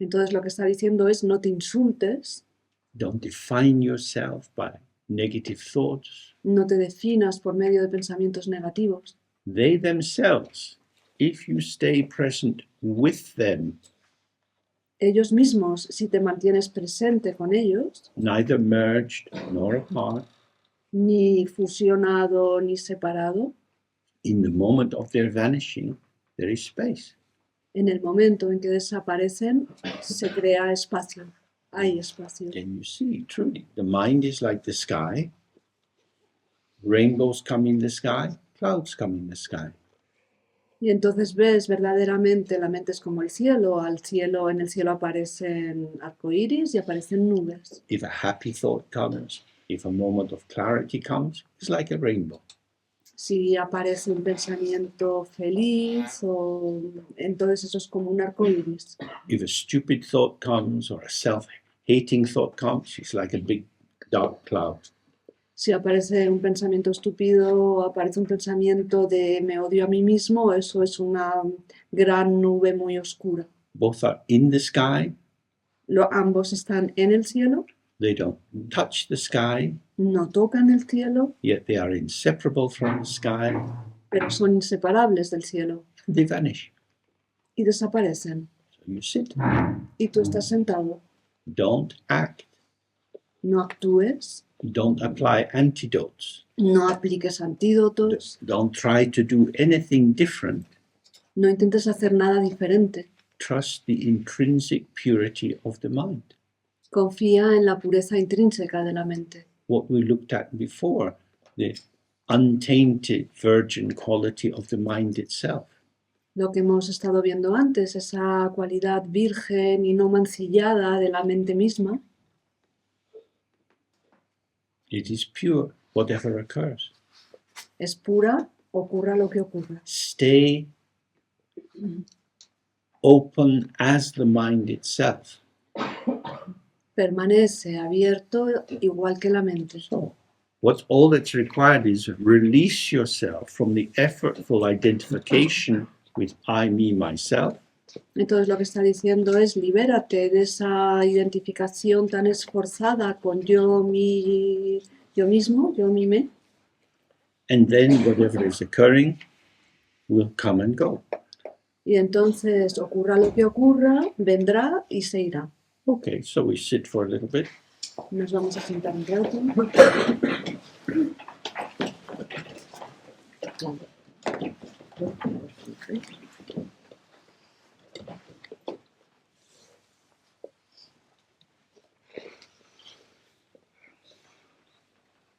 Entonces lo que está diciendo es no te insultes, don't define yourself by negative thoughts. no te definas por medio de pensamientos negativos. They themselves, if you stay present with them, Ellos mismos, si te mantienes presente con ellos, neither merged nor apart, ni fusionado ni separado, in the moment of their vanishing, there is space. en el momento en que desaparecen, se crea espacio. Hay espacio. Then you see, truly, the mind is like the sky. Rainbows come in the sky, clouds come in the sky. Y entonces ves verdaderamente la mente es como el cielo. En el cielo aparecen arcoíris y aparecen nubes. If a happy thought comes, if a moment of clarity comes, it's like a rainbow. Si aparece un pensamiento feliz, entonces eso es como un arcoíris. If a stupid thought comes or a self-hating thought comes, it's like a big dark cloud. Si aparece un pensamiento estúpido, aparece un pensamiento de me odio a mí mismo, eso es una gran nube muy oscura. Both are in the sky, Ambos están en el cielo, they don't touch the sky, no tocan el cielo, yet they are inseparable from the sky, pero son inseparables del cielo and they vanish. y desaparecen. So you sit, Y tú estás sentado, don't act, no actúes, don't apply antidotes, no apliques antídotos, don't try to do anything different. no intentes hacer nada diferente. Trust the intrinsic purity of the mind. Confía en la pureza intrínseca de la mente. What we looked at before, the untainted virgin quality of the mind itself. Lo que hemos estado viendo antes, esa cualidad virgen y no mancillada de la mente misma, It is pure, whatever occurs. es pura, ocurra lo que ocurra. Stay open as the mind itself. Permanece abierto igual que la mente. So, all that's required is release yourself from the effortful identification with I, me, myself. Entonces lo que está diciendo es libérate de esa identificación tan esforzada con yo mismo, yo, mi, me. And then whatever is occurring will come and go. Y entonces ocurra lo que ocurra, vendrá y se irá. Okay, so we sit for a little bit. Nos vamos a sentar un rato.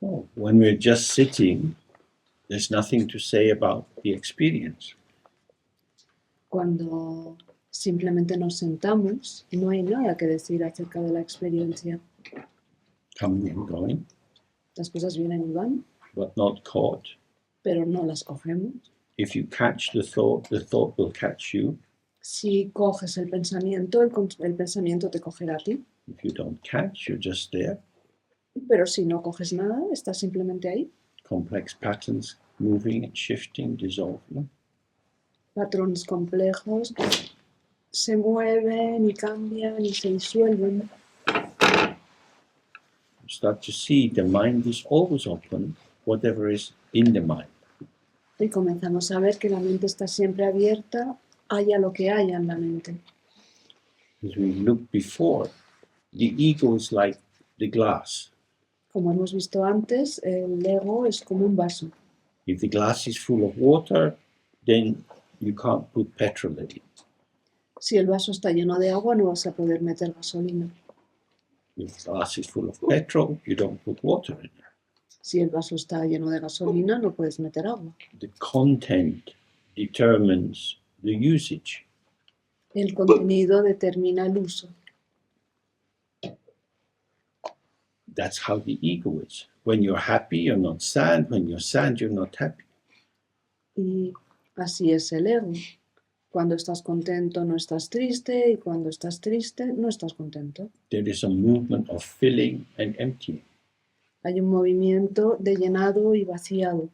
Oh, when we're just sitting, there's nothing to say about the experience. Cuando simplemente nos sentamos, no hay nada que decir acerca de la experiencia. Coming and going, Las cosas vienen y van, but not caught. pero no las cogemos. If you catch the thought will catch you. Si coges el pensamiento te cogerá a ti. If you don't catch, you're just there. Pero si no coges nada, estás simplemente ahí. Complex patterns moving and shifting, dissolving. Patrones complejos que se mueven y cambian y se disuelven. You start to see the mind is always open, whatever is in the mind. Y comenzamos a ver que la mente está siempre abierta, haya lo que haya en la mente. As we looked before, the ego is like the glass. Como hemos visto antes, el ego es como un vaso. If the glass is full of water, then you can't put petrol in it. Si el vaso está lleno de agua, no vas a poder meter gasolina. If the glass is full of petrol, you don't put water in it. Si el vaso está lleno de gasolina, no puedes meter agua. The content determines the usage. El contenido determina el uso. That's how the ego is. When you're happy, you're not sad. When you're sad, you're not happy. Y así es el ego. Cuando estás contento, no estás triste. Y cuando estás triste, no estás contento. There is a movement of filling and emptying. Hay un movimiento de llenado y vaciado.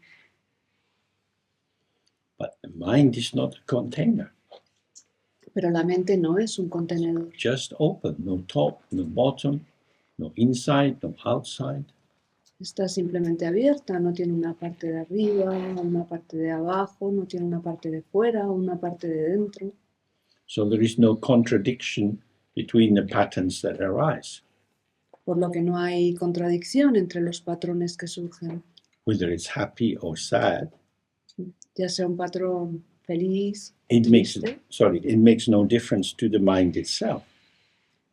But the mind is not a container, Pero la mente no es un contenedor. just open, no top, no bottom, no inside, no outside. Está simplemente abierta, no tiene una parte de arriba, una parte de abajo, no tiene una parte de fuera, una parte de dentro. So there is no contradiction between the patterns that arise, Por lo que no hay contradicción entre los patrones que surgen. whether it's happy or sad. Ya sea un patrón feliz, It makes triste, it makes no difference to the mind itself,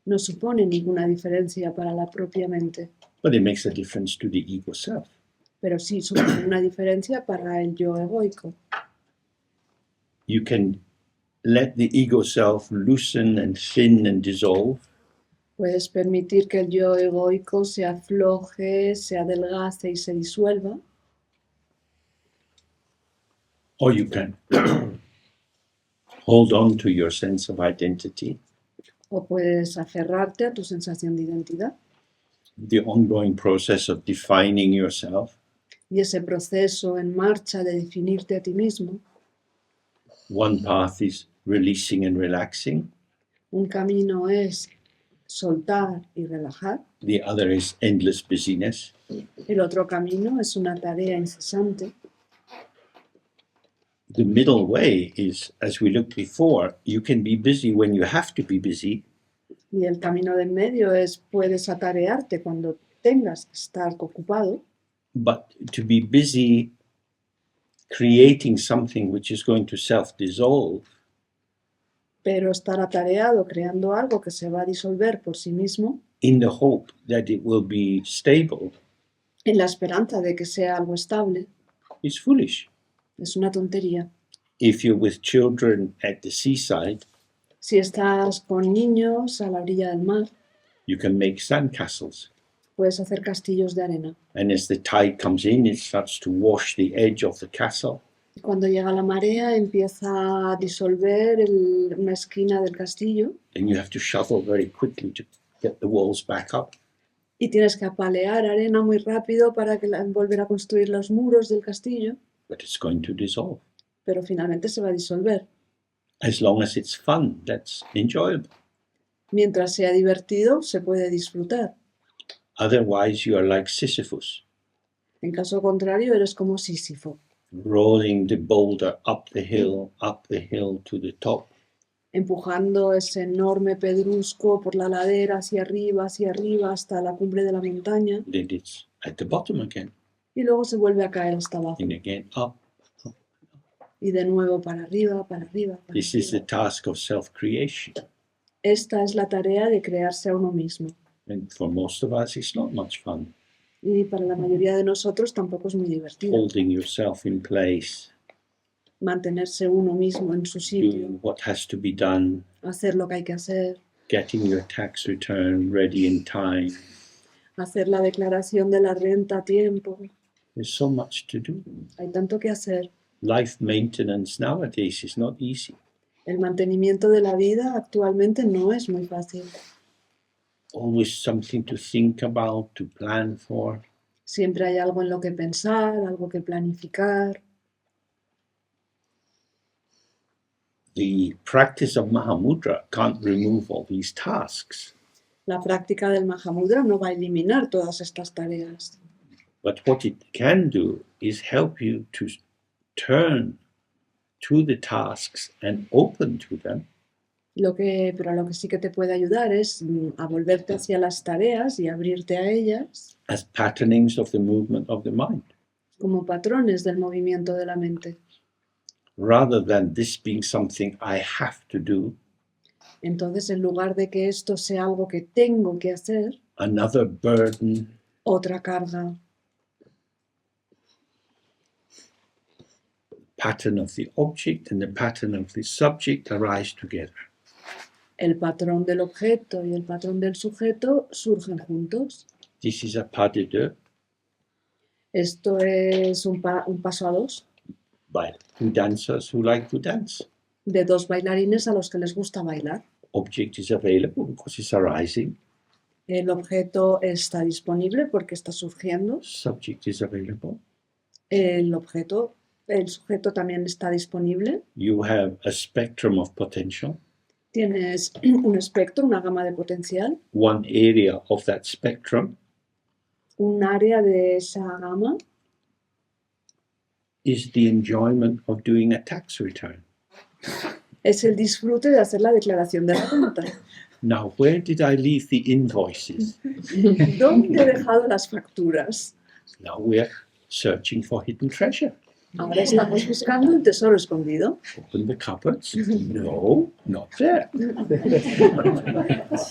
no supone ninguna diferencia para la propia mente, but it makes a difference to the ego self. pero sí supone una diferencia para el yo egoico. You can let the ego self loosen and thin and dissolve, Puedes permitir que el yo egoico se afloje, se adelgace y se disuelva, or you can hold on to your sense of identity, o puedes aferrarte a tu sensación de identidad. the ongoing process of defining yourself. Y ese proceso en marcha de definirte a ti mismo, One path is releasing and relaxing, un camino es soltar y relajar, the other is endless busyness. el otro camino es una tarea incesante. The middle way is, as we looked before, you can be busy when you have to be busy, Y el camino del medio es puedes atarearte cuando tengas que estar ocupado, but to be busy creating something which is going to self-dissolve, pero estar atareado creando algo que se va a disolver por sí mismo, in the hope that it will be stable, en la esperanza de que sea algo estable, is foolish. es una tontería. If you're with children at the seaside, Si estás con niños a la orilla del mar, you can make sandcastles. puedes hacer castillos de arena. And as the tide comes in, it starts to wash the edge of the castle. Y cuando llega la marea empieza a disolver una esquina del castillo And you have to shovel very quickly to get the walls back up. y tienes que apalear arena muy rápido para volver a construir los muros del castillo, But it's going to dissolve. pero finalmente se va a disolver. As long as it's fun, that's enjoyable. Mientras sea divertido, se puede disfrutar. Otherwise, you are like Sisyphus, En caso contrario, eres como Sísifo, rolling the boulder up the hill to the top. empujando ese enorme pedrusco por la ladera hacia arriba, hasta la cumbre de la montaña, Then it's at the bottom again, y luego se vuelve a caer hasta abajo. and again up. Y de nuevo para arriba, para arriba, para This is the arriba. task of self-creation. Esta es la tarea de crearse a uno mismo. And for most of us, it's not much fun. Y para la mayoría de nosotros tampoco es muy divertido. Holding yourself in place, Mantenerse uno mismo en su sitio, doing what has to be done, hacer lo que hay que hacer, getting your tax return ready in time. hacer la declaración de la renta a tiempo. There's so much to do. Hay tanto que hacer. Life maintenance nowadays is not easy. El mantenimiento de la vida actualmente no es muy fácil. always something to think about, to plan for. Siempre hay algo en lo que pensar, algo que planificar. The practice of Mahamudra can't remove all these tasks, La práctica del Mahamudra no va a eliminar todas estas tareas, but what it can do is help you to turn to the tasks and open to them pero lo que sí que te puede ayudar es a volverte hacia las tareas y abrirte a ellas as patternings of the movement of the mind, como patrones del movimiento de la mente. rather than this being something I have to do, Entonces, en lugar de que esto sea algo que tengo que hacer, another burden, otra carga, pattern of the object and the pattern of the subject arise together. el patrón del objeto y el patrón del sujeto surgen juntos. This is a pas de deux Esto es un paso a dos, by two dancers who like to dance. de dos bailarines a los que les gusta bailar. Object is available because it's arising. El objeto está disponible porque está surgiendo. Subject is available. El sujeto también está disponible. You have a spectrum of potential. Tienes un espectro, una gama de potencial, One area of that spectrum un área de esa gama is the enjoyment of doing a tax return. es el disfrute de hacer la declaración de la renta. Now, where did I leave the invoices? ¿Dónde he dejado las facturas? Now we're searching for hidden treasure. Ahora estamos buscando el tesoro escondido. Open the cupboards. No, not there.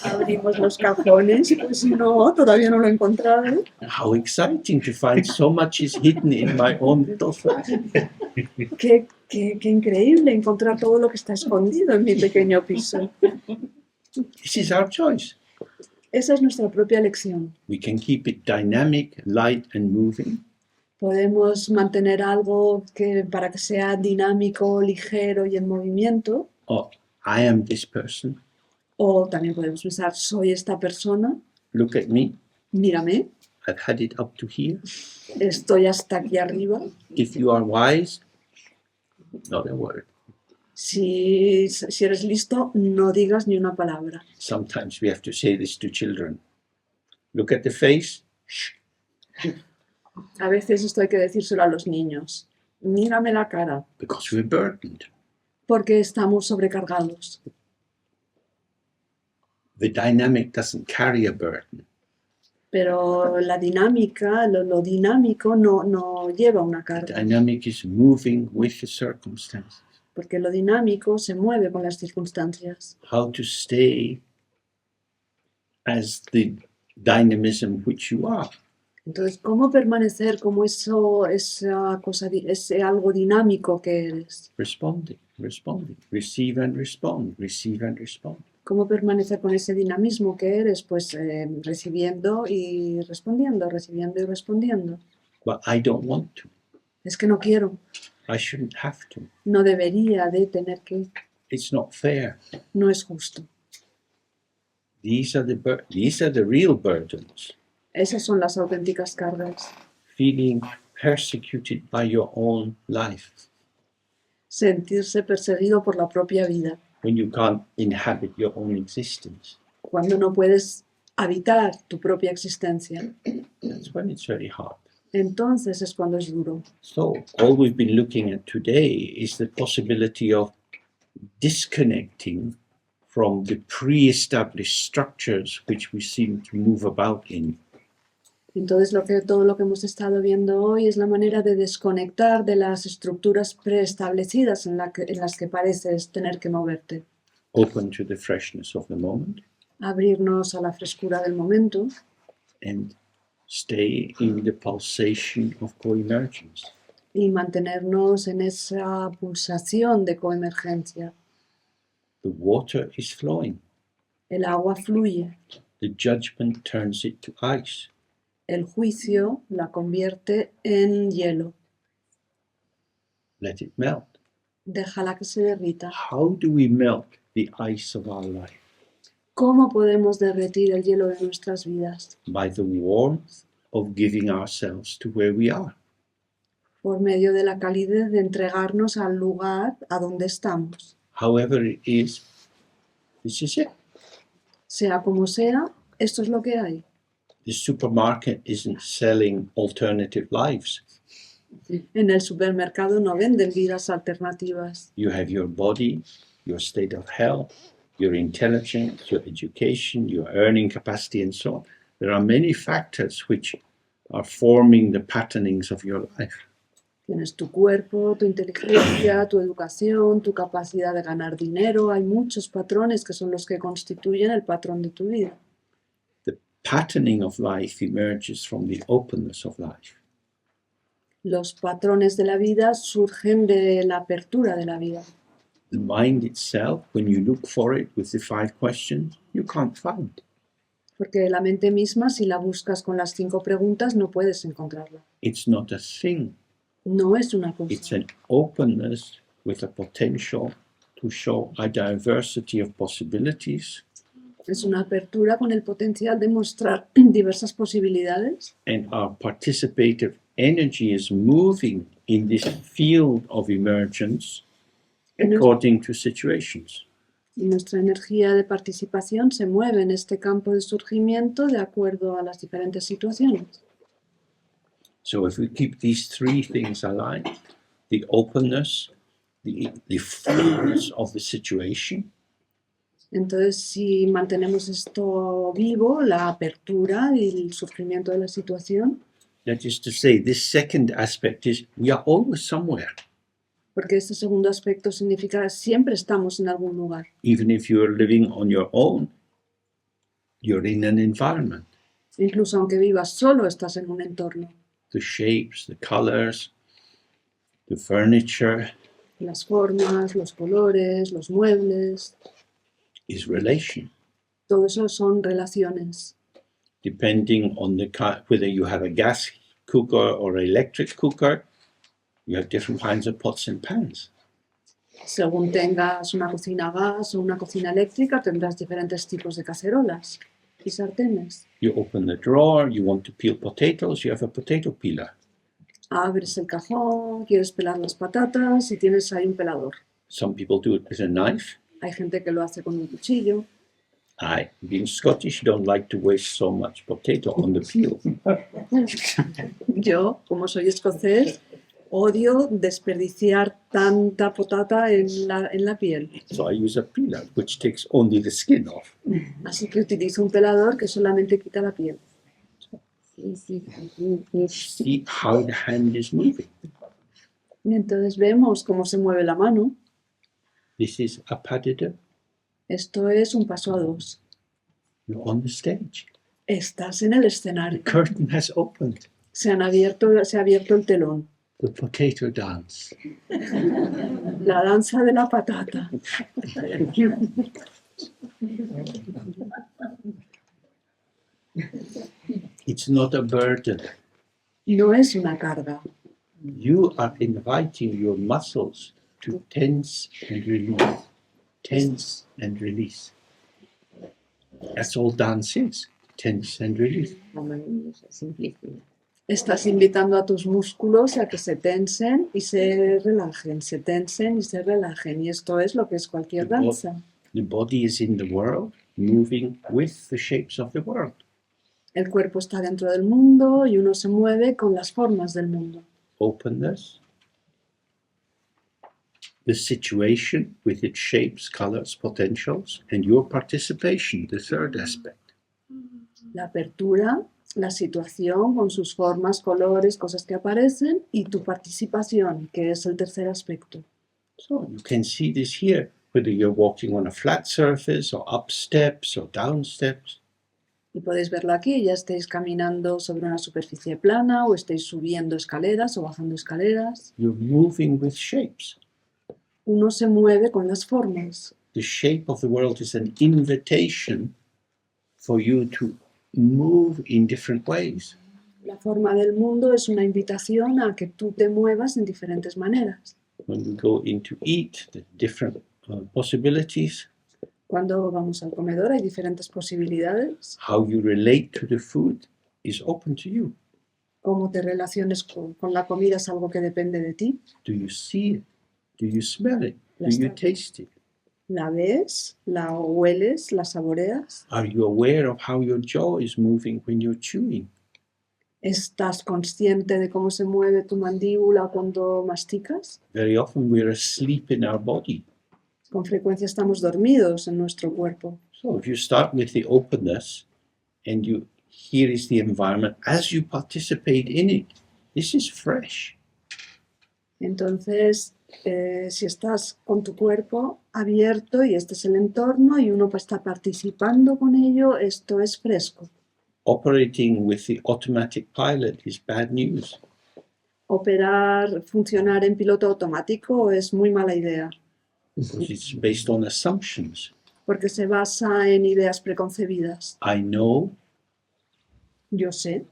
Abrimos los cajones, pues no, todavía no lo he encontrado. How exciting to find so much is hidden in my own little flat. Qué increíble encontrar todo lo que está escondido en mi pequeño piso. This is our choice. Esa es nuestra propia elección. We can keep it dynamic, light, and moving, Podemos mantener algo para que sea dinámico, ligero y en movimiento. or I am this person. O también podemos pensar, soy esta persona, Look at me. mírame, I've had it up to here. estoy hasta aquí arriba. If you are wise, not a word. Si eres listo, no digas ni una palabra. Sometimes we have to say this to children. Look at the face. Shh. A veces esto hay que decírselo a los niños. Mírame la cara, Because we're burdened. porque estamos sobrecargados. The dynamic doesn't carry a burden. Pero la dinámica, lo dinámico no lleva una The carga, dynamic is moving with the circumstances. porque lo dinámico se mueve con las circunstancias. How to stay as the dynamism which you are. Entonces, ¿cómo permanecer como ese algo dinámico que eres? Responding. Receive and respond. Receive and respond. ¿Cómo permanecer con ese dinamismo que eres? Pues recibiendo y respondiendo, recibiendo y respondiendo. But I don't want to. Es que no quiero, I shouldn't have to. no debería de tener que, It's not fair. no es justo. These are the real burdens. Esas son las auténticas cargas. Feeling persecuted by your own life Sentirse perseguido por la propia vida, when you can't inhabit your own existence. cuando no puedes habitar tu propia existencia. That's when it's very hard. Entonces es cuando es duro. So all we've been looking at today is the possibility of disconnecting from the pre-established structures which we seem to move about in. Entonces todo lo que hemos estado viendo hoy es la manera de desconectar de las estructuras preestablecidas en las que pareces tener que moverte. Open to the freshness of the moment Abrirnos a la frescura del momento and stay in the pulsation of coemergence. y mantenernos en esa pulsación de coemergencia. The water is flowing. El agua fluye, The judgment turns it to ice. el juicio la convierte en hielo. Let it melt. Déjala que se derrita. How do we melt the ice of our life? ¿Cómo podemos derretir el hielo de nuestras vidas? By the warmth of giving ourselves to where we are. Por medio de la calidez de entregarnos al lugar a donde estamos. However it is, this is it. Sea como sea, esto es lo que hay. The supermarket isn't selling alternative lives. En el supermercado no venden vidas alternativas. You have your body, your state of health, your intelligence, your education, your earning capacity, and so on. There are many factors which are forming the patternings of your life. Tienes tu cuerpo, tu inteligencia, tu educación, tu capacidad de ganar dinero. Hay muchos patrones que son los que constituyen el patrón de tu vida. The patterning of life emerges from the openness of life. Los patrones de la vida surgen de la apertura de la vida. The mind itself, when you look for it with the 5 questions, you can't find. Porque la mente misma, si la buscas con las 5 preguntas, no puedes encontrarla. It's not a thing. No es una cosa. It's an openness with a potential to show a diversity of possibilities. Es una apertura con el potencial de mostrar diversas posibilidades. And our participative energy is moving in this field of emergence according to situations. Y nuestra energía de participación se mueve en este campo de surgimiento de acuerdo a las diferentes situaciones. So if we keep these 3 things alive, the openness, the fullness of the situation, Entonces, si mantenemos esto vivo, la apertura y el surgimiento de la situación, that is to say, this second aspect is we are always somewhere. porque este segundo aspecto significa que siempre estamos en algún lugar. Even if you are living on your own, you're in an environment. Incluso aunque vivas solo, estás en un entorno. The shapes, the colors, the furniture Las formas, los colores, los muebles, is relation. todo eso son relaciones. Depending on whether you have a gas cooker or electric cooker, you have different kinds of pots and pans. Según tengas una cocina a gas o una cocina eléctrica, tendrás diferentes tipos de cacerolas y sartenes. You open the drawer, you want to peel potatoes, you have a potato peeler. Abres el cajón, quieres pelar las patatas y tienes ahí un pelador. Some people do it with a knife. Hay gente que lo hace con un cuchillo. I, being Scottish, don't like to waste so much potato on the peel. Yo, como soy escocés, odio desperdiciar tanta patata en la piel. So I use a peeler, which takes only the skin off. Así que utilizo un pelador que solamente quita la piel. See how the hand is moving. Y entonces vemos cómo se mueve la mano. This is a padida. Esto es un paso a 2. You're on the stage. Estás en el The escenario. curtain has opened. Se ha abierto el telón. The potato dance. La danza de la patata. It's not a burden. No es una carga. You are inviting your muscles to tense and release. Tense and release. That's all dance is. Tense and release. Maravilhosa Simplicidad. Estás invitando a tus músculos a que se tensen y se relajen, se tensen y se relajen. Y esto es lo que es cualquier danza. The body is in the world, moving with the shapes of the world. El cuerpo está dentro del mundo y uno se mueve con las formas del mundo. Openness. The situation with its shapes, colors, potentials, and your participation, the third aspect. La apertura, la situación con sus formas, colores, cosas que aparecen y tu participación, que es el tercer aspecto. So you can see this here, whether you're walking on a flat surface or up steps or down steps. Y podéis verlo aquí, ya estéis caminando sobre una superficie plana o estéis subiendo escaleras o bajando escaleras. You're moving with shapes. Uno se mueve con las formas. The shape of the world is an invitation for you to move in different ways. La forma del mundo es una invitación a que tú te muevas en diferentes maneras. When we go in to eat, the different possibilities. Cuando vamos al comedor hay diferentes posibilidades. How you relate to the food is open to you. Cómo te relaciones con la comida es algo que depende de ti. Do you see it? Do you smell it? Do Las you ta- taste it? La ves, la hueles, la saboreas. Are you aware of how your jaw is moving when you're chewing? ¿Estás consciente de cómo se mueve tu mandíbula cuando masticas? Very often we're asleep in our body. Con frecuencia estamos dormidos en nuestro cuerpo. So if you start with the openness and here is the environment as you participate in it, this is fresh. Entonces, si estás con tu cuerpo abierto y este es el entorno y uno está participando con ello, esto es fresco. Operating with the automatic pilot is bad news. Funcionar en piloto automático es muy mala idea, Because it's based on assumptions. porque se basa en ideas preconcebidas. I know, Yo sé,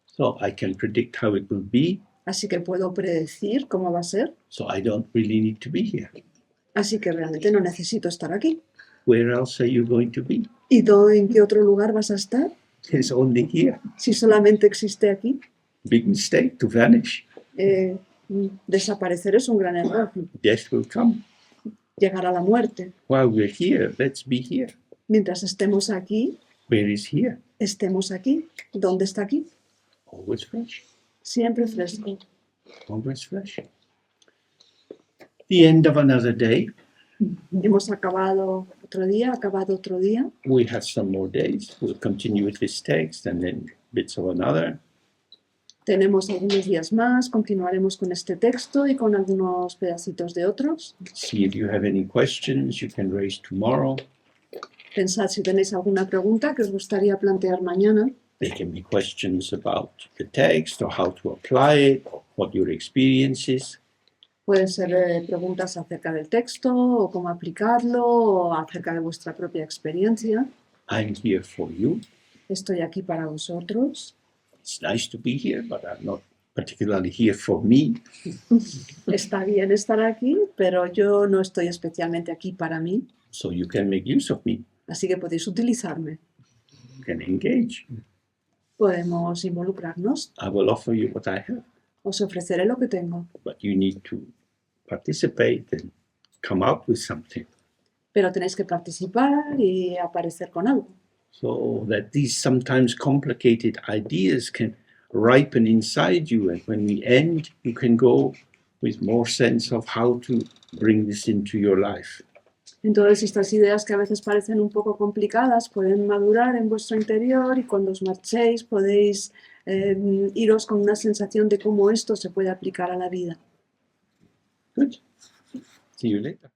so I can predict how it will be, así que puedo predecir cómo va a ser, so I don't really need to be here. así que realmente no necesito estar aquí. Where else are you going to be? ¿Y en qué otro lugar vas a estar It's only here. si solamente existe aquí? Big mistake to vanish. Desaparecer es un gran error. Death will come. Llegará la muerte. While we're here, let's be here. Mientras estemos aquí, Where is here? estemos aquí. ¿Dónde está aquí? Always fresh. Siempre fresco. Always fresh. The end of another day. Hemos acabado otro día. We have some more days. We'll continue with this text and then bits of another. Tenemos algunos días más, continuaremos con este texto y con algunos pedacitos de otros. See if you have any questions you can raise tomorrow. Pensad si tenéis alguna pregunta que os gustaría plantear mañana. There can be questions about the text or how to apply it, or what your experience is. Pueden ser preguntas acerca del texto o cómo aplicarlo o acerca de vuestra propia experiencia. I'm here for you. Estoy aquí para vosotros. It's nice to be here, but I'm not particularly here for me. Está bien estar aquí, pero yo no estoy especialmente aquí para mí, So you can make use of me. así que podéis utilizarme. You can engage. Podemos involucrarnos. I will offer you what I have, Os ofreceré lo que tengo, but you need to participate and come out with something. pero tenéis que participar y aparecer con algo. So that these sometimes complicated ideas can ripen inside you, and when we end, you can go with more sense of how to bring this into your life. Entonces estas ideas que a veces parecen un poco complicadas pueden madurar en vuestro interior y cuando os marchéis podéis iros con una sensación de cómo esto se puede aplicar a la vida. Good. See you later.